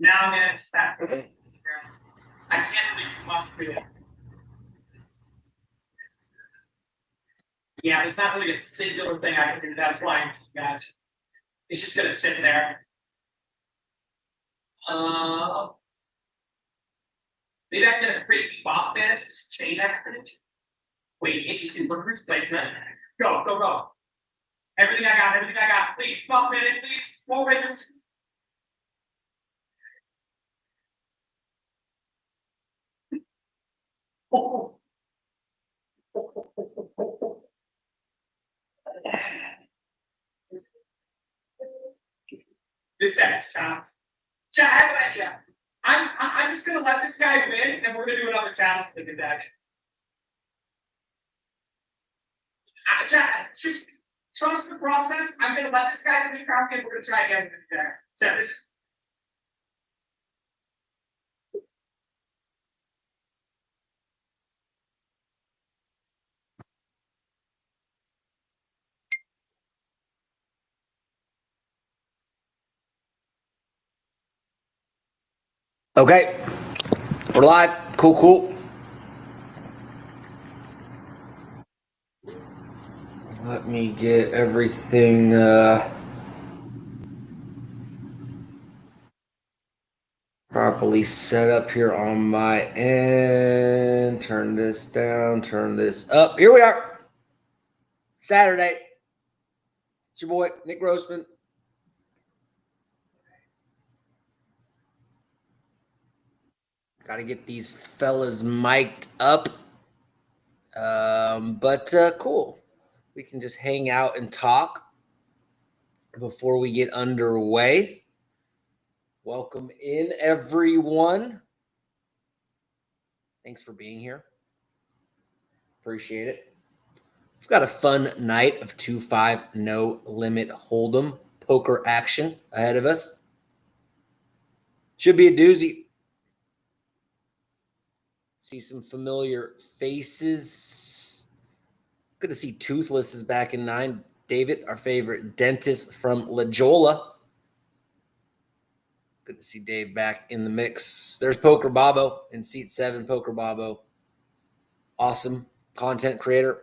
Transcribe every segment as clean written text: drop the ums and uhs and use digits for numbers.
Now I'm gonna start. I can't really do much for you. Yeah, there's not really a singular thing I can do. That's why, guys, it's just gonna sit there. Maybe I can get a crazy boss man to just chain that footage. Wait, interesting recruit placement. Go, go, go. Everything I got, everything I got. Please, boss man, please, small Ravens. Oh. This guy's challenge. I have an idea. I'm just gonna let this guy win, and we're gonna do another challenge for the deck. Just trust the process. I'm gonna let this guy win the crown game. We're gonna try again for the deck. So this. Okay, we're live. Cool, cool. Let me get everything properly set up here on my end. Turn this down, turn this up. Here we are. Saturday. It's your boy, Nick Grossman. Got to get these fellas mic'd up. But cool. We can just hang out and talk before we get underway. Welcome in, everyone. Thanks for being here. Appreciate it. We've got a fun night of 2-5 no limit hold'em poker action ahead of us. Should be a doozy. See some familiar faces. Good to see Toothless is back in 9. David, our favorite dentist from La Jolla. Good to see Dave back in the mix. There's Poker Bobo in seat 7. Poker Bobo. Awesome content creator.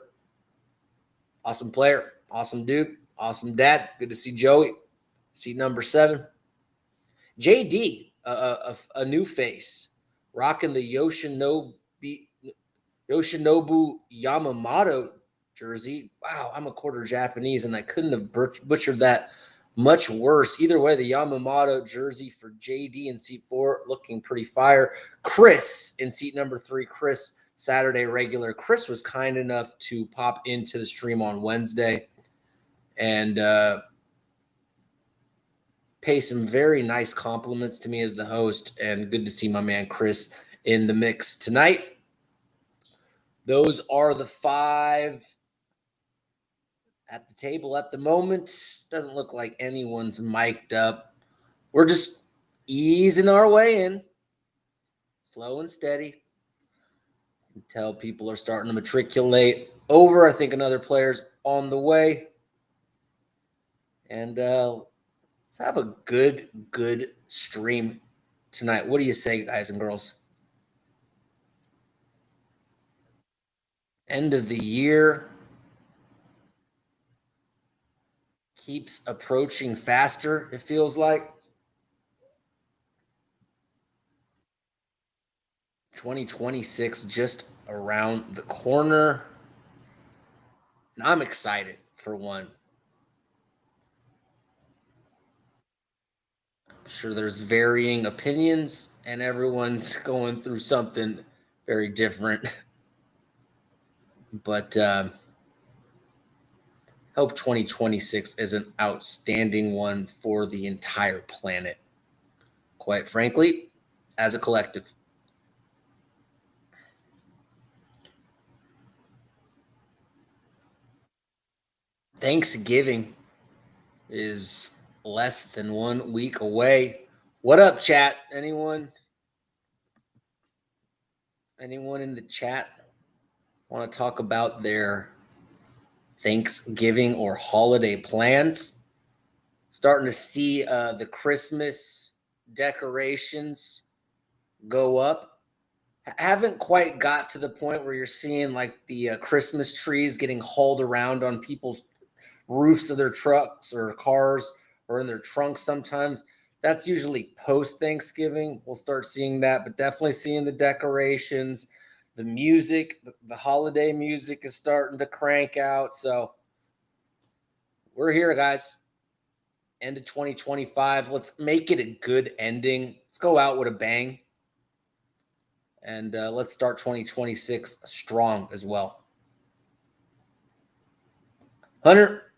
Awesome player. Awesome dude. Awesome dad. Good to see Joey. Seat number 7. JD, a new face. Rocking the Yoshinobu Yamamoto jersey. Wow, I'm a quarter Japanese, and I couldn't have butchered that much worse. Either way, the Yamamoto jersey for JD in seat 4 looking pretty fire. Chris in seat number 3. Chris, Saturday regular. Chris was kind enough to pop into the stream on Wednesday and pay some very nice compliments to me as the host, and good to see my man Chris in the mix tonight. Those are the 5 at the table at the moment. Doesn't look like anyone's mic'd up. We're just easing our way in, slow and steady, until people are starting to matriculate over. I think another player's on the way. And let's have a good stream tonight. What do you say, guys and girls? End of the year keeps approaching faster, it feels like. 2026 just around the corner. And I'm excited for one. I'm sure there's varying opinions, and everyone's going through something very different. But hope 2026 is an outstanding one for the entire planet. Quite frankly, as a collective. Thanksgiving is less than 1 week away. What up, chat? Anyone in the chat want to talk about their Thanksgiving or holiday plans? Starting to see the Christmas decorations go up. Haven't quite got to the point where you're seeing like the Christmas trees getting hauled around on people's roofs of their trucks or cars or in their trunks sometimes. That's usually post Thanksgiving. We'll start seeing that, but definitely seeing the decorations, the music, the holiday music is starting to crank out. So we're here, guys. End of 2025. Let's make it a good ending. Let's go out with a bang. And let's start 2026 strong as well. Hunter,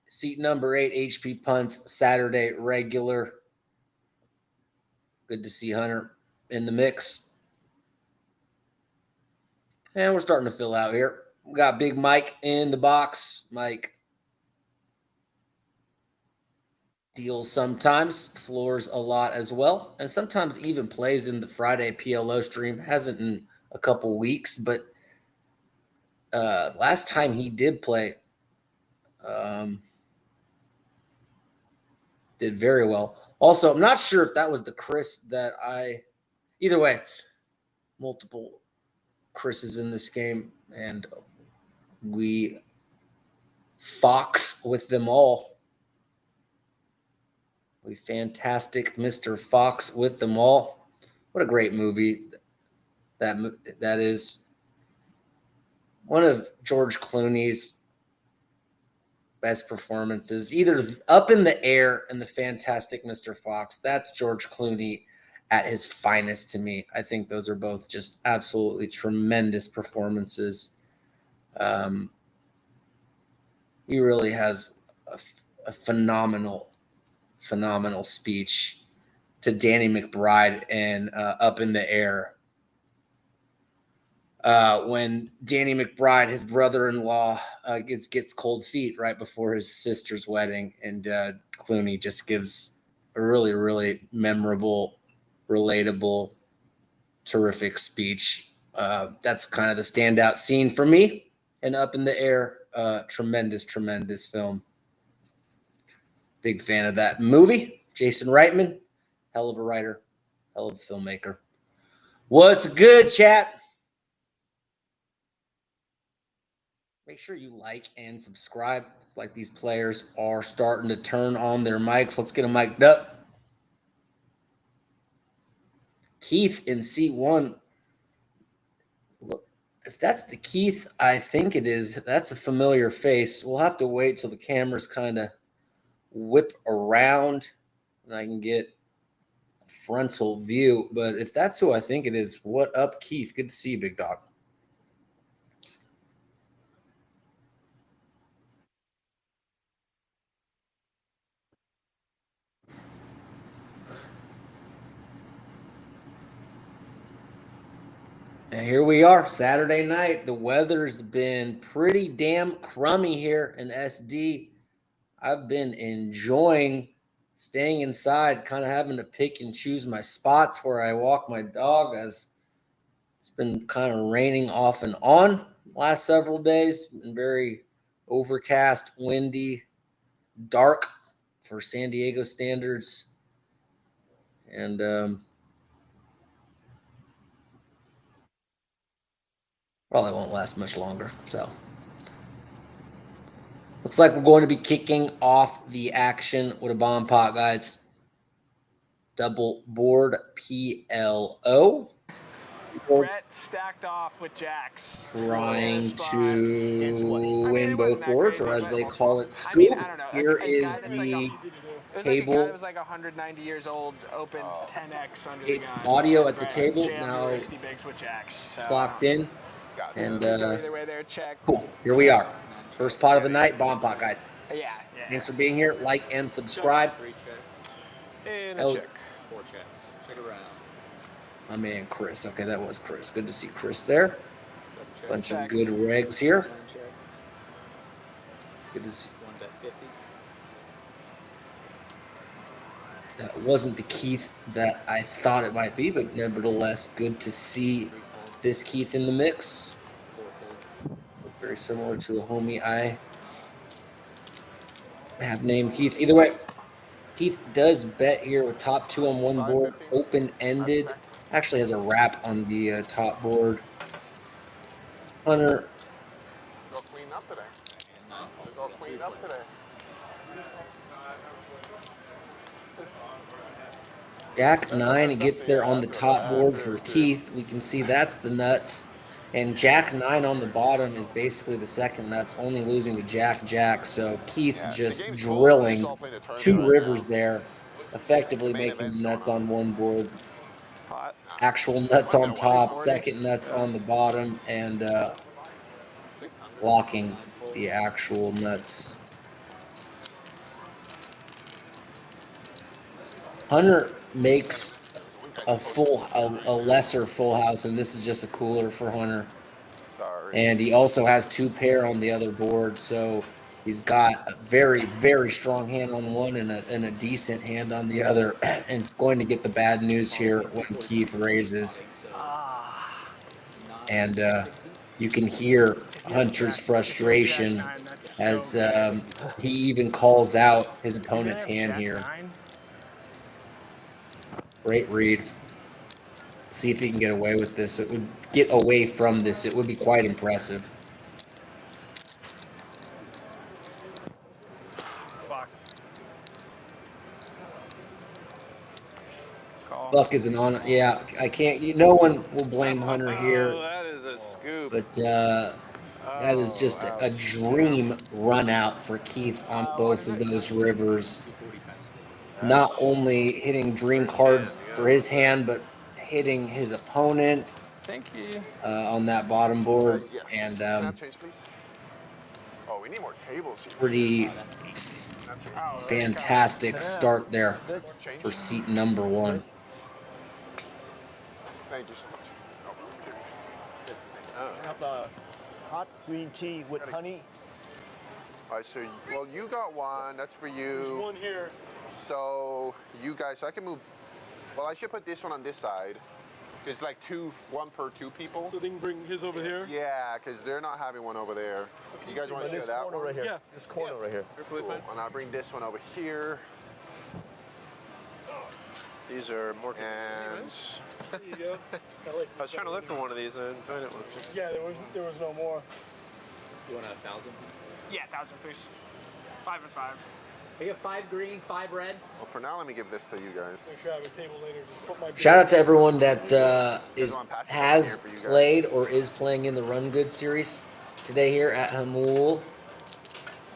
seat number 8, HP Punts, Saturday regular. Good to see Hunter in the mix. And we're starting to fill out here. We got Big Mike in the box. Mike deals sometimes, floors a lot as well, and sometimes even plays in the Friday PLO stream. Hasn't in a couple weeks, but last time he did play, did very well. Also, I'm not sure if that was the Chris that either way, multiple Chris's in this game, and we fox with them all. We fantastic Mr. Fox with them all. What a great movie that is. One of George Clooney's best performances, either Up in the Air and the Fantastic Mr. Fox. That's George Clooney at his finest to me. I think those are both just absolutely tremendous performances. He really has a phenomenal speech to Danny McBride and Up in the Air. When Danny McBride, his brother-in-law, gets cold feet right before his sister's wedding, and Clooney just gives a really, really memorable, relatable, terrific speech. That's kind of the standout scene for me. And Up in the Air, tremendous film. Big fan of that movie. Jason Reitman, hell of a writer, hell of a filmmaker. What's good, chat? Make sure you like and subscribe. It's like these players are starting to turn on their mics. Let's get them mic'd up. Keith in C1. Look, if that's the Keith I think it is, that's a familiar face. We'll have to wait till the cameras kind of whip around and I can get a frontal view. But if that's who I think it is, what up, Keith? Good to see you, big dog. And here we are, Saturday night. The weather's been pretty damn crummy here in SD. I've been enjoying staying inside, kind of having to pick and choose my spots where I walk my dog, as it's been kind of raining off and on the last several days. Been very overcast, windy, dark for San Diego standards. And probably won't last much longer. So looks like we're going to be kicking off the action with a bomb pot, guys. Double board PLO. Brett stacked off with jacks. Trying to win both boards, or as they call it, scoop. I mean, I don't know. Here is the table. It was like 190 years old, open 10x under the gun. Audio at the table now 60 bigs with jacks. So, clocked in. And either way there, check. cool. Here we are. First pot of the night, bomb pot, guys. Yeah. Thanks for being here. Like and subscribe. And Oh. a check. 4 checks. Check it around. My man Chris. Okay, that was Chris. Good to see Chris there. Check. Bunch of good regs here. Check. Good to see. One's at 50. That wasn't the Keith that I thought it might be, but nevertheless, good to see this Keith in the mix. 4 fold. Very similar to a homie I have named Keith. Either way, Keith does bet here with top 2 on one board, open-ended. Actually has a wrap on the top board. Hunter, Go clean up today. And 9 calls. Go clean up today. Jack 9 gets there on the top board for Keith. We can see that's the nuts. And Jack 9 on the bottom is basically the second nuts, only losing to Jack. So Keith just drilling 2 rivers there, effectively making the nuts on one board. Pot. Actual nuts on top, second nuts on the bottom, and blocking the actual nuts. Hunter makes a lesser full house, and this is just a cooler for Hunter. And he also has 2 pair on the other board, so he's got a very, very strong hand on one and a decent hand on the other. And it's going to get the bad news here when Keith raises. And you can hear Hunter's frustration as he even calls out his opponent's hand here. Great read. See if he can get away with this. It would get away from this. It would be quite impressive. Fuck. Call. Buck isn't on it. Yeah, I can't. No one will blame Hunter here. Oh, that is a scoop. But that is just a dream run out for Keith on both of those rivers. Not only hitting dream cards for his hand, but hitting his opponent Thank you. on that bottom board. And Oh, we need more tables here. pretty fantastic start there for seat number 1. Thank you so much. Have a hot green tea with honey. All right, so well, you got one. That's for you. There's one here. So you guys, so I can move. Well, I should put this one on this side. It's like 1 per 2 people. So they can bring his over here. Yeah, because they're not having one over there. You guys want to share that one? Right here. Yeah. This corner right here. Cool. And I'll bring this one over here. These are more. And There you go. I was trying to look for one of these and I didn't find it. Yeah, there was no more. You want 1,000? Yeah, 1,000, please. 5 and 5. We have 5 green, 5 red. well, for now, let me give this to you guys. Make sure I have a table later. Just put my Shout out to everyone that has played or is playing in the Run Good series today here at Hamul.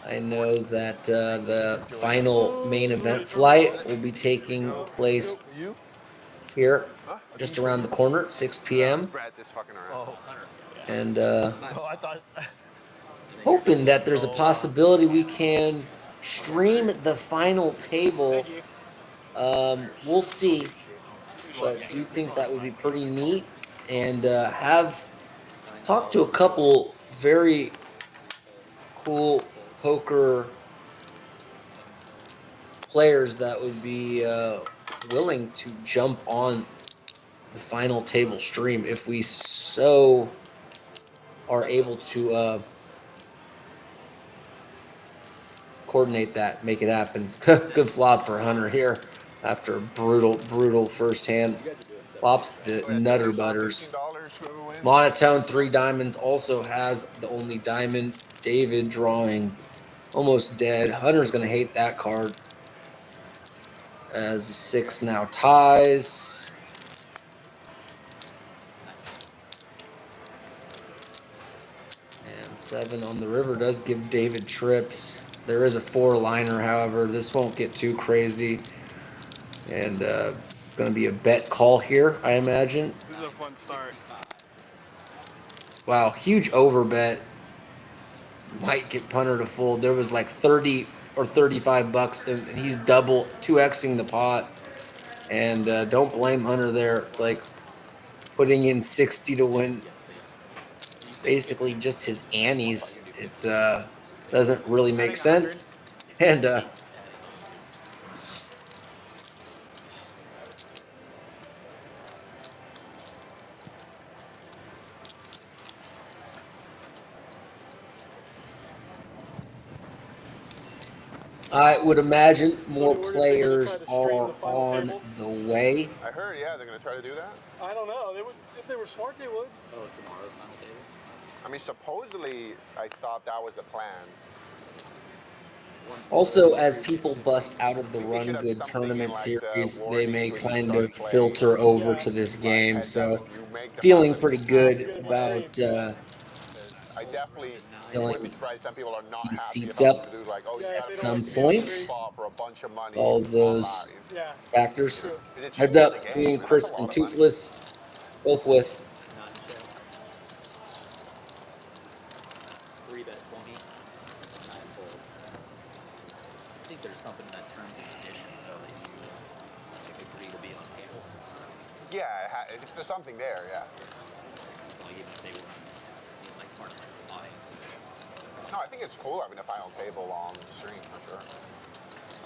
I know that the final main event flight will be taking place here just around the corner at 6 p.m. Brad's just fucking around. And Oh, I thought. hoping that there's a possibility we can stream the final table. We'll see, but do think that would be pretty neat. And have talked to a couple very cool poker players that would be willing to jump on the final table stream if we so are able to coordinate that, make it happen. Good flop for Hunter here after a brutal first hand. Flops the Nutter Butters. Monotone 3 diamonds also has the only diamond. David drawing almost dead. Hunter's going to hate that card. As 6 now ties. And 7 on the river does give David trips. There is a 4-liner, however. This won't get too crazy. And going to be a bet call here, I imagine. This is a fun start. Wow, huge over bet. Might get punter to fold. There was like 30 or 35 bucks, and he's double 2xing the pot. And don't blame Hunter there. It's like putting in 60 to win. Basically, just his annies. It doesn't really make sense. And I would imagine more We're gonna players try to stream are the final on table. the way. I heard, yeah, they're gonna try to do that. I don't know. They would, if they were smart, they would. Oh, tomorrow's final table. I mean, supposedly, I thought that was the plan. Also, as people bust out of the I think they should Run have Good something in, tournament like, the series, they warnings may when you kind start of playing. filter over Yeah. to this Like, game. heads So, up, you make the feeling pass pretty and good Good about I definitely Feeling wouldn't be surprised some people are not these happy seats if I up was to do like, oh, you Yeah, gotta if they pay don't some like point. spot for a bunch of money All on those live. Yeah. factors. True. 'Cause it Heads changes up the game. between That's Chris a lot and of money. Toothless, both with 9 check. 3 bet 20. 9 fold. I think there's something in that terms and conditions though that you like, agree to be on table. Yeah, there's something there, yeah. So even if they weren't like tournament money. No, I think it's cool having a final table on stream for sure.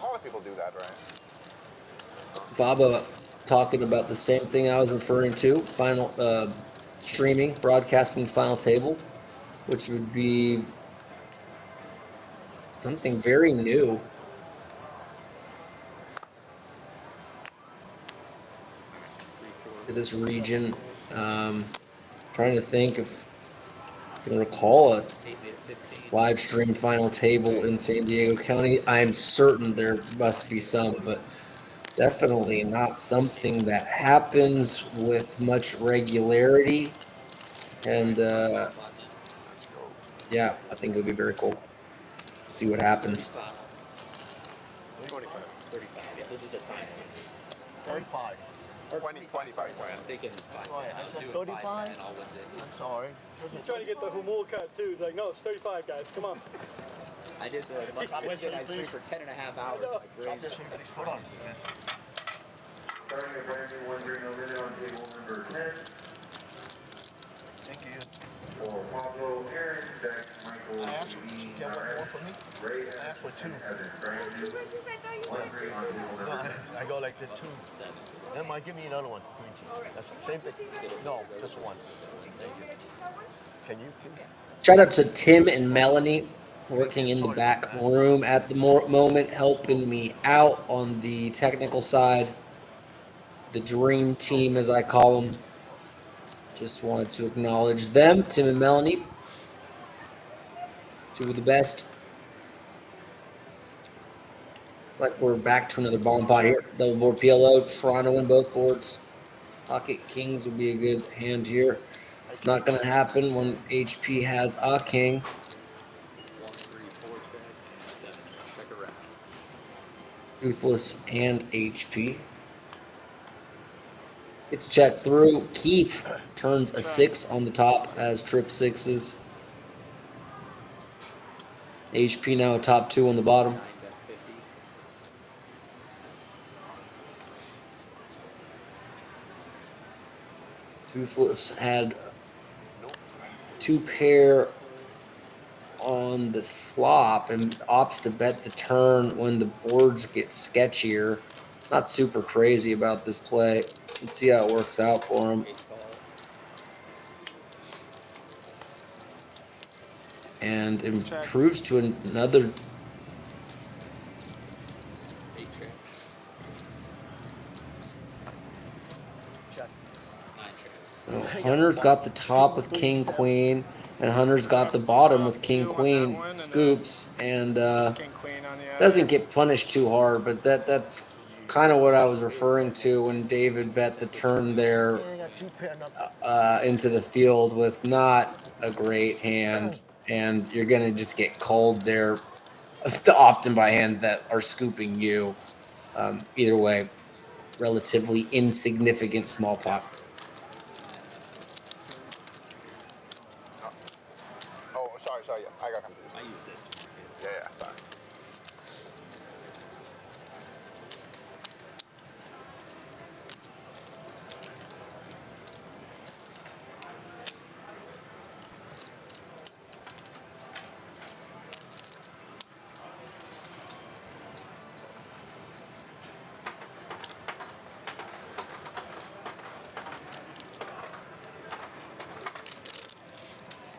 A lot of people do that, right? Baba talking about the same thing I was referring to. Final streaming, broadcasting final table, which would be something very new to this region. Trying to think if I can recall a 8 made it 15. live stream final table in San Diego County. I'm certain there must be some, but definitely not something that happens with much regularity. And Let's go. yeah, I think it would be very cool. See what happens. 25. 35. Yeah, this is the time one. 35. Or 20, 25. Sorry, I'm thinking 5. Right, I I'll said do it 35? 5 and I'll win it. I'm sorry. He's trying to get the humul cut too. He's like, no, it's 35, guys. Come on. I did the Wednesday night stream for 10 and a half hours. know. My brain just Hold on. Starting a brand new 1-3 minute on table number 10 Thank you. for Pablo Aaron, Zach Michael, I asked, B. get one more Narek, for me? Ray I asked for 2. Evans, brand new 1-3 on table No, number 10. I go like the 2. 7. Then might give me another one. Green tea. That's the same thing. No, just one. Thank you. Can you please? Shout out to Tim and Melanie working in the back room at the moment, helping me out on the technical side. The dream team, as I call them. Just wanted to acknowledge them, Tim and Melanie. Two of the best. It's like we're back to another bomb pot here. Double board PLO, Toronto win both boards. Pocket Kings would be a good hand here. Not going to happen when HP has a king. 1, 3, 4 check and 7 check around. Toothless and HP. It's checked through. Keith turns a 6 on the top as trip 6s. HP now a top 2 on the bottom. 9 bet 50. Toothless had 2 pair on the flop and opts to bet the turn when the boards get sketchier. Not super crazy about this play. Let's see how it works out for him. 8 call. And improves to another. 8 check. Check. 9 checks. Hunter's got the top with King Queen, and Hunter's got the bottom with King Queen. Scoops and King Queen on the other. doesn't get punished too hard, but that's kind of what I was referring to when David bet the turn there Yeah, I got 2 pair. Not into the field with not a great hand, and you're gonna just get called there often by hands that are scooping you. Either way, it's relatively insignificant small pot. Oh, sorry. Yeah, I got confused. I use this to mark it. Yeah, sorry.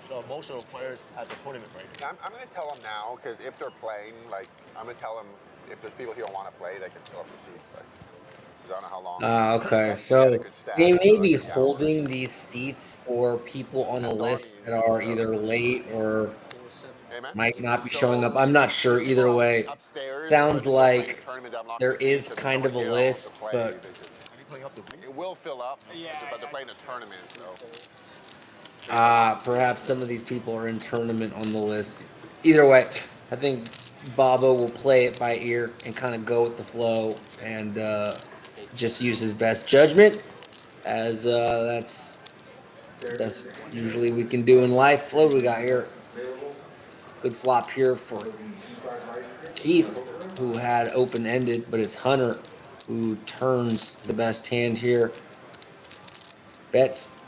so most of the players at the tournament right now. Yeah, I'm gonna tell them now because if they're playing, like, I'm gonna tell them if there's people here who want to play, they can fill up the seats. Like, 'cause I don't know how long. Okay. We had So a good staff, they so may like be 3 hours. holding these seats for people on a And list Donnie, that are either late or hey man. might not be showing up. I'm not sure People either way. upstairs, Sounds people playing like tournament, I'm locking there the seats, is so if kind someone of a here that wants to list, play, but they can. Are you playing up the week? It will fill up, Yeah, but they're playing a tournament, so. perhaps some of these people are in tournament on the list. Either way, I think Bobo will play it by ear and kind of go with the flow and just use his best judgment, as that's the best usually we can do in life. Flow we got here. Good flop here for Keith, who had open ended, but it's Hunter who turns the best hand here. Bets.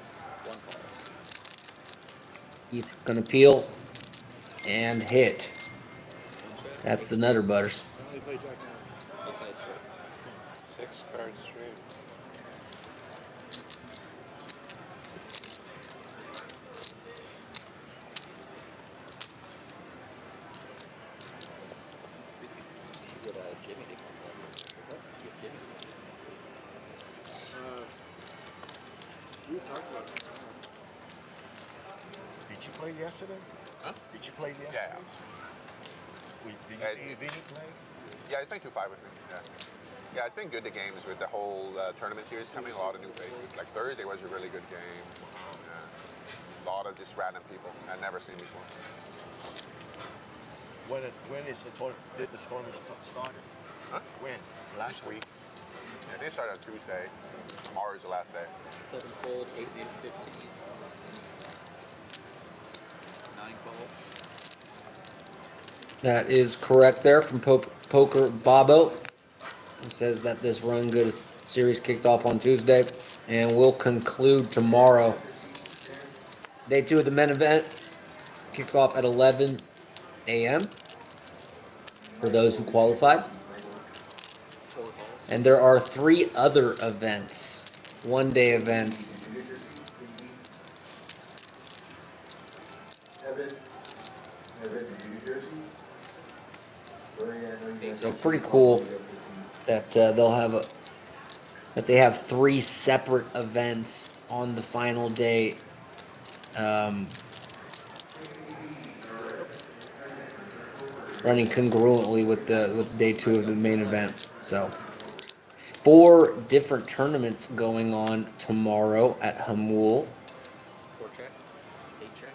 Keith gonna peel and hit. That's the Nutter Butters. 6 cards straight. We talked about it. Did you play yesterday? Huh? Did you play yesterday? Yeah. Did Yeah, you see Vinny play? Yeah, he's playing 2-5 with me. Yeah. Yeah, it's been good, the games with the whole tournament series coming, a lot of new faces. Like Thursday was a really good game. Yeah. A lot of just random people I'd never seen before. When is the did the tournament started? Huh? When? Last week. Yeah, they started on Tuesday. Tomorrow is the last day. 7-fold, 8, 15. 9-fold. That is correct there from Poker Bobo, who says that this Run Good series kicked off on Tuesday and will conclude tomorrow. Day 2 of the men event kicks off at 11 a.m. for those who qualified. And there are 3 other events, one-day events. So pretty cool that they have 3 separate events on the final day. Running congruently with the day 2 of the main event. So 4 different tournaments going on tomorrow at Hamul. 4-check, 8-check.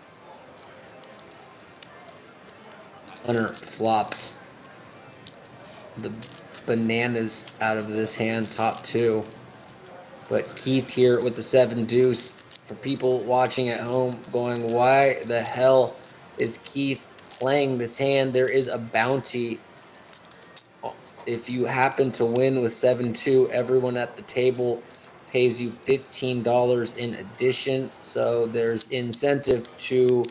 Hunter flops the bananas out of this hand, top 2. But Keith here with the 7 deuce. For people watching at home going, why the hell is Keith playing this hand? There is a bounty. If you happen to win with 7-2, everyone at the table pays you $15 in addition. So there's incentive to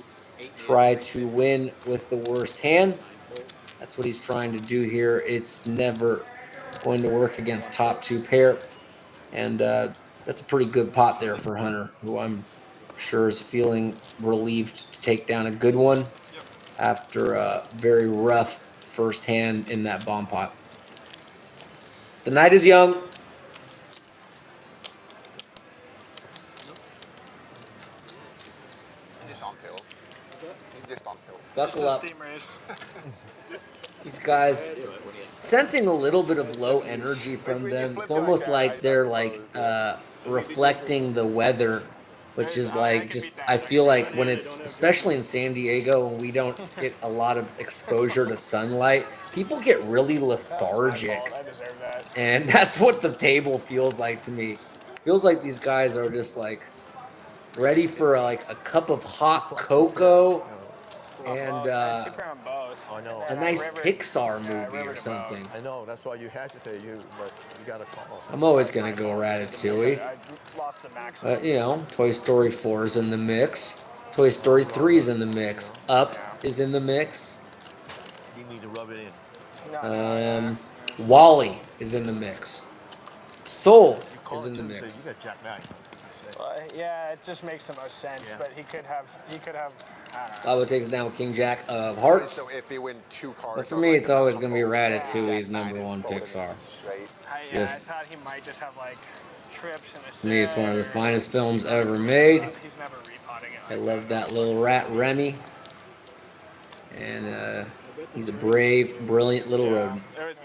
try to win with the worst hand. That's what he's trying to do here. It's never going to work against top 2 pair. And that's a pretty good pot there for Hunter, who I'm sure is feeling relieved to take down a good one after a very rough first hand in that bomb pot. The night is young. He's just on pill. He's just on pill. Buckle up. Steam race. These guys, sensing a little bit of low energy from them. It's almost like they're like reflecting the weather, which is like just, I feel like when it's, especially in San Diego, when we don't get a lot of exposure to sunlight, people get really lethargic. I deserve that. And that's what the table feels like to me. Feels like these guys are just like ready for like a cup of hot cocoa and I took on both. I know. a nice River- Pixar yeah, movie River or to something. I know. That's why you hesitate, but you got to call. I'm always gonna go Ratatouille, I lost the maximum. but you know, Toy Story 4 is in the mix. Toy Story 3 is in the mix. Up is in the mix. You need to rub it in. No. Wally is in the mix. Soul You call is it in the Tuesday, mix. You got Jack 9. Yeah, it just makes the most sense. Yeah. But he could have Bobo takes it down with King Jack of Hearts. So if you win 2 cards, But for on, me, like, it's the always nuts going to be on both, Ratatouille's Jack number nine is one folded Pixar. straight. I Just- thought he might just have like trips and a To me, it's one of the set, or finest films he's never- ever made. He's never repotting it. I like love that little rat Remy. And he's a brave, brilliant little rodent. It was,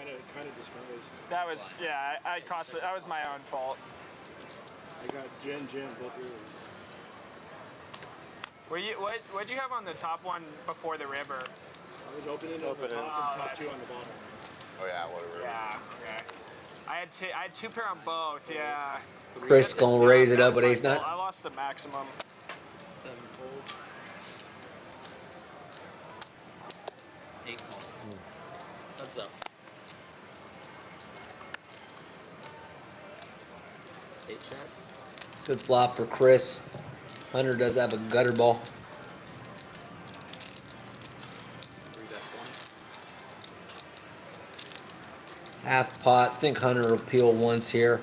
that was, yeah, I cost it. That was my own fault. I got Jen, both of you. What'd you have on the top one before the river? I was opening on the top and top 2 on the bottom. Oh yeah, whatever. Yeah, okay. I had 2 pair on both, yeah. Chris gonna raise it up at ace nine. I lost the maximum. 7 fold. 8 calls. Heads up. 8 checks. Good flop for Chris. Hunter does have a gutter ball. 3 bet 20. Half pot. Think Hunter will peel once here.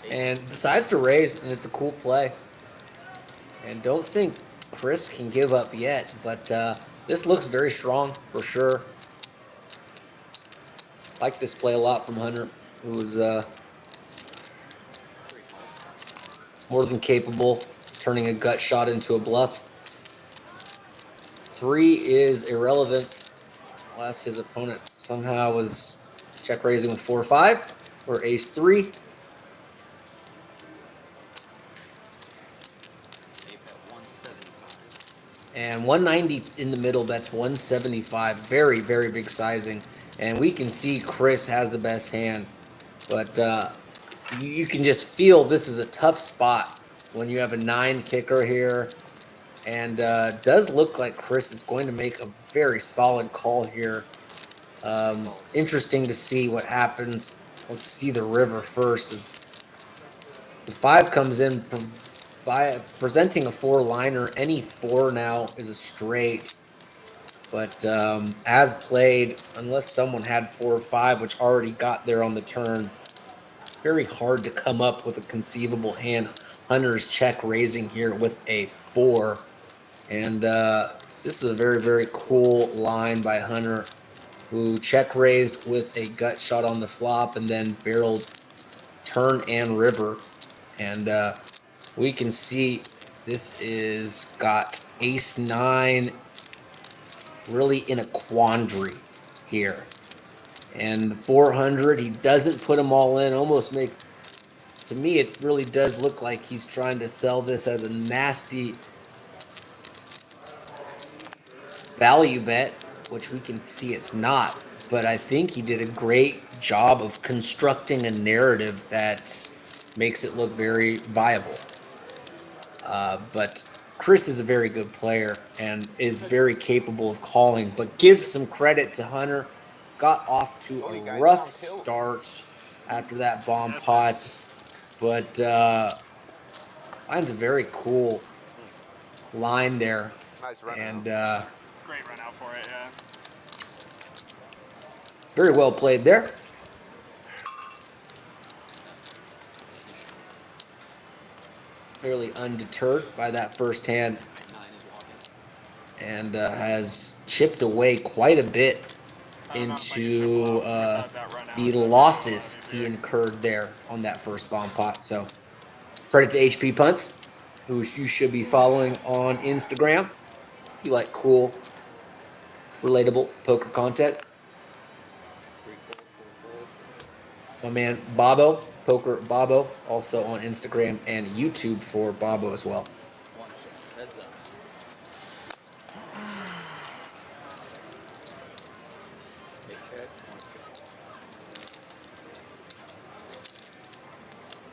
And decides to raise, and it's a cool play. And don't think Chris can give up yet, but this looks very strong for sure. Like this play a lot from Hunter, who's more than capable turning a gut shot into a bluff. 3 is irrelevant unless his opponent somehow was check raising with 4 or 5 or ace 3. And 190 in the middle, that's 175. Very, very big sizing. And we can see Chris has the best hand. But you can just feel this is a tough spot when you have a 9 kicker here. And does look like Chris is going to make a very solid call here. Interesting to see what happens. Let's see the river first. As the 5 comes in, presenting a 4-liner. Any 4 now is a straight. But as played, unless someone had 4 or 5, which already got there on the turn, very hard to come up with a conceivable hand. Hunter's check raising here with a 4. And this is a very, very cool line by Hunter, who check raised with a gut shot on the flop and then barreled turn and river. And we can see this is got ace 9 really in a quandary here. And 400, he doesn't put them all in, almost makes, to me, it really does look like he's trying to sell this as a nasty value bet, which we can see it's not. But I think he did a great job of constructing a narrative that makes it look very viable. But Chris is a very good player and is very capable of calling, but give some credit to Hunter. Got off to a rough start after that bomb pot, but finds a very cool line there. Nice run. And Great run out for it, yeah. very well played there. Clearly undeterred by that first hand, and has chipped away quite a bit into the losses he incurred there on that first bomb pot. So credit to HP Punts, who you should be following on Instagram if you like cool, relatable poker content. My man Bobo, Poker Bobo, also on Instagram and YouTube for Bobo as well. 1 check. Heads up. Big check. 1 check.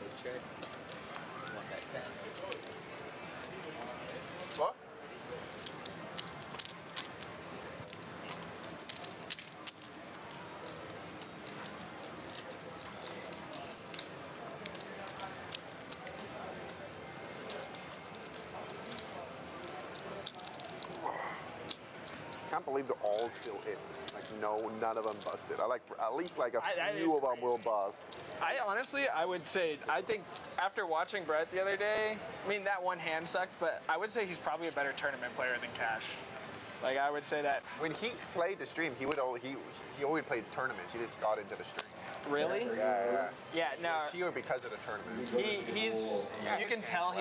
Big check. 1 bet 10. What? Can't believe they're all still in. Like none of them busted. I like at least like a That few is of them will bust. I honestly, I would say, I think after watching Brett the other day, I mean, that one hand sucked, but I would say he's probably a better tournament player than Cash. Like, I would say that. When he played the stream, he always played tournaments. He just got into the stream. Really? Yeah. Yeah, no. It's here because of the tournament. He's, you can tell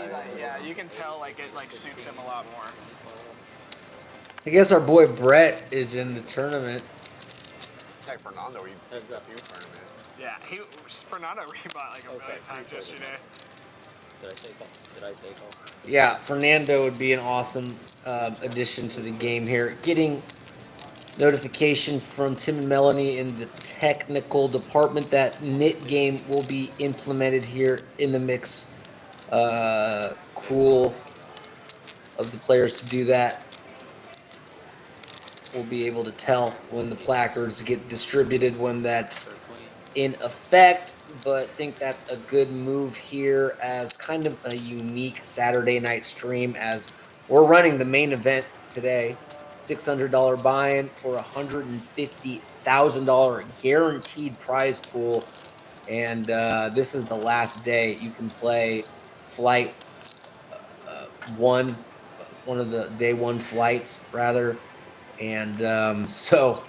you can tell, like, it, like, suits him a lot more. I guess our boy Brett is in the tournament. Like Fernando, he did a few tournaments. Yeah, Fernando rebought like a million times yesterday. Did I say call? Yeah, Fernando would be an awesome addition to the game here. Getting notification from Tim and Melanie in the technical department that knit game will be implemented here in the mix. Cool of the players to do that. We'll be able to tell when the placards get distributed when that's in effect, but think that's a good move here as kind of a unique Saturday night stream as we're running the main event today. $600 buy-in for $150,000 guaranteed prize pool. And this is the last day you can play flight one of the day one flights rather. And so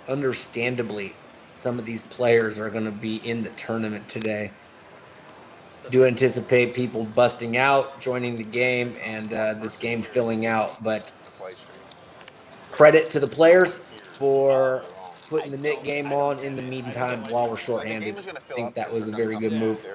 understandably, some of these players are going to be in the tournament today. Do anticipate people busting out, joining the game, and this game filling out. But credit to the players for putting the knit game on in the meantime while we're shorthanded. I think that was a very good move.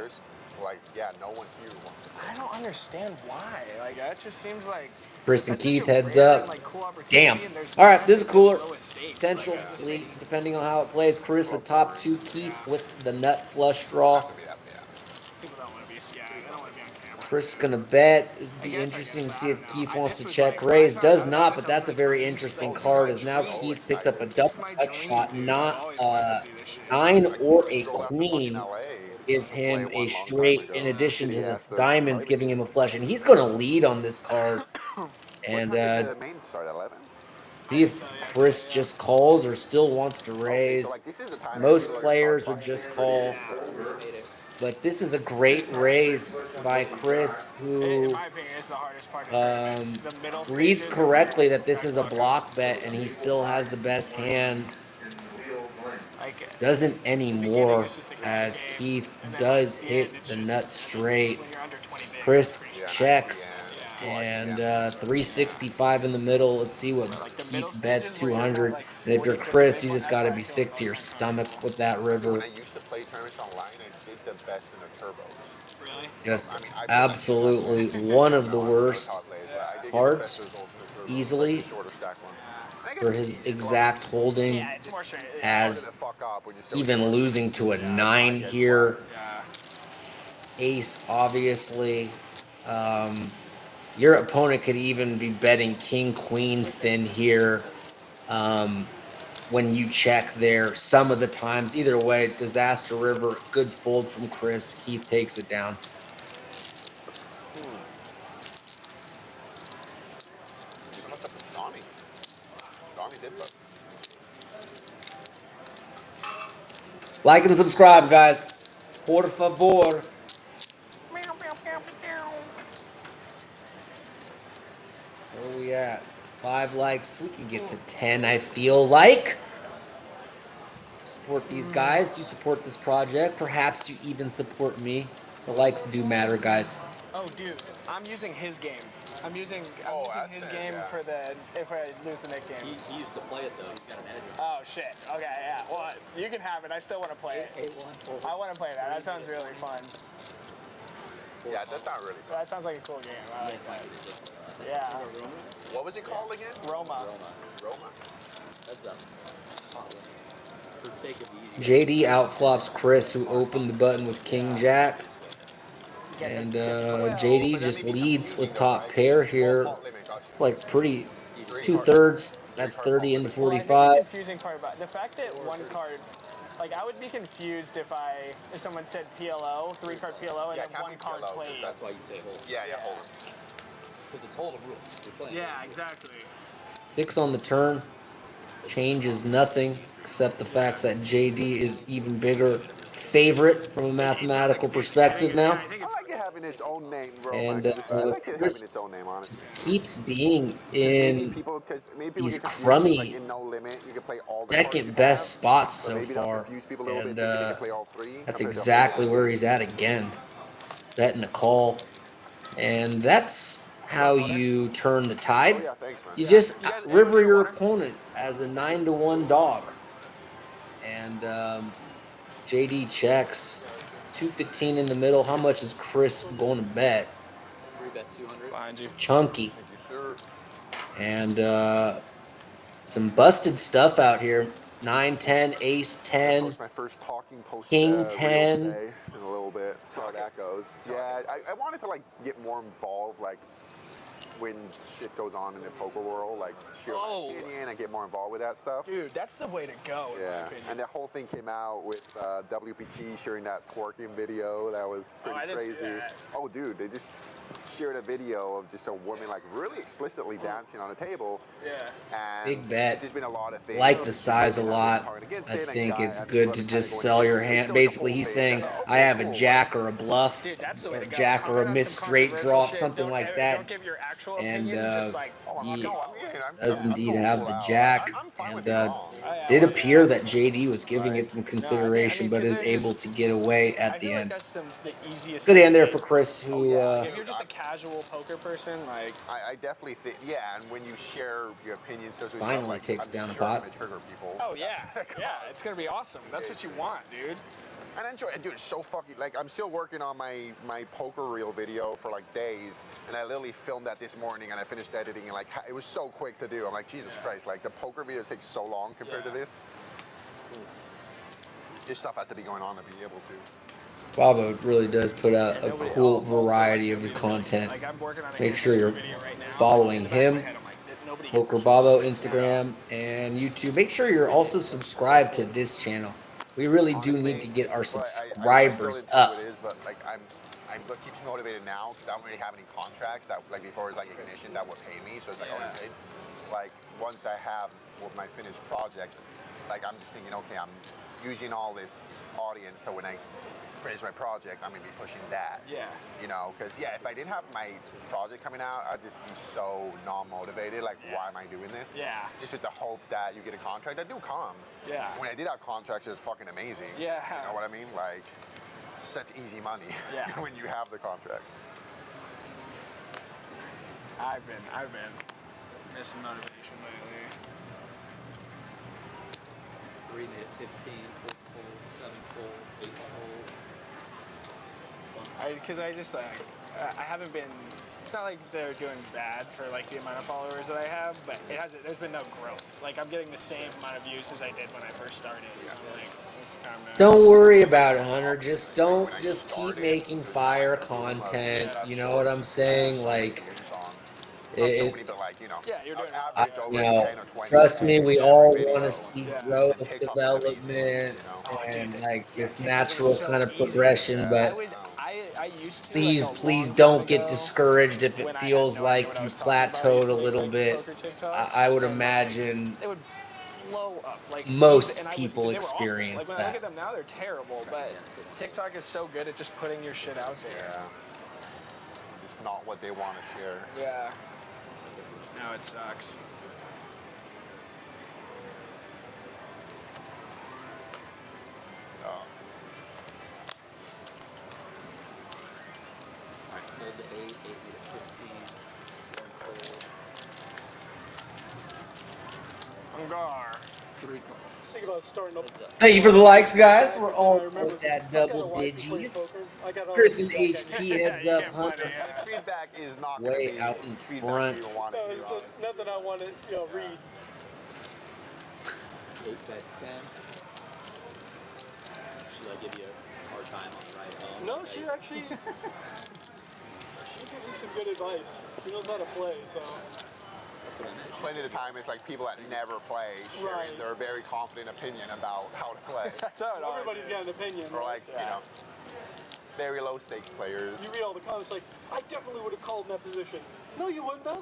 Like, yeah, no one here wants to play. I don't understand why. Like, that just seems like Chris and that's Keith, such a heads rare up. and, like, cool opportunity, Damn. and there's All right, this is nothing cooler. that's lowest stakes. Potentially, Like, I just think- depending on how it plays. Chris with top two, Keith with the nut flush draw. People don't want to be, they don't want to be on camera. Chris gonna bet. It'd be I interesting to guess, see I if don't know. Keith I wants just to was check like, raise. I Does thought not, this but that's a was very like, interesting so card. much As now dream. Keith picks up a This is double my cut dream, shot, dude. I've not always wanted to do this shit. 9 or a queen. Give him a straight in addition to the diamonds, giving him a flush, and he's gonna lead on this card. And the main start at 11? see if Chris just calls or still wants to raise. Most players would just call. But this is a great raise by Chris, In who my opinion, it's the hardest part of tournaments. The middle reads stages, correctly that this is a block bet and he still has the best hand. like, Doesn't anymore it's just a as game, Keith and then, does like, the hit end, it's the just- nut straight. when you're under 20 big, Chris that's pretty checks Yeah. and 365 in the middle. Let's see what Like, the middle Keith bets stages where you're not, 200. like, And if you're 40 Chris, big, you just that's got to why I be feel sick the to your most stomach with that river. When I used to play tournaments online, I did the best in the turbos. Really? Just I mean, I absolutely one of the worst I did get the best cards results in the turbos, easily like the shorter stack ones. I guess for his exact holding. Yeah, it's more straight. As the fuck up when you still even short. losing to a 9 here. Yeah. Ace, obviously. Your opponent could even be betting king, queen thin here. When you check there, some of the times, either way, disaster river, good fold from Chris. Keith takes it down. Donnie did both. Like and subscribe, guys. Por favor. Where are we at? 5 likes. We can get to 10, I feel like. Support these guys. You support this project. Perhaps you even support me. The likes do matter, guys. Oh, dude, I'm using his game. I'm using that's his it, game yeah. for the if I lose the Nick game. He used to play it though. He's got an edge. Oh shit. Okay, yeah. Well, you can have it. I still want to play it. 8-1. I want to play that. That sounds really fun. Yeah, that's not really fun. That sounds like a cool game. I like that. Yeah. What was it called again? Roma. Roma. That's a hot one. For the sake of the easy. JD outflops Chris, who opened the button with King Jack. And JD just leads with top pair here. It's like pretty 2/3. That's 30 into Well, I think 45. the confusing part about the fact that one card, like I would be confused if someone said PLO, 3-card PLO, and Yeah, then it can't one be card PLO, played. That's why you say hold. Yeah, hold it. Because it's hold rules. You're playing. Yeah, exactly. 6 on the turn. changes nothing except the fact that JD is even bigger favorite from a mathematical perspective now. I think I it's like it having its own name, bro. And I like it having its Chris own name, honestly. just keeps being Maybe in people these get confused. Like crummy in No Limit, you can play all the cards you second have. best spots So so maybe that'll far. confuse people a little bit, And thinking they can play all three. that's compared to a exactly physical where game. he's at again. Betting a call. And that's how you turn the tide. Oh yeah, thanks, man. You just You guys- river anyone your water? opponent as a 9-1 dog. And JD checks 215 in the middle. How much is Chris going to bet? 3-bet 200. Behind you. Chunky. Thank you, sir. And some busted stuff out here. 9-10, ace I 10, post my first talking post King reel 10. today in a little bit. See how that goes. Yeah, I wanted to like get more involved, like when shit goes on in the poker world, like share my opinion and get more involved with that stuff. Dude, that's the way to go, in my Yeah, opinion. and that whole thing came out with WPT sharing that twerking video. That was pretty I didn't see crazy. that. Oh, dude, they just shared a video of just a woman like really explicitly dancing on a table. Yeah. And Big bet. there's just been a lot of things. Like the size a Women lot. have been talking against I it, and think it's and good people to have just kinda sell going your against it. hand. So it's a Basically, whole he's thing. saying, Okay, I have a cool, jack or a bluff, Dude, that's the way a to go. jack or Comment a on missed some straight controversial draw, shit. something Don't like ever- that. Don't give your actual And opinion. Just like, he I'm does indeed going have full the out. jack, I'm fine with and being wrong. did appear that JD was giving Right. it some consideration, but 'cause is there's able just- to get away I at the feel like end. that's the easiest. Good thing hand to there do. for Chris, who Like, if you're just a casual poker person, like I definitely think, yeah, and when you share your opinions, so finally like, takes I'm down a sure I'm pot. gonna trigger people. oh yeah, yeah, it's gonna be awesome. That's what you want, dude. And I enjoy it, dude. It's so fucking like I'm still working on my poker reel video for like days, and I literally filmed that this morning, and I finished editing, and like it was so quick to do. I'm like, Jesus Christ, like the poker videos take so long compared to this. This stuff has to be going on to be able to. Bobo really does put out a cool variety of his content. Like, I'm working on a Make sure you're video right now. following In the back of my him, head, I'm like, nobody Poker Bobo, Instagram, and YouTube. Make sure you're also subscribed to this channel. We really do need to get our subscribers up. It is, but like what keeps me motivated now because I don't really have any contracts that like before it was like ignition that would pay me. So it's like, okay, like once I have my finished project, like I'm just thinking, okay, I'm using all this audience, so when I finish my project, I'm gonna be pushing that. Yeah. You know, because yeah, if I didn't have my project coming out, I'd just be so non-motivated. Like, why am I doing this? Yeah. Just with the hope that you get a contract. That do come. Yeah. When I did have contracts, it was fucking amazing. Yeah. You know what I mean? Like, such easy money. Yeah. When you have the contracts. I've been missing motivation lately. 3 made it 15, 4 fold, 7 fold, 8 fold. Because I just like I haven't been. It's not like they're doing bad for like the amount of followers that I have, but it hasn't. There's been no growth. Like I'm getting the same amount of views as I did when I first started. So like it's time to. Don't worry about it, Hunter. Just keep making fire content. You know what I'm saying? Like, it, Yeah, you're doing trust me, we all want to see growth, development, and like this natural kind of progression. But I used to. please don't get discouraged if it feels like you plateaued a little bit. I would imagine They would blow up. Like most and I was- people they were awful. experience Like when I look that. at them now, they're terrible. But TikTok is so good at just putting your shit out there. Yeah. Just not what they want to share. Yeah. No, it sucks. Oh. Alright, fold to 8, 8 made it 15, 1 fold, Ungar. 3 calls. Think about starting up. Thank you for the likes, guys. We're almost at double digits. Chris and HP heads up, Hunter Feedback is not way gonna be out in feedback front. you want to hear, honestly. Nothing I want to, read. 8 bets 10. Should I give you a hard time on the right home? No, she actually, she gives me some good advice. She knows how to play, so. That's what I meant. Plenty of the time, it's like people that never play sharing their very confident opinion about how to play. That's how it always Everybody's got an opinion. Or like, you know, very low stakes players. You read all the comments like, I definitely would have called in that position. No, you wouldn't have.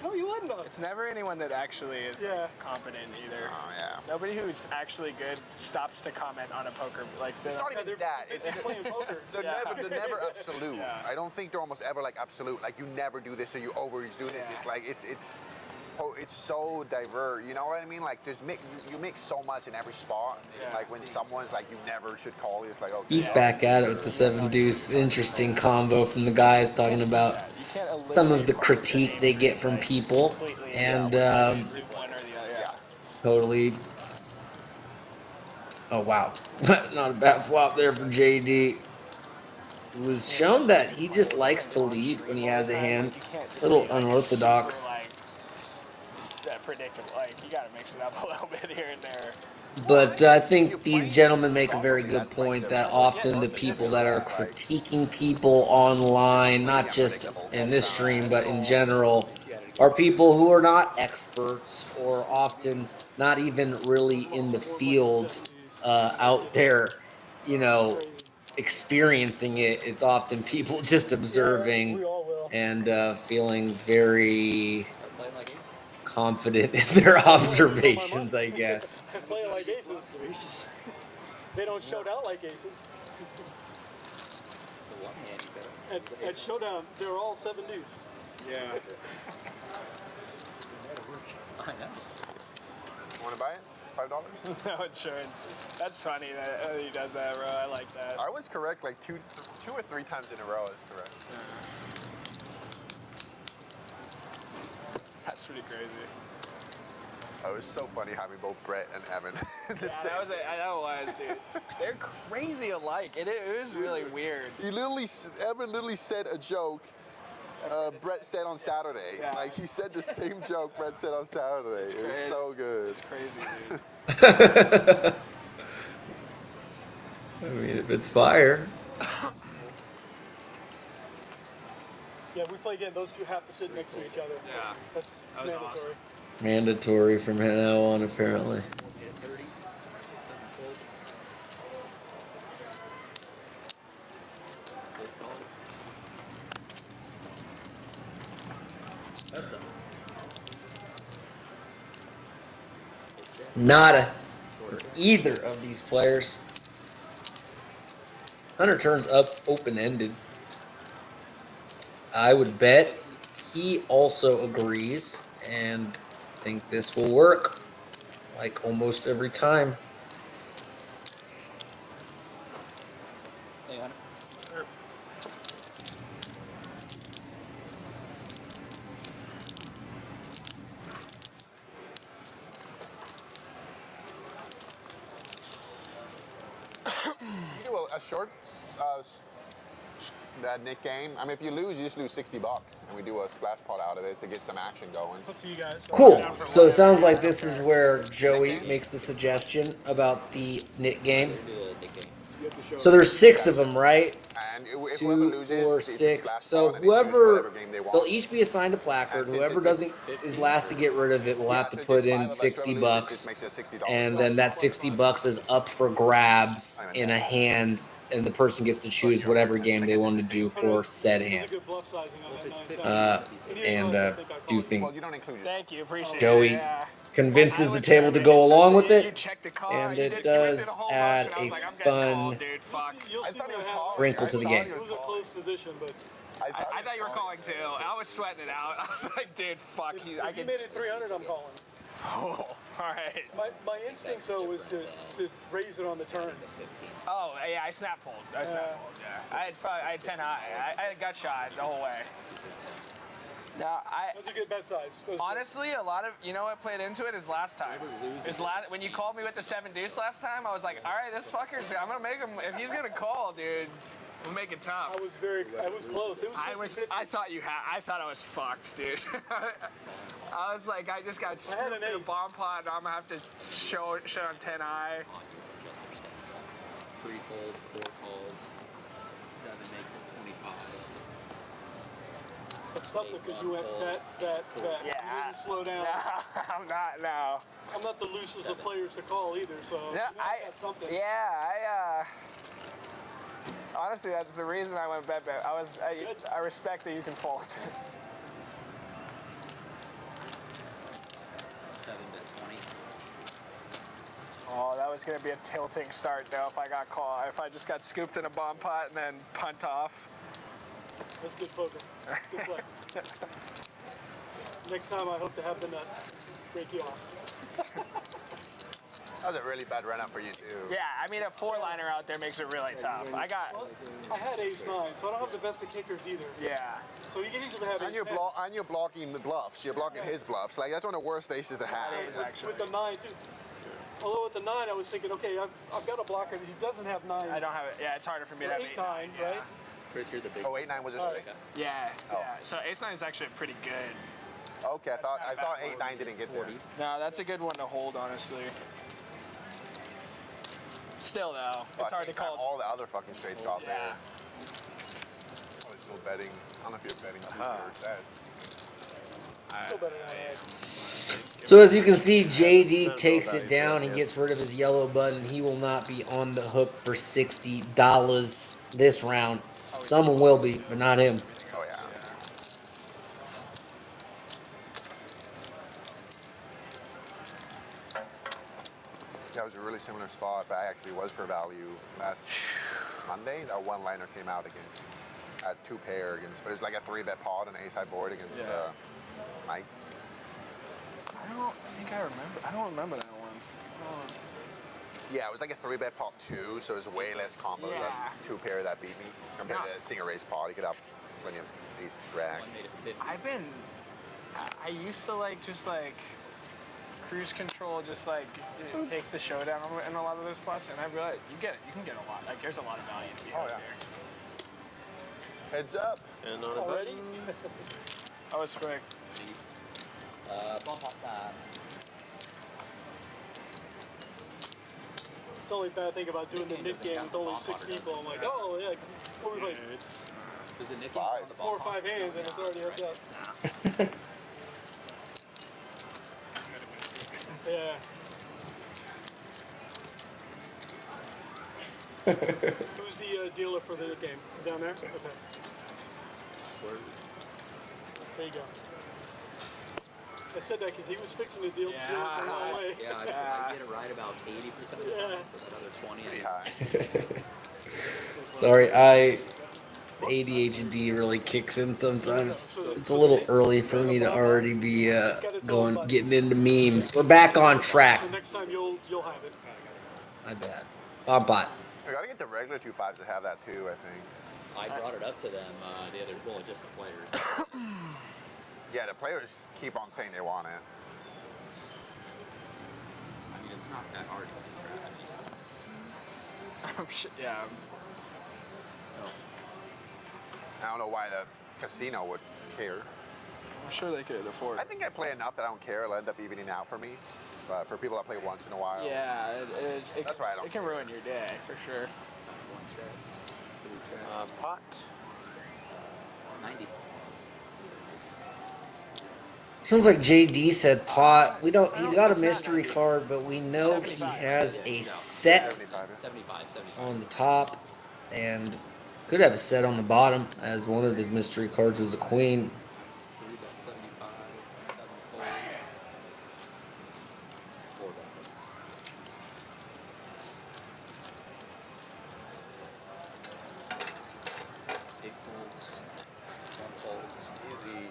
No, you wouldn't have. It's never anyone that actually is Yeah. competent either. Oh yeah. Nobody who's actually good stops to comment on a poker. Like, It's not even that. It's They're playing poker. They're never absolute. Yeah. I don't think they're almost ever like absolute. Like you never do this or you always do this. Yeah. It's like it's so diverse. You know what I mean? Like you mix so much in every spot. Yeah. Like when someone's like you never should call. It's like okay. He's back at it with the 7 deuce. Interesting combo from the guys talking about You can't some of the eliminate critique they get from people, completely. and Just do one or the other. Yeah. totally. Oh wow, not a bad flop there for JD. It was shown that he just likes to lead when he has a hand. A little unorthodox. That predictable. Like you gotta mix it up a little bit here and there. But I think these gentlemen make a very good point that often the people that are critiquing people online, not just in this stream, but in general, are people who are not experts or often not even really in the field out there, you know, experiencing it. It's often people just observing We all will. and feeling very Start playing like aces. confident in their observations, I guess. And playing like aces. They don't shout out like aces. The one hand you better. At Showdown, they're all 7 deuce. Yeah. I know. Want to buy it? $5? No insurance. That's funny that he does that, bro. I like that. I was correct like two or three times in a row. Is correct. That's pretty crazy. Oh, it was so funny having both Brett and Evan. in the Yeah, same- I know it was, dude. They're crazy alike. It was really weird. Evan literally said a joke. Brett said on Saturday. Yeah. Like he said the same joke Brett said on Saturday. It was crazy. so good. It's crazy, dude. I mean, if it's fire. Yeah, we play again. Those two have to sit next to each other. Yeah. That's That was mandatory. awesome. Mandatory from now on, apparently. Hit 30. Something cold. Good call. That's up. Nada for either of these players. Hunter turns up open-ended. I would bet he also agrees and think this will work like almost every time. Hey, Hunter. You do a short Nick game. I mean, if you lose, you just lose $60, and we do a splash pot out of it to get some action going. It's up to you guys. Cool. So it sounds like this is where Joey makes the suggestion about the knit game. Do a big game. So there's 6 of them, right? And if whoever 2, loses, 4, it's a 6. splash So pot, and they choose whoever, whatever game they want. they'll each be assigned a placard. And since Whoever it's doesn't is last to get rid of it will Yeah, have to so put just 5 in of us, $60, whoever loses, it just makes it $60. and then that $60 is up for grabs in a hand, and the person gets to choose whatever game they want to do for said It was a hand. good bluff sizing on that 9 times. And do think Well, you don't include your Thank you, appreciate Joey it. Yeah. convinces I the was table to nervous. go along with You it, checked the call, and you it did- you went through does the whole add motion. I was a like, I'm getting fun called, dude. Fuck. You'll I see thought he what was happens. calling. wrinkle I to the thought game. he It was a close position, but I thought you were calling too. I was sweating it out. I was like, dude, fuck you. I if you can. made it 300, I'm calling. Oh, all right. My instinct, though, was to raise it on the turn. Oh, yeah, I snap fold. I snap fold, yeah. I had 10 high. I had a gut shot the whole way. No, That's a good bet size. honestly, a lot of, you know what played into it is last time. When you called me with the 7 deuce last time, I was like, all right, this fucker's, I'm going to make him, if he's going to call, dude, we'll make it tough. I was close. It was 50-50. I thought I was fucked, dude. I was like, I just got I had screwed an in a ace. bomb pot, and I'm gonna have to show it on 10 high. 3 folds, 4 calls. 7 makes it 25. It's tough because you went bet. You didn't slow down. No, I'm not. No. I'm not the loosest of players to call either, so No, you know, I got something. Yeah, honestly, that's the reason I went bet. I respect that you can fold. was going to be a tilting start, though, if I got caught. If I just got scooped in a bomb pot and then punt off. That's good poker. Good play. Next time I hope to have the nuts break you off. That was a really bad run up for you too. Yeah, I mean, a 4-liner out there makes it really tough. Well, I had ace-9, so I don't have the best of kickers either. Yeah. So you can easily have And you're, and you're blocking the bluffs. You're blocking his bluffs. Like, that's one of the worst aces to have. It is, actually. With the 9, too. Although with the 9, I was thinking, okay, I've got a blocker. He doesn't have 9. I don't have it. Yeah, it's harder for me to have 8-9, 8-9, yeah. right? Chris, you're the big. Oh, 8-9 was just All big. Yeah, Oh. yeah. So ace-9 is actually pretty good. Okay, That's not I a bad thought board. 8-9 didn't get there. No, that's a good one to hold, honestly. Still, though, But it's hard to 8-9, call. all the other fucking straights got there. Yeah. I was still betting. I don't know if you're betting 2/3 sets. Still better than I had. So as you can see, JD takes it down and gets rid of his yellow button. He will not be on the hook for $60 this round. Someone will be, but not him. Oh, yeah. That was a really similar spot, but I actually was for value last Monday. That one-liner came out against, at 2 pair against, but it was like a 3-bet pot and ace-high board against Mike. I don't think I remember. I don't remember that one. Yeah, it was like a 3-bet pot too, so it was way less combo than Yeah. 2 pair that beat me compared No. to a single race pot. You could have plenty of ace rack. One made it 50. I used to just cruise control, just take the showdown in a lot of those spots, and I realized you can get a lot. Like there's a lot of value to be Oh, out yeah. there. Heads up. And on a Already? That was quick. Bump hop time. It's the only bad thing about doing the Nickname mid doesn't game count with only the 6 bomb people. I'm like, oh, yeah, what we like Is the Nicky 5. on the 4 or bump 5 hop? hands and it's already heads up. Yeah. Who's the dealer for the game? Down there? Okay. There you go. I said that because he was fixing the deal Yeah. the wrong way. Yeah, I get it right about 80% of the time, so that other 20. Pretty high. Sorry, ADHD really kicks in sometimes. It's a little early for me to already be getting into memes. We're back on track. So next time you'll have it. My bad. Bomb bot. We gotta get the regular 2-5s to have that too, I think. I brought it up to them the other, well, just the players. Yeah, the players keep on saying they want it. I mean, it's not that hard to get I'm sure, yeah. I don't know why the casino would care. I'm sure they could afford I it. think I play enough that I don't care. It'll end up evening out for me. But for people that play once in a while, Yeah, it is. That's why I don't It can ruin your day for sure. one check. Pot. 90. Sounds like JD said pot. He's got a mystery card, but we know he has a set 75. 75. on the top and could have a set on the bottom, as one of his mystery cards is a queen. 3 bet 75. 7 fold. 4 bet 75. 8 folds. 1 folds. Easy.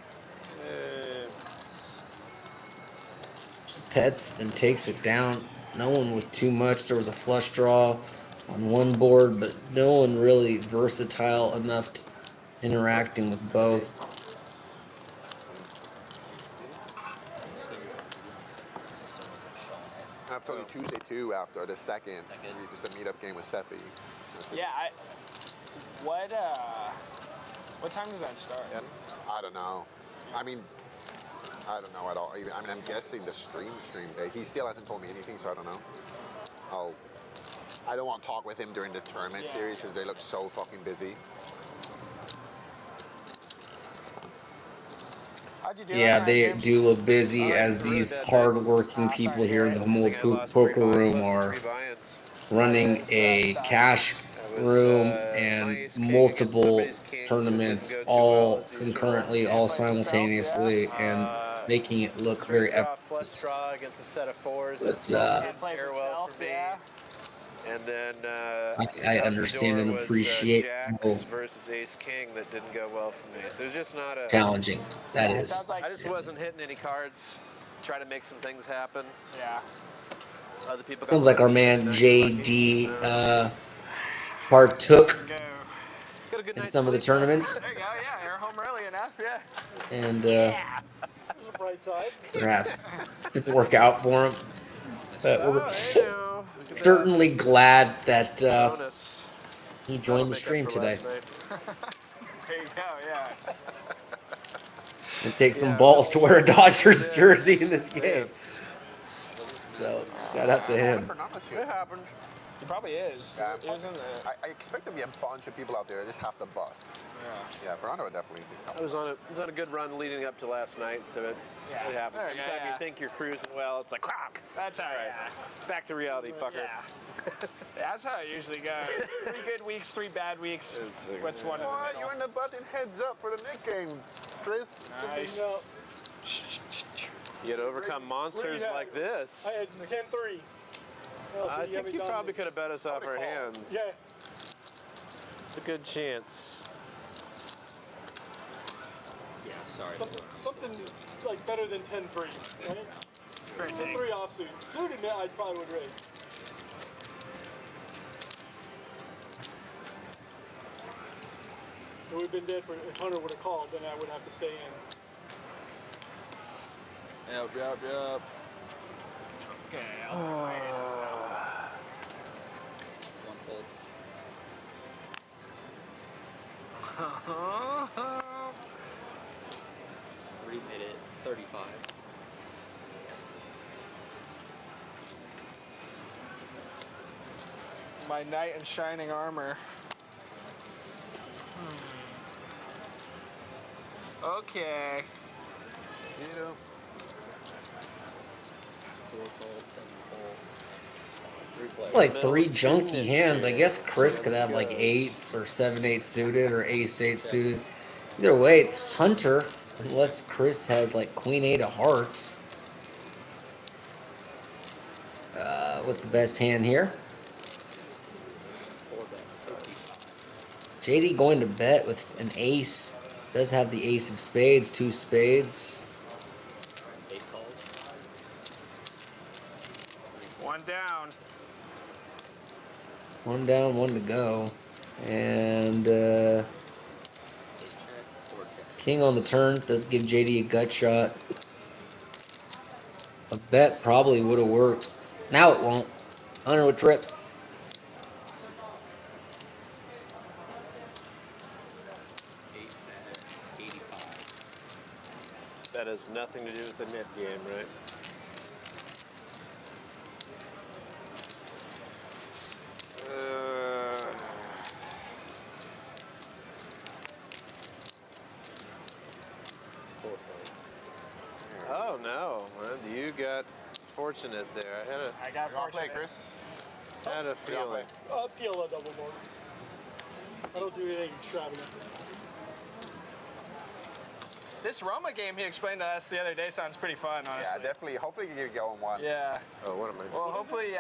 Just pets and takes it down. No one with too much. There was a flush draw on one board, but no one really versatile enough to interacting with both. I've told you Tuesday too after the second. Just a meetup game with Sethi. Yeah. What time does that start? I don't know. I mean, I don't know at all. Even, I mean, I'm guessing the stream day. He still hasn't told me anything, so I don't know. I don't want to talk with him during the tournament series because they look so fucking busy. How'd you do Yeah, last they night, do look busy, as these hard-working people here in the Humble Poker Room are running a cash room and multiple tournaments all concurrently, all simultaneously, and making it look straight very draw flush effortless. draw against a set of fours. But, Didn't plays fare well itself, for me. yeah. And then I out the understand door and was appreciate Jacks how versus Ace King that didn't go well for me. So it was just not a. challenging that Yeah, it is. sounds like I just wasn't hitting any cards. Try to make some things happen. yeah. Other people got Sounds like our lucky, man nice JD lucky. partook Go. Got a good in night's some of the sleep, though. tournaments, There you go. Yeah, you're home early enough. Yeah. and There's a bright side. perhaps didn't work out for him. But we're Oh, hey now. Look at that. certainly glad that Bonus. he That'll joined the make up stream for today. last night. There you go. Yeah. It takes some Yeah, balls to wear a Dodgers Yeah. jersey in this Man. game. So shout out to him. Fernando's It here. happened. He probably is. Yeah. He was in the. I expect there to be a bunch of people out there that just have to bust. Yeah, Fernando would definitely come. I was on a good run leading up to last night, so it happens. There you go, Anytime yeah. you think you're cruising well, it's like crack. That's how. Right. Yeah. Back to reality, fucker. Yeah. That's how it usually goes. 3 good weeks, 3 bad weeks. It's like, What's one in the What? middle? You end up butting heads up for the Nick game, Chris. Nice. No, You had to overcome monsters Yeah. like this. I had 10-3. Oh, so I you think you probably could have bet us off our hands. Yeah. It's a good chance. Yeah, sorry. Something like better than 10-3, right? Great take. 10-3 offsuit. Suited, I probably would raise. It would have been dead for if Hunter would have called, then I would have to stay in. Yep. Okay, I'll take my aces now. One fold. Remade it 35. My knight in shining armor. Okay. You know. 4 fold, 7 fold. 3 play. It's like 3 junky hands. I guess Chris could have like 8s or 7/8 suited or ace-8 suited. Either way, it's Hunter, unless Chris has like queen-8 of hearts. With the best hand here. 4 bet, 55. JD going to bet with an ace. Does have the ace of spades, 2 spades. 8 calls. 1 down. 1 down, 1 to go. And 8 check, 4 check. king on the turn does give JD a gut shot. A bet probably would have worked. Now it won't. Hunter with trips. 8 bet, 85. That has nothing to do with the net game, right? Four fold. Oh no, well, you got fortunate there. I got You want to play, fortunate. Chris? Had a You want to play? feeling. I'll peel a double board. I don't do anything extravagant. This Roma game he explained to us the other day sounds pretty fun, Yeah, honestly. definitely. Hopefully you get going one. Yeah. Oh, what am I doing? Well, hopefully.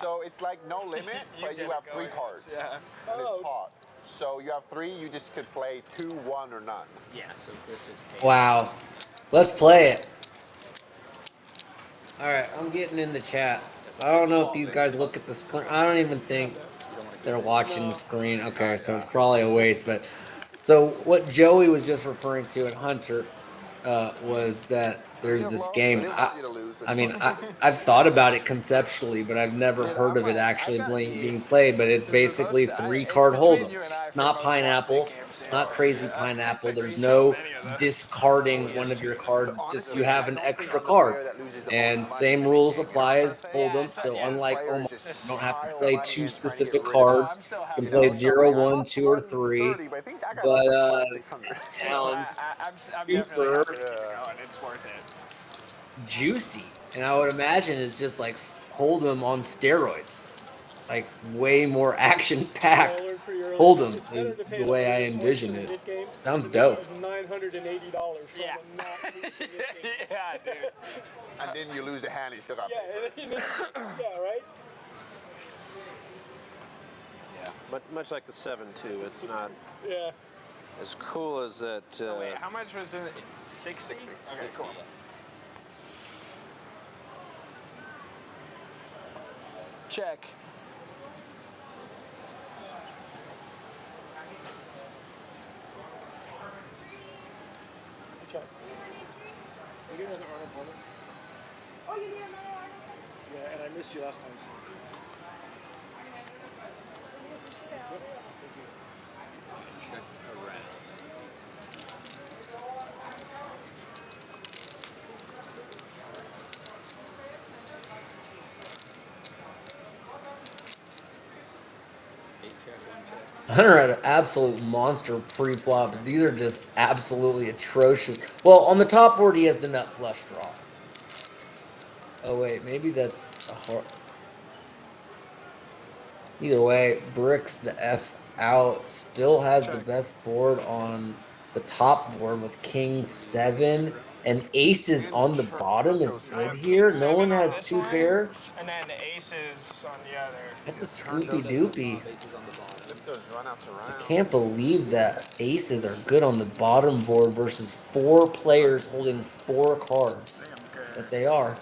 So it's like no limit, but you get have it 3 going. cards. Yeah. And Oh. it's pot. So you have 3, you just could play 2, 1, or none. Yeah, so Chris is paying. Wow. Let's play it. Alright, I'm getting in the chat. I don't know if these guys look at the screen. I don't even think they're watching the screen. Okay, so it's probably a waste. But so what Joey was just referring to at Hunter was that there's this game. I've thought about it conceptually, but I've never heard of it actually being played. But it's basically 3-card hold'em. It's not pineapple. It's not crazy pineapple. There's no discarding one of your cards. It's just you have an extra card. And same rules apply as hold'em. So unlike Omar, you don't have to play 2 specific cards. You can play 0, 1, 2, or 3. But it sounds I'm super definitely happy to keep it going. It's worth it. juicy, and I would imagine it's just like Hold'em on steroids, like way more action packed. Well, pretty early. Hold'em It's better is to pay the way I Raiders once envision in a it. hit game Sounds than dope. $980 from Yeah. a not losing hit game. Yeah, dude. And then you lose the hand, you still got Yeah, yeah, right? Yeah. But much like the 7-2, it's not Yeah. as cool as that. So wait, how much was it? 60? Okay, 60, cool. yeah. Check. Good job. You get another Arnold Palmer? Oh, you need another one? Yeah, and I missed you last time. So. Yep, thank you. Check around. Eight check, one check. Hunter had an absolute monster pre-flop, but these are just absolutely atrocious. Well, on the top board, he has the nut flush draw. Oh wait, maybe that's a hard. Either way, bricks the F out. Still has the Check. best board on the top board with King 7 and aces on the bottom is I good have here. King No one 7 on has this two one, pair. and then aces on the other. That's a turned scoopy up doopy. Bases on the bottom. Flip those runouts I around. can't believe that aces are good on the bottom board versus 4 players holding 4 cards. I think I'm good. But they are.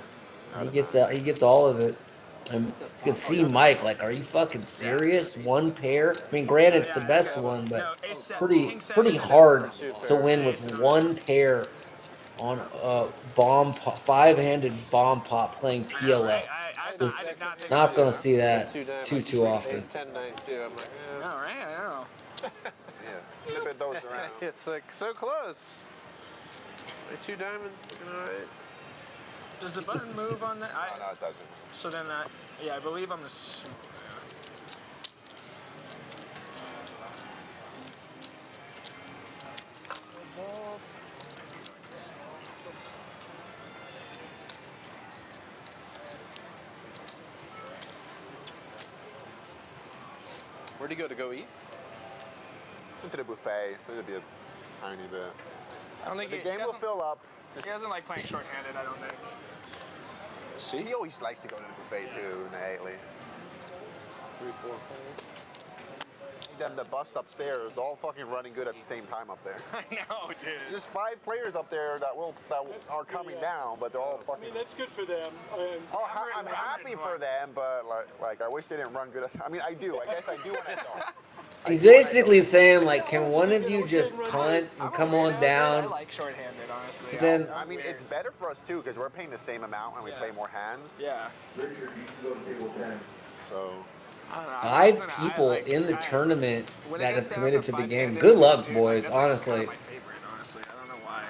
And he gets all of it. And you can see Mike like, are you fucking serious? One pair? I mean, granted, it's the Yeah, best okay. one, but No, ace set, pretty King 7 pretty is hard Two to pair. win with one pair on a bomb pop, 5-handed bomb pop playing I know, PLO. right? I Just did not think not about gonna that. see that Two dimes, too often. Ace 10, 9, 2. I'm like, I know, right? I know. Yeah, flip those around. it's like so close. My 2 diamonds looking all right. Does the button move on that? No, it doesn't. So then that, yeah, I believe on the. Where'd he go to go eat? Into the buffet, so it'll be a tiny bit. I don't think The he game will doesn't- fill up. He doesn't like playing shorthanded, I don't think. See? He always likes to go to the buffet too, Natalie. 3, 4, 5. Then the bus upstairs, they're all fucking running good at the same time up there. I know, dude. There's 5 players up there that are coming down, but they're all I fucking. mean, that's good for them. Oh, I'm happy for them, but like I wish they didn't run good. I mean, I do. I guess I do when I don't. He's basically saying like, can one of you just punt and come on I down? like shorthanded, honestly. Then I mean, it's better for us too because we're paying the same amount when we play more hands. Yeah. Richard, you can go to table 10. So. I don't know. 5 people in the tournament when it that gets have down committed to to the 5 game. handed, Good luck, that's boys. like Honestly. kind of my favorite, honestly. I don't know why.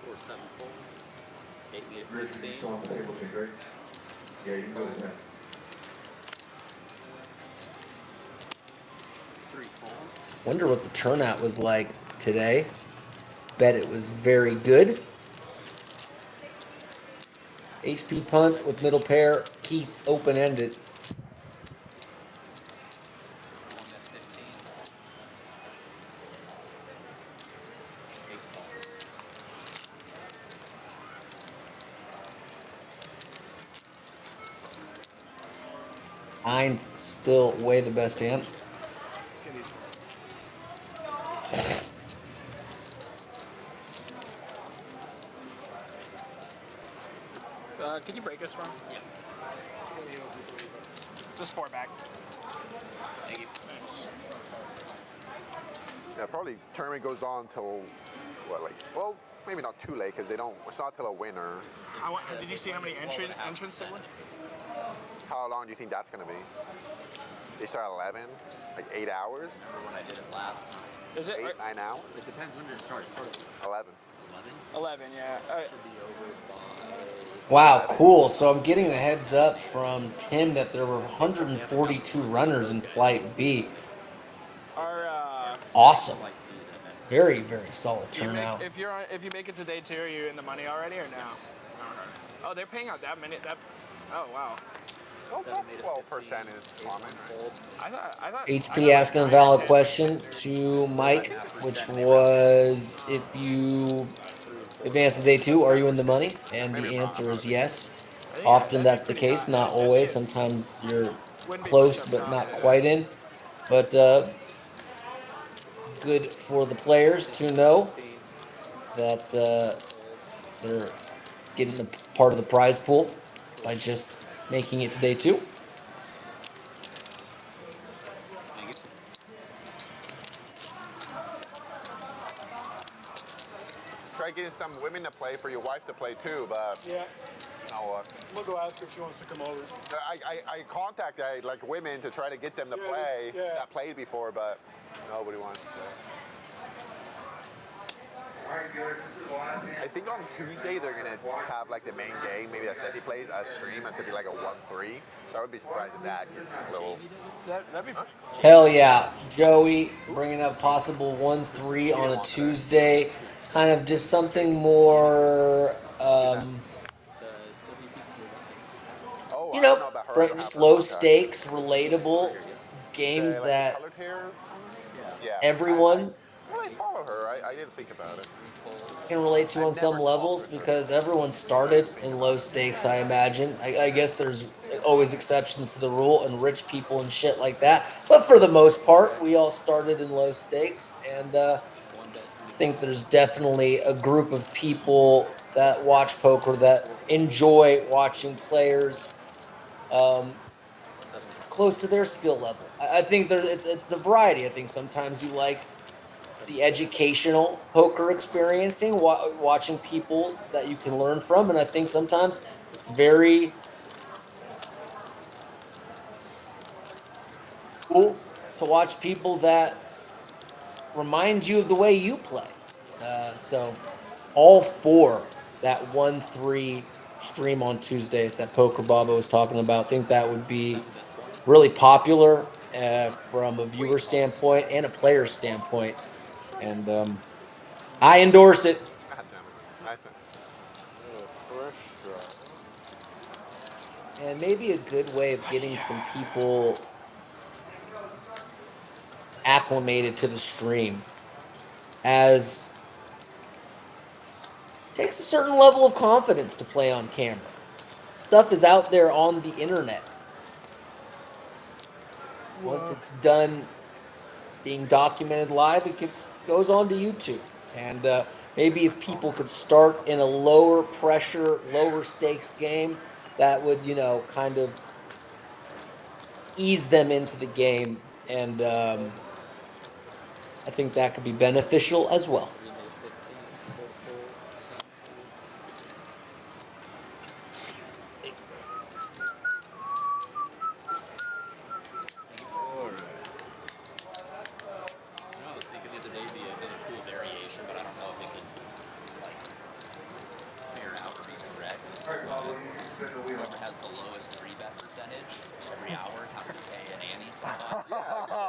4, 7, 4. 8 meter Richard, you 15. still on the table 10, right? Yeah, you can go to 10. 3 folds. Wonder what the turnout was like today. Bet it was very good. HP punts with middle pair. Keith open-ended. 1 at 15. 8 folds. Nine's still way the best hand. Can you break this one? Yeah. Just 4 back. Thank you. Thanks. Yeah, probably tournament goes on till what, like, well, maybe not too late because they don't. It's not till a winner. Did you see how many entrants there were? How long do you think that's gonna be? They start at 11, like 8 hours, Remember when I did it last time? Is it 8, 9 hours, It depends when it starts. Sort of 11. 11. 11? Yeah. Should be over by. Wow, cool. So I'm getting a heads up from Tim that there were 142 runners in Flight B. Awesome. Like C's at best. Very, very solid turnout. If you make it to day 2, are you in the money already or no? Yes. Oh, they're paying out that many. Oh wow. Oh, 7 made a 12% 15, is 8 common, one right? fold. I thought HP asking a valid question to Mike, which was if you advance to day 2, are you in the money? And Maybe I'm the wrong, I'm answer not is a big yes. I think Often that'd be that's the pretty case, not that'd always. be- Sometimes you're wouldn't be close much but not uncommon. quite in. But good for the players to know that they're getting a part of the prize pool by just making it to day 2. Thank you. Try getting some women to play for your wife to play too, but Yeah. no. I'm gonna go ask her if she wants to come over. I contacted like women to try to get them to play that played before, but nobody wants to play. Alright, viewers, this is the last hand. I think on Tuesday they're gonna have like the main game, maybe that Seti plays a stream. That's gonna be like a 1-3. So I would be surprised if that gets a little. That'd be Hell yeah. Joey bringing up possible 1-3 on a Tuesday. Kind of just something more, Oh, you I don't know, know about her. I don't have just her low contact. stakes, relatable games Like the that colored hair. Yeah. everyone I follow her. I didn't think about it. can relate to I've on some never levels talked with her. because everyone started in low stakes, I imagine. I guess there's always exceptions to the rule and rich people and shit like that. But for the most part, we all started in low stakes. And I think there's definitely a group of people that watch poker that enjoy watching players close to their skill level. I think it's a variety. I think sometimes you like the educational poker experiencing, watching people that you can learn from, and I think sometimes it's very cool to watch people that remind you of the way you play. So all for that 1-3 stream on Tuesday that Poker Baba was talking about. I think that would be really popular from a viewer standpoint and a player standpoint. And I endorse it. God damn it. Fresh draw. And maybe a good way of getting some people acclimated to the stream as takes a certain level of confidence to play on camera. Stuff is out there on the internet. Once it's done being documented live, it goes on to YouTube. And maybe if people could start in a lower pressure, lower stakes game, that would, kind of ease them into the game. And I think that could be beneficial as well. I was thinking the other day be another cool variation, but I don't know if it could like fare out or be correct. Whoever has the lowest 3-bet percentage every hour has to pay an ante.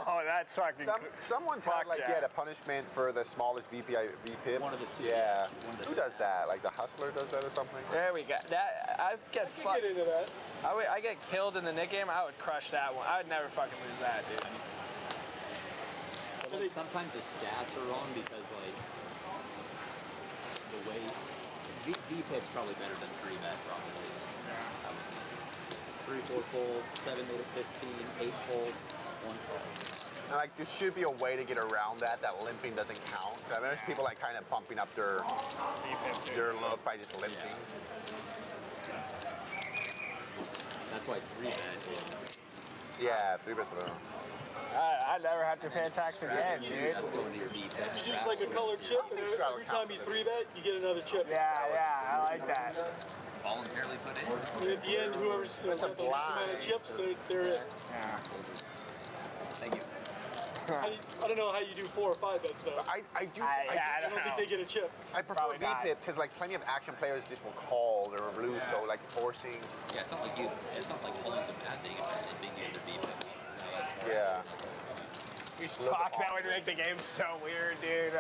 Oh, that's fucking. Someone's had like a punishment for the smallest VPIP. One of the two. Yeah. One of the Who does that? Like the hustler does that or something? There we go. That I get Get into that. I get killed in the Nick game. I would crush that one. I would never fucking lose that, dude. But like, sometimes the stats are wrong because like the way VPIP's probably better than 3-bet probably. 3-4 fold, 7 made a 15, 8 fold, 1 fold. And like there should be a way to get around that limping doesn't count. I mean, there's people like kind of bumping up their look by just limping. That's why 3-bet is. Yeah, 3-bet's low. I'd never have to pay tax again, dude. That's going to your VPIP. It's just like a colored chip, and every time you 3-bet, you get another chip. Yeah, I like that. Voluntarily put in. And at the end, whoever's got the least amount of chips, they're it. Yeah. Thank you. I don't know how you do 4 or 5 bets though. I don't think they get a chip. I prefer VPIP because like plenty of action players just will call or lose, so like forcing. Yeah, it's not like pulling the bad thing and being able to VPIP. Yeah. Fuck, that would make the game so weird, dude.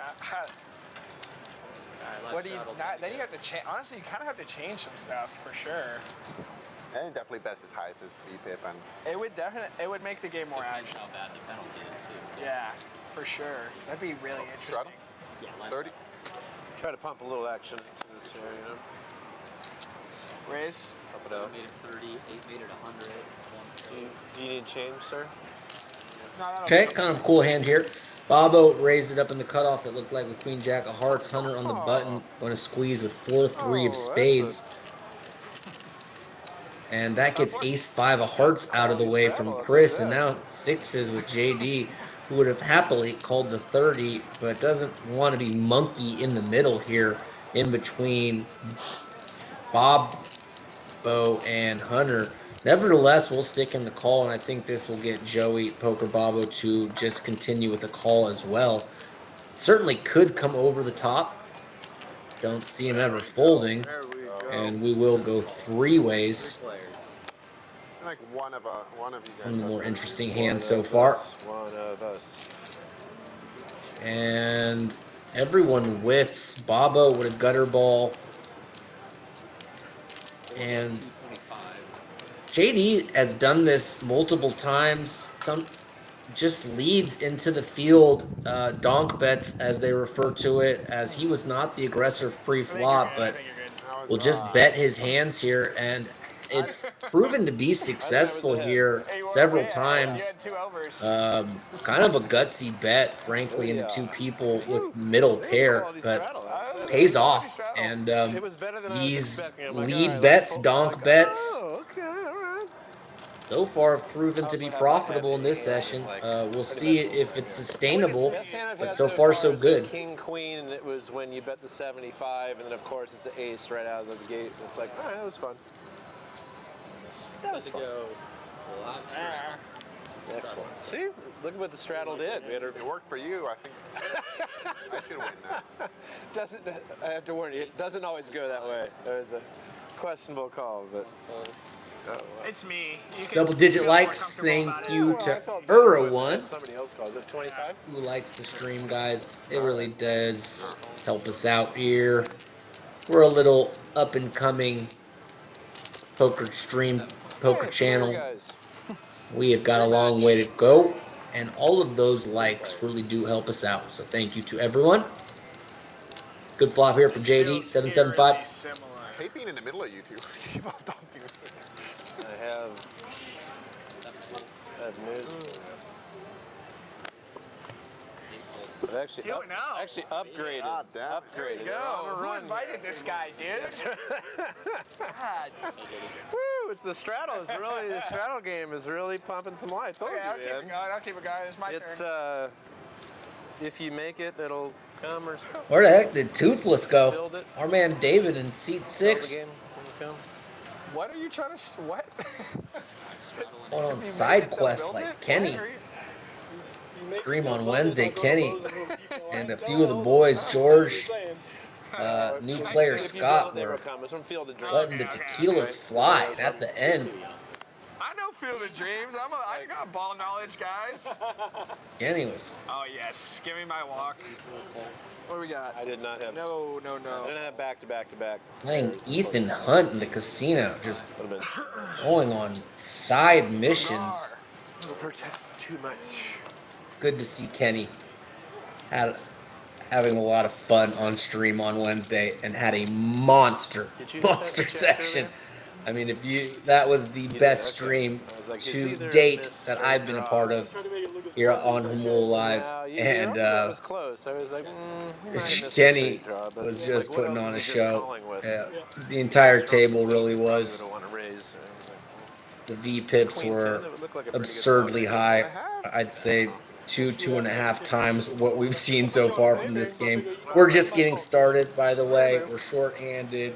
What do you? Then you have to change. Honestly, you kind of have to change some stuff for sure. And he definitely bets as high as his VPIP, and It would make the game more Depends action. how bad the penalty is too. Yeah, for sure. That'd be really interesting. Yeah, less 30. Try to pump a little action to this here, you know. Raise. Pump it 7 out. made it 30, 8 made it 100, 1 Do you need change, sir? No, that'll Okay, do. kind of cool hand here. Bobo raised it up in the cutoff. It looked like with Queen Jack of Hearts. Hunter on the button. Going to squeeze with 4-3 of spades. And that gets Ace-5 of Hearts out of the way from Chris. And now sixes with JD, who would have happily called the 30, but doesn't want to be monkey in the middle here in between Bobo and Hunter. Nevertheless, we'll stick in the call, and I think this will get Joey Poker Bobo to just continue with the call as well. Certainly could come over the top. Don't see him ever folding. And we will go 3 ways. I like one of you guys. One of the more has interesting hands so far. One of us. And everyone whiffs. Bobo with a gutter ball. And JD has done this multiple times. Some just leads into the field, donk bets as they refer to it, as he was not the aggressor pre-flop, but will just bet his hands here, and it's proven to be successful here several times. Kind of a gutsy bet, frankly, into 2 people with middle pair, but pays off. And these lead bets, donk bets, so far have proven to be profitable in this session. We'll see if it's sustainable, but so far so good. King, queen, and it was when you bet the 75, and then of course it's an ace right out of the gate. It's like, all right, that was fun. That was fun. Excellent. See, look at what the straddle did. It worked for you. I think I should win that. Doesn't, I have to warn you, it doesn't always go that way. There was a questionable call, but. It's me. Double-digit likes. Thank you to Ura1. Somebody else calls it 25. Who likes the stream, guys. It really does help us out here. We're a little up-and-coming poker stream, poker channel. We have got a long way to go, and all of those likes really do help us out. So thank you to everyone. Good flop here for JD, 775. I hate being in the middle of you two. I have news. I've actually upgraded. There you go. Who invited this guy, dude? God. Woo! It's the straddle. It's really the straddle game is really pumping some lights. Okay, I'll keep it going. It's my turn. If you make it, it'll come or go. Where the heck did Toothless go? Our man David in seat 6. What are you trying to? What? Going on side quest like Kenny. Stream on Wednesday, Kenny, and a few of the boys, George, new player Scott, were letting the tequilas fly at the end. I know Field of Dreams. I got ball knowledge, guys. Kenny was. Oh yes, give me my walk. What do we got? I did not have. No. I didn't have back to back to back. Playing Ethan Hunt in the casino, just going on side missions. Too much. Good to see Kenny having a lot of fun on stream on Wednesday and had a monster session. I mean, that was the best stream to date that I've been a part of here on Humul Live, and Kenny was just putting on a show. The entire table really was. The V-pips were absurdly high. I'd say 2.5 times what we've seen so far from this game. We're just getting started, by the way. We're short-handed.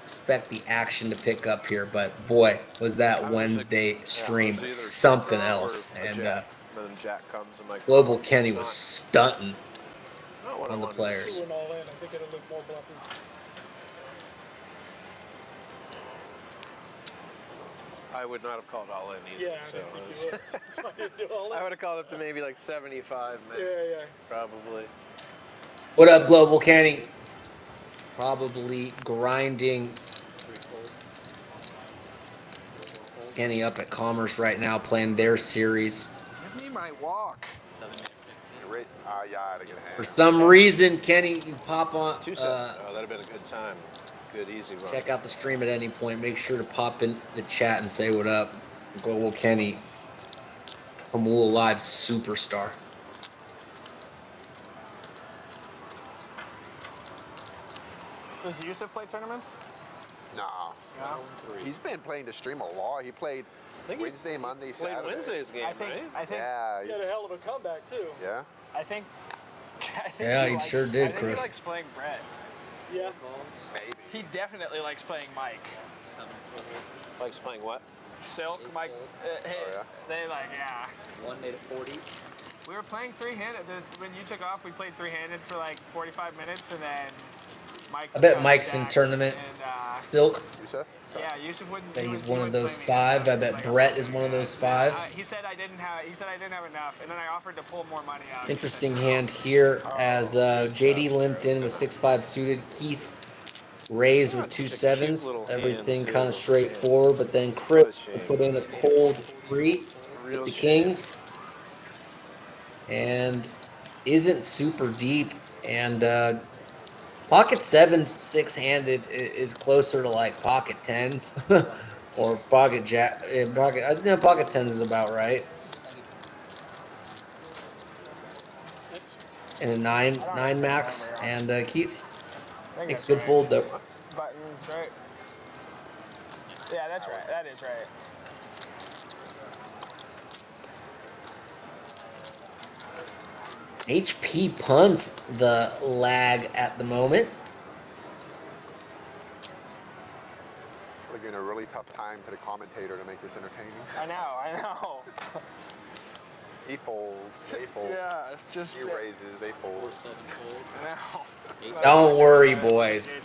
Expect the action to pick up here, but boy, was that Wednesday stream something else. And Global Kenny was stunting on the players. I would not have called all in either. I would have called up to maybe like 75, man. Yeah. Probably. What up, Global Kenny? Probably grinding Kenny up at Commerce right now playing their series. Give me my walk. 7-minute 15. Yeah, to get a hand. For some reason, Kenny, you pop on. 2 sets. Oh, that'd have been a good time. Good, easy one. Check out the stream at any point. Make sure to pop in the chat and say what up. Global Kenny, Hamul Live superstar. Does Yusuf play tournaments? No. No. He's been playing the stream a lot. He played Wednesday, Monday, Played Saturday. Wednesday's game, I think. right? I think. Yeah. He had a hell of a comeback too. Yeah. I think. Yeah, he sure did, I think Chris. he likes playing Brett. Yeah. Maybe. He definitely likes playing Mike. 7-4. Likes playing what? Silk, Mike. Hey, yeah? they like, yeah. 1 made it 40. We were playing three-handed. When you took off, we played three-handed for like 45 minutes, and then Mike. I bet got Mike's in stacked, tournament. And, Silk. Yusuf? yeah, Yusuf wouldn't. Bet he he's would- he one of wouldn't those play me. five. I bet Like, Brett is one of those five. He said I didn't have. He said I didn't have enough, and then I offered to pull more money out. Interesting hand here as JD limped in with 6-5 suited. Keith raised with 2 sevens. Everything kind of straightforward, but then Chris put in a cold 3 with the kings and isn't super deep. And pocket sevens 6-handed is closer to like pocket tens or pocket jack. Pocket tens is about right. And a 9 max. And Keith makes good fold though. Buttons, right? Yeah, that's right. That is right. HP punts the lag at the moment. We're giving a really tough time to the commentator to make this entertaining. I know. He folds, they fold. Yeah, just. He raises, they fold. 7 fold. No. Don't worry, boys.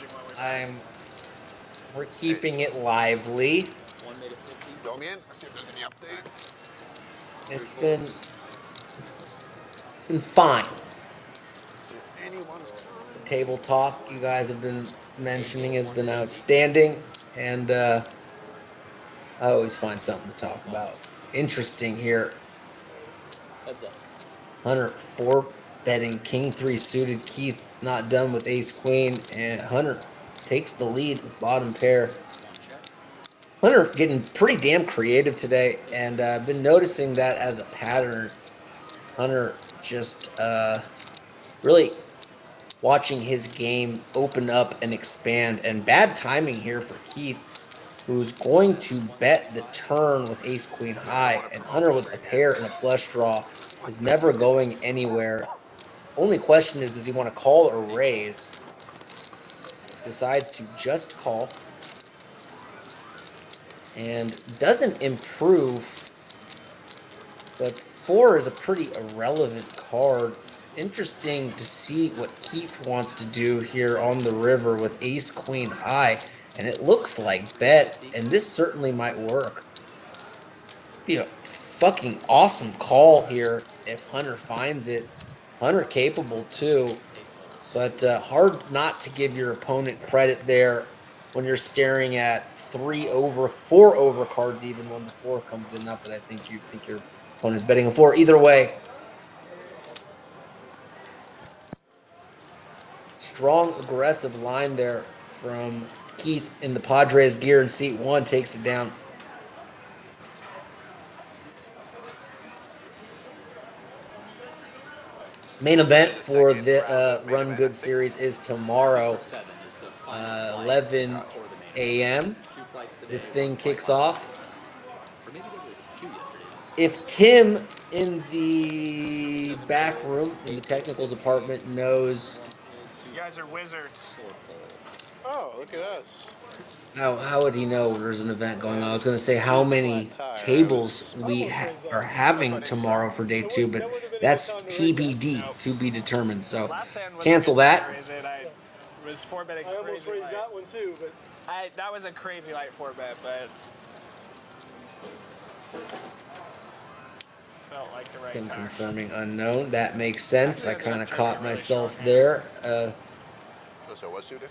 We're keeping it lively. 1 made it 50. Fill me in. Let's see if there's any updates. It's been fine. See if anyone's coming. The table talk you guys have been mentioning has been outstanding, and I always find something to talk about. Interesting here. Heads up. Hunter 4 betting king 3 suited. Keith not done with ace queen, and Hunter takes the lead with bottom pair. Hunter getting pretty damn creative today, and I've been noticing that as a pattern. Hunter just really watching his game open up and expand, and bad timing here for Keith, who's going to bet the turn with ace queen high, and Hunter with a pair and a flush draw is never going anywhere. Only question is, does he want to call or raise? Decides to just call and doesn't improve, but 4 is a pretty irrelevant card. Interesting to see what Keith wants to do here on the river with ace queen high, and it looks like bet, and this certainly might work. Be a fucking awesome call here if Hunter finds it. Hunter capable too, but hard not to give your opponent credit there when you're staring at 4 over cards even when the 4 comes in. Not that I think you think your opponent's betting a 4. Either way, strong aggressive line there from Keith in the Padres gear in seat 1, takes it down. Main event for the Run Good series is tomorrow, 11 a.m. This thing kicks off. If Tim in the back room, in the technical department, knows... You guys are wizards. Oh, look at us. How would he know there's an event going on? I was going to say how many tables we are having tomorrow for day 2, but that's TBD, to be determined. So cancel that. I was 4-betting I almost crazy raised light. that one too, but That was a crazy light 4-bet, but felt like the right Tim time. confirming unknown. That makes sense. I kind of caught myself there. So what's suited?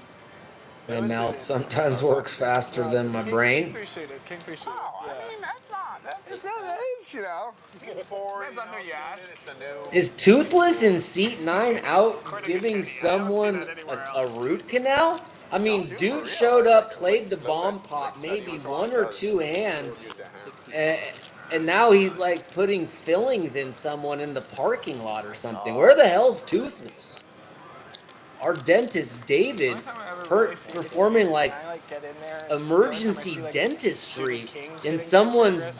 My No, mouth it's sometimes works faster than my King brain. 3 suited. King 3 suited. Oh, yeah. I mean, that's not. It's not that, you know. Depends on who you ask. It's a new. Is Toothless in seat 9 out According to giving Kenny, I don't see someone that anywhere a else. root canal? I mean, dude, for dude real. showed Like, up, played the a little bomb bit. pot, Like, steady. maybe That's one all or it does. two hands, Use the hand. and now he's like putting fillings in someone in the parking lot or something. Oh. Where the hell's Toothless? Our dentist David Only time I ever really see performing Kings, like and I get in there. emergency dentistry in someone's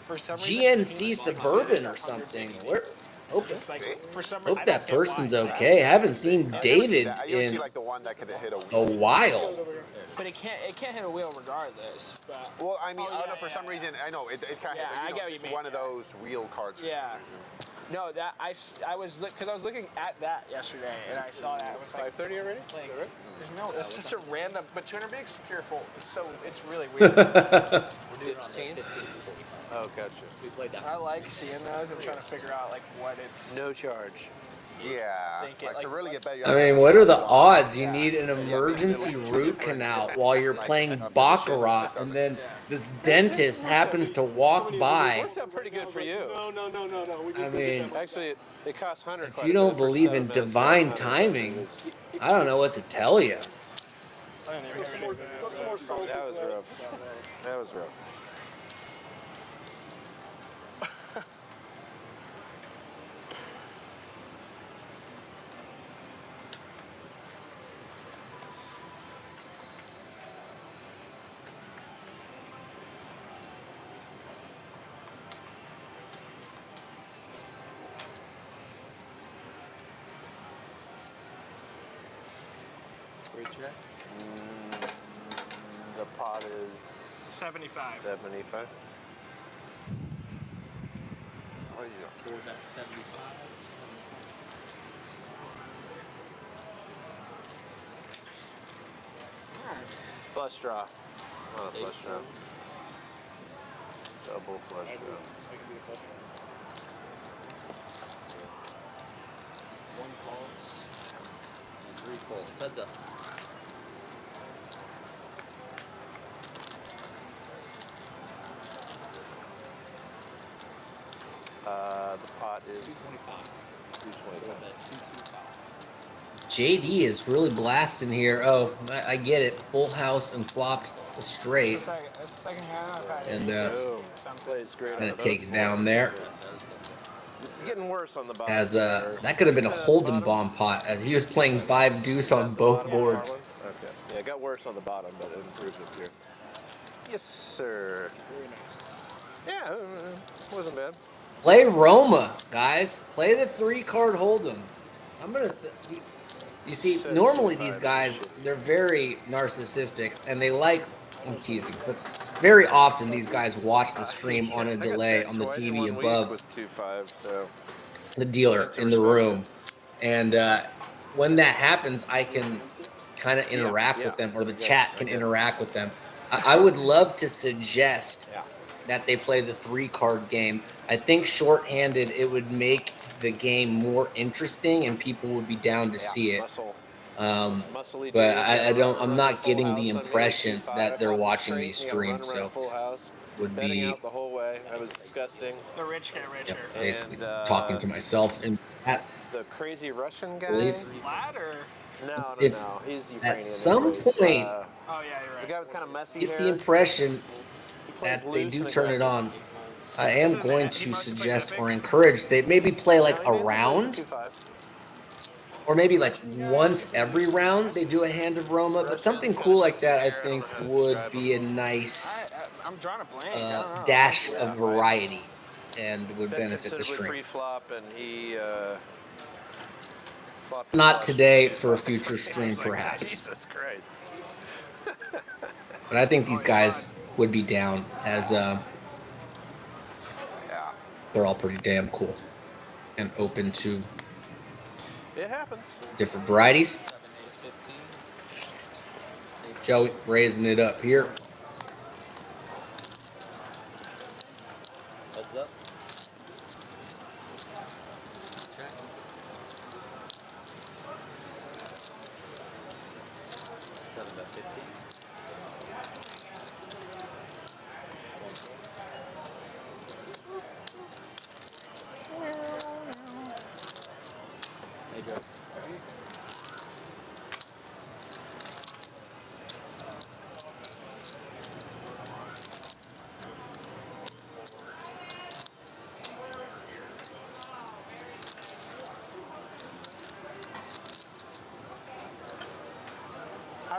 For some reason, GNC Suburban or something. Where? Hope, Just like for some hope I that don't get person's why. okay. I haven't seen I never see David that. I usually in like the one that could hit a a wheel. while. But it can't hit a wheel regardless. But Well, I mean, Oh, I don't yeah, know, for yeah, some yeah. reason, I know, it can't Yeah, hit, I you know, get what you it's mean, one of yeah. those wheel cards. for Yeah. some reason. No, that I was because I was looking at that yesterday and I saw that. I was like, 5:30 already? like, Is that right? there's no. It's such a random. But 200 bigs pure full. It's really weird. We're doing it on the 15 to 45. Oh, gotcha. We played that. I like seeing those and trying to figure out like what it's. No charge. Yeah, Think it, like, to like, really get better. you I have to mean, have what a are the lot. odds you Yeah. need an Yeah, maybe emergency like root different, canal while you're like, playing positions baccarat that and then Yeah. this dentist happens to walk by? Worked out pretty good for you. No. We I can mean, Actually, it costs Hunter if quite you a bit don't for believe 7 in minutes, but divine Hunter's timing, was- I don't know what to tell you. I didn't even hear Put some more salt That into was rough. That was rough. Where'd you at? The pot is 75. 75. Oh, yeah. We're at 75. Flush draw. Not a Eight. flush draw. Double flush draw. One calls. And 3 folds. Heads up. The pot is 225. 225. That's 225. JD is really blasting here. Oh, I get it. Full house and flopped straight. It's the second hand I've had. And, Boom. Plays great Gonna on take both it down boards. there. Getting worse on the bottom. As there. that could have been a Is that Holden bottom? bomb pot as he was playing 5 deuce Is that on the both bottom, boards. Harlan? Okay. Yeah, it got worse on the bottom, but it improved up here. Yes, sir. Very nice. Yeah, wasn't bad. Play Roma, guys. Play the 3-card Hold'em. I'm gonna say, you see, normally these guys, they're very narcissistic and they like, I'm teasing, but very often these guys watch the stream on a I got delay sacked on the twice in TV 1 week above with 2-5, so the dealer have to in the respect room. And when that happens, I can kind of interact with them, or the chat can interact with them. I would love to suggest that they play the 3-card game. I think shorthanded, it would make the game more interesting and people would be down to see it. muscle. But I'm not getting the impression that they're watching these streams, so would betting be out the whole way. That was disgusting. The rich get richer. basically And, talking to myself. And The crazy Russian guy. believe Flat or? No, if he's Ukrainian. at some anyways. point Oh yeah, you're right. the guy with kind of messy get hair. the impression He plays that they loose do and turn it aggressive. on, I am going to suggest or encourage they maybe play like a round, 2-5. or maybe like once every round they do a hand of Roma, but something cool like that I think would be a nice I'm drawing a blank. I don't know. dash of variety and would Been benefit the considerably stream. pre-flop, and he flopped Not flush. today, for a future stream perhaps. Jesus Christ. But I think these guys would be down as they're all pretty damn cool and open to It happens. different varieties. 7, 8, 15. Joey raising it up here. Heads up. Check.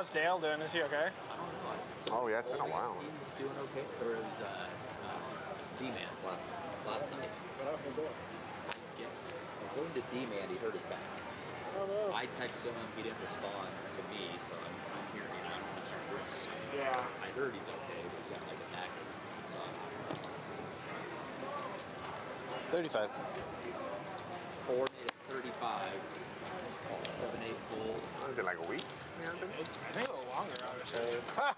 How's Dale doing? Is he okay? I don't know. Oh, yeah, it's been a while. He's doing okay. Or it was D-Man last night. According to D-Man, he hurt his back. Oh, no. I texted him, he didn't respond to me, so I'm hearing, I don't want to start working. Yeah. I heard he's okay, but he's got like a back. So 35. 4 made it 35. 7-8 full. It's been like a week. I think a little longer, honestly.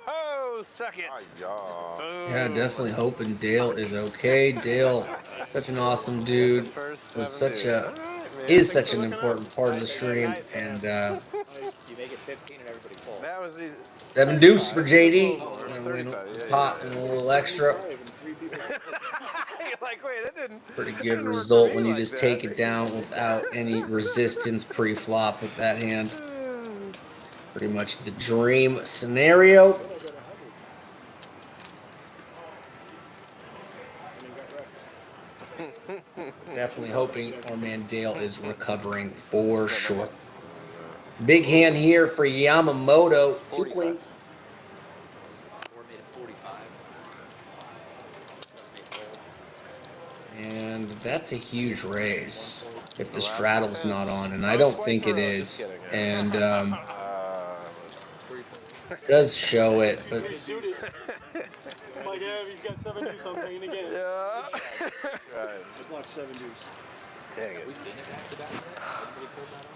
Oh, suck it. Yeah, definitely hoping Dale is okay. Dale, such an awesome dude, was such a is such an important part of the stream, and You make it 15 and everybody full. That was easy. 7 deuce for JD. Oh, And 35, win yeah, pot yeah. and a little extra. You're like, wait, that didn't. Pretty that good didn't work for result me when you like just that. take it down without any resistance pre-flop with that hand. Pretty much the dream scenario. Definitely hoping our man Dale is recovering for sure. Big hand here for Yamamoto. 2 queens. 4 made it 45. 7-8 full. And that's a huge raise if the straddle's not on, and I don't think it is. And does show it, but I'm like, yeah, if he's got 7 deuce, I'm playing again. Yeah. I've watched 7 deuce. Dang Have we it. seen it back to back yet? Anybody pulled that off?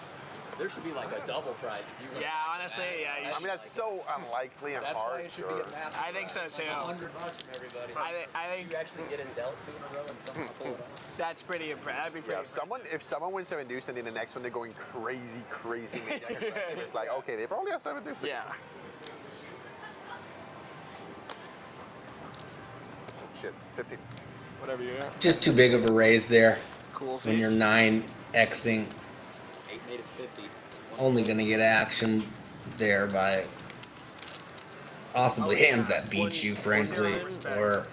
There should be like a double prize if you run Yeah, back to honestly, back. yeah, you I mean, that's so unlikely and That's why hard. it should be Sure. a massive I think so prize. too. Like $100 from everybody. I think You actually get it dealt 2 in a row and somehow pull it off. that's pretty impressive. That'd be pretty Yeah, if someone wins 7 deuce and then the next one they're going crazy, maniac aggressive, it's like, okay, they probably have 7 deuce. Yeah. Shit, 15. Whatever you ask. just too big of a raise there Cool. when you're 9xing. 8 made it 50. Only going to get action there by possibly hands that beat you, frankly, or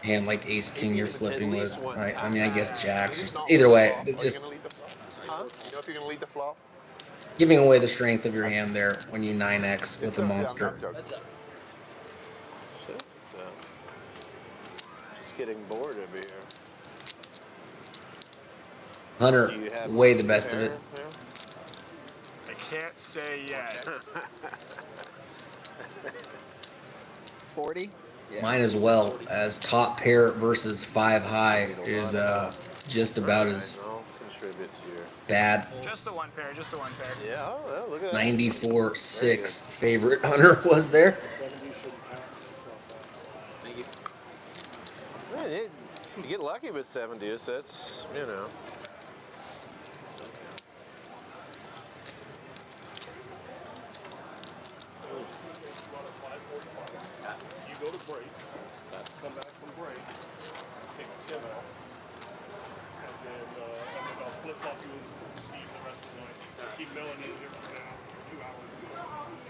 a hand like ace king you're flipping with. Right? I mean, I guess jacks. Either way, it just You know if you're gonna lead the flop? giving away the strength of your hand there when you 9x with a Yeah, I'm monster. not joking. Heads up. Shit, so. Just getting bored over here. Hunter, Do you have way the best of it. there? I can't say yet. 40? Mine as well, as top pair versus 5 high is just about as I'll contribute to your. bad. Just the one pair. Just the one pair. Yeah, oh, well, look at that. 94.6 favorite Hunter was there. 7 deuce shouldn't count. Thank you. Man, you get lucky with 7 deuce. That's, you know. You go to break, come back from break, take 10 off, and then I'll flip-flop you with Steve the rest of the night. Keep milling in here for now, 2 hours, and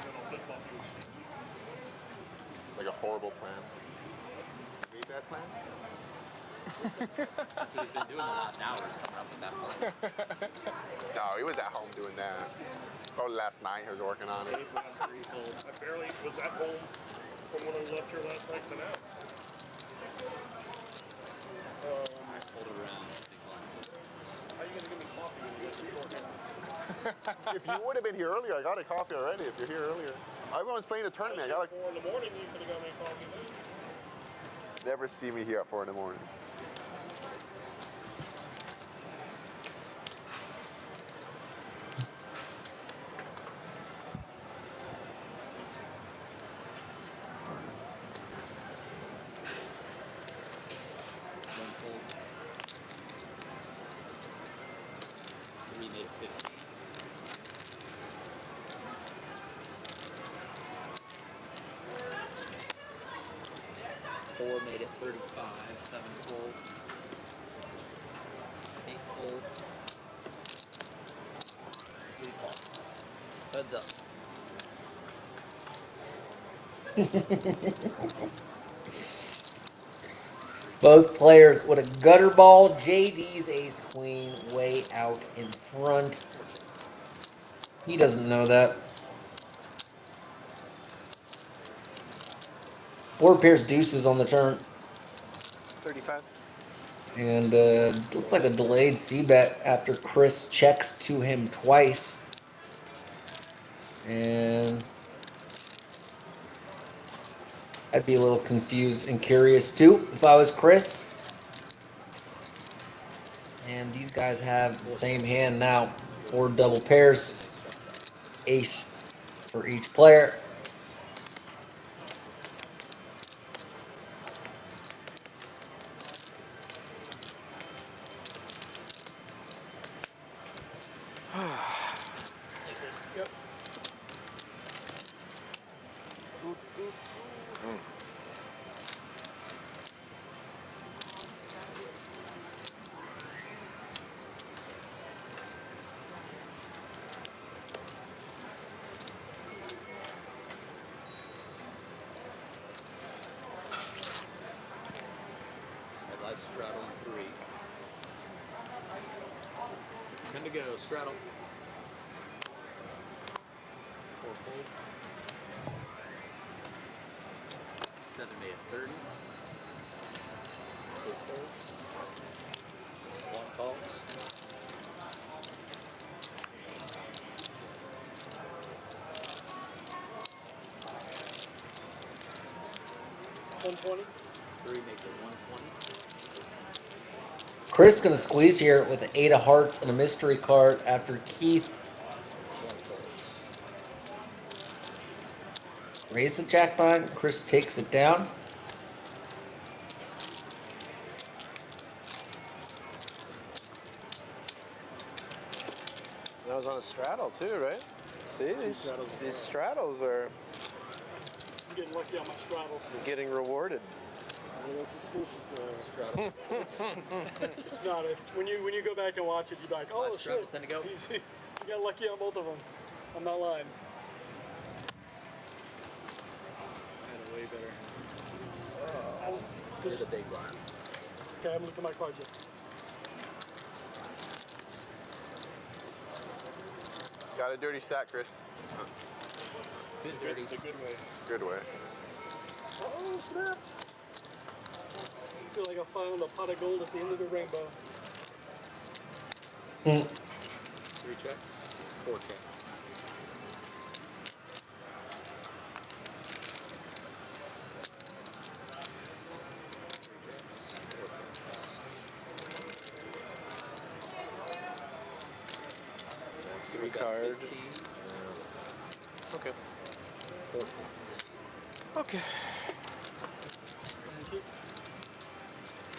then I'll flip-flop you with Steve. Like a horrible plan. Made that plan? That's what he's been doing the last hour is coming up with that plan. No, he was at home doing that. Probably last night he was working on it. I barely was at home from when I left here last night to now. I pulled it around. How are you gonna give me coffee when you guys are short? If you would have been here earlier, I got a coffee already. If you're here earlier, everyone's playing a tournament. I got like 4 in the morning, you could have got me coffee then. never see me here at 4 in the morning. One pulled. 3 made it 50. Four made it 35. 7 full. 8 full. 3 fall. Heads up. Both players with a gutter ball. JD's ace queen way out in front. He doesn't know that. Four pairs deuces on the turn. 35. And looks like a delayed c-bet after Chris checks to him twice. And I'd be a little confused and curious too if I was Chris. And these guys have the same hand now, or double pairs. Ace for each player. Yep. I'd like straddle in 3. 10 to go, straddle. 4 fold. 7 made it 30. 8 folds. 1 calls. 120. 3 makes it 120. Chris gonna squeeze here with an 8 of hearts and a mystery card after Keith 1 folds. raised with Jack 9. Chris takes it down. That was on a straddle too, right? See, these straddles are I'm getting lucky on my straddles. getting rewarded. A little suspicious there. Straddle. It's not. When you go back and watch it, you're like, oh Last straddle, shit. 10 to go. You got lucky on both of them. I'm not lying. Had a way better. You're the big one. Okay, I'm looking at my cards yet. Got a dirty stack, Chris. Good dirty. The good way. Good way. Oh snap! I feel like I found a pot of gold at the end of the rainbow. 3 checks. 4 checks. Three card. 15. Okay. 4 Okay. Thank you.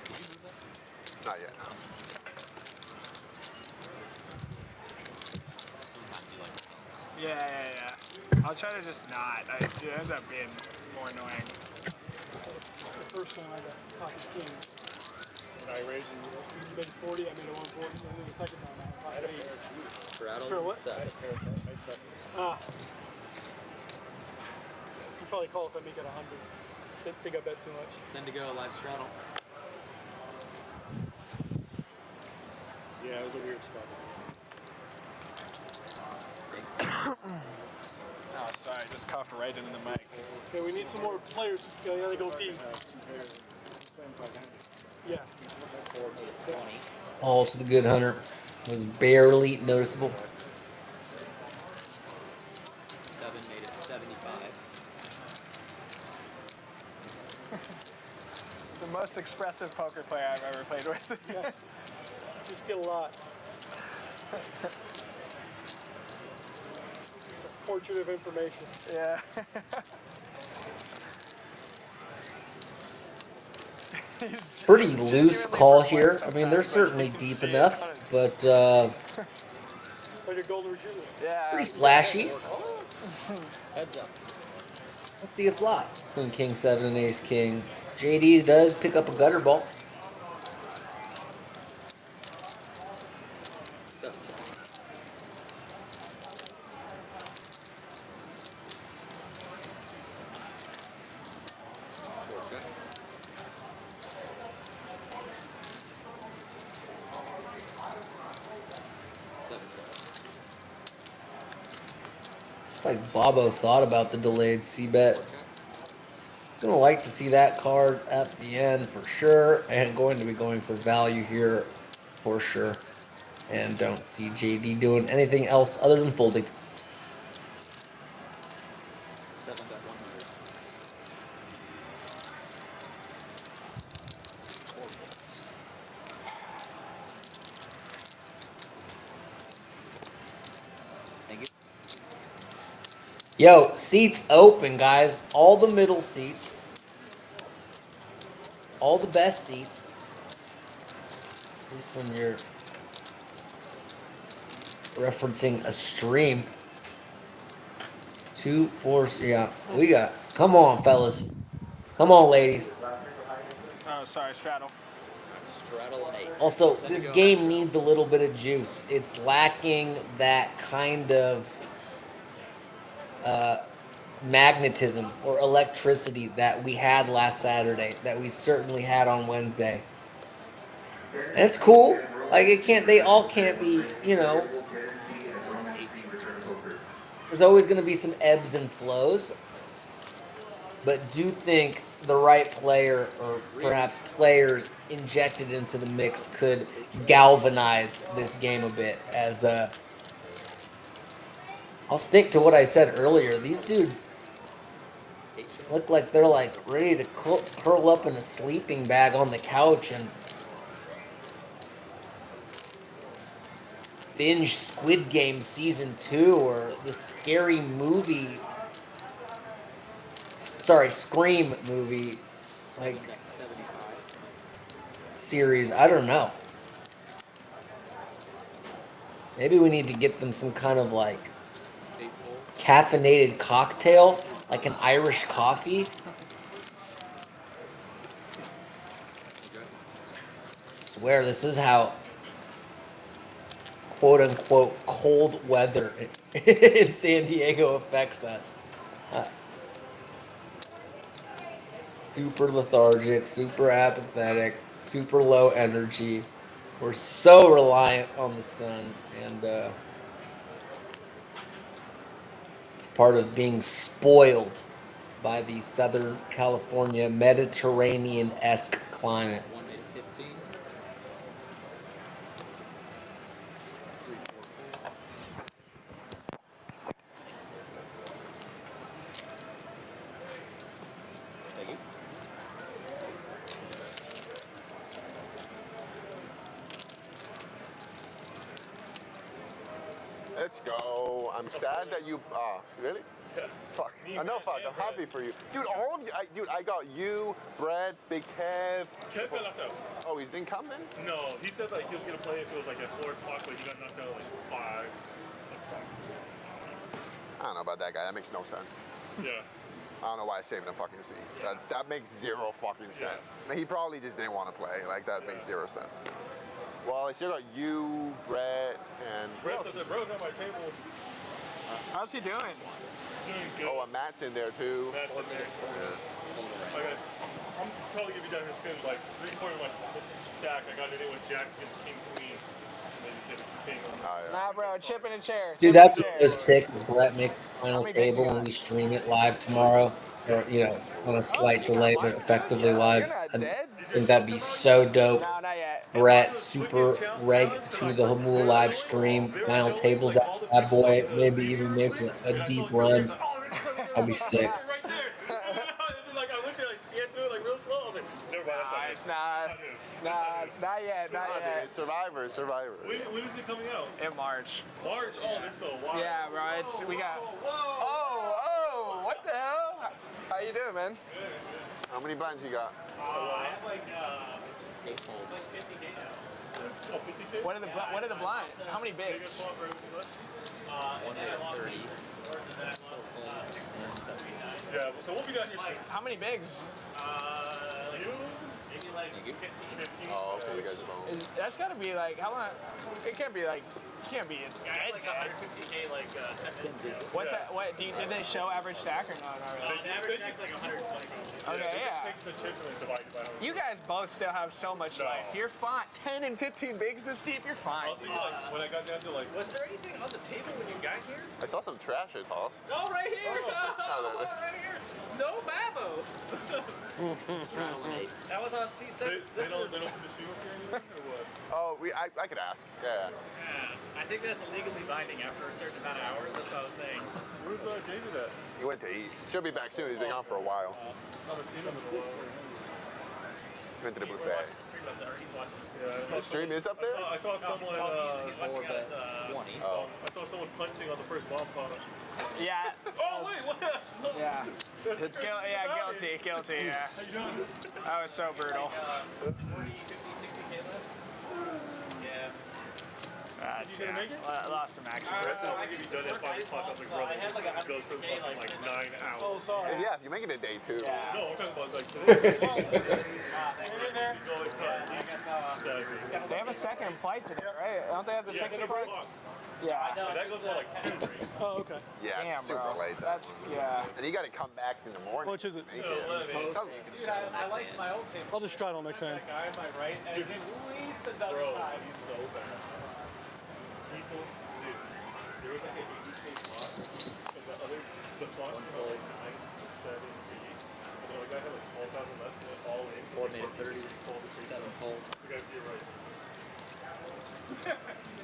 Did you move that? Not yet. No. Sometimes you like the Yeah. I'll try to just not. It ends up being more annoying. The first one I got pocket kings. And I raised you made 40, I made a 140, and then the second time I had pocket eights. straddle. For what? 7. Ah. You probably call if I make it 100. Think I bet too much. 10 to go, live straddle. Yeah, it was a weird spot. Oh, sorry. Just coughed right into the mic. Okay, we need some more players. You gotta go deep. Yeah. 4 made it 20. All to the good hunter. Was barely noticeable. 7 made it 75. The most expressive poker player I've ever played with. Yeah. Just get a lot. A portrait of information. Yeah. Pretty loose call here. I mean, they're certainly deep enough, but Like a golden retriever. Yeah. pretty splashy. Heads up. Let's see a flop between King 7 and Ace King. JD does pick up a gutter ball. 7 checks. Check. 7 checks. It's like Bobo thought about the delayed c-bet. 4 checks. Gonna like to see that card at the end for sure, and going to be going for value here for sure. And don't see JD doing anything else other than folding. 7.100. Thank you. Yo, seats open, guys. All the middle seats. All the best seats. At least when you're referencing a stream. 2, 4, yeah. We got. Come on, fellas. Come on, ladies. Oh, sorry, straddle. Straddle and 8. Also, Set to this go. game needs a little bit of juice. It's lacking that kind of magnetism or electricity that we had last Saturday, that we certainly had on Wednesday. And it's cool. Like it can't. They all can't be. You know. There's always going to be some ebbs and flows. But do think the right player or perhaps players injected into the mix could galvanize this game a bit. As I'll stick to what I said earlier. These dudes look like they're like ready to curl up in a sleeping bag on the couch and binge Squid Game season 2 or the scary movie. Sorry, Scream movie, like 75. series. I don't know. Maybe we need to get them some kind of like caffeinated cocktail, like an Irish coffee. I swear this is how quote unquote cold weather in San Diego affects us. Super lethargic, super apathetic, super low energy. We're so reliant on the sun, and it's part of being spoiled by the Southern California Mediterranean-esque climate. 1-15. 3-4-4. Thank you. Let's go. I'm sad that you. Really? Yeah. Fuck. Me, I know, Brad, fuck. I'm and happy for you, dude. All of you, dude. I got you, Brett, Big Kev. Kev got knocked out. Oh, he's didn't come then? No, he said like he was gonna play if it was like at 4 o'clock, but he got knocked out like 5. I don't know about that guy. That makes no sense. Yeah. I don't know why I saved him fucking C. That makes zero fucking sense. He probably just didn't want to play. Like that makes zero sense. Well, I still got you, Brett, and. Brett's at my table. How's he doing? Doing good. Oh, and Matt's in there too. Matt's in there. Yeah. Okay. I'm probably gonna be down here soon. Like 3/4 of my stack, I got it in with Jacks against King Queen. And then just hit a king on Oh, yeah. Nah, bro, chip in a chair. Dude, Chip in that'd a be chair. so sick if Brett makes the final How many bigs you table and got? we stream it live tomorrow. Or, you know, on a slight delay, but effectively live. You're not I dead. think that'd be so dope. No, not yet. Brett, super reg to the Hamul live stream. Final tables that bad boy. Maybe even makes a deep run. That'd be sick. right there. And then like I looked at it, I scanned through it like real slow. I was like, never mind, that's not It's good. not. Nah, not yet. Not Come on, yet. dude. Survivor, Survivor. When is it coming out? In March. March? Oh, this is a while. Yeah, bro. We got. Whoa. Oh, what the hell? How you doing, man? How many blinds you got? I have like 8 folds. 50K now. Oh, 50K? What are the blind? How many bigs? Biggest one for everything left? 1-30. 4 folds. And 79. Yeah, so we'll be down here soon. How many bigs? You? Maybe like Thank you. 15. Oh, okay, you guys are home. That's gotta be like how long? It can't be like. Can't be. Like 150K, like 10 minutes. What's that? What? Did they show average stack or not? The average stack's like 120. Okay, yeah. Take the chips and then divide it by 100. You guys both still have so much life. You're fine. 10 and 15 bigs this deep, you're fine. I was thinking like when I got down to like. Was there anything on the table when you got here? I saw some trash I tossed. Oh, right here! Oh, Oh, right here! No bag! Bravo. Straddle an 8. That was on seat 7. They don't put the stream up here anymore, or what? Oh, I could ask. Yeah. Yeah, I think that's legally binding after a certain amount of hours. That's what I was saying. Where's David at? He went to eat. She'll be back soon. He's been gone for a while. I haven't seen him in a while. Went to the We're buffet. watching the stream up there. He's watching. Yeah, The stream is up there? I saw someone. He's watching at 20. Oh. I saw someone punching on the first bomb product. Yeah. Oh wait, what? Yeah. That's Guilty. Yeah. How you doing? That was so brutal. 40, 50, 60K left. Yeah. You gonna make it? Lost some action. I think if you done it 5 o'clock on the grill, I had like it goes for 100K fucking like 9 hours. Oh, sorry. Yeah, if you make it a day too. Yeah. No, I'm talking about like today. They have a second flight today, right? Don't they have the second flight? Yeah. That goes for like 2 drinks. Oh, okay. Yeah, Damn, super bro. late. That's, yeah. And you got to come back in the morning. How much is it? Make it. Dude, I like my old table. I'll just straddle next time. That guy on my right, and Dude, at he's- least a dozen Bro, times. he's so bad. People, dude, there was like an 80K slot, and the other, the slot was like 9, 7, 8. And the other guy had like 12,000 left, and went all in. 4 made it 30. 7 fold. You guys see it right.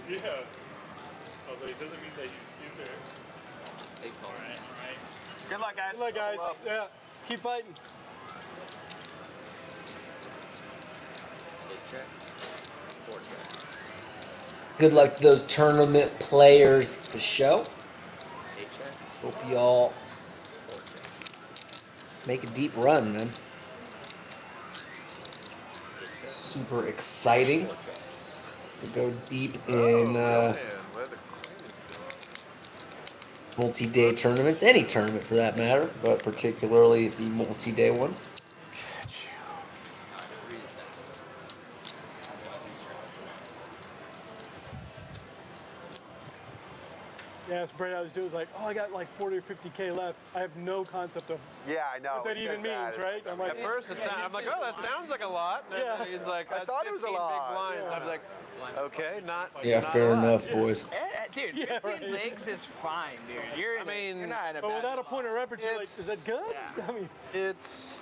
Yeah. I was like, it doesn't mean that he's in there. 8 fold. Alright. Good luck, guys. Good luck, guys. Yeah. Keep fighting. 8 checks. 4 checks. Good luck to those tournament players for show. 8 checks. Hope y'all 4 checks. make a deep run, man. 8 checks. Super exciting 4 checks. to go deep in Man, multi-day tournaments, any tournament for that matter, but particularly the multi-day ones. 3 is next. Yeah, that's Brad. I was doing like, oh, I got like 40 or 50K left. I have no concept of yeah, I know. what that It even says means, that. right? I'm like, At first, I'm like, oh, that sounds like a lot. And Yeah. he's like, I that's thought it was a 15 lot. big blinds. Yeah. I was like, okay, not. Yeah, not fair a lot. enough, boys. Dude, Yeah, 15 right. bigs is fine, dude. You're mean, not in a but bad without a spot. point of reference, you're like, is that good? Yeah. I mean, It's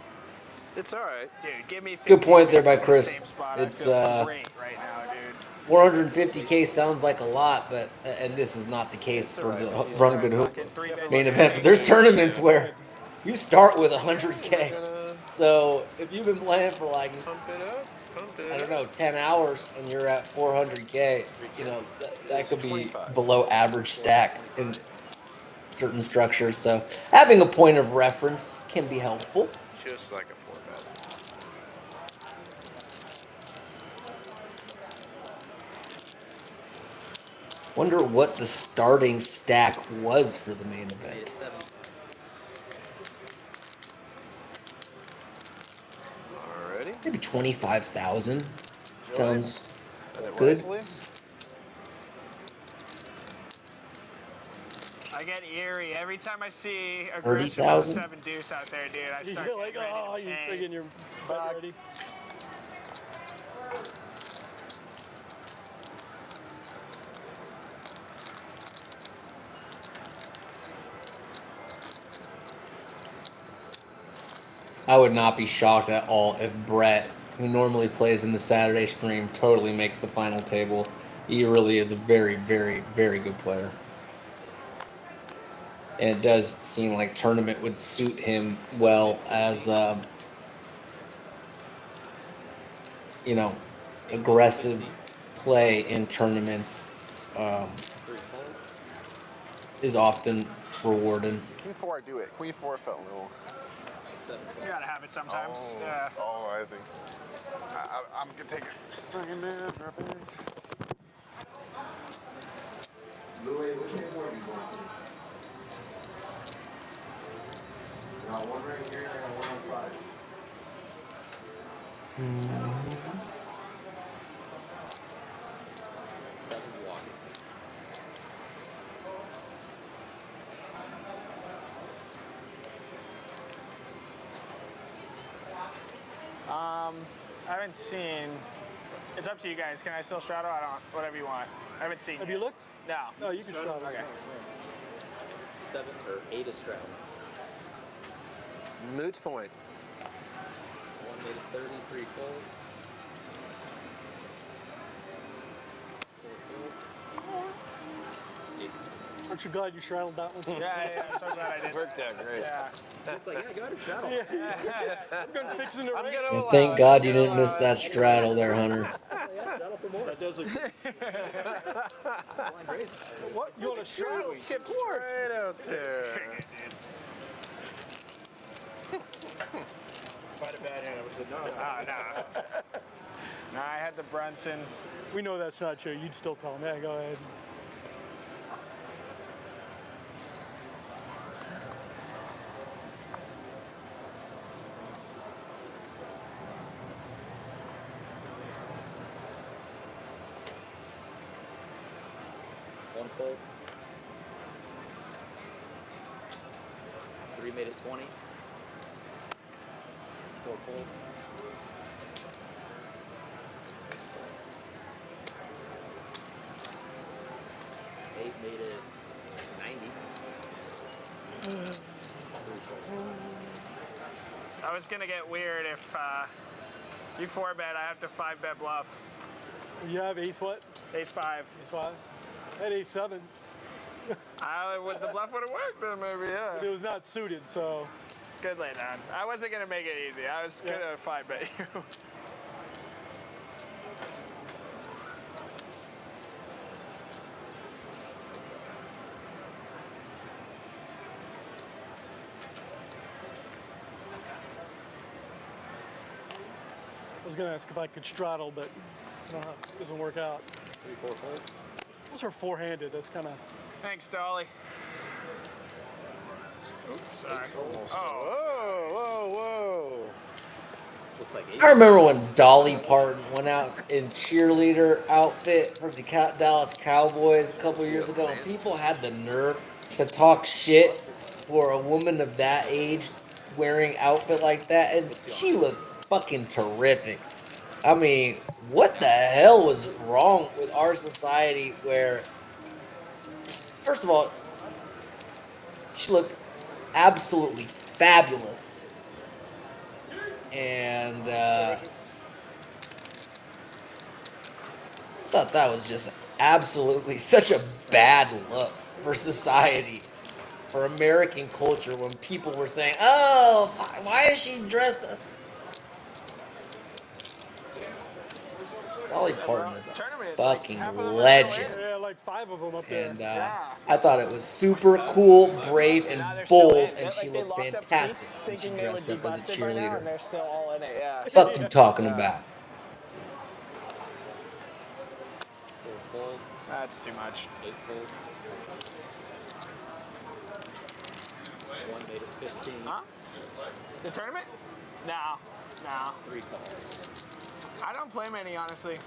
all right. Dude, give me 15 Good point there by bigs in the Chris. same spot. It's, I feel great right now, dude. 450K sounds like a lot, but and this is not the case for the Run Good Hoop Fucking 3 main event. But there's tournaments where you start with 100K. Gonna So if you've been playing for like, pump it up, pump it I don't up. know, 10 hours and you're at 400K, you know, that could be below average stack in certain structures. So having a point of reference can be helpful. Just like a 4-bet. Wonder what the starting stack was for the main Made event. it 7. Alrighty. Maybe 25,000. Sounds Spend it Good. wisely. I get eerie every time I see a 30,000? 7 deuce out there, dude. I start you're like, getting ready oh, to you're pay. still getting your butt ready. I would not be shocked at all if Brett, who normally plays in the Saturday stream, totally makes the final table. He really is a very, very, very good player. And it does seem like tournament would suit him well as, you know, aggressive play in tournaments 3 fold. is often rewarded. King 4, I do it. Queen 4 felt a little. 7 You fold. gotta have it sometimes. Oh, Yeah. oh, I think. I'm gonna take a second there. Grab it. Louis, which game were you going to? I got one right here, and I got one on 5. Seven's walking. I haven't seen. It's up to you guys. Can I still straddle? I don't. Whatever you want. I haven't seen. Have yet. you looked? No. No, you can straddle. Okay. 7 or 8 is straddle. Moot point. One made it 33 full. Aren't you glad you straddled that one? Yeah, I'm so glad I did. Worked out great. Yeah. It's like, yeah, go ahead and straddle. I'm gonna fix it right. Yeah, thank God you didn't miss that straddle there, Hunter. Yeah, straddle for more. That does look Blind race. What? You want a straddle? Ship straight out there. If I had a bad hand, I would have said no. No, I had the Brunson. We know that's not true. You'd still tell him, yeah, go ahead. One full. 3 made it 20. 4 full. 8 made it 90. 3 full. I was gonna get weird if you 4-bet, I have to 5-bet bluff. You have ace what? Ace 5. Ace 5? I had ace 7. The bluff would have worked then maybe, yeah. But it was not suited, so. Good lay down. I wasn't gonna make it easy. I was gonna 5-bet you. I was gonna ask if I could straddle, but it doesn't work out. 3, 4 full. Those are four-handed. That's kind of. Thanks, Dolly. Oops, sorry. Whoa, whoa, whoa. Looks like 8. I remember when Dolly Parton went out in cheerleader outfit for the Dallas Cowboys a couple years ago, and people had the nerve to talk shit for a woman of that age wearing outfit like that, and she looked fucking terrific. I mean, what the hell was wrong with our society where, first of all, she looked absolutely fabulous. And thought that was just absolutely such a bad look for society, for American culture, when people were saying, "Oh, why is she dressed?" Dolly Parton is a fucking legend. Yeah, like 5 of them up there. And I thought it was super cool, brave, and bold, and she looked fantastic when she dressed up as a cheerleader. They're still all in it, yeah. Fuck you talking about? 4 full. That's too much. 8 full. 1 made it 15. Huh? The tournament? No. 3 calls. I don't play many, honestly.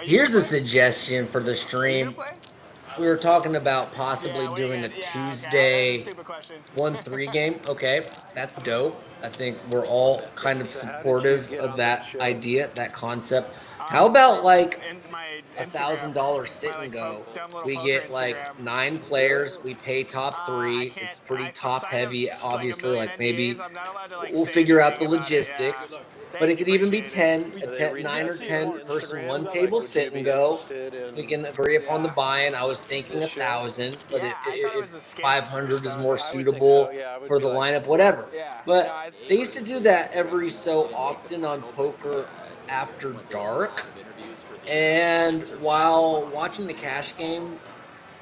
Here's a suggestion for the stream. We were talking about possibly doing a Tuesday 1-3 game. Okay, that's dope. I think we're all kind of supportive of that idea, that concept. How about like $1,000 sit and go? We get like 9 players. We pay top 3. It's pretty top heavy, obviously. Like maybe we'll figure out the logistics. But it could even be 10, 9 or 10 person, one table sit and go. We can agree upon the buy-in. I was thinking 1,000, but if 500 is more suitable for the lineup, whatever. But they used to do that every so often on Poker After Dark. And while watching the cash game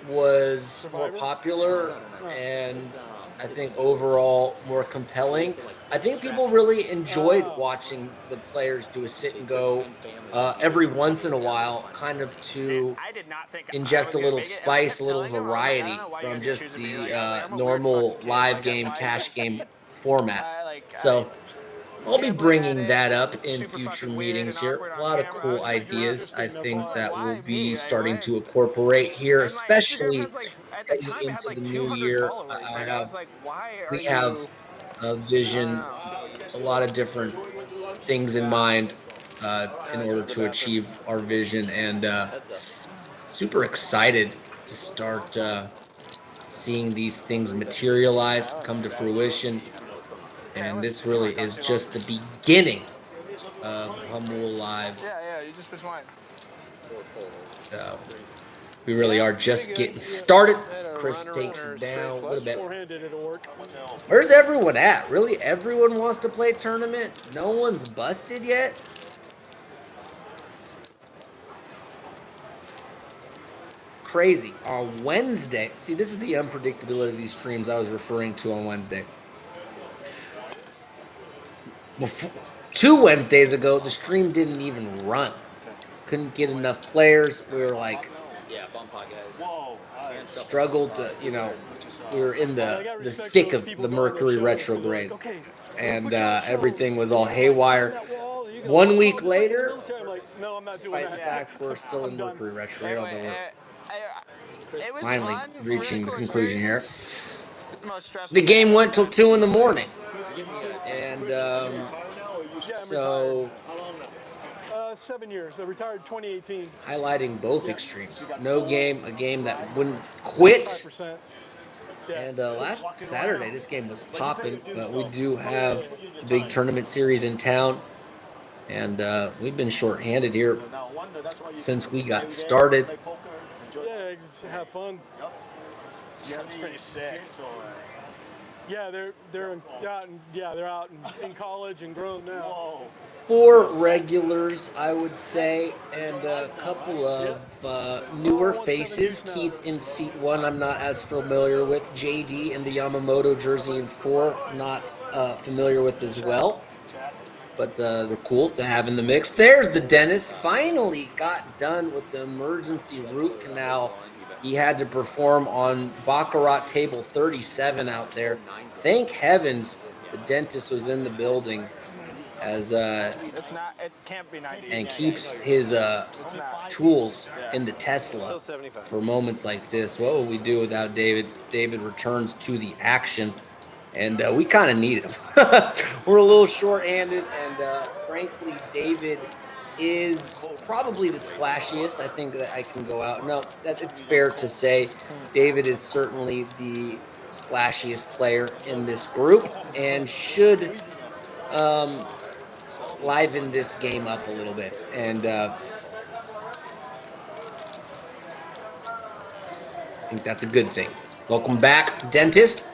was more popular and I think overall more compelling, I think people really enjoyed watching the players do a sit and go every once in a while, kind of to inject a little spice, a little variety from just the normal live game, cash game format. So I'll be bringing that up in future meetings here. A lot of cool ideas I think that we'll be starting to incorporate here, especially heading into the new year. We have a vision, a lot of different things in mind in order to achieve our vision, and super excited to start seeing these things materialize, come to fruition. And this really is just the beginning of Humble Live. Yeah, you just one. We really are just getting started. Chris takes it down. What about? Four-handed, it'll work. Where's everyone at? Really, everyone wants to play a tournament? No one's busted yet? Crazy. On Wednesday, see, this is the unpredictability of these streams I was referring to on Wednesday. Before, 2 Wednesdays ago, the stream didn't even run. Couldn't get enough players. We were like, Yeah, bump pot guys. struggled to, we were in the thick of the Mercury retrograde. And everything was all haywire. 1 week later, despite the fact we're still in Mercury retrograde, although we're finally reaching the conclusion here. The game went till 2 in the morning. And so 7 years. I retired 2018. highlighting both extremes. No game, a game that wouldn't quit. 5%. And last Saturday, this game was popping, but we do have a big tournament series in town. And we've been shorthanded here since we got started. Yeah, just have fun. It's pretty sick. Yeah, they're out in college and grown now. 4 regulars, I would say, and a couple of newer faces. Keith in seat 1, I'm not as familiar with. JD in the Yamamoto jersey in 4, not familiar with as well. But they're cool to have in the mix. There's the dentist. Finally got done with the emergency root canal he had to perform on Baccarat table 37 out there. Thank heavens the dentist was in the building as It can't be 90. and keeps his tools in the Tesla for moments like this. What would we do without David? David returns to the action, and we kind of need him. We're a little short-handed, and frankly, David is probably the splashiest. I think that I can go out. No, it's fair to say David is certainly the splashiest player in this group and should liven this game up a little bit. And I think that's a good thing. Welcome back, dentist.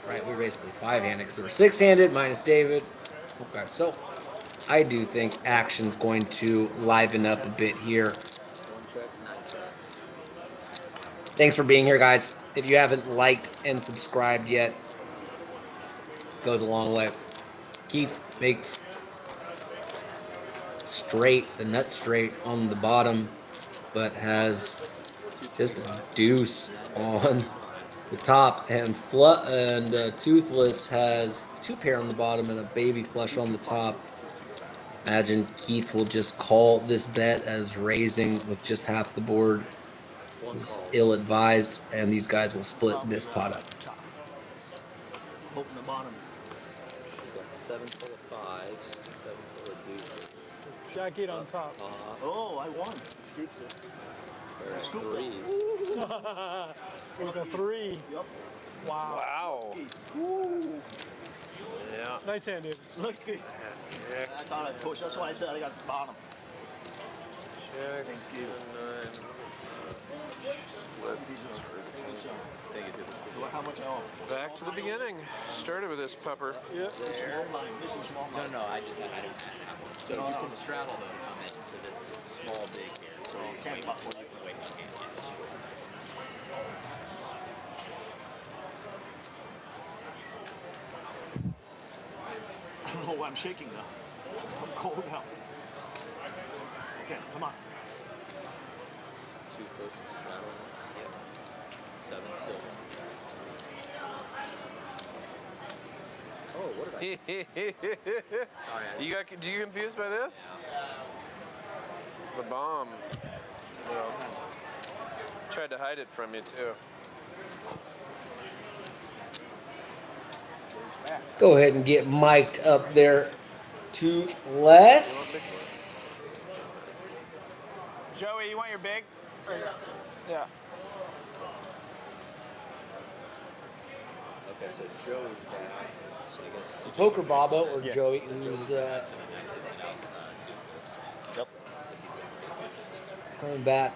Right, we're basically 5-handed because we're 6-handed minus David. Okay, so I do think action's going to liven up a bit here. Thanks for being here, guys. If you haven't liked and subscribed yet, goes a long way. Keith makes the nut straight on the bottom, but has just a deuce on the top, and Toothless has 2 pair on the bottom and a baby flush on the top. Imagine Keith will just call this bet as raising with just half the board. It's ill-advised, and these guys will split this pot up. Open the bottom. 7 full of 5, 7 full of deuces. Jack 8 on top. Oh, I won. Scoops it. Scoop threes. With a 3. Yep. Wow. Woo. Yeah. Nice hand, dude. Look. I thought I'd push. That's why I said I got the bottom. Check. Thank you. 9. Split. Thank you. How much I owe? Back to the beginning. Started with this pupper. Yep. Small line. This is small line. No, I don't have one. So you can straddle them come in because it's small, big here. So you can wait until you can wait on game. I don't know why I'm shaking now. I'm cold now. Okay, come on. 2 close and straddle. Yep. 7 still. Oh, what did I? Do you confused by this? The bomb. Well, tried to hide it from you too. Go ahead and get mic'd up there, Toothless. Joey, you want your big? Yeah. Okay, so Joey's back. So I guess Poker Bobo or Yeah. Joey, who's Jackson and then kissing out Toothless. Yep. Because he's going to coming back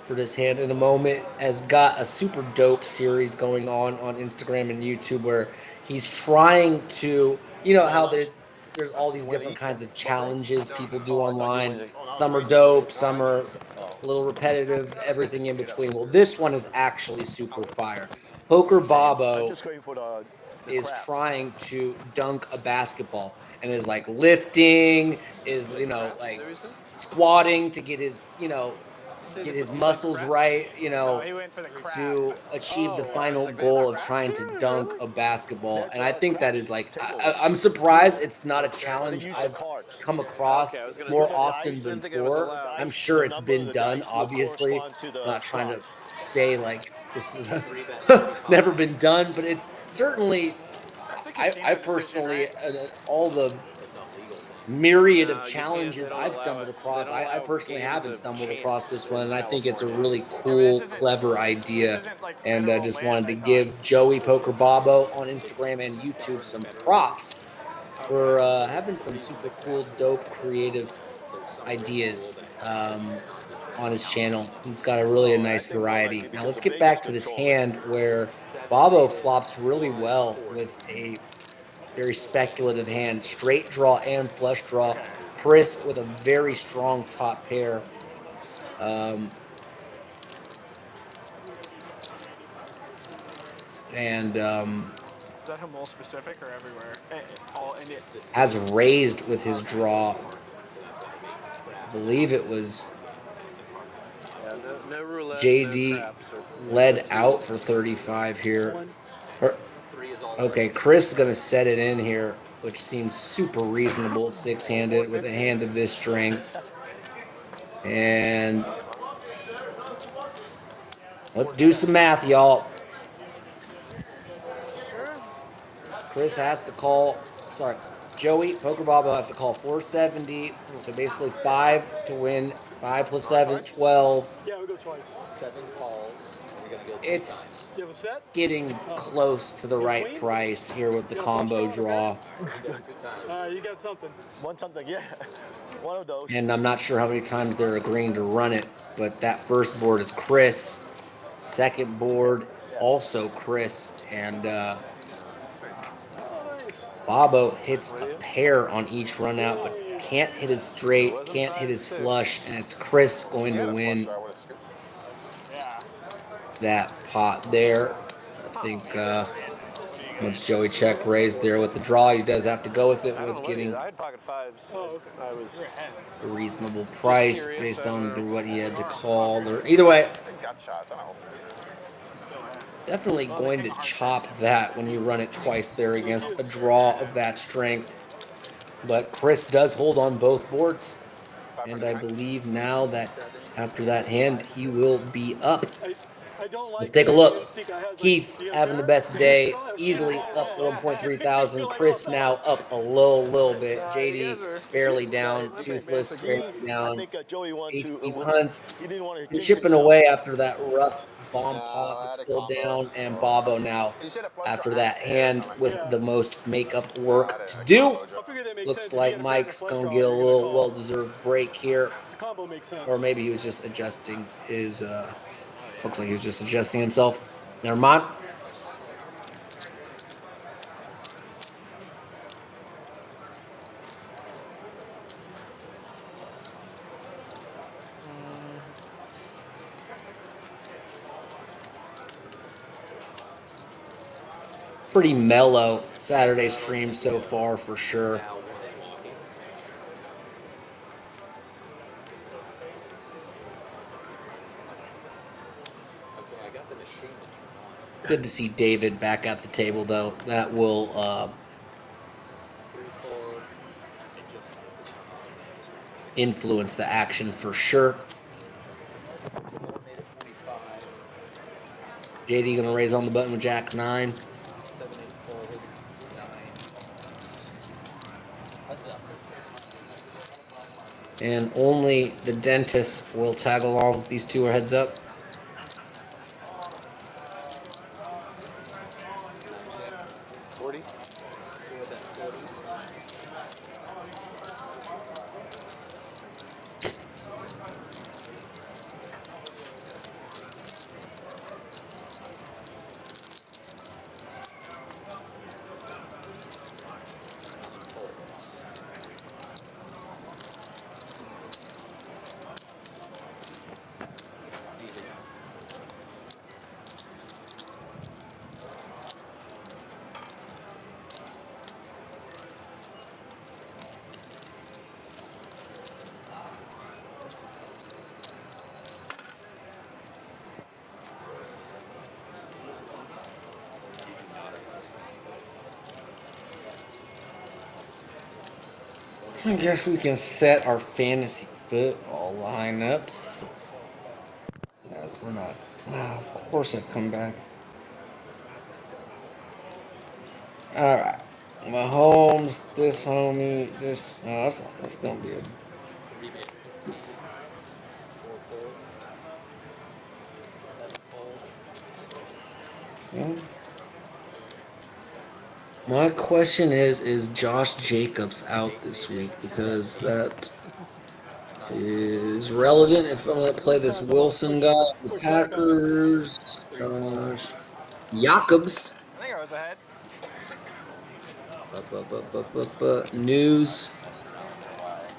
for this hand in a moment, has got a super dope series going on Instagram and YouTube where he's trying to, you know how there's all these different kinds of challenges people do online. Some are dope, some are a little repetitive, everything in between. Well, this one is actually super fire. Poker I'm Bobo just going for the is craps. trying to dunk a basketball and is like lifting, is like squatting to get his get his muscles right, No, he went for the crap. to achieve the final goal of trying to dunk a basketball. And I think that is like I'm surprised it's not a challenge I've come across more often than before. I'm sure it's been done, obviously. I'm not trying to say like this is never been done, but it's certainly That's a I casino decision, personally right? all the myriad of challenges I've stumbled across. I personally haven't stumbled across this one, and I think it's a really cool, clever idea. And I just wanted to give Joey Poker Bobo on Instagram and YouTube some props for having some super cool, dope, creative ideas on his channel. He's got a really nice variety. Now let's get back to this hand where Bobo flops really well with a very speculative hand, straight draw and flush draw. Chris with a very strong top pair. And Is that him all specific or everywhere? All Indian. has raised with his draw. I believe it was No roulette, JD no craps, led out for 35 here. Okay, Chris is going to set it in here, which seems super reasonable, six-handed with a hand of this strength. And let's do some math, y'all. Chris has to call, sorry, Joey Poker Bobo has to call 470. So basically 5 to win. 5 plus 7, 12. Yeah, we go twice. 7 calls. And you're going to go 2 It's times. You have a set? getting close to the right price here with the combo draw. You got something. Want something? Yeah. One of those. And I'm not sure how many times they're agreeing to run it, but that first board is Chris. Second board, also Chris. And Bobo hits a pair on each run out, but can't hit his straight, can't hit his flush, and it's Chris going to win that pot there. I think once Joey check raised there with the draw, he does have to go with it. Was getting I had pocket fives. So I was a reasonable price based on what he had to call. Either way, definitely going to chop that when you run it twice there against a draw of that strength. But Chris does hold on both boards. And I believe now that after that hand, he will be up. Let's take a look. Keith having the best day, easily up 1.3 thousand. Chris now up a little bit. JD barely down. Toothless barely down. HP punts. Been chipping away after that rough bomb pot, but still down. And Bobo now after that hand with the most makeup work to do. Looks like Mike's gonna get a little well-deserved break here. Or maybe he was just adjusting his looks like he was just adjusting himself. Never mind. Pretty mellow Saturday stream so far for sure. Good to see David back at the table, though. That will influence the action for sure. JD gonna raise on the button with Jack 9. 7, 8 fold, 9. Heads up. And only the dentist will tag along. These two are heads up. Check. 40. 4 bet 40. Easy. I guess we can set our fantasy football lineups. As we're not. Of course I come back. Alright. Mahomes, this homie, this. Oh, that's gonna be a. 3 bet 15. 4 fold. 7 fold. Hmm. My question is Josh Jacobs out this week? Because that is relevant if I'm going to play this Wilson guy, the Packers, Josh Jacobs. I think I was ahead. News. Messing around with their wilds.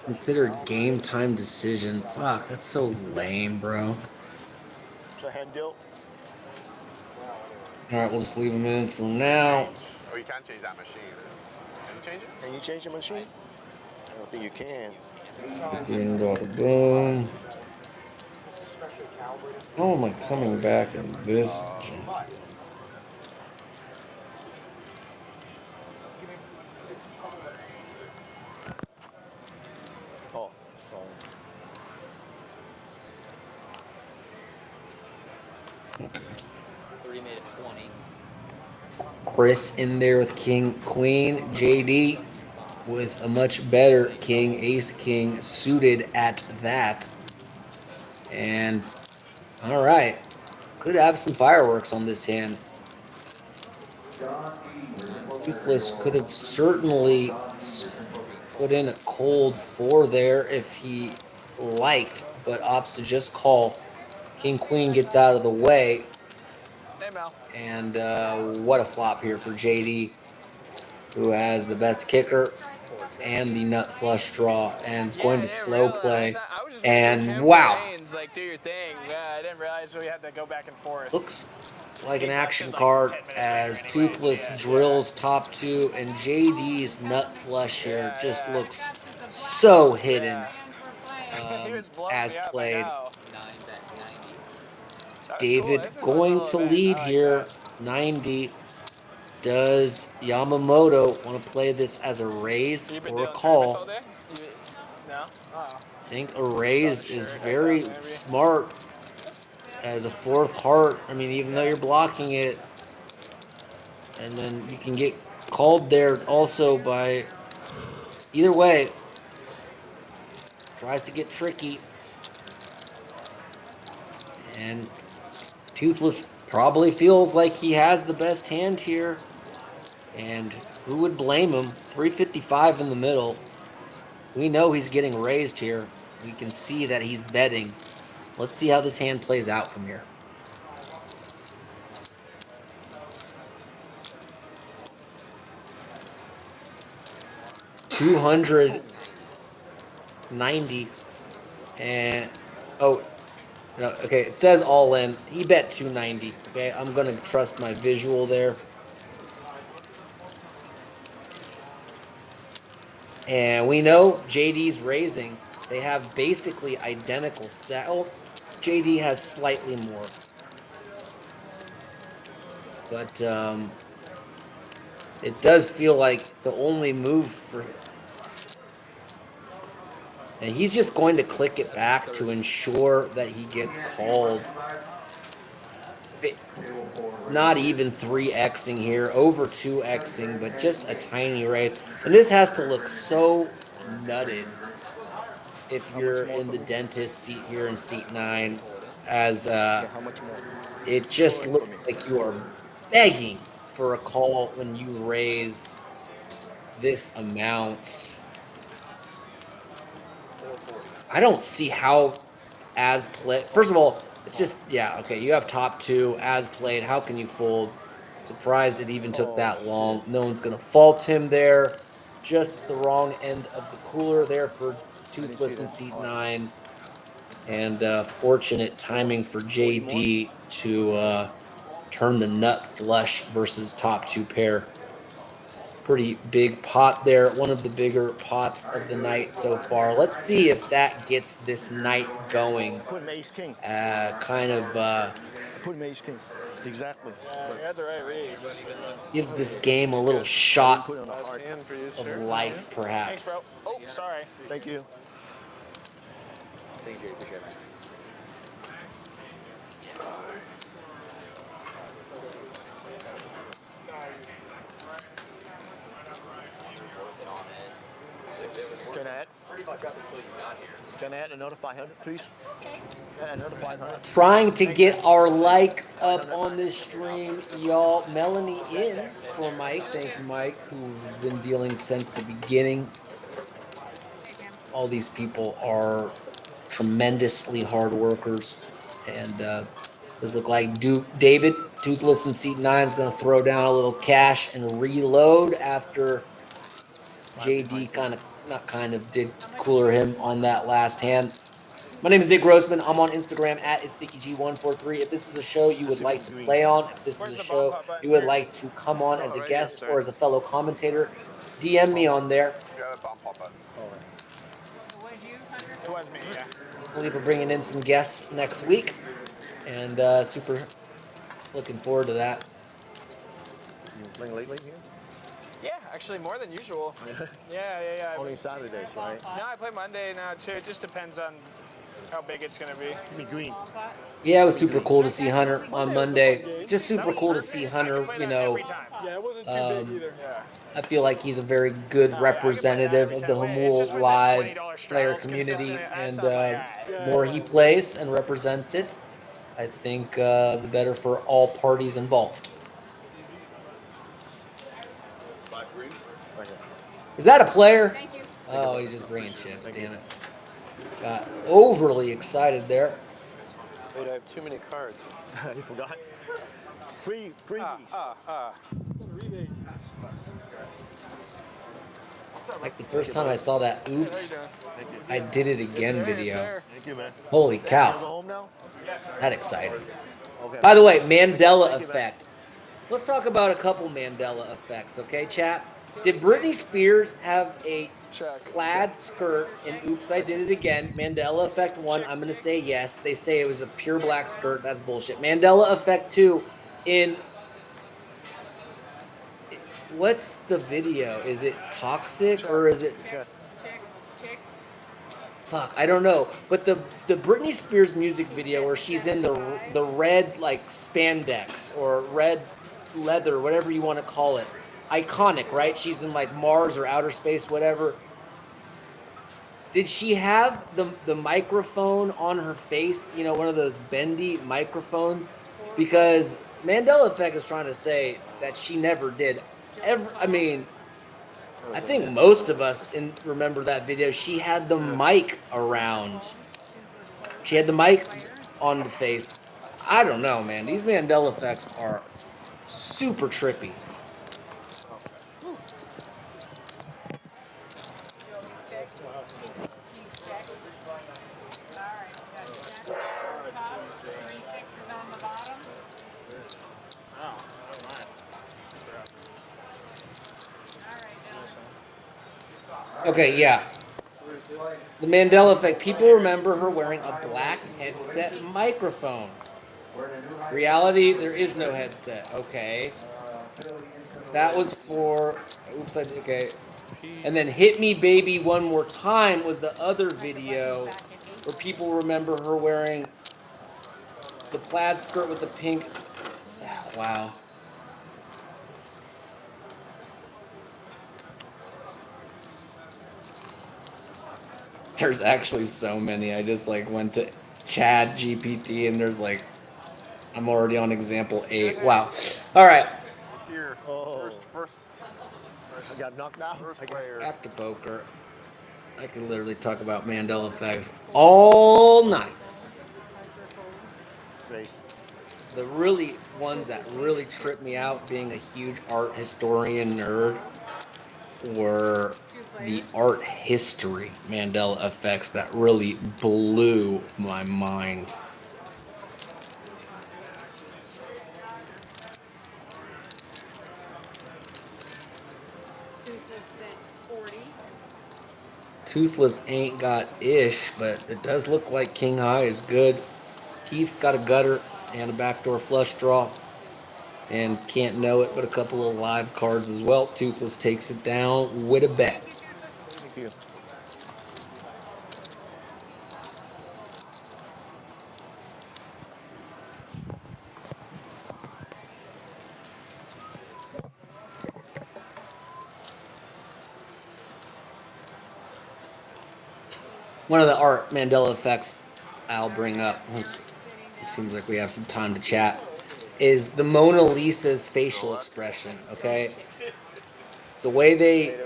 Consider game time decision. Fuck, that's so lame, bro. It's a hand deal. All right, we'll just leave him in for now. Oh, you can't change that machine. Can you change it? Can you change the machine? I don't think you can. Boom, boom, boom. How am I coming back in this? Oh, sorry. Okay. 3 made it 20. Chris in there with King, Queen, JD with a much better King, Ace King suited at that. And all right, could have some fireworks on this hand. Toothless could have certainly put in a cold 4 there if he liked, but opts to just call. King Queen gets out of the way. Hey, Mel. And what a flop here for JD, who has the best kicker and the nut flush draw, and is going to slow play. I was just And him wow, reins, like, do your thing. Yeah, I didn't realize we had to go back and forth. looks like an He action busted, like, card 10 minutes as later anyways. Toothless Yeah, drills top 2, and JD's nut flush here Yeah, just yeah. looks so hidden He was blowing as me up, I played. know. 9 bet 90. That was cool. David This is a fun going little to event. lead I like here, that. 90. Does Yamamoto want to play this as a raise You been or a doing tournaments all call? day? No? Oh. I think a raise is Shirt, I very thought maybe. smart as a 4th heart. I mean, even though you're blocking it, and then you can get called there also by either way. Tries to get tricky. And Toothless probably feels like he has the best hand here. And who would blame him? 355 in the middle. We know he's getting raised here. We can see that he's betting. Let's see how this hand plays out from here. $290 and oh no, okay, it says all in. He bet 290. Okay, I'm gonna trust my visual there. And we know JD's raising. They have basically identical stats. Oh, JD has slightly more. But it does feel like the only move for him. And he's just going to click it back to ensure that he gets called. Not even 3xing here, over 2xing, but just a tiny raise. And this has to look so nutted if How you're much more in for the me? dentist seat here in seat 9, as Yeah, how much more? it just Pull in looks for me. like you are begging for a call when you raise this amount. I don't see how as played. First of all, it's just, yeah, okay, you have top 2 as played. How can you fold? Surprised it even took Oh, that long. shit. No one's going to fault him there. Just the wrong end of the cooler there for I didn't see Toothless in that. seat All right. 9. And fortunate timing for JD to turn the nut flush versus top 2 pair. Pretty big pot there. One of the bigger pots of the night so far. Let's see if that gets this night going. I put him ace king. Kind of I put him ace king. Exactly. Yeah, you had the right read. Just, gives this game a little I didn't shot put it on the last heart. hand for you, of sir. life, Thanks, perhaps. bro. Oh, sorry. Thank you. Thank you, appreciate it. Can I add? Pretty much up until you got here. Can I add another 500, please? Add another 500. Trying to get our likes up on this stream, y'all. Melanie in for Mike. Thank you, Mike, who's been dealing since the beginning. All these people are tremendously hard workers. And does look like David, Toothless in seat 9, is going to throw down a little cash and reload after JD did cooler him on that last hand. My name is Nick Grossman. I'm on Instagram at itsnickyg143. If this is a show you would like to play on, if this is Where's a the bump show up button you would here? like to come on as a right here, guest sorry. or as a fellow commentator, DM me on there. You have a bump pop button. It was me, yeah. I believe we're bringing in some guests next week, and super looking forward to that. You playing lately here? Yeah, actually more than usual. Yeah. Only Saturdays, right? No, I play Monday now too. It just depends on how big it's gonna be. Give me green. Yeah, it was super cool to see Hunter on Monday. Just super cool to see Hunter, Play you that know. every time. Yeah, it wasn't too big either. Yeah. I feel like he's a very good Oh, yeah, I can play that representative every of the time. It's just Hamul when that live $20 player straddle's community, consistent, that's and not like, more he plays and represents it, I think the better for all parties involved. Is that a player? Thank you. Oh, he's just bringing chips. Damn it! Got overly excited there. Wait, I have too many cards. You forgot? Freebies. Like the first time I saw that oops, I did it again Yes, video. sir. Thank you, man. Holy You go cow. home now? That exciting. Okay. By the way, Mandela Thank you, man. effect. Let's talk about a couple Mandela effects, okay, chat? Did Britney Spears have a Check. plaid skirt in Oops, I Did It Again? Mandela effect 1, I'm going to say yes. They say it was a pure black skirt. That's bullshit. Mandela effect 2 in... What's the video? Is it Toxic or is it... Check. Fuck, I don't know. But the Britney Spears music video where she's in the red like spandex or red leather, whatever you want to call it, iconic, right? She's in like Mars or outer space, whatever. Did she have the microphone on her face? You know, one of those bendy microphones, because Mandela Effect is trying to say that she never did. I mean, I think most of us remember that video. She had the mic around. She had the mic on the face. I don't know, man. These Mandela effects are super trippy. Okay, yeah. The Mandela effect. People remember her wearing a black headset microphone. Reality, there is no headset. Okay. That was for... Oops, okay. And then Hit Me Baby One More Time was the other video where people remember her wearing the plaid skirt with the pink... Wow. There's actually so many. I just like went to Chad GPT and there's like I'm already on example 8. Wow. All right. It's here. Oh. First I got knocked out. first player. Back to poker. I could literally talk about Mandela effects all night. Race. The really ones that really tripped me out being a huge art historian nerd were the art history Mandela effects that really blew my mind. Toothless ain't got ish, but it does look like King High is good. Keith got a gutter and a backdoor flush draw. And can't know it, but a couple of live cards as well. Toothless takes it down with a bet. Thank you. One of the art Mandela effects I'll bring up, it seems like we have some time to chat, is the Mona Lisa's facial expression, okay? The way they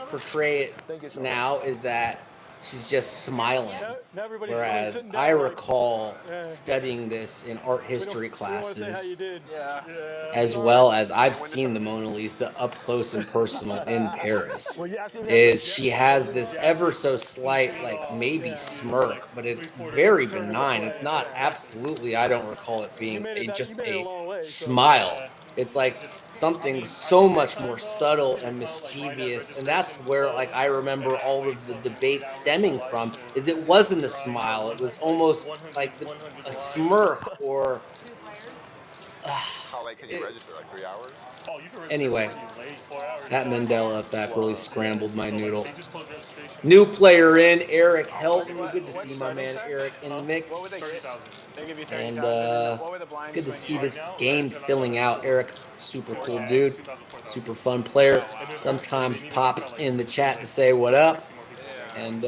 portray it now is that she's just smiling. Now everybody's Whereas sitting I down, like, recall yeah. studying this in art history we don't wanna say how you classes, did. Yeah. as well as I've seen the Mona Lisa up close and personal in Paris. Is she has this ever so slight, like maybe smirk, but it's very benign. It's not absolutely, I don't recall it being just a smile. It's like something so much more subtle and mischievous, and that's where like I remember all of the debate stemming from. Is it wasn't a smile, it was almost like a smirk or How late can you register? Like 3 hours? Oh, you can register anyway, pretty late, 4 hours. that Mandela effect really scrambled my So, like, noodle. they just closed registration. New player in, Eric Helton. Good to see my man Eric in the What would mix. they give? They give you 30,000. And What were the blinds good to when see you- this game filling out. Eric, super cool dude, super fun player. Sometimes pops in the chat to say what up. And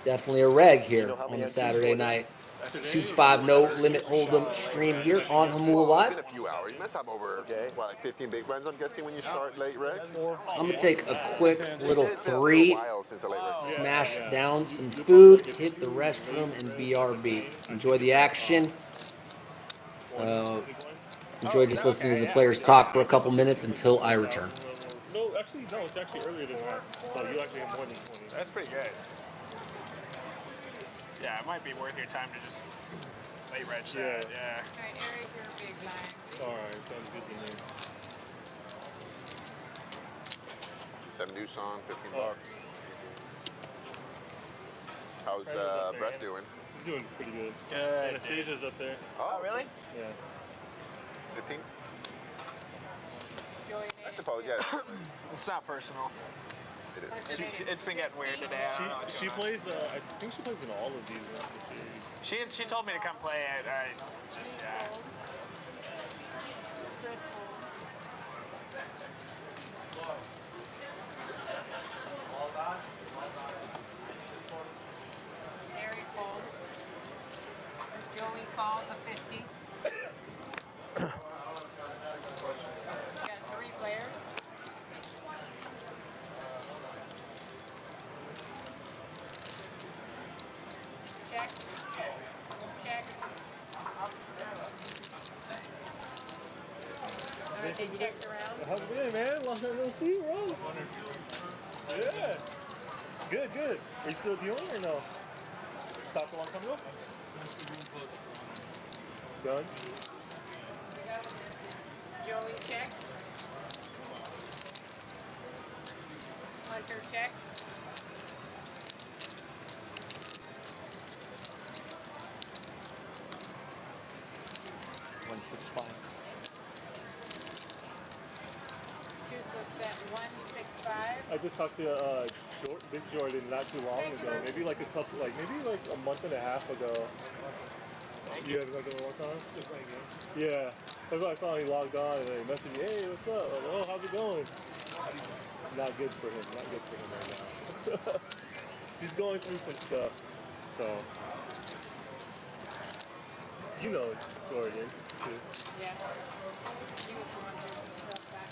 definitely a reg here on the Saturday night. 2-5 no limit hold'em stream here on Hamul Well, Live. it's been a few hours. You must have over, what, like 15 big runs, I'm guessing, when you start late reg? I'm going to take a quick little It's been a little 3, while since the late reg. smash down some food, hit the restroom, and BRB. Enjoy the action. Enjoy just listening to the players talk for a couple minutes until I return. No, actually, no, it's actually earlier than that. So you actually have more than 20. That's pretty good. Yeah, it might be worth your time to just late reg that. Yeah. Alright, Eric, you're a big blind. Alright, sounds good to me. 7 deuce on, 15 bucks. How's Brett doing? He's doing pretty good. Good. Anastasia's up there. Oh, Really? Yeah. 15? I suppose, yeah. It's not personal. It is. It's been getting weird today. I don't know what's She going on. plays, I think she plays in all of these rest of the series. She told me to come play it. I just, yeah. Eric called. Joey called the 50. Got 3 players. Check. Check. Alright, they checked around. How's it been, man? Long time no see, bro. Yeah. Good, good. Are you still dealing or no? Stopped a long time ago? Done? Joey check. Hunter check. Toothless bet 165. I just talked to Big Jordan not too long ago. Maybe like a couple, maybe like a month and a half ago. You haven't talked to him in a long time? Yeah. That's why I saw he logged on and he messaged me, hey, what's up? Like, oh, how's it going? not good for him. Not good for him right now. He's going through some stuff. So, you know, Jordan, too. Yeah. He was the one who was stuff back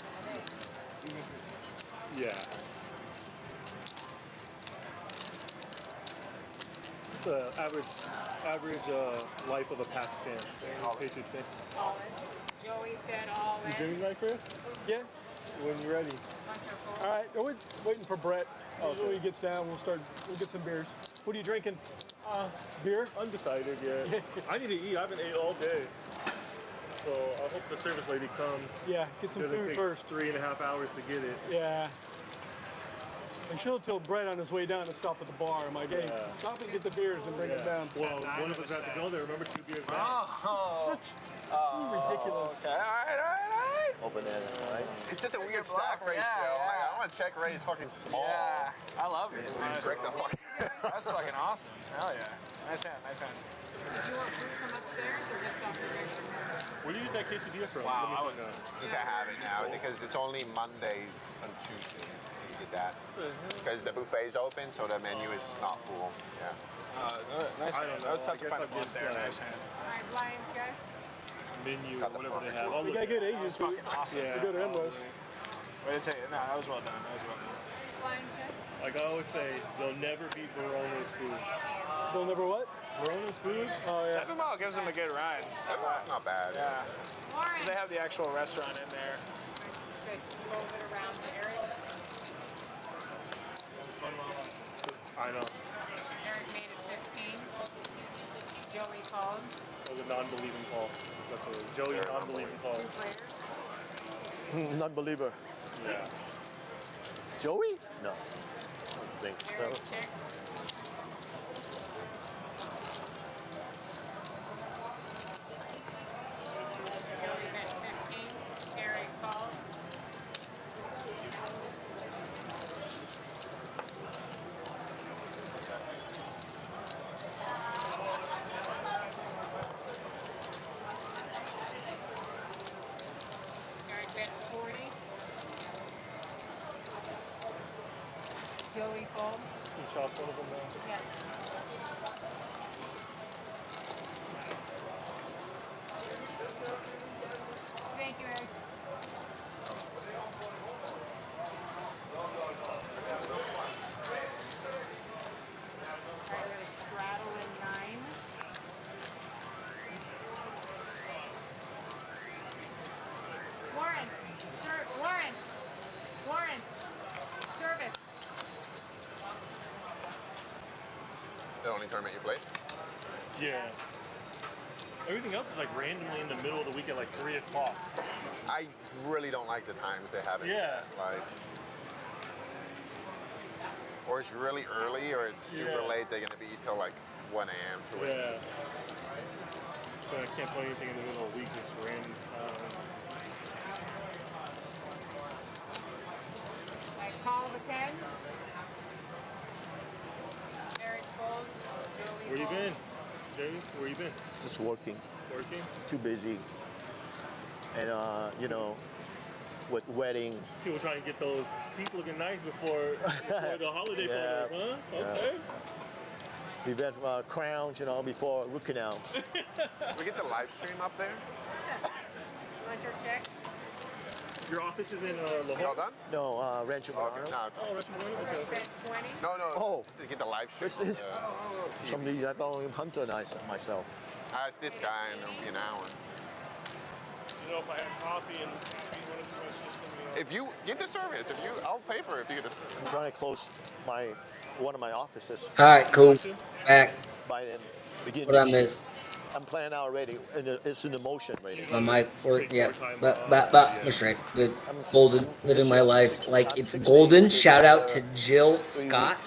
in the day. Yeah. It's average life of a Pakistan Patriots fan. All in. Joey said all You in. drinking that, Chris? Yeah. When you're ready. Bunch of All right. We're waiting for Brett. When he gets down, we'll get some beers. What are you drinking? Beer? Undecided yet. I need to eat. I haven't ate all day. So I hope the service lady comes. Yeah, get some Doesn't food take first. 3.5 hours to get it. Yeah. And she'll tell Brett on his way down to stop at the bar. I'm like, hey, Yeah. stop and get the beers and bring them down. Well, one of us has to go there. Remember, 2 beers back. Such ridiculous. Okay. All right. Open that, all right? It's just a weird stack ratio. Yeah, I'm like, I want to check Ray's fucking small. Yeah, I love it. Break the fuck. That's fucking awesome. Hell yeah. Nice hand. Nice hand. Do you want food from upstairs or just off the regular menu? Where do you get that quesadilla from? Wow, Let me I would- find out. You can have it now because it's only Mondays and Tuesdays. You get that because the buffet's open, so the menu is not full. Yeah. Nice I hand. don't That was know. tough I to find a guess blunt there. I'll Nice hand. All right, Lions, guys. Menu, Got the whatever they perfect have. one. I'll We look got at good it. Asian Fucking food. awesome. Yeah. Go to Emrose. Way to take it. No, that was well done. That was well done. Lions, guys. Like I always say, they'll never beat Verona's food. They'll never what? Verona's food? Oh, yeah. 7 Mile gives them a good ride. That's not bad. Yeah. Warren. They have the actual restaurant in there. Good. Move it around to Eric. I know. Eric made it 15. Joey called. That was a non-believing call. That's what it was. Joey, non-believing call. 2 players. Non-believer. Yeah. Joey? No. I don't think so. Eric check. Joey bet 15. Eric called. Eric bet 40. Joey fold. You shot one of them now. Yeah. Thank you, Eric. All right, we're gonna straddle in 9. Warren, Warren, service. The only tournament you played? Yeah. Everything else is like randomly in the middle of the week at like 3 o'clock. I really don't like the times they have it. Yeah. Like, or it's really early, or it's super Yeah. late. They're gonna be till like 1 a.m. to it. Yeah. So I can't play anything in the middle of the week, just random. I call the 10. Eric fold. Joey Where you fold. been? Jamie, where you been? Just working. Working? Too busy. And, you know, with weddings. People trying to get those teeth looking nice before the holiday Yeah. photos, huh? Yeah. Okay. Event crowns, you know, before root canals. We get the live stream up there. Hunter check. Your office is in La All done? No, Rancho Okay. Mirano. No, Oh, that's okay. Eric bet 20. no. Oh. To get the live stream. This is- Some of these I don't even hunter myself. It's this guy, and it'll be an hour. You know, if I had coffee and eat one of the restaurants, If you get the service, I'll pay for it if you get the. I'm trying to close one of my offices All right, cool. Back. by the beginning. What I next year. missed? I'm planning out already, and it's in the motion already. My mic work. Yeah. But we're straight. Good. Golden. Living my life like it's golden. Shout out to Jill Scott.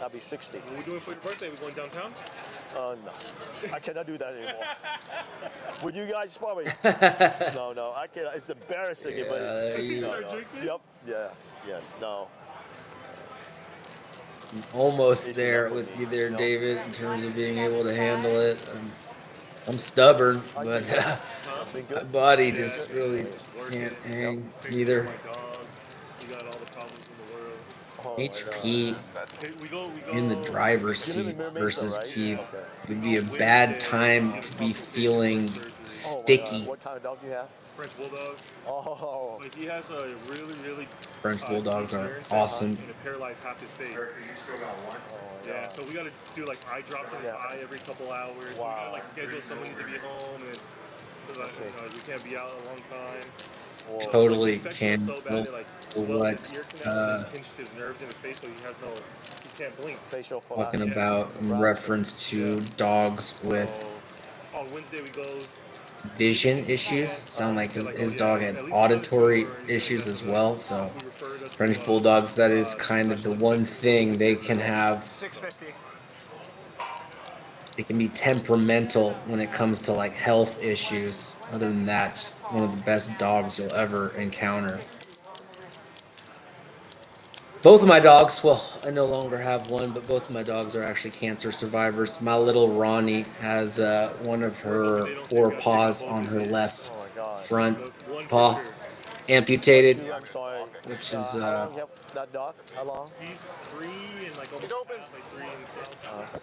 I'll be 60. what are we doing for your birthday? We going downtown? No, I cannot do that anymore. With you guys, probably. No, I can't. It's embarrassing. Yeah, but there you no, Start no. drinking? Yep. Yes. No. Almost there with you there, David, in terms of being able to handle it. I'm stubborn, but Been my good. body just really can't hang Taking care either. of my dog. You got all the problems in the Oh, HP Hey, we go. in the driver's You live seat in Mermaid, versus right? Keith Okay. would be a Wednesday, bad time get to a be consultation feeling for surgery. Oh my God. sticky. What kind of dog do you have? French bulldog. Oh. Like he has a really French bulldogs deep are ear infection awesome. and it paralyzed half his face. Sir, you still got one? Yeah, so we gotta do like eye drops in his Yeah. eye every couple hours. We Wow. gotta like schedule somebody to be home and we can't be out a long time. Whoa. Totally The infection can was so bad it like swelled what his ear canals and pinched his nerves in his face, so he can't blink. Facial talking phylactery. about in Paralysis. reference to dogs with So on Wednesday we go. vision issues. Sound like his dog had auditory issues as well. So French bulldogs, that is kind of the one thing they can have. 650. They can be temperamental when it comes to like health issues. Other than that, just one of the best dogs you'll ever encounter. Both of my dogs, well, I no longer have one, but both of my dogs are actually cancer survivors. My little Ronnie has one of her forepaws on her left Oh my God. front paw amputated, I'm sorry. which is How long you have that dog? How long? He's 3 and like almost half, like 3 and so.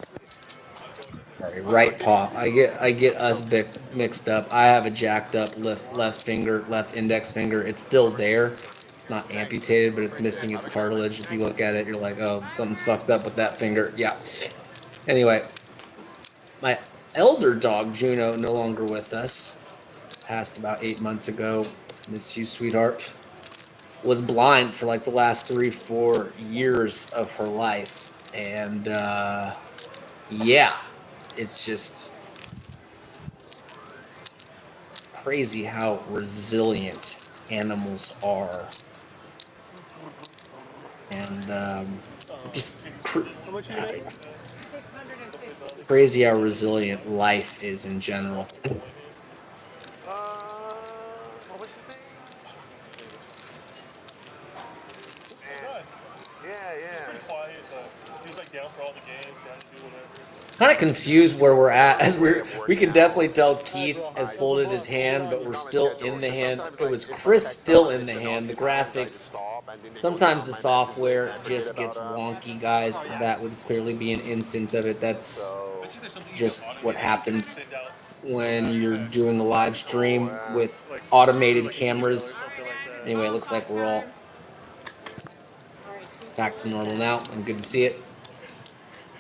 sorry, right paw. I get us mixed up. I have a jacked up left finger, left index finger. It's still there. It's not amputated, but it's missing its cartilage. If you look at it, you're like, oh, something's fucked up with that finger. Yeah. Anyway, my elder dog, Juno, no longer with us. Passed about 8 months ago. Miss you, sweetheart. Was blind for like the last 3-4 years of her life. And yeah, it's just crazy how resilient animals are. And just crazy how resilient life is in general. What was his name? Yeah. Pretty quiet, but he was like down for all the games, down to do whatever. Kind of confused where we're at, as we can definitely tell Keith has folded his hand, but we're still in the hand. It was Chris still in the hand. The graphics, sometimes the software just gets wonky, guys. That would clearly be an instance of it. That's just what happens when you're doing a live stream with automated cameras. Anyway, it looks like we're all back to normal now, and good to see it.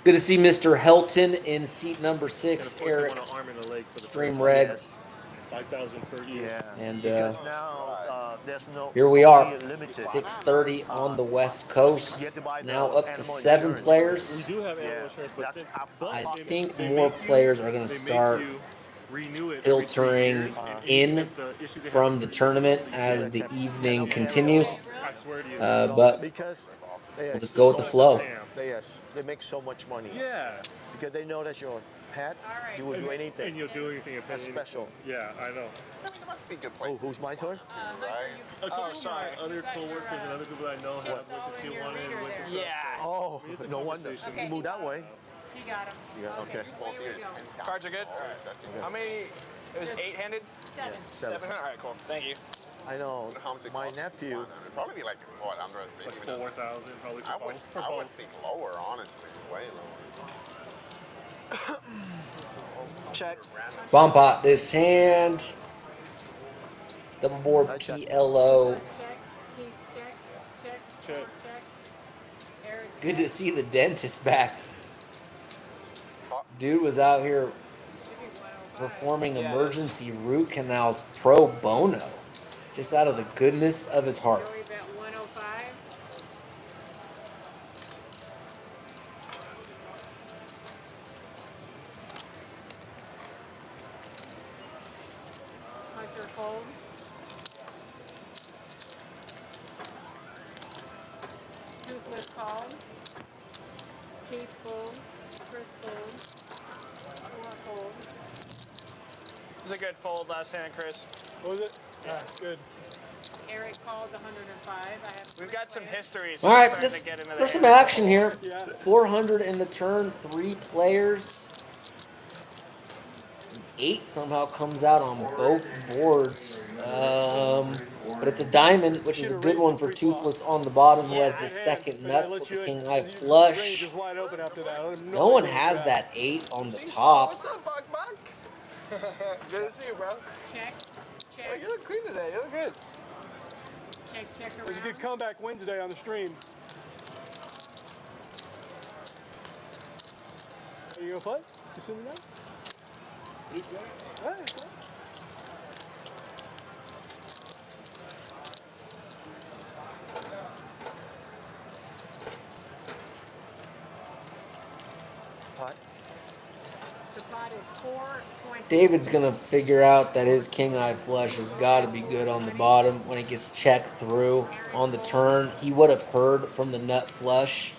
Good to see Mr. Helton in seat number 6, Eric. Stream Red. 5,000 per year. Yeah. And Because now there's no. here we are, Limited. 6:30 on the West Coast. You have to buy the Now up to animal 7 insurance. players. We do have animal Yeah, insurance, that's but I they think make more you- players are going to they make start you renew it every 3 filtering years, and if in the issue they from have the with tournament you, as the Yeah. evening Yeah. continues. I swear to you. But because we'll just go with the flow. they make so much money. Yeah. Because they know that's your pet. You will do And anything. you'll do anything. If That's special. Yeah, I know. Oh, who's my turn? A couple of my other coworkers and other people I know have went to Tijuana and went to Yeah. Oh, I mean, it's a no wonder. conversation. You moved that way. You got him. Yeah, okay. Cards are good? How many? It was 8-handed? 7. 7? All right, cool. Thank you. I know. How much it My cost? nephew. It'd probably be like what under like even 4,000 probably for I would both. For I would both. think lower, honestly, way lower. Check. Bomb pot this hand. Double board Nice shot. PLO. Check. Keith, check. Check. Check. Check. Eric. Good to see the dentist back. Dude was out here performing emergency root canals pro bono, just out of the goodness of his heart. Joey bet 105. Hunter fold. Toothless called. Keith fold. Chris fold. Or fold. It was a good fold last hand, Chris. What was it? Yeah, good. Eric called 105. I have We've 3 got some players. history, so All we're right, starting this, to get into the there's some hands. action here. 400 in the turn, 3 players. 8 somehow comes out on both boards. But it's a diamond, which is a good one for Toothless on the bottom, who has the second nuts with the king high flush. Wide open after that. No one has that 8 on the top. What's up, Buck? Good to see you, bro. Check. Oh, Check. you look clean today. You look good. Check It was a around. good comeback Wednesday on the stream. Are you gonna play? You sitting down? Yeah. Pot. The pot is 420. David's going to figure out that his king eye flush has got to be good on the bottom when it gets checked through on the turn. He would have heard from the nut flush.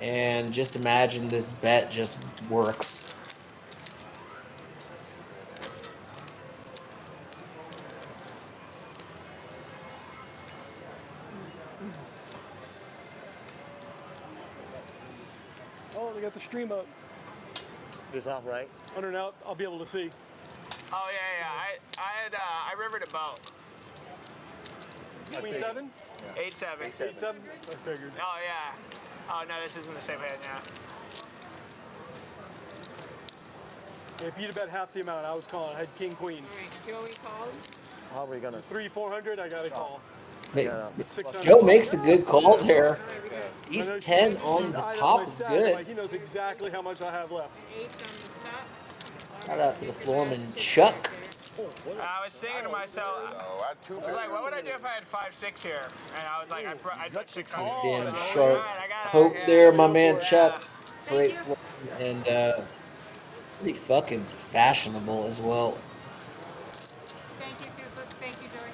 And just imagine this bet just works. Oh, they got the stream up. It's off, right? Under now, I'll be able to see. Oh yeah. I rivered a boat. Queen 7? 8-7. 8-7? I figured. Oh yeah. Oh no, this isn't the same hand. Yeah. If you'd have bet half the amount, I was calling. I had king queen. All right, Joey called. How are we gonna? 300-400, I got a call. Yeah. 600. Joe makes a good call there. All right, we got He's 10 on the top is good. He knows exactly how much I have left. 8 on the top. Shout out to the floorman, Chuck. I was thinking to myself, So at 2 I was like, what would I do if I had 5-6 here? And I was like, I'd put 600. Damn All sharp right, I got it. poke Yeah. there, my man Chuck. Thank Great you. floorman and pretty fucking fashionable as well. Thank you, Toothless. Thank you, Joey.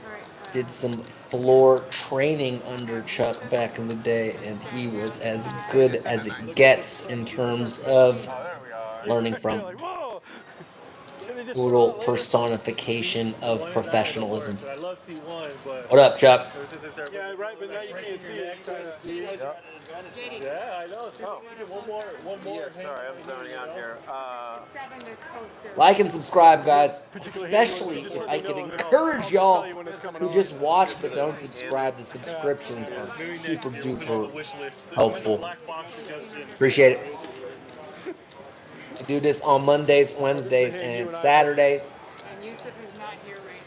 All right. Did some floor training under Chuck back in the day, and he was as good as it gets in terms of learning from. Like, whoa! Total personification of professionalism. I love C1, but What up, Chuck? ever since they started Yeah, right, but now you can't see it. Yep. JD, yeah, I know. See, one more. Yeah, sorry, I'm zoning out here. 7 the coaster. Like and subscribe, guys. Especially if I could encourage y'all who just watch but don't subscribe. The subscriptions are super duper helpful. Black box suggestion. Appreciate it. I do this on Mondays, Wednesdays, and Saturdays. And Yusuf is not here right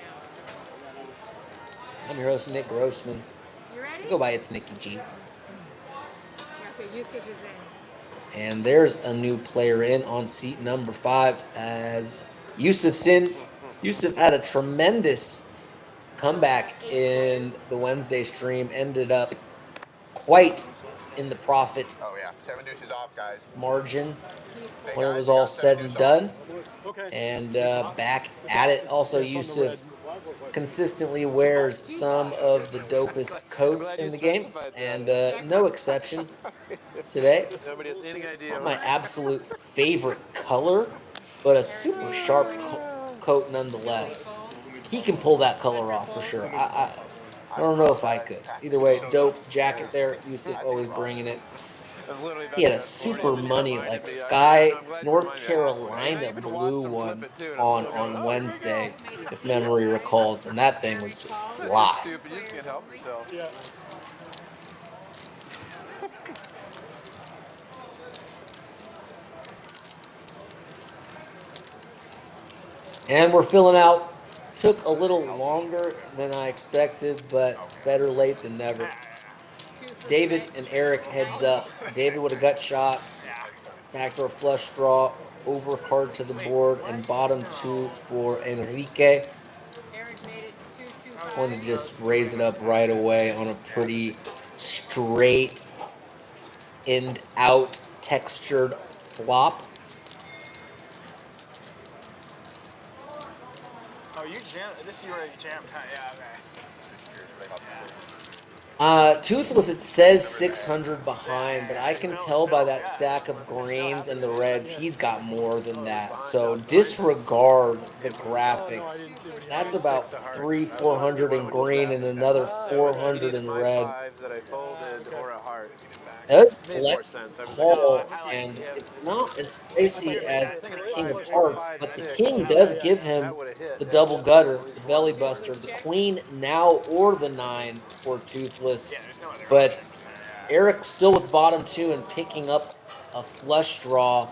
now. I'm your host, Nick Grossman. You ready? Go by It's Nicky G. Okay, Yusuf is in. And there's a new player in on seat number 5 as Yusuf's in. Yusuf had a tremendous comeback in the Wednesday stream. Ended up quite in the profit Oh yeah, 7 deuces off, guys. margin Hey, when it guys, was we all got said 7 and deuces off. done. Okay. And back at it. Also, Yusuf consistently wears some of the dopest coats in the game, and no exception today. Nobody has any idea. Not my absolute favorite color, but a super sharp coat nonetheless. He can pull that color off for sure. I don't know if I could. Either way, dope jacket there. Yusuf always bringing it. He had a super money, like Sky, North Carolina blue one on Wednesday, if memory recalls, and that thing was just fly. Stupid, you just can't help yourself. Yeah. And we're filling out. Took a little longer than I expected, but better late than never. David and Eric heads up. David with a gut shot. Backdoor flush draw. Over card to the board. And bottom 2 for Enrique. Eric made it 2-2. Want to just raise it up right away on a pretty straight end out textured flop. Oh, you jam. This you already jammed, huh? Yeah. Okay. Toothless, it says 600 behind, but I can tell by that stack of greens and the reds, he's got more than that. So disregard the graphics. That's about 300-400 in green and another 400 in red. That I folded or a heart. does Made more collect sense. I was like, call, I like and yeah, it's not as spicy as thinking the King of 5-6, Hearts, but the 5-6. King does give That him would have hit. the Yeah, double definitely gutter, at least the one. belly buster, the Queen now or the 9 for Toothless. Yeah, there's no other But option. Eric still with bottom 2 and picking up a flush draw.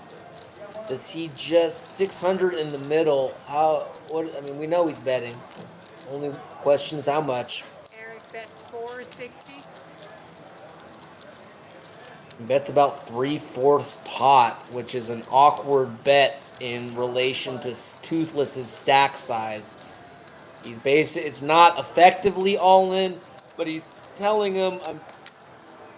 Does he just 600 in the middle? What? I mean, we know he's betting. Only question is how much. Eric bets 460. He bets about 3/4 pot, which is an awkward bet in relation to Toothless's stack size. He's it's not effectively all in, but he's telling him I'm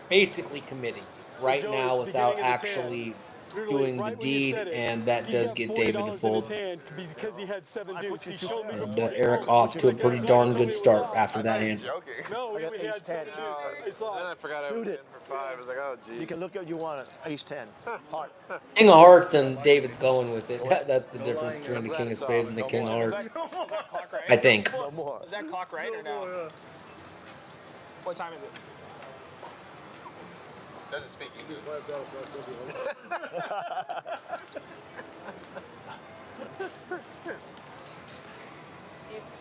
basically committing you right Joey, now without beginning of this hand, actually literally doing the right when you deed, said it, and that he's does got get $40 David to in his fold. hand because he had 7 deuce. He showed me And before he Eric folded. off to a pretty darn good start after I that thought he hand. was joking. No, I got he had ace 10. 7 deuce. I saw Then I it. forgot I was Suited. in for 5. I was like, oh, geez. You can look at you want it. Ace 10. Heart. King of Hearts and David's going with it. That's the difference between I'm the glad King of it's Spades off. and the No King of more. Hearts. Is that clock right? I think. No more. Is that clock right or no? What time is it? Doesn't speak English. It's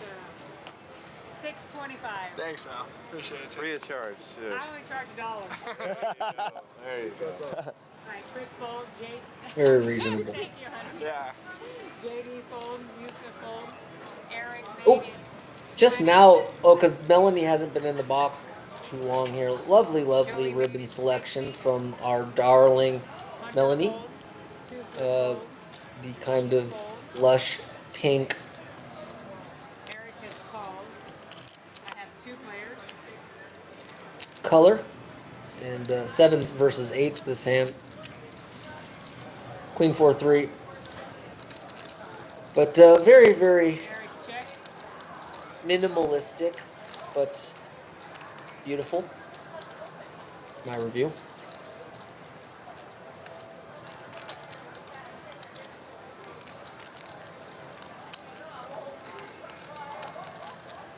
625. Thanks, Mal. Appreciate it. Free of charge, too. I only charge $1. There you go. All right, Chris fold, Jake. Very reasonable. Thank you, honey. Yeah. JD fold, Yusuf fold, Eric Oh, made it. just now, because Melanie hasn't been in the box too long here. Lovely, lovely ribbon selection from our darling Hunter Melanie. fold, Toothless Uh, fold, the kind of fold. lush pink Eric has called. I have 2 players. color. And 7s versus 8s this hand. Queen 4-3. But very, very Eric check. minimalistic, but beautiful. That's my review.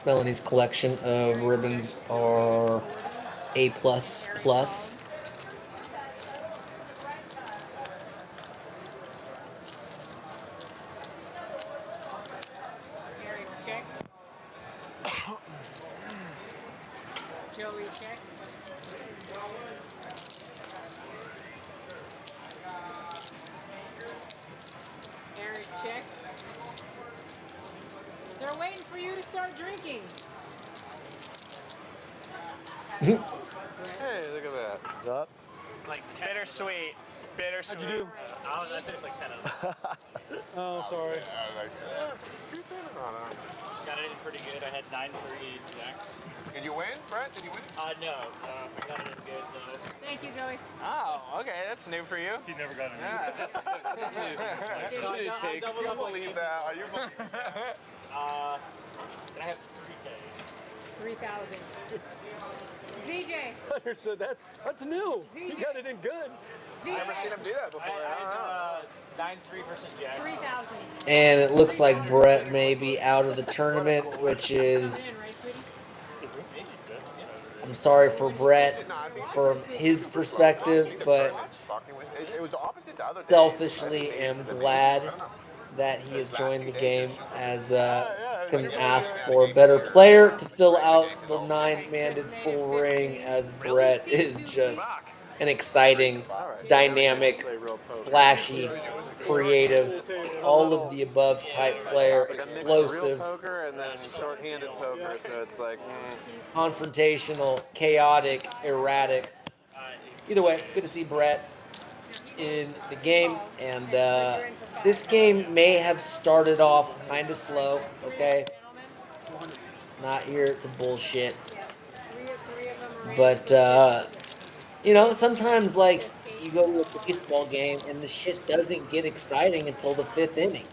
Melanie's collection of ribbons are A++. Eric check. Joey check. Eric check. They're waiting for you to start drinking. Hey, look at that. Yup. Like bittersweet. Bittersweet. How'd you do? I finished like 10 of them. Oh, sorry. Got it in pretty good. I had 9-3 jacks. Did you win, Brett? Did you win? No, I got it in good though. Thank you, Joey. Oh, okay. That's new for you. He never got it. Yeah. I doubled up like Believe that? Are you believe that? then I have 3K. 3,000. ZJ. Hunter said that's new. He got it in good. I've never seen him do that before. I had 9-3 versus Jack. 3,000. And it looks like Brett may be out of the tournament, which is, Right, sweetie? I'm sorry for Brett from his perspective, but It was the opposite the other day. selfishly am glad that he has joined the game, as can ask for a better player to fill out the 9-manded full ring, as Brett is just an exciting, dynamic, splashy, creative, all of the above type player, explosive, Real poker and then short-handed poker, so it's like, confrontational, chaotic, erratic. Either way, good to see Brett in the game, and this game may have started off kind of slow, okay? Not here to bullshit, Three of them are but you know, sometimes like you go to a baseball game and the shit doesn't get exciting until the 5th inning.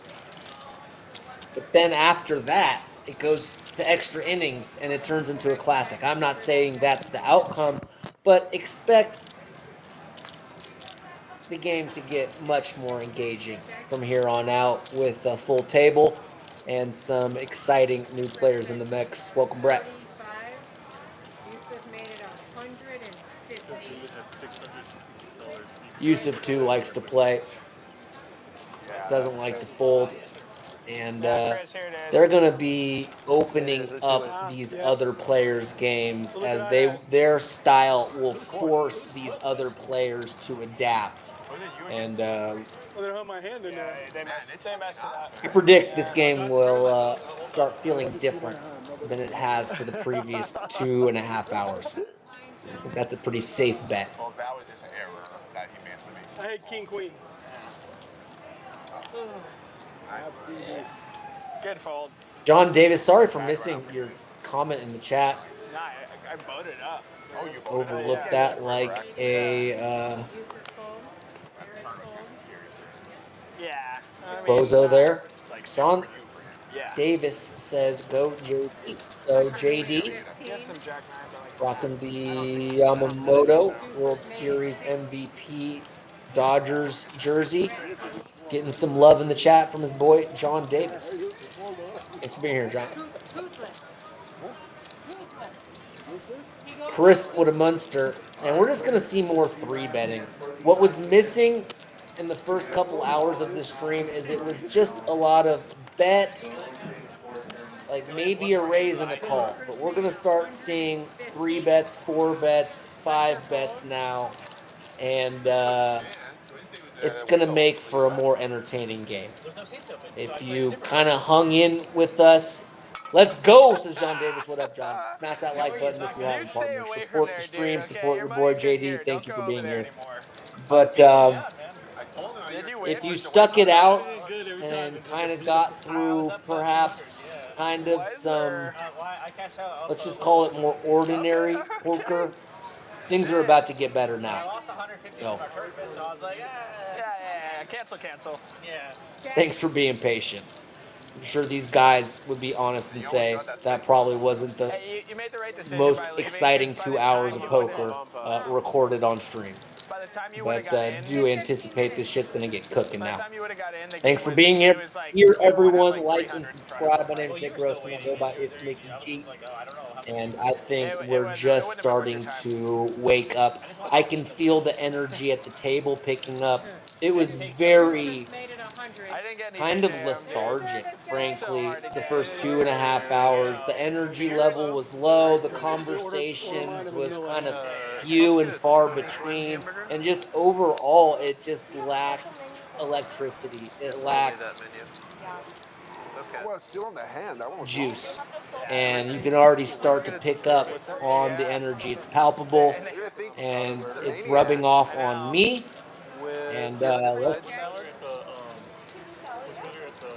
But then after that, it goes to extra innings and it turns into a classic. I'm not saying that's the outcome, but expect the game to get much more engaging from here on out with a full table and some exciting new players in the mix. Welcome, Brett. 35. Yusuf made it 150. Yusuf too likes to play. Yeah, Doesn't like to fold. And Chris, here it is. they're going to be opening It is, up these yeah. other players' games Look at as that. their style will force these other players to adapt. And Well, they don't have my hand in there. They messed it up. I predict this game will start feeling different than it has for the previous 2.5 hours. I think that's a pretty safe bet. Well, that was just an error that he missed. I mean, I had king queen. Good fold. John Davis, sorry for missing your comment in the chat. Nah, I voted up. oh, you voted Overlooked yeah, that you were like correct. a Yusuf fold. Eric fold. Yeah. I mean, bozo there. it's like John super new. Yeah. Davis says go JD. So JD 115. Yes, some jack nines. I like rocking the Yamamoto World Series MVP Dodgers jersey. Getting some love in the chat from his boy John Davis. Thanks for being here, John. Toothless. Toothless. He goes Chris with a Munster, and we're just gonna see more 3-betting. What was missing in the first couple hours of this stream is it was just a lot of bet, like maybe a raise and a call. But we're gonna start seeing 3 bets, 4 bets, 5 bets now, and it's gonna make for a more entertaining game. If you kind of hung in with us. Let's go, says John Davis. What up, John? Smash that like button if you haven't, stay partner. away from Support there, the stream, dude, support okay? your Your boy money's in JD. here. Thank Don't you go for over being there here. anymore. But I told him Did you if win? you stuck it out and kind of got through perhaps kind of Was some, or- I cashed out. let's just call it more ordinary poker, things are about to get better I now. lost 150 Go. in my tournament, so I was like, Yeah. Cancel. yeah. Thanks for being patient. I'm sure these guys would be honest and say that probably wasn't the Hey, you made the right decision most by leaving, exciting 'cause by 2 the hours time of you would've- poker recorded on stream. By the time you would have But got in, do anticipate this shit's gonna get cooking by the now. time you would have got in, the Thanks game for was, being it here. was like, Here, you had everyone, like like 300 and in front of subscribe. My it. name is Nick Gross. When I go by It's Nicky G. Like, oh, I don't know. And I think It we're wouldn't- it just wouldn't have been worth your starting time. to wake up. I can feel the energy at the table picking up. It was very Made it 100. I didn't get any kind of jam. lethargic, frankly, hard to the get. first 2.5 hours. The energy level was low. The conversations was kind of few and far between. And just overall, it just lacked electricity. It lacked well, it's still on the hand. That one was juice. And you can already start to pick up on the energy. It's palpable and it's rubbing off on me. And let's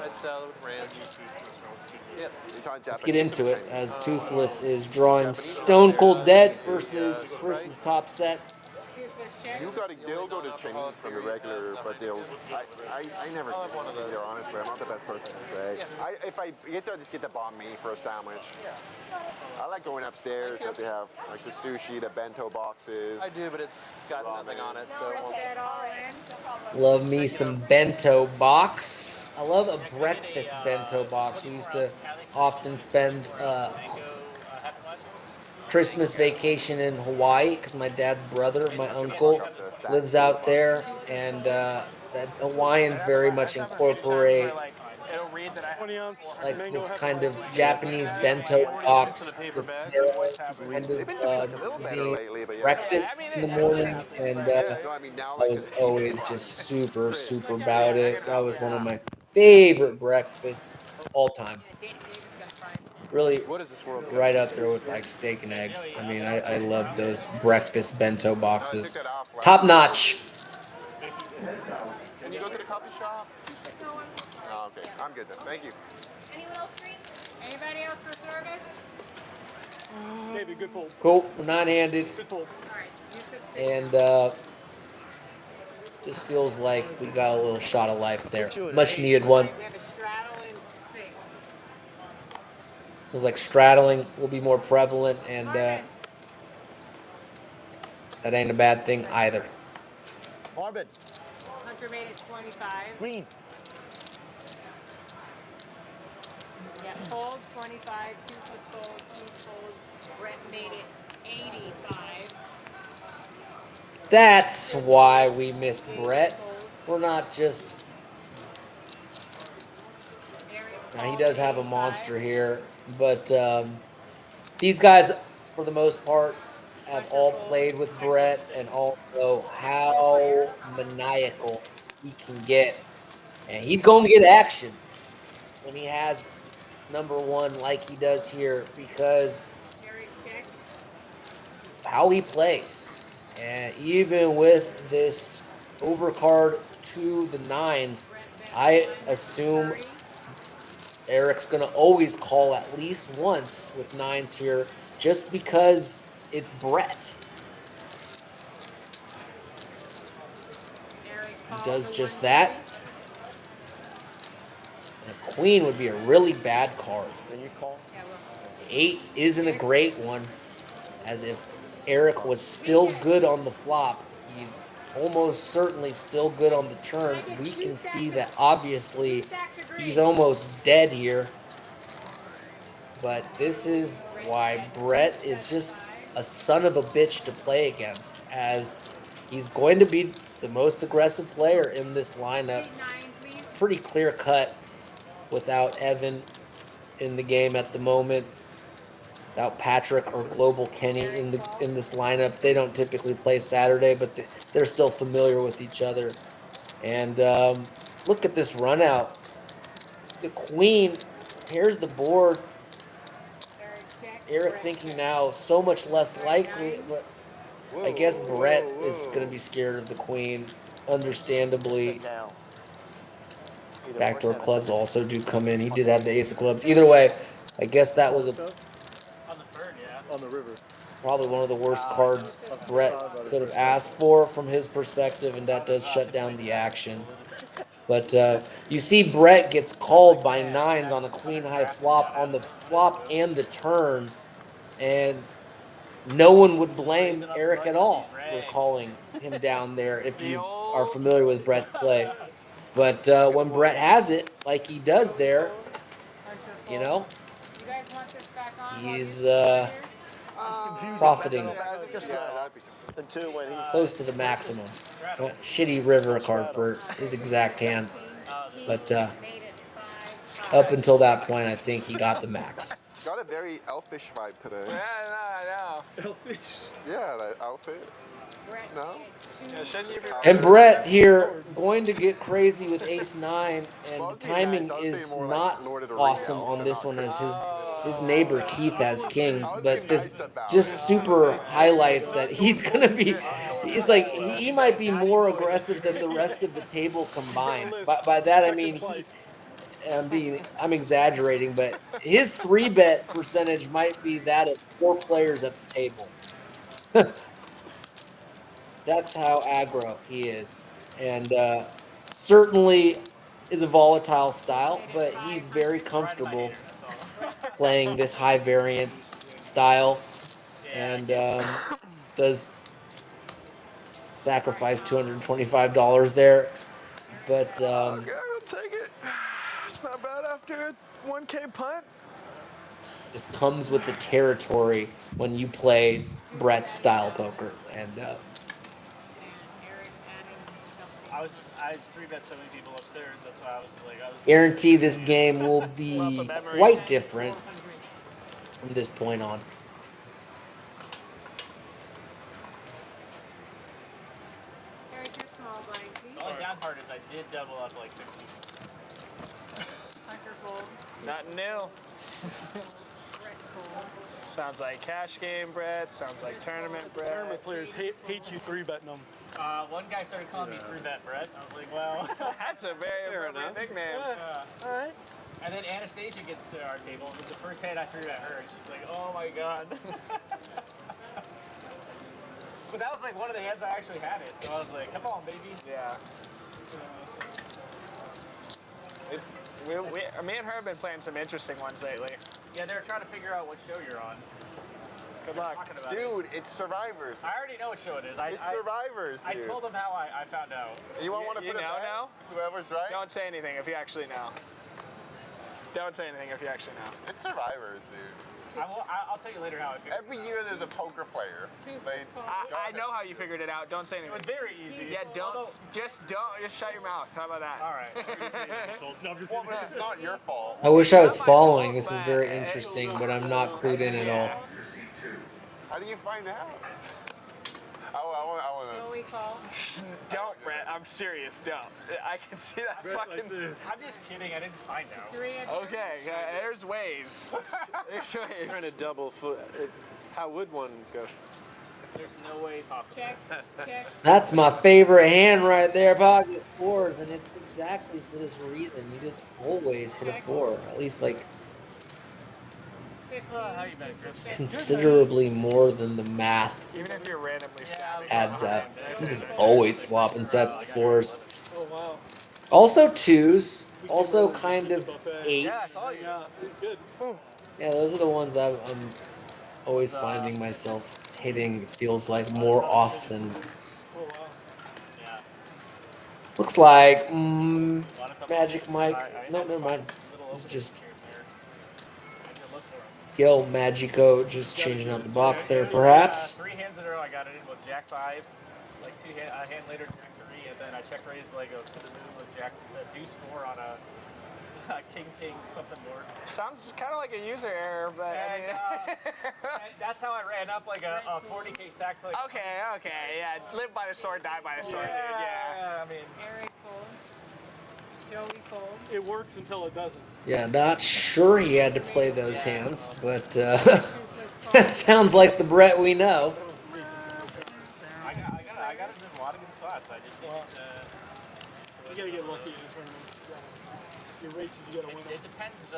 Red salad with ranch. Yep. Let's get into it as Toothless is drawing Stone Cold Dead versus Chris's top set. Toothless check. You got to, they'll go to Chinese from the regular, but I never get one of those. To be honest, but I'm not the best person to say. If I get there, I just get the banh mi for a sandwich. I like going upstairs that they have like the sushi, the bento boxes. I do, but it's got nothing on it, so it won't. Set all in. Love me some bento box. I love a breakfast bento box. We used to often spend Christmas vacation in Hawaii because my dad's brother, my uncle, lives out there, and that Hawaiians very much incorporate It'll read that I 20 ounce. like this kind of Japanese bento box with their kind of cuisine breakfast in the morning, and I was always just super about it. That was one of my favorite breakfasts all time. Really What is this world? right up there with like steak and eggs. I mean, I love those breakfast bento boxes. Top notch. Can you go to the coffee shop? Oh, okay, I'm good then. Thank you. Anyone else free? Anybody else for service? Maybe good pull. Cool, 9-handed, Good pull. All right. Yusuf's and just feels like we got a little shot of life there. Much needed one. We have a straddle in 6. Feels like straddling will be more prevalent, and that ain't a bad thing either. Marvin, Hunter made it 25. green. Yeah, fold 25. Toothless fold. Tooth fold. Brett made it 85. That's why we missed Brett. We're not just. Now he does have a monster here, but these guys, for the most part, have all played with Brett and all know how maniacal he can get. And he's going to get action when he has number one like he does here because how he plays. And even with this overcard to the nines, I assume Eric's going to always call at least once with nines here just because it's Brett. He does just that. And a queen would be a really bad card. Then you call. 8 isn't a great one, as if Eric was still good on the flop. He's almost certainly still good on the turn. We can see that obviously he's almost dead here. But this is why Brett is just a son of a bitch to play against, as he's going to be the most aggressive player in this lineup. Pretty clear cut without Evan in the game at the moment. Without Patrick or Global Kenny in this lineup. They don't typically play Saturday, but they're still familiar with each other. And look at this run out. The queen pairs the board. Eric thinking now so much less likely, but I guess Brett is going to be scared of the queen, understandably. Backdoor clubs also do come in. He did have the ace of clubs. Either way, I guess that was On the turn, yeah. On the river. probably one of the worst cards Brett could have asked for from his perspective, and that does shut down the action. But you see Brett gets called by nines on a queen high flop on the flop and the turn, and no one would blame Eric at all for calling him down there if you are familiar with Brett's play. But when Brett has it, like he does there, you know, he's profiting close to the maximum. Shitty river card for his exact hand. But up until that point, I think he got the max. Got a very elfish vibe today. Yeah, I know. Elfish. Yeah, that outfit. No? Yeah, shouldn't you be And Brett here going to get crazy with ace nine, and the timing is not awesome on this one as his neighbor Keith has kings, but this just super highlights that he's gonna be. It's like he might be more aggressive than the rest of the table combined. By that I mean I'm exaggerating, but his 3-bet percentage might be that of 4 players at the table. That's how aggro he is, and certainly is a volatile style, but he's very comfortable playing this high variance style, and does sacrifice $225 there, but Okay, I'll take it. It's not bad after a 1K punt. just comes with the territory when you play Brett's style poker, and I 3-bet so many people upstairs. That's why I was guarantee this game will be quite different from this point on. Eric, you're small blind, please. The only down part is I did double up like 6 people. Hunter fold. Not new. Brett fold. Sounds like cash game, Brett. Sounds like tournament, Brett. Tournament players hate you 3-betting them. One guy started calling me 3-bet Brett. I was like, well, That's a very appropriate nickname. All right. And then Anastasia gets to our table, and it was the first hand I 3-bet her, and she's like, oh my god. But that was like one of the hands I actually had it, so I was like, come on, baby. Yeah. Me and her have been playing some interesting ones lately. Yeah, they're trying to figure out what show you're on. Good luck. Talking about it. Dude, it's Survivors. I already know what show it is. It's Survivors, I dude. told them how I found out. You won't want to You put it know back? now? Whoever's right? Don't say anything if you actually know. Don't say anything if you actually know. It's Survivors, dude. I'll tell you later how I figured Every year there's a poker player. I know how you figured it out. Don't say anything. it was very easy. Yeah, just shut your mouth. How about that? All right. No, I'm just Well, but it's not your fault. I wish I was Not my following. fault, This is but- very interesting, but I'm not clued in at all. How do you find out? I want to. Joey call. Don't, Brett. I'm serious. Don't. I can see that fucking. I'm just kidding. I didn't find out. Okay, there's ways. There's ways. Trying to double foot. How would one go? There's no way possible. Check. Check. That's my favorite hand right there, pocket fours, and it's exactly for this reason. You just always hit a 4, at least like 15. How you been, Chris? considerably more than the math Even if you're randomly stabbing. adds up. I'm just always swapping sets of 4s. Oh, wow. Also 2s, also kind of 8s. Yeah, good. Yeah, those are the ones I'm always finding myself hitting, feels like, more often. Oh, wow. Yeah. Looks like Magic Mike. No, never mind. It's just Yo Magico just changing out the box there, perhaps. 3 hands in a row, I got it in with Jack 5. Like a hand later, Jack 3, and then I check raised Lego to the moon with Deuce 4 on a King something board. Sounds kind of like a user error, but. And that's how I ran up like a 40k stack to like. Okay, yeah. Live by the sword, die by the sword, dude. Yeah. I mean. Eric fold. Joey fold. It works until it doesn't. Yeah, not sure he had to play those hands, but that sounds like the Brett we know. I got it in a lot of good spots. I just You gotta get lucky in this tournament. Your races, you gotta win. It depends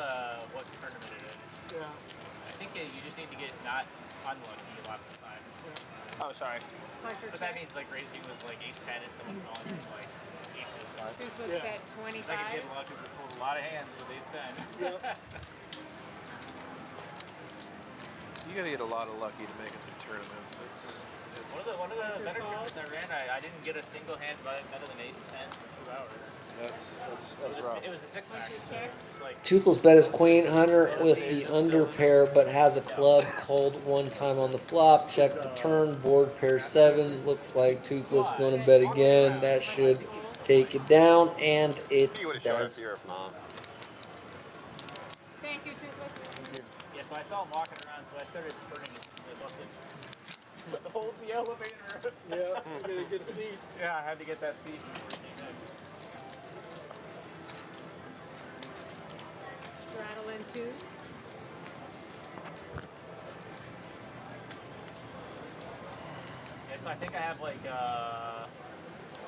what tournament it is. Yeah. I think you just need to get not unlucky a lot of the time. Oh, sorry. But that means like racing with like ace 10 and someone calling you like aces. Toothless bet I can 25. get lucky to pull a lot of hands with ace 10. You gotta get a lot of lucky to make it through tournaments. It's One of the better tournaments I ran, I didn't get a single hand better than ace 10 for 2 hours. that's It rough. was a 6-pack. So it was like Toothless bet his queen, Hunter with the under pair, but has a club called one time on the flop. Checks the turn, board pair 7. Looks like Toothless gonna bet again. That should take it down, and it You would have showed us does. here if not. Thank you, Toothless. yeah, so I saw him walking around, so I started spurting as soon as I busted. But hold the elevator. Yeah, you gotta get a seat. Yeah, I had to get that seat before he came in. Straddle in 2. Yeah, so I think I have like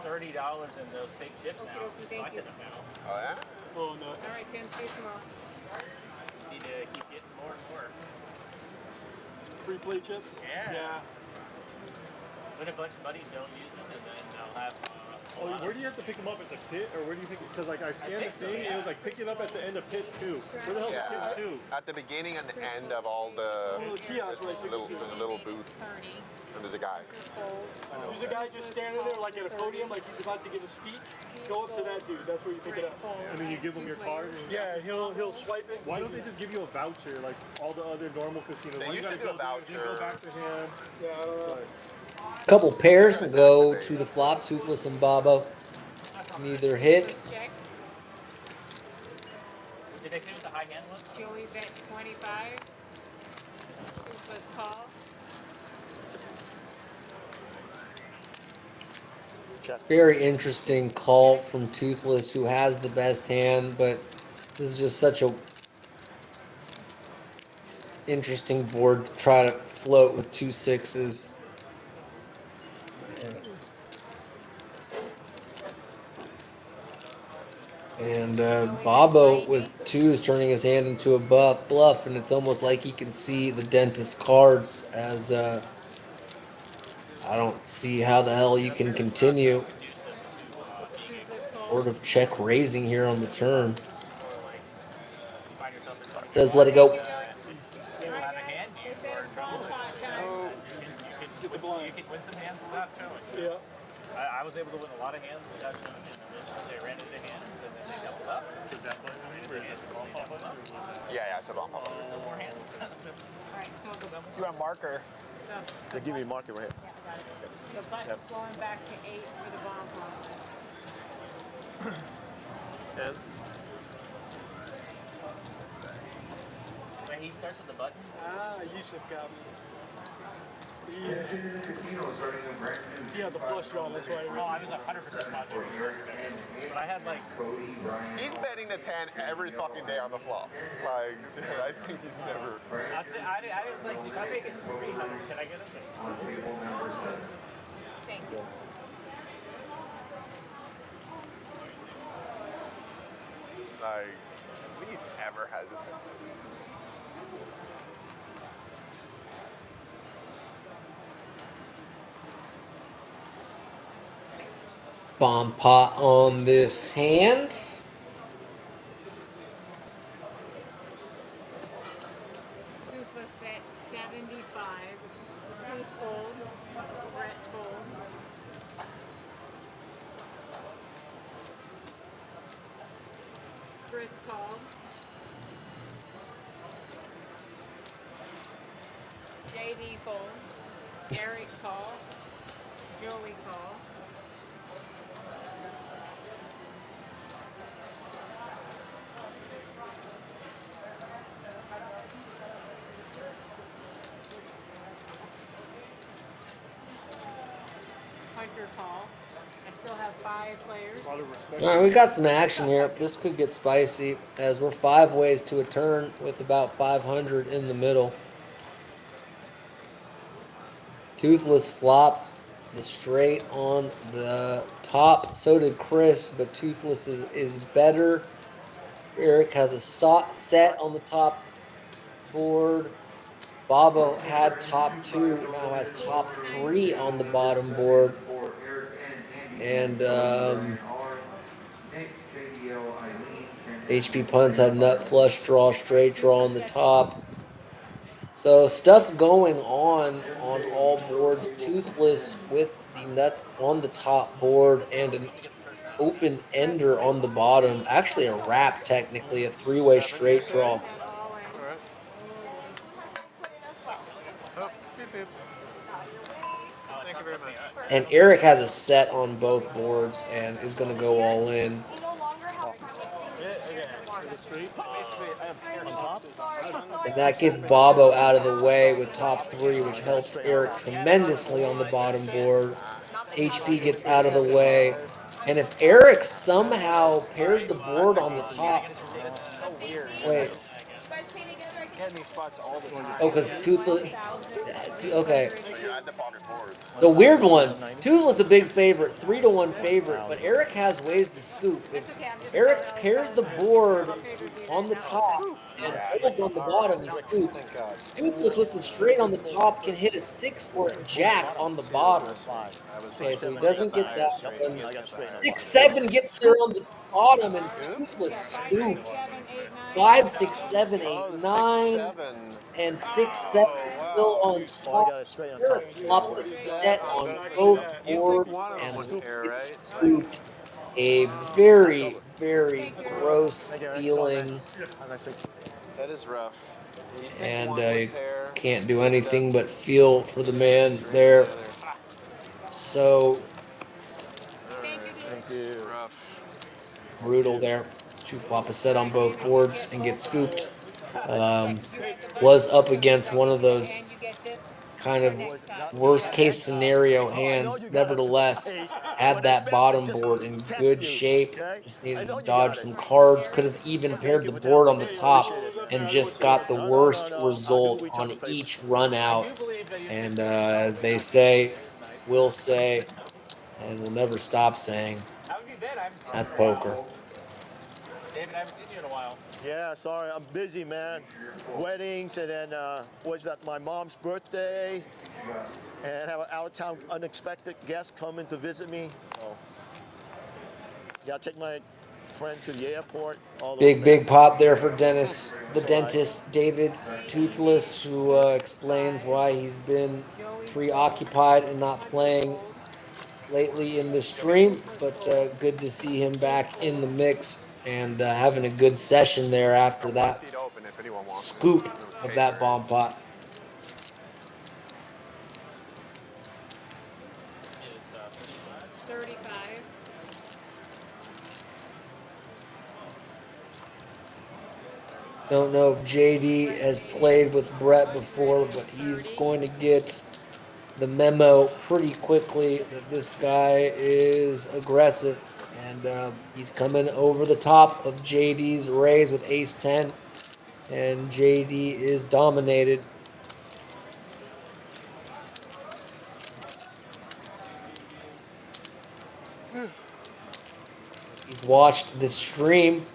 $30 in those fake chips now. Okey-dokey, thank Collected you. them now. Oh yeah? Oh, no. All right, Tim, see you tomorrow. Need to keep getting more and more. Free play chips? Yeah. When a bunch of buddies don't use them, and then I'll have. Oh, where do you have to pick them up at the pit, or where do you think? Because like I scanned the think so, thing, and yeah. it was like pick it up at the end of pit 2. Where the hell is Yeah. pit 2? At the beginning and the end of all the Little kiosk where I think there's a little booth 30. and there's a guy. There's a guy just standing there like at a podium, like he's about to give a speech. Go up to that dude. That's where you pick it up. And then you give him your card. Yeah, he'll swipe it. Why don't they just give you a voucher like all the other normal casinos? They Why you used to gotta do a go there, voucher. Go back to him. Yeah, I don't know. Couple pairs go to the flop, Toothless and Bobo. Neither hit. Check. Did they say what the high hand was? Joey bet 25. Toothless call. Very interesting call from Toothless, who has the best hand, but this is just such a interesting board to try to float with 2 6s. And Bobo with 2s turning his hand into a bluff, and it's almost like he can see the dentist's cards as I don't see how the hell you can continue. Sort of check raising here on the turn. Does let it go. You have a hand, you are in trouble. You can win some hands without showing. Yeah. I was able to win a lot of hands without showing, and then they ran into hands, and then they doubled up. Is that what it is? Is that the ball pop button? Or was that? Yeah, it's a bomb. No more hands. Alright, so You want a marker? They give me a marker right here. the button's going back to 8 for the bomb pop. 10. Wait, he starts with the button? Ah, Yusuf got me. Attention in the casino starting a brand new. Yeah, the flush draw, that's why. Oh, I was 100% positive. But I had like, Cody, Brian. He's betting the 10 every fucking day on the flop. Like, I think he's never. I was like, if I make it 300, can I get it? On table number 7. Thank you. Like, please ever hesitant. Bomb pot on this hand. Toothless bet 75. Tooth fold. Brett fold. Chris called. JD fold. Eric call. Joey call. Hunter call. I still have 5 players. A lot of respect. All right, we got some action here. This could get spicy as we're 5 ways to a turn with about 500 in the middle. Toothless flopped the straight on the top. So did Chris, but Toothless is better. Eric has a set on the top board. Bobo had top 2, now has top 3 on the bottom board. For Eric and Andy. And Nick, JDL, Eileen, and HP Punts had nut flush draw, straight draw on the top. So stuff going on all boards. Toothless with the nuts on the top board and an open ender on the bottom. Actually a wrap technically, a 3-way straight draw. At all in. Alright. Oh, beep beep. Thank you very much. And Eric has a set on both boards and is going to go all in. You no longer have Basically, I have hair top? And that gets Bobo out of the way with top 3, which helps Eric tremendously on the bottom board. HP gets out of the way. And if Eric somehow pairs the board on the top, It's so weird. wait, Get in these spots all the time. oh, because Toothless, okay. You had the pocket board. The weird one, Toothless a big favorite, 3-1 favorite, but Eric has ways to scoop. If Eric pairs the board on the top and holds on the bottom, he scoops. Toothless with the straight on the top can hit a 6 or a jack on the bottom. Okay, so he doesn't get that one. 6-7 gets there on the bottom and Toothless scoops. 5, 6, 7, 8, 9, and 6, 7 still on top. Eric flops a set on both boards and gets scooped. A very, very gross feeling, That is rough. and you can't do anything but feel for the man there. So Thank you. Rough. brutal there. To flop a set on both boards and get scooped. Was up against one of those kind of worst case scenario hands. Nevertheless, had that bottom board in good shape. Just needed to dodge some cards. Could have even paired the board on the top and just got the worst result on each run out. And as they say, will say, and will never stop saying, How have you been? I haven't seen that's you in a while. poker. David, I haven't seen you in a while. Yeah, sorry, I'm busy, man. Weddings, and then was that my mom's birthday, and have an out-of-town unexpected guest coming to visit me. So, gotta take my friend to the airport. All those Big things. pop there for Dennis, the dentist, David Toothless, who explains why he's been preoccupied and not playing lately in the stream, but good to see him back in the mix and having a good session there after Got one that seat open if anyone wants. scoop of that bomb pot. It's 35. Don't know if JD has played with Brett before, but he's going to get the memo pretty quickly that this guy is aggressive. And he's coming over the top of JD's raise with ace 10. And JD is dominated. He's watched this stream,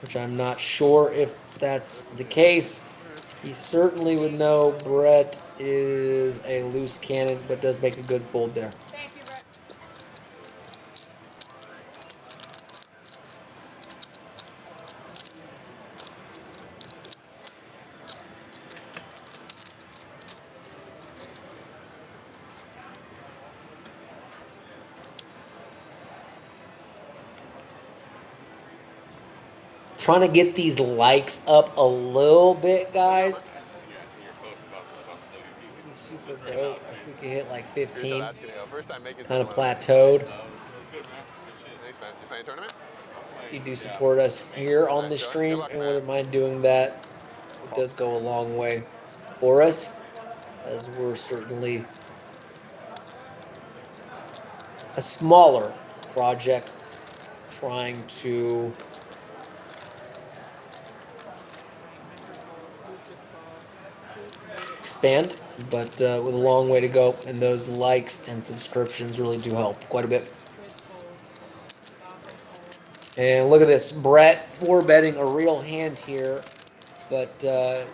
which I'm not sure if that's the case. He certainly would know Brett is a loose cannon, but does make a good fold there. Thank you, Brett. Trying to get these likes up a little bit, guys. Be super dope if we could hit like 15. First time making Kind of some, plateaued. Thanks, man. You playing a tournament? If you do support us here on the stream and wouldn't mind doing that, it does go a long way for us, as we're certainly a smaller project trying to expand, but with a long way to go, and those likes and subscriptions really do help quite a bit. And look at this, Brett 4-betting a real hand here, but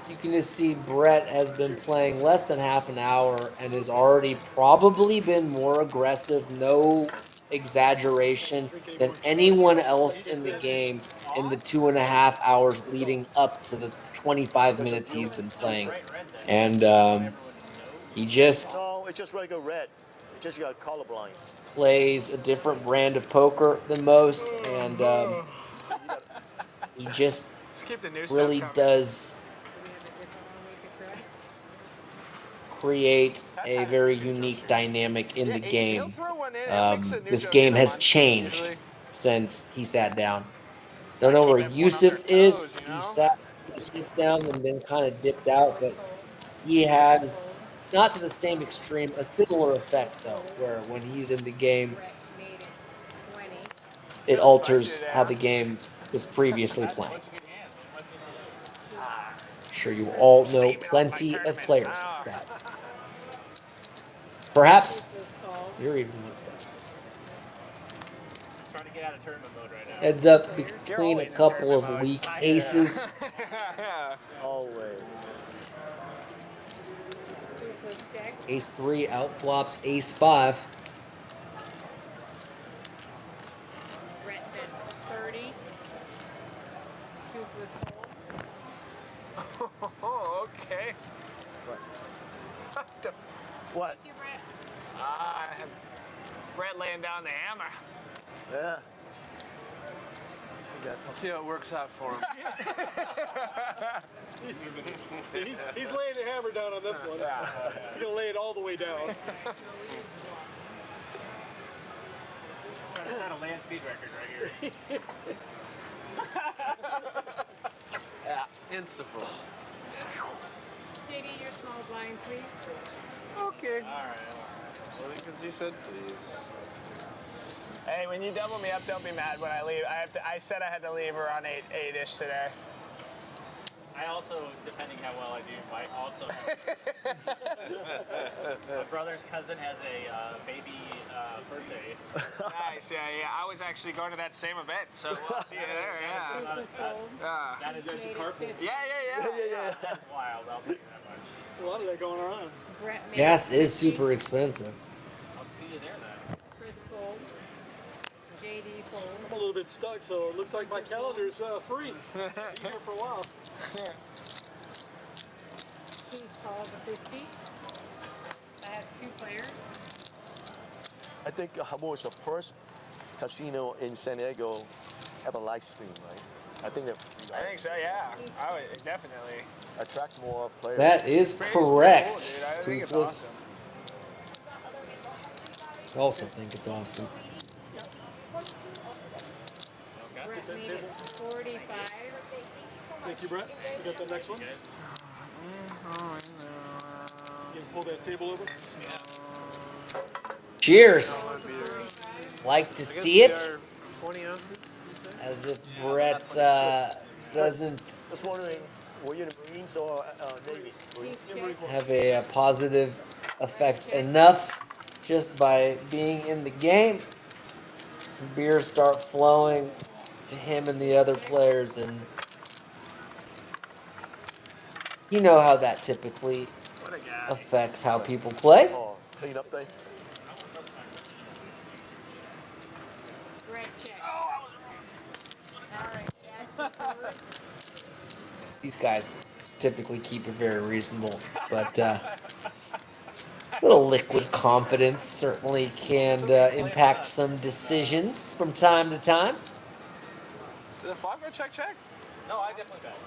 you can just see Brett has been playing less than half an hour and has already probably been more aggressive, no exaggeration, than anyone else in the game in the 2.5 hours leading up to the 25 minutes he's been playing. And he just No, it's just regular red. It's just you got colorblind. plays a different brand of poker than most, and he just keep the new really stuff coming. does create a very unique dynamic in the game. This game has changed since he sat down. Don't know where Yusuf is. He sits down and then kind of dipped out, but he has, not to the same extreme, a similar effect though, where when he's in the game, it alters how the game was previously playing. I'm sure you all know plenty of players like that. Perhaps you're even one of them. Trying to get out of tournament mode right now. Heads up between a couple of weak aces. Always. Ace 3 outflops ace 5. Brett bet 30. Toothless fold. Oh, okay. What? Thank you, Brett. Brett laying down the hammer. Yeah. Let's see how it works out for him. He's laying the hammer down on this one. He's going to lay it all the way down. Trying to set a land speed record right here. Yeah, instafold. JD, your small blind, please. Okay. All right. Well, because you said please. Hey, when you double me up, don't be mad when I leave. I said I had to leave around 8-ish today. I also, depending how well I do, might also. My brother's cousin has a baby birthday. Nice, yeah. I was actually going to that same event, so we'll see you there, yeah. Toothless fold. Yeah. That is just a carpool. Yeah. That's wild. I'll tell you that much. A lot of that going around. Brett made Gas is 50. super expensive. I'll see you there then. Chris fold. JD fold. I'm a little bit stuck, so it looks like my calendar's free. Be here for a while. Keith called the 50. I have 2 players. I think Habbo is the first casino in San Diego have a live stream, right? I think that I think so. Yeah, I would definitely. attract more players. That is Pretty cool, correct. dude. I think it's Toothless. awesome. I also think it's awesome. Brett made it 45. Thank you, Brett. You got the next one? You can pull that table over. Cheers. Like to see it. 20 ounces. As if Brett doesn't Just wondering, were you in the Marines or Navy? have a positive effect enough just by being in the game. Some beers start flowing to him and the other players, and you know how that typically What a guy. affects how people play. Oh, clean up day? Brett check. All right, Jack. These guys typically keep it very reasonable, but little liquid confidence certainly can impact some decisions from time to time. Did the flop go check? No, I definitely bet.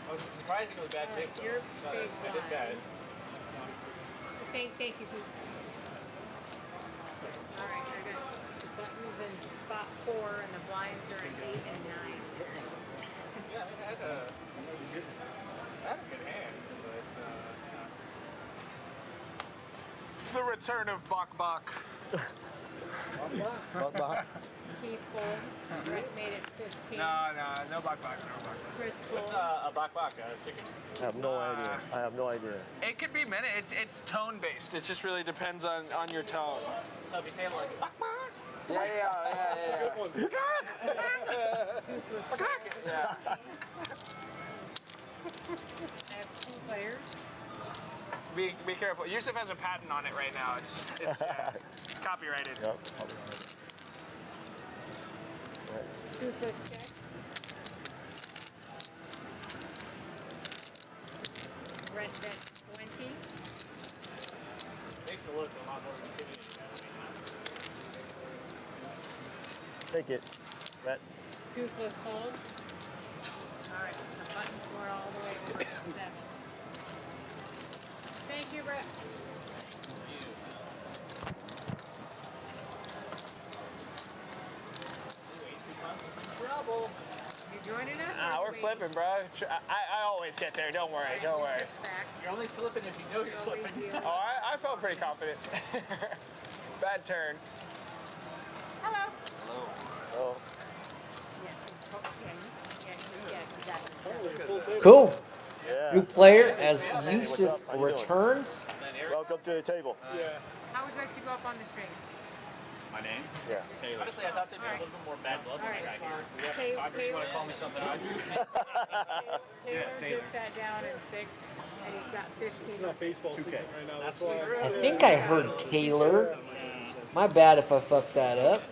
I was surprisingly bad pick though. You're But big I did bet. Thank you. All right, I got the buttons in spot 4 and the blinds are in 8 and 9. Yeah, I mean, I had a good hand, but The return of Bok. Keith fold. Brett made it 15. No Bok. Chris what's fold. a bak chicken? I have no idea. I have no idea. It could be minute. It's tone based. It just really depends on your tone. So if you say it like Yeah. Yeah. I have 2 players. Be careful. Yusuf has a patent on it right now. It's copyrighted. Yep. Toothless check. Brett bet 20. makes it look a lot more intimidating. Take it, Brett. Toothless hold. All right, the buttons were all the way over to 7. Thank you, Brett. Trouble. You joining us? We're flipping, bro. I always get there. Don't worry. You're only flipping if you know you're flipping. Oh, I felt pretty confident. Bad turn. Hello. Oh, Yes, exactly. Cool. yeah. New player as Hey, what's Yusuf up? How you doing? returns. Welcome to the table. How would you like to go up on the string? My name? Yeah. Honestly, I thought they'd be a little bit more bad blood when I got here. We have Taylor- Congress, you want to call me something else? Taylor just sat down in 6, and he's got 15. It's not baseball season right now. That's why. I think I heard Taylor. My bad if I fucked that up.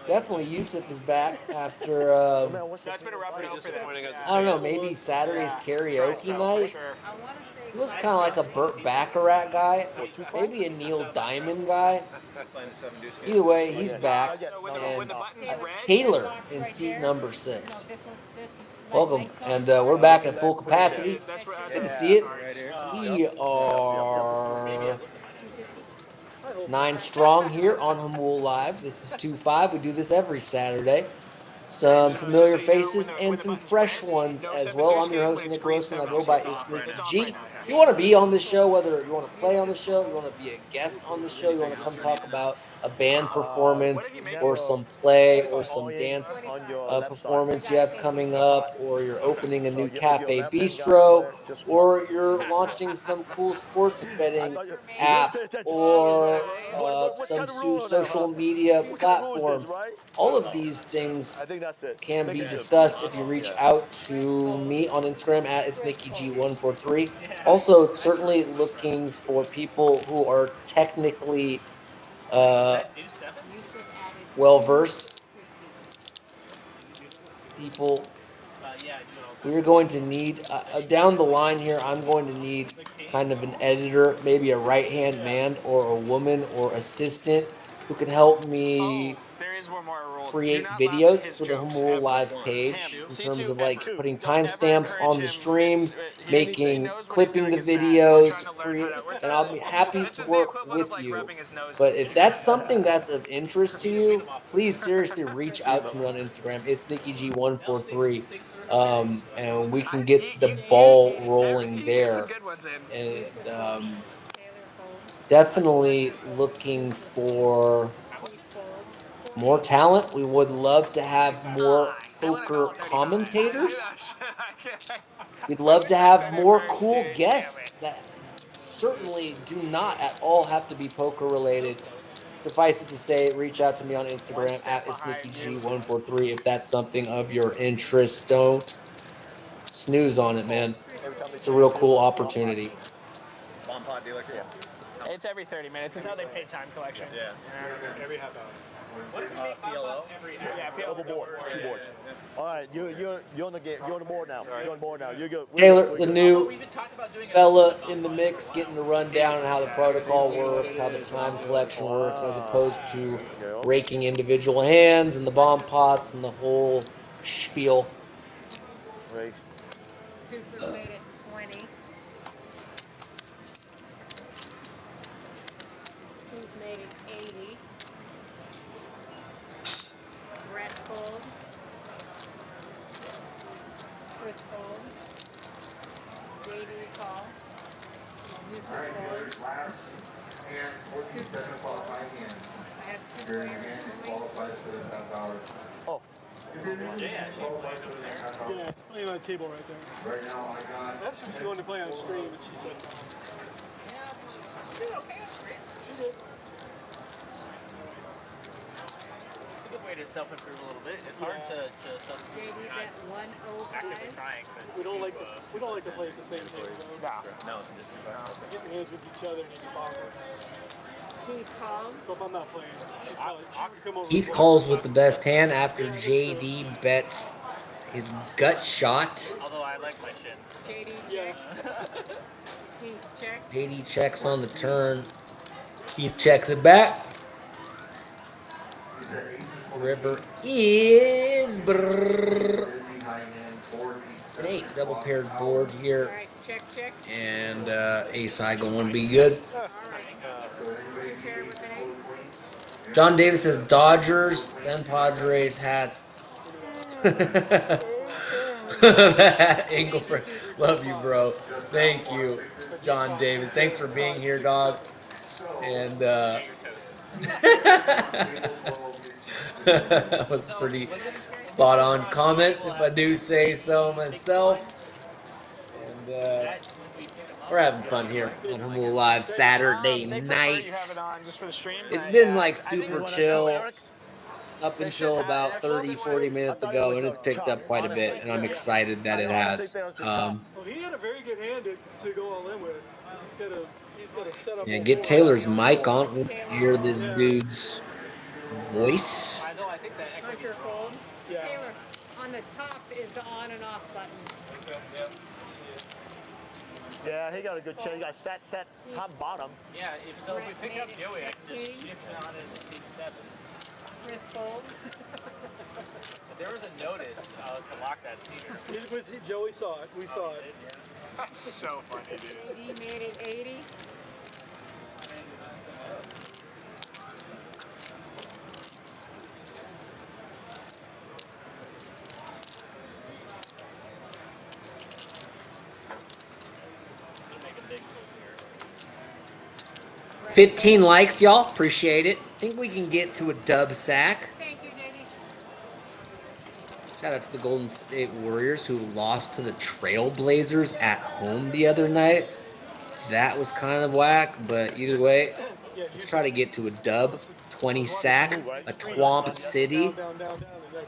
Definitely Yusuf is back after, Man, what's That's been a rough go for them. I don't know, maybe Saturday's karaoke night. Sure. I want to say He looks kind of like a Burt Bacharach guy, maybe a Neil Diamond guy. Either way, he's back. So when And the button's red, Taylor in seat number 6. this Welcome, and we're back at full capacity. that's where Good to see it. We are 9 strong here on Hamul Live. This is 2-5. We do this every Saturday. Some familiar faces and some fresh ones as well. I'm your host, Nick Grossman. I go by Nick G. If you want to be on this show, whether you want to play on the show, you want to be a guest on the show, you want to come talk about a band performance or some play or some dance performance you have coming up, or you're opening a new cafe bistro, or you're launching some cool sports betting app or some social media platform. All of these things can be discussed if you reach out to me on Instagram at it's NickyG143. Also, certainly looking for people who are technically well versed. People we're going to need down the line here. I'm going to need kind of an editor, maybe a right hand man or a woman or assistant who can help me There is one more rule. create Do not laugh at videos his for the jokes Humble ever. Live Him. page in terms C2, of like ever. putting Don't ever timestamps encourage on the him. streams, He making knows when he's clipping doing the is bad. He's trying videos, to learn how to. and I'll be happy This to is the work equivalent of with like you. rubbing his nose. But if that's something that's of interest to you, please seriously reach out to me on Instagram. It's NikkiG143, and we can get the ball rolling there. And definitely looking for more talent. We would love to have more poker commentators. We'd love to have more cool guests that certainly do not at all have to be poker related. Suffice it to say, reach out to me on Instagram at itsnikkig143 if that's something of your interest. Don't snooze on it, man. It's a real cool opportunity. Bomb pot dealer. Yeah. It's every 30 minutes. It's how they pay time collection. Yeah. Every half hour. What if you make PLO? Yeah, Double board, 2 boards. All right, you're on the game. You're on the board now. You're on the board now. You're good. Taylor, the new We've been talking about doing fella in the mix, getting to run down on how the protocol works, how the time collection works, as opposed to raking individual hands and the bomb pots and the whole spiel. Right. Cooper made it 20. Keith made it 80. Brett fold. Chris fold. JD call. Yusuf All right, fold. dealers, last hand, 14-7 qualifying hand. I have two Your players hand going. qualifies for the $10. Oh. If your hand qualifies for the $10. Yeah, playing on a table right there. Right now, I got. That's what she wanted to play on stream, but she said no. Yeah, she's doing okay on screen. She did. It's a good way to self-improve a little bit. It's hard to JD's at actively 105. trying, but We don't like to play at the same table. though. no, it's just too far. Get your hands with each other and you can Keith called. So if I'm not playing, she could come over. Keith calls with the best hand after JD bets his gut shot. Although I like my shit. JD check. Keith check. JD checks on the turn. Keith checks it back. River is an 8 double paired board All here, right, check, check. and ace high going to be good. All right. Two pair with an ace. John Davis says Dodgers, then Padres hats. Engelford, love you, bro. Thank you, John Davis. Thanks for being here, dog. And that was pretty spot on comment, if I do say so myself. And we're having fun here on Humble Live Saturday nights. It's been like super chill up until about 30-40 minutes ago, and it's picked up quite a bit, and I'm excited that it has. Well, he had a very good hand to go all in with. He's got a setup. Yeah, get Taylor's mic on. We'll hear this dude's voice. Hunter fold. Taylor, on the top is the on and off button. Yeah, he got a good check. He got set, top, bottom. Yeah, if we pick up Joey, I can just shift on it to seat 7. Chris fold. But there was a notice to lock that seater. Joey saw it. We saw it. That's so funny, dude. JD made it 80. You make a big move here. 15 likes, y'all. Appreciate it. Think we can get to a dub sack. Thank you, JD. Shout out to the Golden State Warriors who lost to the Trailblazers at home the other night. That was kind of whack, but either way, let's try to get to a dub. 20 sack, a Twomp City.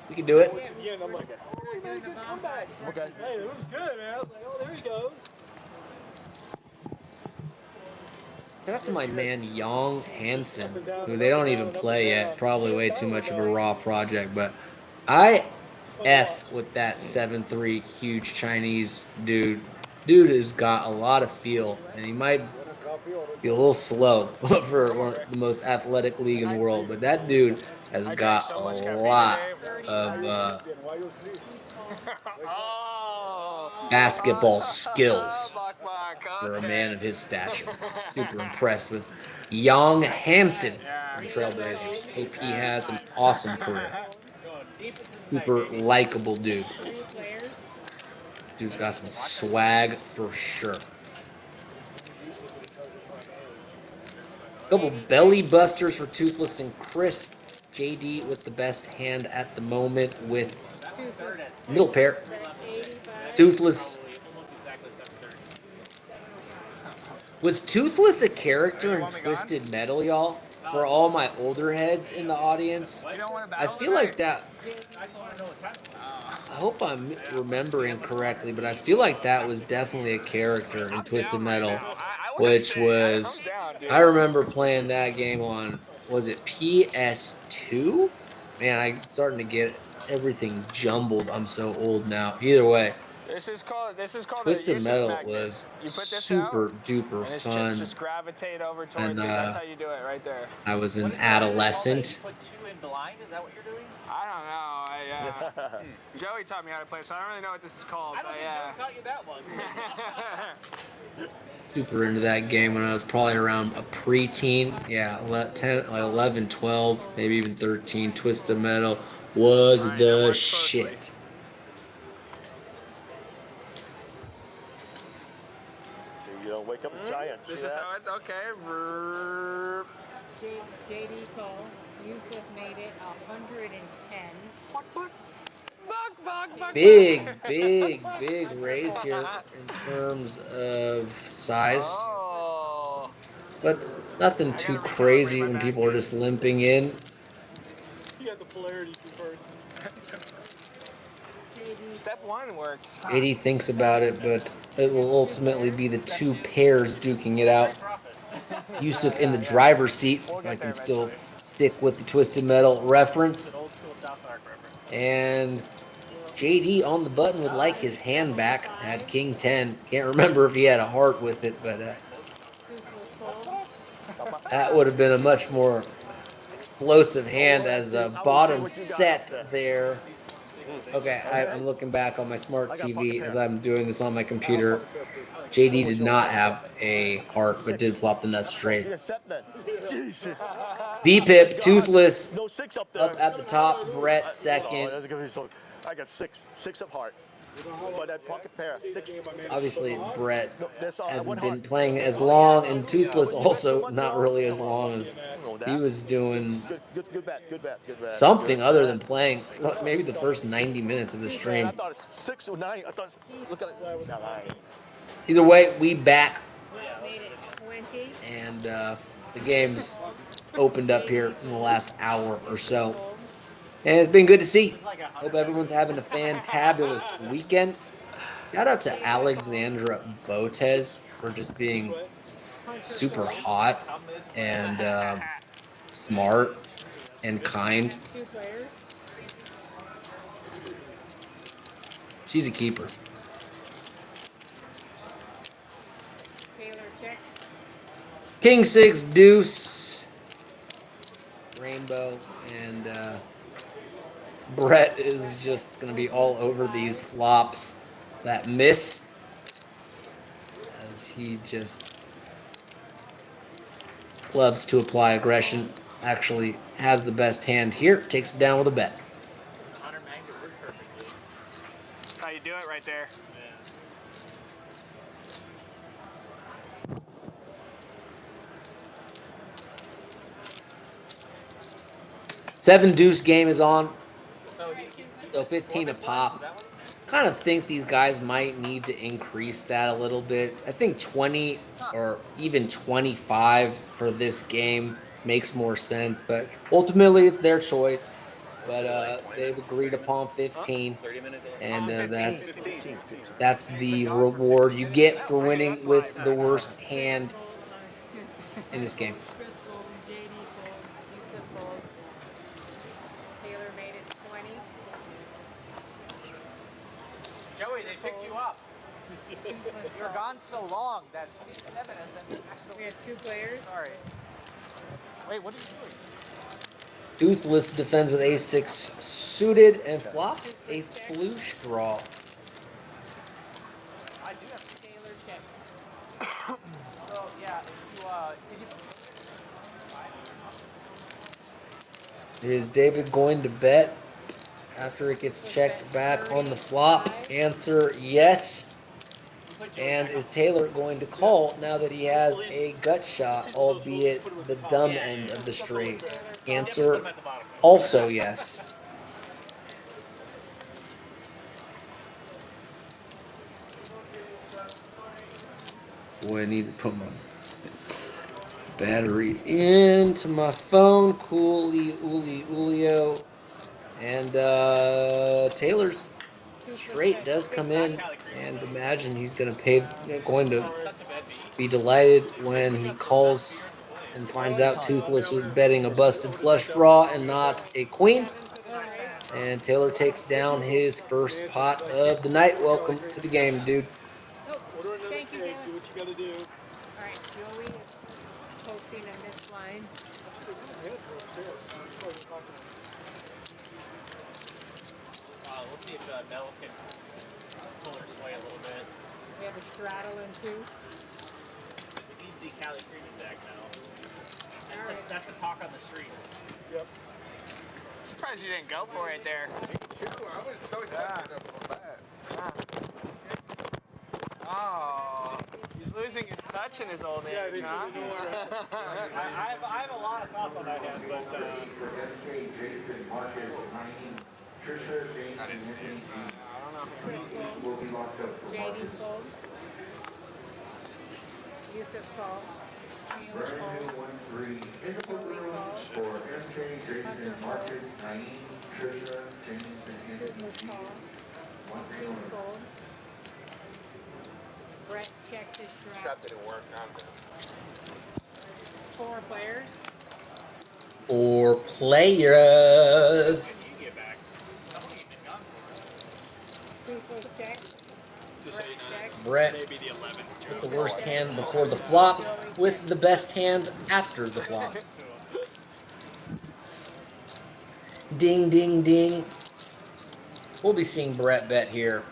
We can do it. Yeah, and I'm like, oh, he made a good comeback. Okay. Hey, it was good, man. I was like, oh, there he goes. Shout out to my man Young Hansen, who they don't even play yet. Probably way too much of a raw project, but I F with that 7'3" huge Chinese dude. Dude has got a lot of feel, and he might be a little slow for the most athletic league in the world, but that dude has I drank got so a much caffeine lot today. of Oh. basketball skills Buck, for a okay. man of his stature. Super impressed with Young Hansen Yeah. from Trailblazers. Hope he has an awesome career. Super likable dude. Dude's got some swag for sure. Couple belly busters for Toothless and Chris. JD with the best hand at the moment with middle pair. Toothless. Was Toothless a character in Twisted Metal, y'all? For all my older heads in the audience, I feel like that. I hope I'm remembering correctly, but I feel like that was definitely a character in Twisted Metal, which was. I remember playing that game on. Was it PS2? Man, I'm starting to get everything jumbled. I'm so old now. Either way. This is called a Twisted Yusuf Metal magnet. was You put this super out, duper and his fun. chips just gravitate over And towards it. That's how you do it right there. I was an You adolescent. put 2 in blind? Is that what you're doing? I don't know. Joey taught me how to play, so I don't really know what this is called. I don't think Joey taught you that one. Super into that game when I was probably around a preteen. Yeah, 10, 11, 12, maybe even 13. Twisted Metal was the shit. So you don't wake up a giant. This See is that? how it's okay. JD call. Yusuf made it 110. Big raise here in terms of size. Oh. But nothing too crazy when people are just limping in. He had the polarity first. Step 1 worked. JD thinks about it, but it will ultimately be the two pairs duking it out. Yusuf in the driver's seat, if I can still stick with the Twisted Metal reference. And JD on the button would like his hand back. Had King 10. Can't remember if he had a heart with it, but that would have been a much more explosive hand as a bottom set there. Okay, I'm looking back on my smart TV as I'm doing this on my computer. JD did not have a heart, but did flop the nuts straight. D-Pip, Toothless, up at the top. Brett second. I got six of heart. But that pocket pair, 6. Obviously, Brett hasn't been playing as long, and Toothless also not really as long as he was doing Good bet. something other than playing for maybe the first 90 minutes of the stream. I thought it's 6 or 9. I thought, look at it. Either way, we back. Made it 20. And the game's opened up here in the last hour or so. And it's been good to see. Hope everyone's having a fantabulous weekend. Shout out to Alexandra Botes for just being super hot and smart and kind. Two players. She's a keeper. Taylor check. King 6 deuce. Rainbow and Brett is just going to be all over these flops that miss as he just loves to apply aggression. Actually has the best hand here. Takes it down with a bet. That's how you do it right there. Seven deuce game is on. So 15 a pop. Kind of think these guys might need to increase that a little bit. I think 20 or even 25 for this game makes more sense, but ultimately it's their choice. But they've agreed upon 15, and that's the reward you get for winning with the worst hand in this game. Chris fold, JD fold, Yusuf fold. Taylor made it 20. Joey, they picked you up. You're gone so long that C7 has been actually. We have 2 players. Sorry. Wait, what are you doing? Toothless defends with ace-6 suited and flops a flush draw. I do have. Taylor check. So yeah, if you Is David going to bet after it gets checked back on the flop? Answer yes. And is Taylor going to call now that he has a gut shot, albeit the dumb end of the straight? Answer also yes. Boy, I need to put my battery into my phone. Coolly, Ulio. And Taylor's straight does come in, and imagine he's going to be delighted when he calls and finds out Toothless was betting a busted flush draw and not a queen. And Taylor takes down his first pot of the night. Welcome to the game, dude. Order another Thank you, cake, Dylan. do what you gotta do. All right, Joey is posting a missed line. let's see if Mel can pull her sway a little bit. We have a straddle in 2. We need the Cali Creamy deck now. That's the talk on the streets. Yep. Surprised you didn't go for it there. I was so excited about that. Oh, he's losing his touch in his old age, huh? I have a lot of thoughts on that hand, but For MK, Jason, Marcus, Naeem, Trisha, James, I didn't see it. Anthony, Chris G. fold. will be locked up for JD Marcus. fold. Yusuf call. Taylor Brand new call. 1-3 in the poker room for MK, Jason, Marcus, Naeem, Trisha, James, and Anthony, Toothless G. call. 1-3 King only. fold. Brett checked his Strap strap. didn't work. I'm down. 4 players. 4 players. when you get back, someone ain't been gone for it. Toothless check. Just so you know, Brett it's check. Brett maybe the 11th. with the worst hand before the flop, with the best hand after the flop. Ding, ding, ding. We'll be seeing Brett bet here.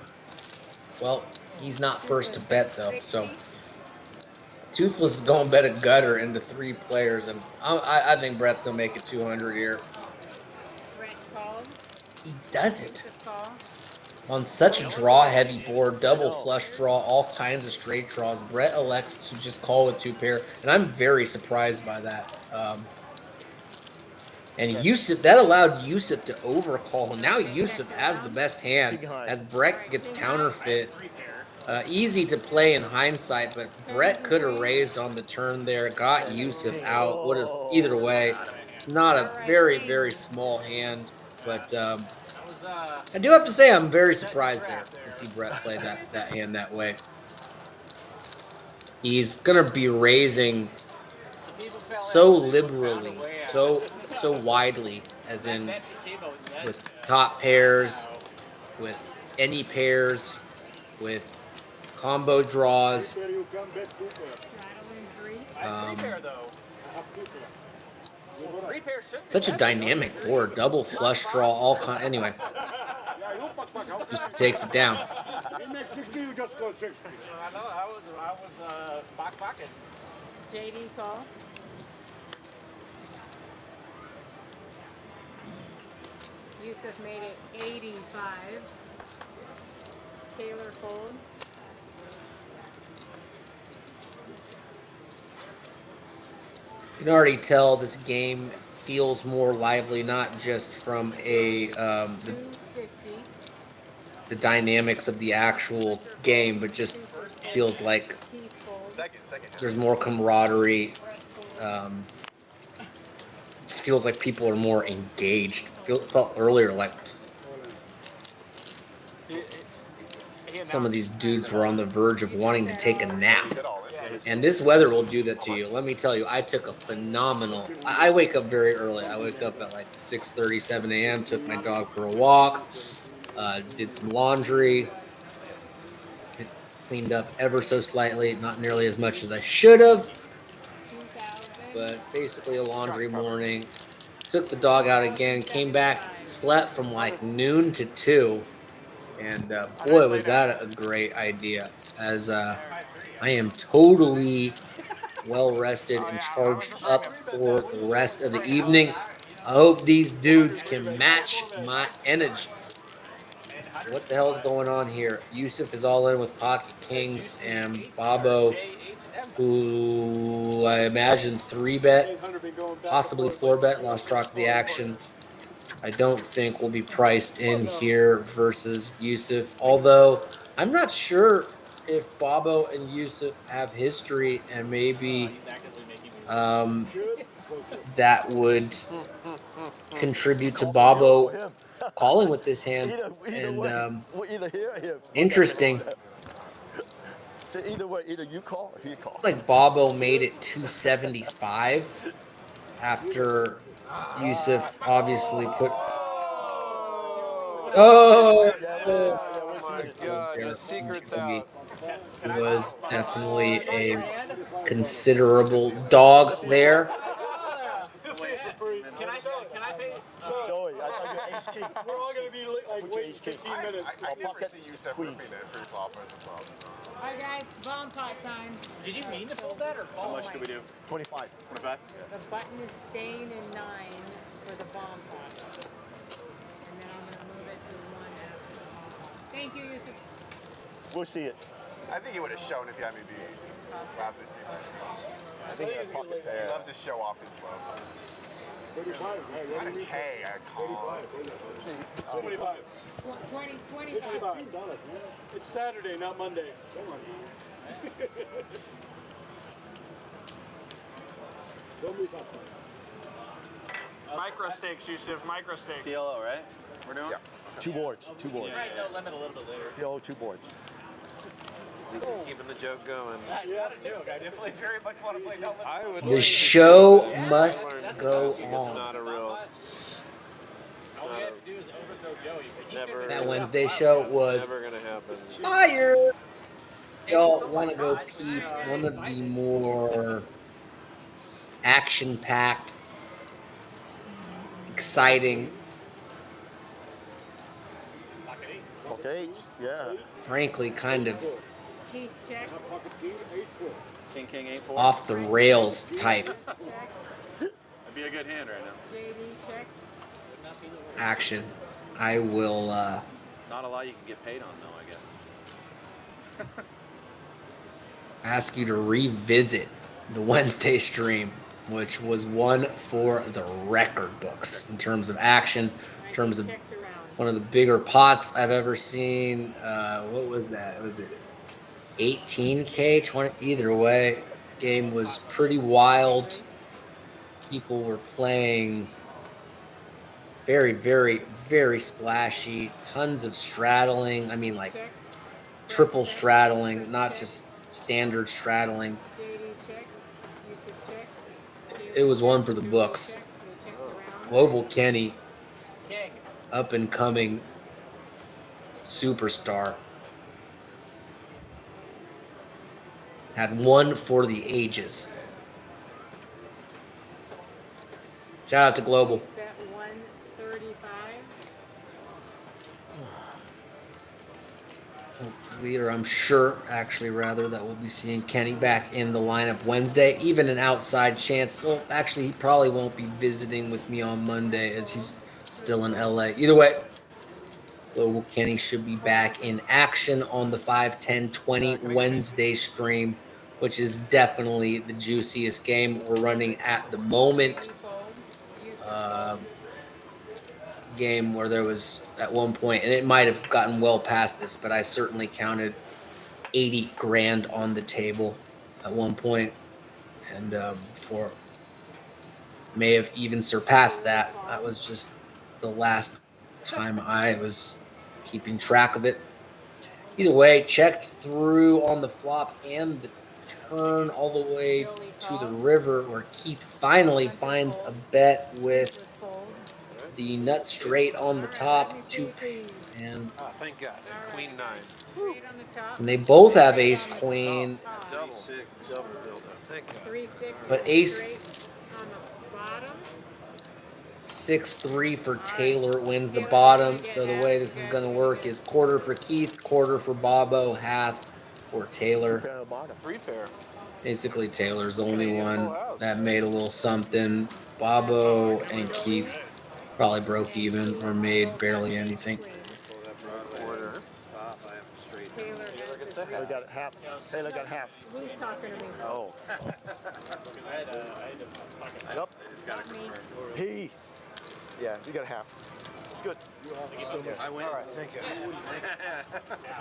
Well, he's not first to bet though, so Toothless is going to bet a gutter into 3 players, and I think Brett's going to make it 200 here. Brett called. He doesn't. Yusuf call. On such a draw-heavy board, double flush draw, all kinds of straight draws, Brett elects to just call with 2 pair, and I'm very surprised by that. And Yusuf, that allowed Yusuf to overcall. Now Yusuf has the best hand as Brett gets counterfeit. Easy to play in hindsight, but Brett could have raised on the turn there, got Yusuf out. Would have either way. It's not a very, very small hand, but I do have to say I'm very surprised there to see Brett play that hand that way. He's gonna be raising so liberally, so widely, as in with top pairs, with any pairs, with combo draws. Straddle in 3. Such a dynamic board, double flush draw, all kind. Anyway, just takes it down. He makes 60, you just go 60. I know, I was back pocket. JD call. Yusuf made it 85. Taylor fold. You can already tell this game feels more lively, not just from a 250. the dynamics of the actual game, but just feels like Keith fold. Second. there's more camaraderie. Brett fold. Just feels like people are more engaged. Felt earlier like some of these dudes were on the verge of wanting to take a nap. Get all in. And this weather will do that to you. Let me tell you, I took a phenomenal. I wake up very early. I wake up at like 6:30, 7 a.m. Took my dog for a walk. Did some laundry. cleaned up ever so slightly, not nearly as much as I should have, but basically a laundry morning. Took the dog out again, came back, slept from like noon to 2. And boy, was that a great idea. As I am totally well rested and charged up for the rest of the evening. I hope these dudes can match my energy. What the hell's going on here? Yusuf is all in with Pocket Kings and Bobo, who I imagine 3-bet, possibly 4-bet, lost track of the action. I don't think will be priced in here versus Yusuf, although I'm not sure if Bobo and Yusuf have history and maybe that would contribute to Bobo calling with this hand. And either here or here. interesting. So either way, either you call or he calls. Looks like Bobo made it 275 after Yusuf obviously put. Oh, God, secrets out. It was definitely a considerable dog there. Can I pay? Joey, I thought you ace king. We're all gonna be like Put your waiting ace king. 15 minutes. I never pocket see Yusuf queens. repeat it pre-flop as a problem. Alright guys, bomb pot time. Did you mean to fold that or How call? much do we do? 25. 25? The button is staying in 9 for the bomb pot. And then I'm gonna move it to 1 after the bomb pot. Thank you, Yusuf. We'll see it. I think he would have shown if he had me beat. Wow, this I think he has pocket he pair. loves to show off his club. 35. Not a K, a call. 25. 25. It's Saturday, not Monday. Come on. Don't move up. Micro stakes, Yusuf. Micro stakes. PLO, right? We're doing? Yeah. Two boards. Two boards. Right, no limit a little bit later. PLO, 2 boards. Keeping the joke going. That's not a joke. I definitely very much want to play no limit. I would The like to show see it. must I learned go it's on. not a real. It's All we not have to do is overthrow Joey. But he Never- figured That it out. Wednesday show was never gonna happen. fire. Y'all want to go peep one of the more action-packed, exciting, Pocket 8. Yeah. frankly, kind of Keith, check. King, king, 8-4. off the rails type Check. That'd be a good hand right now. JD, check. action. I will Not a lot you can get paid on though, I guess. ask you to revisit the Wednesday stream, which was one for the record books in terms of action, in terms of Checked around. one of the bigger pots I've ever seen. What was that? Was it 18K, 20? Either way, game was pretty wild. People were playing very, very, very splashy. Tons of straddling. I mean, like Check. triple straddling, not just standard straddling. JD, check. Yusuf, check. It was one for the books. Check. We checked around. Global Kenny, King. up and coming superstar. Had one for the ages. Shout out to Global. Bet 135. Hopefully, or I'm sure, actually, rather, that we'll be seeing Kenny back in the lineup Wednesday. Even an outside chance. Well, actually, he probably won't be visiting with me on Monday as he's still in LA. Either way, Global Kenny should be back in action on the 5/10/20 Wednesday stream, which is definitely the juiciest game we're running at the moment. Game where there was at one point, and it might have gotten well past this, but I certainly counted 80 grand on the table at one point, and for may have even surpassed that. That was just the last time I was keeping track of it. Either way, checked through on the flop and the turn all the way to the river, where Keith finally finds a bet with the nut straight on the top, two, and Oh, thank God. And Queen 9. Straight on the top. they both have straight ace on the queen, top. Double build up. Thank God. 3-6 but with ace straight on the bottom. 6-3 for All right. Taylor wins the Taylor, bottom. get So the half. way You this is guys going to are work get- is quarter for Keith, quarter for Bobo, half for Taylor. Pair on the bottom. 3 pair. Basically, Taylor's the only Canadian full one house. that made a little something. Bobo and Keith probably broke even or made barely anything. Pull that for a quarter. Top, I have straight. Taylor has gets the a three. Taylor got half. Taylor got half. Who's talking to me? Oh. Because I had to pocket. Yep. Not me. He. Yeah, you got half. It's good. I win. All right, thank you.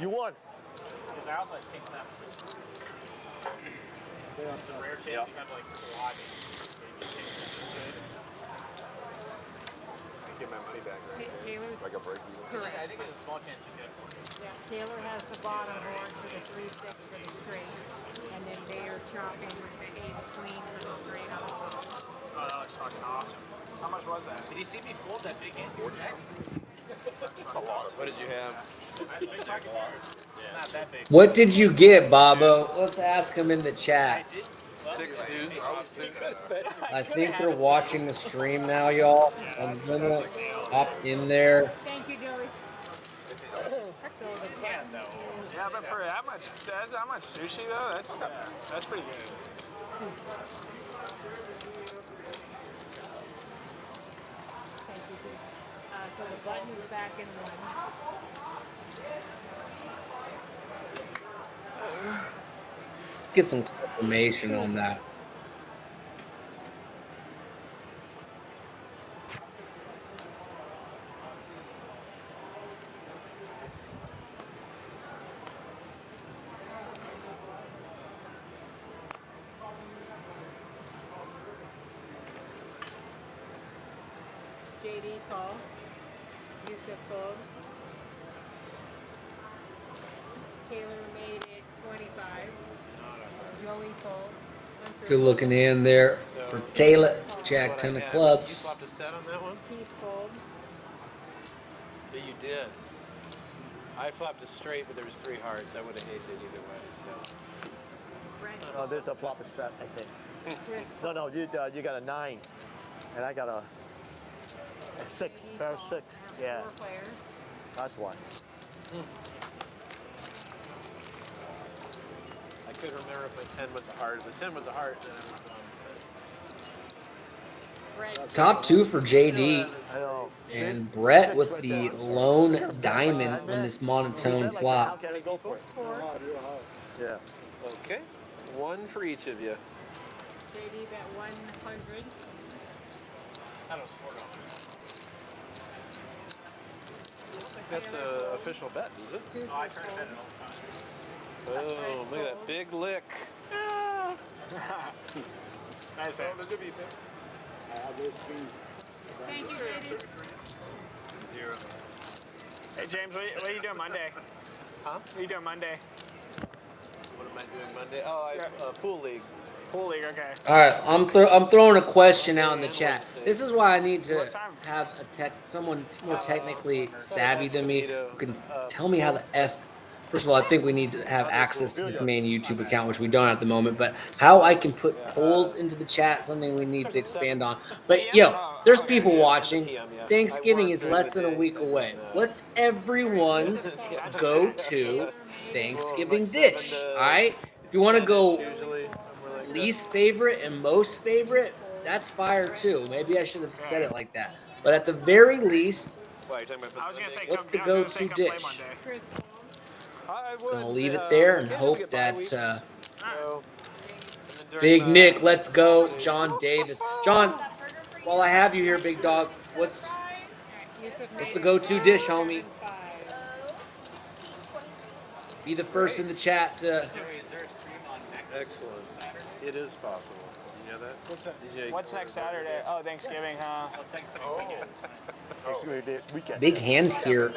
You won. Because I also had king seven. It's a rare chance you have like quad. I get my money back, right? Taylor's Like a break even. correct. I think there's a small chance you could. Yeah, Taylor has the bottom board for the 3-6 for the straight, and then they are chopping with the ace queen for the straight on the top. Oh, that looks fucking awesome. How much was that? Did you see me fold that big hand vortex? A lot of What did you have? Not that big. What did you get, Bobo? Let's ask him in the chat. 6 deuce. I think they're watching the stream now, y'all. I'm gonna hop in there. Thank you, Joey. So the button is Yeah, but for that much sushi though, that's pretty good. thank you. So the button is back in one. Get some confirmation on that. JD call. Yusuf fold. Taylor made it 25. Joey fold. Good looking in there for Taylor. Jack 10 of You clubs. flopped a set on that one? Keith fold. Yeah, you did. I flopped a straight, but there was 3 hearts. I would have hated it either way. So. Brent No, there's a flop of set, I think. Chris No, no, you got a 9, and I got a 6. Pair of 6. Yeah, 4 players. that's why. I couldn't remember if my 10 was a heart. If the 10 was a heart, then I was dumb. Brent Top 2 for JD. I know. And Brett with the lone diamond on this monotone flop. How can I go for it? 4. Yeah. Okay. 1 for each of you. JD bet 100. That was $4. That's an official bet, is it? 2 Oh, I for try to bet fold. it all the time. Oh, look at that big lick. Nice hand. Thank you, JD. 0. Hey James, what are you doing Monday? Huh? What are you doing Monday? What am I doing Monday? Oh, pool league. Pool league, okay. All right, I'm throwing a question out in the chat. This is why I need to have someone more technically savvy than me who can tell me how the F. First of all, I think we need to have access to this main YouTube account, which we don't at the moment. But how I can put polls into the chat, something we need to expand on. But yo, there's people watching. Thanksgiving is less than a week away. What's everyone's go-to Thanksgiving dish? All right, if you want to go least favorite and most favorite, that's fire too. Maybe I should have said it like that. But at the very least, I was gonna say, what's the I was gonna say go-to come play dish? Monday. Chris fold. I'll leave it there and hope that Big Nick, let's go, John Davis. John, while I have you here, big dog, what's Yusuf What's made the it go-to dish, homie? 5. Be the first in the chat to. Excellent. It is possible. You know that? What's that? DJ What's next Saturday? Oh, Thanksgiving, huh? Oh, it's Thanksgiving weekend. Thanksgiving weekend. Big hand here.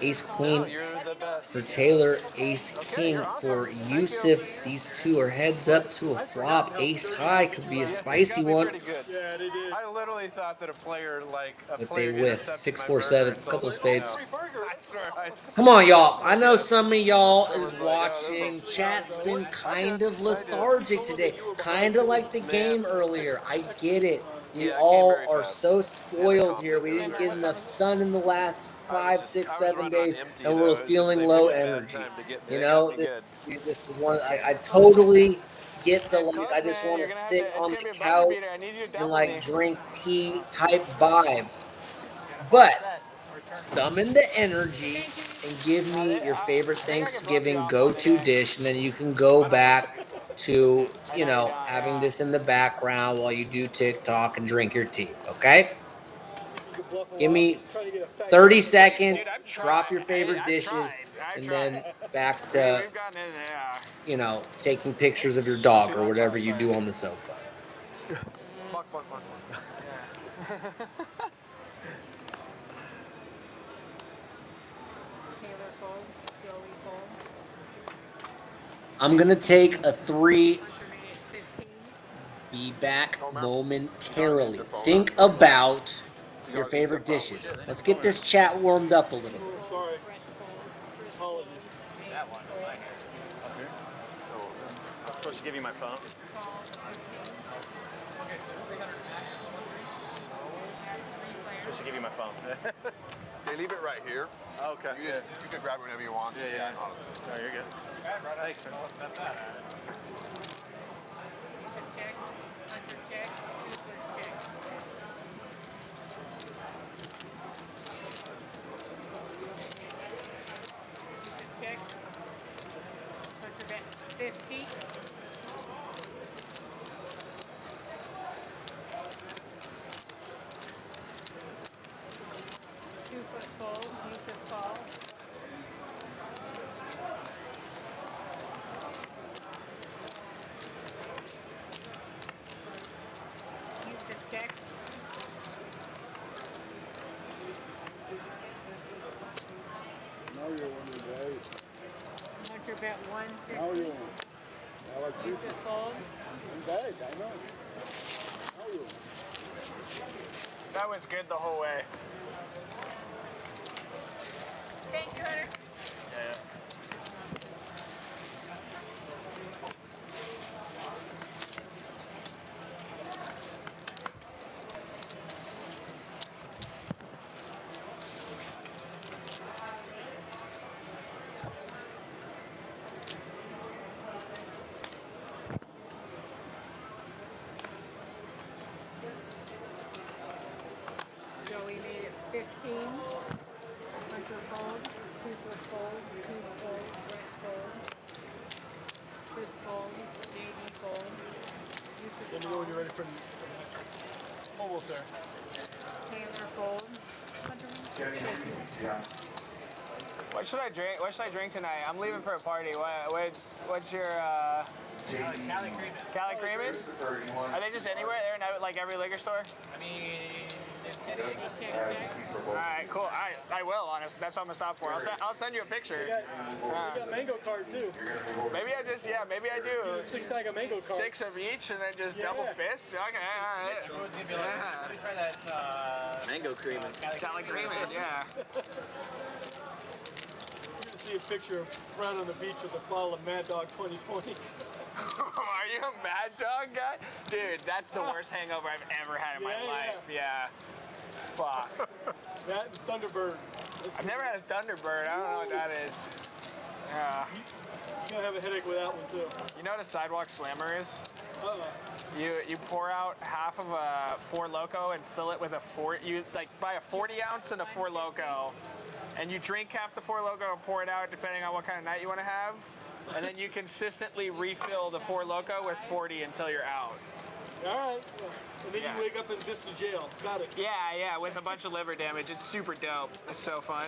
Ace No, Queen you're the best. for Taylor. Ace Okay, King you're awesome. for Thank Yusuf. These two are heads up to a flop. Ace high could be a Yeah, spicy you got me one. pretty good. Yeah, they did. I literally thought that a player But they whiffed. intercepted 6, my 4, burger 7. and Couple told of us, spades. I swear, Come on, y'all. I know Yeah. some of y'all Someone's is like, oh, this watching. is- Chat's been kind of I did. lethargic today. Kind of like the game earlier. I get it. We Yeah, it came all very are fast. so spoiled here. We confidence didn't was get very enough sun in the last I was 5, just- 6, I was 7 running days, on empty, and though. we're It's just feeling they low picked a bad energy. time to get me. You They got know, me good. this is one. I totally get the And like. Coach, I just man, want you're to gonna have sit to. It's on gonna the be a buzzer couch beater. I need you to and double like me. drink tea type vibe. But summon the energy and give me your favorite Thanksgiving go-to dish, and then you can go back to, you know, having this in the background while you do TikTok and drink your tea. Okay? Give me 30 seconds, drop your favorite dishes, and then back to, We've gotten in there. you know, taking pictures of your dog or whatever you do on the sofa. Buck. Taylor fold, Joey fold. I'm going to take a 3. Hunter made it 15. Be back momentarily. Think about your favorite dishes. Let's get this chat warmed up a little bit. Sorry. Brett fold, Chris Apologies. fold, That one was like Up here? I'm supposed to give you my phone. call 15. Supposed to give you my phone. They leave it right here. Okay. You can grab it whenever you want. Yeah. No. No, you're good. Thanks, man. Yusuf check, Hunter check, Toothless check. Yusuf check. Hunter bet 50. Toothless fold, Yusuf call. Yusuf check. Hunter bet 150. Yusuf fold. That was good the whole way. Thank you, Hunter. Yeah. Joey made it 15. Hunter fold, Toothless fold, Tooth fold, Brett fold, Chris fold, JD fold, Yusuf Let me know when fold, you're ready for the next one. Almost there. Taylor fold. What should I drink? What should I drink tonight? I'm leaving for a party. What's your Cali Cream. Cali Creamin'? Are they just anywhere? They're in like every liquor store? I mean, All right, cool. I will, honestly. That's what I'm gonna stop for. I'll send you a picture. We got mango card too. Maybe I do. 6-pack of mango card. 6 of each and then just Yeah. double fist. Okay, all right. Jordan's gonna be like, let me try that. Mango cream. Cali Creamin', yeah. You're gonna see a picture of Brad on the beach with a bottle of Mad Dog 2020. Are you a Mad Dog guy? Dude, that's the worst hangover I've ever had in my Yeah, life. Yeah. Fuck. That and Thunderbird. I've never had a Thunderbird. I don't know what that is. Yeah. You're gonna have a headache with that one too. You know what a sidewalk slammer is? Uh-uh. You pour out half of a Four Loko and fill it with you like buy a 40 ounce and a Four Loko, and you drink half the Four Loko and pour it out depending on what kind of night you want to have, and then you consistently refill the Four Loko with 40 until you're out. All right. Yeah. And then Yeah. you wake up in Vista jail. Got it. Yeah, with a bunch of liver damage. It's super dope. It's so fun.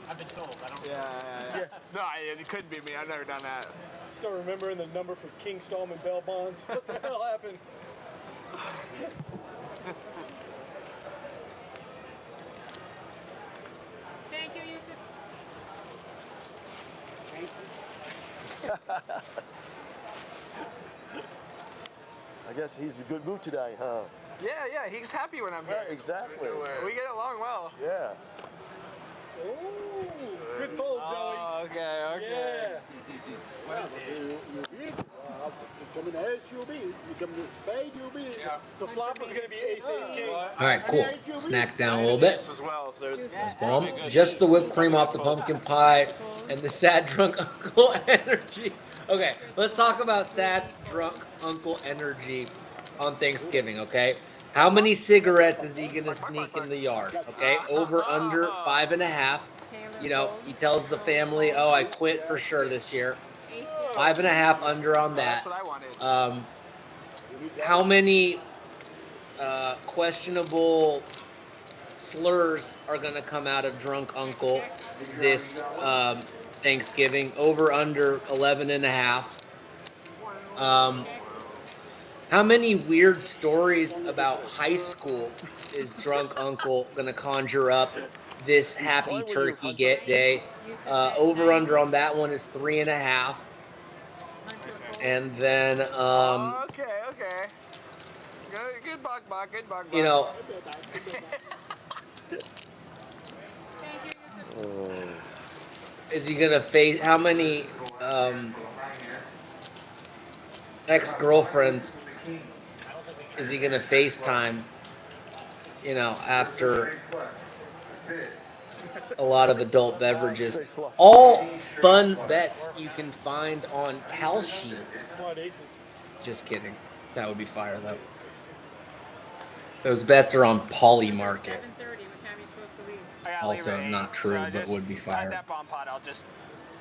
I've been told. I don't. Yeah. No, it couldn't be me. I've never done that. Still remembering the number for King Stallman bail bonds. What the hell happened? Thank you, Yusuf. I guess he's in a good mood today, huh? Yeah, he's happy when I'm here. Right, exactly. We get along well. Yeah. Oh, good pull, Joey. Oh, okay. The flop was going to be ace, king. All right, cool. Snack down a little bit. As well, so it's Nice bomb. Just the whipped cream off the pumpkin pie and the sad drunk uncle energy. Okay, let's talk about sad drunk uncle energy on Thanksgiving, okay? How many cigarettes is he gonna sneak in the yard? Okay, over under 5.5. You know, he tells the family, "Oh, I quit for sure this year." 5.5 under on that. That's what I wanted. How many questionable slurs are going to come out of drunk uncle this Thanksgiving? Over under 11.5. How many weird stories about high school is drunk uncle going to conjure up this happy turkey day? Over under on that one is 3.5. And then Okay. Good buck. you know, is he gonna face how many ex-girlfriends is he gonna FaceTime, you know, after a lot of adult beverages? All fun bets you can find on Pal Sheet. Just kidding. That would be fire though. Those bets are on Poly Market. 7:30. What time are you supposed to leave? I gotta Also leave at not 8, true, so I but just- would be fire. That bomb pot,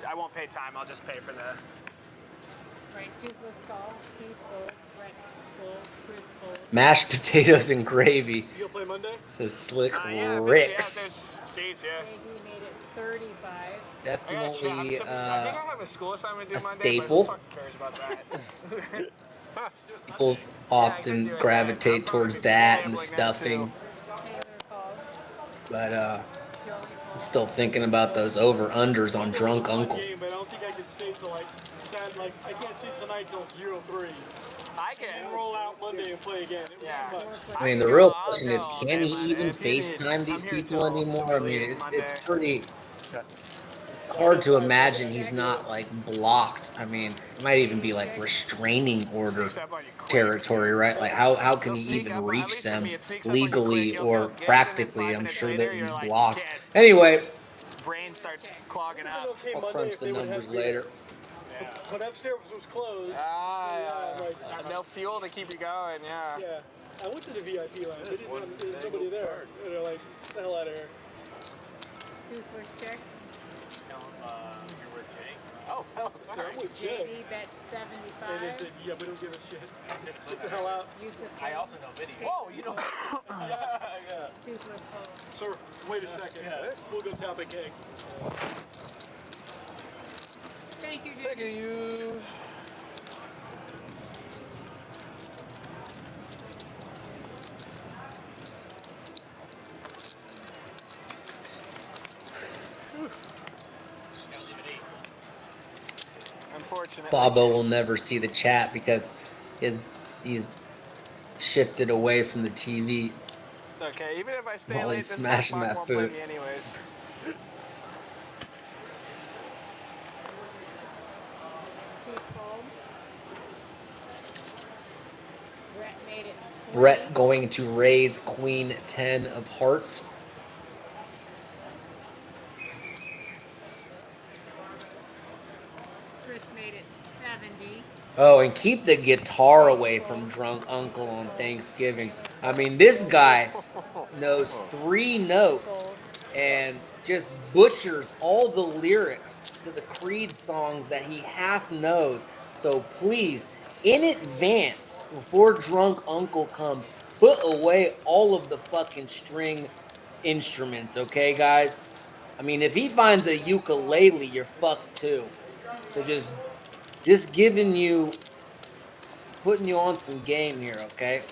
I won't pay time. I'll just pay for the. Right, Toothless Call, Keith full, Brett full, Chris full. Mashed potatoes and gravy. You gonna play Monday? Says Slick Yeah, Ricks. there's seats, yeah. JD made it 35. Definitely I think I have a school assignment due a Monday, staple. but who fucking cares about that? People often gravitate towards that and the stuffing. Taylor calls. But Joey I'm calls. still thinking about those over-unders on drunk uncle. Game, but I don't think I can stay till I can't stay tonight till 0-3. I can. And roll out Monday and play again. It was Yeah. too much. I mean, the real question is, can he even FaceTime these people anymore? I mean, it's pretty hard to imagine he's not like blocked. I mean, it might even be like restraining order territory, right? Like how can he even reach them legally or practically? I'm sure that he's blocked. Anyway, Brain starts clogging up. Okay, I'll Monday crunch if the they would numbers have later. But upstairs was closed. No fuel to keep you going, yeah. Yeah. I went to the VIP lounge. There was nobody there. And they're like, get the hell out of here. Toothless check. Tell him you're with Jake. Oh, hell, So I'm with Jay. JD bet And they 75. said, yeah, we don't give a shit. Get the hell out. Yusuf I calls. also know video. Whoa, you know. Yeah. Toothless calls. Sir, wait a second. We'll go tap a cake. Thank you, JD. Unfortunately. Bobo will never see the chat because he's shifted away from the TV. It's okay. Even if I stay While late, he's this smashing bot that won't play food. me anyways. Keith calls. Brett made it 20. Brett going to raise Queen 10 of Hearts. Chris made it 70. Oh, and keep the guitar away from drunk uncle on Thanksgiving. I mean, this guy knows 3 notes and just butchers all the lyrics to the Creed songs that he half knows. So please, in advance, before drunk uncle comes, put away all of the fucking string instruments, okay, guys? I mean, if he finds a ukulele, you're fucked too. So just Just giving you, putting you on some game here, okay?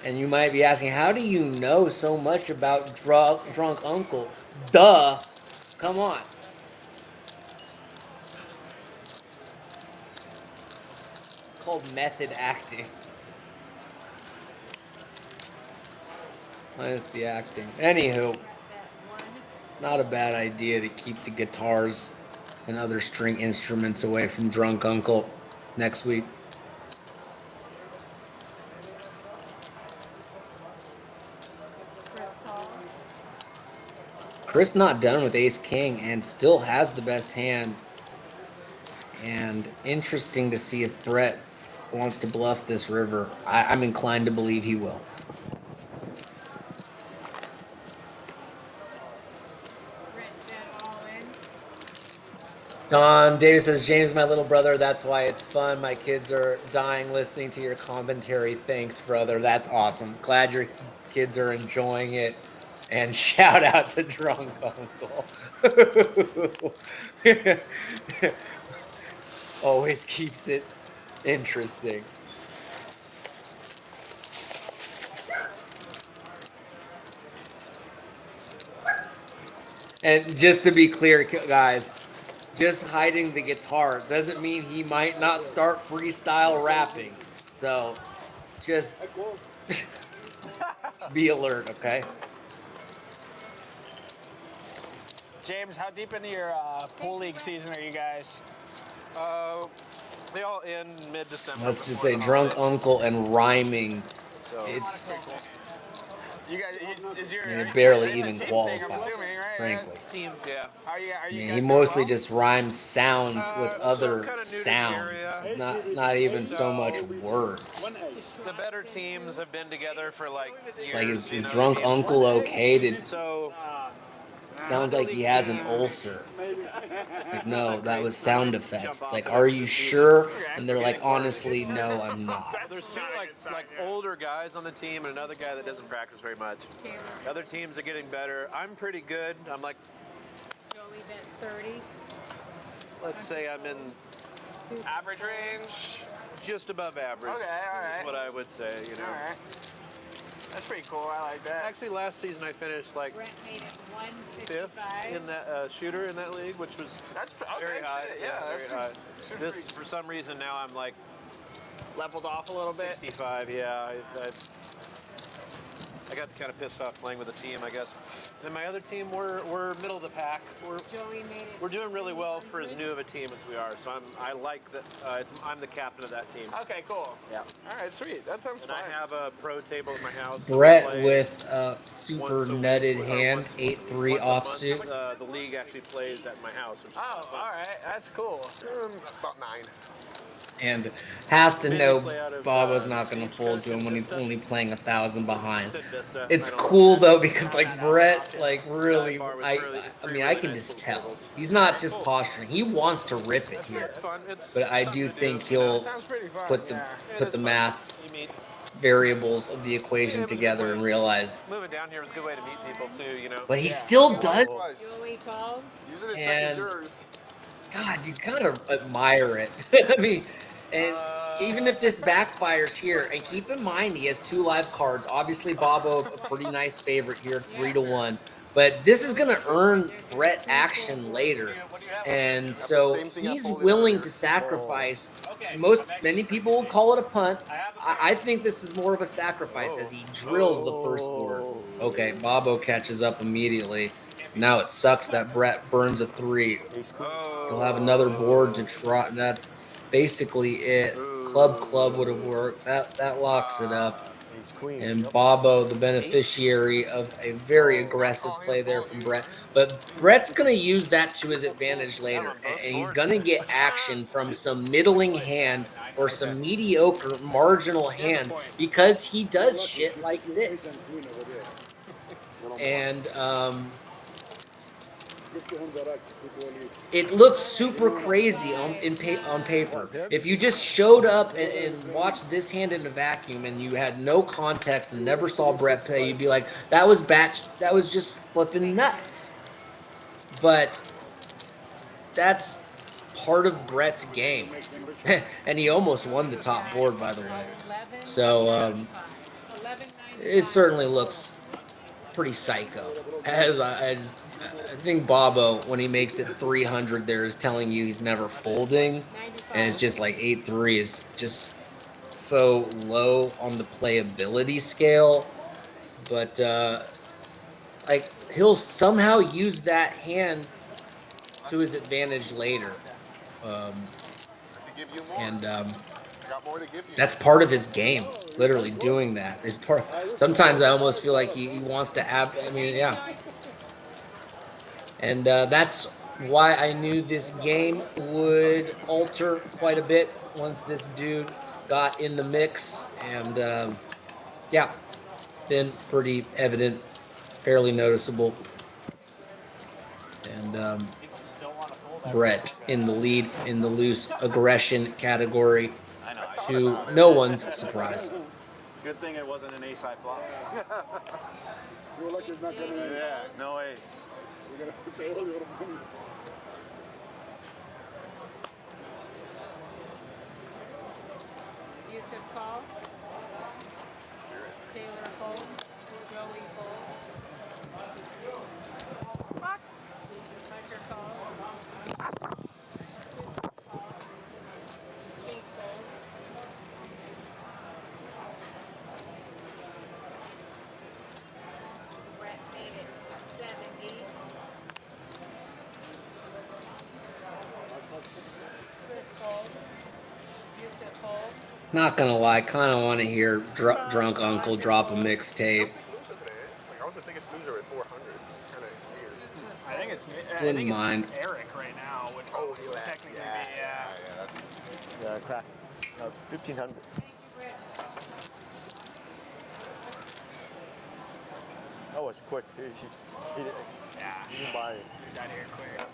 And you might be asking, how do you know so much about drunk uncle? Duh. Come on. Called method acting. Minus the acting. Anywho, not a bad idea to keep the guitars and other string instruments away from drunk uncle next week. Chris not done with ace king and still has the best hand. And interesting to see if Brett wants to bluff this river. I'm inclined to believe he will. Don Davis says, James, my little brother, that's why it's fun. My kids are dying listening to your commentary. Thanks, brother. That's awesome. Glad your kids are enjoying it. And shout out to Drunk Uncle. Always keeps it interesting. And just to be clear, guys, just hiding the guitar doesn't mean he might not start freestyle rapping. So just be alert, okay? James, how deep into your pool league season are you guys? They all end mid-December. Let's just say drunk uncle and rhyming. So. It's You guys, is your, it barely it's a even team qualifies, thing, I'm assuming, right? frankly. Teams, yeah. Are you He guys mostly doing just rhymes sounds with other kind of sounds, not even so much words. The better teams have been together for like years. It's like, is drunk uncle okay to? So Sounds like he has an ulcer. Like, no, that was sound effects. It's like, are you sure? And they're like, honestly, no, I'm not. There's two like older guys on the team and another guy that doesn't practice very much. The other teams are getting better. I'm pretty good. I'm like, Joey bet 30. let's say I'm in average range? just above average. Okay, all right. Is what I would say, you know. All right. That's pretty cool. I like that. Actually, last season I finished like Brent made it 5th 155. in that shooter in that league, which was very high. Shit, yeah, very that's high. super This, for some reason, now I'm like leveled off a little bit. 65. Yeah, I got kind of pissed off playing with the team, I guess. And my other team, we're middle of the pack. Joey made it. We're doing really well for as new of a team as we are. So I like that. I'm the captain of that team. Okay, cool. Yeah. All right, sweet. That sounds And fun. I have a pro table in my house. Brett with a super once a week, nutted or hand, once- 8-3 once a month. offsuit. The league actually plays at my house. Which is Oh, fun. all right. That's cool. About 9. And has to Maybe know play out of, Bobo's not going to Stagecoach fold to him and when he's Vista. only playing 1,000 behind. It's at Vista. It's I don't- cool though because like Brett, like Dive really, bar with I three mean I really can nice just little tell tables. he's not just posturing. He wants to rip it here, It's fun. It's but I something do to think you know. he'll Sounds pretty fun. put the yeah. put the math You meet variables of the equation Yeah, it was a good together way. and realize. moving down here was a good way to meet people too. You know. But he still does. Joey called. Use it as And- yours. God, you gotta admire it. I mean, and even if this backfires here, and keep in mind he has 2 live cards. Obviously, Bobo a pretty nice favorite here, 3-1. But this is gonna earn Brett action later, and so he's willing to sacrifice. Many people will call it a punt. I think this is more of a sacrifice as he drills the first board. Okay, Bobo catches up immediately. Now it sucks that Brett burns a 3. He'll have another board to try. That's basically it. Club would have worked. That locks it up. Ace queen. And Yep. Bobo, the beneficiary of a very aggressive play there from Brett. But Brett's going to use that to his advantage later. And he's going to get action from some middling hand or some mediocre marginal hand because he does shit like this. And it looks super crazy on paper. If you just showed up and watched this hand in a vacuum and you had no context and never saw Brett play, you'd be like, that was just flipping nuts. But that's part of Brett's game. And he almost won the top board, by the way. So it certainly looks pretty psycho. I think Bobo, when he makes it 300 there, is telling you he's never folding. And it's just like 8-3 is just so low on the playability scale. But like he'll somehow use that hand to his advantage later. And that's part of his game. Literally doing that is part. Sometimes I almost feel like he wants to have. I mean, yeah. And that's why I knew this game would alter quite a bit once this dude got in the mix. And yeah, been pretty evident, fairly noticeable. And Brett in the lead in the loose aggression category, to no one's surprise. Good thing it wasn't an ace high flop. You were lucky it's not coming in. Yeah, no ace. We're gonna put the early on the money. Yusuf call. Taylor fold. Joey fold. Hunter call. Kate fold. Brett made it 70. Chris fold. Yusuf fold. Not gonna lie, kind of want to hear drunk uncle drop a mixtape. Like, I was the biggest loser at 400. It's kind of weird. I think it's Wouldn't mind. Eric right now would probably technically be, Yeah, crack. 1,500. That was quick. He didn't buy it. He got here quick.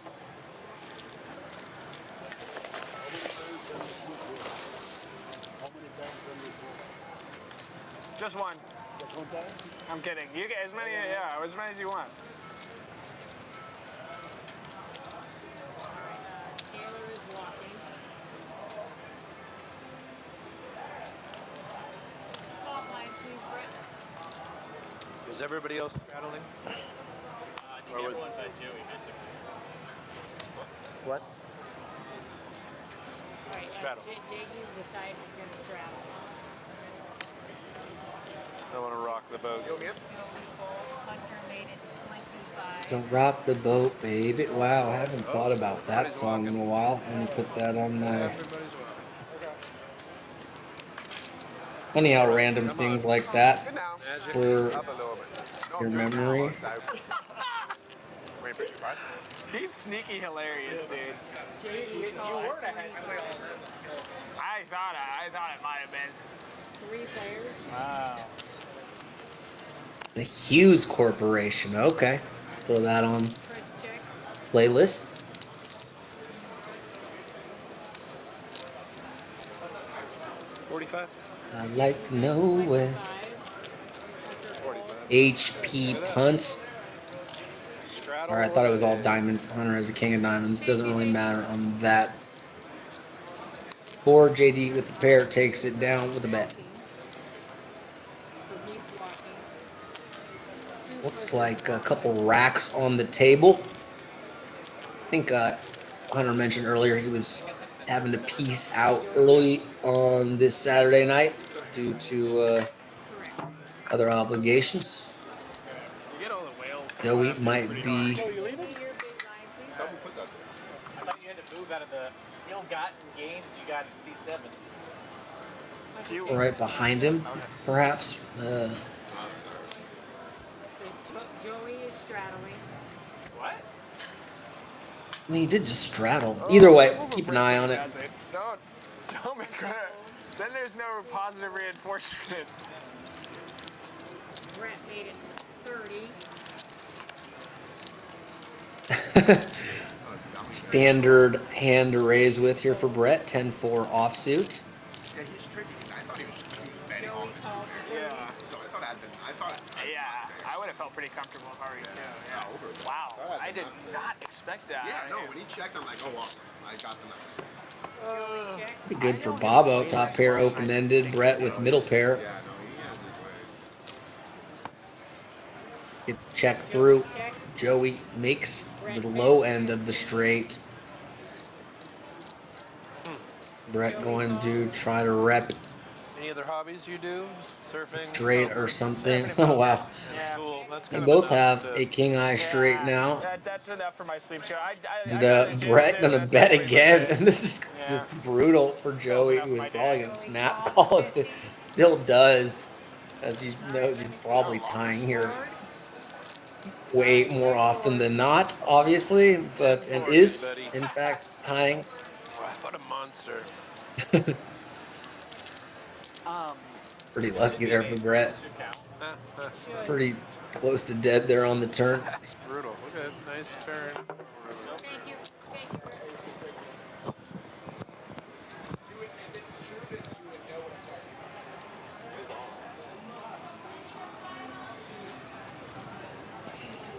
Just one. Just one time? I'm kidding. You get as many, as many as you want. Taylor is walking. Spotlight, please, Brett. Is everybody else straddling? I think everyone's at Joey missing. What? Right, Straddle. JD decides he's going to straddle. I want to rock the boat. Joey folds. Hunter made it 25. Don't rock the boat, baby. Wow, I haven't thought about that song in a while. I'm gonna put that on my. Funny how random things like that spur Up a little bit. your memory. Wait, 55? He's sneaky hilarious, dude. JD call were at ahead. 24. I thought it might have been. 3 players. Wow. The Hughes Corporation. Okay, throw that on Chris check. playlist. $45? I'd like to know where 5. HP punts. Straddle. Or I thought it was all diamonds. Hunter has a king of diamonds. Doesn't really matter on that board. JD with the pair takes it down with a bet. So he's walking. Looks like a couple racks on the table. I think Hunter mentioned earlier he was having to peace out early on this Saturday night due to other obligations. You get all the whales. Joey might be Your big line, please. Someone put that I thought you had to move out of the ill-gotten gains you got in seat 7. right behind him, perhaps. Joey is straddling. What? I mean, he did just straddle. Either way, keep an eye on it. Don't make that. Then there's no positive reinforcement. Brett made it 30. Standard hand to raise with here for Brett. 10-4 offsuit. Yeah, he's tricky. I thought he was betting all Joey this. called for 30. Yeah. So I thought I would have felt pretty comfortable if I were you too. Yeah. Over. Wow. That I did nuts. not expect that. Yeah, no, when he checked, I'm like, oh, wow, I got the nuts. Be good for Bobo. Top pair open-ended. Brett with middle pair. Yeah, no, he has his ways. Gets checked through. Joey makes the low end of the straight. Brett going to try to rep Any other hobbies you do? Surfing? straight or something. Oh, wow. Yeah. Cool. That's They kind both of enough have to- a king eye straight now. That's enough for my sleep show. And Brett gonna bet again, and this is just brutal for Joey, who is probably gonna snap call if it still does, as he knows he's probably tying here way more often than not, obviously, but and is in fact tying. Wow, what a monster. Pretty lucky there for Brett. Pretty close to dead there on the turn. That's brutal. Okay, nice turn. Thank you. Thank you.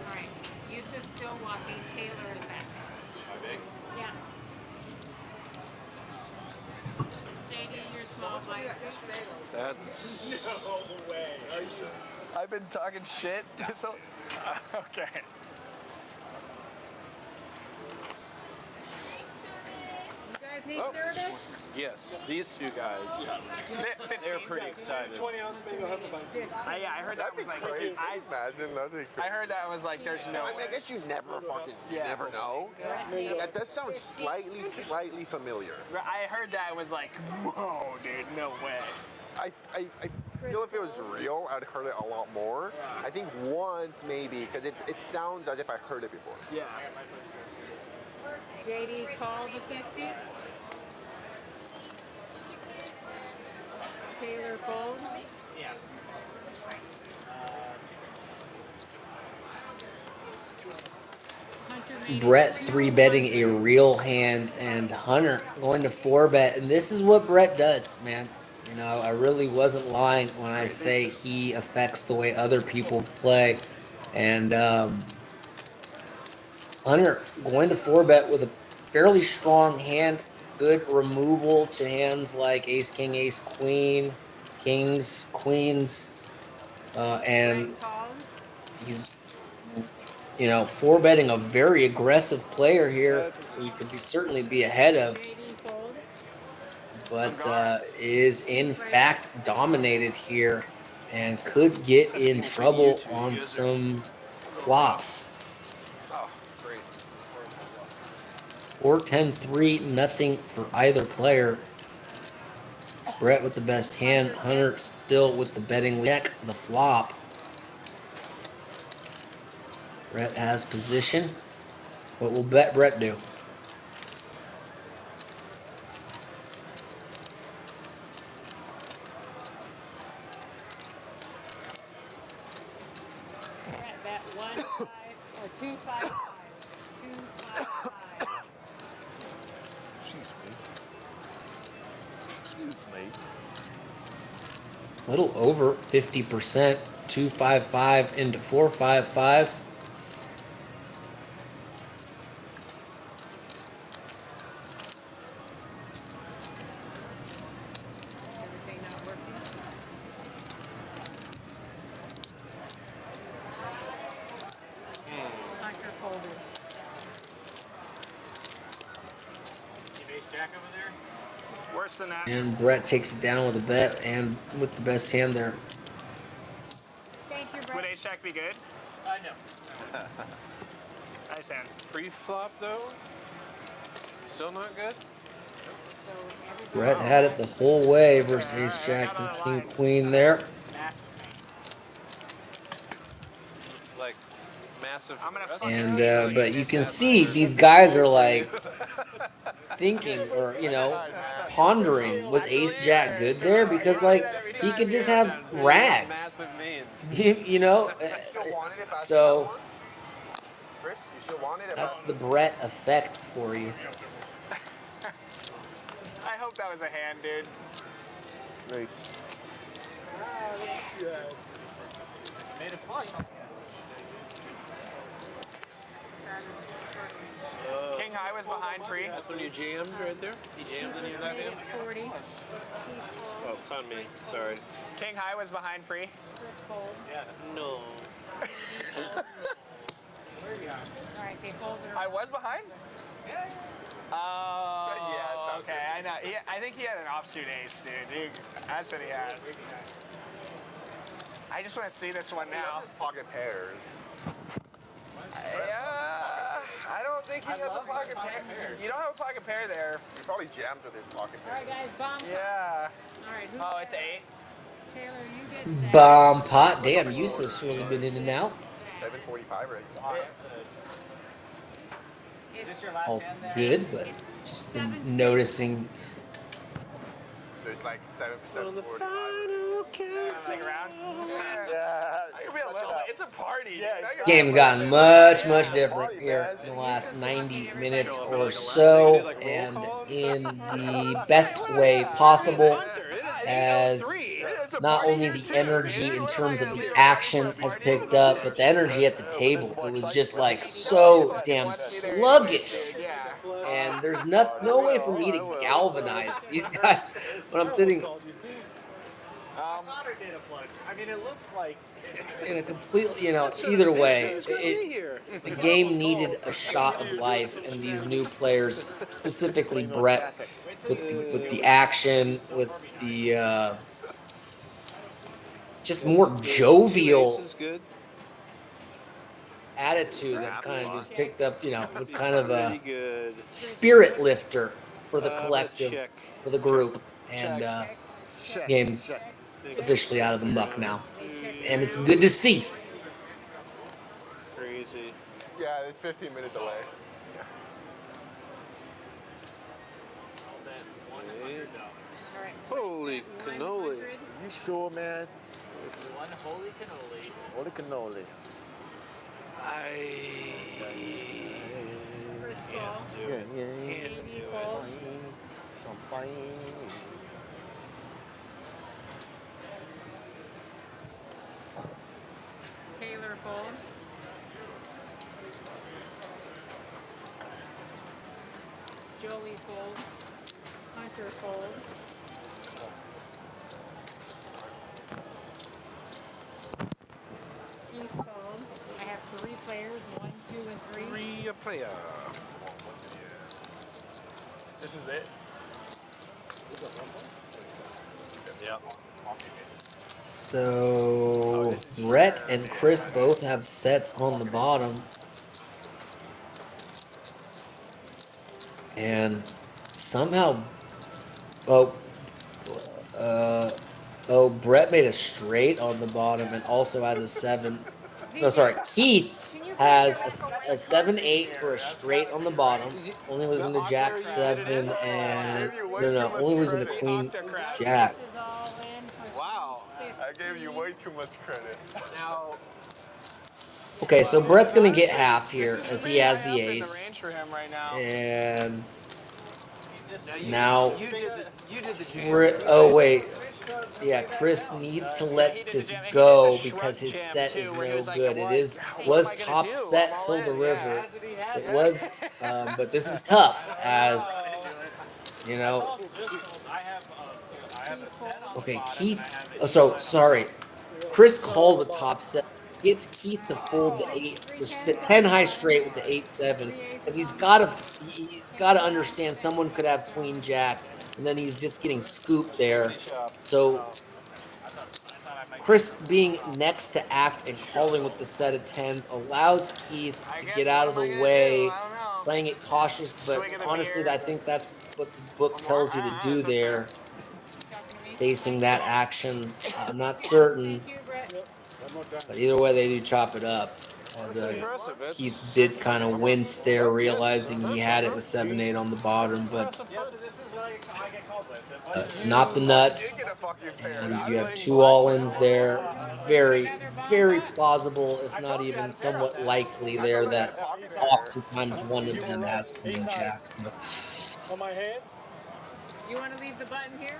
All right. Yusuf's still walking. Taylor is back. Yeah. JD, you're small, Mike. That's. No way. I've been talking shit. So, okay. You guys need service? Yes, these two guys. They're pretty excited. 20 ounce, maybe I'll have to buy two. Yeah, I heard that was like. Crazy. Imagine, that'd be I crazy. heard that was like. There's no. I mean, I guess you never fucking, you never know. That does sound slightly familiar. I heard that was like. Whoa, dude, no way. I feel if it was real, I'd heard it a lot more. I think once maybe, because it sounds as if I heard it before. Yeah. JD called the 50. Taylor fold. Yeah. Brett 3-betting a real hand, and Hunter going to 4-bet, and this is what Brett does, man. You know, I really wasn't lying when I say he affects the way other people play. And Hunter going to 4-bet with a fairly strong hand, good removal to hands like ace, king, ace, queen, kings, queens, and he's, you know, 4-betting a very aggressive player here, who he could certainly be ahead of, but is in fact dominated here and could get in trouble on some flops. Oh, great. Or 10-3, nothing for either player. Brett with the best hand, Hunter still with the betting check, the flop. Brett has position. What will Brett do? Brett bet 1-5 or 2-5-5. 2-5-5. Excuse me. A little over 50%, 2-5-5 into 4-5-5. Everything not working. Hunter folded. You ace jack over there? Worse than that. And Brett takes it down with a bet and with the best hand there. Thank you, Would Brett. ace jack be good? No. Nice hand. Pre-flop though? Still not good? So everybody. Brett had it the whole way versus ace jack and king queen there. Massive. Like massive. I'm gonna rest? fucking- And but you can see these guys are like thinking, or you know, pondering, was ace jack good there? Because like he could just have rags. Massive means. You know, Still want it if I so one? Chris, you still want it if that's I the Brett effect for you. I hope that was a hand, dude. Great. Made it flush. was behind pre. That's when you jammed right there? You jammed in your left hand? 40. Oh, it's on me. Sorry. King high was behind pre. Chris fold. Yeah. No. All right, they folded. I was behind? Yeah. Oh, okay. I know. I think he had an offsuit ace, dude. That's what he had. I just want to see this one now. Pocket pairs. I don't think he has a pocket pair. You don't have a pocket pair there. He probably jammed with his pocket All pair. right, guys, bomb. Yeah. All right. Oh, it's 8. Taylor, you get that. Bomb pot. Damn, Yusuf's really been in and out. 745 right All good, but just been noticing. So it's like 745. Sing around. Yeah. I can be a little. It's a party. Yeah, dude. Game's gotten much different here in the last 90 minutes or so, and in the best way possible, as not only the energy in terms of the action has picked up, but the energy at the table. It was just like so damn sluggish. And there's no way for me to galvanize these guys when I'm sitting Connor did a plunge. I mean, it looks like. in a completely, either way, the game needed a shot of life, and these new players, specifically Brett, with the action, with the just more jovial attitude that kind of just picked up, was kind of a spirit lifter for the collective, for the group, and this game's officially out of the muck now, and it's good to see. Crazy. Yeah, it's 15-minute delay. Holy cannoli. You sure, man? One holy cannoli. Holy cannoli. Chris fold. Yeah. Amy fold. Champagne. Taylor fold. Jolie fold. Hunter fold. Each fold. I have 3 players, 1, 2, and 3. Three player. This is it. Yep. So Brett and Chris both have sets on the bottom. And somehow, Brett made a straight on the bottom and also has a 7. No, sorry, Keith has a 7-8 for a straight on the bottom, only losing to Jack 7 and only losing to Queen Jack. Wow. I gave you way too much credit. Now. Okay, so Brett's gonna get half here as he has the ace, and now Chris needs to let this go because his set is no good. It was top set till the river. It was, but this is tough as Okay, Keith. Oh, so sorry. Chris called with top set. Gets Keith to fold the 10 high straight with the 8-7 because he's got to understand someone could have Queen Jack and then he's just getting scooped there. So Chris being next to act and calling with the set of 10s allows Keith to get out of the way, playing it cautious. But honestly, I think that's what the book tells you to do there. Facing that action, I'm not certain. But either way, they do chop it up. As, Keith did kind of wince there, realizing he had it with 7-8 on the bottom, but it's not the nuts. And you have 2 all-ins there. Very, very plausible, if not even somewhat likely there, that oftentimes one of them has Queen Jack. So. On my hand? You want to leave the button here?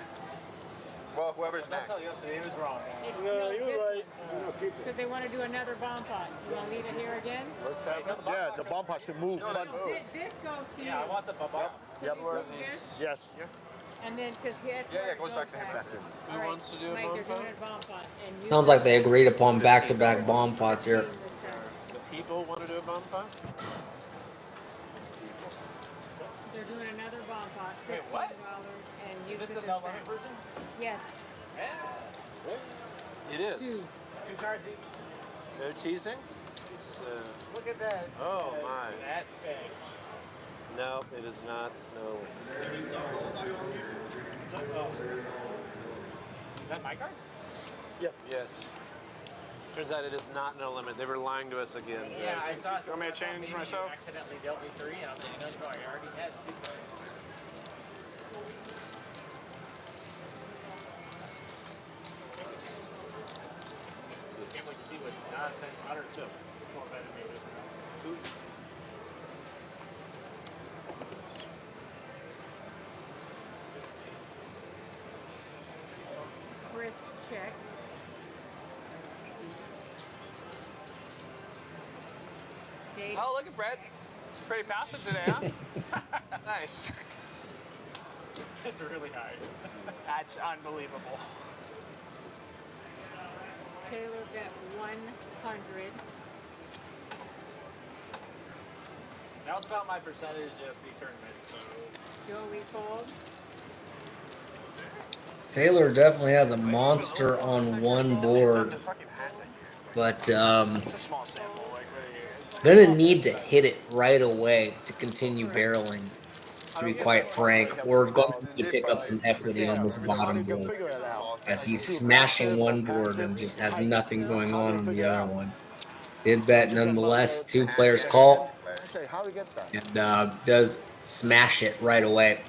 Well, whoever's next. He was wrong. No, you were right. Because they want to do another bomb pot. You want to leave it here again? Let's have it. Yeah, the bomb pot should move. Button. This goes to you. Yeah, I want the bomb. Yep. So you put this, Yes. and then because that's Yeah, where yeah, it goes back to him. back. Who All right, wants to do a Mike, bomb they're pot? doing a bomb pot, and you Sounds like they agreed upon back-to-back bomb pots here. The people want to do a bomb pot? They're doing another bomb pot. Wait, what? And Is this Yusuf the no limit back. version? Yes. It is. Two. 2 cards each. No teasing? This is a... Look at that. Oh, my. That thing. No, it is not. No. Is that my card? Yep. Yes. Turns out it is not no limit. They were lying to us again. Yeah, I thought. You want me to change maybe myself? You accidentally dealt me 3, and I'm thinking, no, I already had 2 cards. Can't wait to see what nonsense Hunter took before betting me this round. Chris check. Jade. Oh, look at Brett. Pretty passive today, huh? Nice. That's really high. That's unbelievable. Taylor bet 100. That was about my percentage of the tournament, so. Joey fold. Taylor definitely has a monster on one board, but It's a small sample, like gonna need to hit it right away to continue barreling, to be quite frank, or going to pick up some equity on this bottom board, as he's smashing one board and just has nothing going on the other one. Did bet nonetheless, 2 players call, How do we get that? and does smash it right away.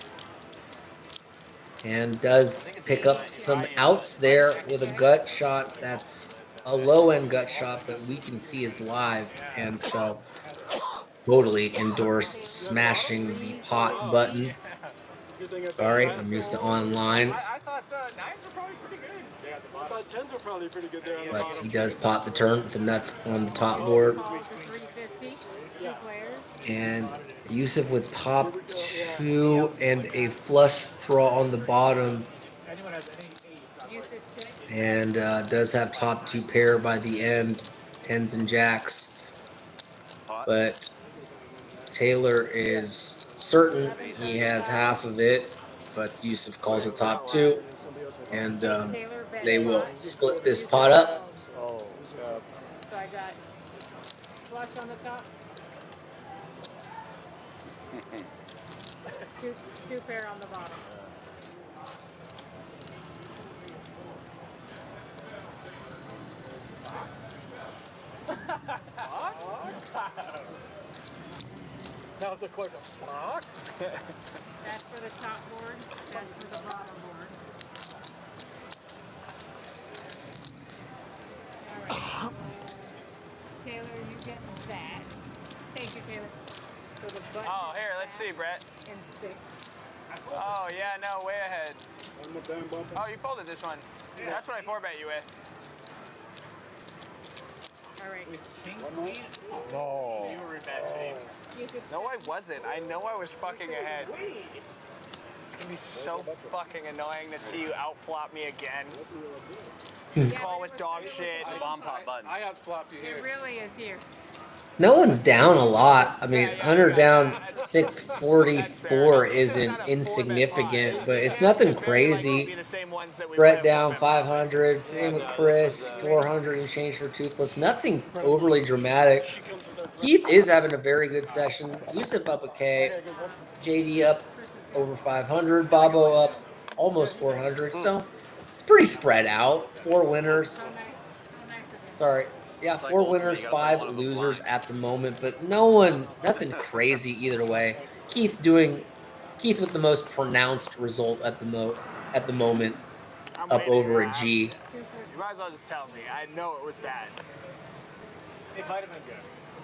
And does pick up some outs there with a gut shot that's a low-end gut shot, but we can see is live, and so totally endorse smashing the pot button. Sorry, I'm used to online, I thought 9s were probably pretty good. Yeah, the bottom. I thought 10s were probably pretty good there on the but bottom. he does pot the turn with the nuts on the top board. Call for 350. 2 players. And Yusuf with top 2 and a flush draw on the bottom, Anyone has any ace? Yusuf check. and does have top 2 pair by the end, 10s and jacks. But Taylor is certain he has half of it, but Yusuf calls with top 2, and Taylor bet they will pot. split this pot up. Oh, So I got flush on the top. two pair on the bottom. Now it's a question. That's for the top board. That's for the bottom board. All right. Taylor, you get that. Thank you, Taylor. So the button. Oh, here, let's see, Brett. And 6. Oh, yeah, no, way ahead. Oh, you folded this one. That's what I 4-bet you with. All right. King, queen? No. You were in bad shape. No, I wasn't. I know I was fucking ahead. It's gonna be so fucking annoying to see you outflop me again. Just call with dog shit. Bomb pot button. I outflopped you It here. really is here. No one's down a lot. I mean, Hunter down 644 isn't insignificant, but it's nothing crazy. Brett down 500, same with Chris, 400 and change for Toothless. Nothing overly dramatic. Keith is having a very good session. Yusuf up a K, JD up over 500, Bobo up almost 400. So it's pretty spread out. 4 winners. How nice of it. Sorry. Yeah, 4 winners, 5 losers at the moment, but nothing crazy either way. Keith with the most pronounced result at the moment, up over a G. You might as well just tell me. I know it was bad. It might have been good.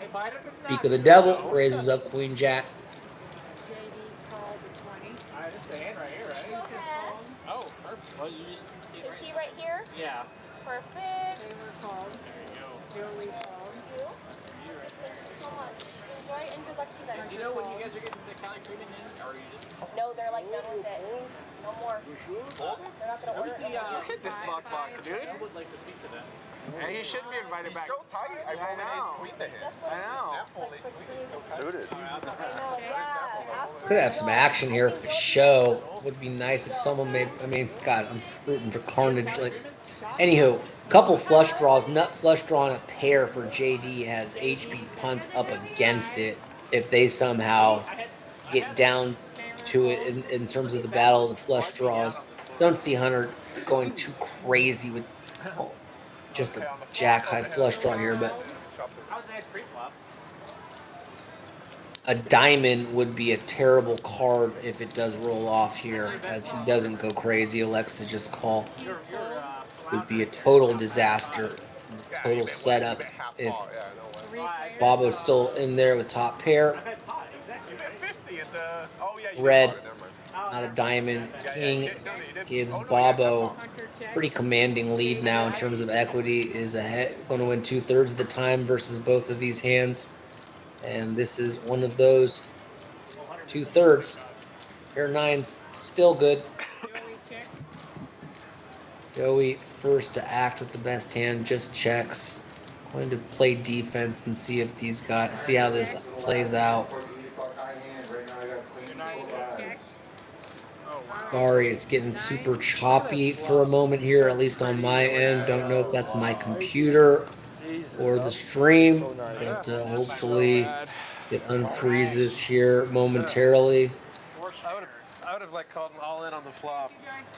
It might have been not. Peak of the Devil raises up Queen Jack. JD called the 20. Alright, this is the hand right here, right? Yusuf called. Oh, perfect. Well, you just. Is he right here? Yeah. Perfect. Taylor called. There you go. we called. So much. Enjoy and good luck to you guys. Do you know when you guys are getting the Cali Creamin' in, or are you just? No, they're like done with it. No more. They're not gonna order it. Hit this motherfucker, dude. I would like to speak to them. And he shouldn't be invited back. So tight. I've only know. squeezed the hit. I know. Suited. I know, yeah. Ask Could have some action here for show. Would be nice if someone made. I mean, God, I'm rooting for carnage. Like, anywho, couple flush draws. Nut flush draw and a pair for JD has HP punts up against it. If they somehow get down to it in terms of the battle of the flush draws, don't see Hunter going too crazy with just a jack high flush draw here, but How's that pre-flop? a diamond would be a terrible card if it does roll off here, as he doesn't go crazy, elects to just call. Would be a total disaster, total setup if Bobo's still in there with top pair. Red, not a diamond. King gives Bobo pretty commanding lead now in terms of equity. Is ahead, going to win 2/3 of the time versus both of these hands. And this is one of those 2/3. Pair nines, still good. Joey first to act with the best hand, just checks. Going to play defense and see if these guys, see how this plays out. Sorry, it's getting super choppy for a moment here, at least on my end. Don't know if that's my computer or the stream, but hopefully it unfreezes here momentarily. I would have like called an all in on the flop.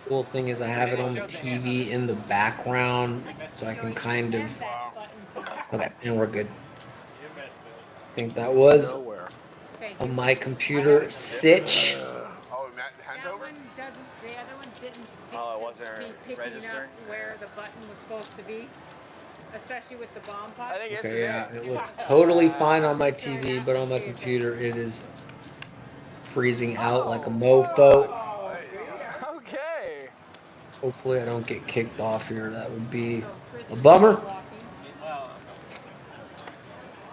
Cool thing is I have it on the TV in the background, so I can kind of. Okay, and we're good. I think that was on my computer. Sitch. Oh, Matt, hands That over? one doesn't, the other one didn't seem Oh, it to wasn't be picking registering? up where the button was supposed to be, especially with the bomb pot. I think this Okay, is yeah, it. it looks totally fine on my TV, but on my computer it is freezing out like a mofo. Okay. Hopefully I don't get kicked off here. That would be a bummer.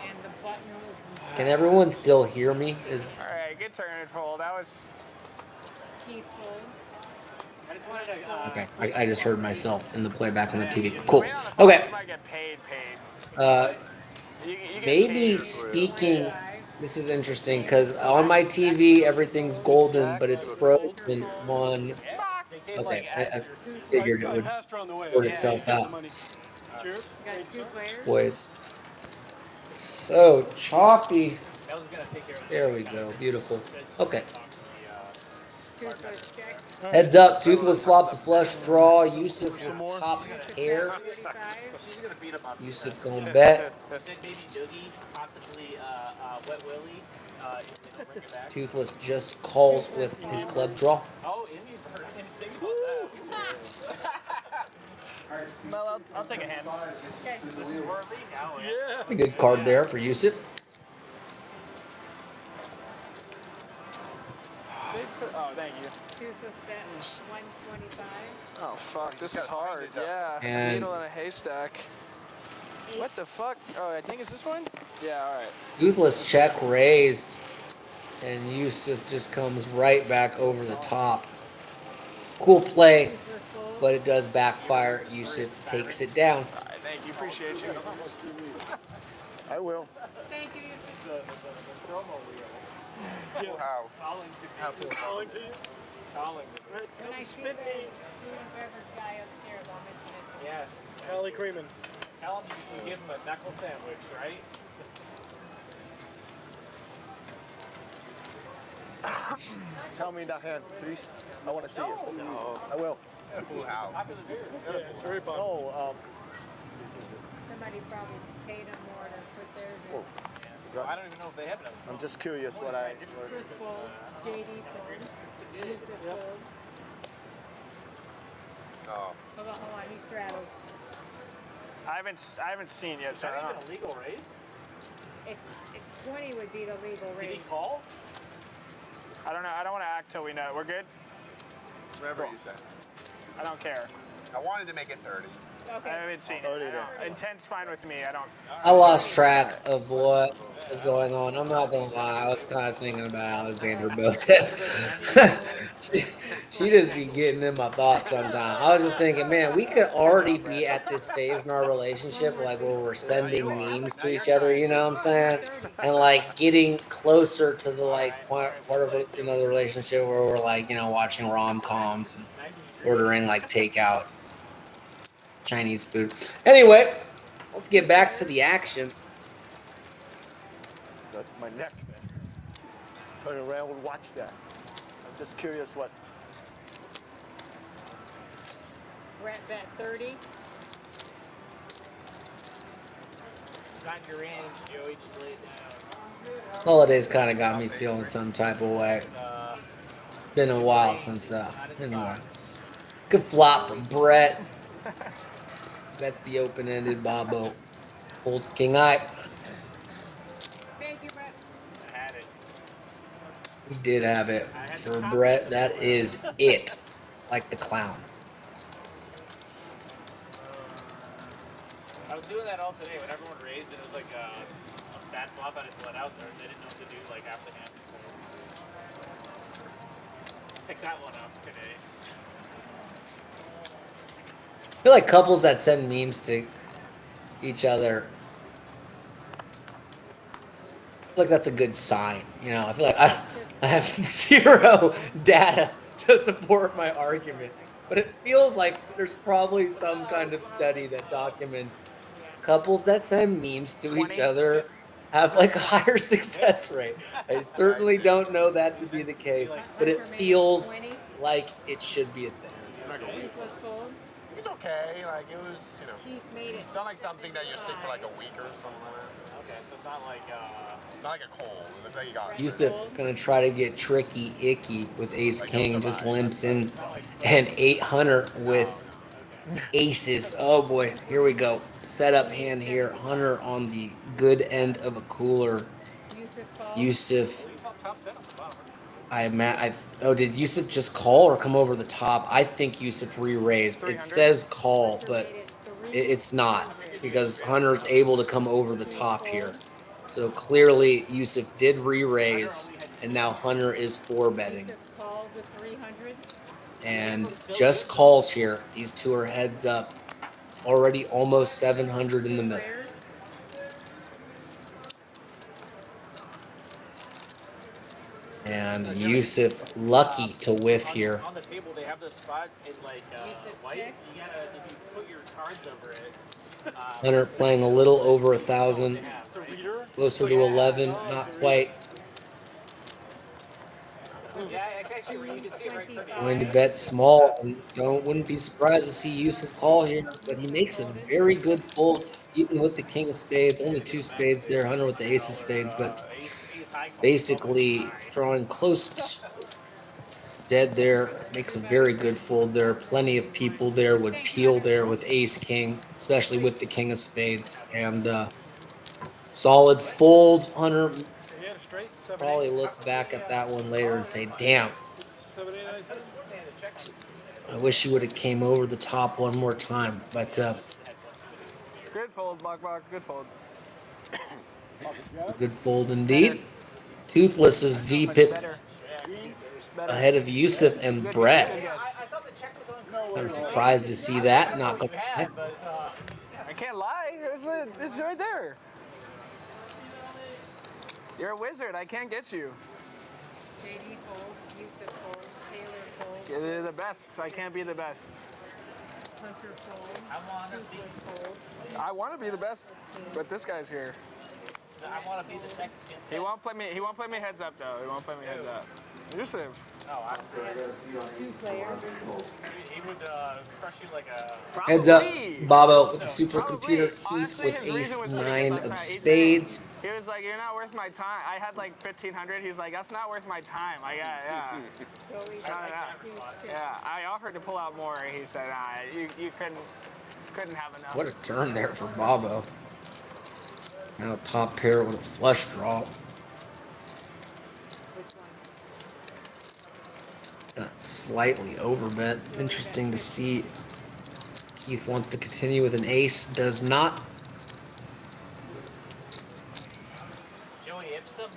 And the button was Can everyone still hear me? Is All right, good turn and fold. That was. key full. I just wanted to. okay. I just heard myself in the playback on the TV. Cool. Okay. You might get paid. You get Maybe paid. speaking. This is interesting because on my TV everything's golden, but it's frozen on. Okay, I figured it would sort itself out. Cheers. Got two players. Boy, it's so choppy. That was gonna take care of There we go. Beautiful. Okay. Toothless check. Heads up. Toothless flops a flush draw. Yusuf with top pair. 45. She's gonna beat him up. Yusuf going bet. Said maybe Doogie, possibly Wet Willie. Bring it back. Toothless just calls with his club draw. Oh, Indy Bird. I didn't think about that. Well, I'll take a hand. Okay. The swirly now. Yeah. A good card there for Yusuf. Oh, thank you. Toothless bet 125. Oh fuck, this is hard. Yeah, And- needle in a haystack. What the fuck? Oh, I think it's this one? Yeah, alright. Toothless check raised. And Yusuf just comes right back over the top. Cool play, Toothless fold. but it does backfire. Yusuf takes it down. Alright, thank you, appreciate you. I will. Thank you. Wow. Calling to you? When I see the food and beverage guy upstairs, I'll mention it. Yes. Cali Creamin'. Tell him you give him a knuckle sandwich, right? Tell me that hand, please. I want to see it. No. I will. Full house. Yeah, it's very popular. No, Somebody probably paid him more to put theirs in. I don't even know if they have it. I'm just curious what I. Chris fold, JD fold, Yusuf fold. Oh. Hold on, he straddled. I haven't seen yet, Is so I that don't even a legal raise? It's 20 would be the legal Did he rate. call? I don't know. I don't want to act till we know. We're good? Whatever you said. I don't care. I wanted to make it 30. I haven't seen it. Already I there. don't- Intent's fine with me. I don't. I lost track of what was going on. I'm not gonna lie. I was kind of thinking about Alexander Botes. she just be getting in my thoughts sometimes. I was just thinking, man, we could already be at this phase in our relationship, like where we're sending memes to each other. You know what I'm saying? And like getting closer to the like part of another relationship where we're like, watching rom coms and ordering like takeout Chinese food. Anyway, let's get back to the action. Got my neck. Turn around and watch that. I'm just curious what. Brett bet 30. Not in your range, Joey. Just lay it down. Holidays kind of got me feeling some type of way. Been a while since anyway. Good flop from Brett. That's the open-ended Bobo. Holds king eye. Thank you, Brett. I had it. We did have it. For Brett, that is it. Like the clown. I was doing that all today when everyone raised and it was like a bad flop. I just let out there. They didn't know what to do like half the hands. So pick that one up today. I feel like couples that send memes to each other, I feel like that's a good sign. I feel like I have zero data to support my argument, but it feels like there's probably some kind of study that documents couples that send memes to each other have like a higher success rate. I certainly don't know that to be the case, but it feels like it should be a thing. Keith was full. It's okay. Like it was, Keith made it. It's not like something that you're sick for like a week or something like that. Okay, so it's not like not like a cold. It's like you got. Yusuf gonna try to get tricky, icky with Ace King, just limps in, and 800 with aces. Oh boy, here we go. Setup hand here. Hunter on the good end of a cooler. Yusuf. Did Yusuf just call or come over the top? I think Yusuf re-raised. It says call, but it's not because Hunter's able to come over the top here. So clearly Yusuf did re-raise, and now Hunter is 4-betting. And just calls here. These two are heads up. Already almost 700 in the middle. And Yusuf lucky to whiff here. on the table they have this spot in like white. You gotta if you put your cards over it. Hunter playing a little over 1,000. Closer to 11, not quite. Yeah, actually, you can see it right there. Going to bet small, and wouldn't be surprised to see Yusuf call here, but he makes a very good fold, even with the king of spades. Only 2 spades there, Hunter with the ace of spades, but basically drawing close dead there. Makes a very good fold there. Plenty of people there would peel there with ace king, especially with the king of spades. And solid fold. Hunter probably look back at that one later and say, damn, I wish he would have came over the top one more time. But Good fold, Bok. Good fold. good fold indeed. Toothless's V-pip ahead of Yusuf and Brett. I'm surprised to see that not go back. I can't lie. It's right there. You're a wizard. I can't get you. JD fold, Yusuf fold, Taylor fold. You're the best. I can't be the best. Hunter fold. I want to be the best, but this guy's here. I want to be the second. He won't play me. He won't play me heads up though. He won't play me heads up. Yusuf. Oh, I'm Two players. He would crush you like a. Heads up, Bobo with the supercomputer. Keith with ace-9 of spades. He was like, "You're not worth my time." I had like 1,500. He was like, "That's not worth my time." I got yeah. I offered to pull out more. He said, "Nah, you couldn't have enough." What a turn there for Bobo. Now top pair with a flush draw. Slightly overbet. Interesting to see Keith wants to continue with an ace, does not. Joey, if some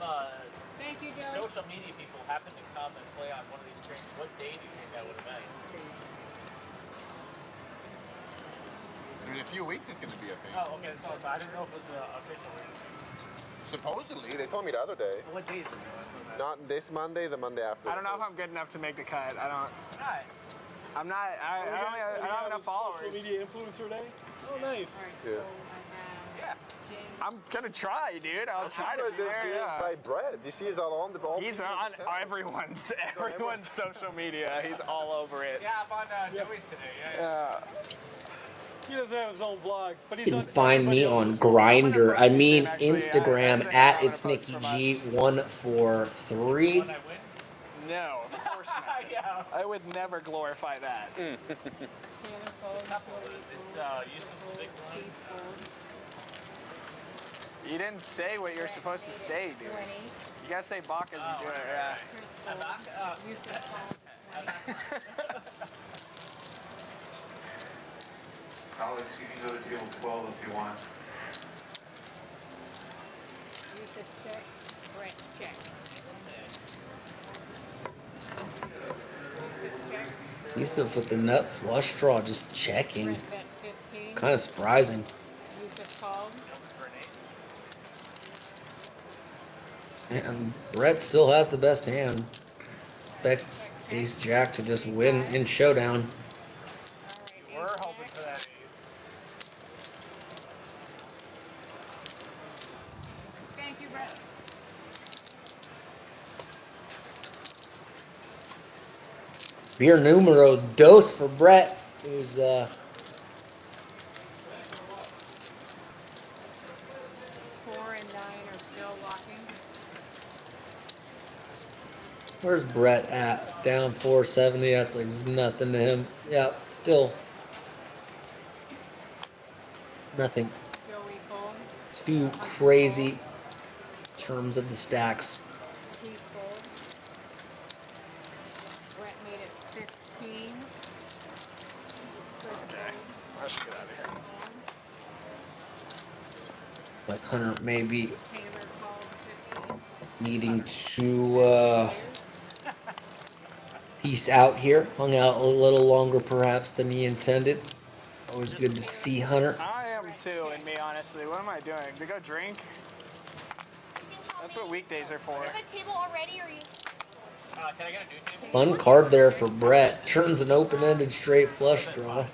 Thank you, Joey. social media people happen to come and play on one of these streams, what day do you think that would have been? In a few weeks, it's going to be a thing. Oh, okay. So I didn't know if it was official. Supposedly, they told me the other day. What day is it? Not this Monday, the Monday after. I don't know if I'm good enough to make the cut. I don't. Alright. I'm not. I don't have enough followers. Social media influencer day? Oh, nice. All right, Yeah. so I have James. I'm gonna try, dude. I'll try to It's be there. Yeah. by Brett. You see, he's all on the ball. He's on everyone's social media. He's all over it. Yeah, I'm on Joey's today. Yeah. He doesn't have his own vlog, but You he's can on find me on Grinder. I mean Instagram at it's Nikki G143. When I win? No, of course not. Yeah. I would never glorify that. Taylor Fold, Joey It's Fold, Yusuf the big one. Keith Fold, You didn't say what you're supposed to say, dude. 20, You gotta say Bacchus and do it. Yeah. Chris Fold, Yusuf Fold, 20. Alex, you can go to table 12 if you want. Yusuf check, Brett check. Yusuf check, Yusuf with the nut flush draw, just checking. Brett bet 15. Kind of surprising. Yusuf called. And Brett still has the best hand. Expect Ace Jack to just win in showdown. We're hoping for that ace. Thank you, Brett. Beer numero dos for Brett, who's 4 and 9 are still locking. where's Brett at? Down 470. That's like nothing to him. Yeah, still nothing Joey Fold, too crazy in terms of the stacks. Keith Fold. Brett made it 15. Chris Okay. I should get out of here. Fold. Like Hunter maybe Taylor called 15. needing to peace out here. Hung out a little longer perhaps than he intended. Always good to see Hunter. I am too, and me honestly. What am I doing? To go drink? That's what weekdays are for. You have a table already, or you? Can I get a new table? Fun card there for Brett. Turns an open-ended straight flush draw. 1, 2,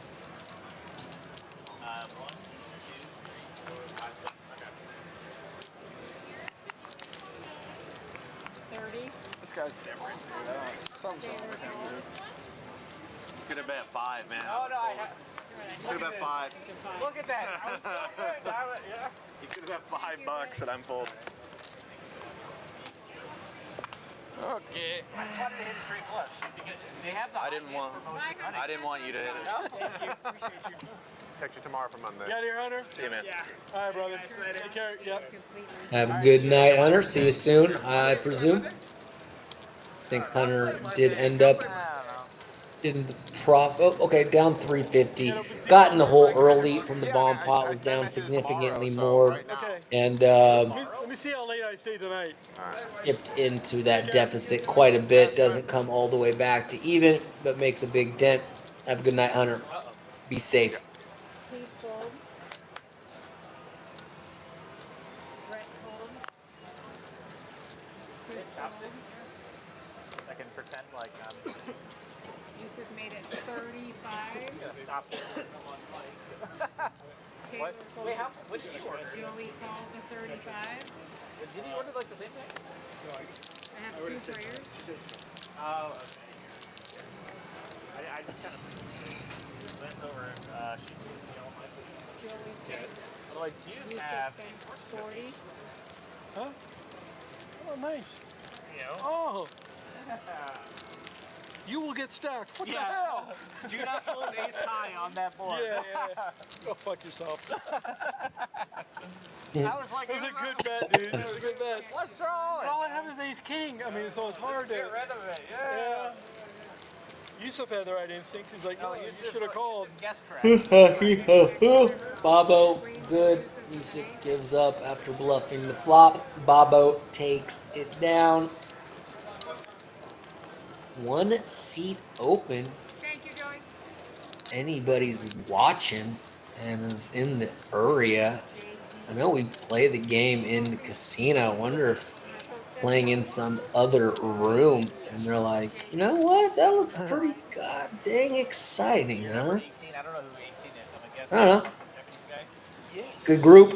3, 4, 5, 6. Okay. 30. This guy's different, dude. Something's wrong with him, dude. Could have bet 5, man. Oh no, I have. Could have bet 5. Look at that. I was so good. Yeah. You could have bet $5 and I'm full. Okay. I just wanted to hit a straight flush. They have the I didn't want you to hit it. No, thank you. Appreciate you. Text you tomorrow for Monday. You out here, Hunter? See you, man. Yeah. All right, brother. Take care. Yep. Have a good night, Hunter. See you soon, I presume. I think Hunter did end up in the prop. Oh, okay, down 350. Got in the hole early from the bomb pot. Was down significantly more, Okay. and Let me see how late I stay tonight. dipped into that deficit quite a bit. Doesn't come all the way back to even, but makes a big dent. Have a good night, Hunter. Be safe. Keith Fold. Brett Fold. Chris Fold. I can pretend like I'm. Yusuf made it 35. Stop it. Taylor What? Fold. Wait, what did you order? Joey called the 35. Did you order like the same thing? I have 2 players. Oh, okay. I just kind of went over sheets with my food. Joey check. I'm like, do you Yusuf have spent 40. Huh? Oh, nice. You know? Oh. You will get stacked. What the hell? Do not fold ace high on that board. Yeah. Go fuck yourself. I was like, That was a good bet, dude. That was a good bet. What's wrong? But all I have is ace king. I mean, so it's hard to. Get rid of it. Yeah. Yusuf had the right instincts. He's like, No, no, you Yusuf- should have called. Yusuf guessed correct. Bobo, good. Yusuf gives up after bluffing the flop. Bobo takes it down. One seat open. Thank you, Joey. Anybody's watching and is in the area. I know we play the game in the casino. I wonder if it's playing in some other room. And they're like, you know what? That looks pretty god dang exciting, huh? 18. I don't know who 18 is. I'm gonna guess. I don't know. Japanese guy. Yes. Good group.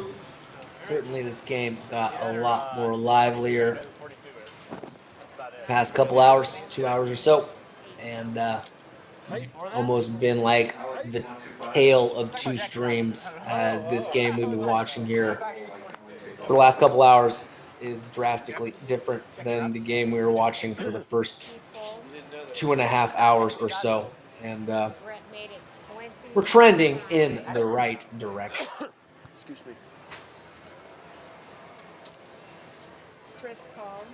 Certainly this game got a lot more livelier Who 42 is. That's about it. past couple hours, 2 hours or so. And Before that? almost been like the tale of two streams as this game we've been watching here for the last couple hours is drastically different than the game we were watching for the first 2.5 hours or so. And Brett made it 20. we're trending in the right direction. Excuse me. Chris called.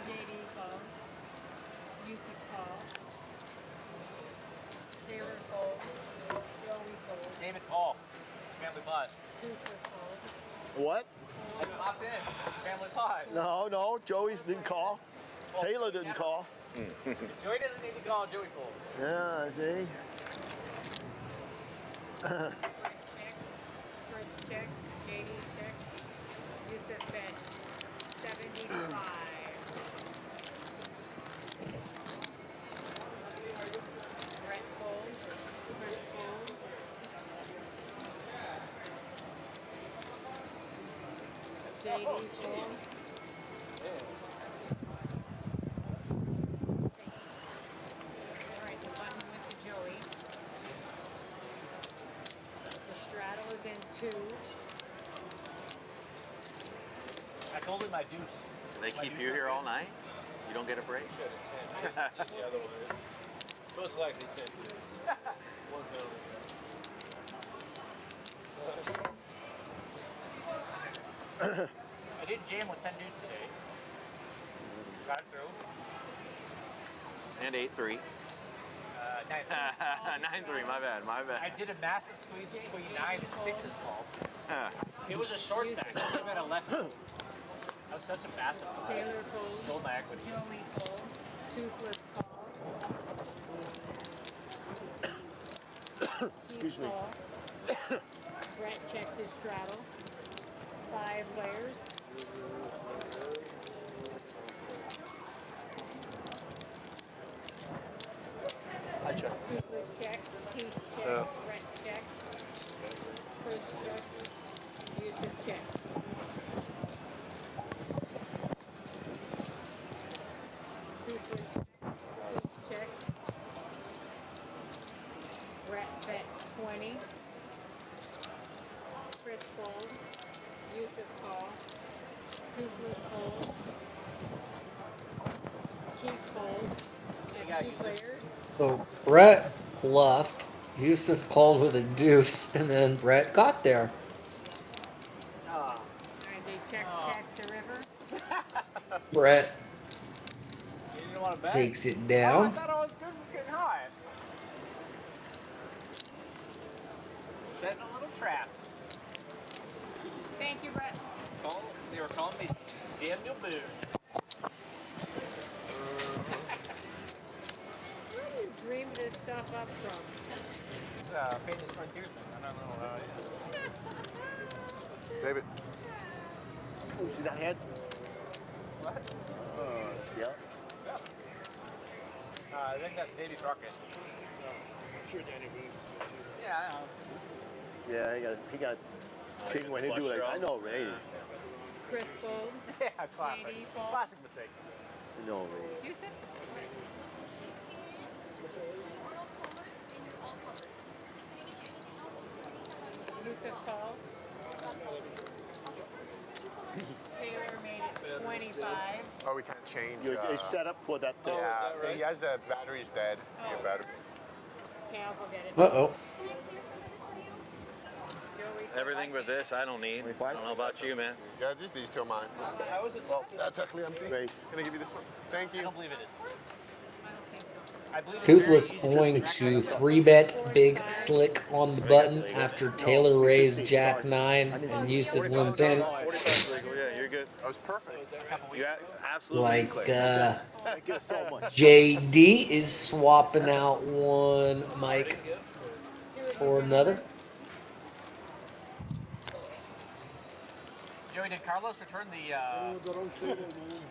JD called. Yusuf called. Taylor called. Joey called. David Paul. Family pot. Toothless called. What? I popped in. It's family pot. No, Joey's didn't call. Taylor didn't call. Joey doesn't need to call. Joey folds. Yeah, see? Chris check. JD check. Yusuf bet 75. Brett fold. Chris fold. JD fold. Alright, the button went to Joey. The straddle is in 2. I told him my deuce. Do they keep you here all night? You don't get a break? Most likely 10 years. One penalty. I did jam with 10 deuce today. Got it through. And 8-3. 9-3, my bad. I did a massive squeeze game where you 9 and 6s called. It was a short stack. I could have been a left. That was such a massive play. Taylor fold. Stole my equity. Joey fold. Toothless call. Excuse me. Call. Brett checked his straddle. 5 players. I check. Toothless check. Keith check. Brett check. Chris check. Yusuf check. Toothless check. Brett bet 20. Chris fold. Yusuf call. Toothless fold. Keith fold. And 2 players. So Brett bluffed. Yusuf called with a deuce, and then Brett got there. Oh. And they check the river. Brett You didn't want to bet? takes it Oh, I down. thought I was good with getting high. Setting a little trap. Thank you, Brett. They were calling me Daniel Boone. Where do you dream this stuff up from? Famous frontiersman. I don't know. David. Oh, see that hand? What? Yeah. I think that's Davey Crockett. I'm sure Danny Boone's good too. Yeah, I know. Yeah, he got king when he do like, I know Ray. Chris fold. Yeah, classic. JD fold. Classic mistake. I know Ray. Yusuf. Yusuf call. Taylor made it 25. Oh, we can't change. It's set up for that. Yeah, he has the battery's dead. Oh. The battery. Okay, I'll go get it. Uh-oh. Joey. Everything but this, I don't need. I 25? don't know about you, man. Yeah, just these two of mine. How is it? Well, that's actually empty. Grace. Can I give you this one? Thank I you. don't believe it is. I believe it's Toothless very easy to going direct to myself. 3-bet Big Slick on the button after Taylor raised Jack 9 and Yusuf limped in. 45's legal. Yeah, you're good. That was perfect. You absolutely Like clear. Thank you so much. JD is swapping out one mic for another. Joey, did Carlos return the?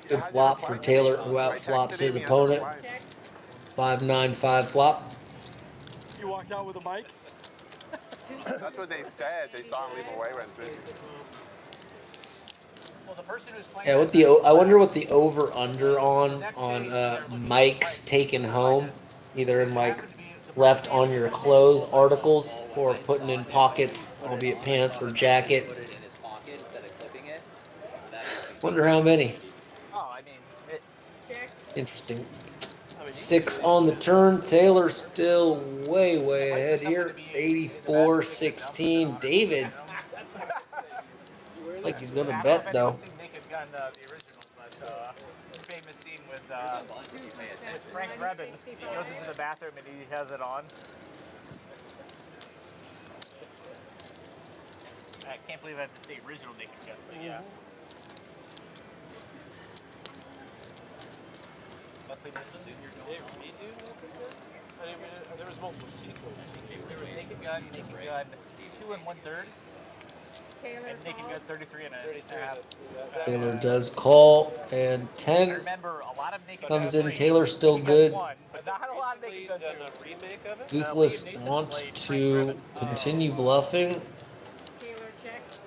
Good flop for Taylor, who I outflops texted his him, he hasn't opponent. replied. 5-9-5 flop. You walked out with a mic? That's what they said. They saw him leave away when Well, the person who's playing. Yeah, what the I wonder what the over under on mics taken home, either in like left on your clothes articles or putting in pockets, albeit pants or jacket. Put it in his pocket instead of clipping it. Wonder how many. Oh, I mean, it. Interesting. 6 on the turn. Taylor still way ahead here. 84-16. David. Like he's gonna bet though. Naked Gun, the original, but famous scene with Frank Drebin. He goes into the bathroom and he has it on. I can't believe I have to say original Naked Gun, but yeah. Leslie Nielsen, There was multiple sequels. Naked Gun, 2 1/3. Taylor And Naked Gun 33 and a half. Taylor does call, and 10 Remember, a lot of Naked comes Gun in. 3, Taylor still Naked Gun good. 1, but not a lot of Naked Gun 2. Remake of it? Toothless wants to continue bluffing. Taylor checks.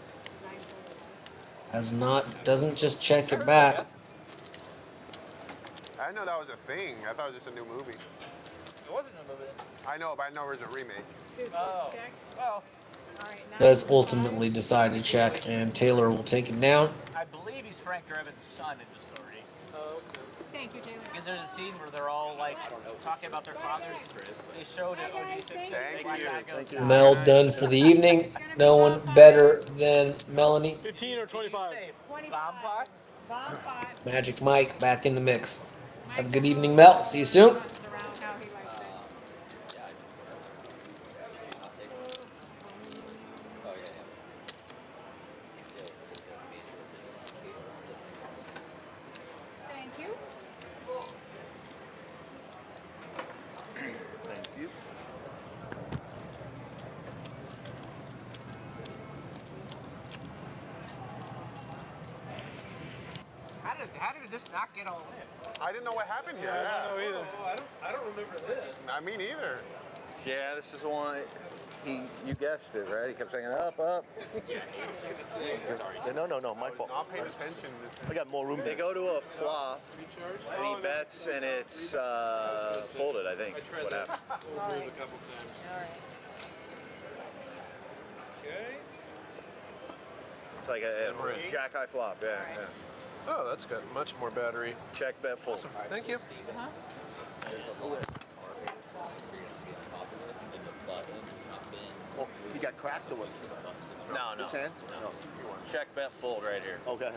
Doesn't just check it back. I didn't know that was a thing. I thought it was just a new movie. It wasn't a movie. I know, but I know it was a remake. Oh. Check. Well, All right, Does ultimately decide to check, and Taylor will take it down. I believe he's Frank Drebin's son in the story. Oh, okay. Thank you, Taylor. Because there's a scene where they're all like talking about their fathers. They showed it OG Simpson. Thank you. Mel done for the evening. No one better than Melanie. 15 or 25? Bomb pots? Bomb pot. Magic Mike back in the mix. Have a good evening, Mel. See you soon. Around how he likes it. Thank you. Thank you. How did this not get all in? I didn't know what happened here. I don't know Yeah. either. I don't remember this. I mean, either. Yeah, this is the one. You guessed it, right? He kept saying up. Yeah, he was gonna say. Sorry. No, my fault. Not paying attention. I got more room They there. go to a flop, and he bets, and it's folded. I think. What happened? We'll move a couple times. Okay. It's like a jack high flop. Yeah. Oh, that's got much more battery. Check, bet, fold. Awesome. Thank you. Oh, he got cracked or what? No. His hand? No. Check, bet, fold right here. Okay.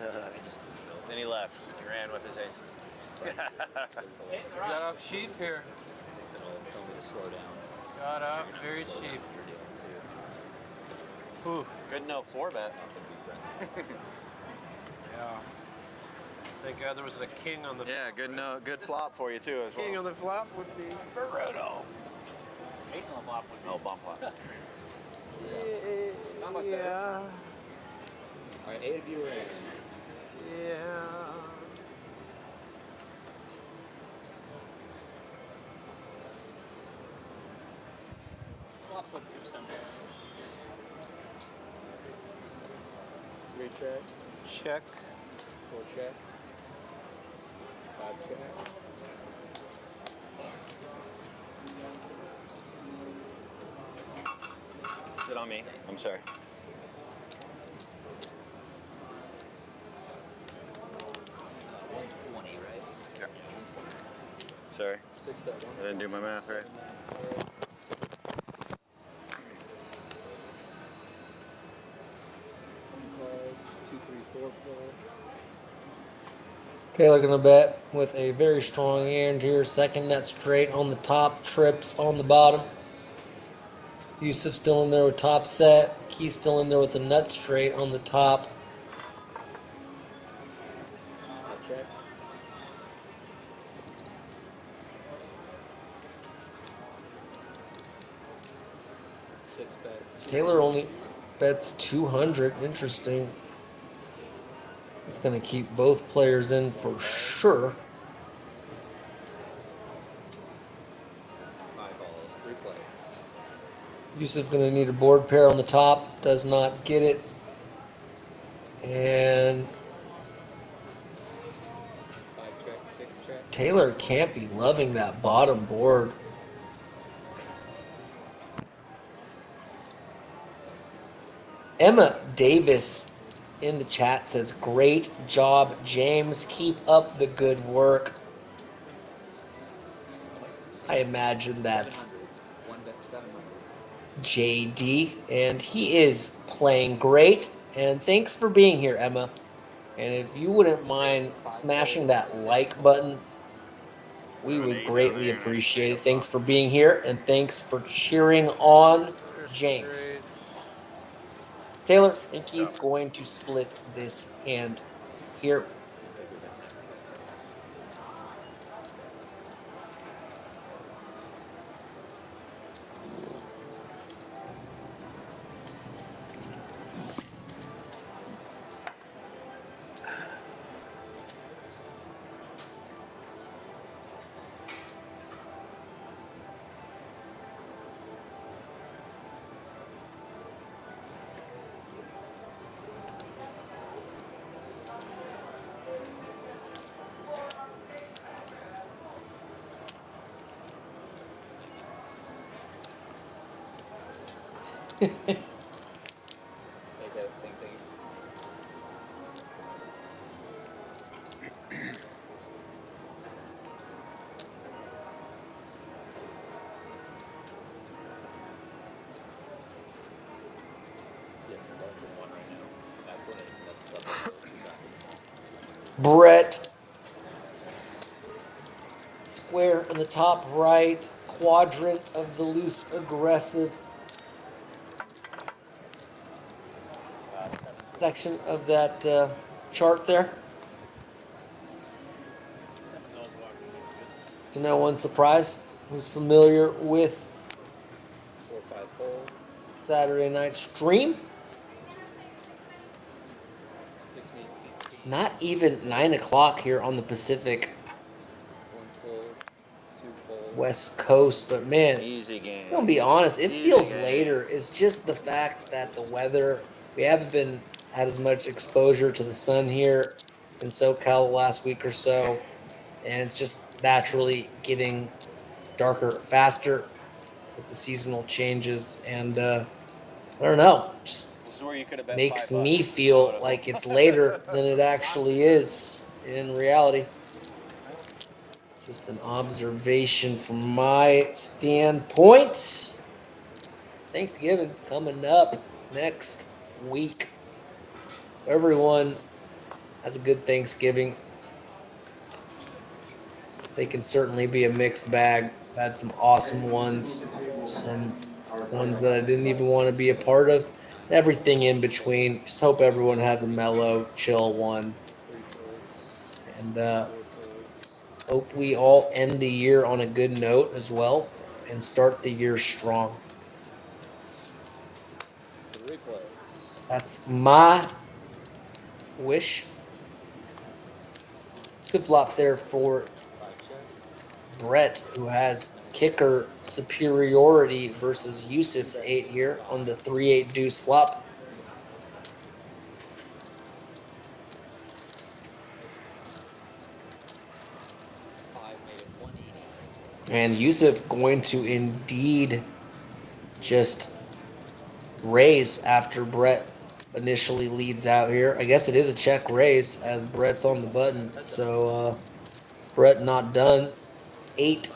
Then he left. He ran with his ace. Got off cheap here. Tell me to slow down. Got off very cheap. Ooh. Good no 4-bet. Yeah. Thank God there wasn't a king on the Yeah, good flop for you too as well. king on the flop would be Baroto. Ace on the flop was Oh, bump flop. Yeah. All right, 8 of you are in. Yeah. flops look too simple. 3 check, Check. 4 check, 5 check. Is it on me? I'm sorry. Sorry. 6 bet 1. I didn't do my math right. Cards, 2, 3, 4, 4. Taylor gonna bet with a very strong hand here. Second net straight on the top, trips on the bottom. Yusuf still in there with top set. Key's still in there with the nut straight on the top. Check. Six bet. Taylor only bets 200. Interesting. It's gonna keep both players in for sure. 5 balls, 3 players. Yusuf gonna need a board pair on the top. Does not get it. And 5 check, 6 check. Taylor can't be loving that bottom board. Emma Davis in the chat says, great job, James. Keep up the good work. I imagine that's 1 bet 700. JD, and he is playing great. And thanks for being here, Emma. And if you wouldn't mind smashing that like button, we would greatly appreciate it. Thanks for being here, and thanks for cheering on James. Taylor and Keith going to split this hand here. Brett. Square in the top right quadrant of the loose aggressive section of that chart there. To no one's surprise, who's familiar with 4-5 Saturday night stream. 6 meet 15. Not even 9 o'clock here on the Pacific 1 fold, 2 fold. West Coast, but man, Easy game. I'm gonna be honest, it Easy feels game. later. It's just the fact that the weather, we haven't had as much exposure to the sun here in SoCal the last week or so, and it's just naturally getting darker faster with the seasonal changes, and I don't know, just This is where you could have bet makes $5. me feel like it's later than it actually is in reality. Just an observation from my standpoint. Thanksgiving coming up next week. Everyone has a good Thanksgiving. They can certainly be a mixed bag. I've had some awesome ones, some ones that I didn't even want to be a part of. Everything in between. Just hope everyone has a mellow, chill one. And hope we all end the year on a good note as well and start the year strong. That's my wish. Good flop there for Brett, who has kicker superiority versus Yusuf's 8 here on the 3-8 deuce flop. And Yusuf going to indeed just raise after Brett initially leads out here. I guess it is a check raise as Brett's on the button. So Brett not done. 8.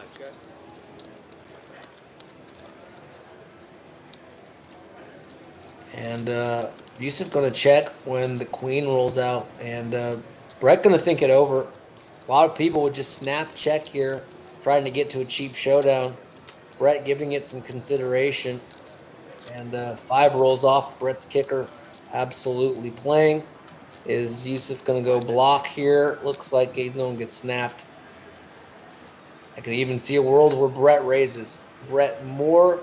And Yusuf going to check when the queen rolls out. And Brett going to think it over. A lot of people would just snap check here, trying to get to a cheap showdown. Brett giving it some consideration. And 5 rolls off. Brett's kicker absolutely playing. Is Yusuf going to go block here? Looks like he's going to get snapped. I can even see a world where Brett raises. Brett more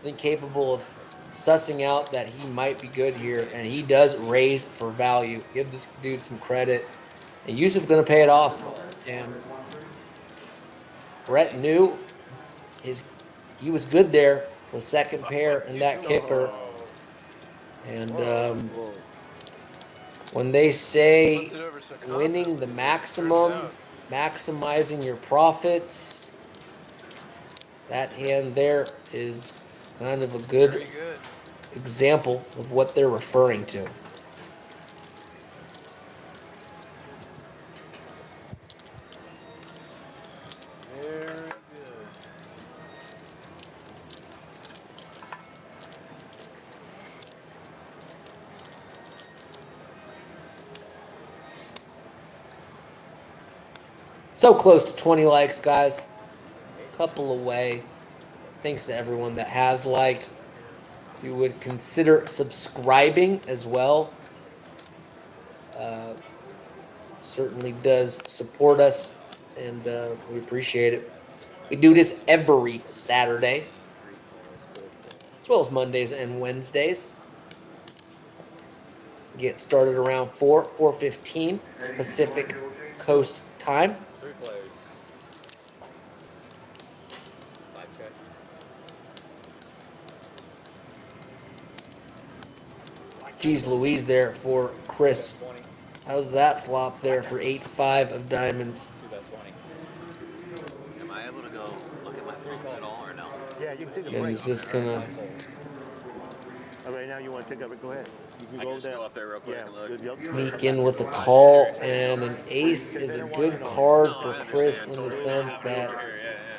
than capable of sussing out that he might be good here, and he does raise for value. Give this dude some credit. And Yusuf going to pay it off. And Brett knew he was good there with second pair and that kicker. And when they say winning the maximum, maximizing your profits, that hand there is kind of a good example of what they're referring to. Very good. So close to 20 likes, guys. Couple away. Thanks to everyone that has liked. If you would consider subscribing as well, certainly does support us, and we appreciate it. We do this every Saturday, as well as Mondays and Wednesdays. Get started around 4:15 Pacific Coast time. 3 players. 5 check. Geez Louise there for Chris. How's that flop there for 8-5 of diamonds? 2 bet 20. Am I able to go look at my phone at all or no? Yeah, you can take a And break. he's just gonna Right now, you want to take a break? Go ahead. You can I go can just there. go up there real quick Yeah, and look. good. Yep. sneak in with a call, and an ace is a good card for Chris in the sense that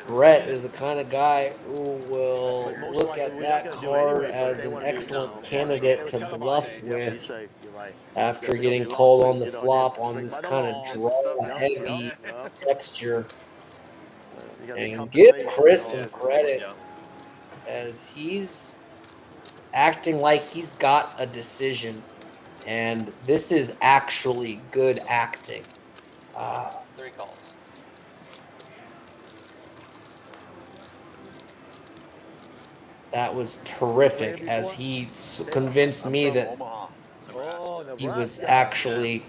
Brett is the kind of guy who will look at that card as an excellent candidate to bluff with after getting called on the flop on this kind of draw-heavy texture. And give Chris some credit as he's acting like he's got a decision, and this is actually good acting. 3 calls. That was terrific as he convinced me that he was actually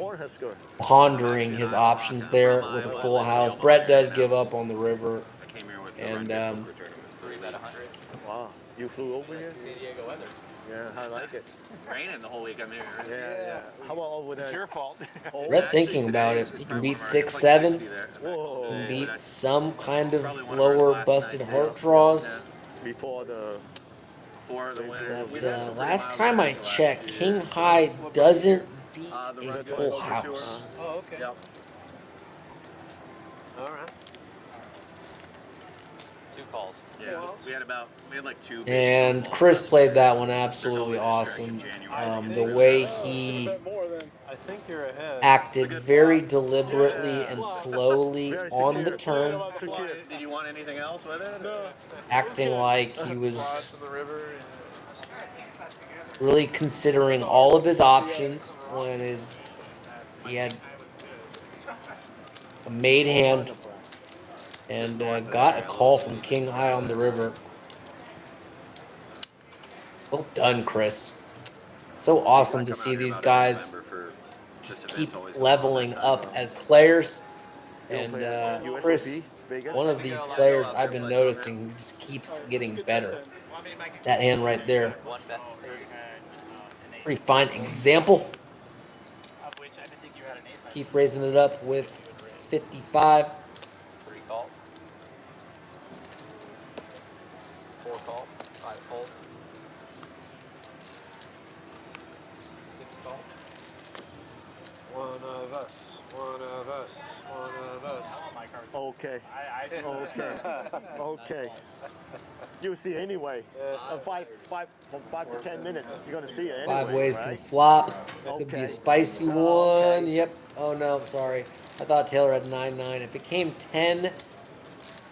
pondering his options there with a full house. Brett does give up on the river, and 3 bet 100. Wow, you flew over here? San Diego weather. Yeah, I like it. Raining the whole week I'm here. Yeah. How about over there? It's your fault. Brett thinking about it. He can beat 6-7. Whoa. He can beat some kind of lower busted heart draws. Before the winner. But last time I checked, King High doesn't beat a full house. Oh, okay. Yep. All right. 2 calls. Yeah, we had like 2. And Chris played that one absolutely awesome. The way he I think you're ahead. acted very deliberately and slowly on the turn, Did you want anything else with it? No. acting like he Cross was to the river. really considering all of his options when he had a made hand and got a call from King High on the river. Well done, Chris. So awesome to see these guys just keep leveling up as players. And Chris, one of these players I've been noticing just keeps getting better. That hand right there. 1 bet. Pretty fine example. Of which I didn't think you had an ace. Keep raising it up with 55. 3 call. 4 call. 5 fold. 6 call. One of us. One of us. One of us. Okay. I Okay. Okay. You'll see it anyway. In from 5 to 10 minutes, you're gonna see it anyway. 5 ways right? to flop. Could be a Okay. spicy Oh, okay. one. Yep. Oh no, sorry. I thought Taylor had 9-9. If it came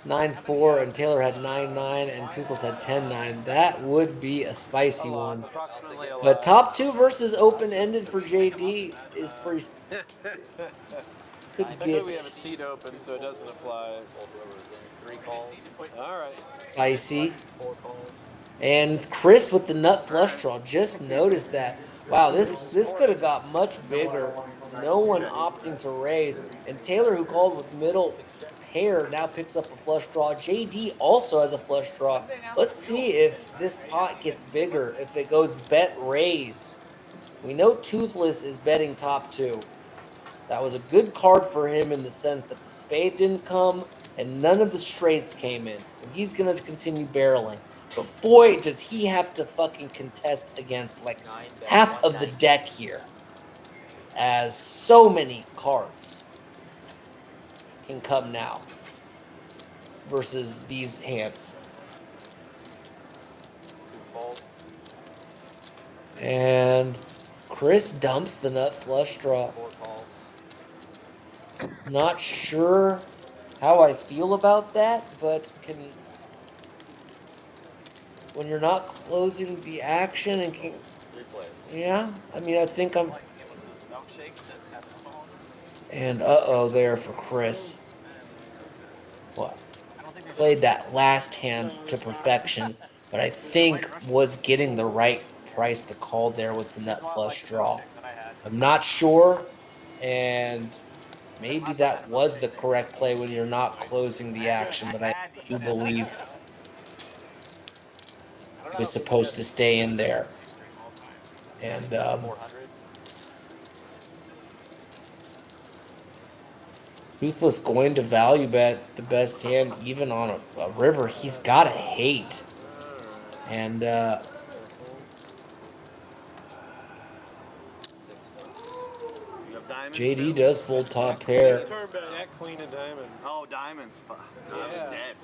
10-9-4 and Taylor had 9-9 and Toothless had 10-9, that would be a spicy one. Approximately a But lot. top two versus open ended for JD is pretty. Could Thankfully, we have a get seat open, so it doesn't apply. 3 calls. All right. spicy. 4 calls. And Chris with the nut flush draw. Just noticed that. Wow, this could have got much bigger. No one opting to raise. And Taylor, who called with middle pair, now picks up a flush draw. JD also has a flush draw. Let's see if this pot gets bigger, if it goes bet raise. We know Toothless is betting top two. That was a good card for him in the sense that the spade didn't come and none of the straights came in. So he's going to continue barreling. But boy, does he have to fucking contest against like half of the deck here. As so many cards can come now versus these hands. 2 calls. And Chris dumps the nut flush draw. 4 calls. Not sure how I feel about that, but when you're not closing the action and can, 3 plays. yeah, I mean, I think I'm. And uh-oh there for Chris. What? Played that last hand to perfection, but I think was getting the right price to call there with the nut flush draw. I'm not sure, and maybe that was the correct play when you're not closing the action, but I do believe he was supposed to stay in there. And 400. Toothless going to value bet the best hand even on a river. He's got to hate. And JD does full top pair. Jack, queen of diamonds. Oh, diamonds. I'm dead.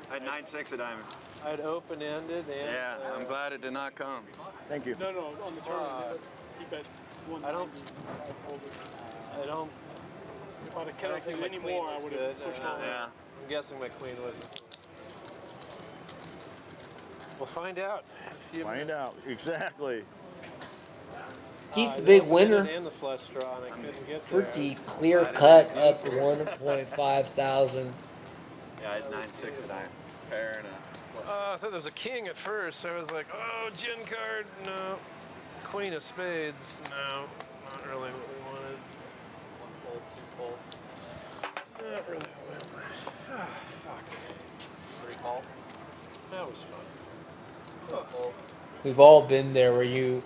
I had 9-6 of diamonds. I'd open-ended and... Yeah, I'm glad it did not come. Thank you. No, on the tournament, he bet one. I don't... If I'd have connected any more, I would have pushed on. Yeah. I'm guessing my queen wasn't. We'll find out. Find out. Exactly. Keith, the big winner. And the flush draw, and I couldn't get there. Pretty clear cut, up 1.5 thousand. Yeah, I had 9-6 of diamonds. Pair and a... I thought there was a king at first. I was like, oh, gin card, no. Queen of spades, no. Not really what we wanted. 1 fold, 2 fold. Not really what we wanted. Ah, fuck. 3 call. That was fun. 4 fold. We've all been there where you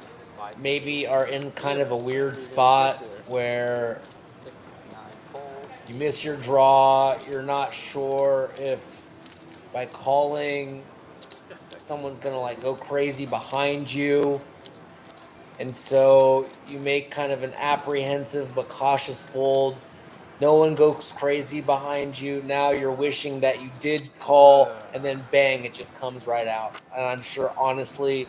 maybe are in kind of a weird spot where 6, 9 fold. you miss your draw. You're not sure if by calling someone's gonna like go crazy behind you. And so you make kind of an apprehensive but cautious fold. No one goes crazy behind you. Now you're wishing that you did call, and then bang, it just comes right out. And I'm sure, honestly,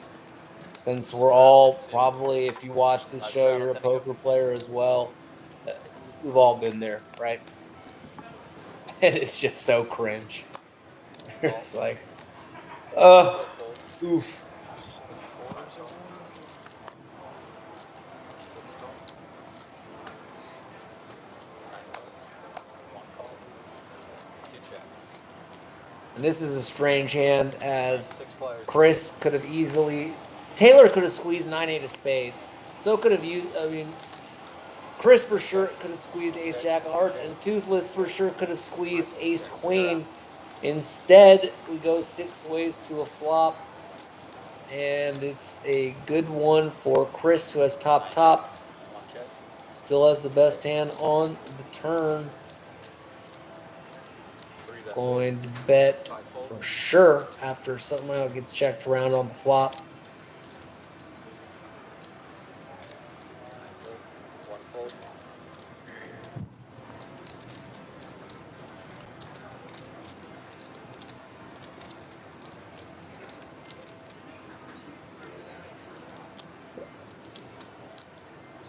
since we're all probably, if you watch this show, you're a poker player as well. We've all been there, right? And it's just so cringe. It's like, oof. And this is a strange hand, as Chris could have easily, Taylor could have squeezed 9-8 of spades. So could have used, I mean, Chris for sure could have squeezed ace jack of hearts, and Toothless for sure could have squeezed ace queen. Instead, we go 6 ways to a flop, and it's a good one for Chris, who has top. Still has the best hand on the turn. Going to bet for sure after somehow gets checked around on the flop. 1 fold.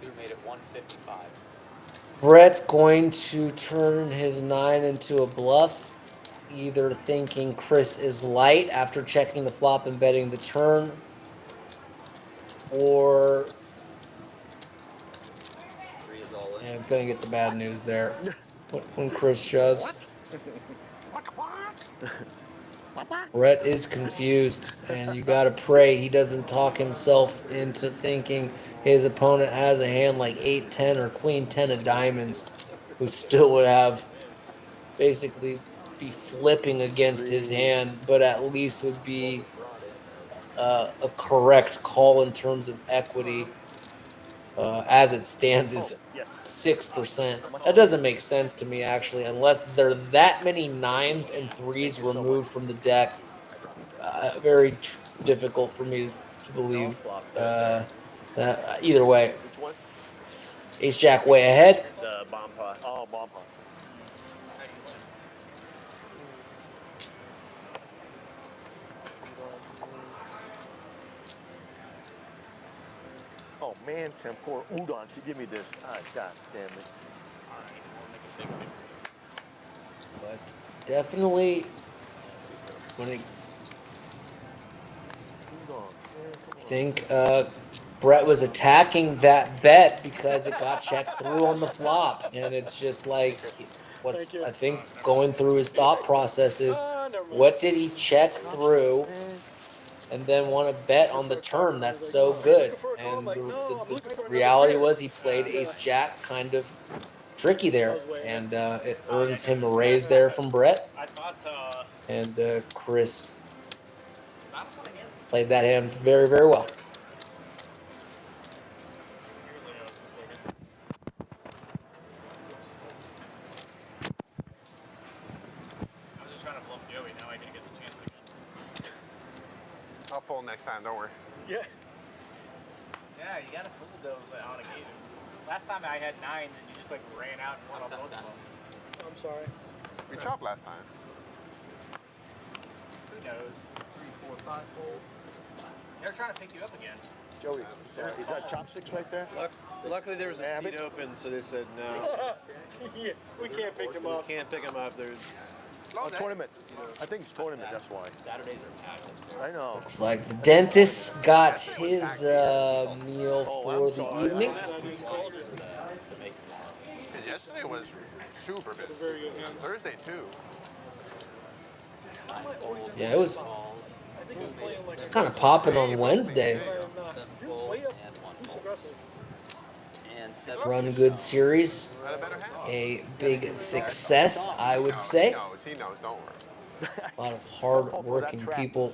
2 made it 155. Brett going to turn his 9 into a bluff, either thinking Chris is light after checking the flop and betting the turn, or 3 is all in. yeah, it's going to get the bad news there when Chris shoves. Brett is confused, and you got to pray he doesn't talk himself into thinking his opponent has a hand like 8-10 or Queen 10 of diamonds, who still would have basically be flipping against his hand, but at least would be a correct call in terms of equity. As it stands, is 6%. That doesn't make sense to me, actually, unless there are that many 9s and 3s removed from the deck. Very difficult for me to believe that either way. Which one? Ace Jack way ahead. The bomb pot. Oh, bomb pot. Oh man, tempura udon. She give me this. Ah, God damn it. But definitely when I think Brett was attacking that bet because it got checked through on the flop, and it's just like what's I think going through his thought process is what did he check through and then want to bet on the turn? That's so good. And the reality was he played ace jack kind of tricky there, and it earned him a raise there from Brett. And Chris played that hand very, very well. I was just trying to bluff Joey. Now I didn't get the chance again. I'll fold next time, don't worry. Yeah. Yeah, you gotta fold those on occasion. Last time I had 9s and you just like ran out and won on both of them. I'm sorry. We chopped last time. Who knows? 3, 4, 5 fold. They're trying to pick you up again. Joey, is that chopsticks right there? Luckily, there was a seat open, so they said no. Yeah, we can't pick him up. We can't pick him up. There's Oh, tournament. I think it's tournament, that's why. Saturdays are packed upstairs. I know. Looks like the dentist got his meal for the evening. Because yesterday was super busy. And Thursday too. Yeah, it was kind of popping on Wednesday. 7 fold and 1 fold. And 7. Run good series. A big success, I would say. He knows, don't worry. A lot of hard-working people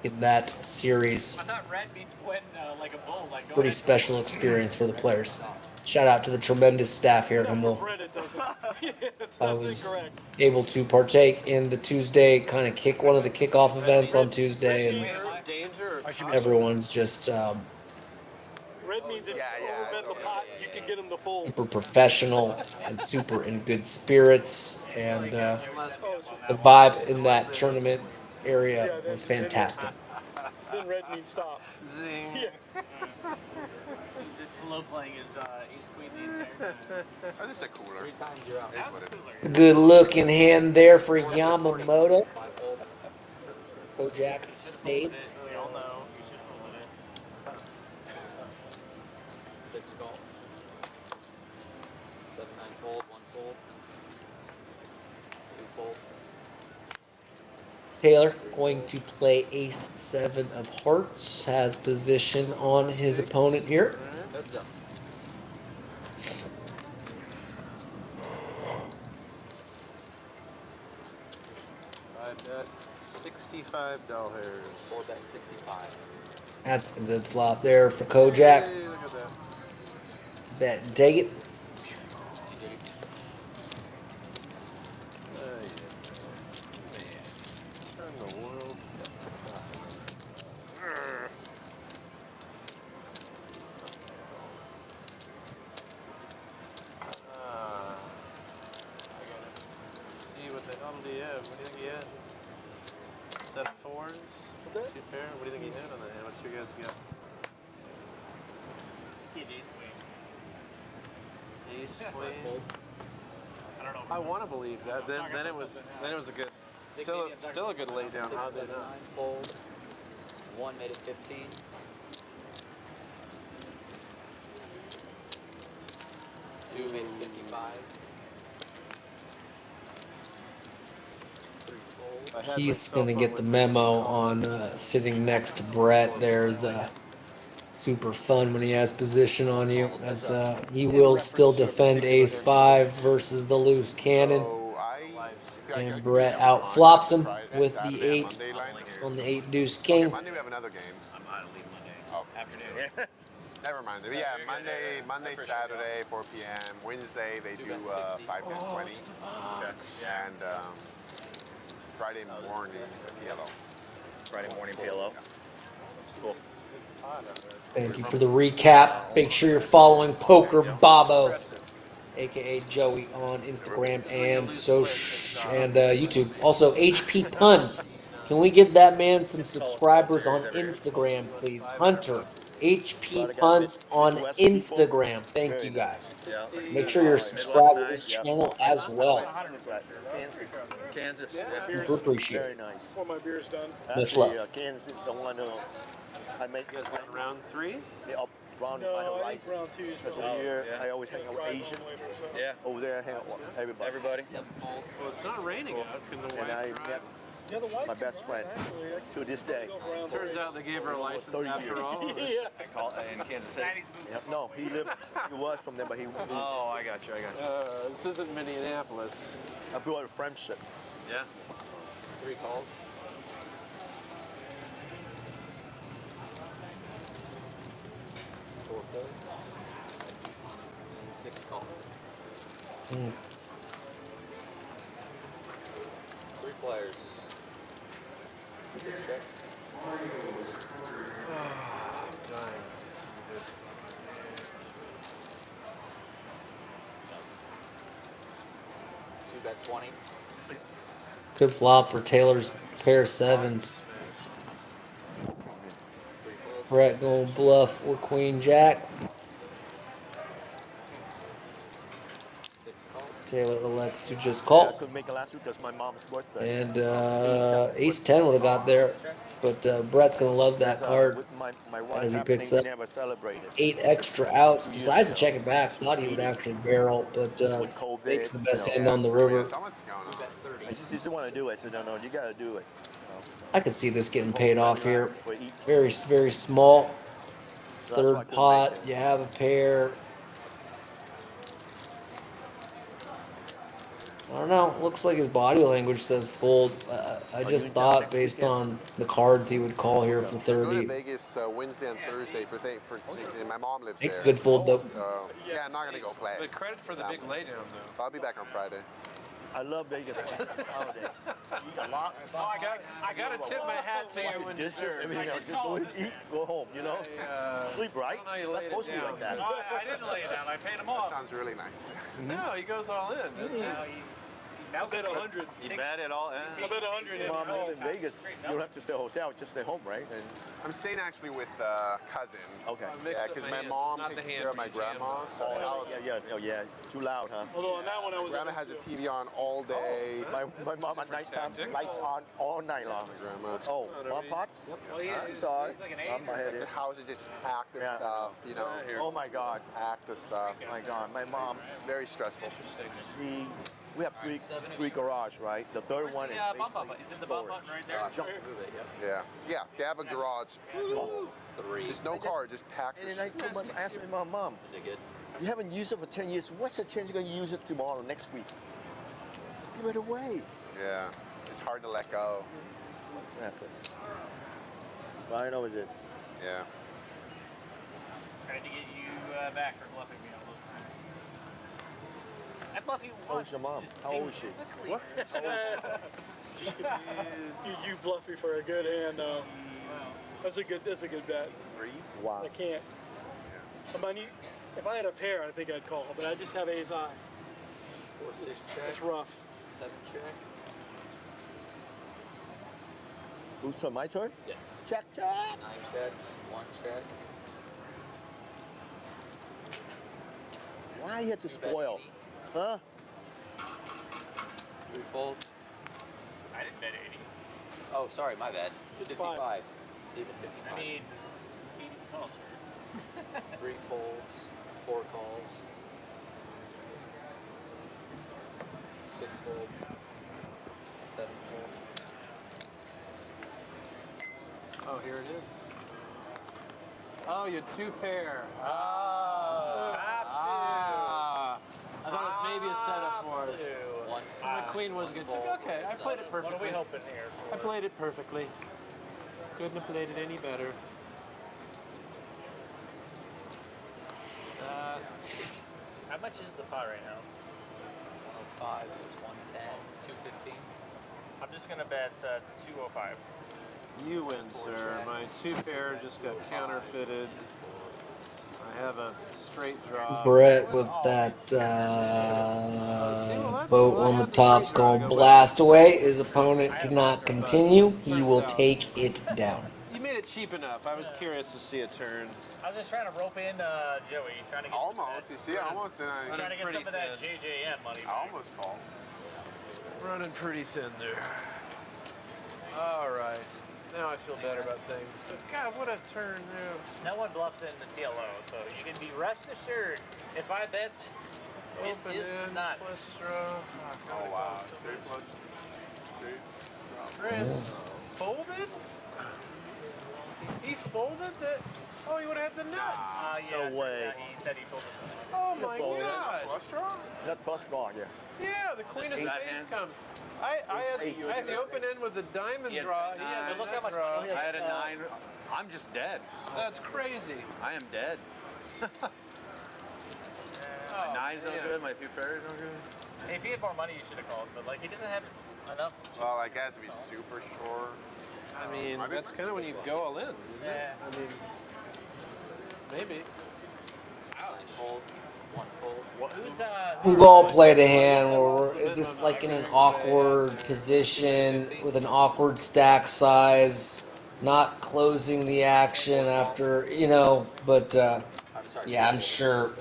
in that series. I thought red means when like a bull, like go Pretty ahead. special experience for the players. Shout out to the tremendous staff here at Humboldt. I was able to partake in the Tuesday one of the kickoff events on Tuesday, and everyone's just Red means if you overbet the pot, you can get him to fold. super professional and super in good spirits, and the vibe in that tournament area was fantastic. Then red means stop. zing. Yeah. He's just slow playing his ace queen the entire time. I just said cooler. 3 times you're out. That was cooler. Good looking hand there for Yamamoto. Kojak spades. We all know you should fold it. 6 call. 7, 9 fold, 1 fold. 2 fold. Taylor going to play ace 7 of hearts, has position on his opponent here. Heads up. I bet $65. Fold that 65. That's a good flop there for Kojak. Hey, look at that. Bet and take it. In the world. See what the hell do you have? What do you think he had? 7 4s? What's that? 2 pair? What do you think he had on that hand? What's your guys' guess? He ace queen. I don't know. I want to believe that. Then it was a good, still a good lay down. How they 6, 7, 9 not? fold. 1 made it 15. 2 made it 55. 3 fold. Keith's gonna get the memo on sitting next to Brett. There's super fun when he has position on you, as he will still defend ace 5 versus the loose cannon. So And Brett outflops him with the Saturday and 8 Monday line. on the 8 deuce Okay, king. Monday we have another game. I'm out of leave Monday. Oh, Afternoon. never mind. Yeah, Monday, Saturday, 4 p.m. Wednesday they do 5, 10, 20. And Friday morning PLO. Friday morning PLO. Cool. Thank you for the recap. Make sure you're following Poker Bobo, aka Joey, on Instagram and YouTube. Also, HP Punts. Can we give that man some subscribers on Instagram, please? Hunter, HP Punts on Instagram. Thank you guys. Make sure you're subscribed to this channel as well. Kansas. Super appreciate Very it. nice. Before my beer's done. Much Actually, love. Kansas is the one I make. You guys went round 3? Up round No, my I think horizon. round 2 is Because probably. over here, I always hang out with Asian. Yeah. Over there, I hang out with everybody. Everybody. Well, it's not raining out. Can the And I wife drive? met Yeah, the white my best friend to this day. Turns out they gave her a license 30 after years. all. In Kansas City. Yep. No, he was from there, but he moved. Oh, I got you. This isn't Minneapolis. I built a friendship. Yeah. 3 calls. Four fold. And 6 calls. 3 players. 6 check. I'm dying to see this. Two bet 20. Good flop for Taylor's pair of 7s. 3 folds. Brett going bluff with Queen Jack. 6 calls. Taylor elects to just I call. couldn't make it last week because my mom's birthday. And ace 10 would have got there. But Brett's going to love that card With my wife as he happening, picks we up never celebrated. 8 extra outs. Decides to check it back. Thought he would actually barrel, but With COVID, makes the best you know. hand on the river. So much going on. 2 bet 30. I just didn't want to do it. I said, no, you got to do it. I could see this getting paid off here. For each. Very, very small. So that's why I Third couldn't pot, make it. you have a pair. I don't know. Looks like his body language says fold. I just you down thought next based weekend? on the cards he would call here for We're going to 30. Vegas Wednesday and Thursday for Thanksgiving. My mom lives Makes a there. good fold though. So, yeah, I'm not going to go play. But credit for the big laydown, though. I'll be back on Friday. I love Vegas holiday. Eat a lot. Oh, I got to tip my hat to you and Dishes, dessert. everything else. Just go and eat, go home, you know? Sleep, right? I don't know you That's laid it supposed to be down. like that. No, I didn't lay it down. I paid him off. Sounds really nice. No, he goes all in, doesn't he? Now he I bet 100. You bet it all. I bet 100. Mom, in Vegas, you don't have to stay at a hotel, just stay home, right? And I'm staying actually with a cousin. okay. Yeah, because my mom takes care of my grandma. So the house, Yeah. Too loud, huh? Although on that one I was. grandma has a TV on all day. My mom at nighttime, lights on all night long. Grandma. Oh, mom pots? Well, yeah, I'm sorry. He's like an I'm my head The in. house is just packed with Yeah. stuff, you know. Oh my God. Packed with stuff. My God. My mom, Very stressful. we have three garage, right? The third one is the bump basically button. Is it the bump button right there? Jump. Move it, yep. Yeah, they have a garage. 3. Just no car, just packed. And then I asked my mom, Is it good? you haven't used it for 10 years. What's the chance you're going to use it tomorrow, next week? Give it away. Yeah, it's hard to let go. Exactly. Rhino is it? Yeah. Tried to get you back for bluffing me all those times. I bluff you How once. old's your mom? Just How came old is she? quickly. You bluff me for a good hand. That's a good bet. 3. Wow. I can't. I mean, if I had a pair, I think I'd call, but I just have ace high. 4, 6 check. It's rough. 7 check. Who's turn? My turn? Yes. Check. 9 checks. 1 check. Why he had to spoil. Huh? Three fold. I didn't bet 80. Oh, sorry, my bad. 55. 55. Steven, 55. I mean, 80 calls. Three folds, four calls. Six fold. Seven fold. Oh, here it is. Oh, you two pair. Oh, Top two. I thought it was maybe a setup for us. So my queen was good. So, okay, I played it perfectly. What are we hoping here for? I played it perfectly. Couldn't have played it any better. How much is the pot right now? 105 is 110, 215. I'm just gonna bet 205. You win, sir. My two pair just got counterfeited. I have a straight draw. Brett with that boat on the top's going to blast away. His opponent cannot continue. He will take it down. You made it cheap enough. I was curious to see a turn. I was just trying to rope in Joey, trying to get Almost. You see, almost then I trying to get some of that JJM money. I almost called. Running pretty thin there. All right. Now I feel better about things. But God, what a turn there. No one bluffs in the TLO, so you can be rest assured. If I bet, Open it is in, nuts. plus draw. Oh wow. Straight flush. Straight. Chris folded? He folded that? Oh, he would have had the nuts. Yeah, No way. Yeah, he said he folded the nuts. Oh my folded. God. Flush draw? That flush draw, yeah. Yeah, the queen of spades comes. I had the open end with the diamond draw. He had the look how nut much draw. money I had a 9. I'm just dead. That's crazy. I am dead. My 9's no man. good. My two pairs no good. Hey, if he had more money, you should have called. But like, he doesn't have enough. Well, I guess if he's super short. I mean, that's kind of when you go all in. Isn't Yeah. it? I mean, maybe. Fold, one fold. Who's We've all played a hand where we're just like in an awkward position with an awkward stack size, not closing the action after, but yeah, I'm sure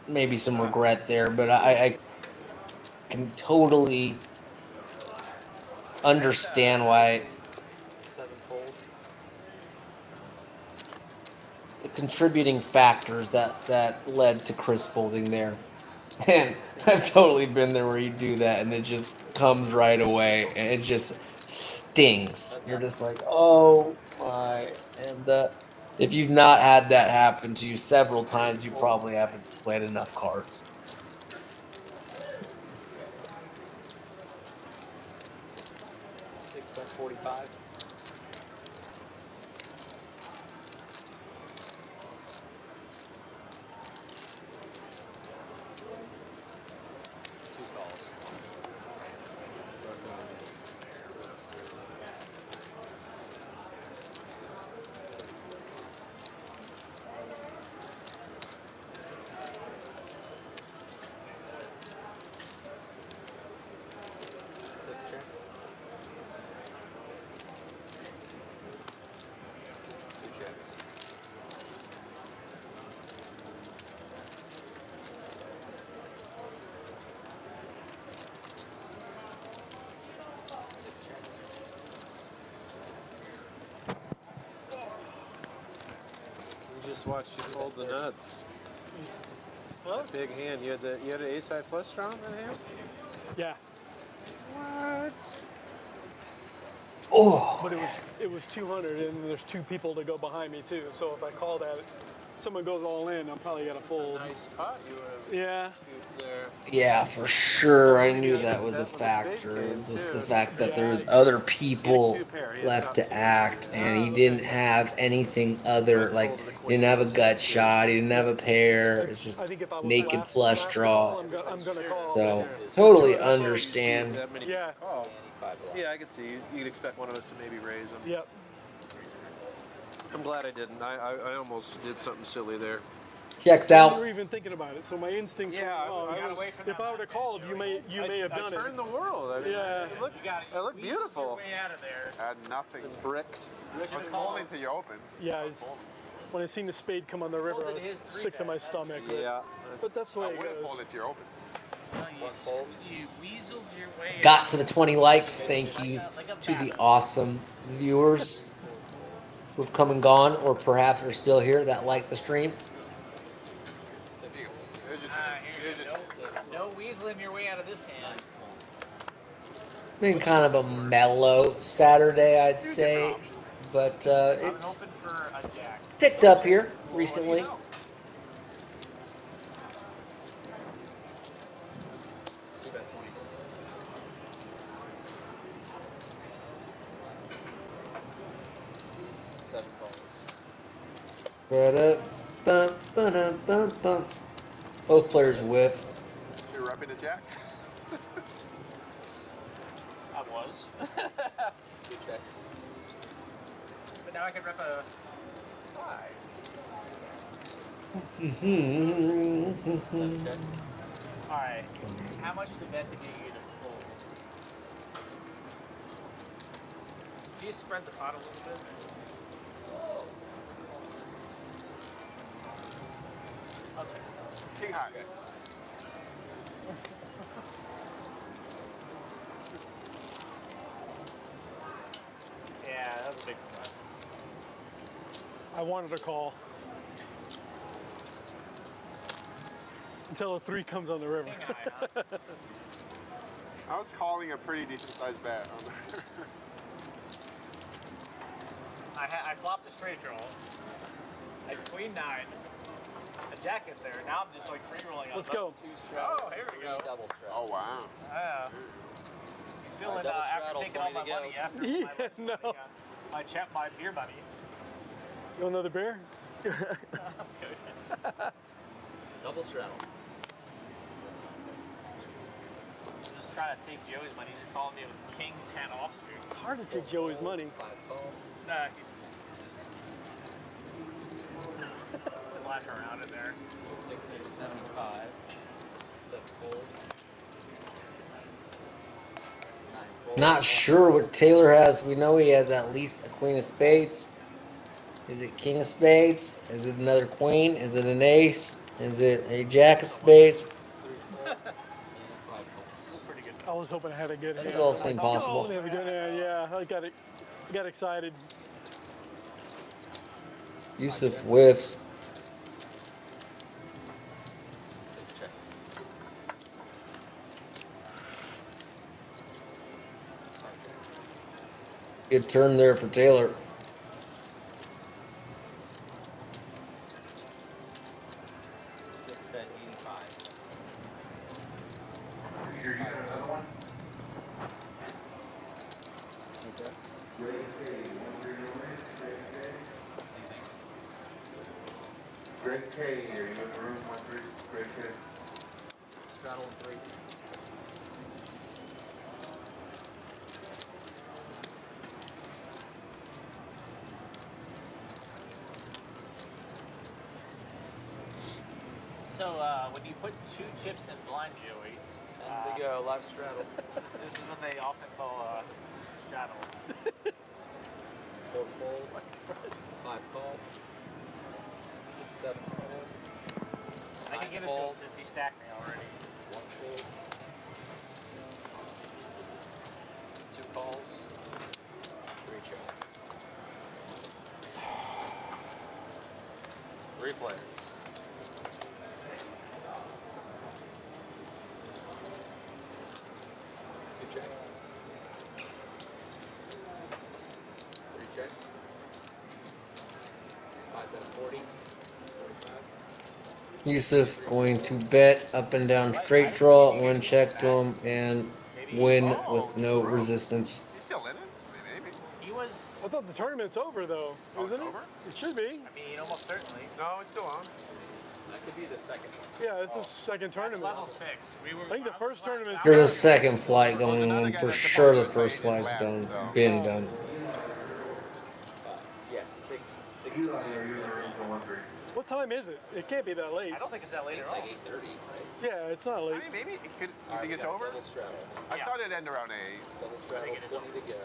maybe some regret there, but I can totally understand why Seven fold. the contributing factors that led to Chris folding there. And I've totally been there where you do that and it just comes right away and it just stings. You're just like, oh my. And if you've not had that happen to you several times, you probably haven't played enough cards. 6.45. Two calls. Six checks. Two checks. Six checks. We just watched you fold the nuts. What? Big hand. You had an ace high flush draw in that hand? Yeah, What? Oh, but it was 200, and there's two people to go behind me too. So if I call that, someone goes all in, I'm probably gonna fold. Nice pot you would have Yeah. scooped there. yeah, for sure. I knew that was a factor. Just the fact that there was other people left to act, and he didn't have anything other. Like, he didn't have a gut shot. He didn't have a pair. It's just I think if I was naked last flush draw. I'm gonna call. So totally understand. That many Yeah. Oh. Five left. Yeah, I could see. You'd expect one of us to maybe raise them. Yep. I'm glad I didn't. I almost did something silly there. Checks You out. were even thinking about it, so my instincts Yeah, were wrong. I was- If I would have called, you may have done I turned it. the world. I mean, Yeah. It looked, it looked beautiful. Way out of there. Had nothing. It's bricked. I was folding till you open. Yeah, it's, when I seen the spade come on the river, I Folded his was sick to my stomach. But that's the way I it would have goes. folded if you're open. No, you weaseled your way. Got to the 20 likes. Thank you to the awesome viewers who've come and gone, or perhaps are still here that like the stream. Here's your chance. Here's your chance. No weaseling your way out of this hand. Been kind of a mellow Saturday, I'd say, but it's For a jack. picked up here recently. Ba-da-bum-ba-da-bum-bum. Both players whiff. You're repping the jack? I was. Good check. But now I can rep a 5. Alright. How much to bet to get you to fold? Do you spread the pot a little bit? I'll check. King high. Yeah, that was a big one. I wanted a call. Until a 3 comes on the river. I was calling a pretty decent sized bet on the river. I flopped a straight draw. I queen 9. A jack is there. Now I'm just like free rolling on Let's go. Oh, here we go. Double straddle. Oh, wow. He's feeling double after straddle, taking all my 20 to go. money after Yeah, my lunch money, my beer money. You want another beer? I'm good. Double straddle. Just trying to take Joey's money. He's calling me with king 10 offsuit. It's hard to take Joey's money. 5 call. Nah, he's just splash around in there. 6 maybe 75. 7 fold. 9 fold. Not sure what Taylor has. We know he has at least a queen of spades. Is it king of spades? Is it another queen? Is it an ace? Is it a jack of spades? I was hoping I had a good hand. Those all seem possible. Oh, they have a good hand. Yeah, I got excited. Yusuf whiffs. Good turn there for Taylor. Bet 85. Here, you got another one? Greg K, are you in the room? 1-3, Greg K. Straddle 3. So when you put 2 chips in blind, Joey, And we go live straddle. this is what they often call straddle. 4 fold. 5 call. 6 7 fold. I can give it to him since he stacked me already. 1 fold. 2 calls. 3 check. 3 players. 2 check. 3 check. 5 bet 40. 45. Yusuf going to bet up and down straight draw, one check to him, and win with no resistance. You still in it? Maybe. He was. I thought the tournament's over though, isn't it? Over? It should be. I mean, almost certainly. No, it's still on. That could be the second one. Yeah, it's the second tournament. Level 6. We were. I think the first tournament's There's a second flight going on. For sure the first flight's done. Been done. Yes, 6. You are in the room for 1-3. What time is it? It can't be that late. I don't think it's that late It's at all. like 8:30, right? Yeah, it's not I late. mean, maybe it could. You Alright, think we it's got over? Double straddle. I thought it'd end around 8. Double straddle, 20 to go.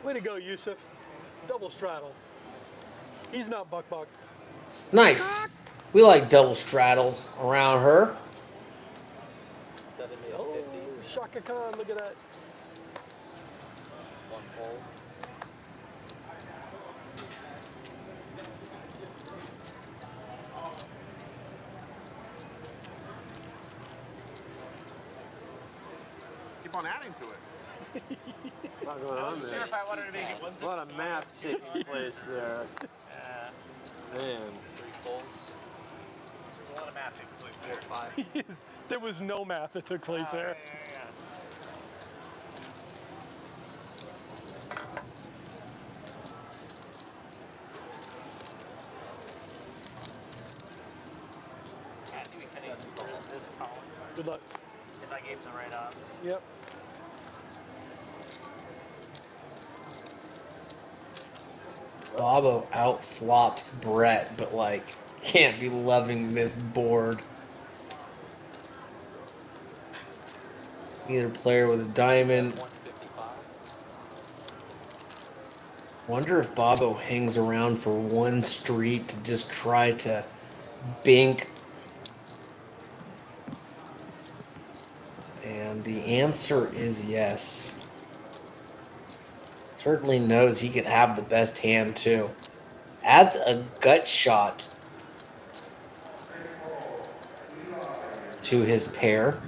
Way to go, Yusuf. Double straddle. He's not Buck. Nice. We like double straddles around her. 7 mil Oh, 50. Shaka Khan, look at that. 1 fold. Keep on adding to it. A lot going on Sure, there. if I wanted to make it A lot of math taking place there. Man. 3 folds. There's a lot of math taking place 4 there. 5. There was no math that took place there. I knew he couldn't even this column Good luck. if I gave him the right odds. Yep. Bobo outflops Brett, but like can't be loving this board. Either player with a diamond. 155. Wonder if Bobo hangs around for one street to just try to bink. And the answer is yes. Certainly knows he could have the best hand too. Adds a gut shot to his pair.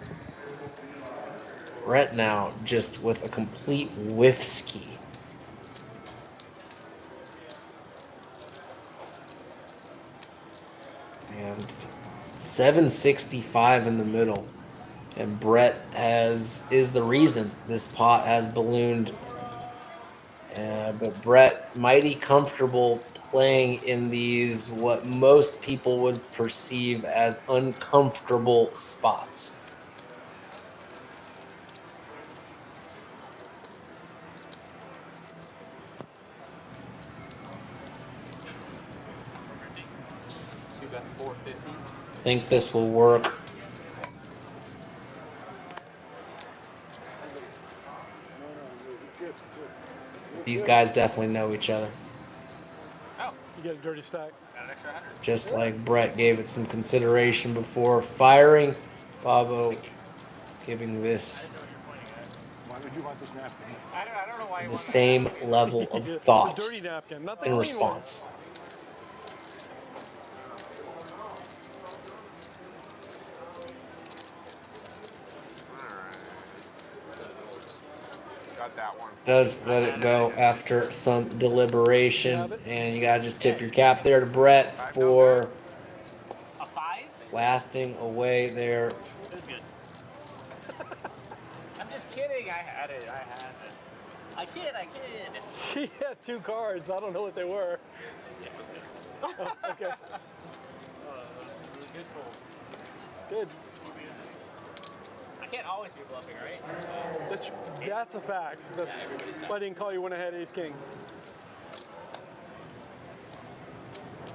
Brett now just with a complete whiffski. And 765 in the middle. And Brett is the reason this pot has ballooned. But Brett, mighty comfortable playing in these, what most people would perceive as uncomfortable spots. You got 450. Think this will work. These guys definitely know each other. Oh, You get a dirty stack. got an extra 100. Just like Brett gave it some consideration before firing, Bobo giving this Why would you want this napkin? I don't know why you the want same level of thought The dirty napkin, not the in clean response. Got that one. Does let it go after some deliberation, and you gotta just tip your cap there to Brett for a 5? blasting away there. It was good. I'm just kidding. I had it. I kid. He had 2 cards. I don't know what they were. Oh, okay. That was a really good pull. Good. I can't always be bluffing, right? That's a fact. That's why I didn't call you when I had ace king.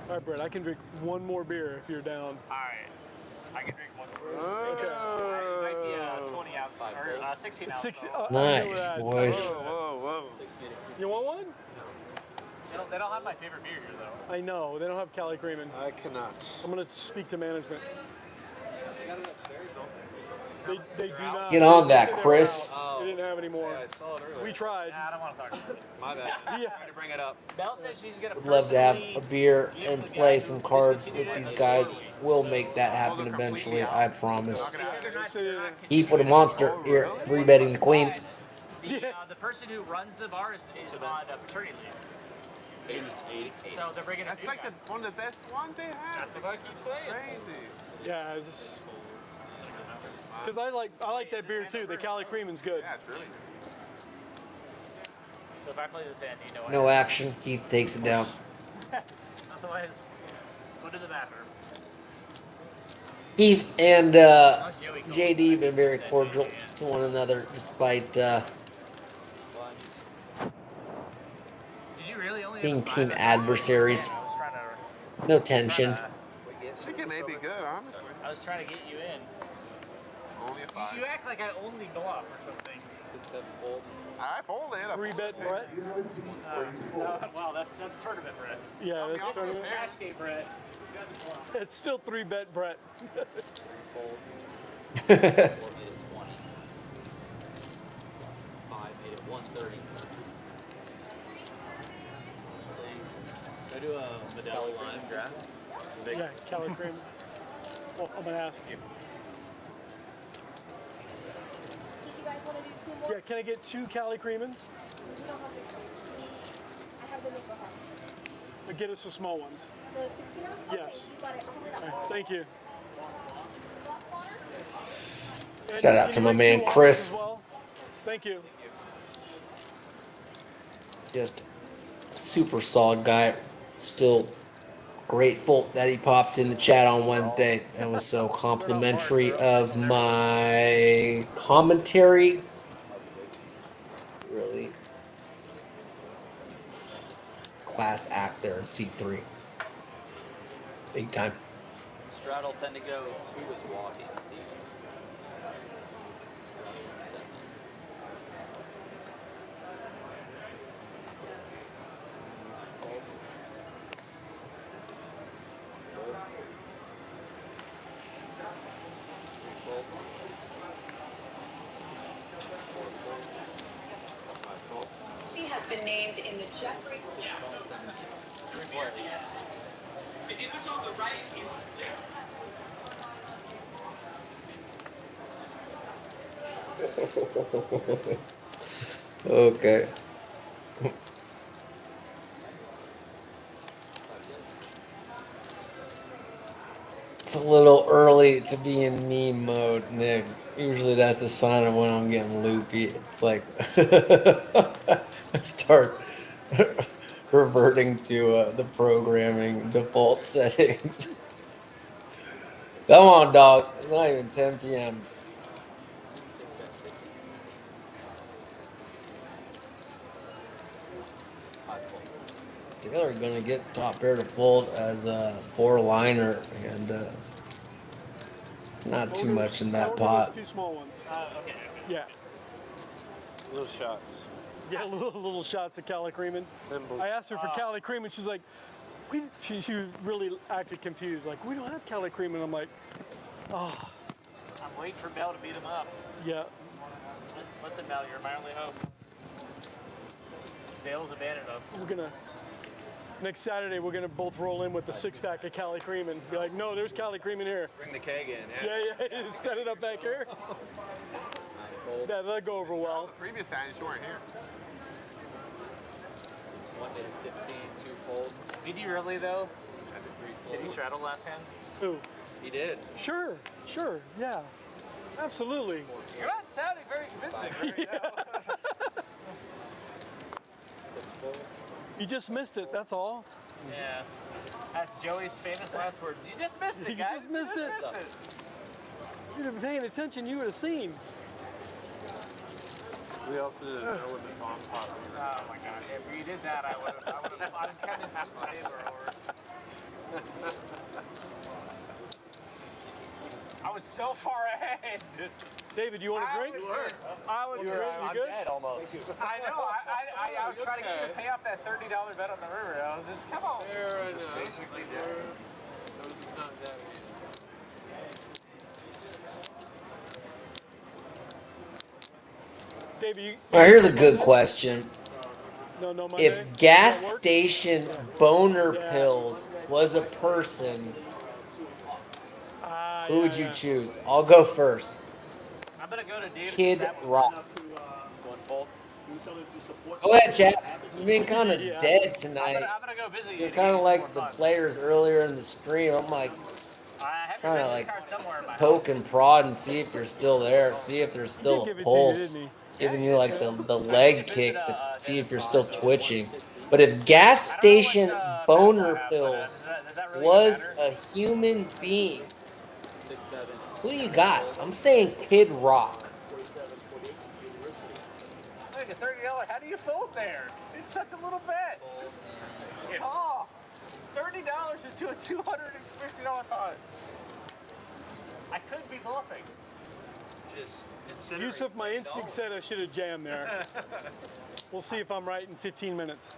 All right, Brett, I can drink one more beer if you're down. All right. I can drink one more. Okay. It might be a 20 ounce or 16 ounce. Nice, boys. Whoa. You want one? They don't have my favorite beer here, though. I know. They don't have Cali Creamin'. I cannot. I'm going to speak to management. They do not. Get on that, Chris. They didn't have any more. Yeah, I saw it earlier. We tried. I don't want to talk about it. My bad. Yeah. Trying to bring it up. Belle says she's going to Would love to have a beer and play some cards with these guys. We'll make that happen eventually, I promise. Heath with a monster here, 3-betting the queens. The person who runs the bar is on paternity leave. 80. So they're bringing That's like one of the best ones they have. That's what I keep saying. Crazy. Yeah, because I like that beer too. The Cali Creamin's good. Yeah, it's really good. So if I play this hand, you know what? No action. Keith takes it down. Otherwise, go to the bathroom. Keith and JD been very cordial to one another despite Did you really only being have a team 5? adversaries. I was trying to. No tension. I think it may be good, honestly. I was trying to get you in. Only a 5. You act like I only bluff or something. 6, 7 fold. I folded. I 3-bet Brett. Wow, that's tournament, Brett. Yeah, that's This is tournament. cash game, Brett. It's still 3-bet Brett. Fold. 4 made it 20. 5 made it 130. Can I do a Medalla Lime draft? Yeah, Cali Cream. Well, I'm gonna ask you. Did you guys want to do 2 more? Yeah, can I get 2 Cali Creamins? You don't have to. I have the nickel half. But get us the small ones. The 16 ounce? Yes. Okay, you got it. I'll put it All up. right, thank you. And Shout out can to you my make man 2 ours Chris. as well? Thank you. Just super solid guy. Still grateful that he popped in the chat on Wednesday and was so complimentary of my commentary. Really class act there at C3. Big time. Straddle 10 to go. 2 is walking, Steven. He has been named in the Jeffrey. The image on the right is Okay. It's a little early to be in meme mode, Nick. Usually that's a sign of when I'm getting loopy. It's like I start reverting to the programming default settings. Come on, dog. It's not even 10 p.m. Taylor gonna get top pair to fold as a 4-liner and not too much in that pot. 2 small ones. Okay. Yeah. Little shots. Yeah, little shots of Cali Creamin. I asked her for Cali Creamin. She's like, she was really acted confused. Like, we don't have Cali Creamin. I'm like, oh. I'm waiting for Mel to beat him up. Yeah. Listen, Mel, you're my only hope. Dale's abandoned us. We're gonna next Saturday we're gonna both roll in with the 6-pack of Cali Creamin. Be like, no, there's Cali Creamin here. Bring the keg in. Yeah, set it up back here. Yeah, that'll go over well. The previous hand, you weren't here. 1 made it 15. 2 fold. Did you really, though? I did 3 Did fold. he straddle last hand? Who? He did. Sure, yeah. Absolutely. You're not sounding very convincing right now. 6 fold. You just missed it, that's all. Yeah. That's Joey's famous last words. You just missed it, You guys. just missed it. Missed it. If you'd have been paying attention, you would have seen. We also did an element bomb pot. Oh my god. If you did that, I would have I'd come in half my neighbor over. I was so far ahead. David, you want a drink? I was You I'm good? dead almost. I know. I was trying to get you to pay off that $30 bet on the river. I was just, come on. Basically dead. David, you. All right, here's a good question. No, Monday? If gas station boner pills was a person, who would you choose? I'll go first. I'm gonna go to David. Kid Rock. 1 fold. Go ahead, chat. You've been kind of dead tonight. I'm gonna go visit you. You're kind of like the players earlier in the stream. I'm like trying to like poke and prod and see if you're still there. See if there's still a pulse. Giving you like the leg kick to see if you're still twitching. But if gas station boner pills was a human being, 6, 7. who do you got? I'm saying Kid Rock. Look at $30. How do you fold there? It's such a little bet. Just call. $30 into a $250 pot. I could be bluffing. Just incinerate. Yusuf, my instinct said I should have jammed there. We'll see if I'm right in 15 minutes.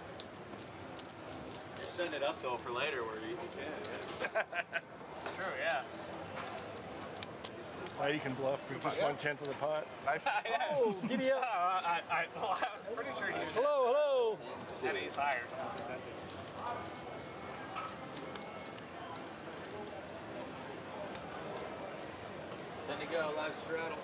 You're setting it up though for later where you can. True, yeah. Now you can bluff for just 1/10 of the pot. Oh, giddy up. I was pretty sure he was. Hello. And he's higher. Ten to go, live straddle.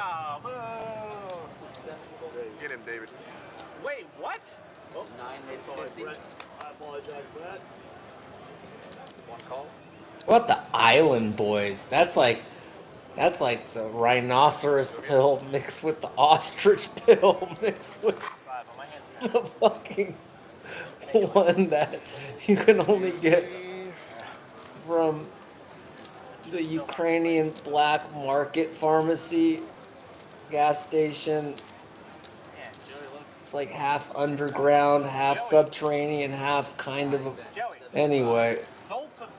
Oh, boo! Get him, David. Wait, what? 950. I apologize, Brett. One call. What the Island Boys? That's like the rhinoceros pill mixed with the ostrich pill mixed with the fucking one that you can only get from the Ukrainian black market pharmacy gas station. It's like half underground, half subterranean, half kind of. Anyway,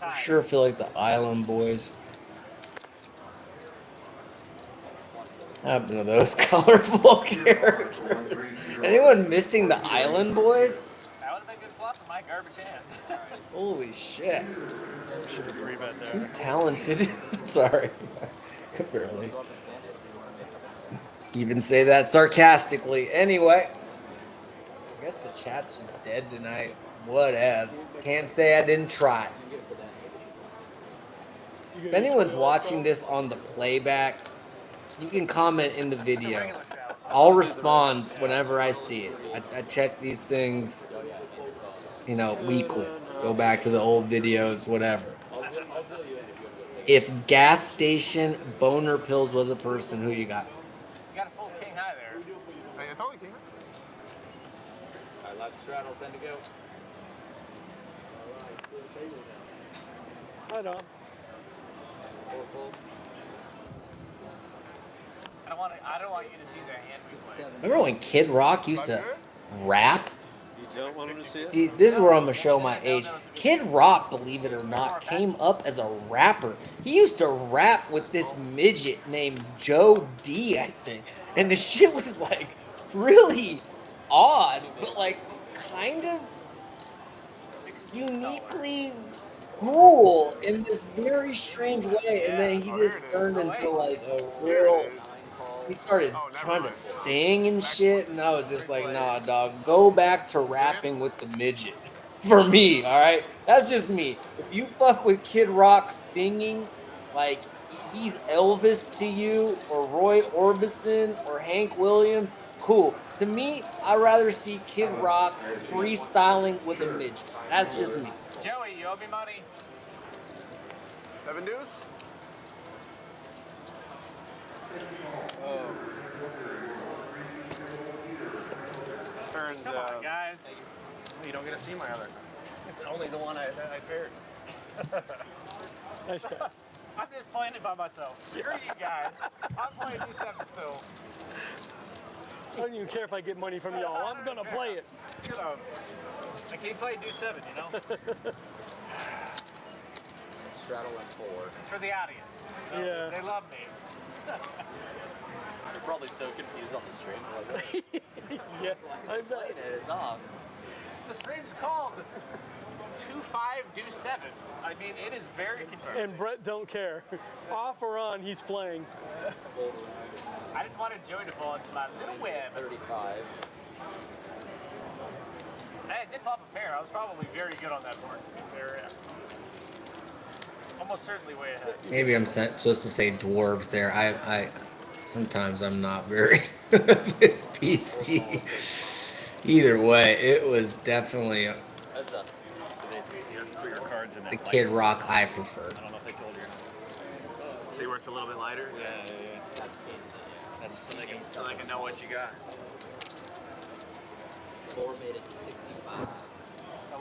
I sure feel like the Island Boys. Happened to those colorful characters. Anyone missing the Island Boys? That would have been good flop in my garbage hand. Holy shit. Should have 3-bet there. Too talented. Sorry. Barely. Even say that sarcastically. Anyway. I guess the chat's just dead tonight. Whatevs. Can't say I didn't try. If anyone's watching this on the playback, you can comment in the video. I'll respond whenever I see it. I check these things, weekly. Go back to the old videos, whatever. If gas station boner pills was a person, who you got? You got a full king high there. Hey, I told you, King. Alright, live straddle, 10 to go. Right on. Full. I don't want you to see their hand we play. Remember when Kid Rock used to rap? You don't want him to see it? See, this is where I'm gonna show my age. Kid Rock, believe it or not, came up as a rapper. He used to rap with this midget named Joe D, I think. And the shit was like really odd, but like kind of uniquely cool in this very strange way. And then he just turned into like a real. He started trying to sing and shit, and I was just like, nah, dog, go back to rapping with the midget. For me, all right? That's just me. If you fuck with Kid Rock singing like he's Elvis to you, or Roy Orbison, or Hank Williams, cool. To me, I'd rather see Kid Rock freestyling with a midget. That's just me. Joey, you owe me money. 7 deuce. Turns Come on, guys. you don't get to see my other. It's only the one I paired. Nice try. I'm just playing it by myself. Screw you guys. I'm playing you 7 still. I don't even care if I get money from y'all. I'm gonna play it. I can't play do 7, you know? Straddle and 4. It's for the audience. Yeah. They love me. You're probably so confused on the stream. Like, Yes, I bet. playing it, it's off. The stream's called 2-5 do 7. I mean, it is very confusing. And Brett don't care. Off or on, he's playing. I just wanted Joey to fall into my little web. 35. I did flop a pair. I was probably very good on that board, to be fair. Almost certainly way ahead. Maybe I'm supposed to say dwarves there. I sometimes I'm not very PC. Either way, it was definitely Heads up. Put your cards in the that Kid lighter. Rock I preferred. I don't know if they told you or not. See where it's a little bit lighter? Yeah. That's so they can know what you got. 4 made it 65.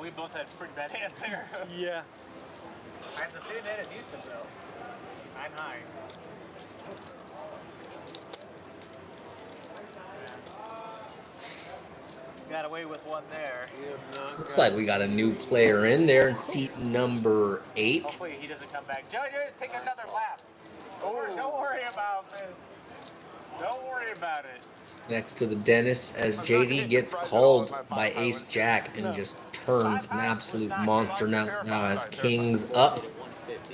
We both had pretty bad hands there. Yeah. I have the same hand as Houston, though. 9 high. Got away with one there. Looks like we got a new player in there in seat number 8. Hopefully he doesn't come back. Junior, take another lap. Don't worry about this. Don't worry about it. Next to the Dennis as JD gets called by Ace Jack and just turns an absolute monster. Now has Kings up.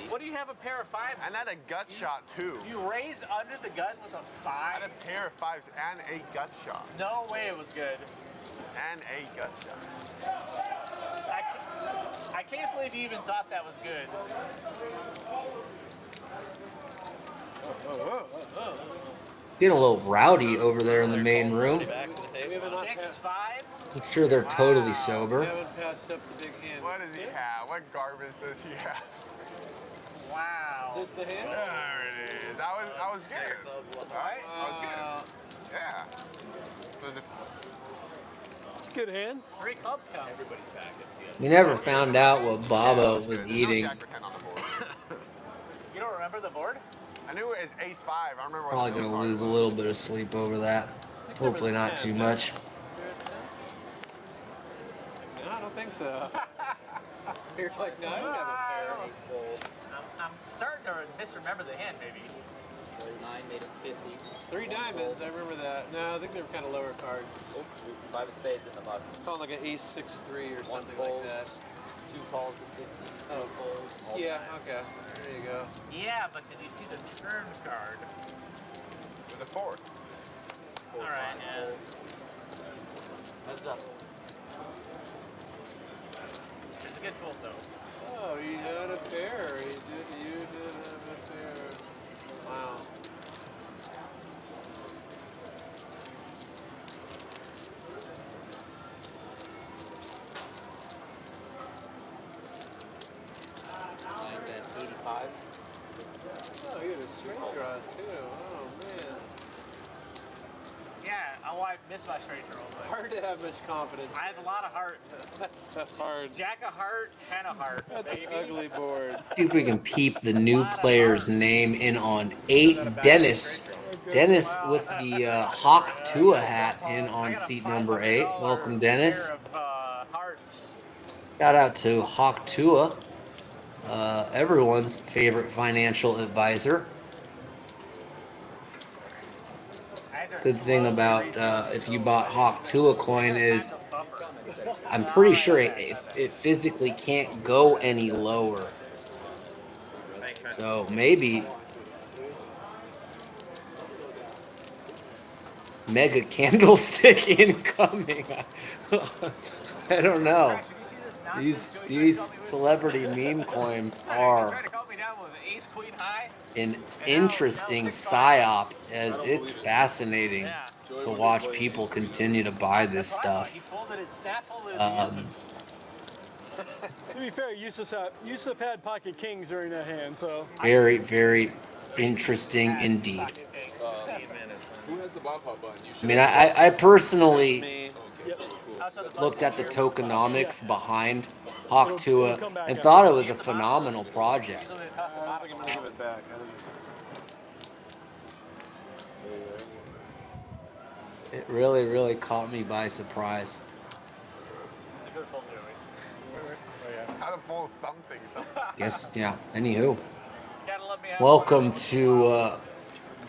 What do you have a pair of 5s? And had a gut shot too. You raised under the gut with a 5? I had a pair of 5s and a gut shot. No way it was good. And a gut shot. I can't believe you even thought that was good. Getting a little rowdy over there in the main room. 6-5? I'm sure they're totally sober. Passed up the big hand. What does he have? What garbage does he have? Wow. Is this the hand? There it is. I was good. Right? I was good. Yeah. Was it? It's a good hand. 3 clubs come. Everybody's back. We never found out what Baba was eating. Jack for 10 on the board. You don't remember the board? I knew it was ace 5. I remember. Probably what the gonna card lose a was. little bit of sleep over that. Hopefully not too much. No, I don't think so. You're like, no, I don't have a pair. I'm starting to misremember the hand, maybe. 9 made it 50. It's 3 diamonds, I remember that. No, I think they were kind of lower cards. Oh, shoot. 5 of spades in the button. Called like an ace 6-3 or One something folds, like that. 2 calls to 50. Oh, folds. all yeah, time. okay. There you go. Yeah, but did you see the turn card? With a 4. All right, yeah. Heads up. It's a good fold, though. Oh, you had a pair. You did have a pair. Wow. Oh, you had a straight draw too. Oh man. Yeah, oh, I missed my straight draw. But Hard to have much confidence. I have a lot of heart. That's hard. Jack of heart, 10 of heart. That's baby. an ugly board. See if we can peep the new player's name in on 8. Dennis. Dennis with the Hawk Tua hat in on seat number 8. Welcome, Dennis. Pair of hearts. Shout out to Hawk Tua, everyone's favorite financial advisor. Good thing about if you bought Hawk Tua coin is I'm pretty sure it physically can't go any lower. So maybe mega candlestick incoming. I don't know. These celebrity meme coins are an interesting psyop, as it's fascinating to watch people continue to buy this stuff. To be fair, Yusuf had pocket kings during that hand, so. Very, very interesting indeed. Who has the bomb pop button? I mean, I personally looked at the tokenomics behind Hawk Tua and thought it was a phenomenal project. I think I'm gonna give it back. It really, really caught me by surprise. It's a good fold, Joey. How to fold something. Yes, yeah. Anywho, Gotta let me have welcome to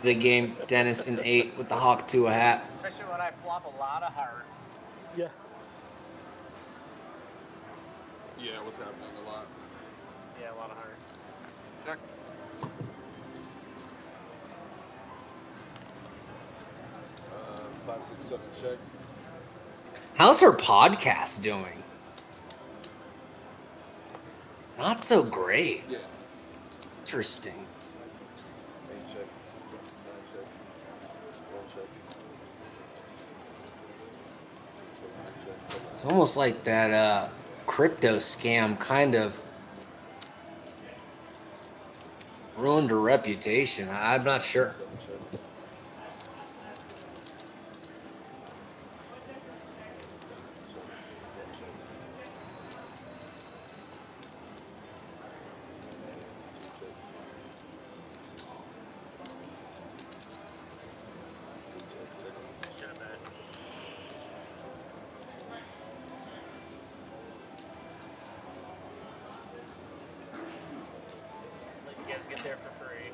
the game, Dennis and 8 with the Hawk Tua hat. Especially when I flop a lot of heart. Yeah. Yeah, what's happening a lot. Yeah, a lot of heart. Check. 5, 6, 7, check. How's her podcast doing? Not so great. Yeah. Interesting. 8 check. 9 check. 1 check. It's almost like that crypto scam kind of ruined her reputation. I'm not sure. guys get there for free.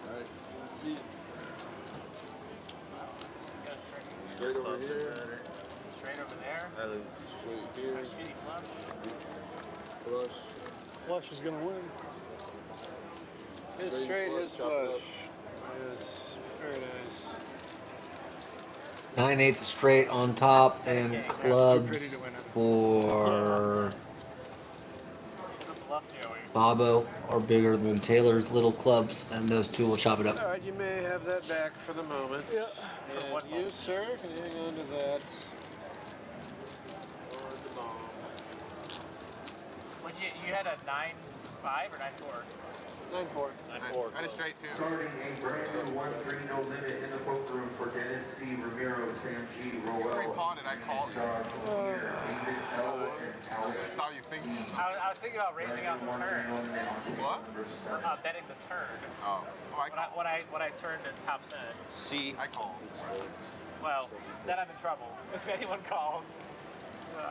Alright, let's see. Go Straight over here. Straight over there. Straight here. A shitty flush. Flush. Flush is going to win. His straight, his flush. Yes, very nice. 9/8 straight on top, and clubs for Bobo are bigger than Taylor's little clubs, and those two will chop it up. Alright, you may have that back for the moment. Yeah. And you, sir, can hang on to that. Or the bomb. Would you had a 9.5 or 9.4? 9.4. 9.4. Got it straight too. Starting a brand new 1-3 no limit in the poker room for Dennis C. Ramiro, Sam G. Rowell. Every pawn that I called you. I saw you thinking. I was thinking about raising out the turn. What? Betting the turn. Oh. When I turned to top set. C. I called. Well, then I'm in trouble. If anyone calls,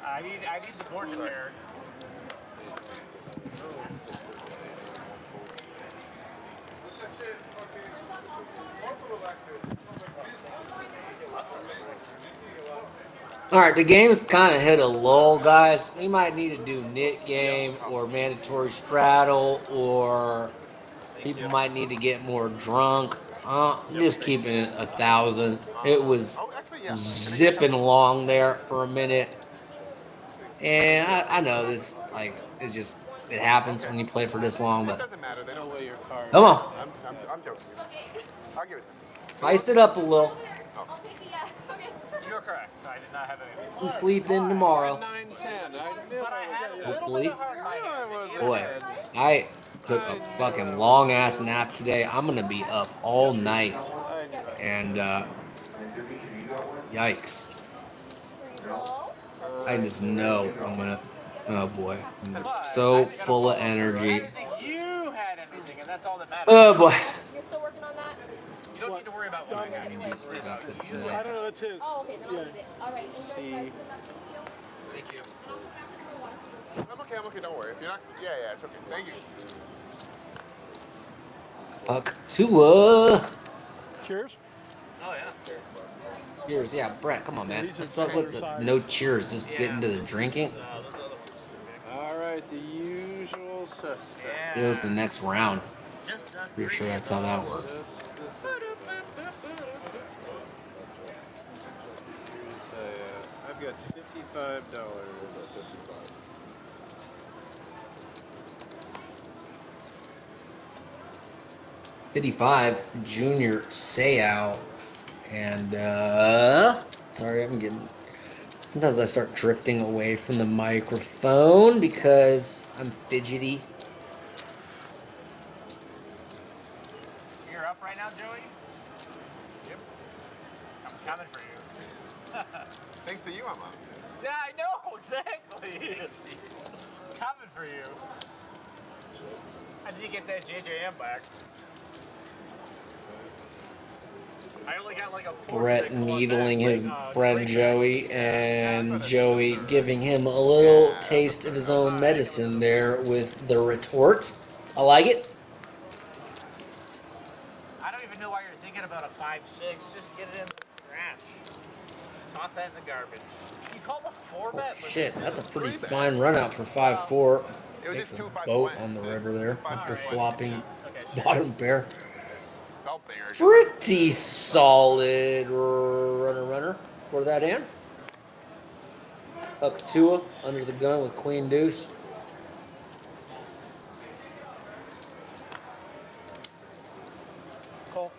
I need the board clear. All right, the game's kind of hit a lull, guys. We might need to do knit game or mandatory straddle, or people might need to get more drunk. I'm just keeping it 1,000. It was zipping along there for a minute, and I know this, like, it happens when you play for this long, but Doesn't matter. They don't weigh your card. come on, I'm joking. I'll give it. iced it up a little. You're correct. So I did not have any. We sleep in tomorrow. 9-10. I knew But I had a little Hopefully. bit of heart in my hand. Boy, I took a fucking long ass nap today. I'm gonna be up all night, and yikes! I just know I'm gonna. Oh boy, I'm so full of energy. I didn't think you had anything, and that's all that matters. Oh boy. You're still working on that? You don't need to worry about what I got. I don't know, that's his. Oh, okay, then I'll leave it. All right. C. Thank you. I'm okay, don't worry. If you're not, yeah, it's okay. Thank you. Fuck Tua. Cheers. Oh yeah. Cheers, yeah, Brett. Come on, man. Let's not let the no cheers. Just get into the drinking. Alright, the usual suspect. It was the next round. Pretty sure that's how that works. I've got $55. 55, Junior Seau. And, sorry, I'm getting. Sometimes I start drifting away from the microphone because I'm fidgety. You're up right now, Joey? Yep. I'm coming for you. Thanks to you, I'm up. Yeah, I know, exactly. Coming for you. I need to get that JJM back. I only got like a Brett needling his friend Joey, and Joey giving him a little taste of his own medicine there with the retort. I like it. 5-6. Just get it in the trash. Just toss that in the garbage. You called a 4-bet? Shit, that's a pretty fine run out for 5-4. It was Makes just a 2-5 boat win. on the Yeah, river there 2-5 after win. flopping Okay, sure. bottom pair. Felt there. Pretty solid runner for that hand. Up Tua under the gun with queen deuce. Call.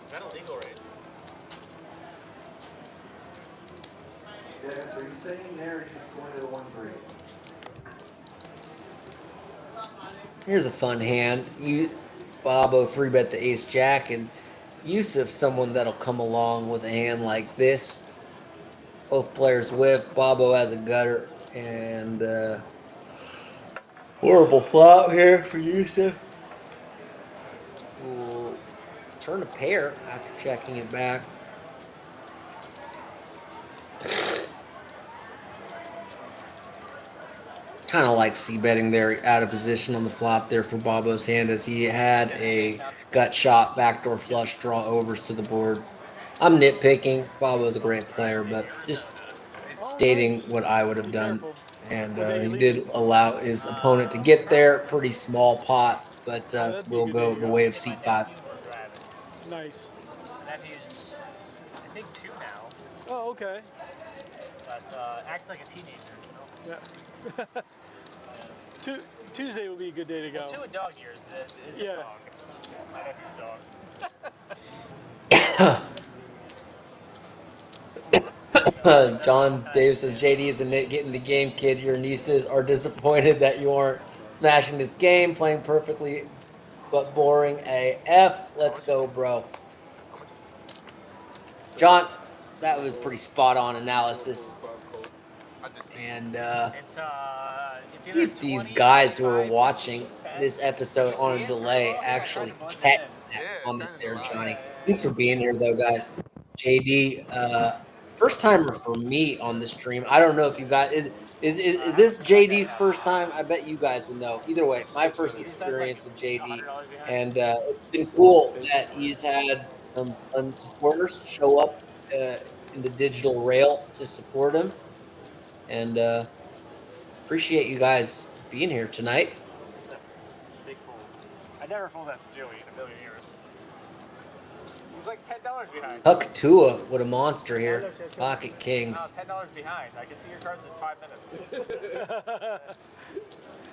Is that a legal raise? Yeah, so he's saying there he's going to the 1-3. Here's a fun hand. Bobo 3-bet the ace jack, and Yusuf, someone that'll come along with a hand like this. Both players whiff. Bobo has a gutter, and horrible flop here for Yusuf. We'll turn a pair after checking it back. Kind of like c-betting there, out of position on the flop there for Bobo's hand, as he had a gut shot, backdoor flush, draw overs to the board. I'm nitpicking. Bobo's a great player, but just stating what I would have done. And he did allow his opponent to get there. Pretty small pot, but we'll go the way of seat 5. Nice. Nephew's, I think, 2 now, Oh, okay. but acts like a teenager. You know? Yeah. Tuesday will be a good day to go. 2 in dog years. It's Yeah. a dog. My nephew's dog. John Davis says, JD is a getting the game, kid. Your nieces are disappointed that you aren't smashing this game, playing perfectly, but boring AF. Let's go, bro. John, that was pretty spot on analysis. And see if these guys who are watching this episode on a delay actually catch that comment there, Johnny. Thanks for being here, though, guys. JD, first timer for me on this stream. I don't know if you guys is this JD's first time? I bet you guys would know. Either way, my first experience with JD, and it's been cool that he's had some fun supporters show up in the digital rail to support him, and appreciate you guys being here tonight. Big fool. I never fooled that to Joey in a million years. He's like $10 behind. Huck Tua, what a monster here. Pocket Kings. No, $10 behind. I can see your cards in 5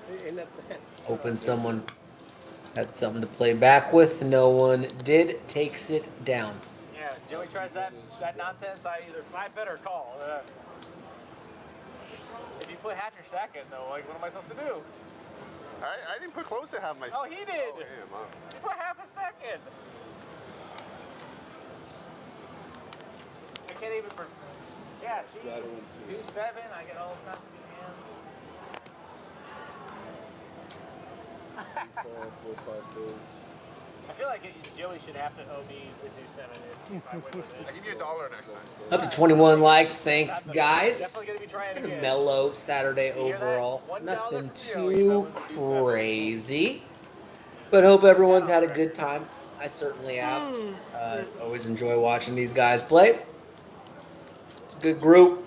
minutes. Hoping someone had something to play back with. No one did. Takes it down. Yeah, Joey tries that nonsense. I either 5-bet or call. If you put half your stack in, though, like, what am I supposed to do? I didn't put close to half my Oh, he did. Oh, yeah, wow. You put half a stack in. I can't even. Yeah, see, do 7. I get all kinds of good hands. I feel like Joey should have to owe me the do 7 if I win with it. I'll give you $1 next time. Up to 21 likes. Thanks, guys. Definitely gonna be trying Kind of again. mellow Saturday overall. Nothing too crazy. But hope everyone's had a good time. I certainly have. Always enjoy watching these guys play. It's a good group.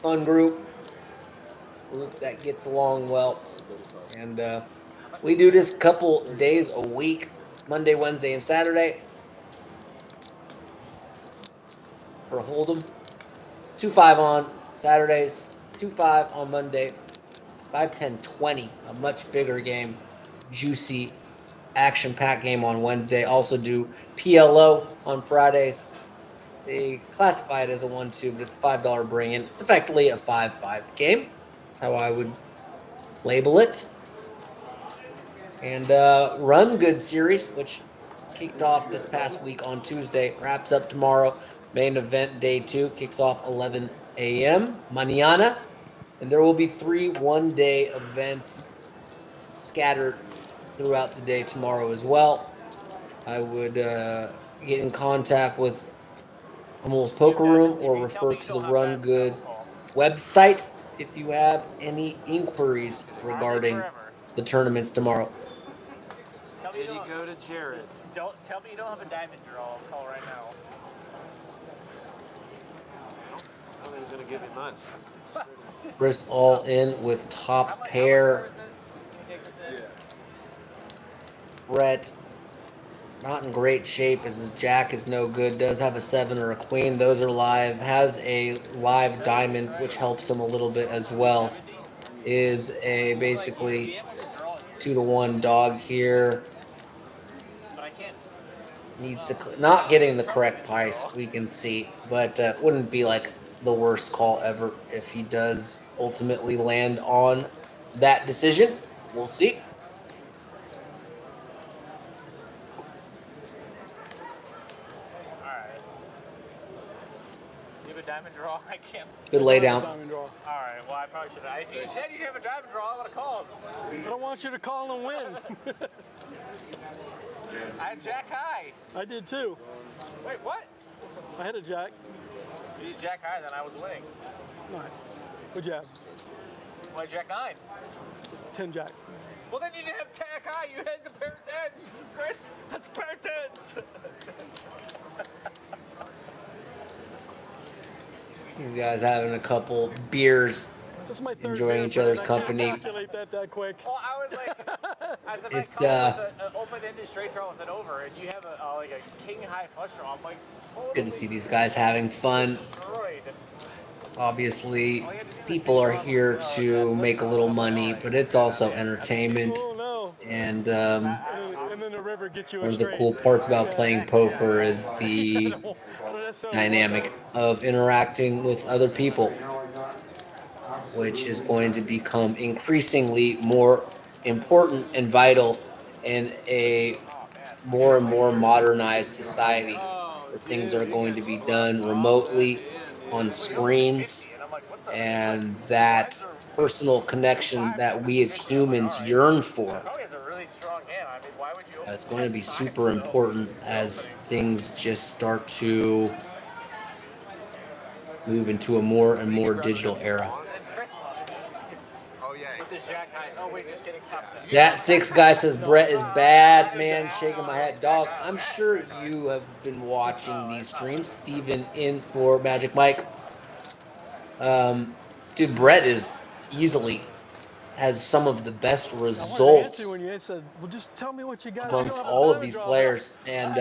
Fun group. Group that gets along well. And we do this couple days a week. Monday, Wednesday, and Saturday. For Hold'em. 2-5 on Saturdays. 2-5 on Monday. 5-10-20. A much bigger game. Juicy, action-packed game on Wednesday. Also do PLO on Fridays. They classify it as a 1-2, but it's a $5 bring-in. It's effectively a 5-5 game. That's how I would label it. And Run Good series, which kicked off this past week on Tuesday, wraps up tomorrow. Main event day 2 kicks off 11 a.m. mañana, and there will be 3 one-day events scattered throughout the day tomorrow as well. I would get in contact with Hummels Poker Room or refer to the Run Good website if you have any inquiries regarding the tournaments tomorrow. Tell me Did you go to Jared? Don't tell me you don't have a diamond draw. I'll call right now. I don't think he's gonna give me much. Chris all in with top pair. Brett not in great shape as his jack is no good. Does have a 7 or a queen. Those are live. Has a live diamond, which helps him a little bit as well. Is a basically 2-to-1 dog here. Needs to not getting the correct price, we can see, but wouldn't be like the worst call ever if he does ultimately land on that decision. We'll see. You have a diamond draw? I can't. Good lay down. Alright, well, I probably should have. If you said you have a diamond draw, I would have called. I don't want you to call and win. I had jack high. I did too. Wait, what? I had a jack. You did jack high, then I was winning. Nine. What'd you have? Why jack 9? 10 jack. Well, then you didn't have jack high. You had the pair of tens. Chris, that's pair of tens. These guys having a couple beers, enjoying each other's company. Calculate that quick. Well, I was like, It's an open-ended straight draw with it over, and you have like a king high flush draw. I'm like, good to see these guys having fun. destroyed. Obviously, people are here to make a little money, but it's also entertainment. And And then the river gets you one of the cool parts about playing poker is the dynamic of interacting with other people, which is going to become increasingly more important and vital in a more and more modernized society where things are going to be done remotely on screens, and that personal connection that we as humans yearn for. It's going to be super important as things just start to move into a more and more digital era. That 6 guy says Brett is bad, man. Shaking my head, dog. I'm sure you have been watching these streams. Steven in for Magic Mike. Dude, Brett is easily has some of the best results When you said, well, just tell me what you got. amongst all of these players, and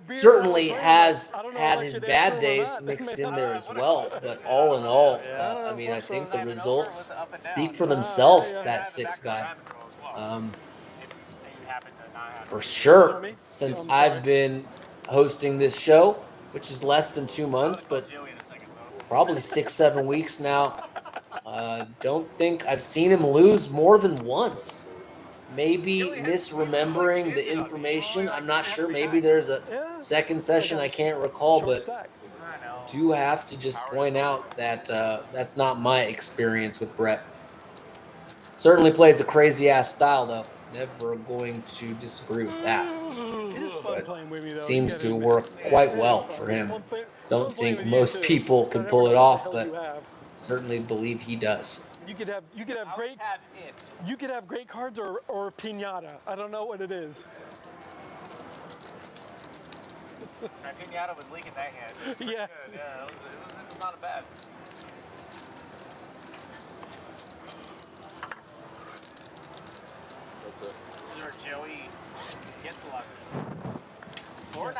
certainly has had his bad days mixed in there as well. But all in all, I mean, I think the results speak for themselves. That 6 guy, for sure. Since I've been hosting this show, which is less than 2 months, but probably 6-7 weeks now. Don't think I've seen him lose more than once. Maybe misremembering the information. I'm not sure. Maybe there's a second session I can't recall, but do have to just point out that that's not my experience with Brett. Certainly plays a crazy ass style though. Never going to disagree with that. But seems to work quite well for him. Don't think most people can pull it off, but certainly believe he does. You could have great cards or piñata. I don't know what it is. My piñata was leaking that hand. Yeah. Good. Yeah, it was not bad. This is where Joey gets lucky. 4-9.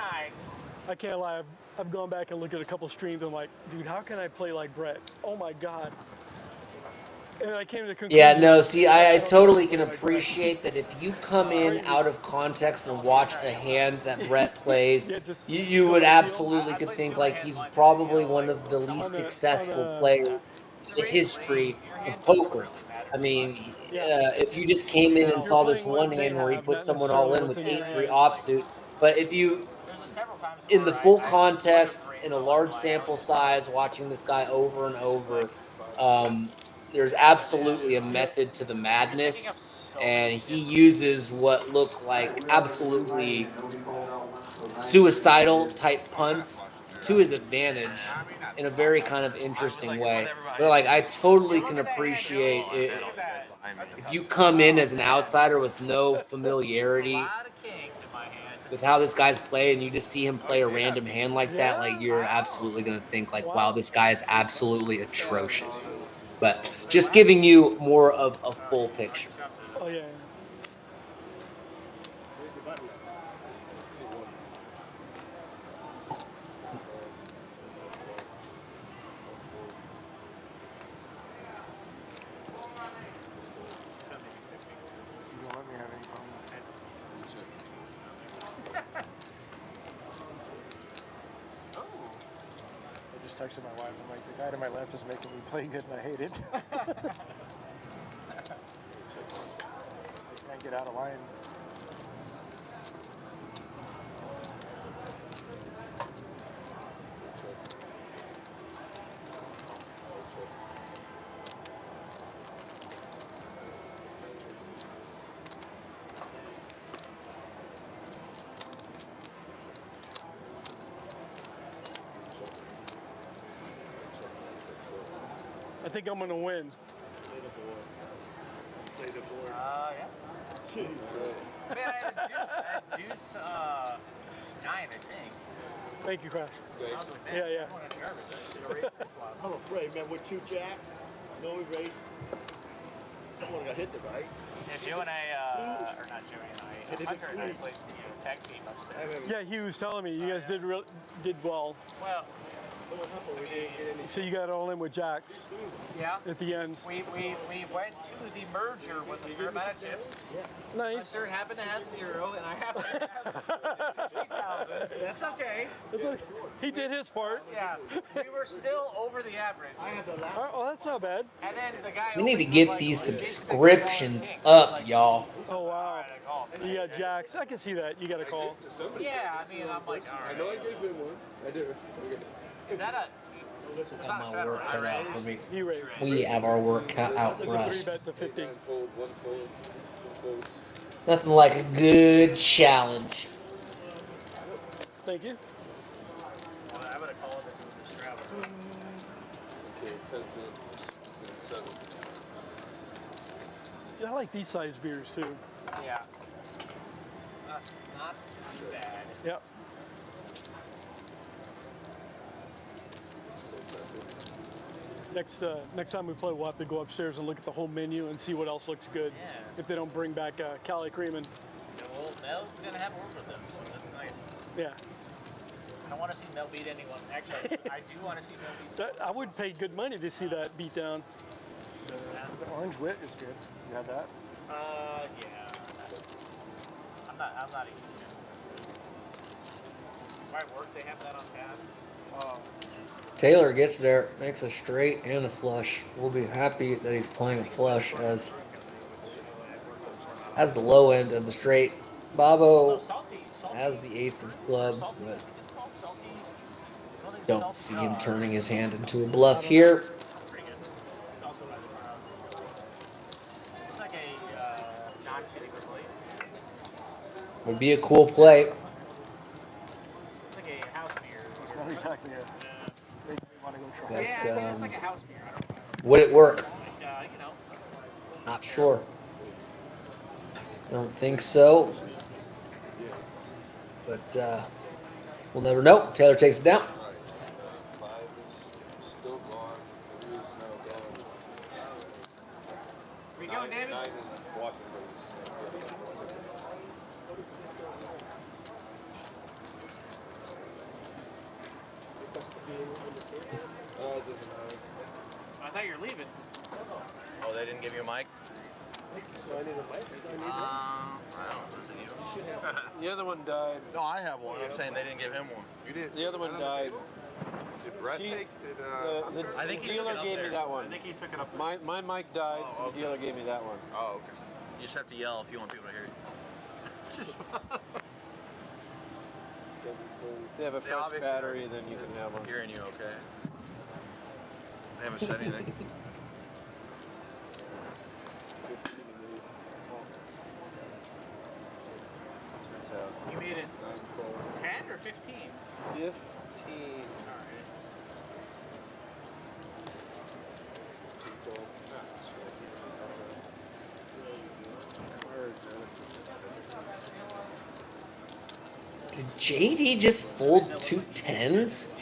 I can't lie. I've gone back and looked at a couple streams. I'm like, dude, how can I play like Brett? Oh my god. And I came to the conclusion. Yeah, no, see, I totally can appreciate that if you come in out of context and watch a hand that Brett plays, you would absolutely could think like he's probably one of the least successful players in the history of poker. I mean, if you just came in and saw this one hand where he put someone all in with 8-3 offsuit, But if you, There's several times in the where full I context, in a large sample size, watching this guy over and over, there's absolutely a method to the madness, and he uses what look like absolutely suicidal type punts to his advantage in a very kind of interesting way. But like, I totally can appreciate it if you come in as an outsider with no familiarity with how this guy's played, and you just see him play a random hand like that, like you're absolutely gonna think like, wow, this guy is absolutely atrocious. But just giving you more of a full picture. Oh yeah. You don't let me have any fun with it. I just texted my wife. I'm like, the guy to my left is making me play good, and I hate it. I can't get out of line. I think I'm gonna win. Yeah. I mean, I had deuce 9, I think. Thank you, Crash. I was like, man, Yeah, yeah. I'm going to garbage. I should have raised this one. I'm afraid, man, with 2 jacks, no erase. Someone got hit there, right? Yeah, Joe and I, or not Joe and I, Hunter and I played the tag team upstairs. Yeah, he was telling me you guys did well. Well, So you got all in with jacks. Yeah. At the end. We went to the merger with a fair amount of chips. Nice. Hunter happened to have 0, and I happened to have 3,000. That's okay. It's like, he did his part. Yeah. We were still over the average. Oh, that's not bad. And then the guy. We need to get these subscriptions up, y'all. Oh wow. You got jacks. I can see that. You got a call. Yeah, I mean, I'm like, all right. I know I gave him one. I do. Is that a? Got my work cut out for me. You raised. We have our work cut out for It's us. a 3-bet to 50. Fold, 1 fold, 2 folds. Nothing like a good challenge. Thank you. Well, I would have called if it was a Strava. Okay, 10 cents, 7. I like these size beers too. Yeah. Not too bad. Yep. Next time we play, we'll have to go upstairs and look at the whole menu and see what else looks good. Yeah. If they don't bring back Cali Cream and. Yeah, well, Mel's gonna have work with them, so that's nice. Yeah. I don't want to see Mel beat anyone. Actually, I do want to see Mel beat. I would pay good money to see that beat down. The orange wit is good. You have that? Yeah. I'm not a huge fan. My work, they have that on tap. Taylor gets there, makes a straight and a flush. We'll be happy that he's playing a flush as the low end of the straight. Bobo has the ace of clubs, but don't see him turning his hand into a bluff here. It's like a non-shitty play. Would be a cool play. It's like a house beer. It's not exactly it. They want to go try. But, Yeah, I think it's like a house beer. I don't know. Would it work? Like, you know. Not sure. I don't think so. But we'll never know. Taylor takes it down. 5 is still gone. 3 is now gone. We go, David. 9 is walking loose. It doesn't matter. I thought you were leaving. Oh, they didn't give you a mic? So I need a mic. I don't know. The other one died. No, I have one. I'm saying they didn't give him one. You did. The other one died. Did Brett She- take? The he took dealer it up gave there. me that one. I think he took it up. My mic died, so the dealer gave me that one. Oh, okay. You just have to yell if you want people to hear you. If they have a fresh obviously battery, then you can have one. Hearing you okay? They haven't said anything. You made it 10 or 15? 15. Did JD just fold 2 10s?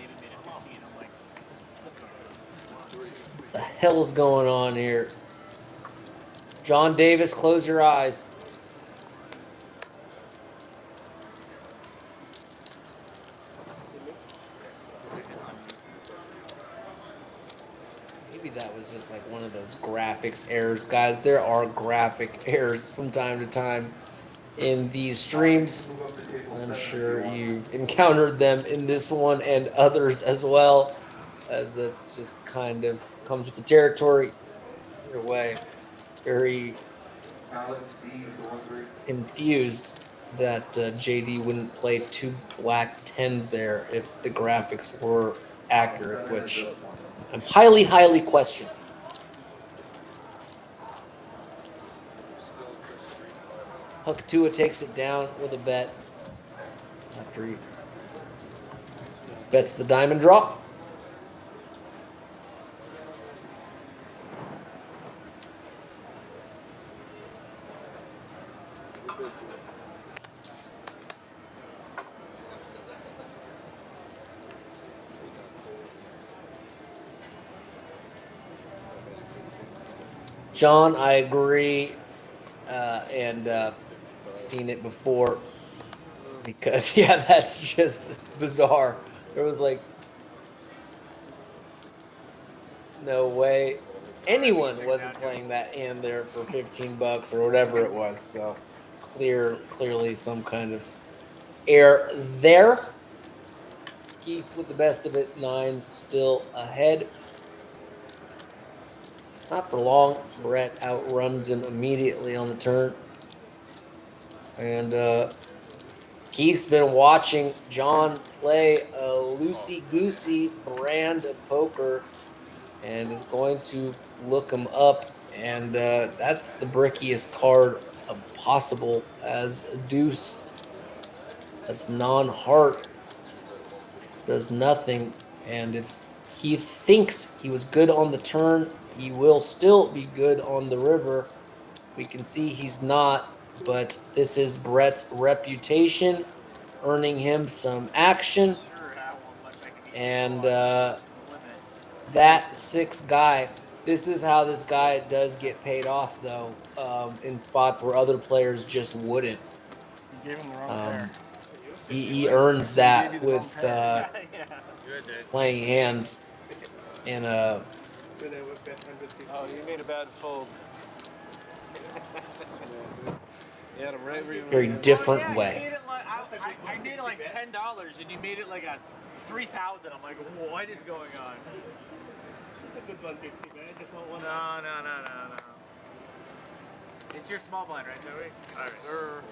The hell's going on here? John Davis, close your eyes. Maybe that was just like one of those graphics errors, guys. There are graphic errors from time to time in these streams. I'm sure you've encountered them in this one and others as well, as that's just kind of comes with the territory. Either way, very confused that JD wouldn't play 2 black 10s there if the graphics were accurate, which I'm highly questioning. Hook Tua takes it down with a bet after he bets the diamond draw. John, I agree, and seen it before because, yeah, that's just bizarre. There was like no way anyone wasn't playing that hand there for 15 bucks or whatever it was. So clearly some kind of error there. Keith with the best of it, 9's still ahead. Not for long. Brett outruns him immediately on the turn. And Keith's been watching John play a loosey-goosey brand of poker and is going to look him up. And that's the brickiest card possible as a deuce. That's non-heart. Does nothing. And if he thinks he was good on the turn, he will still be good on the river. We can see he's not, but this is Brett's reputation, earning him some action. And that 6 guy, this is how this guy does get paid off, though, in spots where other players just wouldn't. You gave him the wrong pair. He earns that with playing hands in a Oh, you made a bad fold. You had him right where you very different way. You made it like, I made it like $10 and you made it like a 3,000. I'm like, what is going on? It's a good 150, man. I just want one. No. It's your small blind, right, Joey? All right. Sir.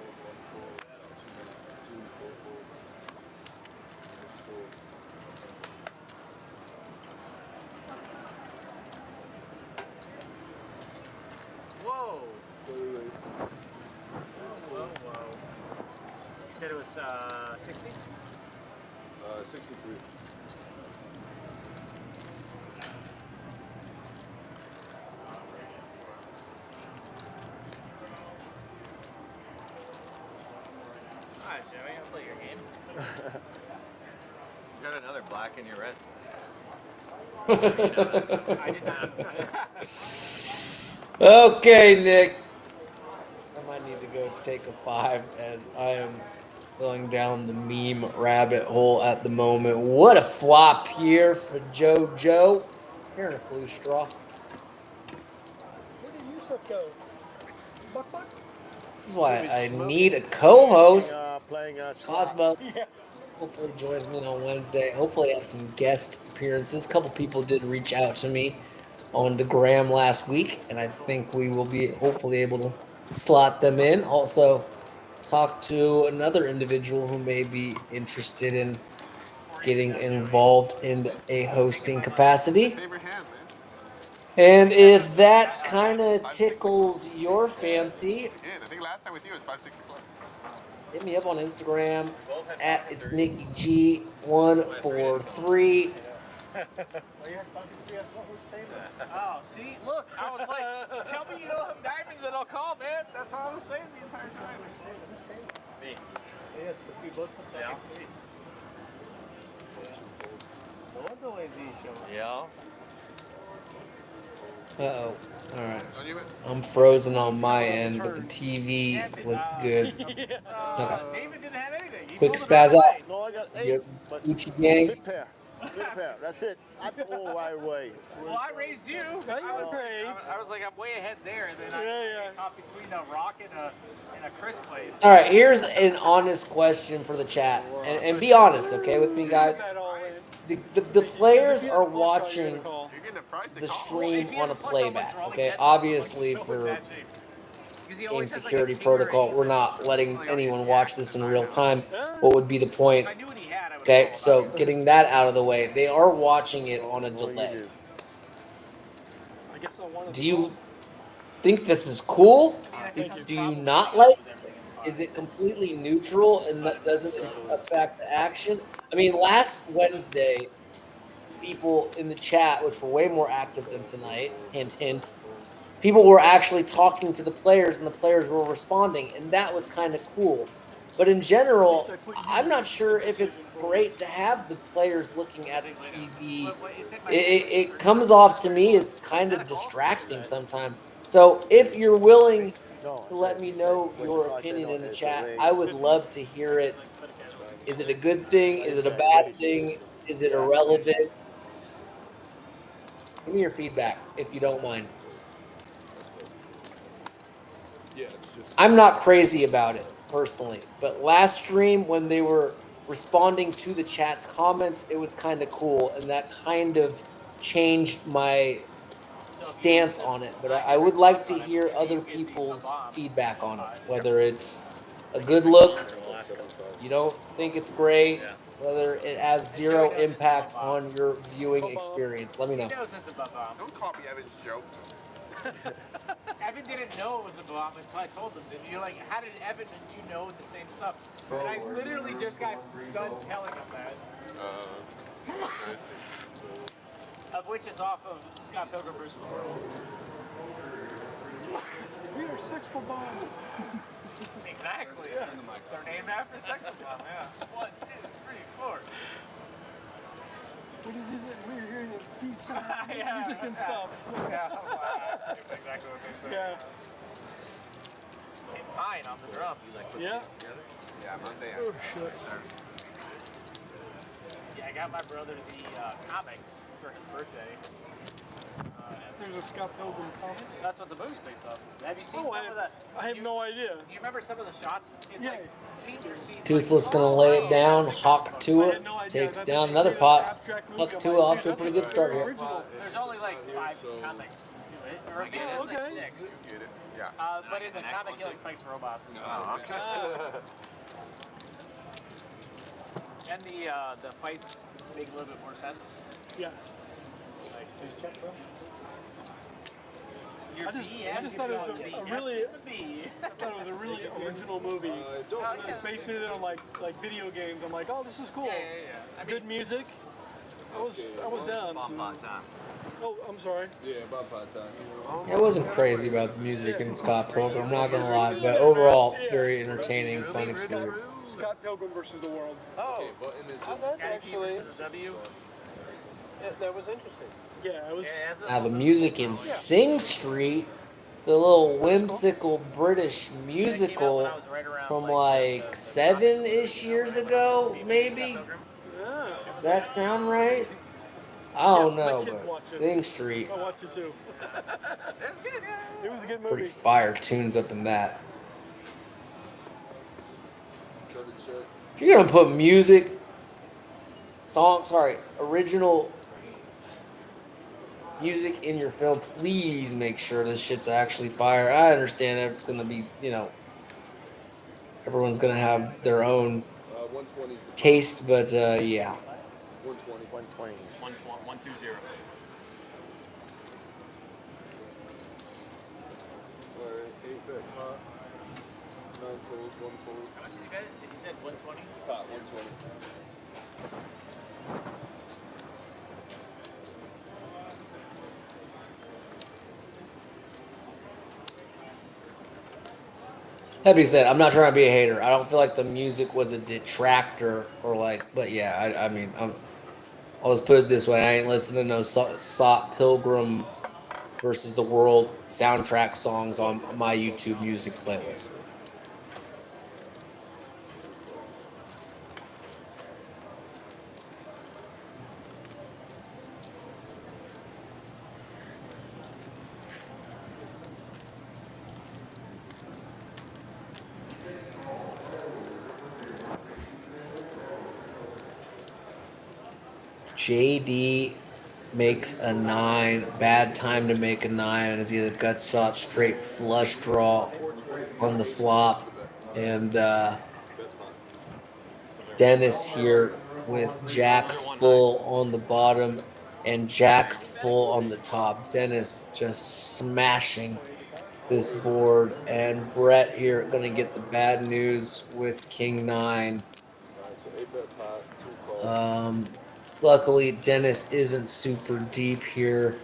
Whoa. Whoa. You said it was 60? 63. Alright, Joey, I'll play your game. You got another black in your red. I did not. Okay, Nick. I might need to go take a 5 as I am going down the meme rabbit hole at the moment. What a flop here for JoJo. Here in a flu straw. Where did Yusuf go? Buck? This is why I need a co-host. Playing Cosmo hopefully joins me on Wednesday. Hopefully have some guest appearances. A couple people did reach out to me on the gram last week, and I think we will be hopefully able to slot them in. Also, talk to another individual who may be interested in getting involved in a hosting capacity. Favorite hand, man. And if that kind of tickles your fancy, Again, I think last time with you was 560 plus. hit me up on Instagram at it's Nicky G143. Oh, see, look, I was like, tell me you don't have diamonds and I'll call, man. That's all I was saying the entire time. Me. Yeah, we both put that. Yeah. Uh-oh. All right. I'm frozen on my end, but the TV looks good. Okay. David didn't have anything. He Quick pulled it spaz right out. No, I got 8, Your but Gucci gang. mid pair. Mid pair. That's it. I pull right away. Well, I raised you. I was like, I'm way ahead there, and then I caught between a rock and a Chris place. All right, here's an honest question for the chat, and be honest, okay, with me, guys. The players are watching the stream on a playback, okay? Obviously, for game security protocol, we're not letting anyone watch this in real time. What would be the point? Okay, so getting that out of the way, they are watching it on a delay. Do you think this is cool? Do you not like it? Is it completely neutral and that doesn't affect the action? I mean, last Wednesday, people in the chat, which were way more active than tonight, hint, hint, people were actually talking to the players and the players were responding, and that was kind of cool. But in general, I'm not sure if it's great to have the players looking at the TV. It comes off to me as kind of distracting sometimes. So if you're willing to let me know your opinion in the chat, I would love to hear it. Is it a good thing? Is it a bad thing? Is it irrelevant? Give me your feedback if you don't mind. I'm not crazy about it personally, but last stream when they were responding to the chat's comments, it was kind of cool, and that kind of changed my stance on it. But I would like to hear other people's feedback on it, whether it's a good look, you don't think it's great, whether it has zero impact on your viewing experience. Let me know. Don't copy Evan's jokes. Evan didn't know it was a bomb until I told him. And you're like, how did Evan and you know the same stuff? And I literally just got done telling him that. I see. Of which is off of Scott Pilgrim vs. the World. We are sex for bomb. Exactly. Yeah. They're named after sex bomb. Yeah. 1, 2, 3, 4. What is it? We're hearing this peace music and stuff. Yeah, something like that. That's exactly what they say. Yeah. Hit Pine on the drums. Yeah. Yeah, Monday. Oh, shit. Yeah, I got my brother the comics for his birthday. There's a Scott Pilgrim comics. That's what the movie's based off. Have you seen some of the? I have no idea. You remember some of the shots? It's like scene for scene. Toothless gonna lay it down, hawk to it, takes down another pot, huck to it, off to a pretty good start here. There's only like 5 comics to it, or maybe there's like 6. Get it? Yeah. But in the comic, he like fights robots and stuff. Oh, okay. And the fights make a little bit more sense. Yeah. Like, check, bro. Your I just thought it was a really, I thought it was a really original movie. Basing it on like video games. I'm like, oh, this is cool. Yeah. Good music. I was down. Oh, I'm sorry. Yeah, about pot time. I wasn't crazy about the music in Scott Pilgrim, I'm not gonna lie, but overall, very entertaining, fun experience. Scott Pilgrim versus the World. Oh, that's actually. That was interesting. Yeah, it was. Now the music in Sing Street, the little whimsical British musical from like 7-ish years ago, maybe? Does that sound right? I don't know, but Sing Street, I watched it too. That's good, yeah. It was a good movie. pretty fire tunes up in that. If you're gonna put music, original music in your film, please make sure this shit's actually fire. I understand if it's gonna be, everyone's gonna have their own 120 is the taste, but yeah. 120. 120. 120. All right, 8-bet pot. 9 fold, 1 fold. How much did you bet? Did you said 120? Pot 120. That being said, I'm not trying to be a hater. I don't feel like the music was a detractor or like, but yeah, I mean, I'll just put it this way: I ain't listening to no Sought Pilgrim versus the World soundtrack songs on my YouTube music playlist. JD makes a 9. Bad time to make a 9. And it's either gut shot, straight flush draw on the flop. And Dennis here with jacks full on the bottom and jacks full on the top. Dennis just smashing this board. And Brett here going to get the bad news with King 9. So 8-bet pot, 2 calls. Luckily, Dennis isn't super deep here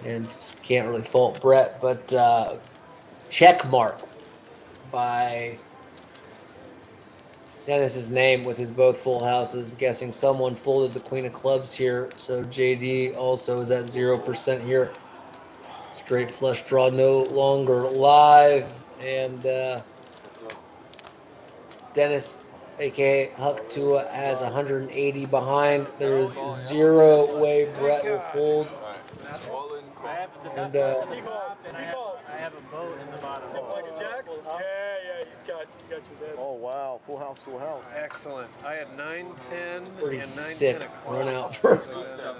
and can't really fault Brett, but check mark by Dennis's name with his both full houses. I'm guessing someone folded the queen of clubs here, so JD also is at 0% here. Straight flush draw no longer live, and Dennis, aka Huck Tua, has 180 behind. There's 0 way Brett will fold. I have the And, nuts in the top, and I have a boat in the bottom. Jacks? Yeah, he's got you there. Oh, wow. Full house, full house. Excellent. I had 9, 10, Pretty and 9, sick 10 run out for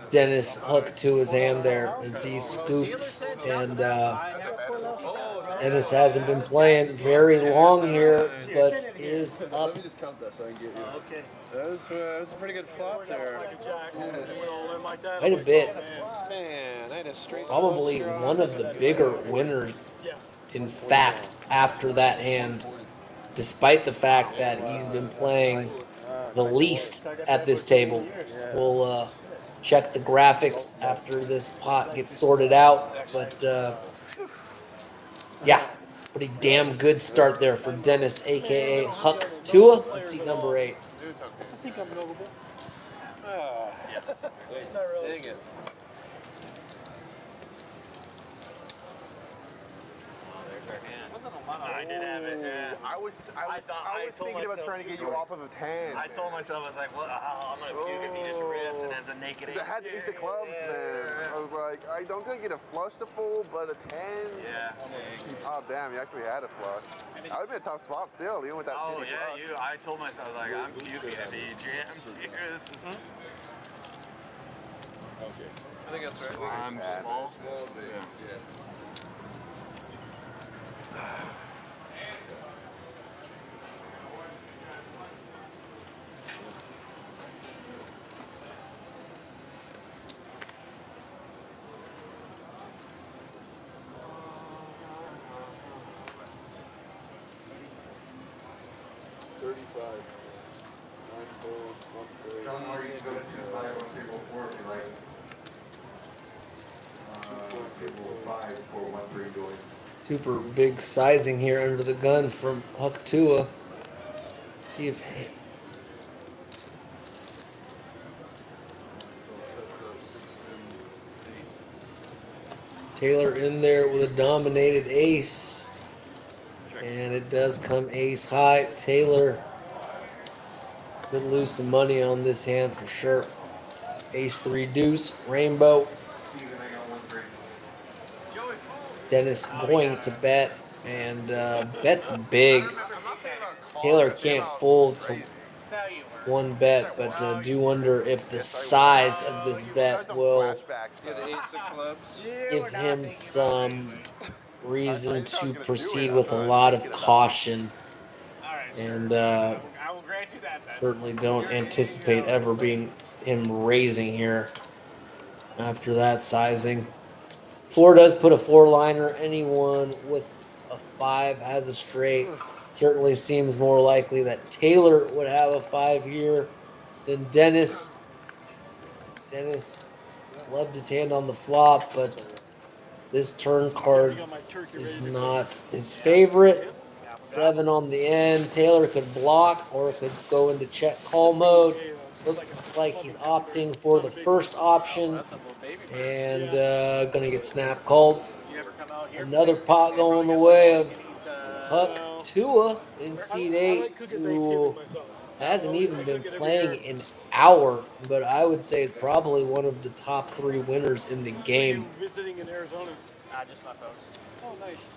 Dennis Huck to his hand there as he scoops. And Dennis hasn't been playing very long here, but is up. Let me just count that so I can get you. Okay. That was a pretty good flop there. Quite a bit. Man, I had a straight Probably one of the bigger winners, in fact, after that hand, despite the fact that he's been playing the least at this table. We'll check the graphics after this pot gets sorted out, but yeah, pretty damn good start there for Dennis, aka Huck Tua, on seat number 8. I think I'm notable. Dang it. I did have it. Yeah. I was thinking about trying to get you off of a 10. I told myself, I was like, well, I'm gonna puke if he just rips and has a naked ace. I had the ace of clubs, man. I was like, I don't think I get a flush to fold, but a 10. Yeah. Oh, damn, you actually had a flush. That would be a tough spot still, even with that shitty flush. I told myself, like, I'm puking if he jams here. This is... Okay. I think that's right. I'm small. Small big. Yes. John, or you can go to 5 on table 4 if you like. 2 table 5 for 1-3 going. Super big sizing here under the gun from Huck Tua. See if Taylor in there with a dominated ace. And it does come ace high. Taylor could lose some money on this hand for sure. Ace 3 deuce, rainbow. Dennis going to bet, and bet's big. Taylor can't fold to 1 bet, but do wonder if the size of this bet will give him some reason to proceed with a lot of caution And I will grant you that. Then. certainly don't anticipate ever being him raising here after that sizing. Floor does put a 4-liner. Anyone with a 5 has a straight. Certainly seems more likely that Taylor would have a 5 here than Dennis. Dennis loved his hand on the flop, but this turn card is not his favorite. 7 on the end. Taylor could block or could go into check call mode. Looks like he's opting for the first option and gonna get snap called. Another pot going the way of Huck Tua in seat 8, who hasn't even been playing an hour, but I would say is probably one of the top 3 winners in the game. Visiting in Arizona. Just my folks. Oh, nice.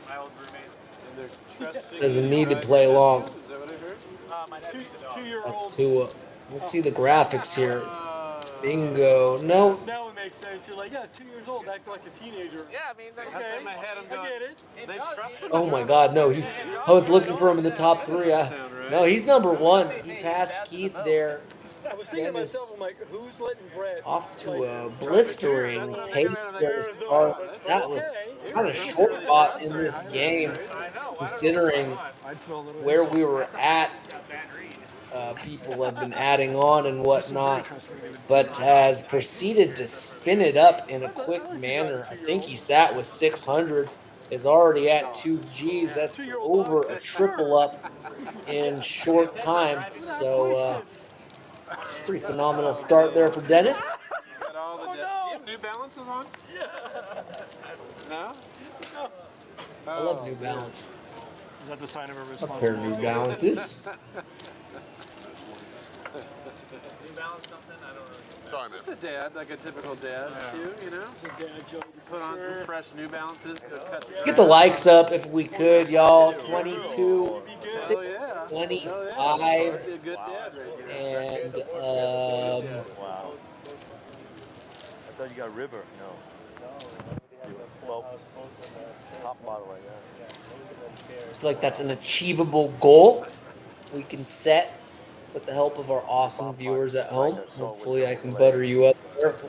My old roommates. And they're trusting Doesn't you need to drive play your long. Is that what I heard? My nephew's a dog. 2-year-old. Tua. Let's see the graphics here. Bingo. No. Now it makes sense. You're like, yeah, 2 years old, acting like a teenager. Yeah, I mean, Okay, in my head, I'm going, I get it. they trust him. Oh my God, no. I was looking for him in the top 3. No, he's number 1. He passed Keith there. I was thinking to Dennis myself, I'm like, who's letting Brett off to like, a blistering pace to start. That was kind of short pot in this game, considering where we were at. People have been adding on and whatnot, but has proceeded to spin it up in a quick manner. I think he sat with 600, is already at 2 Gs. That's over a triple up in short time. So, pretty phenomenal start there for Dennis. Got all the do you have New Balances on? Yeah. No? I love New Balance. Is that the sign of a A responsible pair of New Balances. New Balance something? I don't really. Sorry, man. It's a dad, like a typical dad shoe, you know? It's a dad joke. Put on some fresh New Balances, go cut the Get the likes up if we could, y'all. 22, Hell yeah. 25, That'd be a good dad right here. and Wow. I thought you got River. No. Well, top model right now. I feel like that's an achievable goal we can set with the help of our awesome viewers at home. Hopefully I can butter you up there to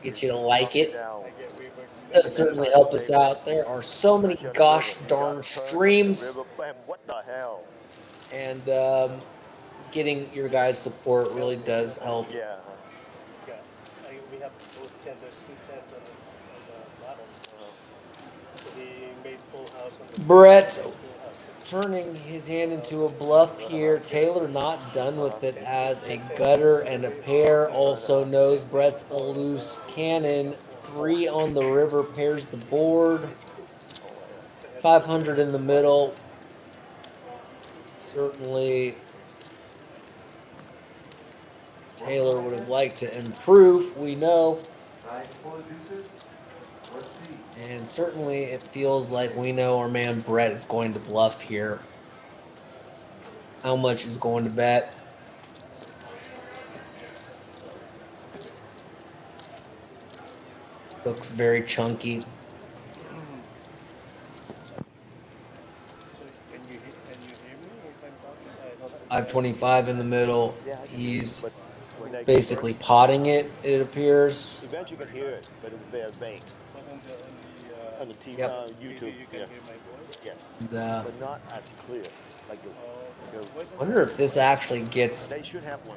get you to like it. It does certainly help us out. There are so many gosh darn streams, What the hell? and getting your guys' support really does help. Yeah. We have both tenders, 2 tens on the bottom. So he made full house on the Brett turning his hand into a bluff here. Taylor not done with it as a gutter and a pair. Also knows Brett's a loose cannon. 3 on the river pairs the board. 500 in the middle. Certainly Taylor would have liked to improve, we know. And certainly it feels like we know our man Brett is going to bluff here. How much is going to bet? Looks very chunky. Can you hear me? 525 in the middle. He's basically potting it, it appears. Eventually you can hear it, but it's very vague. On the TV, YouTube. Yeah. Yes. But not as clear. Like I wonder if this actually gets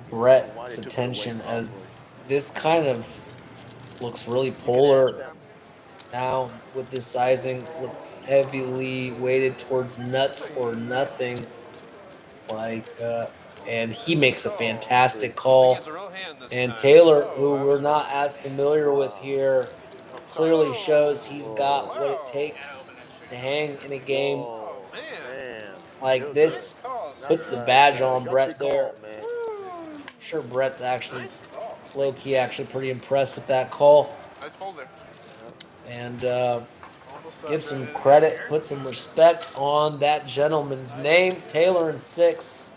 Brett's attention, as this kind of looks really polar now with this sizing. Looks heavily weighted towards nuts or nothing. And he makes a fantastic call. And Taylor, who we're not as familiar with here, clearly shows he's got what it takes to hang in a game like this. Puts the badge on Brett there. I'm sure Brett's actually low-key actually pretty impressed with that call. Nice hold there. And give some credit, put some respect on that gentleman's name. Taylor in 6.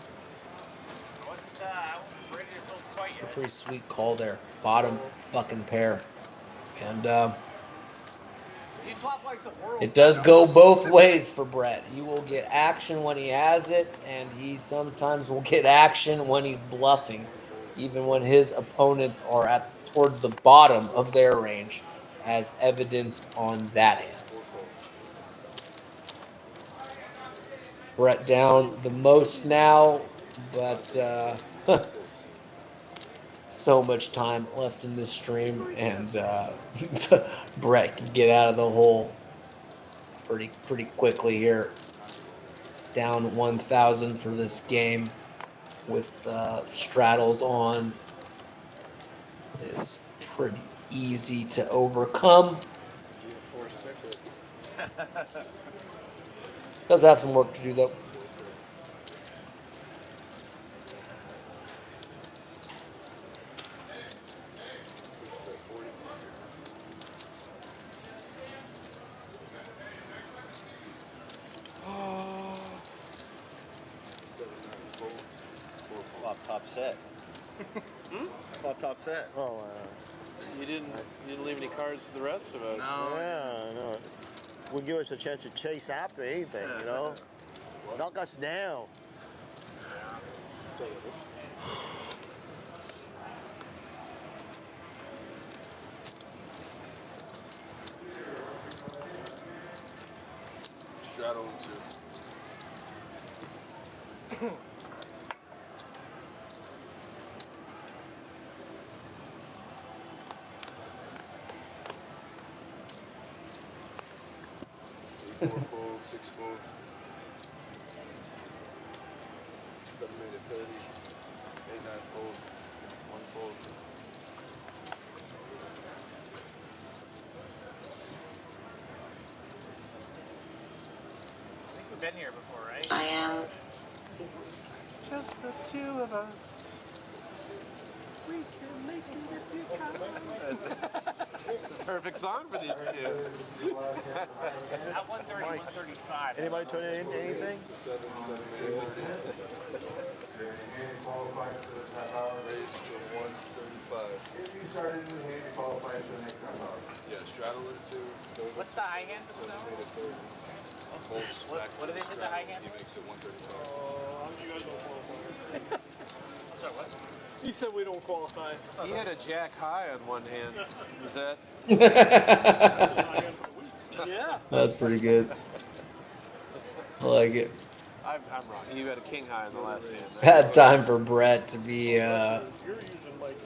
A pretty sweet call there. Bottom fucking pair. And You talk like the world. It does go both ways for Brett. He will get action when he has it, and he sometimes will get action when he's bluffing, even when his opponents are at towards the bottom of their range, as evidenced on that hand. Brett down the most now, but so much time left in this stream, and Brett can get out of the hole pretty quickly here. Down 1,000 for this game with straddles on is pretty easy to overcome. Does have some work to do though. Top set. Flop top set. Oh, You didn't leave any cards for the rest of us. yeah, no. Would give us a chance to chase after anything, you know? Knock us down. Straddle two. Four fold, six fold. 7 made it 30. 8, 9 fold. 1 fold. I think we've been here before, right? I am. Just the two of us. We can make it if you try. It's the perfect song for these two. At 130, 135. Anybody turn in anything? 7 made it 50. Raise to 135. If you started in the hand, you qualify for the next time out. Yeah, straddle into. What's the high hand for the 7 zone? made it 30. Folds back. What do they say the high hand He was? makes it 135. You guys don't qualify. Sorry, what? He said we don't qualify. He had a jack high on one hand. Is that? Yeah. That's pretty good. I like it. I'm wrong. You had a king high on the last hand. Had time for Brett to be You're using like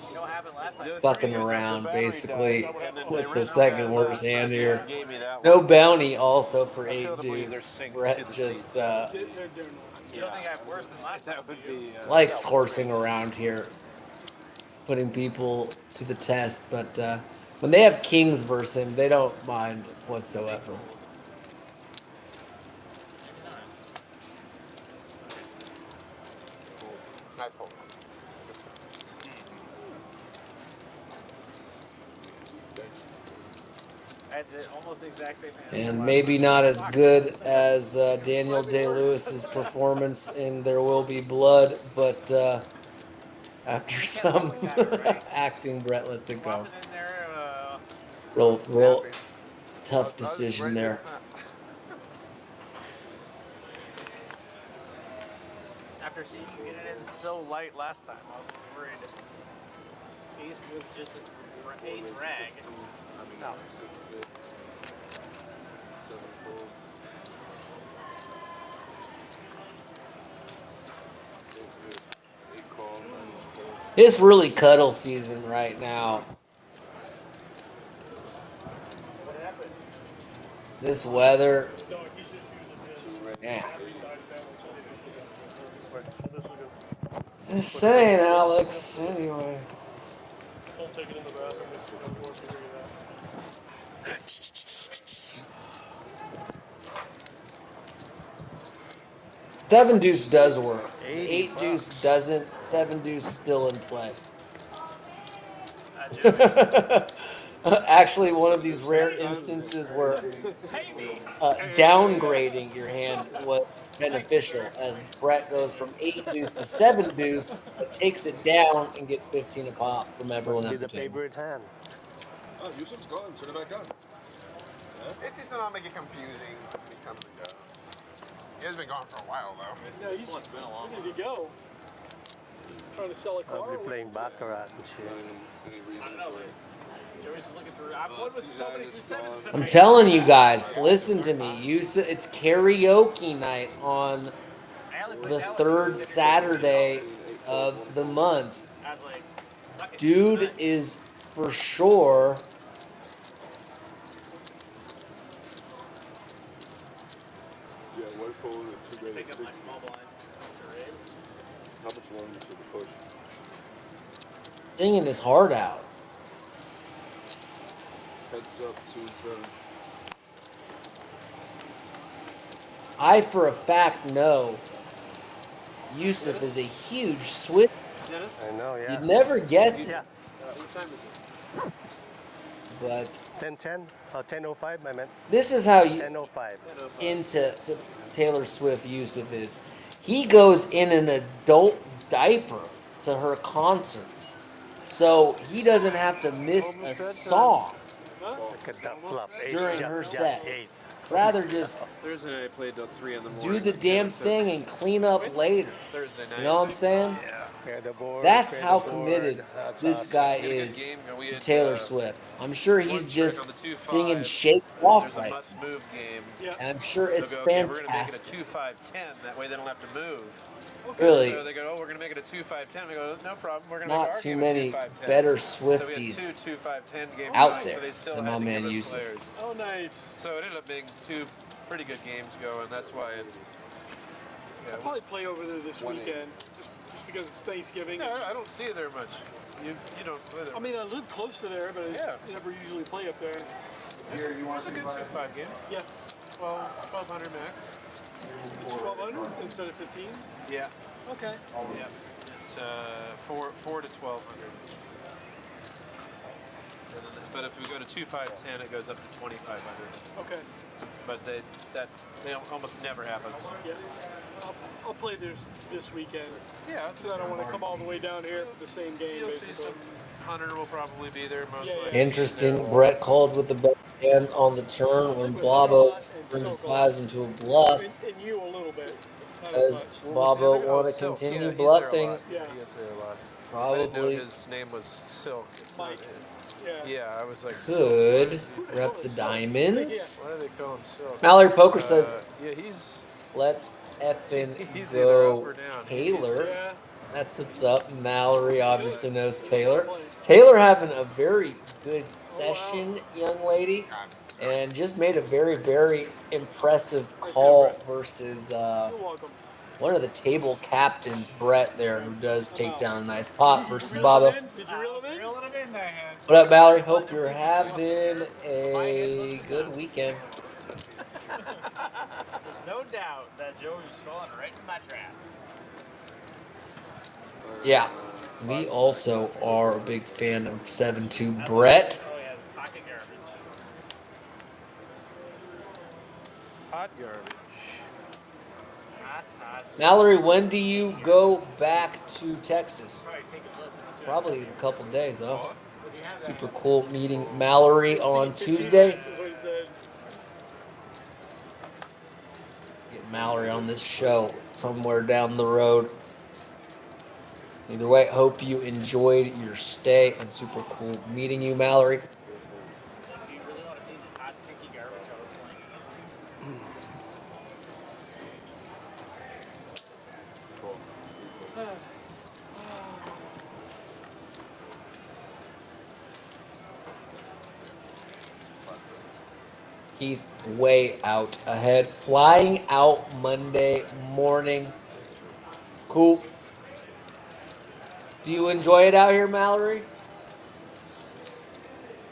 You know what happened last time? fucking around basically And then with they the second ran worst that hand last here. time. Gave me that No one. bounty also for I fail 8 to believe they're deuce. synced to Brett the just seats. You don't think I have worse than last time? That would be. likes horsing around here, putting people to the test. But when they have kings versus him, they don't mind whatsoever. Nice fold. I had almost the exact same hand. And maybe not as good as Daniel Day-Lewis's performance in There Will Be Blood, but after some acting, Brett lets it go. Swap it in there. Real tough decision there. After seeing you get it in so light last time, I was worried. Ace with just an ace rag. No. 6 big. 7 fold. 8 big. 8 call. 9 fold. It's really cuddle season right now. This weather. Man. Just saying, Alex. Anyway. Don't take it in the bathroom. It's of course we figure that. Seven deuce does work. 8 deuce doesn't. 7 deuce still in play. Actually, one of these rare instances where downgrading your hand was beneficial, as Brett goes from 8 deuce to 7 deuce, but takes it down and gets 15 a pop from everyone Must be at the the table. favorite hand. Oh, Yusuf's gone. Turn it back on. It's just to not make it confusing when he comes and goes. He has been gone for a while though. Yeah, he's been a long ready to go. Trying to sell a car. I'll be playing baccarat and shit. I don't know. Joey's looking for. I'm one with so many sevens tonight. I'm telling you guys, listen to me. It's karaoke night on the third Saturday of the month. I was like, fuck it, Dude tonight. is for sure Yeah, one phone and two Pick rated up my small blind to raise. How much longer to the push? singing his heart out. Heads up, 2-7. I, for a fact, know Yusuf is a huge Swift. I know, yeah. You'd never guess it. Yeah. What time is it? But 10:10, 10:05, I meant. this is how you 10:05. into Taylor Swift Yusuf is. He goes in an adult diaper to her concerts. So he doesn't have to miss a song during her set. Rather just Thursday night I played till 3 in the morning. do the damn thing and clean up later. Thursday night. You know what I'm saying? That's how committed this guy is to Taylor Swift. I'm sure he's just singing "Shake It Off" There's a right. must-move game. And I'm sure it's They'll go, okay, fantastic. we're going to make it a 2-5-10. That way they don't have to move. Really? So they go, oh, we're going to make it a 2-5-10. We go, no problem. We're going to Not make our too game many a 2-5-10. better So we had Swifties 2 2-5-10 games out tonight, there so they still than had my to man give us Yusuf. players. Oh, nice. So it ended up being 2 pretty good games going. That's why it's. I'll probably play over there this weekend, just because it's Thanksgiving. Yeah, I don't see you there much. You don't play there. I mean, I live close to there, but I never usually play up there. It's a good 2-5 game. Yes. 1200 max. It's 1200 instead of 15? Yeah. Okay. Yeah. It's 4 to 1200. But if we go to 2-5-10, it goes up to 2500. Okay. But they almost never happens. Yeah. I'll play this weekend. Yeah. So I don't want to come all the way down here for the same game. You'll basically. see some Hunter will probably be there most likely. Interesting. Brett called with the backhand on the turn when Bobo turns his eyes into a bluff. And you a little bit. Does Bobo want to continue bluffing? Yeah. He is there a lot. Probably. I didn't know his name was Silk. It's Mike. Not, yeah, I was like. Could Silk. rep the diamonds. Why do they call him Silk? Mallory Poker says, yeah, he's. let's effing He's either go up or down. Taylor. Yeah. That's what's up. Mallory obviously knows Taylor. Taylor having a very good session, young lady, and just made a very, very impressive call versus one of the table captains, Brett, there, who does take down a nice pot versus Bobo. Did you reel it in? Reeling it in there. What up, Mallory? Hope you're having a good weekend. There's no doubt that Joey's falling right in my trap. Yeah, we also are a big fan of 7-2 Brett. Oh, yeah, it's pocket garbage. Hot garbage. Hot. Mallory, when do you go back to Texas? Probably take a look. Probably in a couple days, huh? Super cool meeting Mallory on Tuesday. That's what he said. Get Mallory on this show somewhere down the road. Either way, hope you enjoyed your stay and super cool meeting you, Mallory. Do you really want to see the hot, stinky garbage I was playing? Keith way out ahead. Flying out Monday morning. Cool. Do you enjoy it out here, Mallory?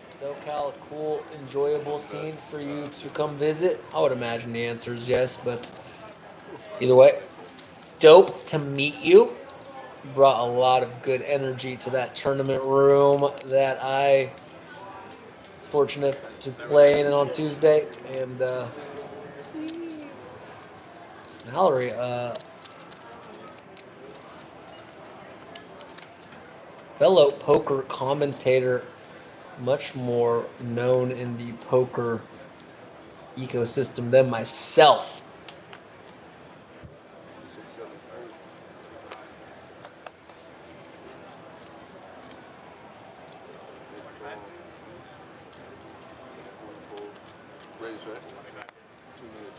SoCal, a cool, enjoyable scene for you to come visit? I would imagine the answer is yes, but either way, dope to meet you. Brought a lot of good energy to that tournament room that I was fortunate to play in on Tuesday. And Mallory, fellow poker commentator, much more known in the poker ecosystem than myself. 673. Raise, right? 2 minute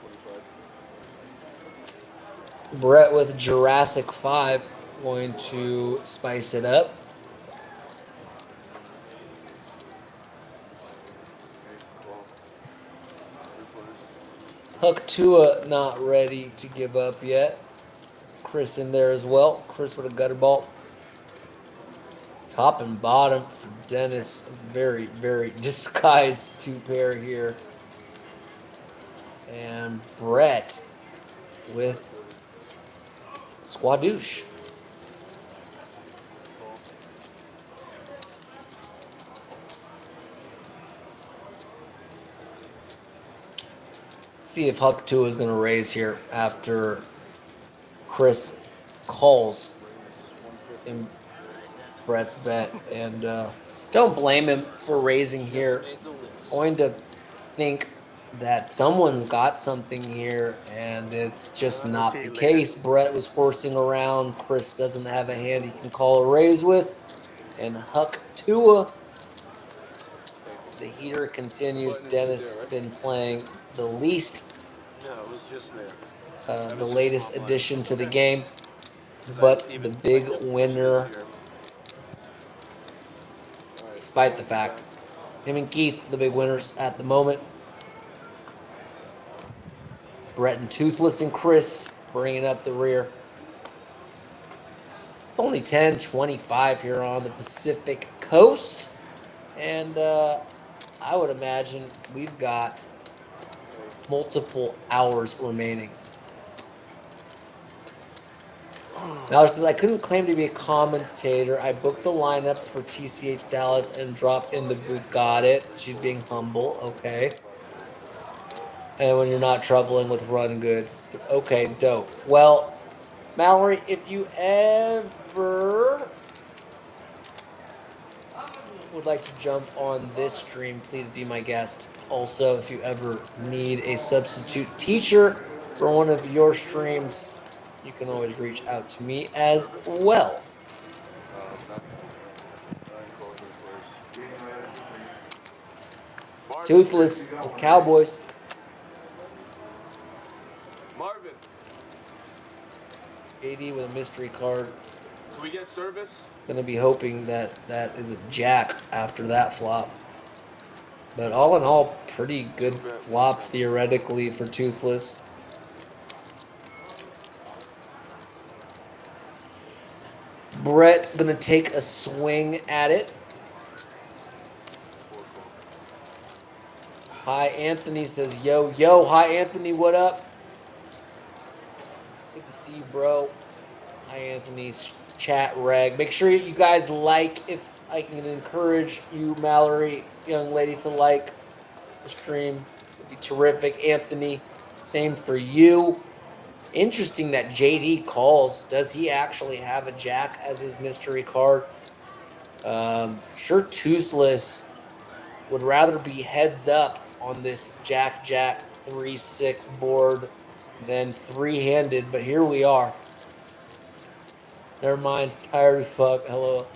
25. Brett with Jurassic 5 going to spice it up. Huck Tua not ready to give up yet. Chris in there as well. Chris with a gutter ball. Top and bottom for Dennis. Very, very disguised two pair here. And Brett with Squadouche. See if Huck 2 is going to raise here after Chris calls in Brett's bet. And don't blame him for raising here. Going to think that someone's got something here, and it's just not the case. Brett was horsing around. Chris doesn't have a hand he can call a raise with. And Huck Tua, the heater continues. Dennis been playing the least, No, it was just there. the latest addition to the game, but the big winner, despite the fact, him and Keith, the big winners at the moment. Brett and Toothless and Chris bringing up the rear. It's only 10:25 here on the Pacific Coast, and I would imagine we've got multiple hours remaining. Mallard says, I couldn't claim to be a commentator. I booked the lineups for TCH Dallas and dropped in the booth. Got it. She's being humble. Okay. And when you're not troubling with run good. Okay, dope. Well, Mallory, if you ever would like to jump on this stream, please be my guest. Also, if you ever need a substitute teacher for one of your streams, you can always reach out to me as well. Toothless with Cowboys. Marvin, AD with a mystery card. can we get service? Gonna be hoping that that is a jack after that flop. But all in all, pretty good flop theoretically for Toothless. Brett gonna take a swing at it. Hi, Anthony says, yo, yo. Hi, Anthony, what up? Good to see you, bro. Hi, Anthony's chat reg. Make sure you guys like, if I can encourage you, Mallory, young lady, to like the stream. It'd be terrific. Anthony, same for you. Interesting that JD calls. Does he actually have a jack as his mystery card? Sure, Toothless would rather be heads up on this Jack 3-6 board than three-handed, but here we are. Never mind, tired as fuck. Hello.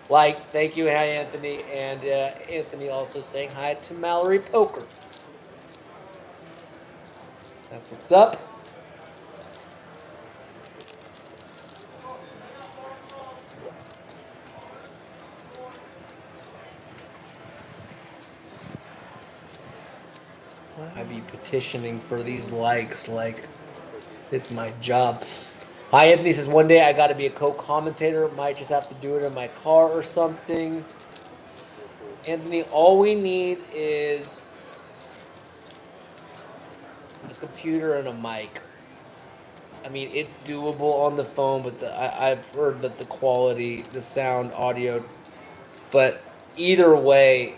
Liked, thank you, hi Anthony, and Anthony also saying hi to Mallory Poker. That's what's up. I'd be petitioning for these likes like it's my job. Hi, Anthony says, one day I got to be a co-commentator. Might just have to do it in my car or something. Anthony, all we need is a computer and a mic. I mean, it's doable on the phone, but I've heard that the quality, the sound, audio, but either way,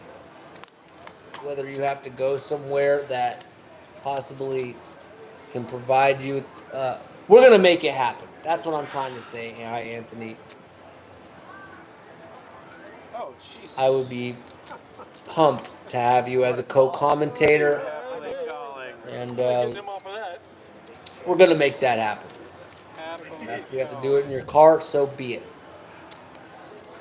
whether you have to go somewhere that possibly can provide you, we're going to make it happen. That's what I'm trying to say. Hi, Anthony. Oh, Jesus. I would be pumped to have you as a co-commentator. And Getting them off of that. we're gonna make that happen. If you have to do it in your car, so be it.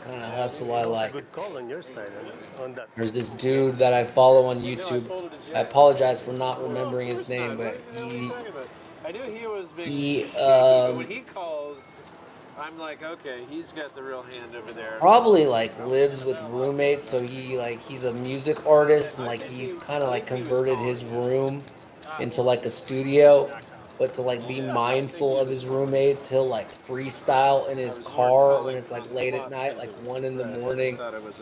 Kind of hustle I That was a like. good call on your side on that. There's this dude that I follow on YouTube. I apologize for not remembering his name, but I knew he was big. he But when he calls, I'm like, okay, he's got the real hand over there. probably like lives with roommates, so he's a music artist, and like he kind of like converted his room into like a studio. But to like be mindful of his roommates, he'll like freestyle in his car when it's like late at night, like 1 a.m.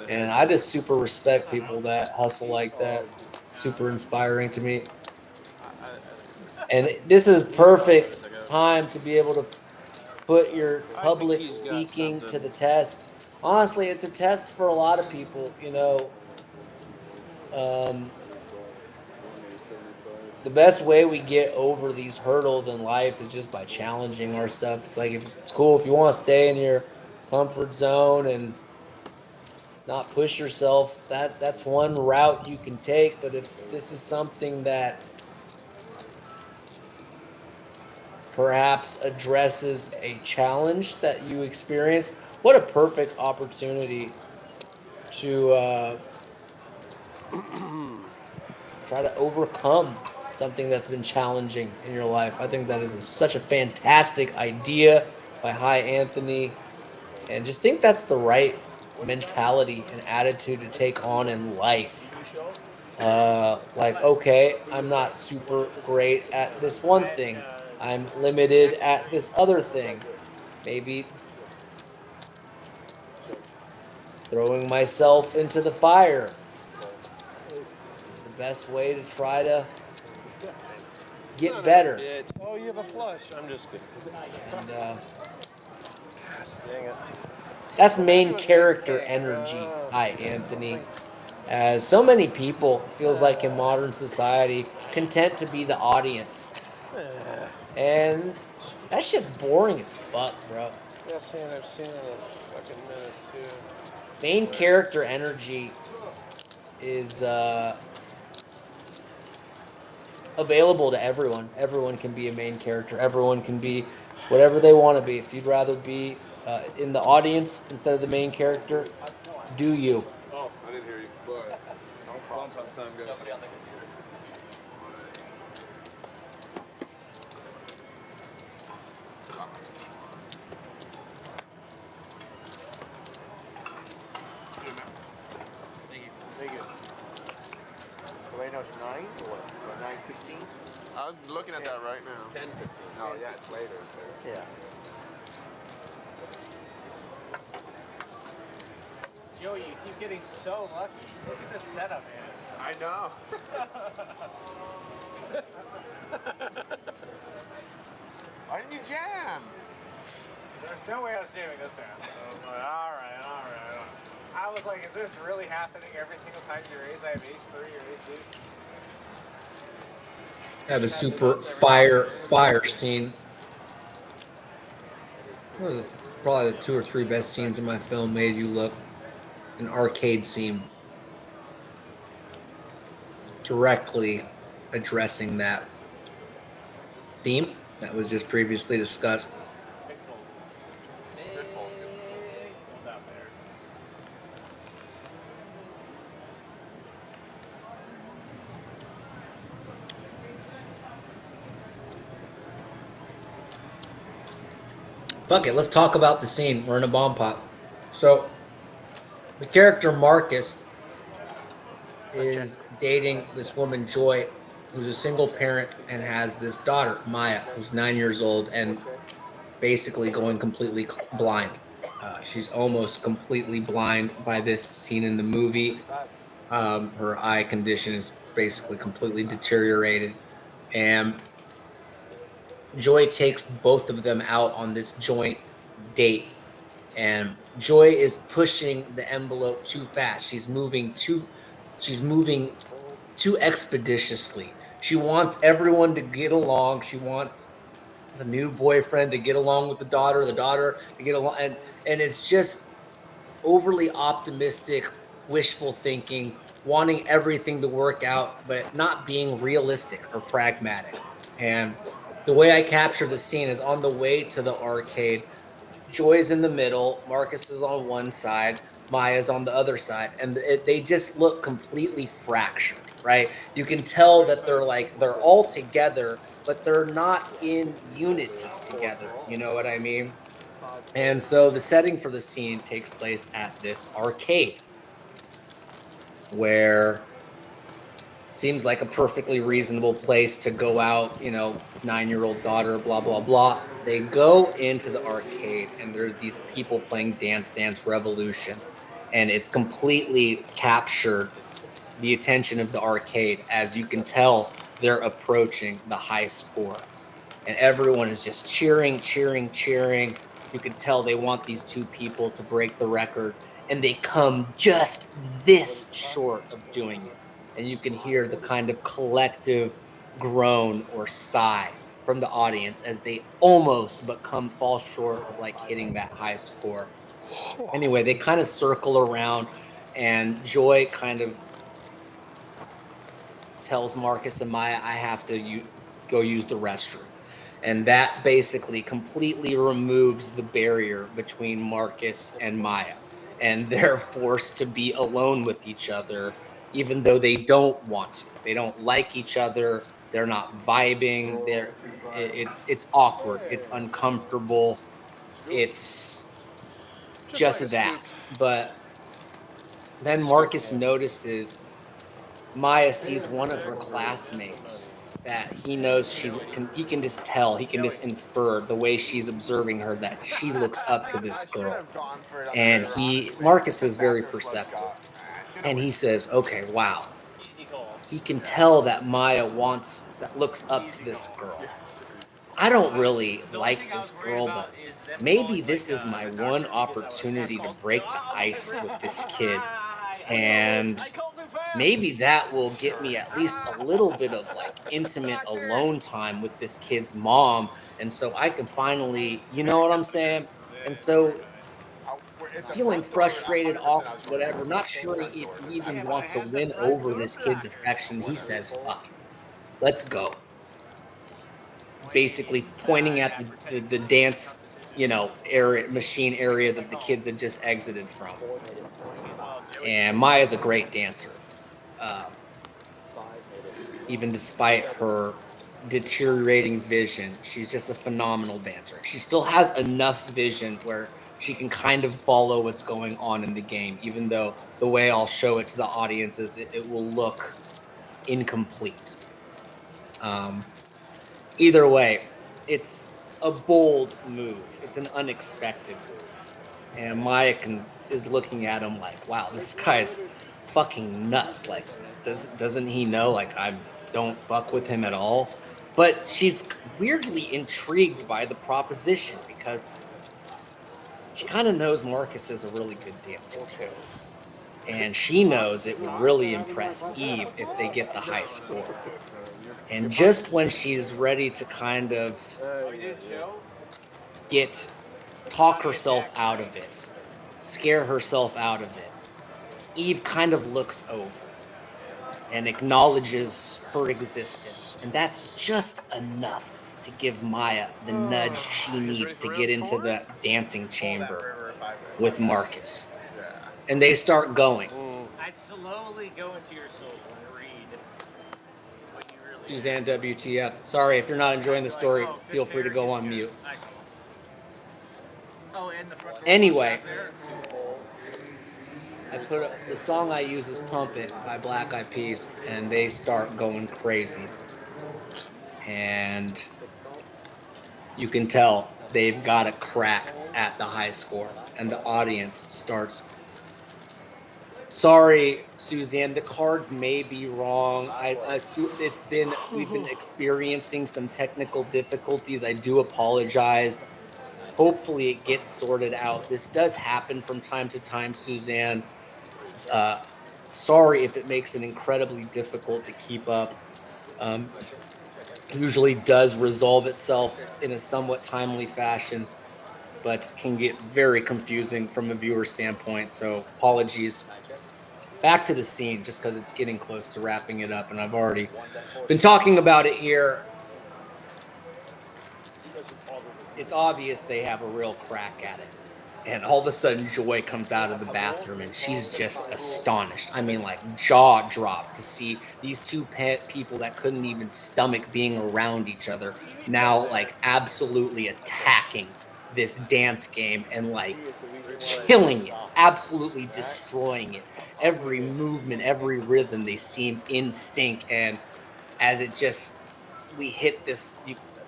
And I just super respect people that hustle like that. Super inspiring to me. And this is perfect time to be able to put your public speaking to the test. Honestly, it's a test for a lot of people, you know. The best way we get over these hurdles in life is just by challenging our stuff. It's like, if it's cool if you want to stay in your comfort zone and not push yourself, that's one route you can take. But if this is something that perhaps addresses a challenge that you experience, what a perfect opportunity to try to overcome something that's been challenging in your life. I think that is such a fantastic idea by Hi Anthony, and just think that's the right mentality and attitude to take on in life. Like, okay, I'm not super great at this one thing. I'm limited at this other thing. Maybe throwing myself into the fire is the best way to try to get better. Oh, you have a flush. I'm just kidding. And Dang it. that's main character energy. Hi, Anthony. As so many people, feels like in modern society, content to be the audience. And that shit's boring as fuck, bro. Yeah, I've seen it in a fucking minute too. Main character energy is available to everyone. Everyone can be a main character. Everyone can be whatever they want to be. If you'd rather be in the audience instead of the main character, do you. Oh, I didn't hear you. Go ahead. No problem. Time goes. Nobody on the computer. Thank you. So right now it's 9 or what? Or 9:15? I'm looking at that right now. 10:15. No, yeah, it's later. Yeah. Joey, you keep getting so lucky. Look at this setup, man. I know. Why didn't you jam? There's no way I was jamming this in. So, alright. I was like, is this really happening every single time you raise? I have ace-3 or ace-2. I have a super fire scene. One of the, probably the 2 or 3 best scenes in my film, Made You Look. An arcade scene. Directly addressing that theme that was just previously discussed. Fuck it, let's talk about the scene. We're in a bomb pot. So, the character Marcus is dating this woman, Joy, who's a single parent and has this daughter, Maya, who's 9 years old and basically going completely blind. She's almost completely blind by this scene in the movie. Her eye condition is basically completely deteriorated. And Joy takes both of them out on this joint date. And Joy is pushing the envelope too fast. She's moving too expeditiously. She wants everyone to get along. She wants the new boyfriend to get along with the daughter to get along, and it's just overly optimistic wishful thinking, wanting everything to work out, but not being realistic or pragmatic. And the way I capture the scene is on the way to the arcade. Joy's in the middle, Marcus is on one side, Maya's on the other side, and they just look completely fractured, right? You can tell that they're all together, but they're not in unity together. You know what I mean? And so the setting for the scene takes place at this arcade where seems like a perfectly reasonable place to go out, 9-year-old daughter, blah, blah, blah. They go into the arcade and there's these people playing Dance Dance Revolution. And it's completely captured the attention of the arcade. As you can tell, they're approaching the high score. And everyone is just cheering, cheering, cheering. You can tell they want these two people to break the record, and they come just this short of doing it. And you can hear the kind of collective groan or sigh from the audience as they almost but fall short of like hitting that high score. Anyway, they kind of circle around, and Joy kind of tells Marcus and Maya, I have to go use the restroom. And that basically completely removes the barrier between Marcus and Maya. And they're forced to be alone with each other, even though they don't want to. They don't like each other. They're not vibing. It's awkward. It's uncomfortable. It's just that. But then Marcus notices Maya sees one of her classmates that he knows he can just tell, he can just infer the way she's observing her that she looks up to this girl. And Marcus is very perceptive. And he says, okay, wow. He can tell that Maya looks up to this girl. I don't really like this girl, but maybe this is my one opportunity to break the ice with this kid. And maybe that will get me at least a little bit of like intimate alone time with this kid's mom. And so I can finally, you know what I'm saying? And so feeling frustrated, awkward, whatever, not sure if he even wants to win over this kid's affection, he says, fuck it, let's go. Basically pointing at the dance, area, machine area that the kids had just exited from. And Maya's a great dancer. Even despite her deteriorating vision, she's just a phenomenal dancer. She still has enough vision where she can kind of follow what's going on in the game, even though the way I'll show it to the audience is it will look incomplete. Either way, it's a bold move. It's an unexpected move. And Maya is looking at him like, wow, this guy's fucking nuts. Like, doesn't he know, like, I don't fuck with him at all? But she's weirdly intrigued by the proposition because she kind of knows Marcus is a really good dancer too. And she knows it would really impress Eve if they get the high score. And just when she's ready to kind of talk herself out of it, scare herself out of it, Eve kind of looks over and acknowledges her existence. And that's just enough to give Maya the nudge she needs to get into the dancing chamber with Marcus. And they start going. I slowly go into your soul and read what you really Suzanne WTF. Sorry, if you're not enjoying the story, feel free to go on mute. Anyway, the song I use is Pump It by Black Eyed Peas, and they start going crazy. And you can tell they've got a crack at the high score, and the audience starts. Sorry, Suzanne, the cards may be wrong. I assume we've been experiencing some technical difficulties. I do apologize. Hopefully it gets sorted out. This does happen from time to time, Suzanne. Sorry if it makes it incredibly difficult to keep up. Usually does resolve itself in a somewhat timely fashion, but can get very confusing from a viewer standpoint. So apologies. back to the scene, just because it's getting close to wrapping it up, and I've already been talking about it here. It's obvious they have a real crack at it. And all of a sudden, Joy comes out of the bathroom, and she's just astonished. I mean, like, jaw dropped to see these two people that couldn't even stomach being around each other now, like, absolutely attacking this dance game and, like, killing it, absolutely destroying it. Every movement, every rhythm, they seem in sync. And as we hit this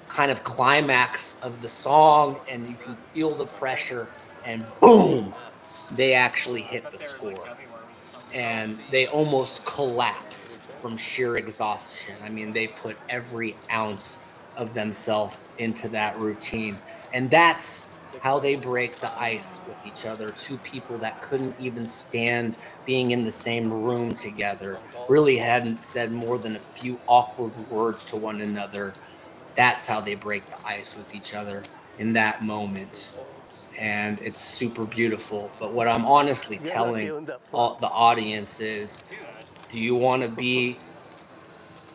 kind of climax of the song, and you can feel the pressure, and boom, they actually hit the score. And they almost collapse from sheer exhaustion. I mean, they put every ounce of themselves into that routine. And that's how they break the ice with each other. Two people that couldn't even stand being in the same room together, really hadn't said more than a few awkward words to one another. That's how they break the ice with each other in that moment. And it's super beautiful. But what I'm honestly telling the audience is, do you want to be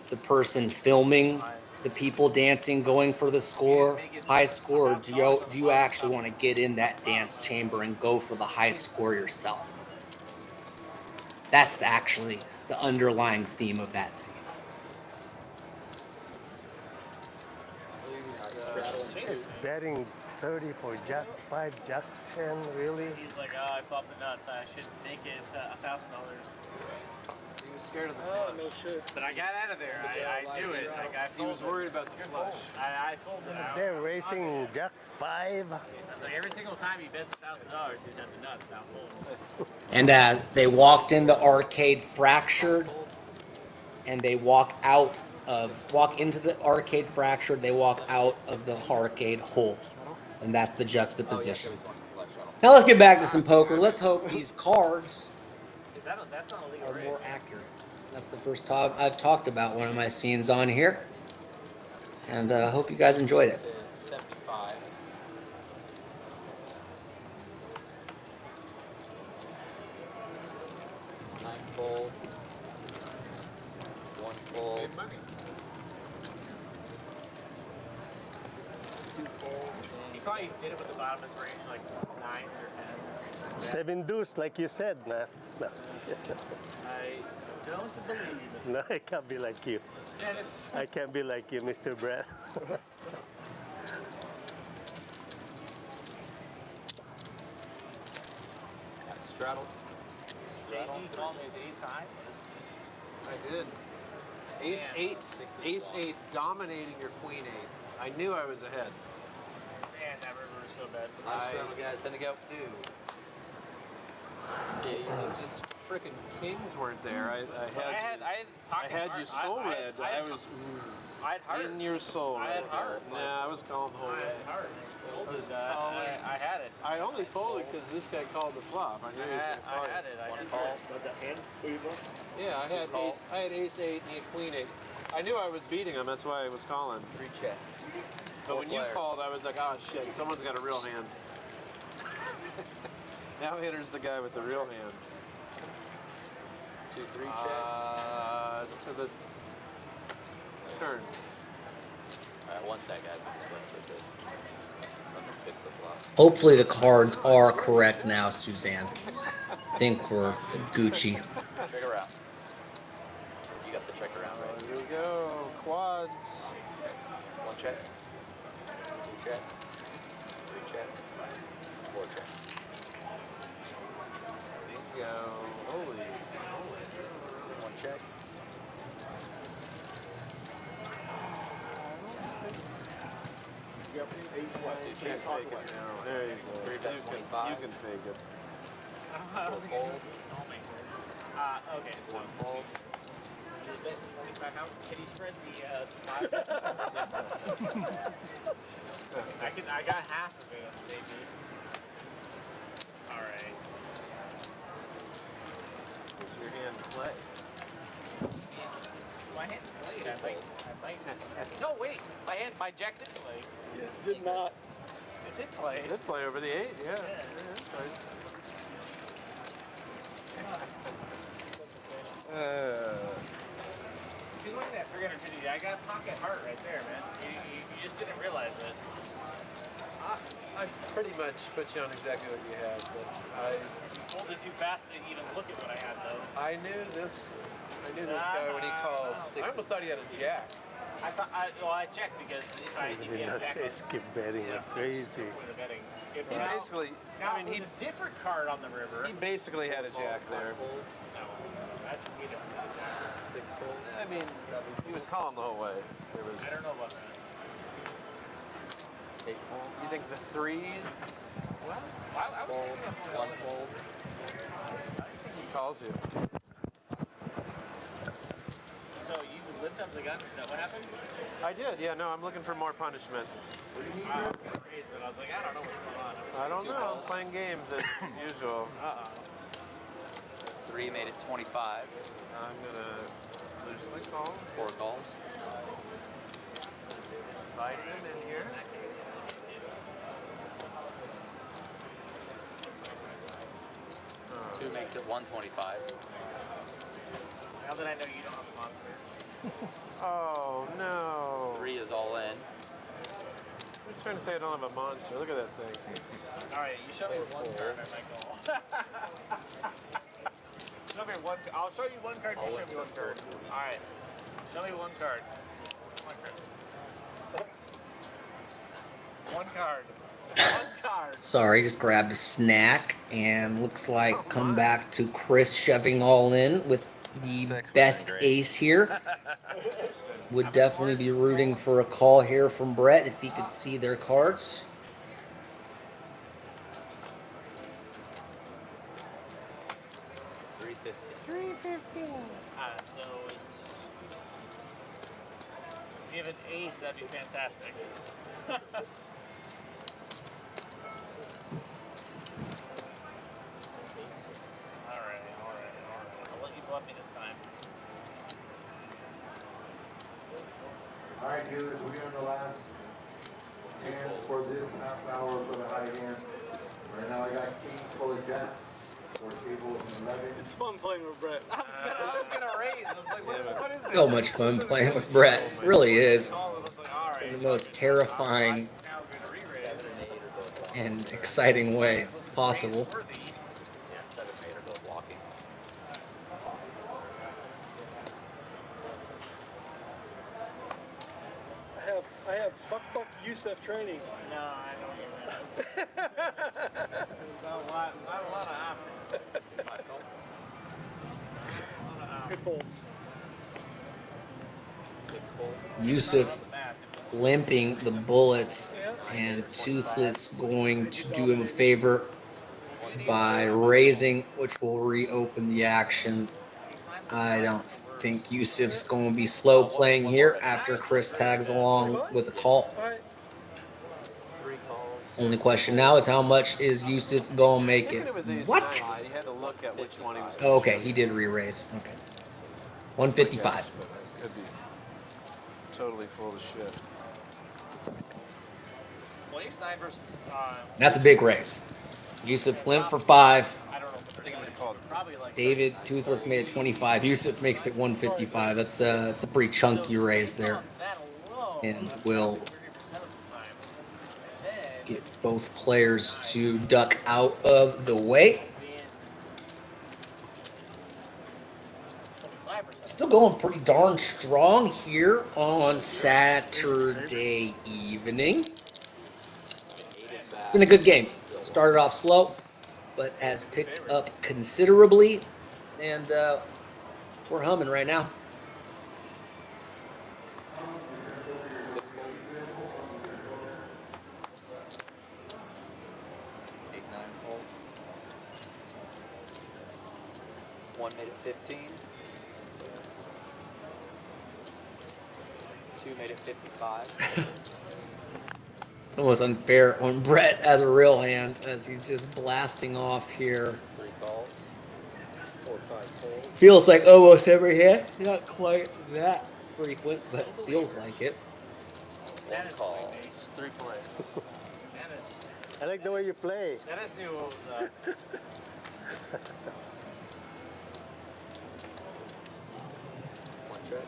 the person filming the people dancing, going for the high score, or do you actually want to get in that dance chamber and go for the high score yourself? That's actually the underlying theme of that scene. It's betting 30 for Jack 5, Jack 10, really? He's like, oh, I flopped the nuts. I should make it $1,000. He was scared of the flush. No shit. But I got out of there. I knew it. Like, He was worried about the flush. I folded out. They're racing Jack 5. I was like, every single time he bets $1,000, he's at the nuts. I'll fold. And they walked in the arcade fractured, and they walk into the arcade fractured, they walk out of the arcade whole. And that's the juxtaposition. Now let's get back to some poker. Let's hope these cards are more accurate. That's the first time I've talked about one of my scenes on here. And I hope you guys enjoyed it. 75. Nine fold. One fold. Two fold. He probably did it with the bottom of his range, like 9s or 10s. 7 deuce, like you said, man. No. I don't believe it. No, I can't be like you. Dennis. I can't be like you, Mr. Brett. Straddle. JD called me the ace high. I did. Ace 8 dominating your queen 8. I knew I was ahead. Man, that river is so bad. Straddle guys tend to go. Just freaking kings weren't there. I had you soul red. I was I had heart. in your soul I red. had heart. Nah, I was calling whole I had red. heart. I I had it. I only folded because this guy called the flop. I knew he was going to call I had it. I had call. Yeah, I had ace 8 and he had queen 8. I knew I was beating him. That's why I was calling. 3 check. But when you called, I was like, oh shit, someone's got a real hand. Now enters the guy with the real hand. 2, 3 check. To the turn. Alright, one sec, guys. I'm just going to this. I'm going to fix the flop. Hopefully the cards are correct now, Suzanne. I think we're Gucci. Trigger out. You got the check around, right? Here we go. Quads. 1 check. 2 check. 3 check. 4 check. Bingo. Holy. 1 check. You can't fake it now. There you go. You can fake it. Fold. Okay, so 1 fold. back out. Can you spread the 5? I got half of it, maybe. All right. What's your hand to play? My hand played. I might. No, wait. My jack did play. It did not. It did play. It did play over the 8, yeah. See, looking at 350, I got pocket heart right there, man. You just didn't realize it. I pretty much put you on exactly what you had, but You pulled it too fast to even look at what I had, though. I knew this guy when he called. I almost thought he had a jack. I checked because if I didn't get a jack, Skip betting like crazy. with the betting. He basically, Now, it was a different card on the river. he basically had a jack there. No, that's either. I mean, he was calling the whole way. There was. I don't know about that. You think the threes? Well, I was thinking of One fold. He calls you. So you lived up the gun? Is that what happened? I did. Yeah. No, I'm looking for more punishment. I was gonna raise, but I was like, I don't know what's going on. I don't know. I'm playing games as usual. Three made it 25. I'm gonna loosely call. 4 calls. Vitamin in here. Two makes it 125. Now that I know you don't have a monster. Oh no. 3 is all in. You're trying to say I don't have a monster. Look at that thing. Alright, you show me one card, I might go. Show me one. I'll show you one card. You show me one card. Alright. Show me one card. Come on, Chris. One card. One card. Sorry, just grabbed a snack and looks like come back to Chris shoving all in with the best ace here. Would definitely be rooting for a call here from Brett if he could see their cards. $3.50. So it's. If you have an ace, that'd be fantastic. Alright. I'll let you bluff me this time. All right, dealers, we are in the last hand for this half hour for the high hand. Right now I got kings full of jacks for table 11. It's fun playing with Brett. I was gonna raise. I was like, what is this? So much fun playing with Brett. It really is. In the most terrifying and exciting way possible. Yeah, 7 and 8 are both walking. I have Buck Youssef training. No, I don't know that. There's not a lot of options. Good fold. Yusuf limping the bullets and Toothless going to do him a favor by raising, which will reopen the action. I don't think Yusuf's going to be slow playing here after Chris tags along with a call. Only question now is how much is Yusuf going to make it? What? You had to look at which one he was. Okay, he did re-raise. Okay. 155. Could be totally full of shit. Well, ace 9 versus. That's a big raise. Yusuf limp for 5. I don't know. I think it's called. Probably like. David Toothless made it 25. Yusuf makes it 155. That's a pretty chunky raise there. And will get both players to duck out of the way. Still going pretty darn strong here on Saturday evening. It's been a good game. Started off slow, but has picked up considerably, and we're humming right now. One made it 15. 2 made it 55. It's almost unfair when Brett has a real hand as he's just blasting off here. 3 calls. 4 or 5 folds. Feels like almost every hand. Not quite that frequent, but feels like it. 1 call. 3 play. I like the way you play. Dennis knew what was up. check.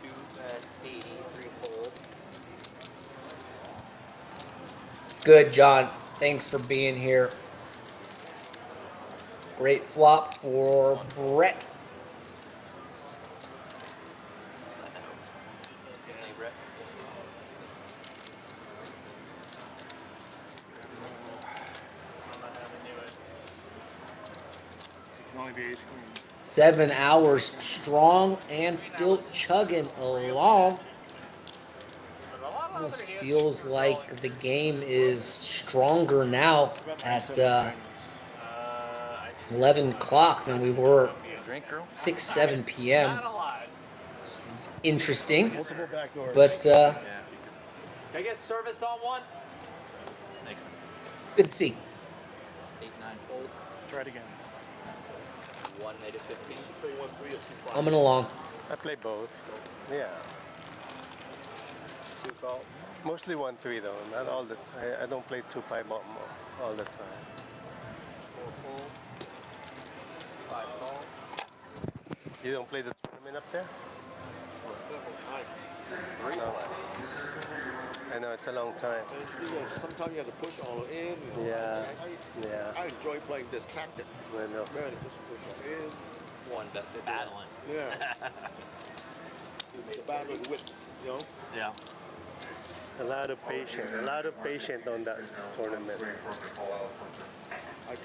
Two at 80, 3 fold. Good, John. Thanks for being here. Great flop for Brett. Hey, Brett. Can only be ace queen. 7 hours strong and still chugging along. Almost feels like the game is stronger now at 11 o'clock than we were 6, 7 p.m. It's interesting, Multiple backdoors. but Can I get service on one? Thanks. good to see. 8, 9 fold. Let's try it again. 1 negative 15. Coming along. I play both. Yeah. 2 call. Mostly 1-3 though. Not all the time. I don't play 2-pie bomb all the time. 4 fold. 5 call. You don't play the tournament up there? 3 No. play. I know it's a long time. Sometimes you have to push all in. Yeah. Yeah. I enjoy playing this tactic. I know. Man, just push all in. 1 bet 50. Battling. Yeah. The battle of wits, you know? Yeah. A lot of patience on that tournament.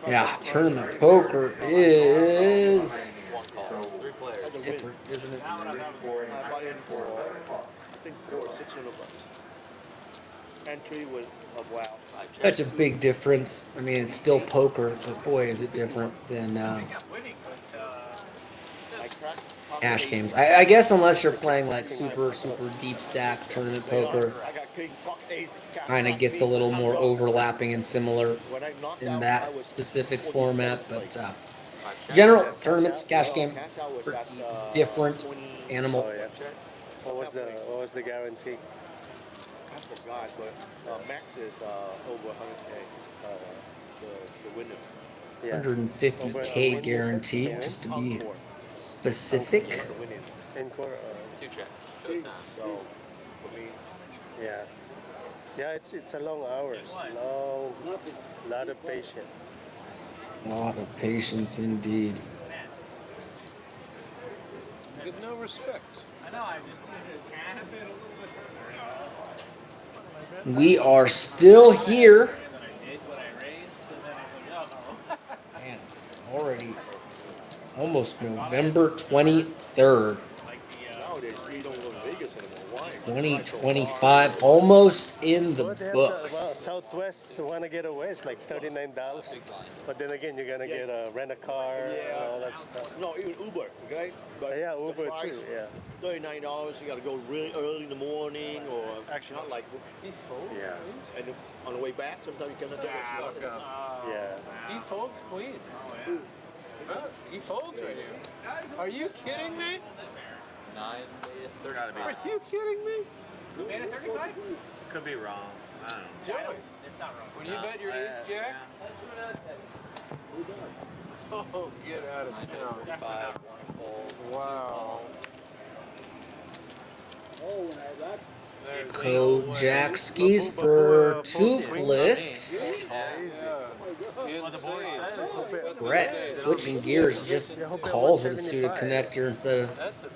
Yeah, tournament poker is 1 call. 3 players. different, isn't it? I buy in for, I think, $400 or $600. Entry was of wow. Such a big difference. I mean, it's still poker, but boy, is it different than Winning, but cash games. I guess unless you're playing like super deep stack tournament poker, I got king, fuck, ace, kind of gets a little more overlapping and similar when I knocked in out, that I was specific 47th format. place. But general tournaments, cash game, Cash out was pretty at, different 20, animal. Oh yeah. What was the guarantee? I forgot, but max is over 100K. The winner. Yeah. 150K guarantee, just to be specific. The winning. Encore. 2 check. So, for me, Yeah. Yeah, it's a long hours. Long. Lot of patience. A lot of patience indeed. Get no respect. I know, I just needed a tad bit, a little bit further. We are still here. And then I did what I raised, and then I was like, oh no. Man, already almost November 23rd, nowadays we don't go to Vegas anymore. Why? 2025, almost in the Well, they have books. Southwest want to get away. It's like $39. But then again, you're gonna get a rent a car and all that stuff. No, even Uber, okay? But Yeah, the Uber price, too. Yeah. $39. You got to go really early in the morning, or actually not like. Yeah. And then on the way back, sometimes you cannot get what you want. Yeah. He folds queens. He folds right here. Are you kidding me? 9, 35. Are you kidding me? You made it 35? Could be wrong. I don't know. Joey, It's not wrong. when you bet your ace jack, oh, get out of town. 5, 1 fold. Wow. Kojak skis for Toothless. Brett switching gears, just calls with a suited connector instead of That's a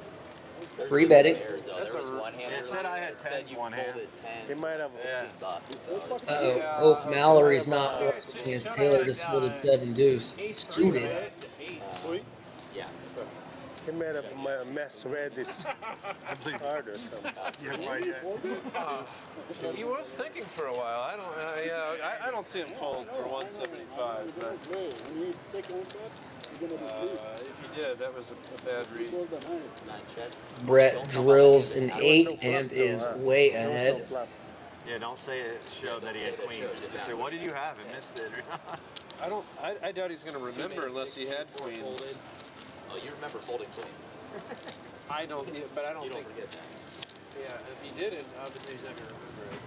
3-betting. There was one hand. It said I had 10 you one hand. folded 10. He might have. Bucks. Uh-oh. Oh, Mallory's not working as Taylor just folded 7 deuce. Suited. Yeah. He might have mess read this card or something. He was thinking for a while. I don't see him fold for 175. But, if he did, that was a bad read. 9 checks. Brett drills an 8 and is way ahead. Yeah, don't say it showed that he had queens. Just say, what did you have? I missed it. I doubt he's going to remember unless he had queens. Oh, you remember folding queens. I don't, but I don't You don't think. forget that. Yeah, if he didn't, obviously he's not going to remember it.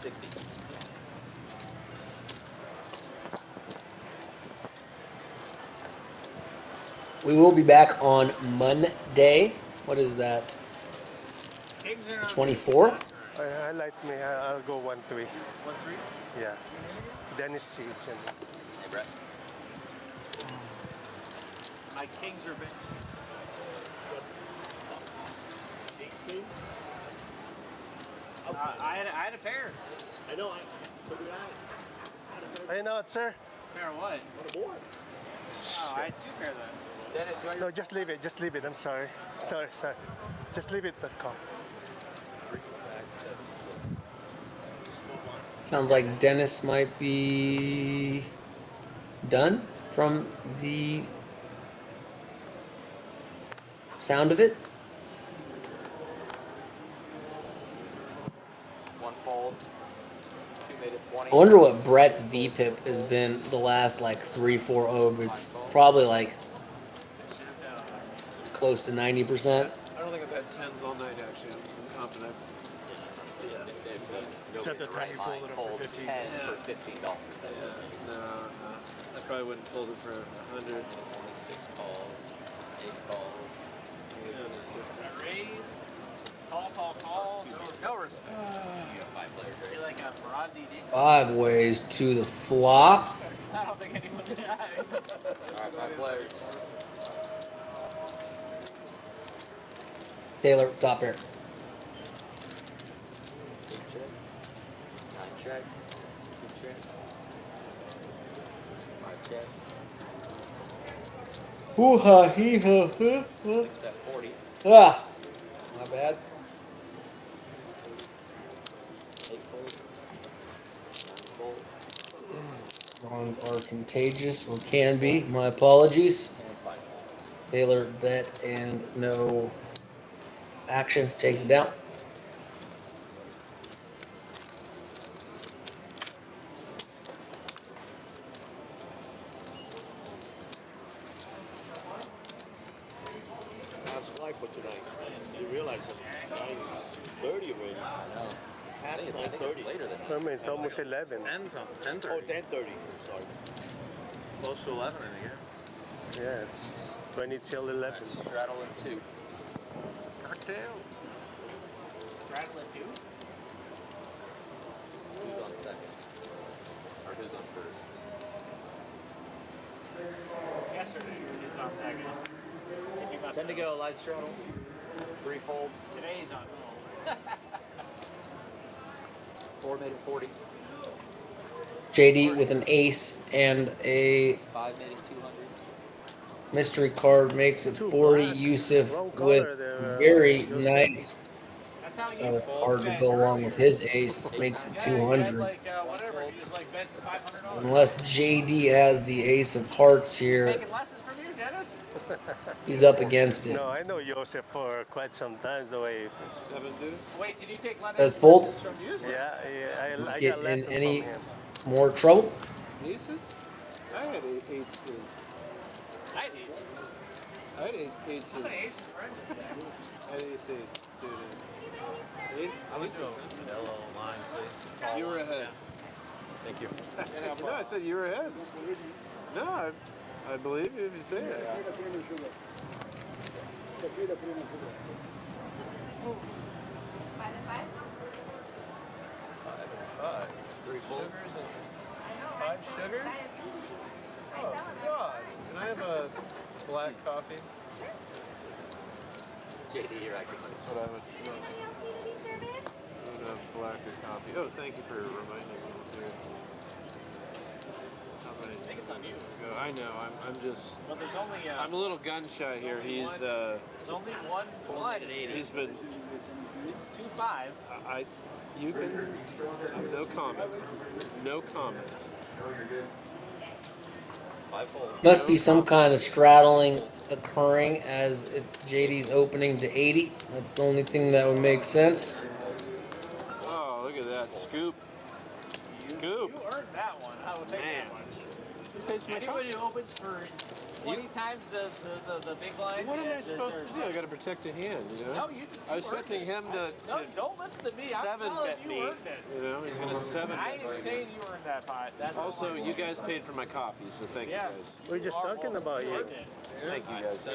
60. We will be back on Monday. What is that? Kings are on 24th? I like me. I'll go 1-3. 1-3. Yeah. Dennis Seeds. Hey, Brett. My Kings are bench. 18? I had a pair. I know, so did I. I know it, sir. Pair of what? On the board. Oh, I had 2 pair then. Dennis, you want No, just leave it. Just leave it. I'm sorry. Sorry. Just leave it. The call. Sounds like Dennis might be done from the sound of it. one fold. 2 made it 20. I wonder what Brett's VPIP has been the last like 3-4 overs. Probably like close to 90%. I don't think I've had 10s all night, actually. I'm confident. Except the time you folded it for 15. 10 for $15. No. I probably wouldn't fold it for 100. 26 calls, 8 calls. Raise. Call. No respect. You got 5 players, See, right? like a bronzy D. 5 ways to the flop. I don't think anyone did. Alright, 5 players. Taylor, top pair. 8 check. 9 check. 2 check. 5 check. Hoo ha hee ha ha. 6 at 40. Ah, my bad. 8 fold. 9 fold. Drawings are contagious, or can be. My apologies. And 5 fold. Taylor bet and no action. Takes it down. How's life for tonight? You realize it's 9:30 already. I know. Past I think 9:30. it's later than I that. mean, it's almost 11. 10:30. Oh, 10:30. Sorry. Close to 11, I think. Yeah, it's 20 till 11. Straddle in 2. Cocktail. Straddle and do. Who's on second? Or who's on first? Yesterday is on second. If you must 10 to go, live straddle. 3 folds. Today's on. 4 made it 40. JD with an ace and a 5 made it 200. mystery card makes it 40. Yusuf with very nice That's how you card to go along with his ace makes it 200. like whatever. You just like bet $500. Unless JD has the ace of hearts here, Taking lessons from you, Dennis? he's up against it. No, I know Joseph for quite some time. The way. 7 deuce. Wait, did you take Let's fold. lessons from you? Yeah, I Get got in lessons any from him. more trouble? Aces? I had 8s. I had aces. I had 8s. I'm an ace, right? I had ace 8 suited. Ace? I would aces, go huh? yellow line, please. You were ahead. Thank you. No, I said you were ahead. No, I believe you if you say it. 5 and 5. 3 folds. Sugars and 5 sugars? Oh, God. Can I have a black coffee? JD, you're acting like That's what I would I would have blacker coffee. Oh, thank you for reminding me. Dear. How many? I think it's on you. Go? I know. I'm just. Well, there's only. I'm a little gun shy here. He's There's only one blood. he's been. It's 2-5. You can. No comment. No comment. 5 folds. Must be some kind of straddling occurring as if JD's opening to 80. That's the only thing that would make sense. Oh, look at that scoop. Scoop. You earned that one. I will take Man. that one. This pays for my Anybody coffee. who opens for 20 times the big blind. What am I and supposed to deserves do? I it. got to protect a hand, you know? No, you I was earned expecting it. him to No, don't listen to me. I'm seven telling bet you me. earned it. You know, he's gonna seven I bet ain't me. saying you earned that pot. That's all Also, I'm you saying. guys paid for my coffee, so thank you guys. We're just talking about you. earned it. Thank you guys.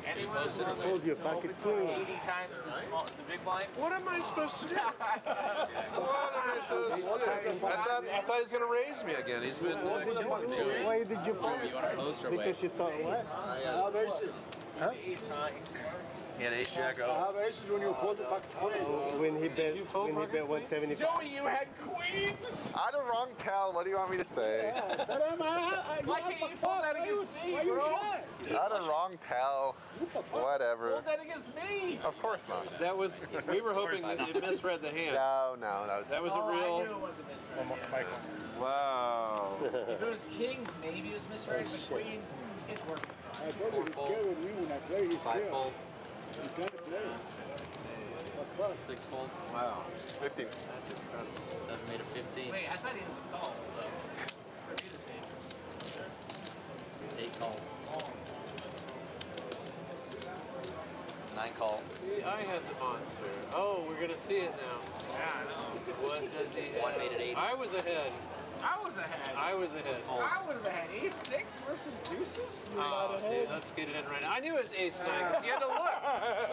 Anyone who's I willing told you, to pocket open for queen. 80 times the big blind. What am I supposed to do? What am I supposed to do? I thought he was gonna raise me again. He's been. Why did you fold? You want a post or Because you thought what? Huh? He had ace jack How about aces when you fold the pocket queen? When he bet 175. Joey, you had queens. I the wrong pal. What do you want me to say? Why can't you fold that against me, bro? I the wrong pal. Whatever. Fold that against me. Of course not. That was. We were hoping that you misread the hand. No. That was a I real. knew it wasn't misread. Wow. If it was kings, maybe it was misread, but queens, it's working. I told you, he's scared with me when I play, he's Five scared. fold, He's trying to play. 6 fold, Wow. 15. That's incredible. 7 made a 15. Wait, I thought he was a call, though. Review the tape. It's 8 calls. 9 calls. See, I had the monster. Oh, we're gonna see it now. Yeah, I know. What does he have? 1 made it 8. I was ahead. I was ahead. I was ahead. I was ahead. Ace 6 versus deuces? Oh, dude, let's get it in right now. I knew it was ace 9 because you had to look.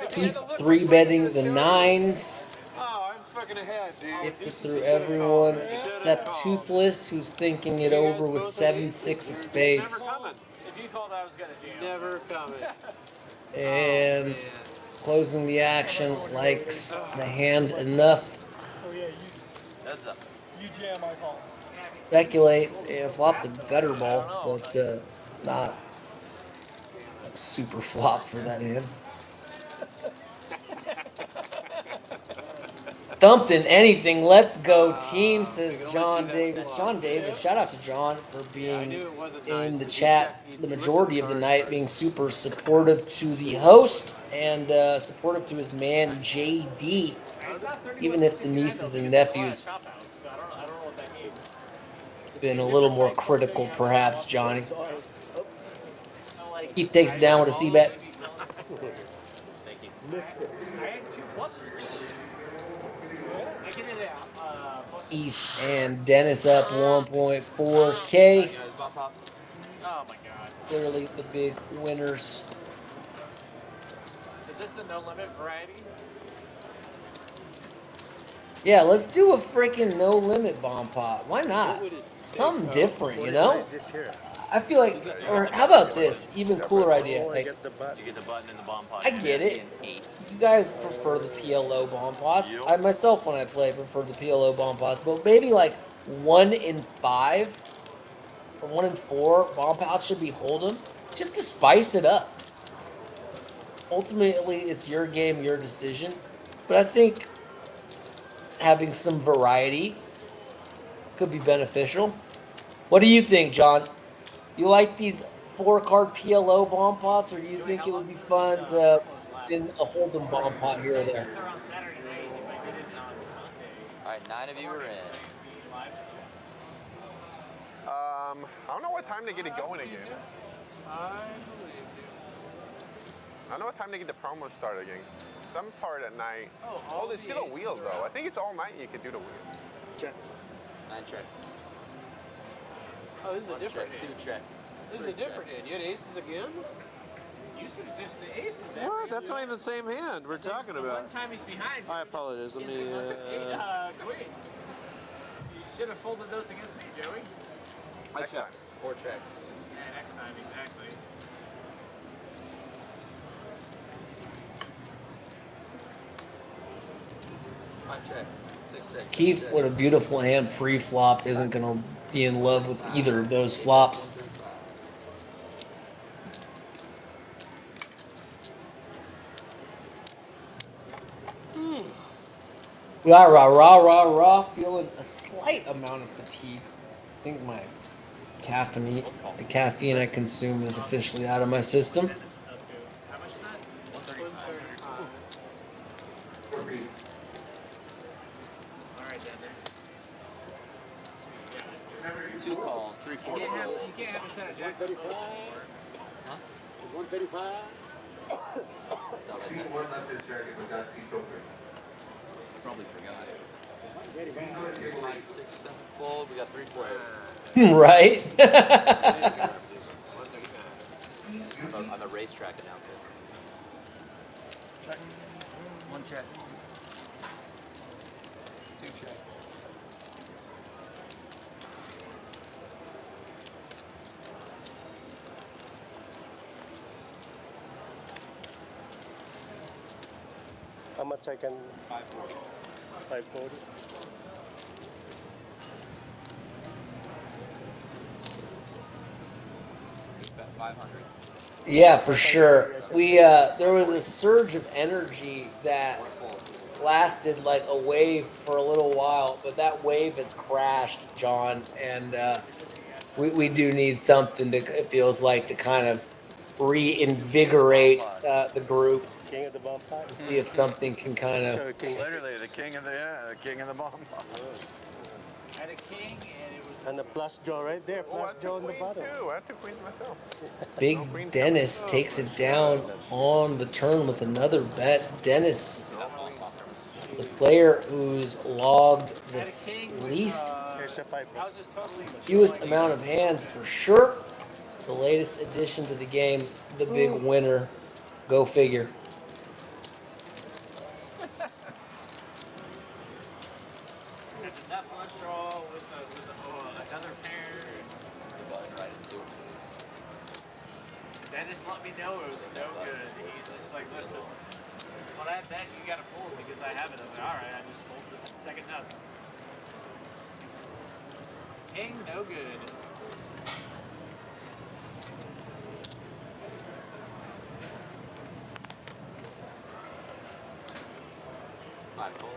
'Cause you Keith had to look three before betting you the showed it. nines. Oh, I'm fucking ahead, dude. Gets it through everyone except Toothless, who's thinking it over with 7-6 of spades. Never coming. If you called, I was going to jam. Never coming. And closing the action, likes the hand enough. So yeah, Heads up. you jam, I call. Speculate. Yeah, flop's a gutter ball, but not a super flop for that hand. Something, anything, let's go team, says John Davis. John Davis, shout out to John for being in the chat the majority of the night, being super supportive to the host and supportive to his man JD, even if the nieces and nephews been a little more critical, perhaps, Johnny. Keith takes it down with a C-bet. Thank you. Missed it. I had 2 flushes. I get it out. Keith and Dennis up 1.4K. Guys, bump pop. Oh my god. Clearly the big winners. Is this the no limit variety? Yeah, let's do a freaking no limit bomb pot. Why not? Something different, you know? I feel like, or how about this? Even cooler idea. Like, You get the button in the bomb pot. I get it. You guys prefer the PLO bomb pots. I myself, when I play, prefer the PLO bomb pots. But maybe like 1 in 5 or 1 in 4 bomb pots should be hold'em, just to spice it up. Ultimately, it's your game, your decision. But I think having some variety could be beneficial. What do you think, John? You like these 4-card PLO bomb pots, or do you think it would be fun to send a hold'em bomb pot here or there? They're on Saturday night. If I did it on Sunday. Alright, 9 of you are in. I don't know what time to get it going again. I believe you. I don't know what time to get the promo started again. Some part at night. all there's the still a aces wheel are though. out. I think it's all night you can do the wheel. Check. 9 check. Oh, this is a 1 different check, hand. 2 check. This is a different hand. You had aces again? You said just the aces. What? That's not even the same hand we're talking about. One time he's behind you. I apologize. Let me. Queen. You should have folded those against me, Joey. I check. 4 checks. Yeah, next time, exactly. Five check. 6 check. Keith, what a beautiful hand pre-flop, isn't going to be in love with either of those flops. Rah, rah, rah, rah, rah. Feeling a slight amount of fatigue. I think my caffeine, the caffeine I consume is officially out of my system. How much is that? 135. Alright, Dennis. 2 calls, 3, 4 You calls. can't have a set of jacks. 135? Huh? 135. Thought I Seat said. one left is checking, but that seat's open. I probably forgot it. 5, 6, 7 full. We got 3 players. Right? I'm a racetrack announcer. Check. 1 check. 2 check. How much I can? 540. 540. Bet 500. Yeah, for sure. We there was a surge of energy that lasted like a wave for a little while, but that wave has crashed, John, and we do need something to, it feels like, to kind of reinvigorate the group. King of the bomb pot. See if something can kind of. Literally the king of the bomb pot. Had a king, and it was. And the plus draw right there. Plus draw in the bottom. I took queens myself. Big Dennis takes it down on the turn with another bet. Dennis, the player who's logged the least, fewest amount of hands for sure. The latest addition to the game, the big winner. Go figure. That flush draw with another pair. The button right into it. Dennis let me know it was no good. He's just like, listen, when I have that, you gotta fold because I have it. I was like, alright, I just folded the second nuts. King, no good. Five calls.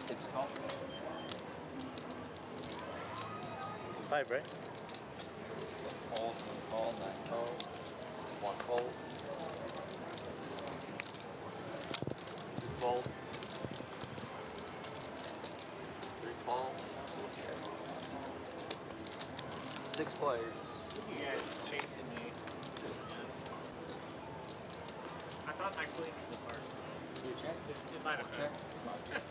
6 calls. 5, right? 7 calls, 1 call, 9 calls. 1 fold. 2 fold. 3 call. 6 players. You guys chasing me. I thought my queen was a first. You check? It might have been. Check.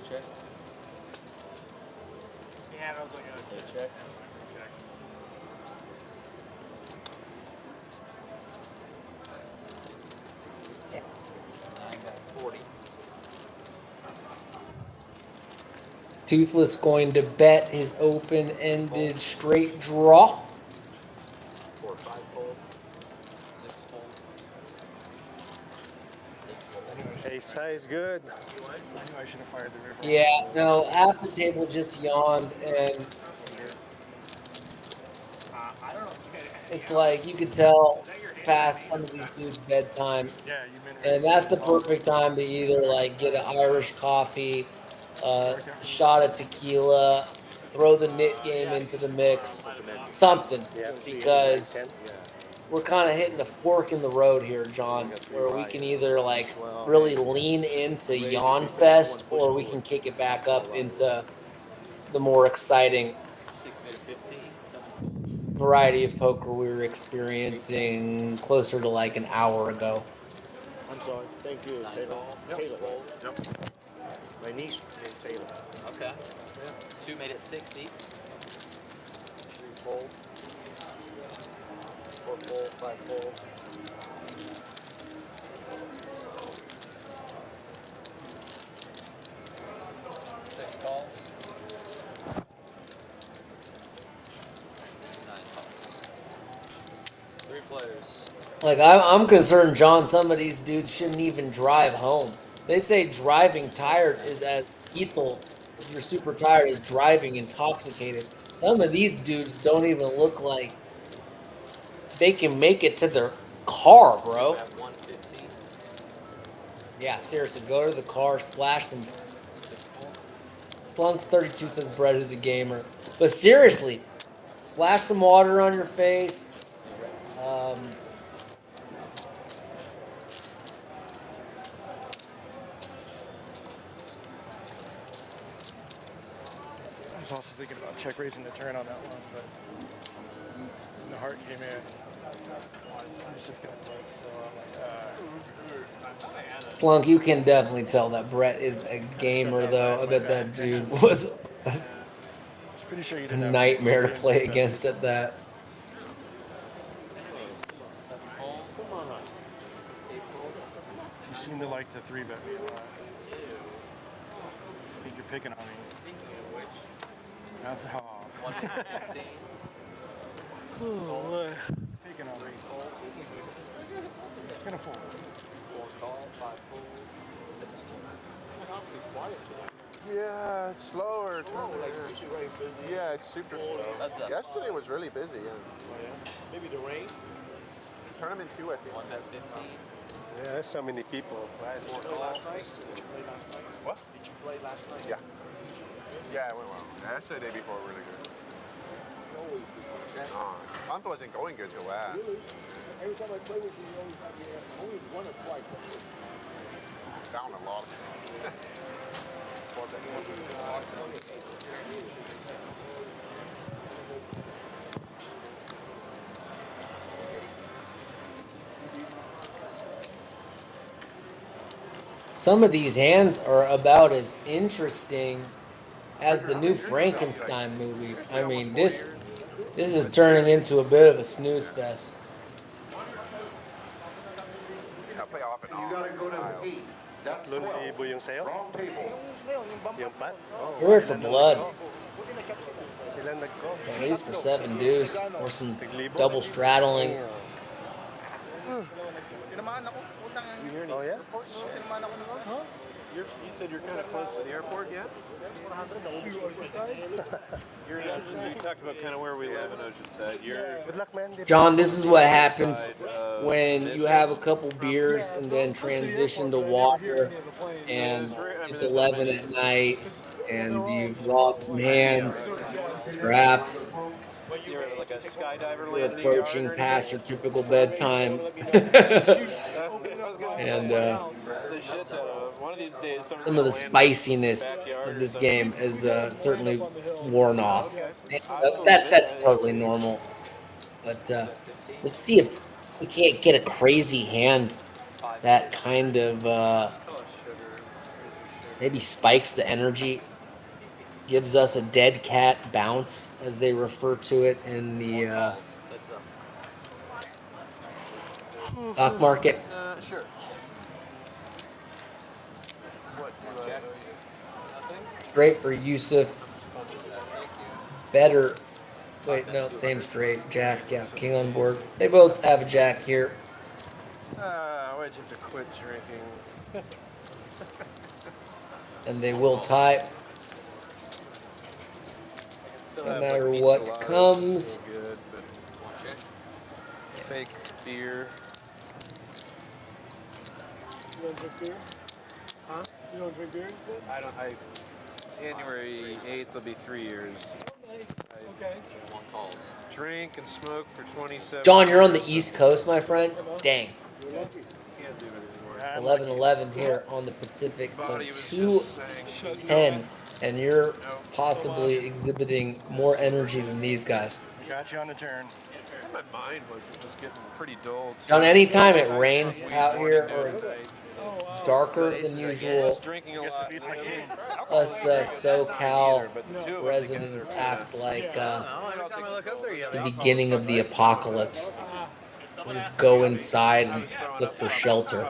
6 check. Yeah, I was like, okay. Yeah, check. Check. I got 40. Toothless going to bet his open-ended straight draw. 4, 5 fold. 6 fold. 8 fold. Ace high is good. I knew I should have fired the river. Yeah, no, half the table just yawned, and I don't know. it's like you could tell it's past some of these dudes' bedtime. Yeah, you meant And that's the perfect time to either like get an Irish coffee, a shot of tequila, throw the knit game into the mix, something, because we're kind of hitting a fork in the road here, John, where we can either like really lean into Yawn Fest, or we can kick it back up into the more exciting 6 made a 15. 7 variety of poker we were experiencing closer to like an hour ago. I'm sorry. Thank you, Taylor. Taylor. Yep. My niece named Taylor. Okay. 2 made it 60. 3 fold. 4 fold, 5 fold. 6 calls. 9 calls. 3 players. Like I'm concerned, John. Some of these dudes shouldn't even drive home. They say driving tired is as lethal. If you're super tired, is driving intoxicated. Some of these dudes don't even look like they can make it to their car, bro. At 115. Yeah, seriously, go to the car, splash some. Slunks 32 says Brett is a gamer, but seriously, splash some water on your face. was also thinking about check raising the turn on that one, but the heart came in. I'm just gonna flex, so I'm like, Slunk, you can definitely tell that Brett is a gamer, though. I bet that dude was a pretty sure you didn't have nightmare to play against at that. Come on. You seem to like to 3-bet me a lot. I think you're picking on me. Speaking of which, That's how. 115. Oh, picking on me. Gonna fold. 4 call, 5 full, 6 full. Awfully quiet today. Yeah, it's slower. Oh, like usually very busy. Yeah, it's super slow. Yesterday was really busy. Yeah. Oh, yeah. Maybe the rain. Tournament 2, I think. 115. Yeah, there's so many people. Did you play last night? What? Did you play last night? Yeah. Yeah, it went well. Yesterday, the day before, really good. Always good. Month wasn't going good till that. Really? Every time I play with you, you always have only one or twice. Down a lot. Some of these hands are about as interesting as the new Frankenstein movie. I mean, this is turning into a bit of a snooze fest. Play off and on. You gotta go to 8. That's 12. Yung sayo? Wrong table. Yung pat? We're here for blood. Ilan nagko? At least for 7 deuce or some double straddling. Oh, yeah? Huh? You said you're kind of close to the airport yet? You talked about kind of where we live in Oceanside. Good luck, man. John, this is what happens when you have a couple beers and then transition to water, and it's 11 at night, and you've robbed some hands, perhaps You're like a skydiver you're landing approaching past your typical bedtime. And one of these days, some of the spiciness of this game is certainly worn off. That's totally normal. But let's see if we can't get a crazy hand that kind of maybe spikes the energy, gives us a dead cat bounce, as they refer to it in the stock market. Sure. Straight for Yusuf. Better. Wait, no, same straight. Jack, yeah, king on board. They both have a jack here. Why'd you have to quit drinking? And they will tie. No matter what comes. Good, but fake beer. You don't drink beer? Huh? You don't drink beer, you said? I don't. January 8th will be 3 years. Oh, nice. Okay. Drink and smoke for 27. John, you're on the East Coast, my friend. Dang. Can't do it anymore. 11:11 here on the Pacific, so 2:10, and you're possibly exhibiting more energy than these guys. Got you on the turn. My mind was just getting pretty dull. John, anytime it rains out here or it's darker than usual, us SoCal residents act like it's the beginning of the apocalypse. We just go inside and look for shelter.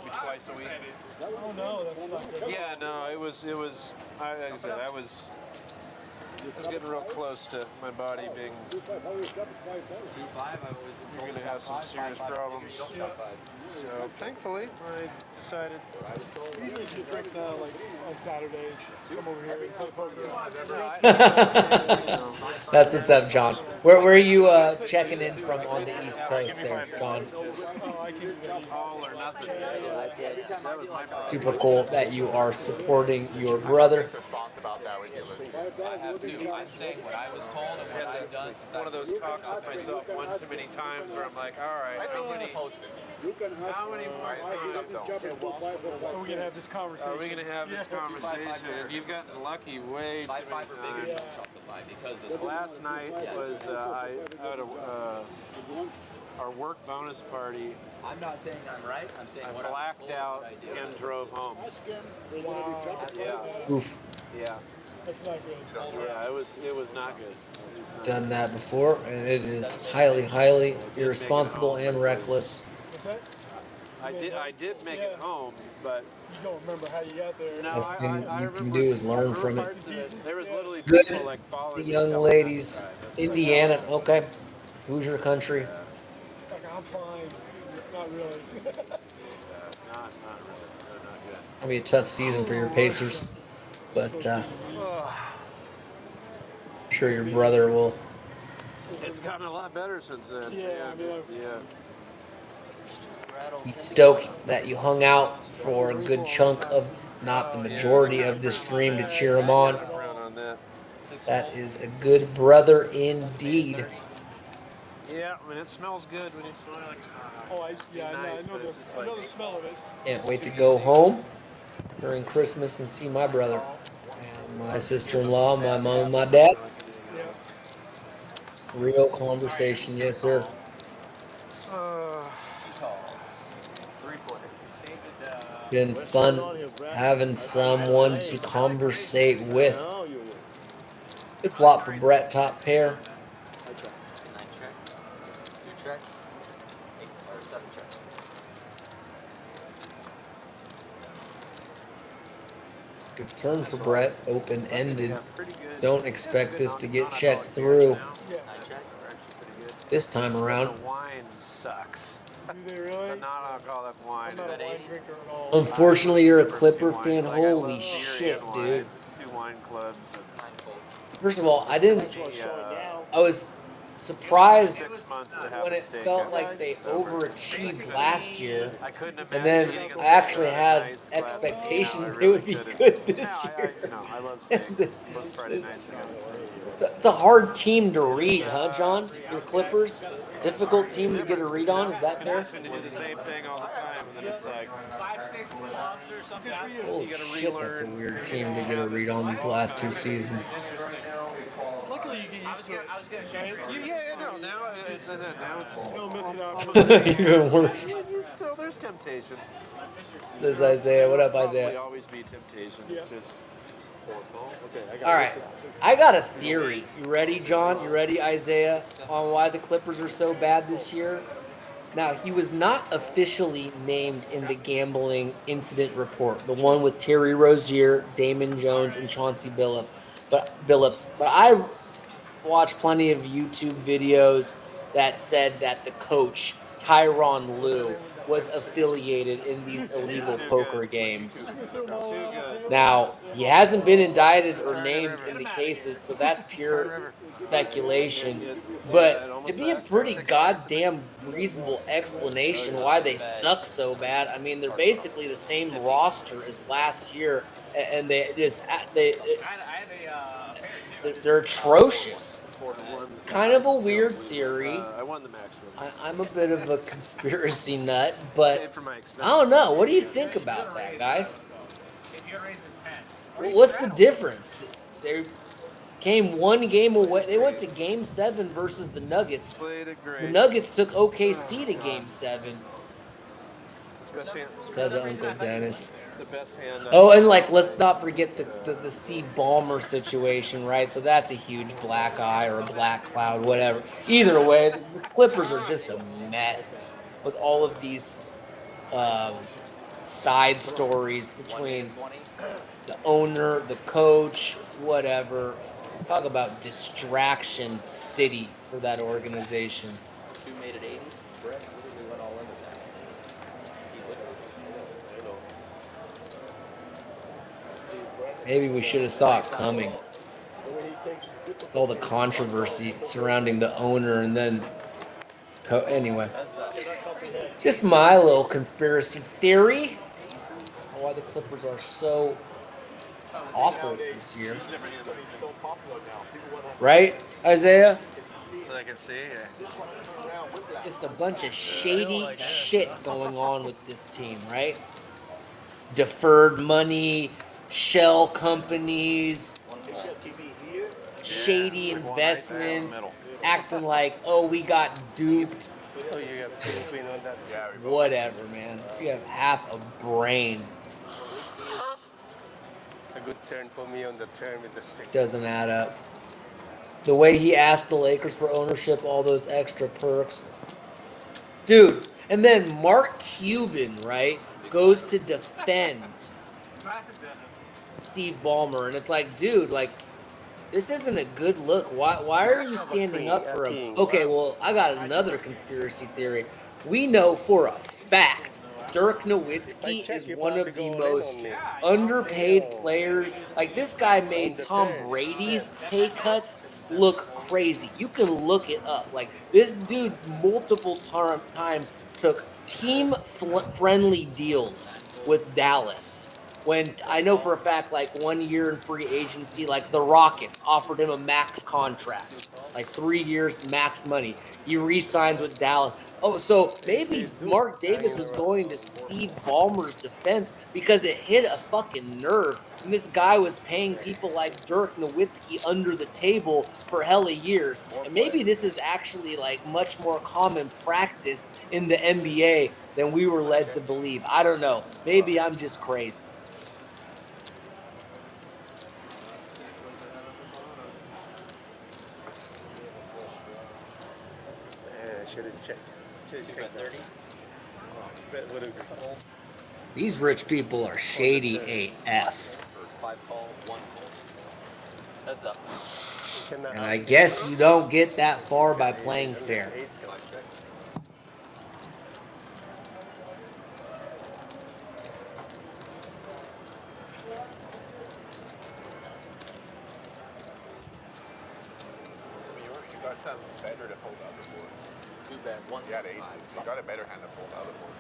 Oh, no, that's not good. Yeah, no, it was. Like I said, I was getting real close to my body being. You're gonna have some serious problems. So thankfully, I decided. Usually just drink like on Saturdays. Come over here and play poker. That's what's up, John. Where are you checking in from on the East Coast there, John? All or nothing. That was my Super cool that you are supporting your brother. too. I'm saying what I was told and what I've done since one of those talks with myself one too many times where I'm like, all right, how many more Are we gonna have this conversation? are we going to have this conversation? And you've gotten lucky way too many times. Because Last night was I had our work bonus party. I'm not saying I'm right. I'm saying I what blacked out and drove home. Wow. Yeah. Oof. Yeah. That's not good. Yeah, it was not good. It was not Done good. that before, and it is highly, highly irresponsible and reckless. What's that? I did make it home, but You don't remember how you got there. no, Best thing I you can remember do is learn there from were it. parts of it. There was literally Good. people like The following me young telling me not to ladies, drive. That's Indiana. Okay, who's your country? Like, I'm fine. Not really. not really. No, not good. It'll be a tough season for your Pacers, but I'm sure your brother will. It's gotten a lot better since then. Yeah, Be stoked that you hung out for a good chunk of, not the majority of this stream to cheer him on. That is a good brother indeed. Yeah, I mean it smells good when you smell like. Oh, I know the smell of it. Can't wait to go home during Christmas and see my brother and my sister-in-law, my mom, and my dad. Real conversation, yes, sir. Been fun having someone to conversate with. Good flop for Brett, top pair. 9 check, 2 check, 8 or 7 check. Good turn for Brett, open-ended. Don't expect this to get checked through this time around. The wine sucks. Do they really? The non-alcoholic wine. I'm not a wine drinker at all. Unfortunately, you're a Clipper fan. Holy shit, dude. 2 wine clubs. First of all, I was surprised when it felt like they overachieved last year, and then I actually had expectations they would be good this year. I love steak. Most Friday nights I have a steak. It's a hard team to read, huh, John? Your Clippers? Difficult team to get a read on, is that fair? They do the same thing all the time, and then it's like 5-6 clubs or something. Holy shit, that's a weird team to get a read on these last 2 seasons. Luckily, you get used to it. I was gonna check. now it's Still missing out. Even worse. there's temptation. This is Isaiah. What up, Isaiah? There'll always be temptation. It's just All right, I got a theory. You ready, John? You ready, Isaiah, on why the Clippers are so bad this year? Now, he was not officially named in the gambling incident report, the one with Terry Rozier, Damon Jones, and Chauncey Billups. But I watched plenty of YouTube videos that said that the coach, Tyronn Lue, was affiliated in these illegal poker games. Now, he hasn't been indicted or named in the cases, so that's pure speculation. But it'd be a pretty goddamn reasonable explanation why they suck so bad. I mean, they're basically the same roster as last year, and they're atrocious. Kind of a weird theory. I won the maximum. I'm a bit of a conspiracy nut, but I don't know. What do you think about that, guys? If you're raising 10. What's the difference? They came 1 game away. They went to Game 7 versus the Nuggets. The Nuggets took OKC to Game 7 because of Uncle Dennis. It's the best hand. Oh, and let's not forget the Steve Ballmer situation, right? So that's a huge black eye or a black cloud, whatever. Either way, the Clippers are just a mess with all of these side stories between the owner, the coach, whatever. Talk about distraction city for that organization. 2 made it 80. Brett literally went all in with that. Maybe we should have saw it coming. All the controversy surrounding the owner and then anyway. Just my little conspiracy theory. Why the Clippers are so awful this year. So popular now. People want to Right, Isaiah? So they can see. Yeah. Just a bunch of shady shit going on with this team, right? Deferred money, shell companies, shady investments, acting like, oh, we got duped. Oh, you got Philippine on that. Yeah, we both. Whatever, man. If you have half a brain, It's a good turn for me on the turn with the 6. doesn't add up. The way he asked the Lakers for ownership, all those extra perks. Dude, and then Mark Cuban, right, goes to defend Steve Ballmer, and it's like, dude, like, this isn't a good look. Why are you standing up for him? Okay, well, I got another conspiracy theory. We know for a fact Dirk Nowitzki is one of the most underpaid players. Like, this guy made Tom Brady's pay cuts look crazy. You can look it up. Like, this dude multiple times took team-friendly deals with Dallas. When I know for a fact, like 1 year in free agency, like the Rockets offered him a max contract, like 3 years max money. He re-signs with Dallas. Oh, so maybe Mark Davis was going to Steve Ballmer's defense because it hit a fucking nerve. And this guy was paying people like Dirk Nowitzki under the table for hella years. And maybe this is actually like much more common practice in the NBA than we were led to believe. I don't know. Maybe I'm just crazy. Should have checked. Should have checked 30. These rich people are shady AF. 5 call, 1 call. Heads up. And I guess you don't get that far by playing fair. You got something better to fold the other board. Too bad. 1 You had aces. You got a better hand to fold the other board.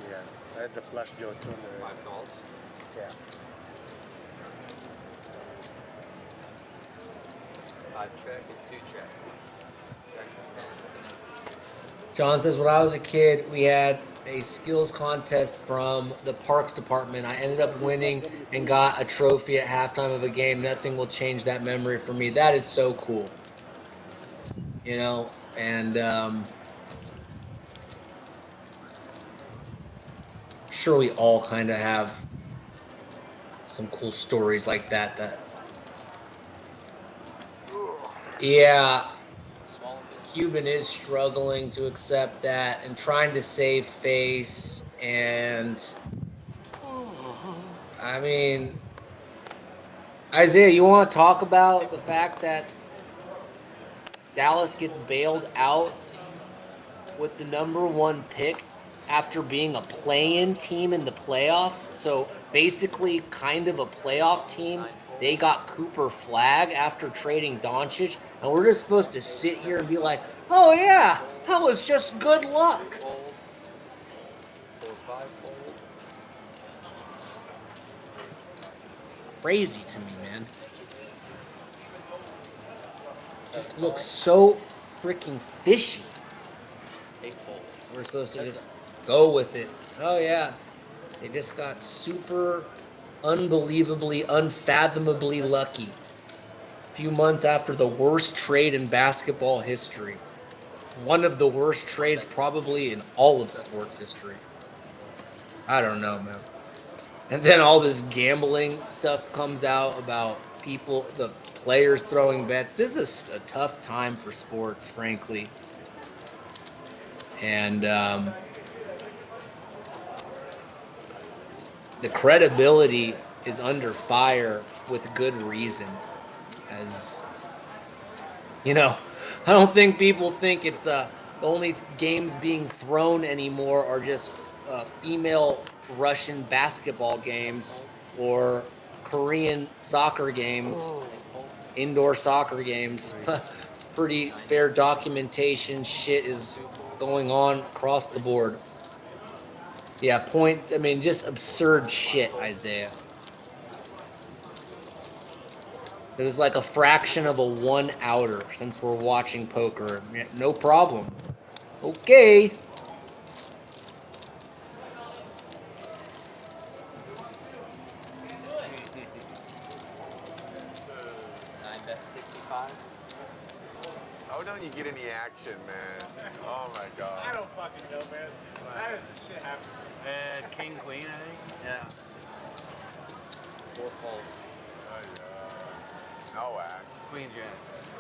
Yeah, I had the flush draw too. 5 calls. Yeah. 5 check and 2 check. Checks and 10. John says, when I was a kid, we had a skills contest from the parks department. I ended up winning and got a trophy at halftime of a game. Nothing will change that memory for me. That is so cool. You know, and sure we all kind of have some cool stories like that. Yeah, Cuban is struggling to accept that and trying to save face. And I mean, Isaiah, you want to talk about the fact that Dallas gets bailed out with the #1 pick after being a play-in team in the playoffs? So basically kind of a playoff team. They got Cooper Flag after trading Doncic, and we're just supposed to sit here and be like, oh yeah, that was just good luck. Crazy to me, man. Just looks so freaking fishy. We're supposed to just go with it. Oh yeah, they just got super unbelievably, unfathomably lucky. A few months after the worst trade in basketball history. One of the worst trades probably in all of sports history. I don't know, man. And then all this gambling stuff comes out about people, the players throwing bets. This is a tough time for sports, frankly. And the credibility is under fire with good reason. As you know, I don't think people think it's the only games being thrown anymore are just female Russian basketball games or Korean soccer games, indoor soccer games. Pretty fair documentation shit is going on across the board. Yeah, points. I mean, just absurd shit, Isaiah. It was like a fraction of a 1 outer since we're watching poker. Yeah, no problem. Okay. 9bet 65. How don't you get any action, man? Oh my god. I don't fucking know, man. How does this shit happen? And king queen, I think. Yeah. 4 fold. No act. Queen jack.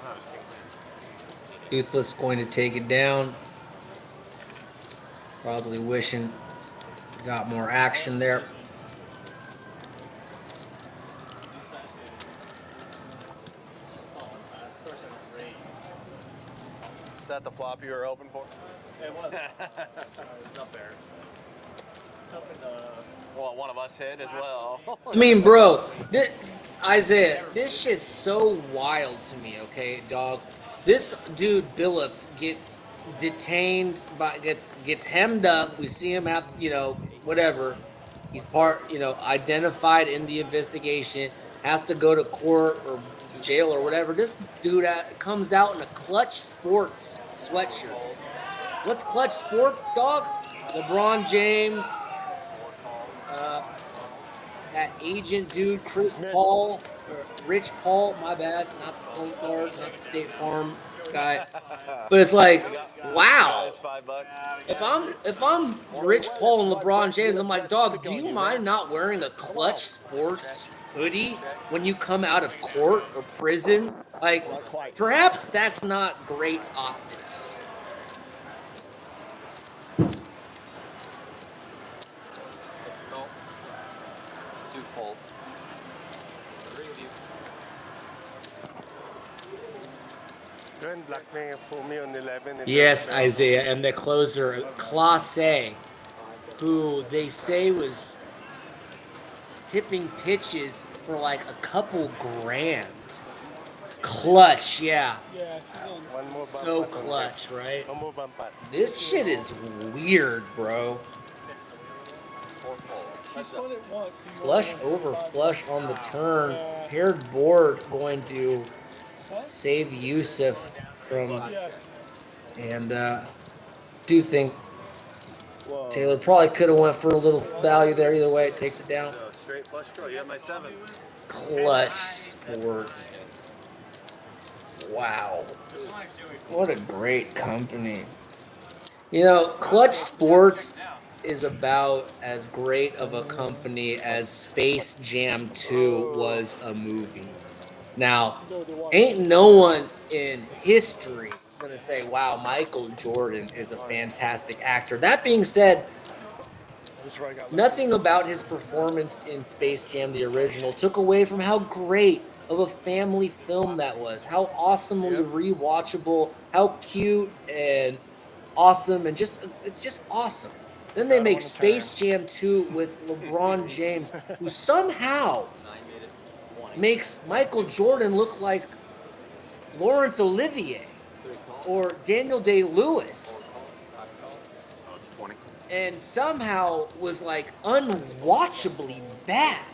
Oh, no, it was king queen. Toothless going to take it down. Probably wishing got more action there. Is that the flop you were hoping for? It was. It's up there. It's up in the. Well, one of us hit as well. I mean, bro, Isaiah, this shit's so wild to me, okay, dog? This dude Billups gets detained gets hemmed up. We see him have, whatever. He's identified in the investigation, has to go to court or jail or whatever. This dude comes out in a Clutch Sports sweatshirt. What's Clutch Sports, dog? LeBron James, that agent dude, Chris Paul, or Rich Paul, my bad, not the point guard, not the State Farm guy. But it's like, wow. If I'm Rich Paul and LeBron James, I'm like, dog, do you mind not wearing a Clutch Sports hoodie when you come out of court or prison? Like, perhaps that's not great optics. Yes, Isaiah, and the closer, Clase, who they say was tipping pitches for like a couple grand. Clutch, yeah. So clutch, right? This shit is weird, bro. Flush over flush on the turn. Paired board going to save Yusuf from, and do think Taylor probably could have went for a little value there. Either way, it takes it down. Straight flush draw. You have my 7. Clutch Sports. Wow. What a great company. Clutch Sports is about as great of a company as Space Jam 2 was a movie. Now, ain't no one in history gonna say, wow, Michael Jordan is a fantastic actor. That being said, nothing about his performance in Space Jam, the original, took away from how great of a family film that was, how awesomely rewatchable, how cute and awesome, and it's just awesome. Then they make Space Jam 2 with LeBron James, who somehow makes Michael Jordan look like Laurence Olivier or Daniel Day-Lewis. And somehow was like unwatchably bad.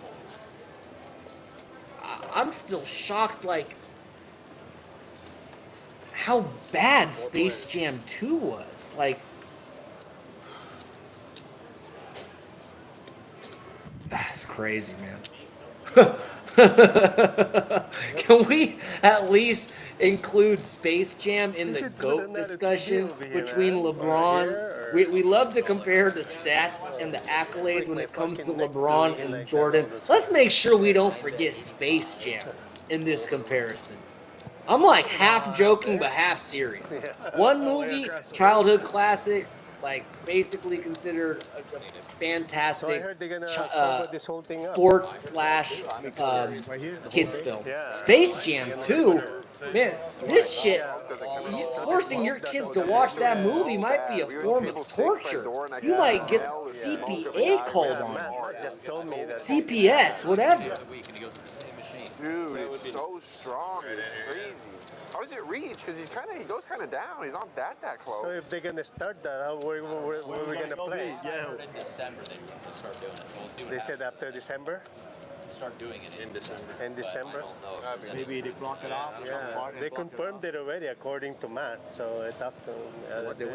I'm still shocked, like, how bad Space Jam 2 was. Like, that's crazy, man. Can we at least include Space Jam in the GOAT discussion between LeBron? We love to compare the stats and the accolades when it comes to LeBron and Jordan. Let's make sure we don't forget Space Jam in this comparison. I'm like half joking but half serious. One movie, childhood classic, like basically considered a fantastic sports / kids film. Space Jam 2, man, this shit, forcing your kids to watch that movie might be a form of torture. You might get CPA called on you. CPS, whatever. Dude, it's so strong. It's crazy. How does it reach? Because he goes kind of down. He's not that close. So if they're gonna start that, how where we gonna play? In December they start doing it, so we'll see what They happens. said after December. start doing it in December. In December? But I don't know. Maybe they block it off. Yeah, they confirmed it already according to Matt. So I talked to him the other day.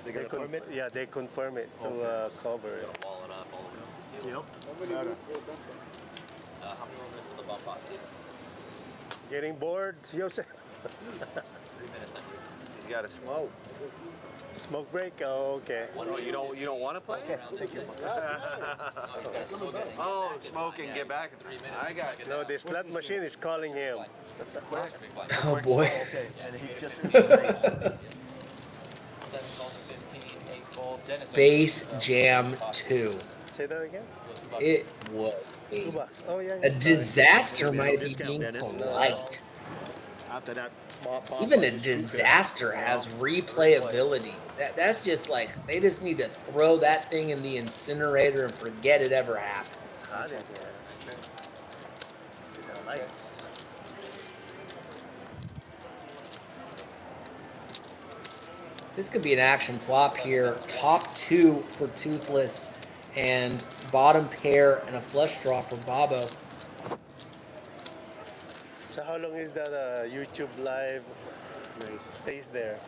They got a permit? Yeah, they confirm it to cover it. Wall it up all around the ceiling. Yep. How many more minutes of the bump off? Getting bored, Joseph? 3 minutes. He's got to smoke. Smoke break? Oh, okay. Oh, you don't want to play? Okay, thank you. Oh, smoke and get back. I got you. No, the slot machine is calling him. Oh boy. Okay, and he just Space Jam 2. Say that again? It was Oh, yeah, a disaster, might be being polite. After that, Even a disaster has replayability. That's just like, they just need to throw that thing in the incinerator and forget it ever happened. Lights. This could be an action flop here. Top 2 for Toothless and bottom pair and a flush draw for Bobo. So how long is that YouTube live stays there?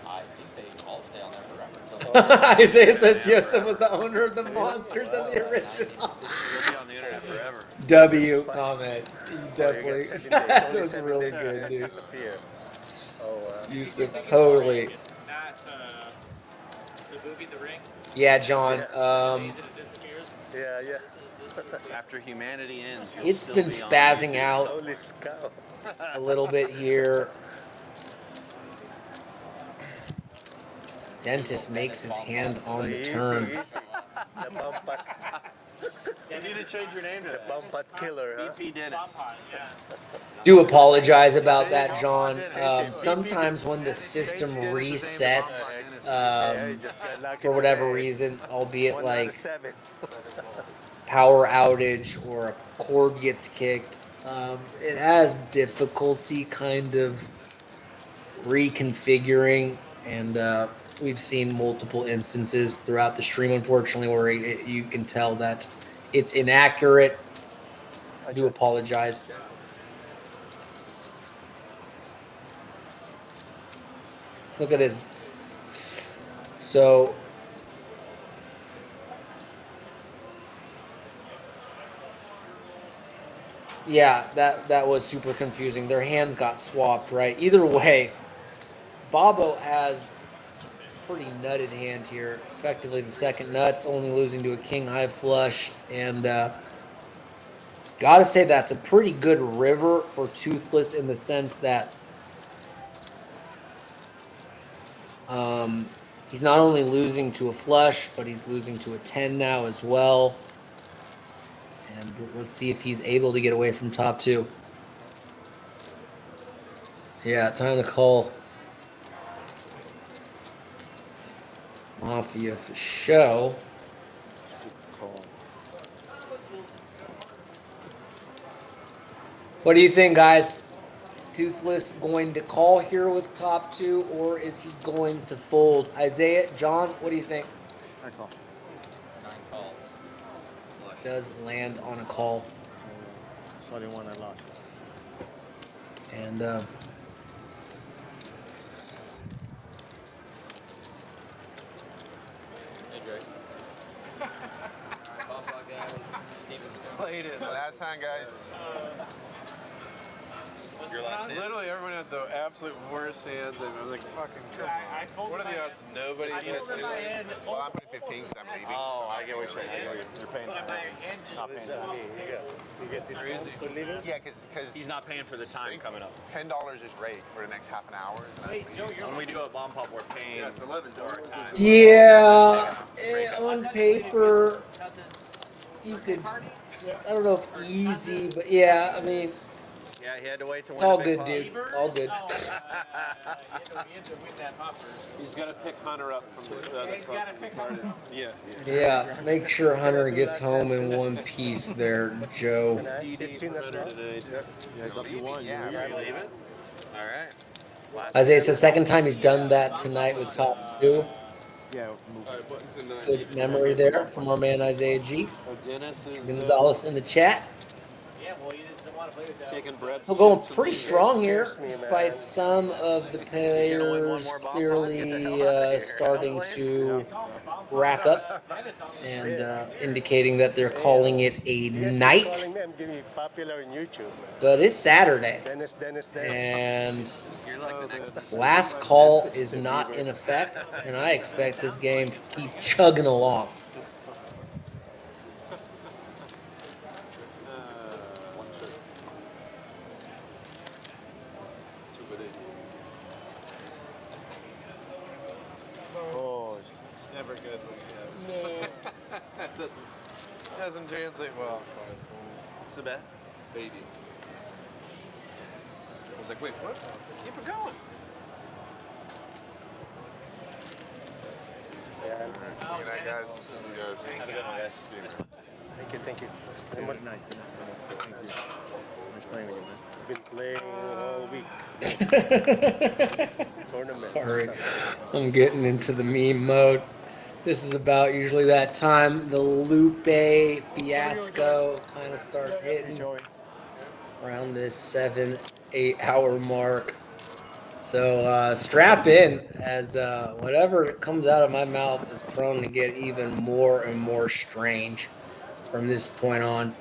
I think they all stay on there forever. Isaiah says Joseph was the owner of the monsters and the original. You'll be on the internet forever. W comment. He definitely. That was really good, dude. Yusuf, totally. Not the movie The Ring. Yeah, John. Yeah. After humanity ends, It's been spazzing out a little bit here. Dentist makes his hand on the turn. You need to change your name to that. Bumpat Killer, huh? BP Dennis. Do apologize about that, John. Sometimes when the system resets, for whatever reason, albeit like power outage or a cord gets kicked, it has difficulty kind of reconfiguring, and we've seen multiple instances throughout the stream, unfortunately, where you can tell that it's inaccurate. I do apologize. Look at this. So yeah, that was super confusing. Their hands got swapped, right? Either way, Bobo has pretty nutted hand here. Effectively the second nuts, only losing to a king high flush. And gotta say that's a pretty good river for Toothless in the sense that he's not only losing to a flush, but he's losing to a 10 now as well. And let's see if he's able to get away from top 2. Yeah, time to call. Mafia for show. What do you think, guys? Toothless going to call here with top 2, or is he going to fold? Isaiah, John, what do you think? I call. 9 calls. Does land on a call. So the one I lost. And Played it. Last time, guys. Literally everyone had the absolute worst hands. I was like, fucking come on. What are the odds nobody gets it? Well, I'm putting 15 because I'm leaving. Oh, I get what you're saying. You're paying for it. Not paying for it. You get this for leaving? Yeah, because He's not paying for the time coming up. $10 is rate for the next half an hour. When we do a bomb pop, we're paying for our time. yeah, on paper, you could, I don't know if easy, but yeah, I mean, Yeah, he had to wait to win. it's all the big good, pop. dude. All good. He's got to pick Hunter up from the other card. Yeah. Yeah, make sure Hunter gets home in one piece there, Joe. 15 as well? Yeah, it's up to one. Yeah, You leave it? All right. Isaiah, it's the second time he's done that tonight with top 2. Yeah, move. Good memory there from our man Isaiah G. Dennis is Gonzalez in the chat. Yeah, well, he doesn't want to play with that. taking Brett's We're going chip to pretty lead. strong here, scares me, despite man. some of the players clearly starting to rack up and indicating that they're calling it a You guys keep night. calling me, I'm getting popular in YouTube, man. But it's Saturday, Dennis. and You're like the next last call is not in effect, and I expect this game to keep chugging along. One check. Two for eight. Oh, It's never good when you have. It doesn't translate well. What's the bet? Baby. I was like, wait, what? Keep it going. yeah. Good night, guys. See you guys. Have a good one, guys. See you, man. Thank you. Good night. Thank you. Nice playing with you, man. I've been playing all week. Tournament. Sorry, I'm getting into the meme mode. This is about usually that time the Lupe fiasco kind of starts hitting around this 7-8 hour mark. So strap in, as whatever comes out of my mouth is prone to get even more and more strange from this point on.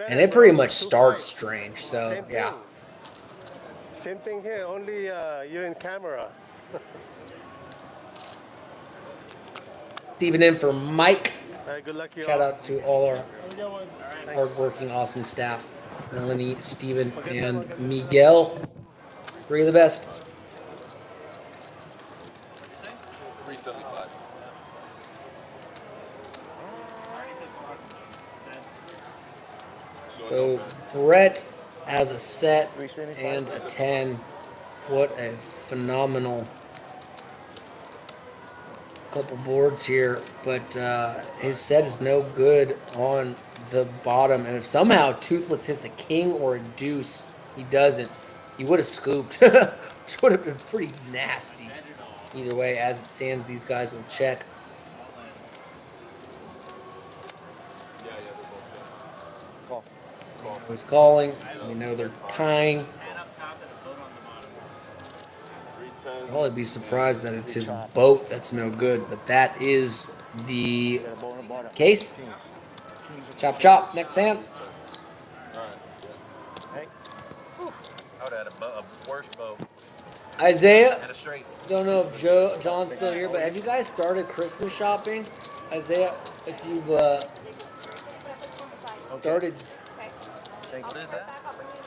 And it pretty much starts strange, so yeah. Same thing here, only you're in camera. Steven in for Mike. Good luck, you Shout all. out to all our hardworking, awesome staff. Melanie, Steven, and Miguel. Three of the best. 375. So Brett has a set and a 10. What a phenomenal couple boards here, but his set is no good on the bottom. And if somehow Toothless hits a king or a deuce, he doesn't. He would have scooped, which would have been pretty nasty. Either way, as it stands, these guys will check. Yeah, they're both good. He's calling. We know they're tying. I'd probably be surprised that it's his boat that's no good, but that is the case. Chop chop. Next hand. I would have had a worse bow. Isaiah. And a straight. Don't know if John's still here, but have you guys started Christmas shopping? Isaiah, if you've started What is that?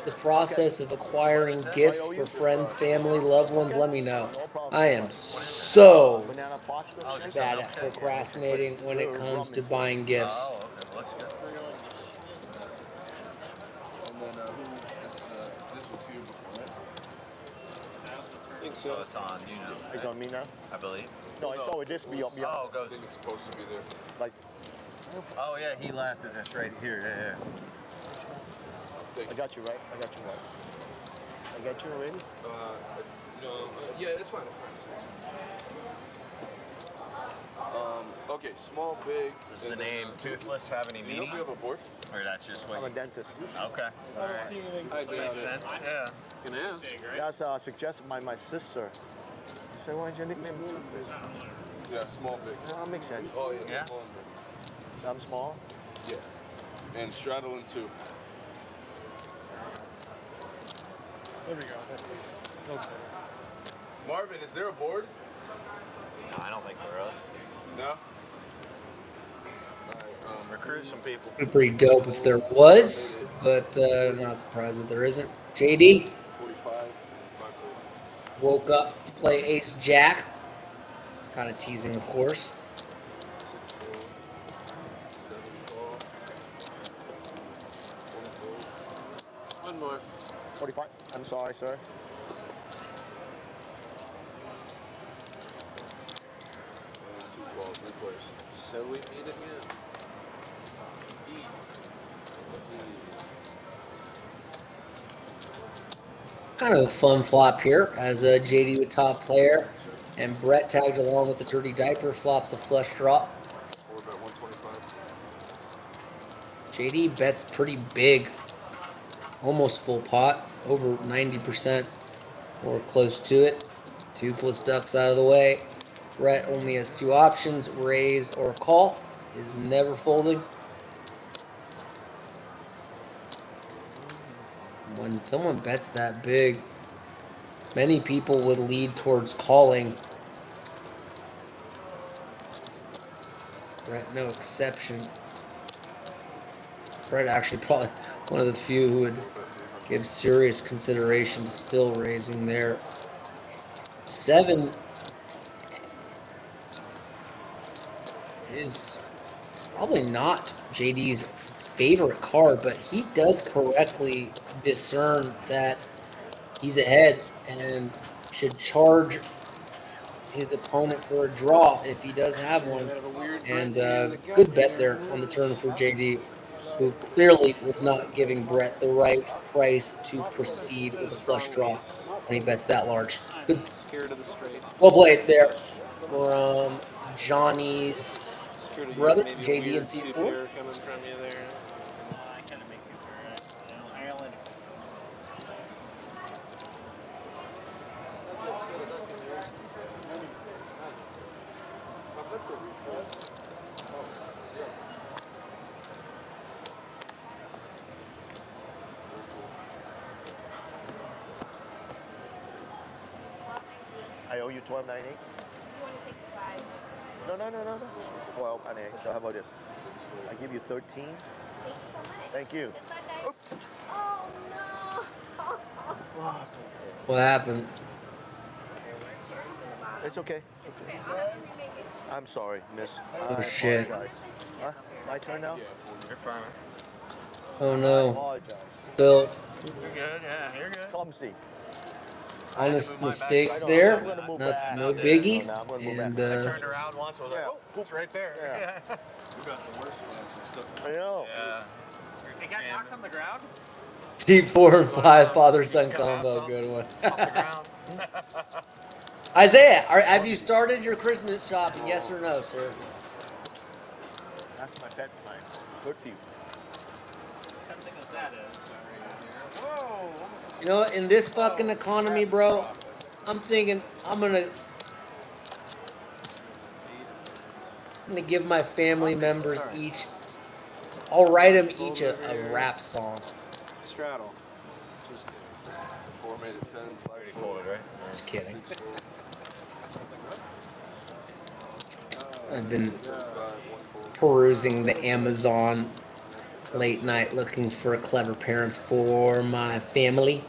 the process of acquiring gifts for friends, family, loved ones, let me know. I am so bad at procrastinating when it comes to buying gifts. Oh, okay. Looks good. And then this was here before, right? I think so. It's on, you know. It's on me now? I believe. No, I saw it this be up. Oh, it I goes. think it's supposed to be there. Like, Oh, yeah, he left it just right here. Yeah. I got you right. I got you already. No, yeah, it's fine. Okay, small, big. Does the name Toothless have any You know meaning? if we have a board? Or that's just what I'm a you... dentist. Okay. Makes sense. Yeah. Can ask. That's suggested by my sister. She said, why's your nickname Toothpaste? Yeah, small, big. That makes sense. Oh, yeah, Yeah? small and big. I'm small. Yeah. And straddling too. There we go. Marvin, is there a board? No, I don't think there is. No? Recruit some people. It'd be pretty dope if there was, but I'm not surprised if there isn't. JD 45. woke up to play Ace Jack. Kind of teasing, of course. 1 more. 45. I'm sorry, sir. So we need it yet? Kind of a fun flop here, as JD with top player, and Brett tagged along with the dirty diaper, flops a flush draw. 4 bet 1 125. JD bets pretty big, almost full pot, over 90% or close to it. Toothless ducks out of the way. Brett only has two options, raise or call. Is never folding. When someone bets that big, many people would lead towards calling. Brett, no exception. Brett actually probably one of the few who would give serious consideration to still raising there. 7 is probably not JD's favorite card, but he does correctly discern that he's ahead and should charge his opponent for a draw if he does have one. And good bet there on the turn for JD, who clearly was not giving Brett the right price to proceed with a flush draw when he bets that large. Good. Scared of the straight. Well played there from Johnny's Scared of brother, maybe a JD weird and C4. two-pair coming from you there. I kind of make it for I only. I owe you 12.98. You want to take 5? No. 12.98. So how about this? I give you 13. Thank you so much. Thank you. Oh no! What happened? It's okay. I'm sorry, miss. Oh, I shit. apologize. Huh? My turn now? You're fine. Oh I no. apologize. Spill. You're good, yeah, you're good. Clumsy. Honest mistake there. No biggie. No, I'm gonna move And I turned around once, I was like, oh, it's right there. Yeah. You got the worst spots and stuff. I know. Yeah. It got knocked on the ground? Deep 4 and 5 father-son combo. Good one. Off the ground. Isaiah, have you started your Christmas shopping? Yes or no, sir? That's my pet plan. Good for you. Tempting as that is. Whoa. You know, in this fucking economy, bro, I'm thinking I'm gonna give my family members each. I'll write them each a rap song. Straddle. Just 4 made it 10. 5 forward, right? Just kidding. I've been perusing the Amazon late night looking for clever parents for my family.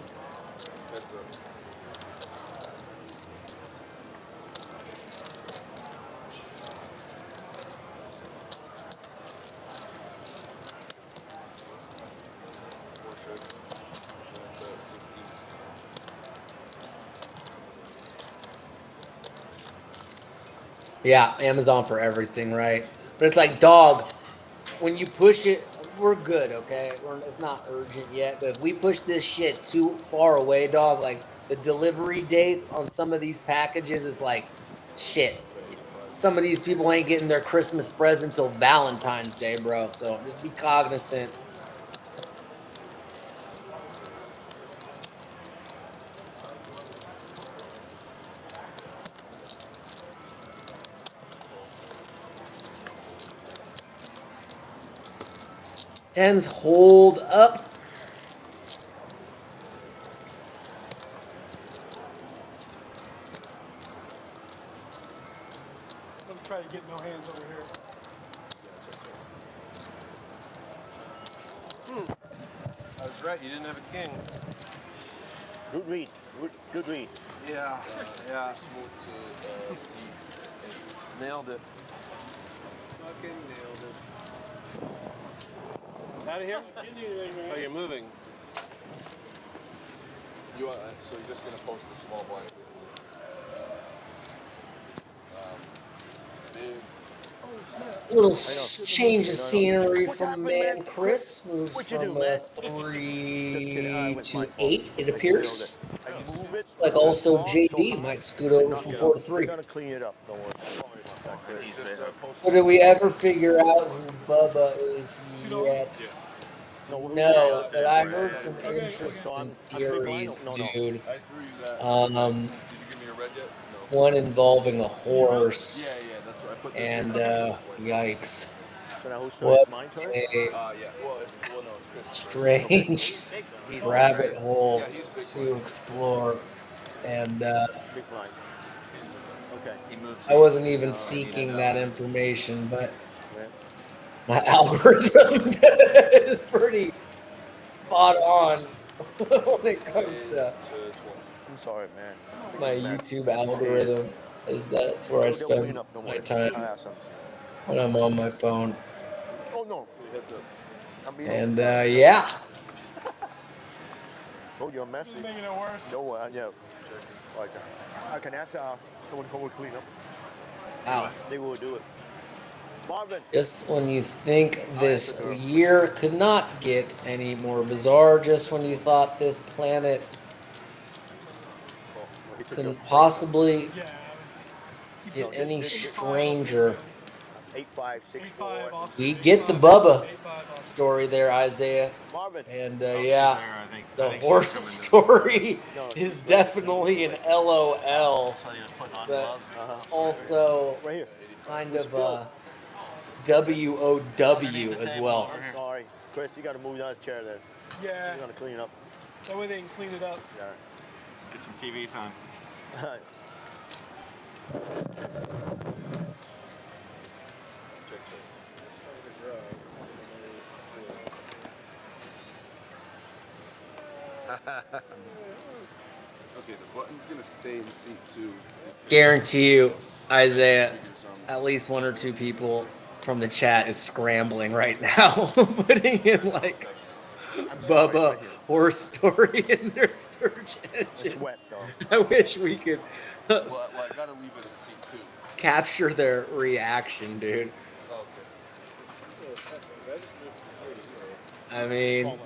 Yeah, Amazon for everything, right? But it's like, dog, when you push it, we're good, okay? It's not urgent yet, but if we push this shit too far away, dog, like the delivery dates on some of these packages is like, shit. Some of these people ain't getting their Christmas present till Valentine's Day, bro. So just be cognizant. Tens hold up. I'm trying to get no hands over here. I was right, you didn't have a king. Good read. Good read. Yeah. Nailed it. Fucking nailed it. Out of here? Oh, you're moving. You are, so you're just gonna post the small blind. Big. Little change of scenery from man Chris. Moves from 3 to 8, it appears. Looks like also JD might scoot over from 4 to 3. We're gonna clean it up. Don't worry. He's So did we ever figure out who Bubba is yet? No, but I heard some interesting theories, dude. I threw you that. Um, Did you give me a red yet? No. one involving a horse. Yeah, that's what I put this And in. yikes. So now whose turn? What It's mine turn? a Yeah. Well, no, it's Chris. strange He's rabbit big, right? hole Yeah, he's a big to explore. And Big blind. Okay. He moved. I wasn't even seeking that information, but Yeah. my algorithm is pretty spot on when it comes to I'm sorry, man. my YouTube algorithm. That's where I They'll clean spend up, don't my worry. time I have some. when I'm on my phone. Oh no. I'm being And yeah, Oh, you're messy. Making it worse. No, yeah. Like, I can ask someone come and clean up. wow. They will do it. Marvin. Just when you think this year could not get any more bizarre, just when you thought this planet couldn't possibly get any stranger, 8564. we get the Bubba story there, Isaiah. Marvin. And yeah, the horse story is definitely an LOL, but also kind of a WOW as well. I'm sorry. Chris, you got to move that chair there. Yeah. You got to clean it up. That way they can clean it up. Yeah. Get some TV time. Okay, the button's gonna stay in seat 2. Guarantee you, Isaiah, at least one or two people from the chat is scrambling right now, putting in like Bubba horse story in their search engine. Wet, though. I wish we could Well, I gotta leave it in seat 2. capture their reaction, dude. I mean,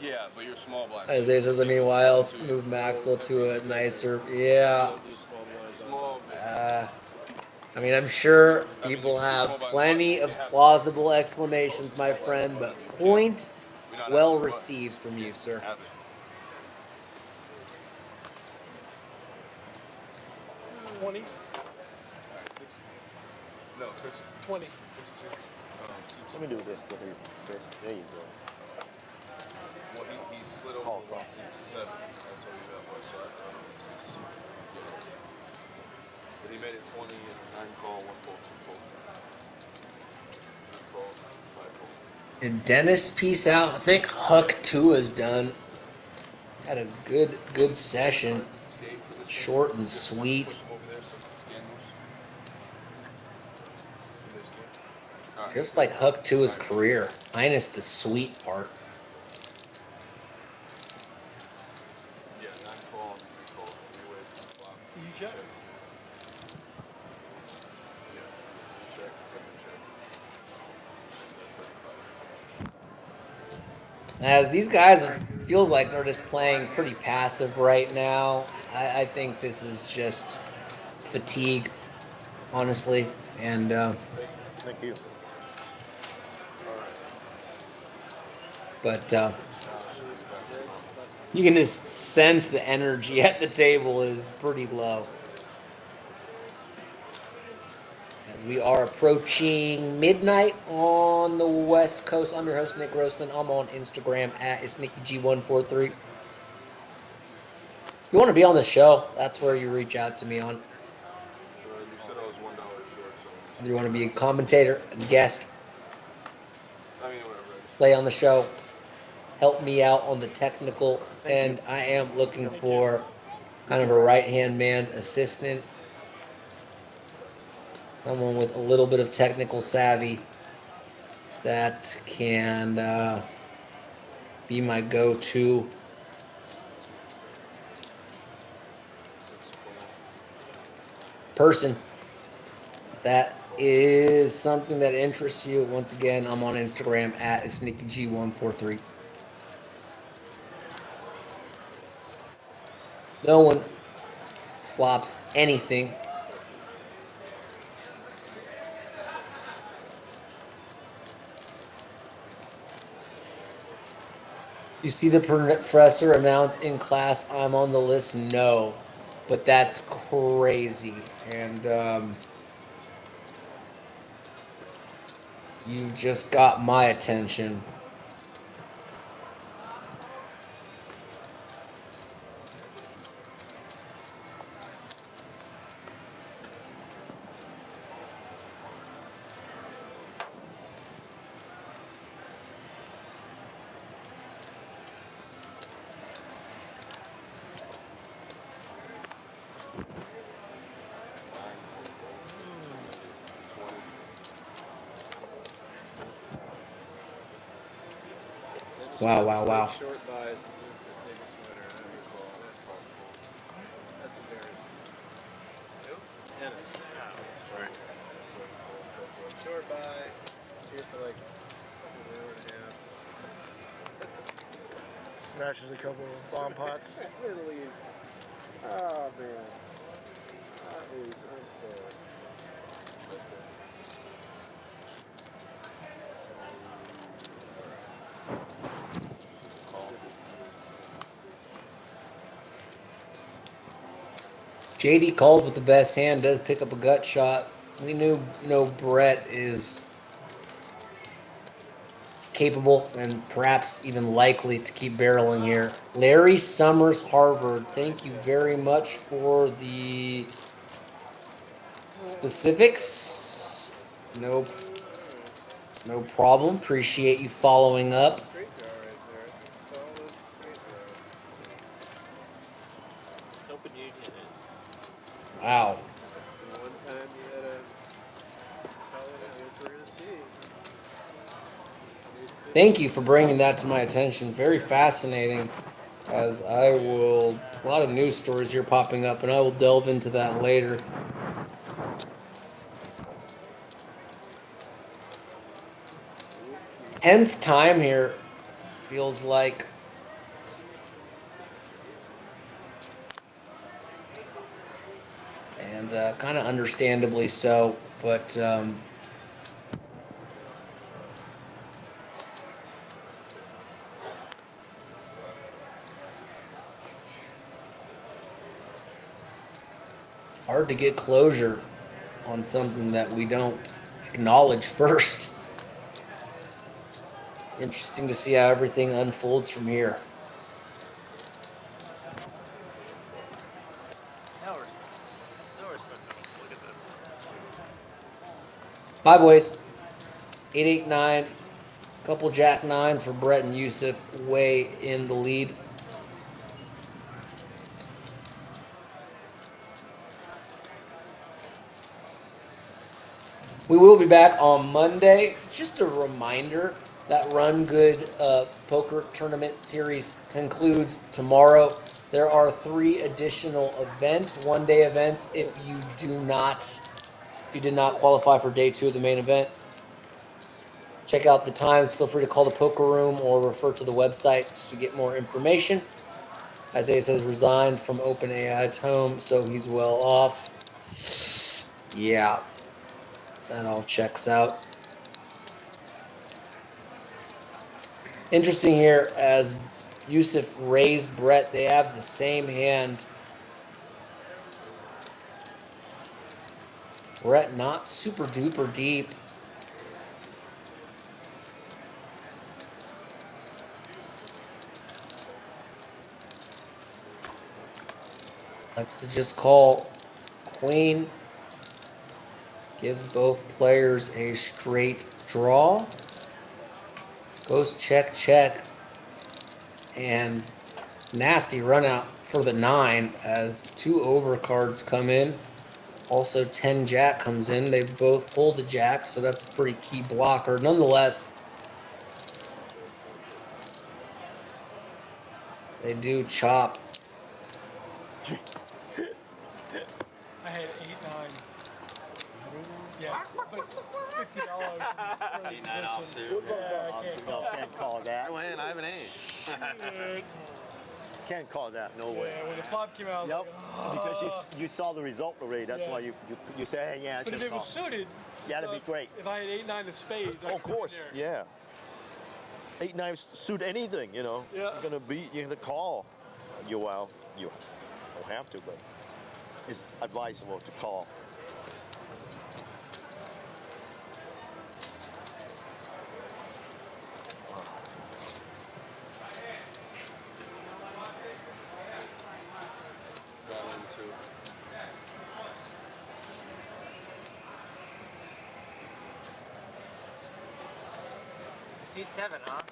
Yeah, but you're small blind. Isaiah says, I mean, why else move Maxwell to a nicer? Yeah. I mean, I'm sure people have plenty of plausible explanations, my friend, but point well received from you, sir. 20. No, Chris. 20. Let me do this with you. Chris. There you go. Well, he slid over one seat to 7. I'll tell you that much. So I don't know. It's just, but he made it 20 and 9 call, 1 call, 2 call. 3 call, 5 call. Did Dennis peace out? I think Huck 2 is done. Had a good session. Short and sweet. Just like Huck 2's career, minus the sweet part. Yeah, 9 call and 3 call. 3 ways to block. You check? Yeah. Check, 7 check. As these guys feels like they're just playing pretty passive right now. I think this is just fatigue, honestly, and Thank you. but you can just sense the energy at the table is pretty low. As we are approaching midnight on the West Coast, I'm your host, Nick Grossman. I'm on Instagram at itsnickygg143. If you want to be on the show, that's where you reach out to me on. You said I was $1 short, so. Whether you want to be a commentator, a guest, I mean, whatever. play on the show, help me out on the technical end. I am looking for kind of a right-hand man assistant, someone with a little bit of technical savvy that can be my go-to person. That is something that interests you. Once again, I'm on Instagram at itsnickygg143. No one flops anything You see the professor announce in class, "I'm on the list." No, but that's crazy, and you just got my attention. Wow, wow, wow. Short buys is the biggest winner. That's embarrassing. Who? Dennis. Right. Short buy. It's here for like an hour and a half. Smashes a couple of bomb pots. It leaves. Oh man. That is unfair. JD called with the best hand, does pick up a gut shot. We know Brett is capable and perhaps even likely to keep barreling here. Larry Summers, Harvard, thank you very much for the specifics. Nope. No problem. Appreciate you following up. Straight draw right there. It's a solid straight draw. Hoping you hit it. Wow. And one time you had a solid, I guess we're going to see. Thank you for bringing that to my attention. Very fascinating, as I will, a lot of news stories here popping up, and I will delve into that later. Hence time here feels like and kind of understandably so, but hard to get closure on something that we don't acknowledge first. Interesting to see how everything unfolds from here. Now we're starting to look at this. Hi, boys. 889. Couple jack nines for Brett and Yusuf, way in the lead. We will be back on Monday. Just a reminder that Run Good Poker Tournament Series concludes tomorrow. There are 3 additional events, one-day events. If you did not qualify for day 2 of the main event, check out the times. Feel free to call the poker room or refer to the website to get more information. Isaiah says resigned from OpenAI at home, so he's well off. Yeah, that all checks out. Interesting here, as Yusuf raised Brett, they have the same hand. Brett not super duper deep. Likes to just call queen. Gives both players a straight draw. Goes check, check. And nasty run out for the 9 as 2 overcards come in. Also 10 jack comes in. They both hold a jack, so that's a pretty key blocker. Nonetheless, they do chop. I had 8-9. Yeah, but $50. $89 offsuit. Yeah, I Can't call that. I win. I have an ace. Can't call that. No way. Yeah, when the flop came out, I was Yep. like, Because you saw the result already. That's Yeah. why you say, hey, yeah, it's but if just it was suited, yeah, that'd be great. if I had 8-9 of spades, I Oh, of could have course. been there. Yeah. 8 knives suit anything, you know. Yeah. You're gonna call. You don't have to, but it's advisable to call. Got one too. Seat 7, huh?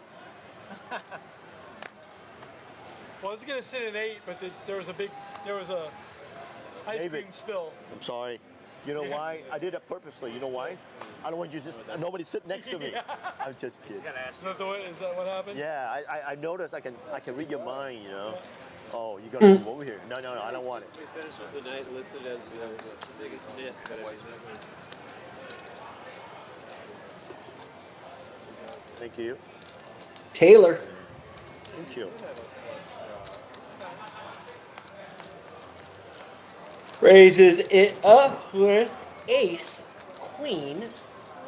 Well, I was gonna sit at 8, but there was a ice David. cream spill. I'm sorry. You know why? I did that purposely. You know why? I don't want you just nobody sit next to me. Yeah. I'm just kidding. Is that what happened? Yeah, I noticed I can read your mind, you know. Oh, you gotta move over here. No, I don't want it. We finished the night listed as the biggest myth, but I mean, that was. Thank you. Taylor. Thank you. Raises it up with ace, queen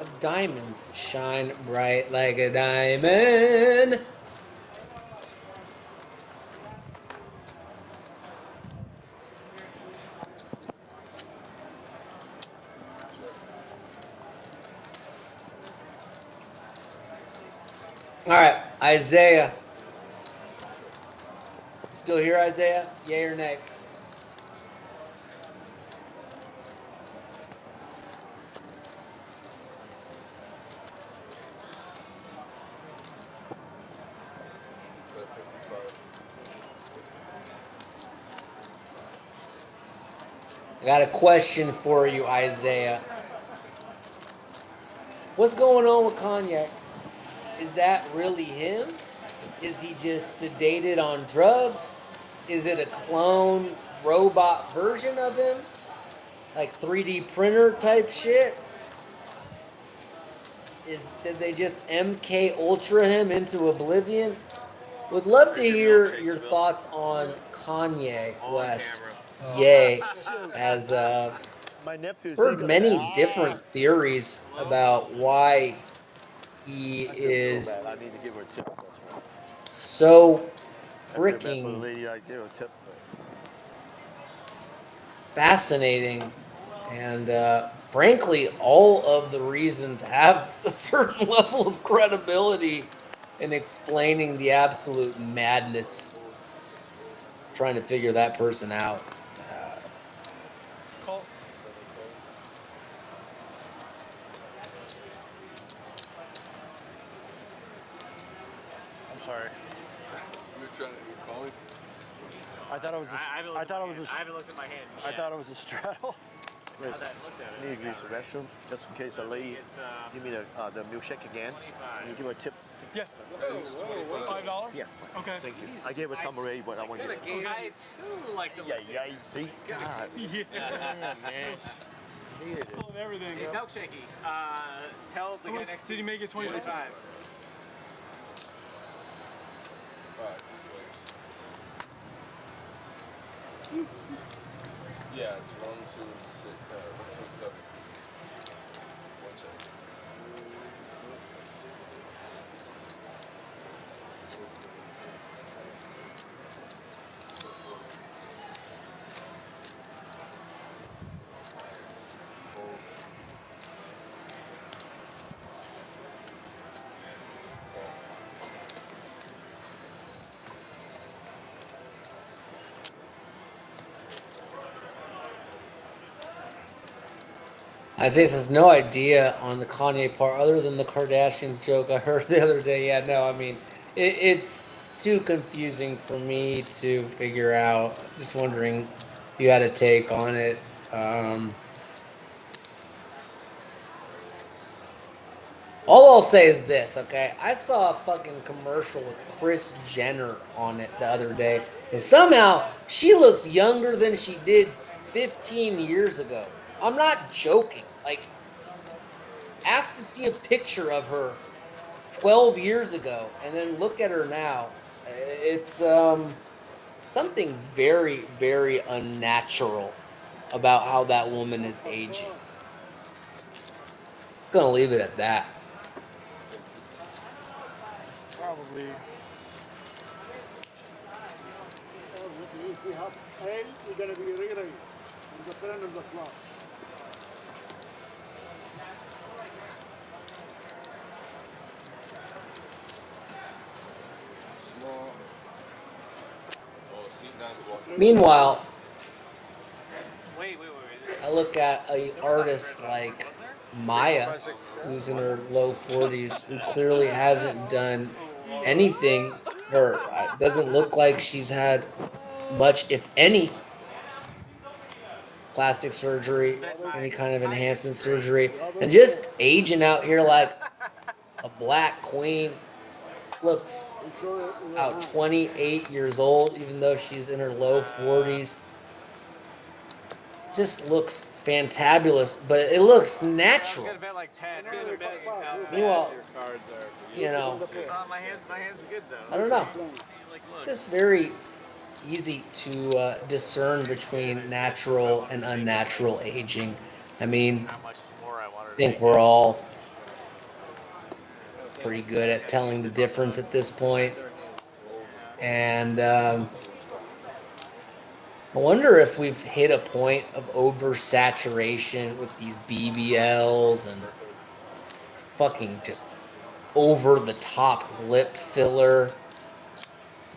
of diamonds. Shine bright like a diamond. All right, Isaiah. Still here, Isaiah? Yay or nay? I got a question for you, Isaiah. What's going on with Kanye? Is that really him? Is he just sedated on drugs? Is it a clone robot version of him? Like 3D printer type shit? Did they just MK Ultra him into oblivion? Would love to hear your thoughts on Kanye West. Yay. As My nephew's heard many different theories about why he is I need to give her a tip. That's right. so I feel bad for the freaking lady. I gave her a tip. fascinating. And frankly, all of the reasons have a certain level of credibility in explaining the absolute madness, trying to figure that person out. Call. I'm sorry. You're calling? I thought it was. I haven't looked at my hand I yet. thought it was a straddle. Now that I looked at it, Need to use the restroom just in case a lady give me the milkshake again. Can you give her a tip? Yeah. $5? Yeah. Okay. Thank you. I gave her some already, but I want to. I too like to look. Yeah. See, God. Yeah. Man. Hated it. Pulling everything. Hey, up. milkshakey. Tell the guy next to Did he make it 25? 25. Yeah, it's 1, 2, 6, 1, 2, 7. One check. Isaiah says no idea on the Kanye part other than the Kardashians joke I heard the other day. Yeah, no, I mean, it's too confusing for me to figure out. Just wondering if you had a take on it. All I'll say is this, okay? I saw a fucking commercial with Kris Jenner on it the other day, and somehow she looks younger than she did 15 years ago. I'm not joking. Like, ask to see a picture of her 12 years ago and then look at her now. It's something very, very unnatural about how that woman is aging. Just gonna leave it at that. 8 is going to be ready in the front of the slot. Small. Oh, seat down to walk. Meanwhile, Wait. I look at an artist like Maya, who's in her low 40s, who clearly hasn't done anything, or doesn't look like she's had much, if any, plastic surgery, any kind of enhancement surgery, and just aging out here like a black queen. Looks about 28 years old, even though she's in her low 40s. Just looks fantabulous, but it looks natural. Good bet like 10. Good bet. Meanwhile, Your cards are. you know, My hand's good though. I don't know. Like, look. Just very easy to discern between natural and unnatural aging. I mean, How much more I want I think we're all pretty good at telling the difference at this point. And I wonder if we've hit a point of oversaturation with these BBLs and fucking just over the top lip filler.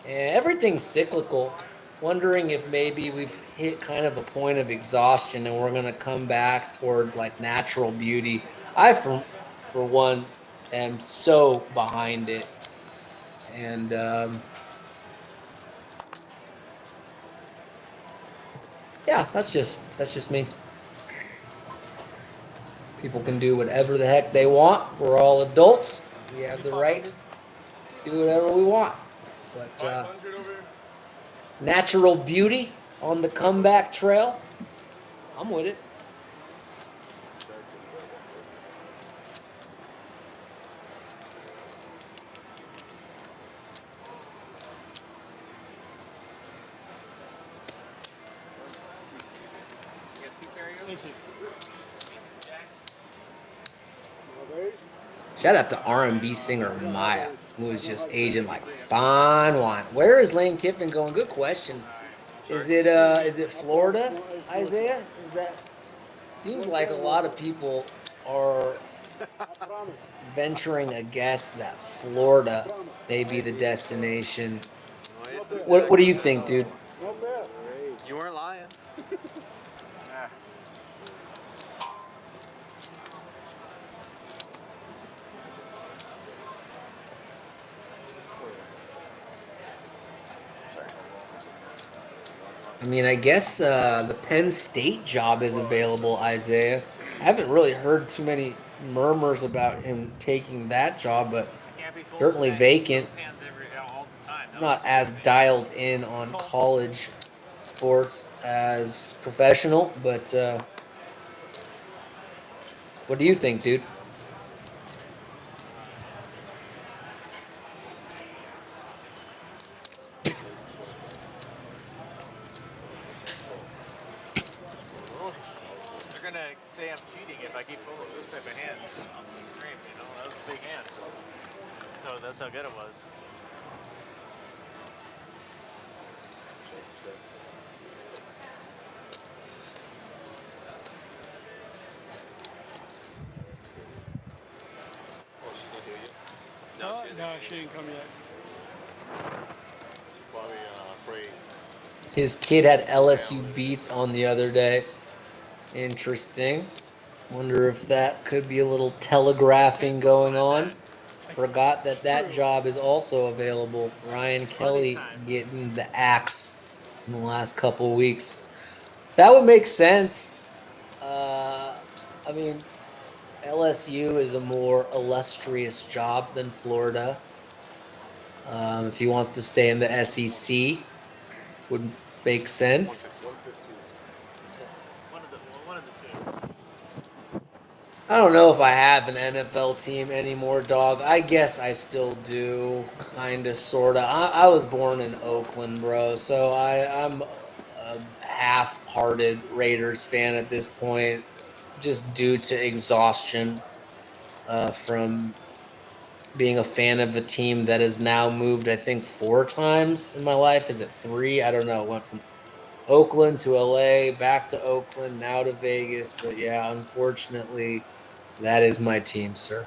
And everything's cyclical. Wondering if maybe we've hit kind of a point of exhaustion and we're going to come back towards like natural beauty. I, for one, am so behind it. And yeah, that's just me. People can do whatever the heck they want. We're all adults. We have the right to do whatever we want. But natural beauty on the comeback trail, I'm with it. Shout out to R&B singer Maya, who is just aging like fine wine. Where is Lane Kiffin going? Good question. Is it Florida, Isaiah? Is that seems like a lot of people are venturing a guess that Florida may be the destination. What do you think, dude? You weren't lying. I mean, I guess the Penn State job is available, Isaiah. I haven't really heard too many murmurs about him taking that job, but certainly vacant. Not as dialed in on college sports as professional, but what do you think, dude? They're gonna say I'm cheating if I keep pulling those type of hands on the stream. You know, that was a big hand. So that's how good it was. Oh, she didn't hear you? No, she didn't come yet. She's probably afraid. His kid had LSU beats on the other day. Interesting. Wonder if that could be a little telegraphing going on. Forgot that job is also available. Ryan Kelly getting the axe in the last couple of weeks. That would make sense. I mean, LSU is a more illustrious job than Florida. If he wants to stay in the SEC, would make sense. One of the two. I don't know if I have an NFL team anymore, dog. I guess I still do, kinda, sorta. I was born in Oakland, bro, so I'm a half-hearted Raiders fan at this point, just due to exhaustion from being a fan of a team that has now moved, I think, 4 times in my life. Is it 3? I don't know. It went from Oakland to LA, back to Oakland, now to Vegas. But yeah, unfortunately, that is my team, sir.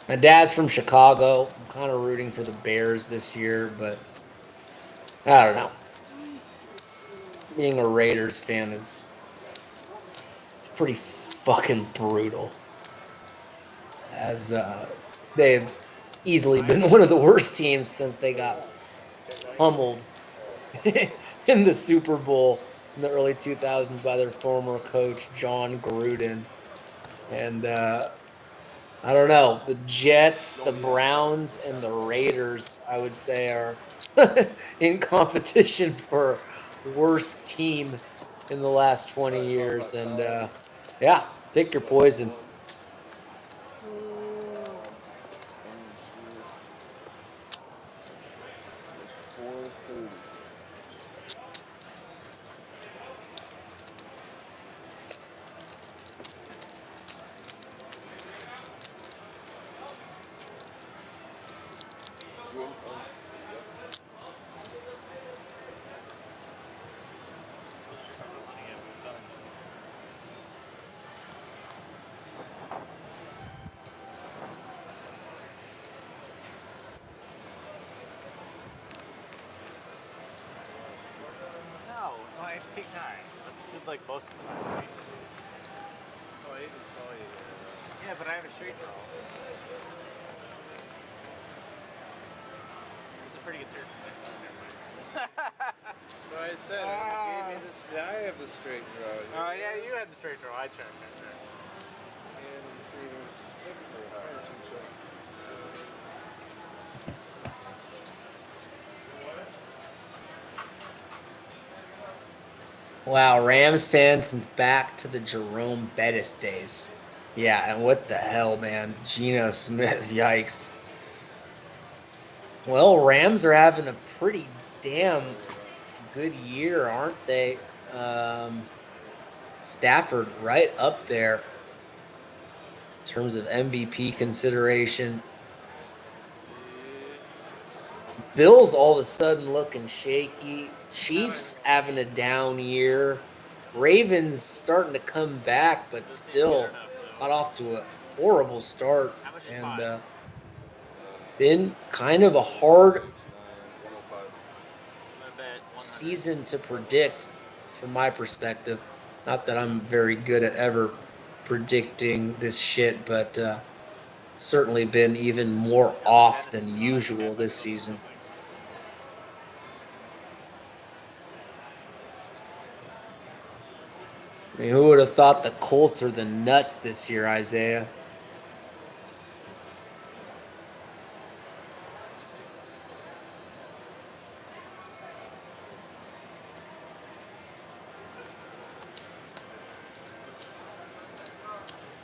My dad's from Chicago. I'm kind of rooting for the Bears this year, but I don't know. Being a Raiders fan is pretty fucking brutal. As they've easily been one of the worst teams since they got pummeled in the Super Bowl in the early 2000s by their former coach, John Gruden. And I don't know, the Jets, the Browns, and the Raiders, I would say, are in competition for worst team in the last 20 years. And yeah, pick your poison. No, I take 9. Let's do like most of them, right? Oh, 8 is probably. Yeah, but I have a straight draw. This is a pretty good turn. So I said, you gave me this. I have the straight draw. Oh, yeah, you had the straight draw. I checked. And Wow, Rams fan since back to the Jerome Bettis days. Yeah, and what the hell, man? Geno Smith, yikes. Well, Rams are having a pretty damn good year, aren't they? Stafford right up there in terms of MVP consideration. Bills all of a sudden looking shaky. Chiefs having a down year. Ravens starting to come back, but still got off to a horrible start and been kind of a hard season to predict from my perspective. Not that I'm very good at ever predicting this shit, but certainly been even more off than usual this season. I mean, who would have thought the Colts are the nuts this year, Isaiah?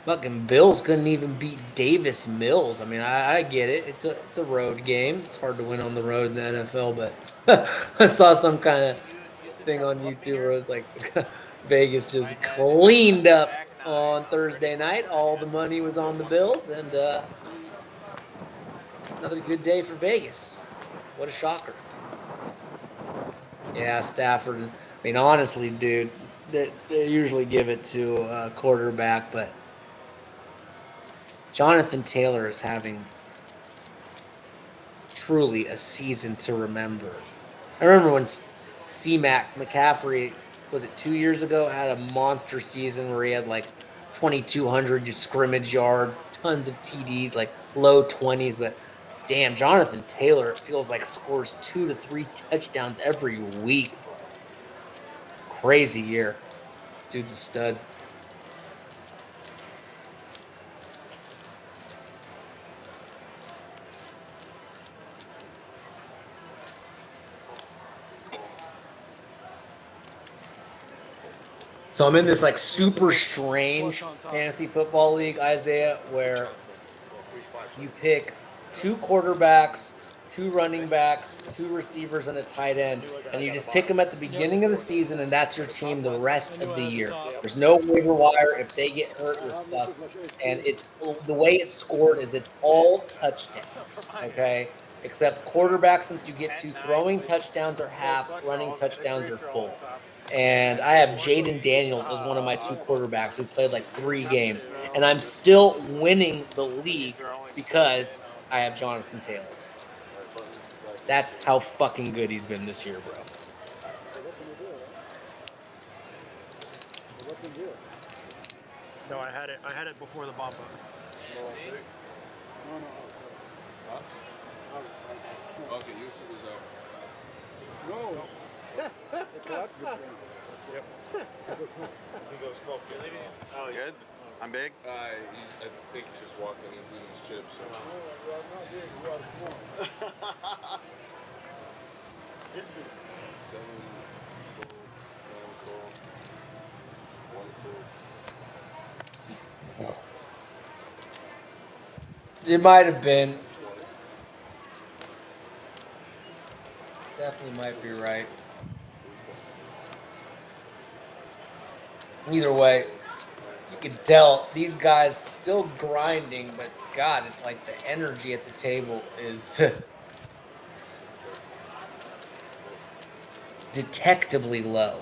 Fucking Bills couldn't even beat Davis Mills. I mean, I get it. It's a road game. It's hard to win on the road in the NFL, but I saw some kind of thing on YouTube where it was like Vegas just cleaned up on Thursday night. All the money was on the Bills, and another good day for Vegas. What a shocker. Yeah, Stafford. I mean, honestly, dude, they usually give it to a quarterback, but Jonathan Taylor is having truly a season to remember. I remember when C-Mac McCaffrey, was it 2 years ago, had a monster season where he had like 2,200 scrimmage yards, tons of TDs, like low 20s. But damn, Jonathan Taylor, it feels like scores 2 to 3 touchdowns every week, bro. Crazy year. Dude's a stud. So I'm in this like super strange fantasy football league, Isaiah, where you pick 2 quarterbacks, 2 running backs, 2 receivers, and a tight end, and you just pick them at the beginning of the season, and that's your team the rest of the year. There's no waiver wire. If they get hurt, you're fucked. And it's the way it's scored is it's all touchdowns. Okay. except quarterback, since you get to throwing touchdowns are half, running touchdowns are full. And I have Jaden Daniels as one of my 2 quarterbacks who's played like 3 games, and I'm still winning the league because I have Jonathan Taylor. That's how fucking good he's been this year, bro. No, I had it before the bomb button. Okay, Yusuf is out. No. Yep. He goes smoke. Oh, good. I'm big. I think he's just walking. He's eating his chips. So. Seven full, 1 full. It might have been. Definitely might be right. Either way, you could tell these guys still grinding, but God, it's like the energy at the table is detectably low.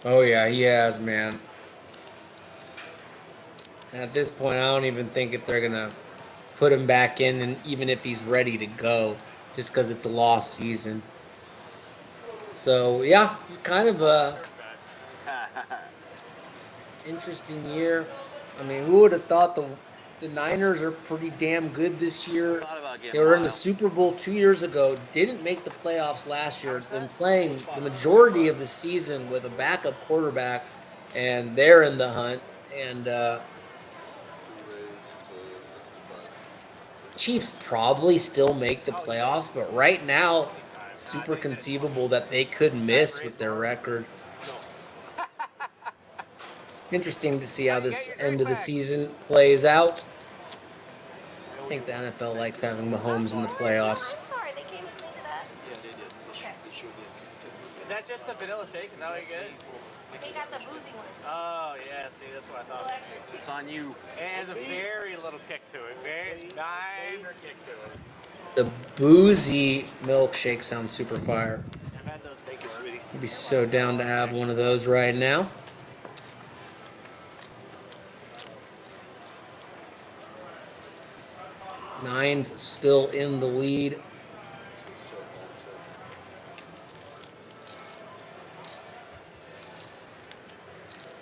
Oh yeah, he has, man. And at this point, I don't even think if they're gonna put him back in, and even if he's ready to go, just because it's a lost season. So yeah, kind of a interesting year. I mean, who would have thought the Niners are pretty damn good this year? They were in the Super Bowl 2 years ago, didn't make the playoffs last year, been playing the majority of the season with a backup quarterback, and they're in the hunt. And Chiefs probably still make the playoffs, but right now, it's super conceivable that they could miss with their record. Interesting to see how this end of the season plays out. I think the NFL likes having Mahomes in the playoffs. Sorry, they came and cleaned it up. Yeah, they did. Okay. Is that just the vanilla shake? Is that what you get? They got the boozy one. Oh, yeah, see, that's what I thought. It's on you. It has a very little kick to it. Very minor kick to it. The boozy milkshake sounds super fire. I've had those before. I'd be so down to have one of those right now. Nines still in the lead.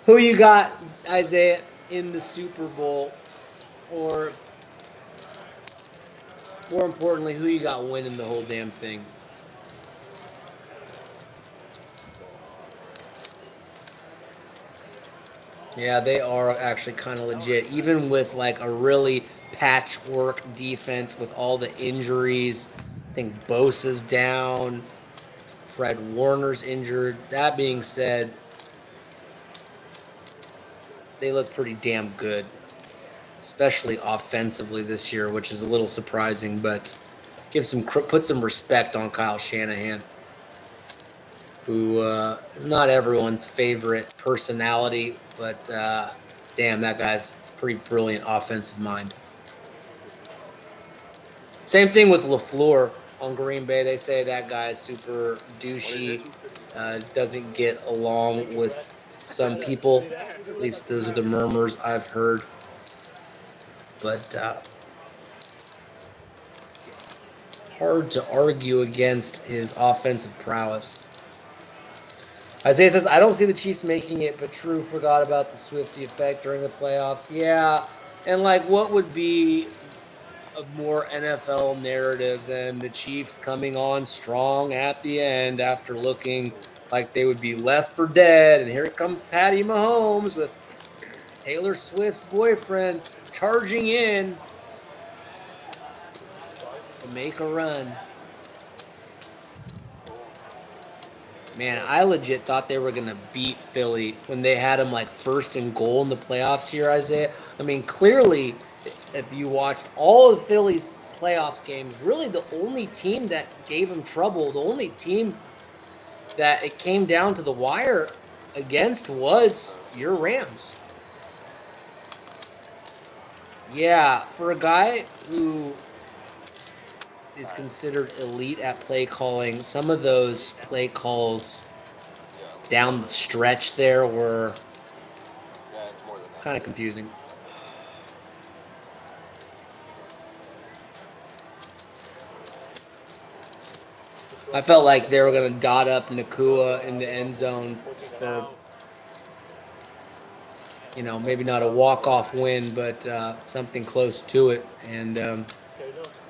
Who you got, Isaiah, in the Super Bowl? Or more importantly, who you got winning the whole damn thing? Yeah, they are actually kind of legit. Even with like a really patchwork defense with all the injuries. I think Bosa's down. Fred Warner's injured. That being said, they look pretty damn good, especially offensively this year, which is a little surprising, but put some respect on Kyle Shanahan, who is not everyone's favorite personality, but damn, that guy's pretty brilliant offensive mind. Same thing with LaFleur on Green Bay. They say that guy's super douchey, doesn't get along with some people. At least those are the murmurs I've heard. But hard to argue against his offensive prowess. Isaiah says, I don't see the Chiefs making it, but True forgot about the Swiftie effect during the playoffs. Yeah, and like what would be a more NFL narrative than the Chiefs coming on strong at the end after looking like they would be left for dead. And here comes Patty Mahomes with Taylor Swift's boyfriend charging in to make a run. Man, I legit thought they were gonna beat Philly when they had them like first and goal in the playoffs here, Isaiah. I mean, clearly, if you watched all of Philly's playoffs games, really the only team that gave them trouble, the only team that it came down to the wire against was your Rams. Yeah, for a guy who is considered elite at play calling, some of those play calls down the stretch there were kind of confusing. I felt like they were going to dot up Nakua in the end zone for, you know, maybe not a walk-off win, but something close to it. And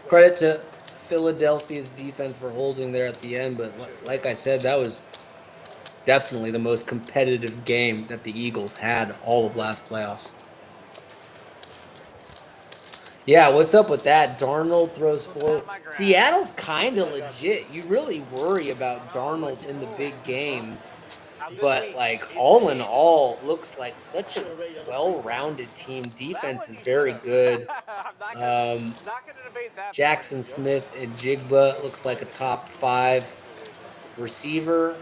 credit to Philadelphia's defense for holding there at the end. But like I said, that was definitely the most competitive game that the Eagles had all of last playoffs. Yeah, what's up with that? Darnold throws 4. Seattle's kind of legit. You really worry about Darnold in the big games. But, like, all in all, looks like such a well-rounded team. Defense is very good. Jackson Smith and Jigba looks like a top 5 receiver.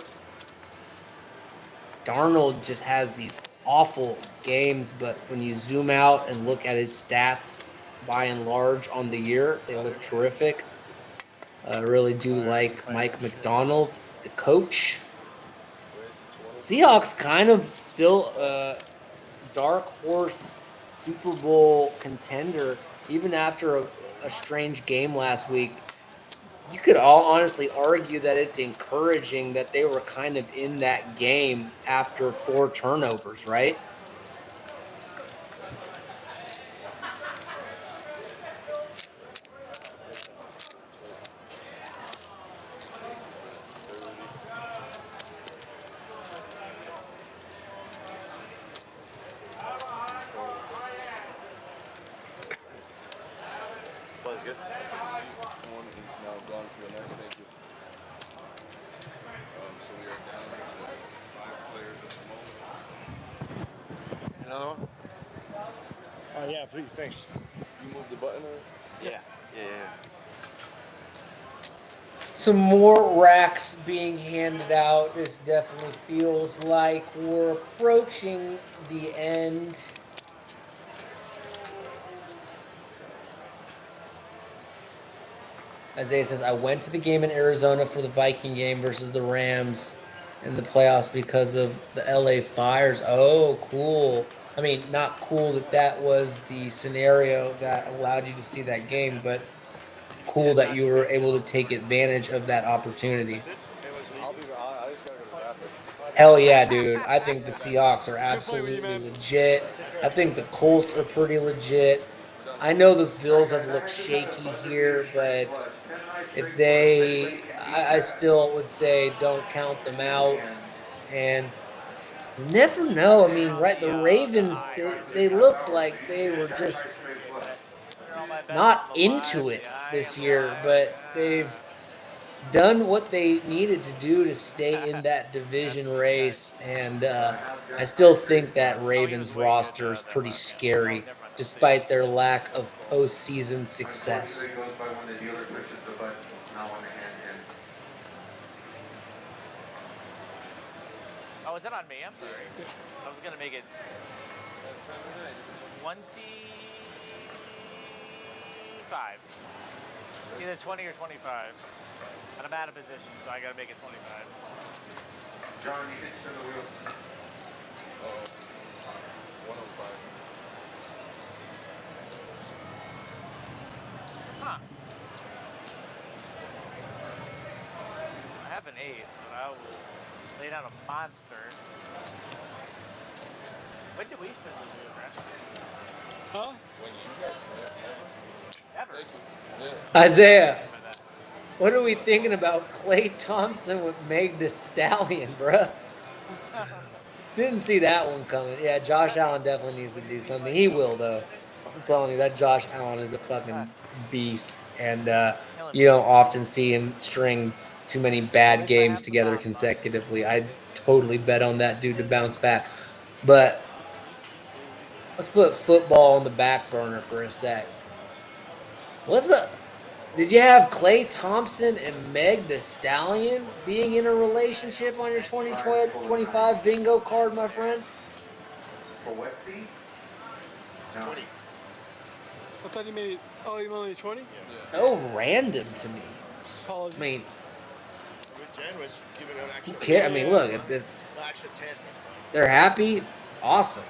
Darnold just has these awful games, but when you zoom out and look at his stats, by and large, on the year, they look terrific. I really do like Mike McDonald, the coach. Seahawks kind of still a dark horse Super Bowl contender, even after a strange game last week. You could all honestly argue that it's encouraging that they were kind of in that game after 4 turnovers, right? Good. One is now gone for the next. Thank you. So we are down to 5 players at the moment. Another one? Yeah, please, thanks. You moved the button or? Yeah. Some more racks being handed out. This definitely feels like we're approaching the end. Isaiah says, I went to the game in Arizona for the Viking game versus the Rams in the playoffs because of the LA Fires. Oh, cool. I mean, not cool that that was the scenario that allowed you to see that game, but cool that you were able to take advantage of that opportunity. I just gotta go to the bathroom. Hell yeah, dude. I think the Seahawks are absolutely legit. I think the Colts are pretty legit. I know the Bills have looked shaky here, but if they, I still would say don't count them out. And you never know. I mean, right, the Ravens, they looked like they were just not into it this year, but they've done what they needed to do to stay in that division race. And I still think that Ravens roster is pretty scary, despite their lack of postseason success. Oh, is that on me? I'm sorry. I was gonna make it 25. It's either 20 or 25. And I'm out of position, so I gotta make it 25. John, you can spin the wheel. 105. Huh. I have an ace, but I will lay down a monster. When did we spin the wheel, Brett? Huh? When you guys Ever. Isaiah, what are we thinking about Klay Thompson with Meg Thee Stallion, bruh? Didn't see that one coming. Yeah, Josh Allen definitely needs to do something. He will, though. I'm telling you, that Josh Allen is a fucking beast. And you don't often see him string too many bad games together consecutively. I'd totally bet on that dude to bounce back. But let's put football on the back burner for a sec. What's up? Did you have Klay Thompson and Meg the Stallion being in a relationship on your 2025 bingo card, my friend? For wet seat? No. 20. I thought he made. Oh, he only 20. Yeah. So random to me. Apologies. I mean, Jen was giving an extra. who cares? I mean, look, if Extra 10. they're happy, awesome.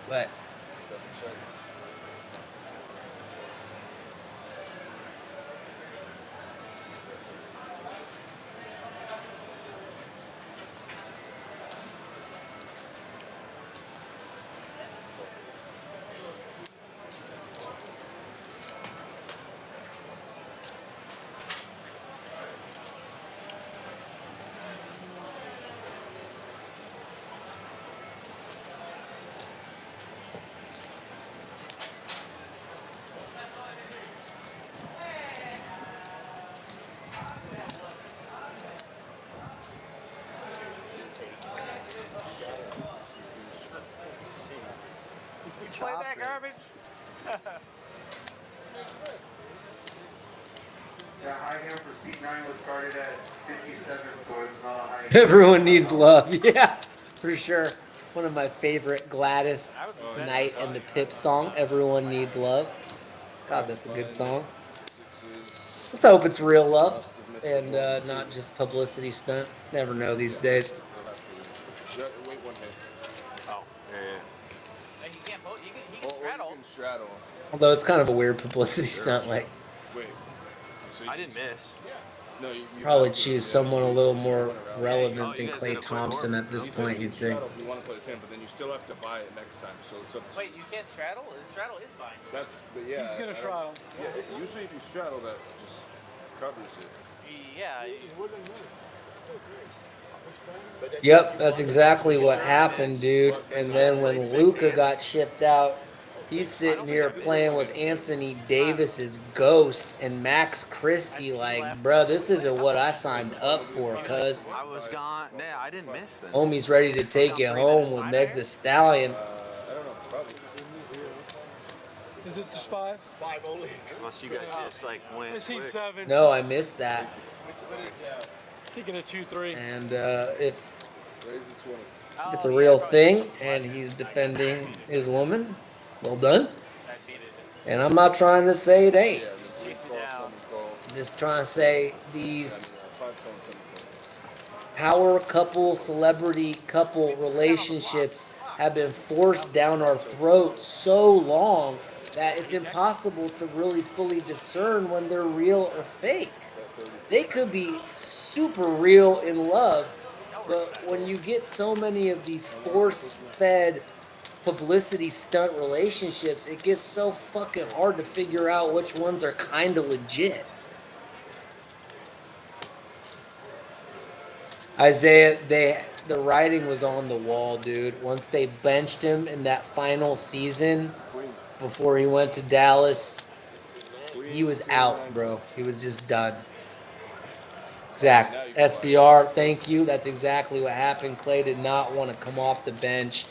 But You play that garbage? Yeah, high hand for seat 9 was started at 57, so it's not a high hand. everyone needs love. Yeah, for sure. One of my favorite Gladys Knight and the Pip song, Everyone Needs Love. God, that's a good song. Let's hope it's real love and not just publicity stunt. Never know these days. Wait one hit. Oh, yeah. You can't vote. He can straddle. You can straddle. Although it's kind of a weird publicity stunt. Like, Wait. So I didn't miss. No, you probably have to, choose someone a little more relevant than Klay Thompson at this point, you'd think. Straddle if you want to play this hand, but then you still have to buy it next time. So it's up to Wait, you can't straddle? Straddle is fine. That's, but yeah. He's gonna straddle. Yeah, usually if you straddle, that just covers it. Yeah. Yep, that's exactly what happened, dude. And then when Luka got shipped out, he's sitting here playing with Anthony Davis's ghost and Max Christie. Like, bro, this isn't what I signed up for, cuz. I was gone. Yeah, I didn't miss then. Homie's ready to take it home with Meg the Stallion. I don't know, probably. Is it just 5? 5 only. Unless you guys just like went. I see quick. 7. No, I missed that. Thinking of 2-3. And if Raise the 20. it's a real thing and he's defending his woman, well done. And I'm not trying to say it ain't. I'm just trying to say these power couple, celebrity couple relationships have been forced down our throats so long that it's impossible to really fully discern when they're real or fake. They could be super real in love, but when you get so many of these force-fed publicity stunt relationships, it gets so fucking hard to figure out which ones are kind of legit. Isaiah, the writing was on the wall, dude. Once they benched him in that final season before he went to Dallas, he was out, bro. He was just done. Zach, SBR, thank you. That's exactly what happened. Klay did not want to come off the bench.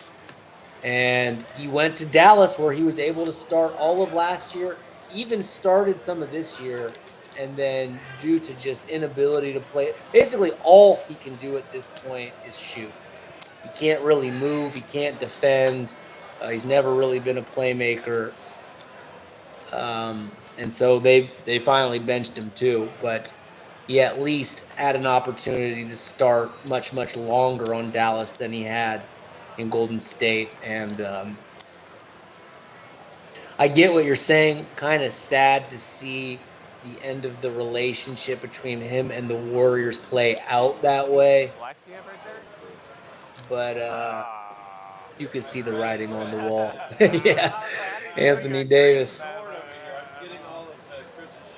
And he went to Dallas where he was able to start all of last year, even started some of this year. And then due to just inability to play, basically all he can do at this point is shoot. He can't really move. He can't defend. He's never really been a playmaker. And so they finally benched him too. But he at least had an opportunity to start much, much longer on Dallas than he had in Golden State. And I get what you're saying. Kind of sad to see the end of the relationship between him and the Warriors play out that way. But you could see the writing on the wall. Yeah, Anthony Davis,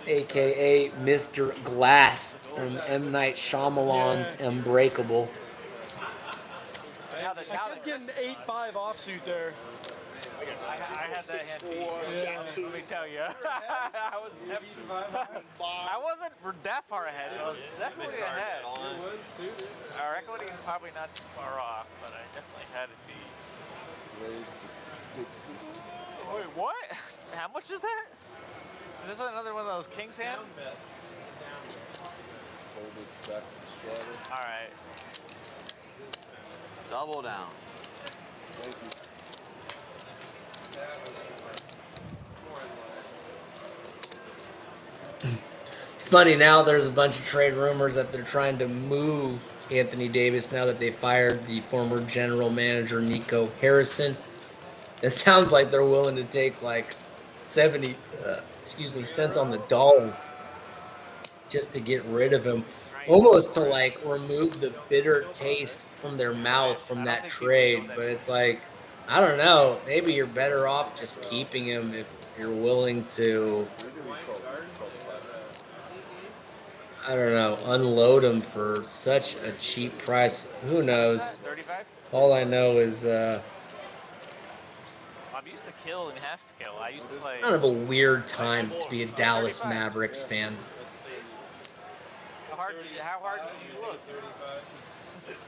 a.k.a. Mr. Glass from M. Night Shyamalan's Unbreakable. kept getting 8-5 offsuit there. I had that hand beat. Let me tell you. I wasn't that far ahead. I was definitely ahead. Our equity is probably not too far off, but I definitely had it beat. Wait, what? How much is that? Is this another one of those king's hand? Alright. Double down. Thank you. It's funny now. There's a bunch of trade rumors that they're trying to move Anthony Davis now that they fired the former general manager Nico Harrison. It sounds like they're willing to take like 70, cents on the dollar just to get rid of him, almost to like remove the bitter taste from their mouth from that trade. But it's like, I don't know. Maybe you're better off just keeping him if you're willing to, I don't know, unload him for such a cheap price. Who knows? 35? All I know is I'm used to kill and half kill. I used to play. kind of a weird time to be a Dallas Mavericks fan. How hard do you look?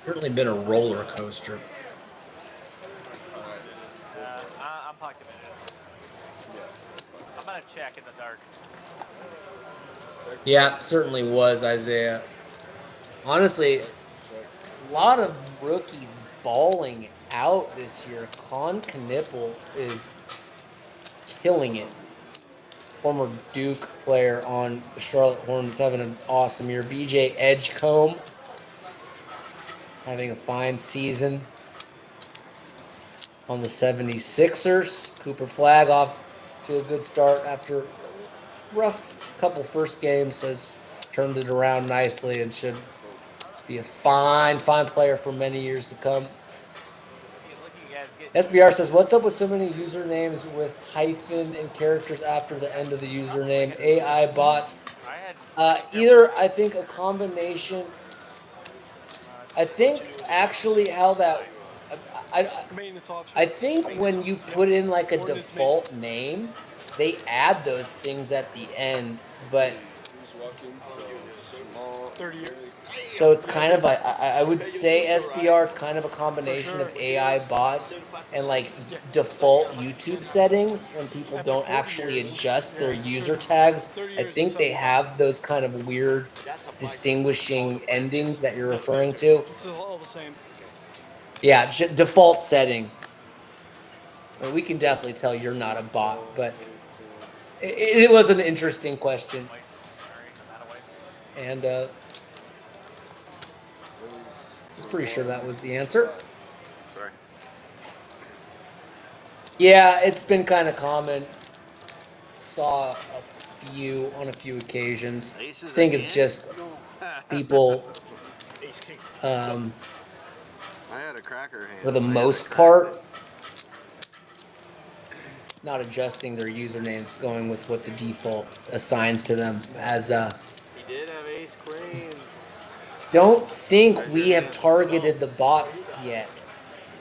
Certainly been a roller coaster. I'm pocketing it. I'm gonna check in the dark. Yeah, certainly was, Isaiah. Honestly, a lot of rookies balling out this year. Con Knipple is killing it. Former Duke player on the Charlotte Hornets having an awesome year. BJ Edgecombe having a fine season on the 76ers. Cooper Flagg off to a good start after a rough couple first games, has turned it around nicely and should be a fine player for many years to come. SBR says, what's up with so many usernames with hyphen and characters after the end of the username? AI bots. Either, I think, a combination. I think actually how that. I think when you put in like a default name, they add those things at the end, but. 30 years. So it's kind of like, I would say SBR, it's kind of a combination of AI bots and like default YouTube settings when people don't actually adjust their user tags. I think they have those kind of weird distinguishing endings that you're referring to. It's all the same. Yeah, default setting. Well, we can definitely tell you're not a bot, but it was an interesting question. And I was pretty sure that was the answer. Sorry. Yeah, it's been kind of common. Saw a few on a few occasions. I think it's just people, I had a cracker hand. for the most part, not adjusting their usernames, going with what the default assigns to them as He did have ace queen. Don't think we have targeted the bots yet.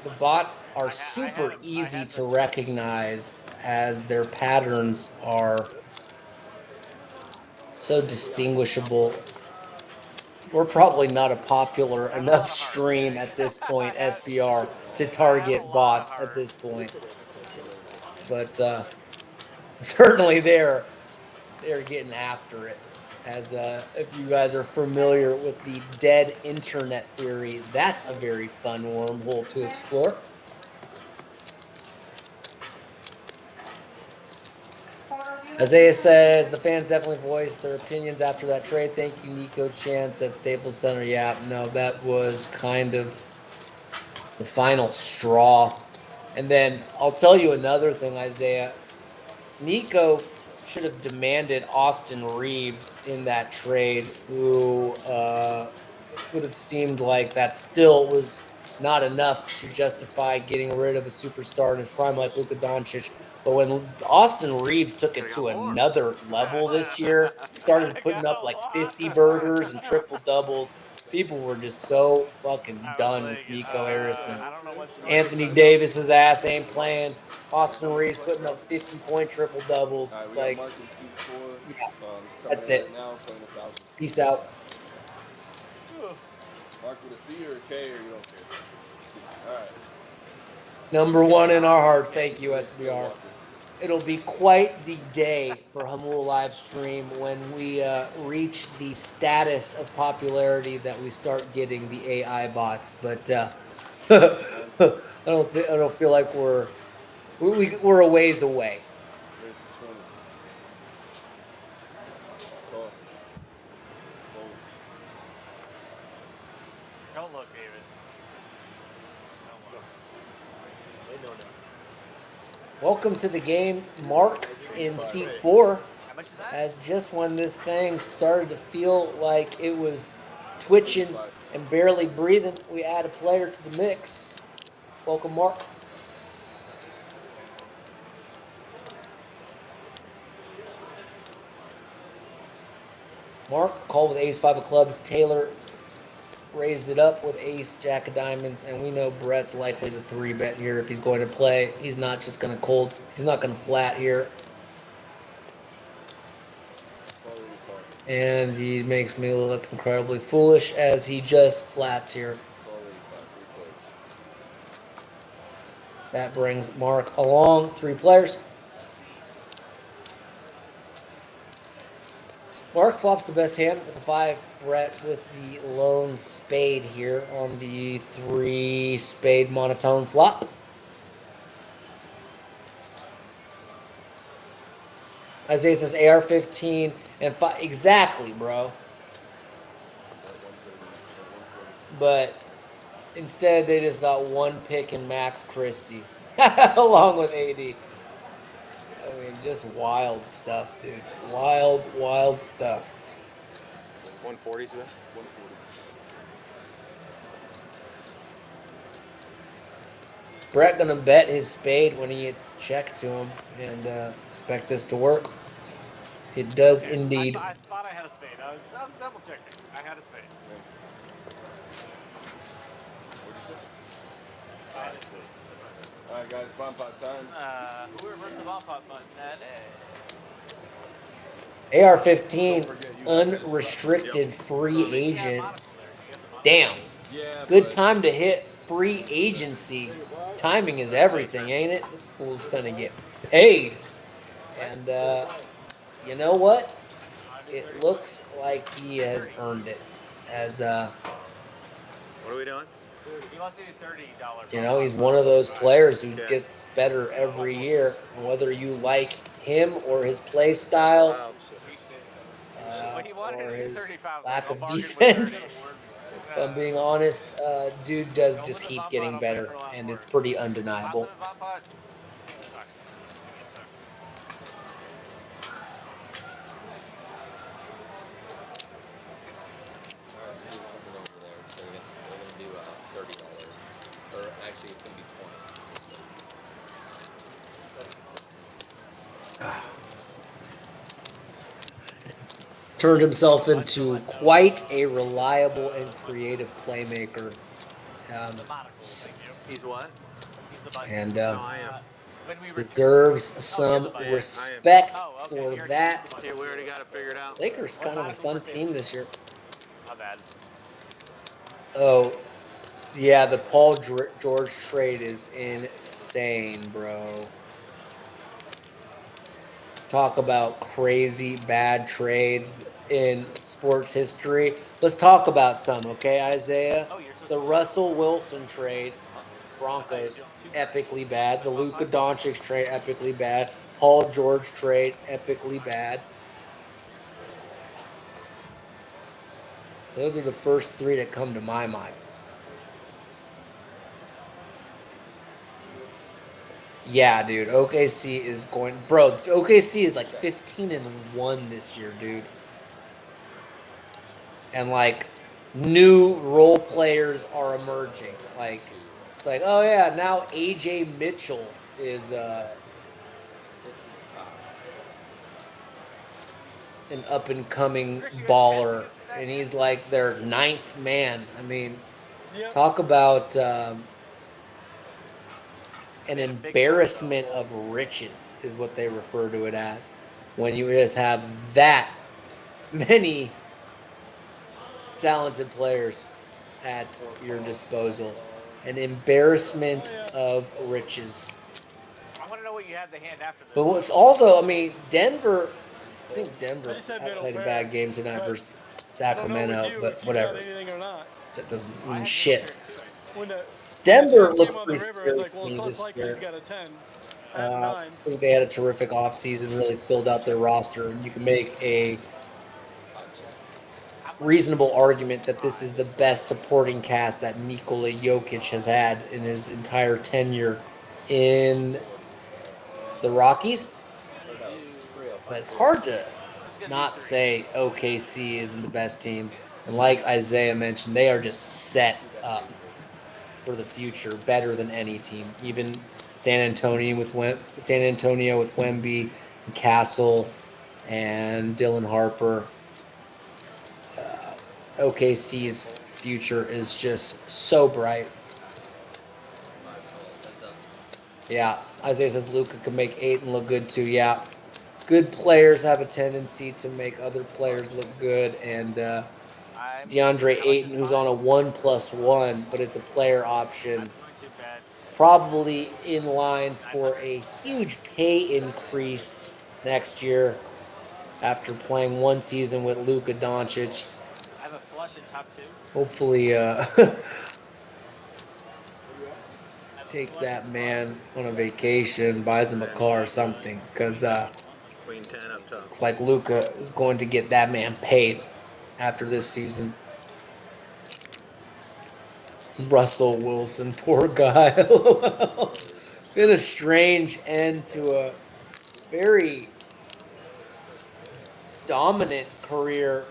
The bots are super easy to recognize as their patterns are so distinguishable. We're probably not a popular enough stream at this point, SBR, to target bots at this point. But certainly they're getting after it. As if you guys are familiar with the dead internet theory, that's a very fun wormhole to explore. Isaiah says the fans definitely voiced their opinions after that trade. Thank you, Nico Chance at Staples Center. Yeah, no, that was kind of the final straw. And then I'll tell you another thing, Isaiah. Nico should have demanded Austin Reeves in that trade, who this would have seemed like that still was not enough to justify getting rid of a superstar in his prime like Luka Doncic. But when Austin Reeves took it to another level this year, started putting up like 50 burgers and triple doubles, people were just so fucking done with Nico Harrison. I don't know what's Anthony Davis's ass ain't playing. Austin Reeves putting up 50-point triple doubles. It's like, yeah, that's it. Peace out. Mark with a C or a K, or you don't care? C. All right. Number one in our hearts. Thank you, SBR. It'll be quite the day for Hamul live stream when we reach the status of popularity that we start getting the AI bots. But I don't feel like we're a ways away. Here's the 20. Call. Fold. Don't look, David. They know that. Welcome to the game. Mark in seat 4 as just when this thing started to feel like it was twitching and barely breathing, we add a player to the mix. Welcome, Mark. Mark called with ace 5 of clubs. Taylor raised it up with ace jack of diamonds, and we know Brett's likely to 3-bet here if he's going to play. He's not just going to cold. He's not going to flat here. And he makes me look incredibly foolish as he just flats here. That brings Mark along. 3 players. Mark flops the best hand with the 5. Brett with the lone spade here on the 3 spade monotone flop. Isaiah says AR-15 and 5. Exactly, bro. But instead, they just got 1 pick in Max Christie along with AD. I mean, just wild stuff, dude. Wild stuff. 140 to 140. Brett gonna bet his spade when he gets checked to him and expect this to work. It does indeed. I thought I had a spade. I was double checking. I had a spade. What'd you say? I had a spade. All right, guys, bomb pot time. Who reversed the bomb pot button? AR-15, unrestricted free agent. Damn. Good time to hit free agency. Timing is everything, ain't it? This fool's gonna get paid. And you know what? It looks like he has earned it. As What are we doing? He wants to do $30. you know, he's one of those players who gets better every year. And whether you like him or his play style, or his lack of defense, if I'm being honest, dude does just keep getting better, and it's pretty undeniable. Turned himself into quite a reliable and creative playmaker. He's what? And I am. deserves some respect for that. Okay, we already got it figured out. Lakers kind of a fun team this year. Not bad. Oh, yeah, the Paul George trade is insane, bro. Talk about crazy bad trades in sports history. Let's talk about some, okay, Isaiah? The Russell Wilson trade, Broncos, epically bad. The Luka Doncic trade, epically bad. Paul George trade, epically bad. Those are the first 3 that come to my mind. Yeah, dude. OKC is going, bro. OKC is like 15-1 this year, dude. And like, new role players are emerging. Like it's like, oh yeah, now AJ Mitchell is an up and coming baller, and he's like their 9th man. I mean, talk about an embarrassment of riches is what they refer to it as when you just have that many talented players at your disposal. An embarrassment of riches. I want to know what you have to hand after this. But what's also, I mean, Denver, I think Denver I just said middle played a pair, bad game tonight but versus I don't know with Sacramento, you but if you got whatever. anything or not. That doesn't mean shit. When the Denver when the looks came on pretty the river, I was scary like, to well, me it's this likely he's year. got a 10. I have a I 9. think they had a terrific offseason, really filled out their roster, and you can make a reasonable argument that this is the best supporting cast that Nikola Jokic has had in his entire tenure in the Rockies. But it's hard to not say OKC isn't the best team. And like Isaiah mentioned, they are just set up for the future better than any team. Even San Antonio with Wemby and Castle and Dylan Harper. OKC's future is just so bright. Yeah, Isaiah says Luka can make 8 and look good too. Yeah, good players have a tendency to make other players look good, and DeAndre Ayton, who's on a 1+1, but it's a player option, probably in line for a huge pay increase next year after playing one season with Luka Doncic. I have a flush in top 2. Hopefully, takes that man on a vacation, buys him a car or something, because Queen 10 up top. looks like Luka is going to get that man paid after this season. Russell Wilson, poor guy. Been a strange end to a very dominant career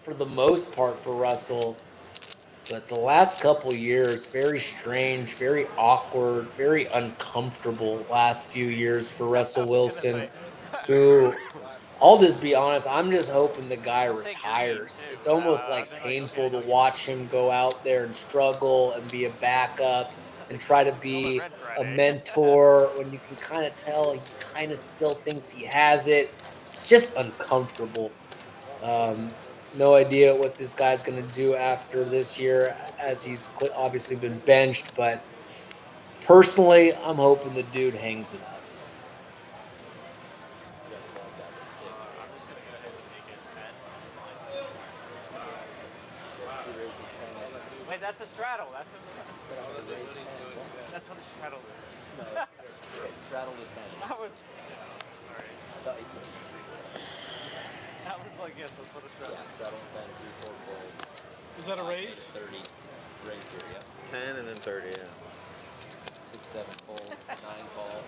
for the most part for Russell. But the last couple years, very strange, very awkward, very uncomfortable last few years for Russell Wilson, who, I'll just be honest, I'm just hoping the guy retires. It's almost like painful to watch him go out there and struggle and be a backup and try to be a mentor when you can kind of tell he kind of still thinks he has it. It's just uncomfortable. No idea what this guy's going to do after this year, as he's obviously been benched. But personally, I'm hoping the dude hangs it up. Wait, that's a straddle. That's what a straddle is. No, straddle the 10. That was. Sorry. That was like, yes, that's what a straddle is. Yeah, straddle 10, 3, 4 fold. Is that a raise? 30. Raise here, yeah. 10 and then 30, yeah. 6, 7 fold, 9 call.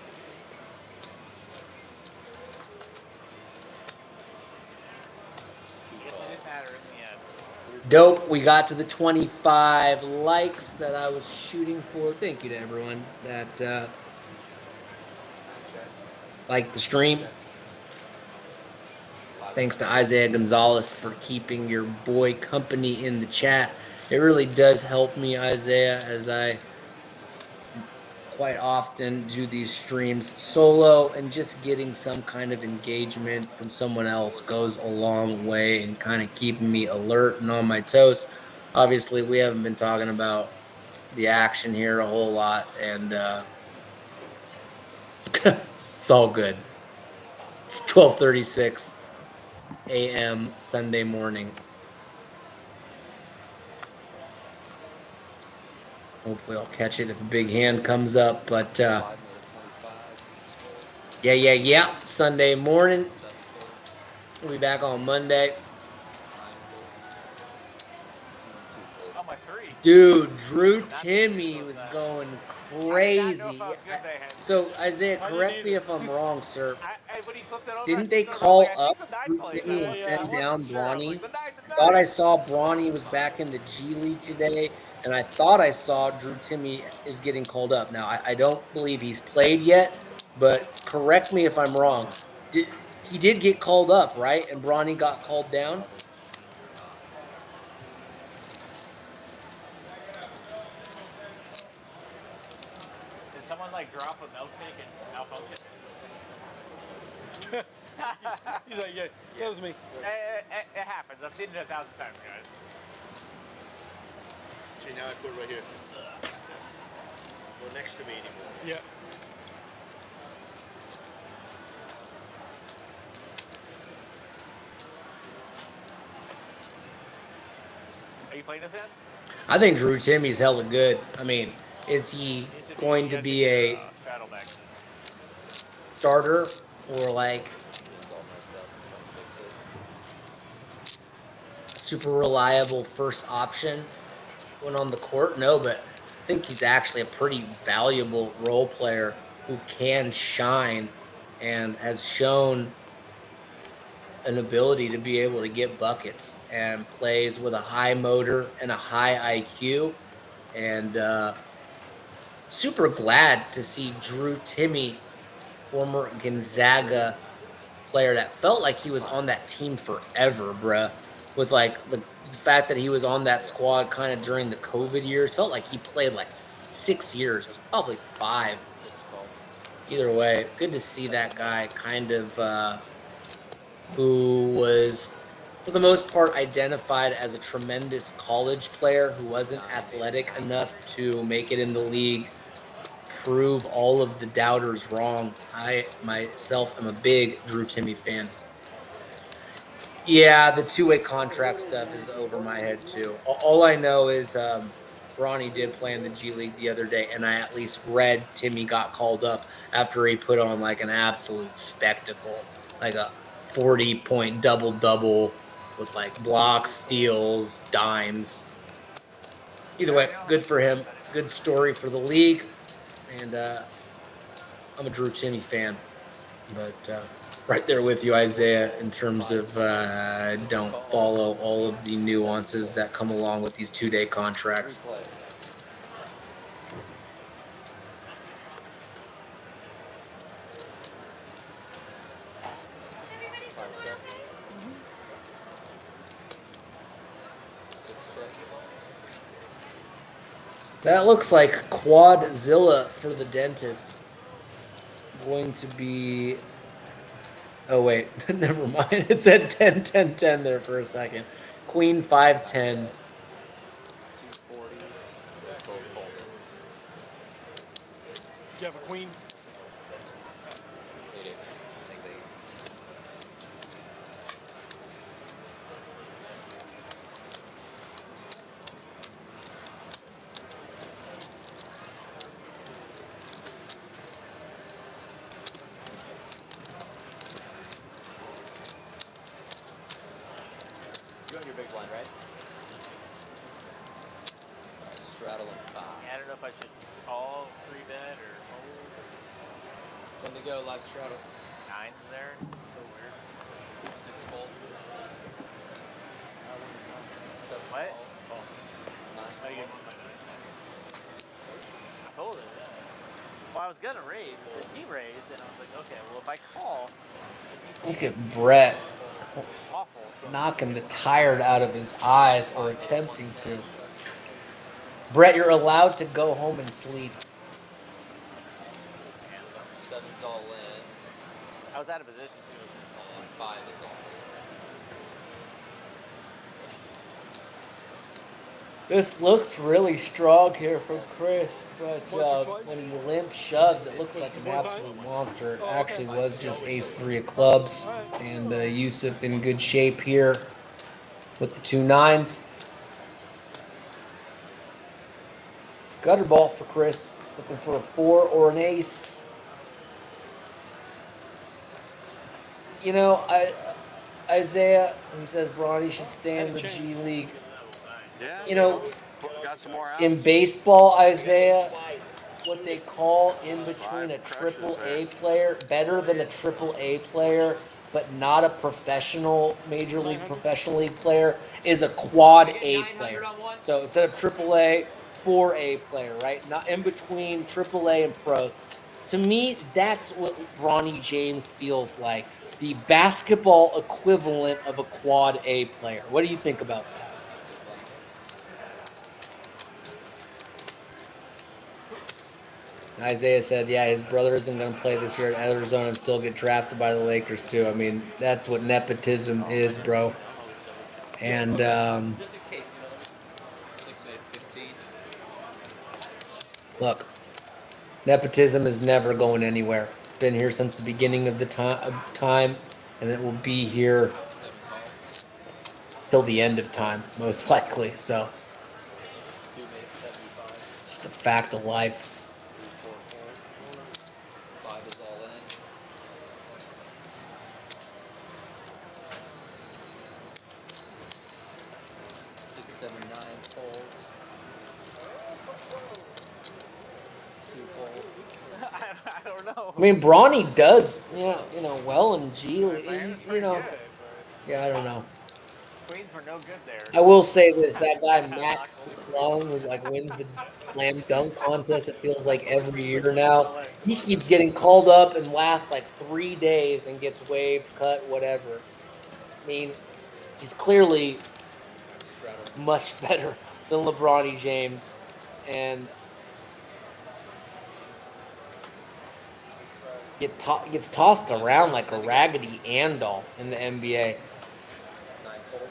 Guess it didn't matter in the end. Dope. We got to the 25 likes that I was shooting for. Thank you to everyone that liked the stream. Thanks to Isaiah Gonzalez for keeping your boy company in the chat. It really does help me, Isaiah, as I quite often do these streams solo, and just getting some kind of engagement from someone else goes a long way in kind of keeping me alert and on my toes. Obviously, we haven't been talking about the action here a whole lot, and it's all good. It's 12:36 a.m. Sunday morning. Hopefully I'll catch it if a big hand comes up, but yeah. Sunday morning. We'll be back on Monday. Oh, my 3. Dude, Drew Timmy was going crazy. So, Isaiah, correct me if I'm wrong, sir. Didn't they call up Drew Timmy and send down Bronny? thought I saw Bronny was back in the G League today, and I thought I saw Drew Timmy is getting called up. Now, I don't believe he's played yet, but correct me if I'm wrong. He did get called up, right? And Bronny got called down? Did someone like drop a milkshake and malfunction? He's like, yeah, that was me. It happens. I've seen it 1,000 times, guys. See, now I put it right here. Go next to me anymore. Yeah. Are you playing this hand? I think Drew Timmy's hella good. I mean, is he going to be a straddle back. starter or like super reliable first option when on the court? No, but I think he's actually a pretty valuable role player who can shine and has shown an ability to be able to get buckets and plays with a high motor and a high IQ. And super glad to see Drew Timmy, former Gonzaga player that felt like he was on that team forever, bruh. With like the fact that he was on that squad kind of during the COVID years, felt like he played like 6 years. It was probably 5. Either way, good to see that guy kind of who was, for the most part, identified as a tremendous college player who wasn't athletic enough to make it in the league, prove all of the doubters wrong. I myself am a big Drew Timmy fan. Yeah, the two-way contract stuff is over my head too. All I know is Bronny did play in the G League the other day, and I at least read Timmy got called up after he put on like an absolute spectacle, like a 40-point double-double with like blocks, steals, dimes. Either way, good for him. Good story for the league, and I'm a Drew Timmy fan, but right there with you, Isaiah, in terms of don't follow all of the nuances that come along with these 2-day contracts. That looks like Quadzilla for the dentist. Going to be... Oh, wait. Never mind. It said 10, 10, 10 there for a second. Queen 5, 10. 240. You have a queen? You're on your big blind, right? Alright, straddle and 5. I don't know if I should call 3-bet or fold. When to go, live straddle. 9's there. So weird. 6 fold. 7 What? fold. 9 Oh, you fold. I folded, yeah. Well, I was gonna raise, but he raised, and I was like, okay, well, if I call, Look at Brett awful. knocking the tired out of his eyes or attempting to. Brett, you're allowed to go home and sleep. 7's all in. I was out of position, too. And 5 is all in. This looks really strong here from Chris, but when he limp shoves, it looks like an absolute monster. It actually was just ace-3 of clubs, and Yusuf in good shape here with the 2 9s. Gutter ball for Chris, looking for a 4 or an ace. You know, Isaiah, who says Bronny should stay in the G League. Yeah, You know, got some more outs. in baseball, Isaiah, what they call in between a triple A player, better than a triple A player, but not a professional major league professional league player, is a quad A player. So instead of AAA, 4A player, right? Not in between AAA and pros. To me, that's what Bronny James feels like. The basketball equivalent of a quad A player. What do you think about that? Isaiah said, yeah, his brother isn't going to play this year at Arizona and still get drafted by the Lakers, too. I mean, that's what nepotism is, bro. And, Just in case, 6 made 15. look, nepotism is never going anywhere. It's been here since the beginning of the time, and it will be here till the end of time, most likely. So, 2 made 75. it's just a fact of life. 3, 4 fold. 5 is all in. 6, 7, 9 fold. 2 fold. I don't know. I mean, Bronny does, well in G League. Yeah, I don't know. Queens were no good there. I will say this: that guy Matt McClung, who wins the slam dunk contest, it feels like every year now. He keeps getting called up and lasts like 3 days and gets waived, cut, whatever. I mean, he's clearly much better than LeBron James, and gets tossed around like a raggedy Andal in the NBA. 9 fold.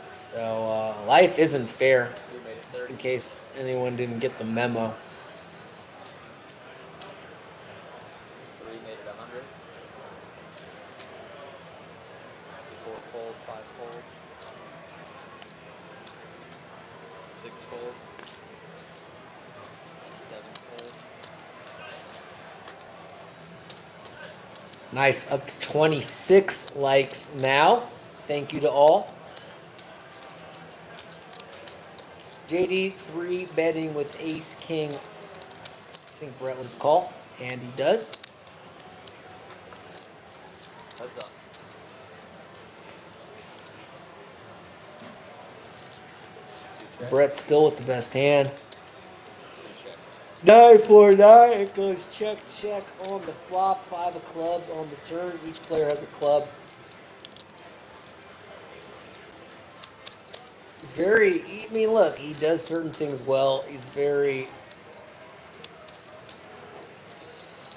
So life isn't fair, just in case anyone didn't get the memo. 3 made it 100. 4 fold, 5 fold. 6 fold. 7 fold. Nice, up to 26 likes now. Thank you to all. JD 3 betting with Ace King. I think Brett was call, and he does. Heads up. Brett still with the best hand. 9-4-9. It goes check, check on the flop. 5 of clubs on the turn. Each player has a club. I mean, look, he does certain things well. He's very,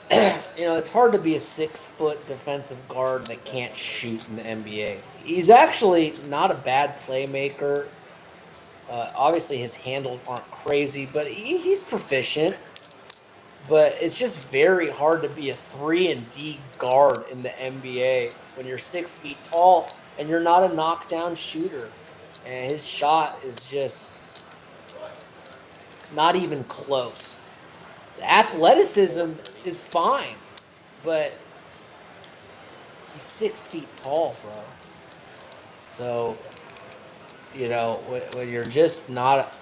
it's hard to be a 6-foot defensive guard that can't shoot in the NBA. He's actually not a bad playmaker. Obviously, his handles aren't crazy, but he's proficient. But it's just very hard to be a 3-and-D guard in the NBA when you're 6 feet tall and you're not a knockdown shooter. And his shot is just not even close. The athleticism is fine, but he's 6 feet tall, bro. So, when you're just not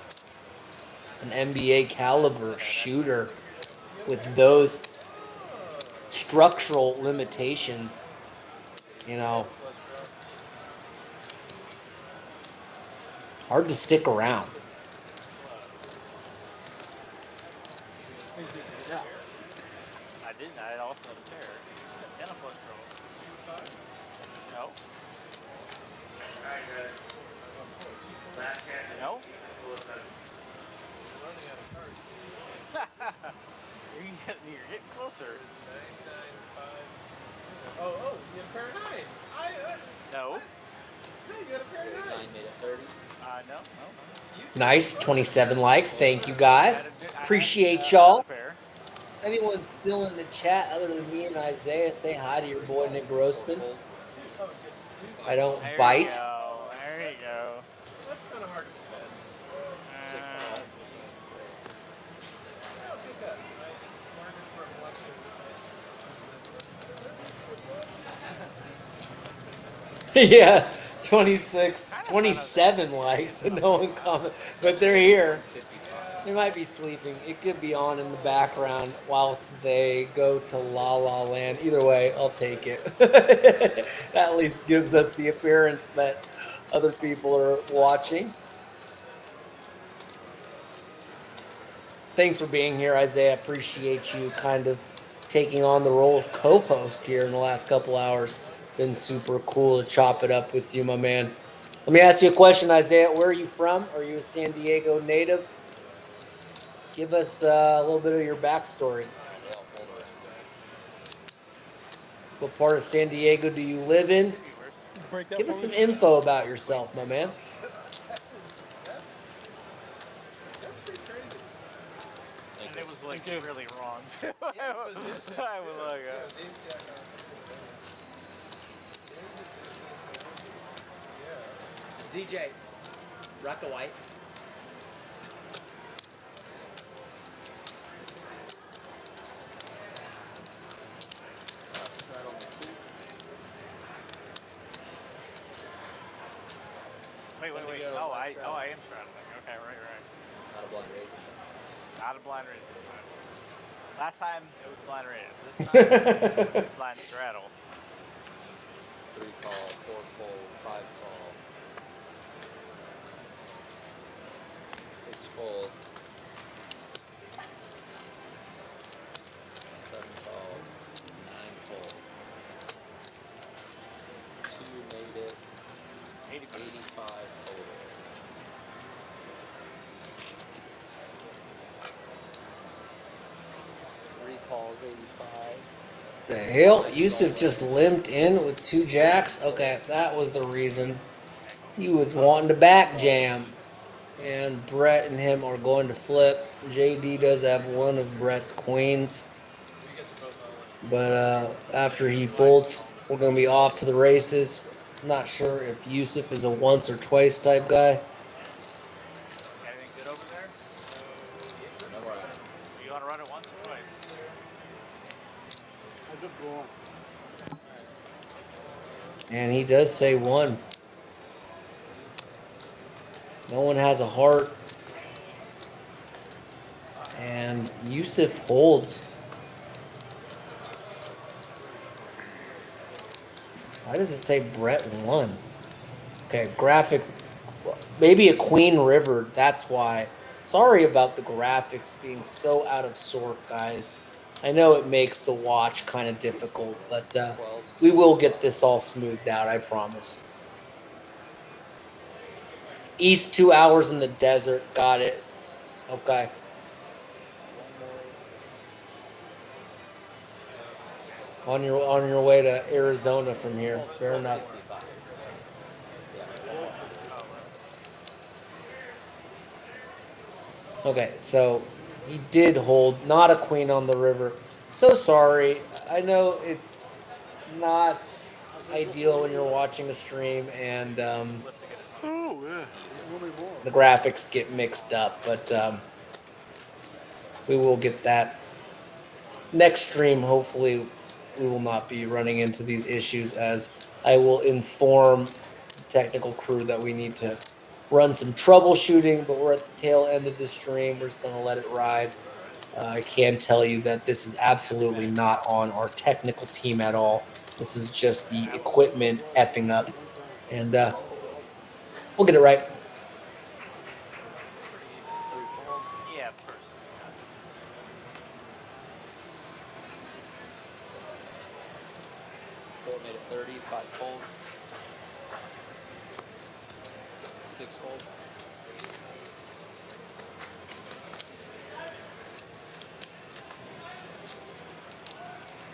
an NBA caliber shooter with those structural limitations, hard to stick around. Yeah. I didn't. I also had a pair. And a flush draw. No. No? You're getting closer. Oh, you have a pair of 9s. No. No, you got a pair of 9s. 9 made it 30. No. Nice, 27 likes. Thank you, guys. Appreciate y'all. Anyone's still in the chat other than me and Isaiah, say hi to your boy Nick Grossman. I don't bite. There you go. That's kind of hard to defend. 6 Yeah, 27 likes and no one comment, but they're here. They might be sleeping. It could be on in the background whilst they go to La La Land. Either way, I'll take it. That at least gives us the appearance that other people are watching. Thanks for being here, Isaiah. Appreciate you kind of taking on the role of co-host here in the last couple hours. Been super cool to chop it up with you, my man. Let me ask you a question, Isaiah. Where are you from? Are you a San Diego native? Give us a little bit of your backstory. What part of San Diego do you live in? Give us some info about yourself, my man. And it was like really wrong too. I was like, ZJ, rock a white. wait. Oh, I am straddling. Okay, right. Not a blind raise. Not a blind raise. Last time it was blind raise. This time blind straddle. 3 call, 4 fold, 5 call, 6 fold, 7 call, 9 fold, 2 made it, 85 total. Three calls, 85. The hell? Yusuf just limped in with 2 jacks? Okay, that was the reason. He was wanting to back jam. And Brett and him are going to flip. JD does have one of Brett's queens. But after he folds, we're going to be off to the races. I'm not sure if Yusuf is a once or twice type guy. Anything good over there? You want to run it once or twice? I just go on. And he does say 1. No one has a heart. And Yusuf holds. Why does it say Brett 1? Okay, graphic. Maybe a queen river. That's why. Sorry about the graphics being so out of sort, guys. I know it makes the watch kind of difficult, but we will get this all smoothed out, I promise. East 2 hours in the desert. Got it. Okay. On your way to Arizona from here. Fair enough. Okay, so he did hold, not a queen on the river. So sorry. I know it's not ideal when you're watching a stream and the graphics get mixed up, but we will get that. Next stream, hopefully, we will not be running into these issues, as I will inform the technical crew that we need to run some troubleshooting, but we're at the tail end of the stream. We're just going to let it ride. I can tell you that this is absolutely not on our technical team at all. This is just the equipment effing up, and we'll get it right. Yeah, of course. Four made it 30, 5 fold, 6 fold.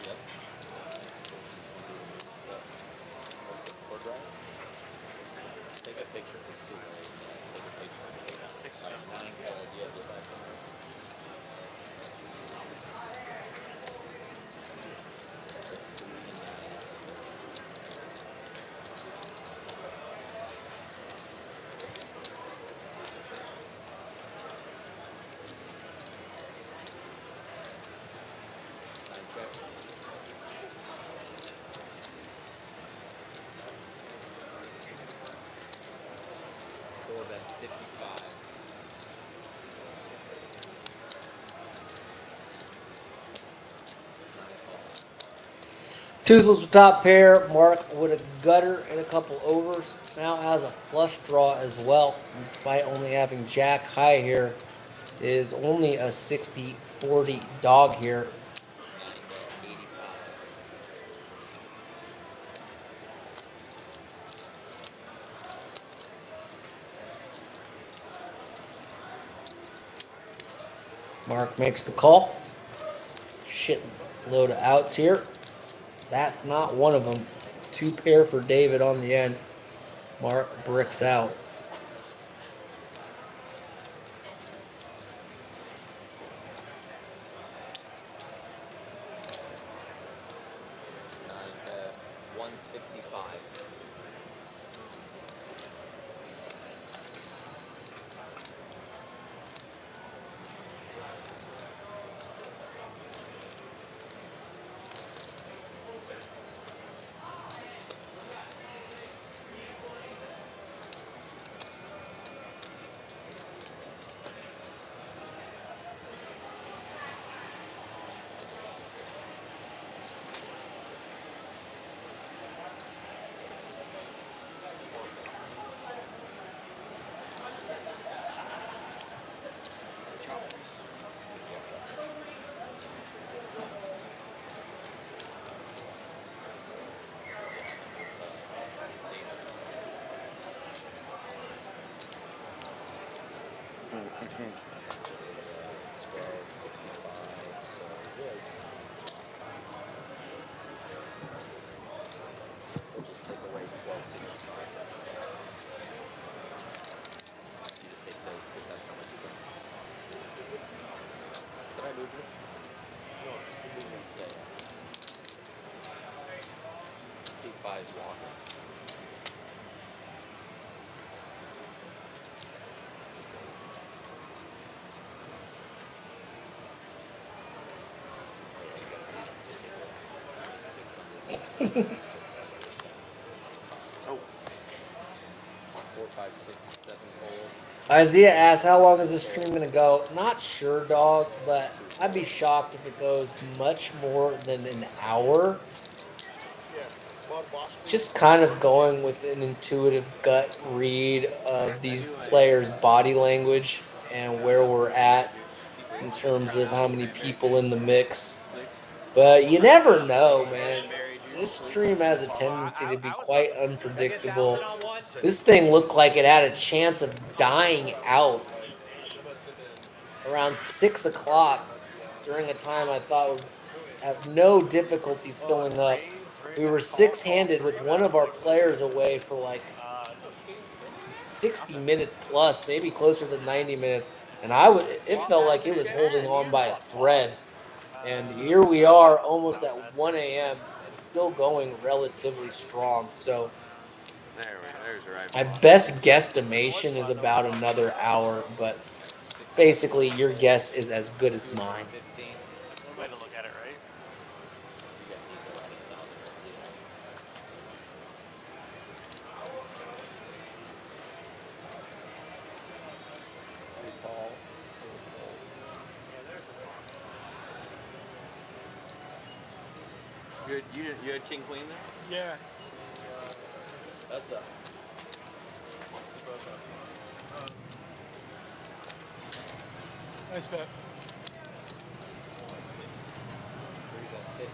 Yep. Board drive. Take a picture. Take a picture. 6 9 call. Yeah, just like that. Toothless with top pair. Mark with a gutter and a couple overs. Now has a flush draw as well. Despite only having jack high here, is only a 60-40 dog here. And 85. Mark makes the call. Shit load of outs here. That's not one of them. 2 pair for David on the end. Mark bricks out. Nine bet 165. We'll just take away 1265. You just take those because that's how much you get. Did I move this? No. Yeah, yeah. C5 walker. Oh. 4, 5, 6, 7 hole. Isaiah asks, how long is this stream going to go? Not sure, dog, but I'd be shocked if it goes much more than an hour. Just kind of going with an intuitive gut read of these players' body language and where we're at in terms of how many people in the mix. But you never know, man. This stream has a tendency to be quite unpredictable. This thing looked like it had a chance of dying out around 6 o'clock during a time I thought would have no difficulties filling up. We were 6-handed with one of our players away for like 60 minutes plus, maybe closer to 90 minutes. And it felt like it was holding on by a thread. And here we are almost at 1 a.m. and still going relatively strong. So There's the right my ball. best guesstimation is about another hour, but basically your guess is as good as mine. 15. One way to look at it, right? You guys need to write it down. You had king queen there? Yeah. That's up. Nice bet. 50.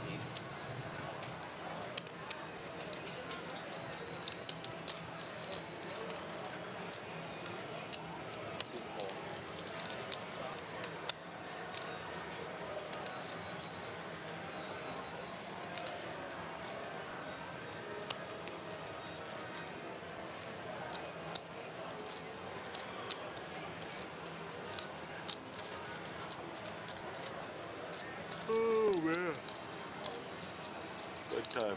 Oh man. Good time.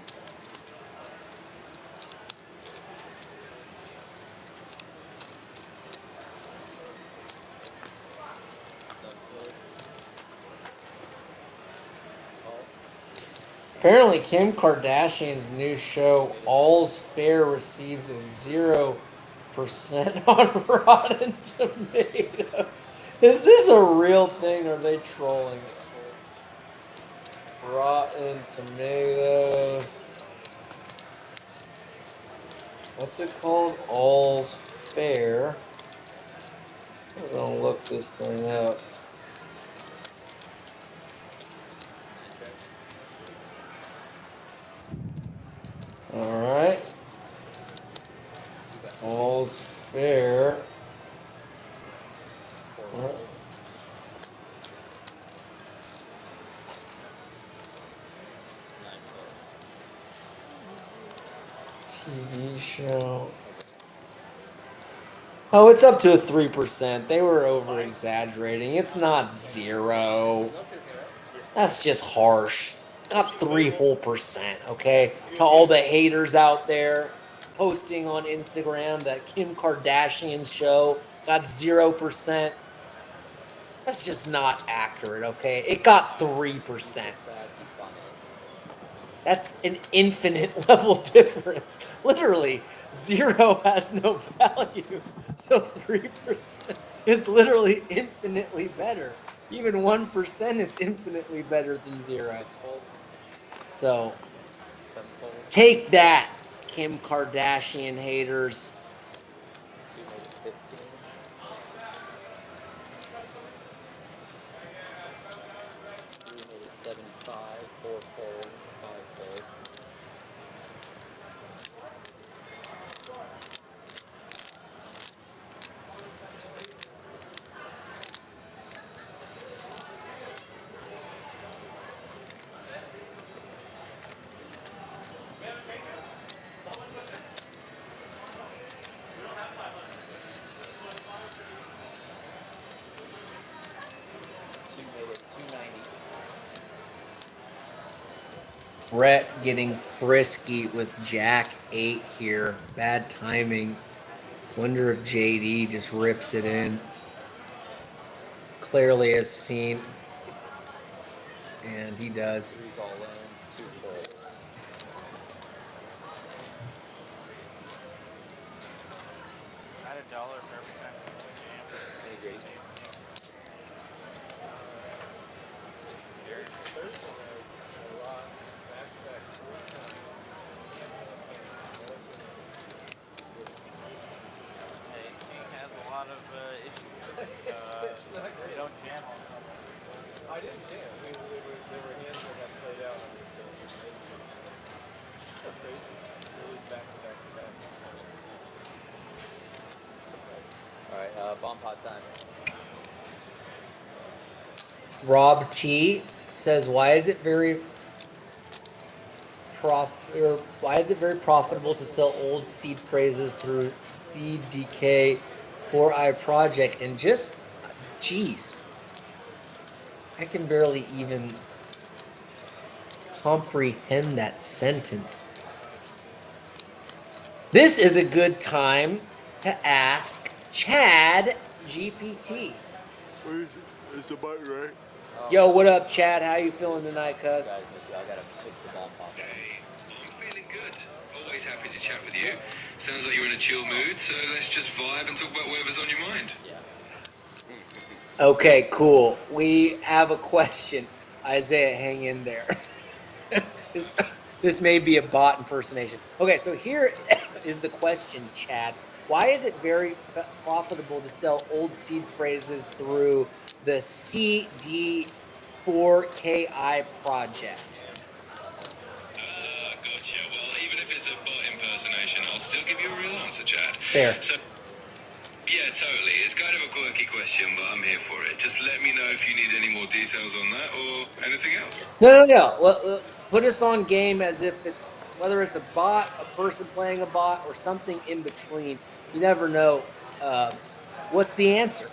Apparently, Kim Kardashian's new show, All's Fair, receives a 0% on Rotten Tomatoes. Is this a real thing or are they trolling? Rotten Tomatoes. What's it called? All's Fair. We're gonna look this thing up. All right. All's Fair. What? TV show. Oh, it's up to a 3%. They were over exaggerating. It's not 0. That's just harsh. Got 3 whole percent, okay? To all the haters out there posting on Instagram that Kim Kardashian's show got 0%. That's just not accurate, okay? It got 3%. That's an infinite level difference. Literally, 0 has no value. So 3% is literally infinitely better. Even 1% is infinitely better than 0. So take that, Kim Kardashian haters. 75, 4-fold, 5-fold. Brett getting frisky with Jack 8 here. Bad timing. Wonder if JD just rips it in. Clearly has seen. And he does. All in, 2-fold. At $1 for every time someone jams. I agree. Has a lot of issues. They don't jam all the time. I didn't jam. There were hands that got played out on this. It's so crazy. Really back to back to back. Alright, bomb pot time. Rob T says, why is it very profitable to sell old seed phrases through CDK 4i project? And just, geez, I can barely even comprehend that sentence. This is a good time to ask Chad GPT. Is the button right? Yo, what up, Chad? How you feeling tonight, cuz? I gotta fix the bomb pop. Hey, I'm feeling good. Always happy to chat with you. Sounds like you're in a chill mood, so let's just vibe and talk about whatever's on your mind. Yeah. Okay, cool. We have a question. Isaiah, hang in there. This may be a bot impersonation. Okay, so here is the question, Chad. Why is it very profitable to sell old seed phrases through the CD4KI project? Gotcha. Well, even if it's a bot impersonation, I'll still give you a real answer, Chad. Fair. So, yeah, totally. It's kind of a quirky question, but I'm here for it. Just let me know if you need any more details on that or anything else. No. Put us on game as if it's, whether it's a bot, a person playing a bot, or something in between. You never know. What's the answer?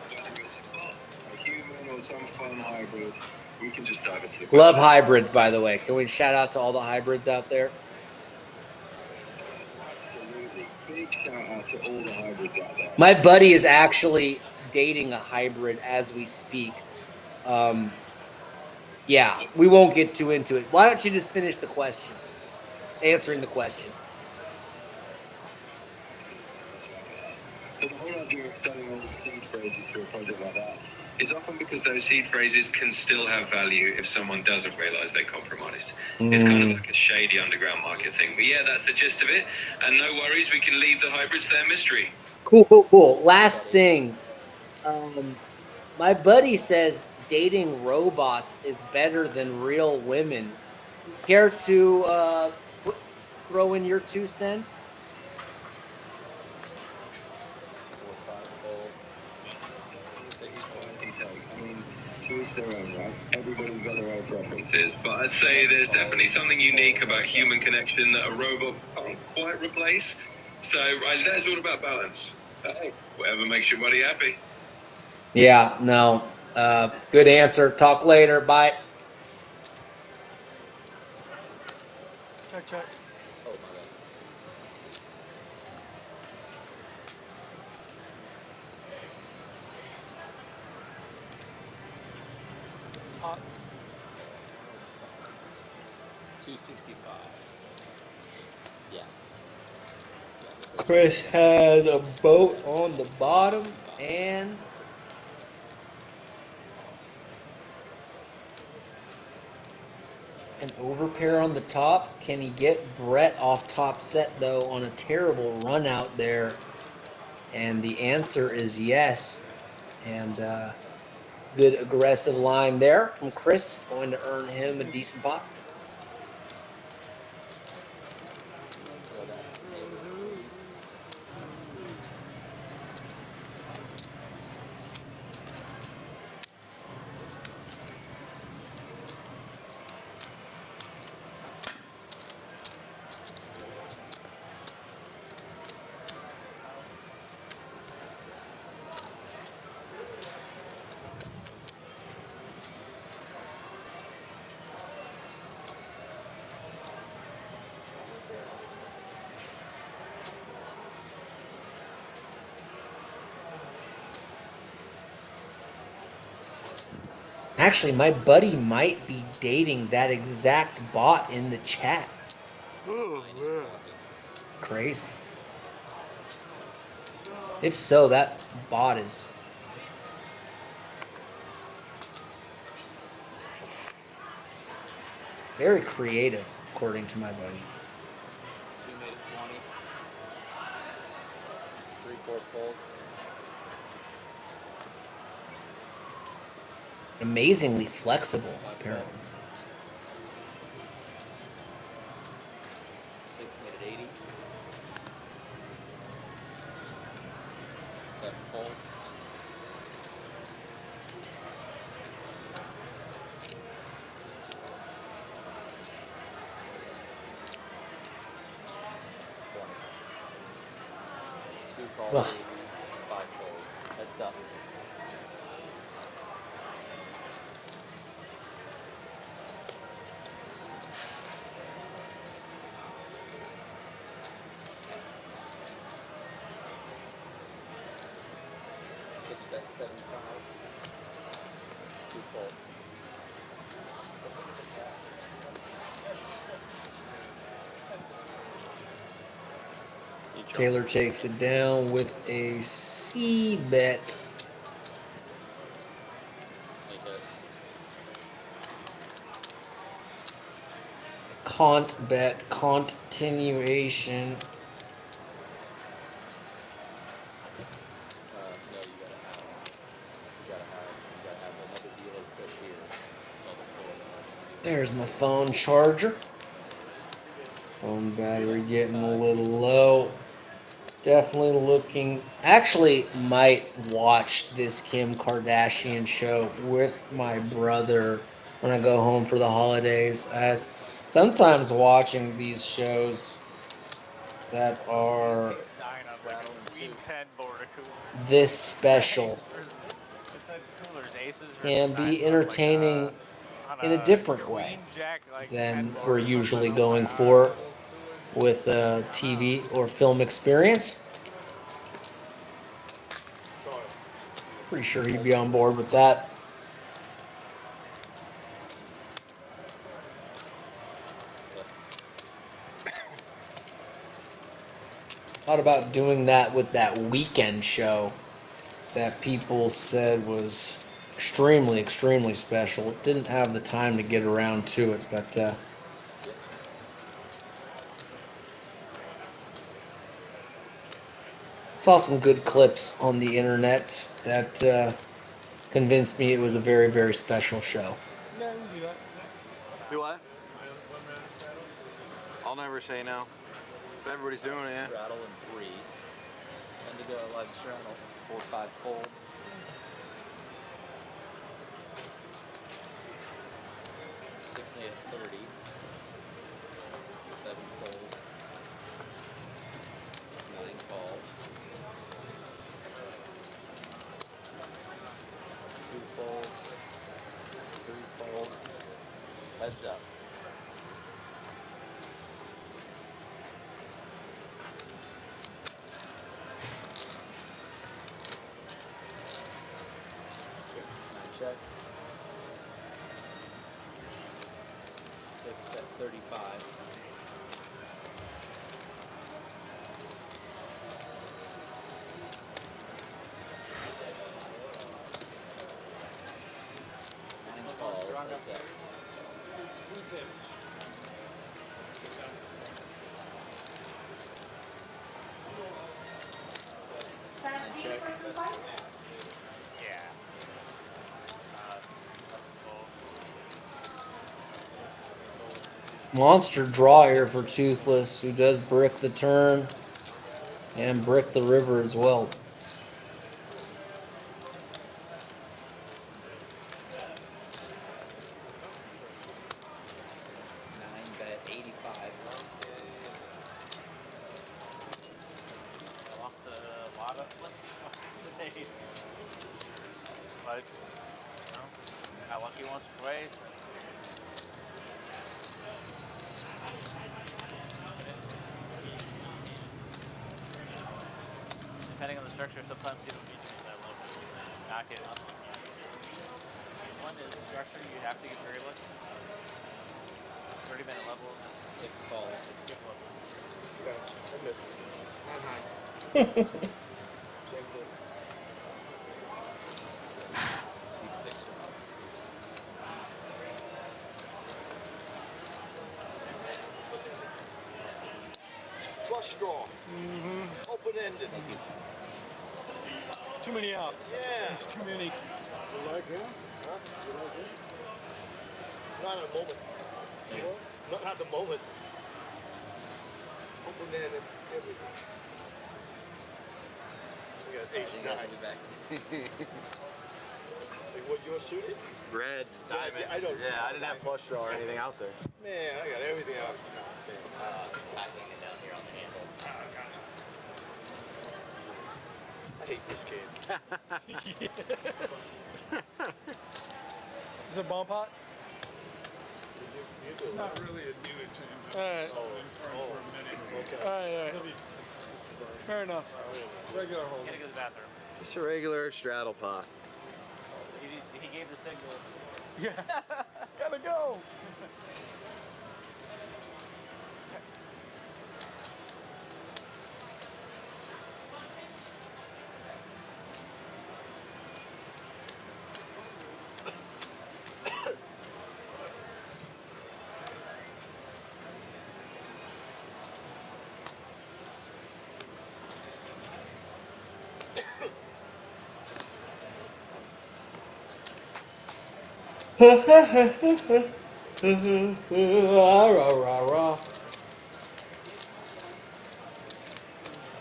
Whether it's a bot, a human, or some fun hybrid, we can just dive into the Love question. hybrids, by the way. Can we shout out to all the hybrids out there? Absolutely. Big shout out to all the hybrids out there. My buddy is actually dating a hybrid as we speak. Yeah, we won't get too into it. Why don't you just finish the question? Answering the question. So the whole idea of selling old seed phrases to a project like that is often because those seed phrases can still have value if someone doesn't realize they compromised. It's kind of like a shady underground market thing. But yeah, that's the gist of it. And no worries, we can leave the hybrids their mystery. Cool. Last thing. My buddy says dating robots is better than real women. Care to throw in your 2 cents? I mean, to each their own, right? Everybody's got their own preferences, but I'd say there's definitely something unique about human connection that a robot can't quite replace. So, that's all about balance. Hey, whatever makes your body happy. Yeah, no. Good answer. Talk later. Bye. Check. Oh, my bad. Hot. 265. Yeah. Chris has a boat on the bottom and an overpair on the top. Can he get Brett off top set, though, on a terrible run out there? And the answer is yes. And good aggressive line there from Chris, going to earn him a decent pot. Actually, my buddy might be dating that exact bot in the chat. Oh, man. Crazy. If so, that bot is very creative, according to my buddy. 2 made it 20. 3-4 pulled. Amazingly flexible, apparently. 6 made it 80. 7 pulled. 2 called, Ugh. 80. 5 pulled. Heads up. Six bet 75. 2 full. Taylor takes it down with a C bet. Cont bet, continuation. No, you gotta have another dealer push here. There's my phone charger. Phone battery getting a little low. Definitely looking. Actually, might watch this Kim Kardashian show with my brother when I go home for the holidays. As sometimes watching these shows that are this special can be entertaining in a different way than we're usually going for with a TV or film experience. Pretty sure he'd be on board with that. Thought about doing that with that weekend show that people said was extremely, extremely special. Didn't have the time to get around to it, but saw some good clips on the internet that convinced me it was a very, very special show. Yeah, we can do that. Do what? I'll never say no. If everybody's doing it, yeah. Rattle and 3. Indigo live straddle. 4-5 fold. 6 made 30. 7 fold. 9 call. 2 fold. 3 fold. Heads up. Check. 6 at 35. Monster draw here for Toothless, who does brick the turn and brick the river as well. Lost a lot of today. But, got lucky once or twice. Depending on the structure, sometimes you don't need to use that level. Knock it up. This one is structure, you have to get very lucky. 30-minute levels, 6 calls, skip levels. Okay, I missed. Not high. Flush draw. Open-ended. Too many outs. Yeah. It's too many. You like him? Huh? You like him? Not at the moment. Not at the moment. Open-ended. Everything. We got ace nine. Like, what, you're suited? Red, Yeah, diamond. I don't. Yeah, I didn't have flush draw or anything out there. Man, I got everything else. Packing it down here on the handle. I hate this game. Is it a bomb pot? It's not really a unit change. Alright. For a minute. Okay. Alright. Fair enough. Regular hold. Gotta go to the bathroom. Just a regular straddle pot. He gave the signal. Yeah. Gotta go. Rah, rah, rah.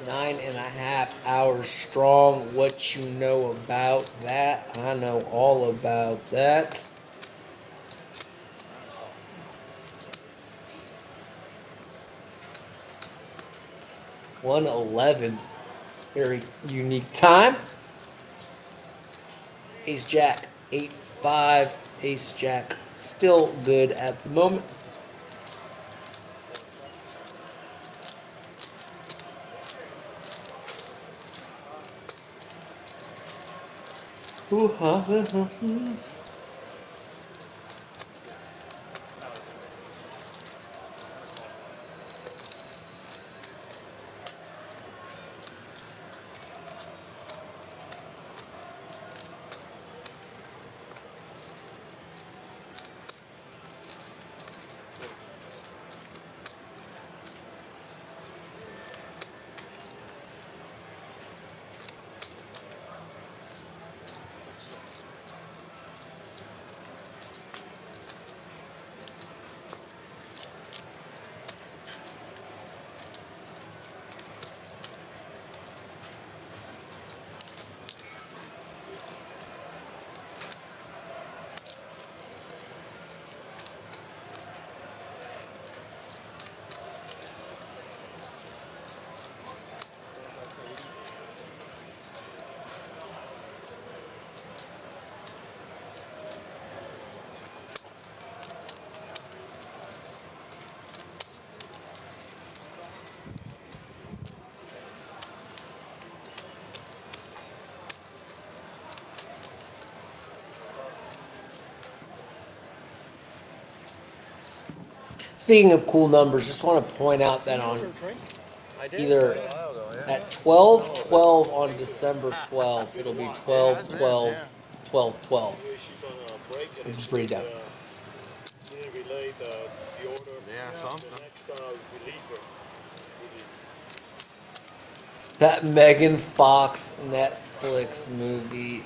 9.5 hours strong. What you know about that? I know all about that. $1:11. Very unique time. Ace Jack, 8-5. Ace Jack, still good at the moment. Speaking of cool numbers, just want to point out that on either at 12/12 on December 12th, it'll be 12/12, 12/12, which is pretty dope. Didn't relay the order. Yeah, something. The next reliever. That Megan Fox Netflix movie.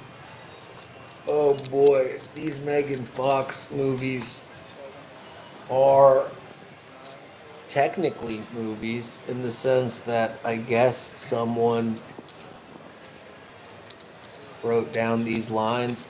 Oh boy, these Megan Fox movies are technically movies in the sense that I guess someone wrote down these lines.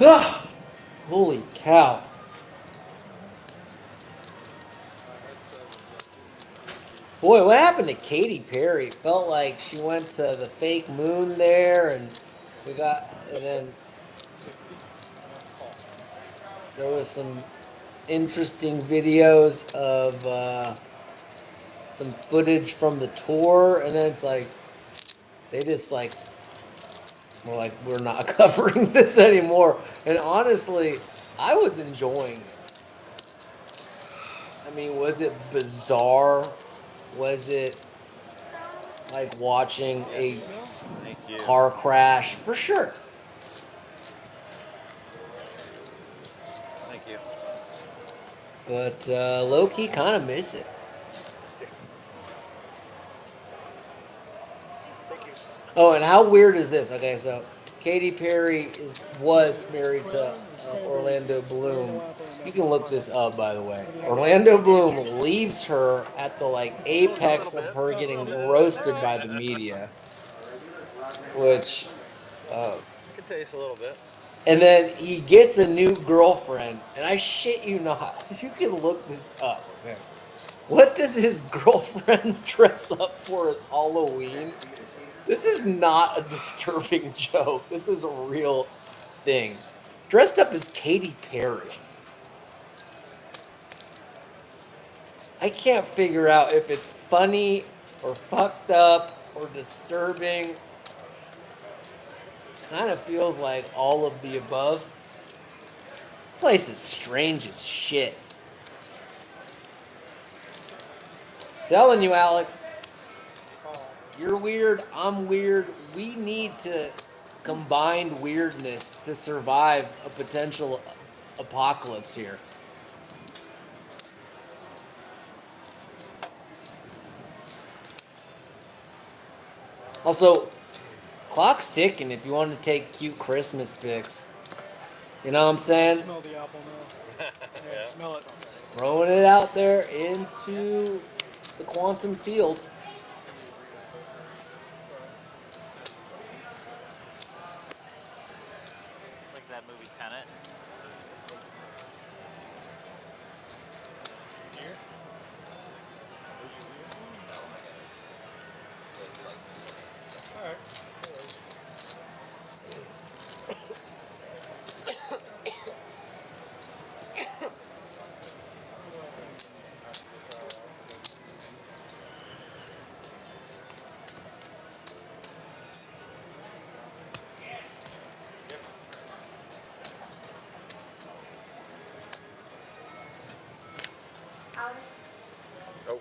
Ah, holy cow. Boy, what happened to Katy Perry? It felt like she went to the fake moon there, and then there was some interesting videos of some footage from the tour, and then it's like they just like were like, we're not covering this anymore. And honestly, I was enjoying it. I mean, was it bizarre? Was it like watching a car crash? For sure. Thank you. But low-key kind of miss it. Oh, and how weird is this? Okay, so Katy Perry was married to Orlando Bloom. You can look this up, by the way. Orlando Bloom leaves her at the like apex of her getting roasted by the media, which, I can taste a little bit. and then he gets a new girlfriend, and I shit you not, you can look this up. Okay, what does his girlfriend dress up for as Halloween? This is not a disturbing joke. This is a real thing. Dressed up as Katy Perry. I can't figure out if it's funny or fucked up or disturbing. Kind of feels like all of the above. This place is strange as shit. Telling you, Alex. You're weird, I'm weird. We need to combine weirdness to survive a potential apocalypse here. Also, clock's ticking if you want to take cute Christmas pics. You know what I'm saying? Smell the apple now. Yeah, smell it. Just throwing it out there into the quantum field. Like that movie Tenet. Here? Alright. Oh.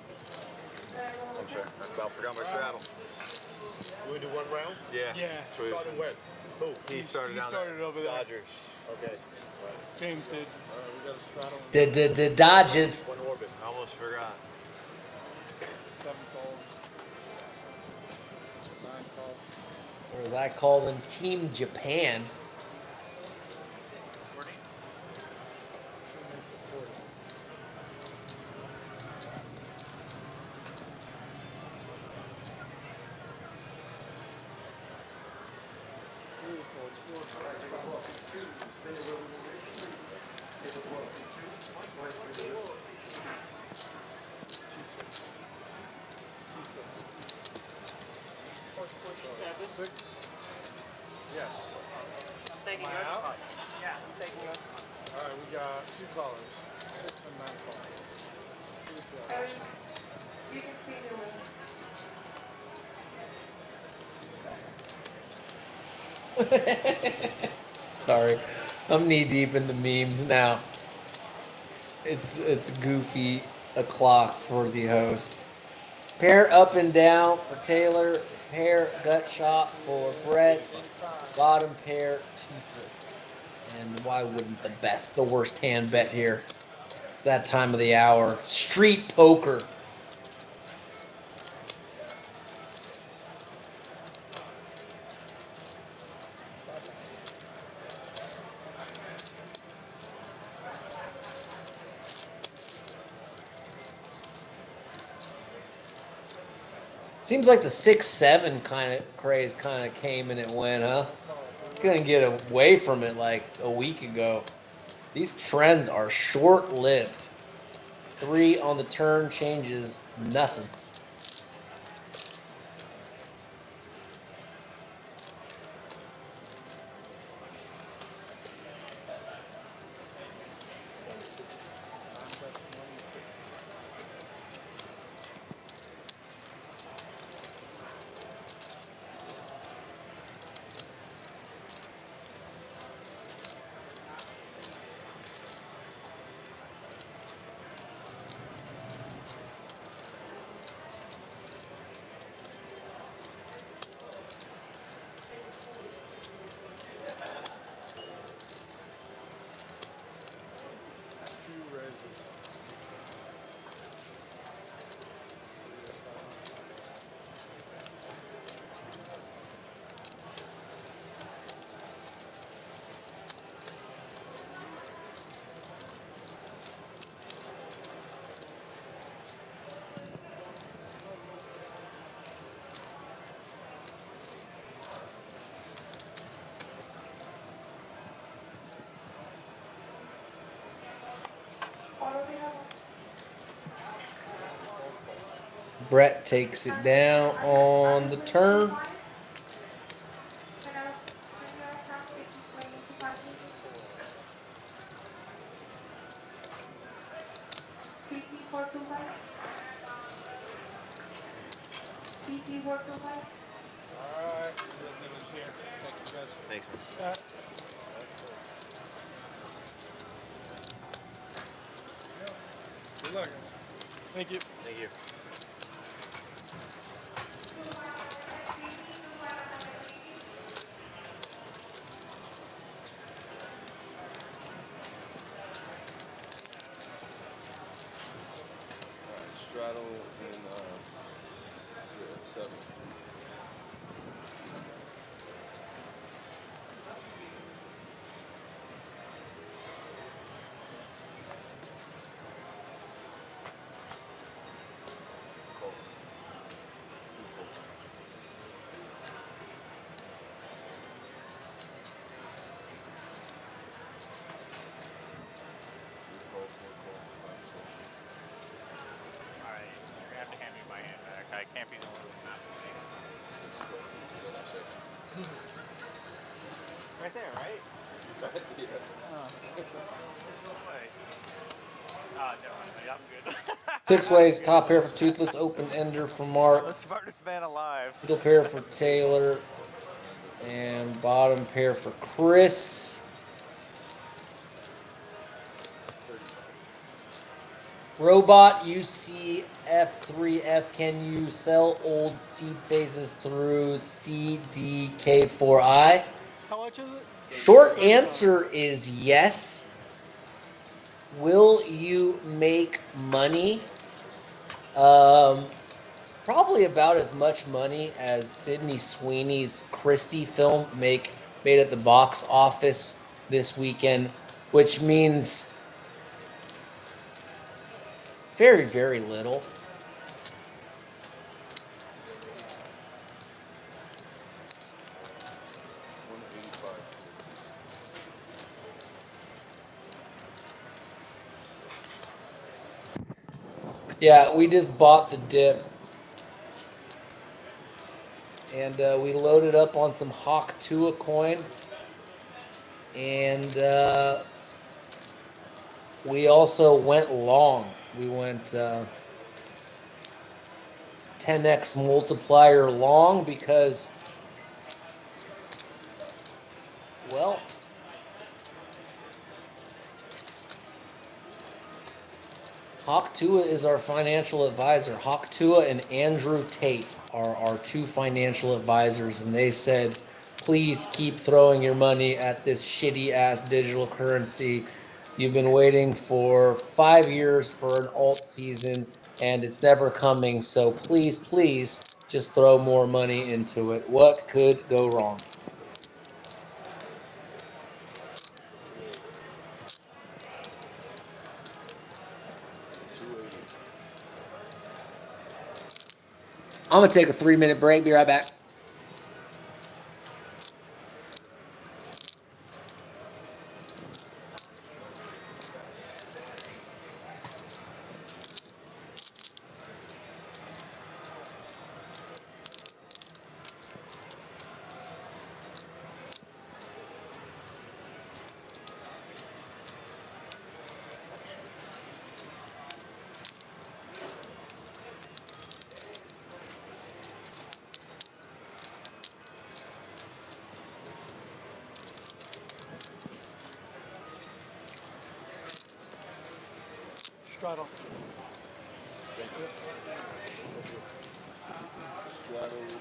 I'm sorry. I about forgot my straddle. You want to do one round? Yeah. Yeah. Started when? Who? He started He down started there. over there. Dodgers. Okay. James did. We got a straddle. The Dodgers. One orbit. I almost forgot. 7 calls. 9 calls. Or as I call them, Team Japan. Yes. I'm taking Am I your out? spot. Yeah, I'm taking your spot. All right, we got 2 callers, 6 and 9 callers. 2 players. You can see the room. Sorry, I'm knee deep in the memes now. It's goofy o'clock for the host. Pair up and down for Taylor. Pair gut shot for Brett. Bottom pair toothless. And why wouldn't the worst hand bet here? It's that time of the hour. Street poker. Seems like the 6-7 kind of craze kind of came and it went, huh? Couldn't get away from it like a week ago. These trends are short-lived. 3 on the turn changes nothing. Brett takes it down on the turn. Alright, Nicholas here. Thank you guys. Thanks, man. Yeah. Good luck, guys. Thank you. Thank you. Straddle and 7. Alright, you're gonna have to hand me my hand back. I can't be the one who's not seeing. Right there, right? Oh, no, I'm good. 6 ways, top pair for Toothless, open ender for Mark. The smartest man alive. Middle pair for Taylor. And bottom pair for Chris. Robot UCF3F, can you sell old seed phases through CDK4I? How much is it? Short answer is yes. Will you make money? Probably about as much money as Sydney Sweeney's Christie film made at the box office this weekend, which means very, very little. Yeah, we just bought the dip. and we loaded up on some Hawk Tua coin, and we also went long. We went 10x multiplier long because, well, Hawk Tua is our financial advisor. Hawk Tua and Andrew Tate are our two financial advisors, and they said, please keep throwing your money at this shitty ass digital currency. You've been waiting for 5 years for an alt season, and it's never coming. So please, please just throw more money into it. What could go wrong? I'm going to take a 3-minute break. Be right back. Straddle. Straddle.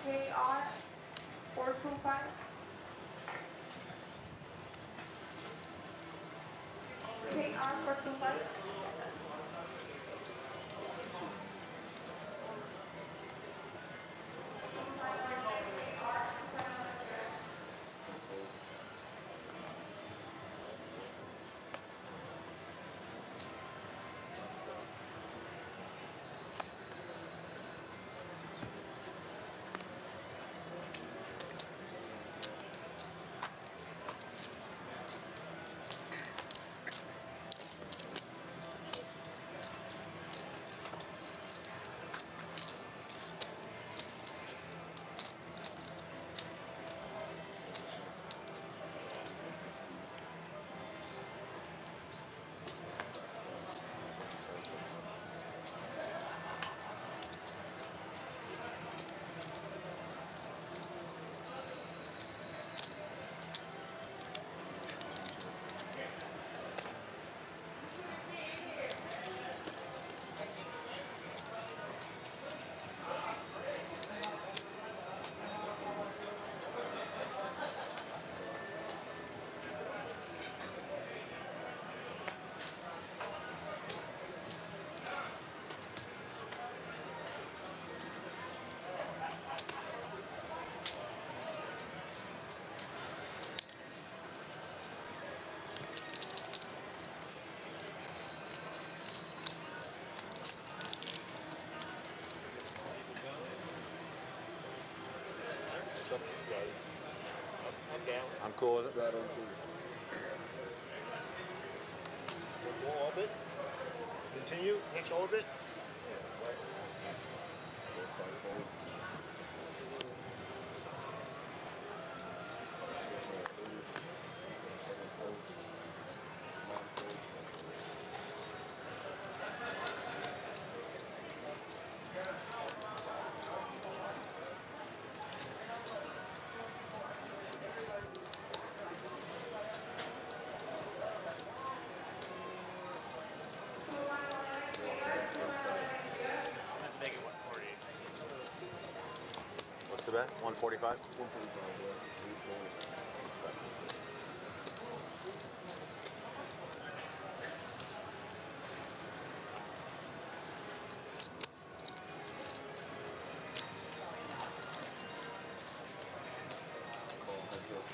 KR 425. KR 425. What's up, guys? I'm down. I'm cool with it. Right on through. Go orbit. Continue. Next orbit. Make it 140. What's the bet? 145? 145, yeah. Call heads up.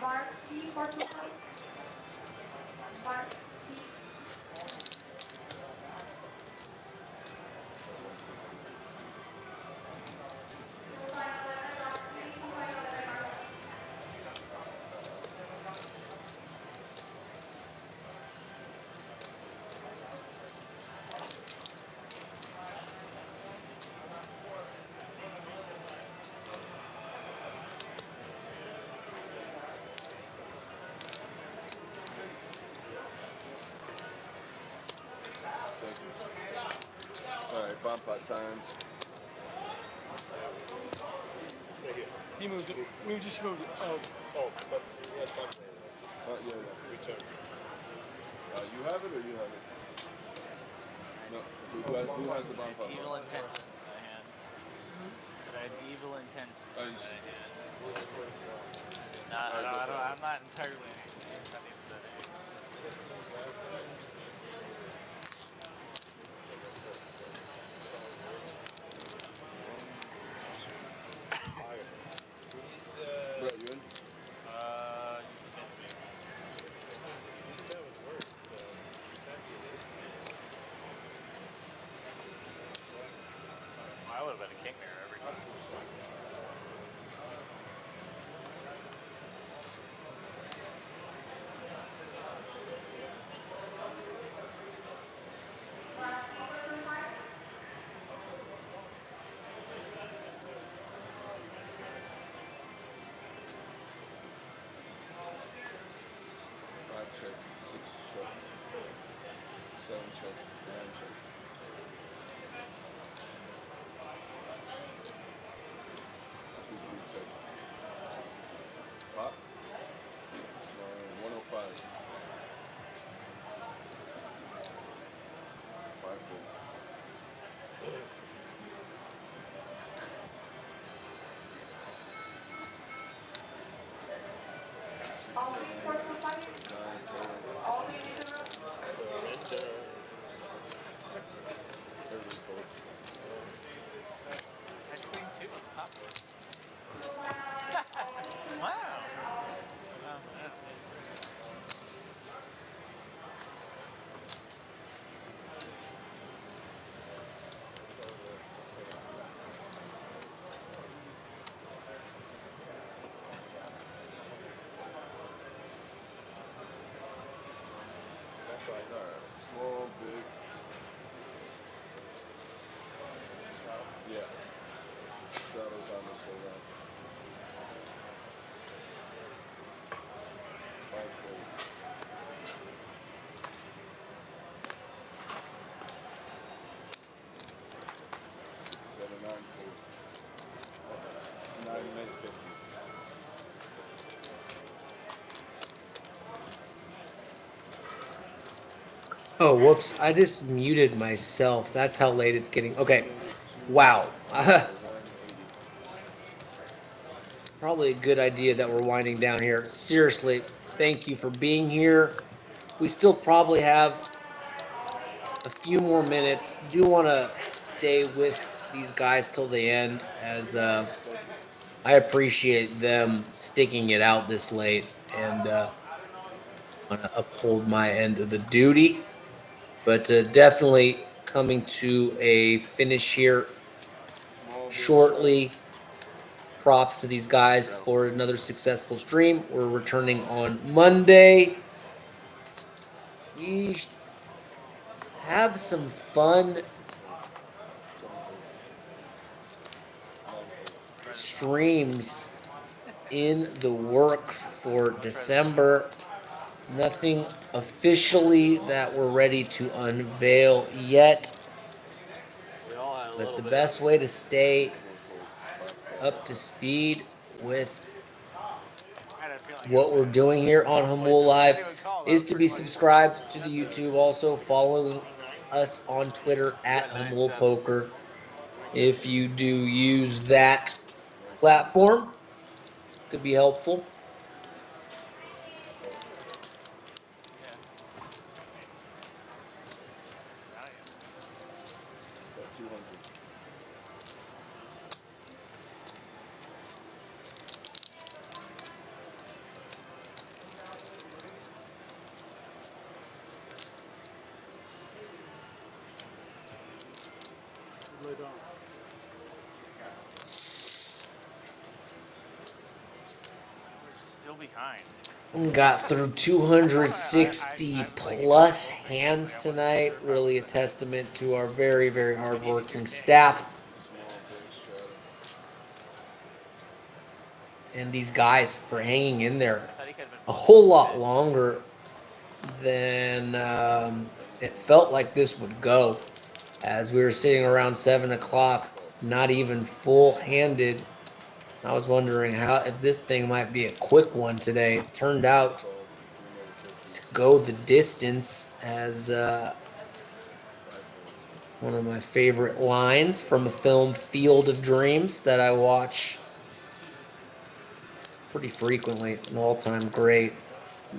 Mark T for 2 Mark T. Thank you. Alright, bomb pot time. Stay here. He moved it. We just moved it. Oh. Oh, but yeah, it's not Yeah. return. You have it or you have it? No. Who has the bomb pot? Evil intent in my hand. But I have evil intent in my hand. I'm not entirely. Bro, you in? You convinced me. That would work, so I would have been a king there every time. Five check, 6 check, 7 check, 9 check. Check. Pop. 105. 5 foot. And queen two on top. Wow. That's right. Alright. Small, big. Yeah. Shadows on this whole round. 5 fold. 6, 7, 9 fold. 9 minute 50. Oh, whoops. I just muted myself. That's how late it's getting. Okay. Wow. Probably a good idea that we're winding down here. Seriously, thank you for being here. We still probably have a few more minutes. Do want to stay with these guys till the end, as I appreciate them sticking it out this late, and want to uphold my end of the duty. But definitely coming to a finish here shortly. Props to these guys for another successful stream. We're returning on Monday. We have some fun streams in the works for December. Nothing officially that we're ready to unveil yet. But the best way to stay up to speed with what we're doing here on Humble Live is to be subscribed to the YouTube. Also following us on Twitter at Humble Poker. If you do use that platform, could be helpful. Still behind. Got through 260 plus hands tonight. Really a testament to our very, very hardworking staff. And these guys for hanging in there a whole lot longer than it felt like this would go. As we were sitting around 7 o'clock, not even full-handed. I was wondering if this thing might be a quick one today. It turned out to go the distance, as one of my favorite lines from a film, Field of Dreams, that I watch pretty frequently, an all-time great.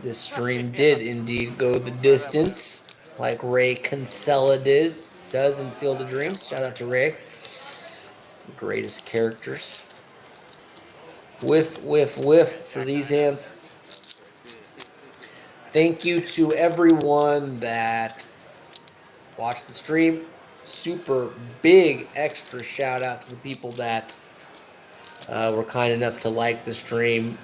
This stream did indeed go the distance, like Ray Kinsella does in Field of Dreams. Shout out to Ray. The greatest characters. Whiff, whiff, whiff for these hands. Thank you to everyone that watched the stream. Super big extra shout out to the people that were kind enough to like the stream.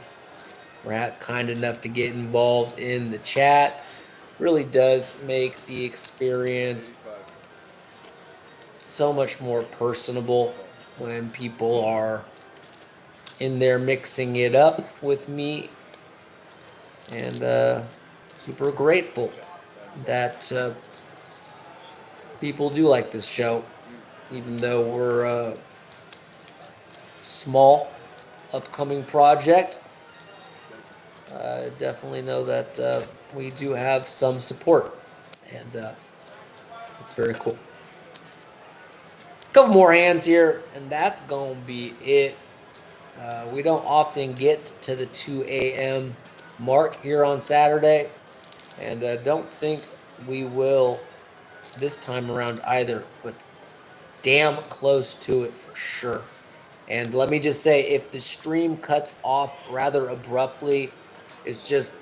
Were kind enough to get involved in the chat. Really does make the experience so much more personable when people are in there mixing it up with me, and super grateful that people do like this show, even though we're a small upcoming project. Definitely know that we do have some support, and it's very cool. Couple more hands here, and that's gonna be it. We don't often get to the 2 a.m. mark here on Saturday, and don't think we will this time around either, but damn close to it for sure. And let me just say, if the stream cuts off rather abruptly, it's just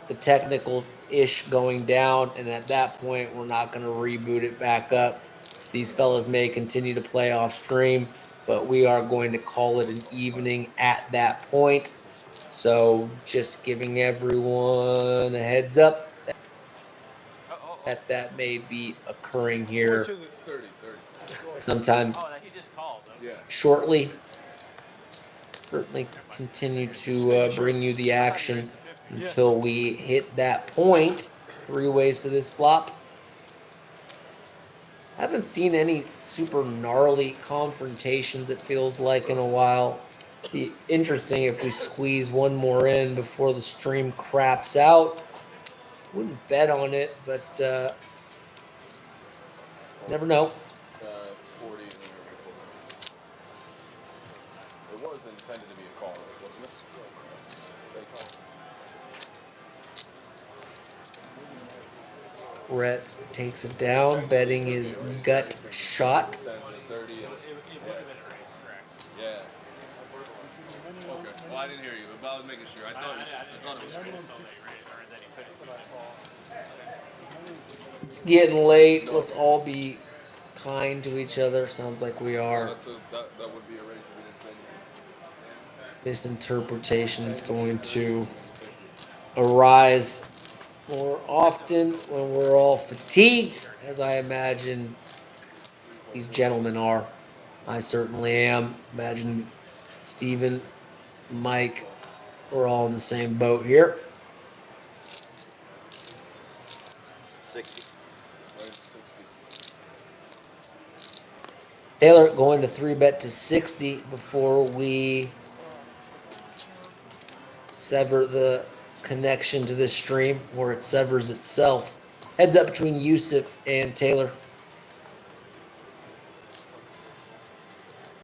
the technical ish going down, and at that point we're not going to reboot it back up. These fellas may continue to play off stream, but we are going to call it an evening at that point. So just giving everyone a heads up that may be occurring here sometime shortly. Certainly continue to bring you the action until we hit that point. 3 ways to this flop. Haven't seen any super gnarly confrontations, it feels like, in a while. Be interesting if we squeeze one more in before the stream craps out. Wouldn't bet on it, but never know. 40. It was intended to be a call, wasn't it? Say call. Rhett takes it down, betting his gut shot. 10 to 30. It would have been a race, correct? Yeah. Okay. Well, I didn't hear you, but I was making sure. I thought it was straight close. so late, right? Or that he could have seen it. It's getting late. Let's all be kind to each other. Sounds like we are. That would be a race if we didn't say anything. Misinterpretation is going to arise more often when we're all fatigued, as I imagine these gentlemen are. I certainly am. Imagine Steven, Mike, we're all in the same boat here. 60. Right, 60. Taylor going to 3-bet to 60 before we sever the connection to this stream, or it severs itself. Heads up between Yusuf and Taylor.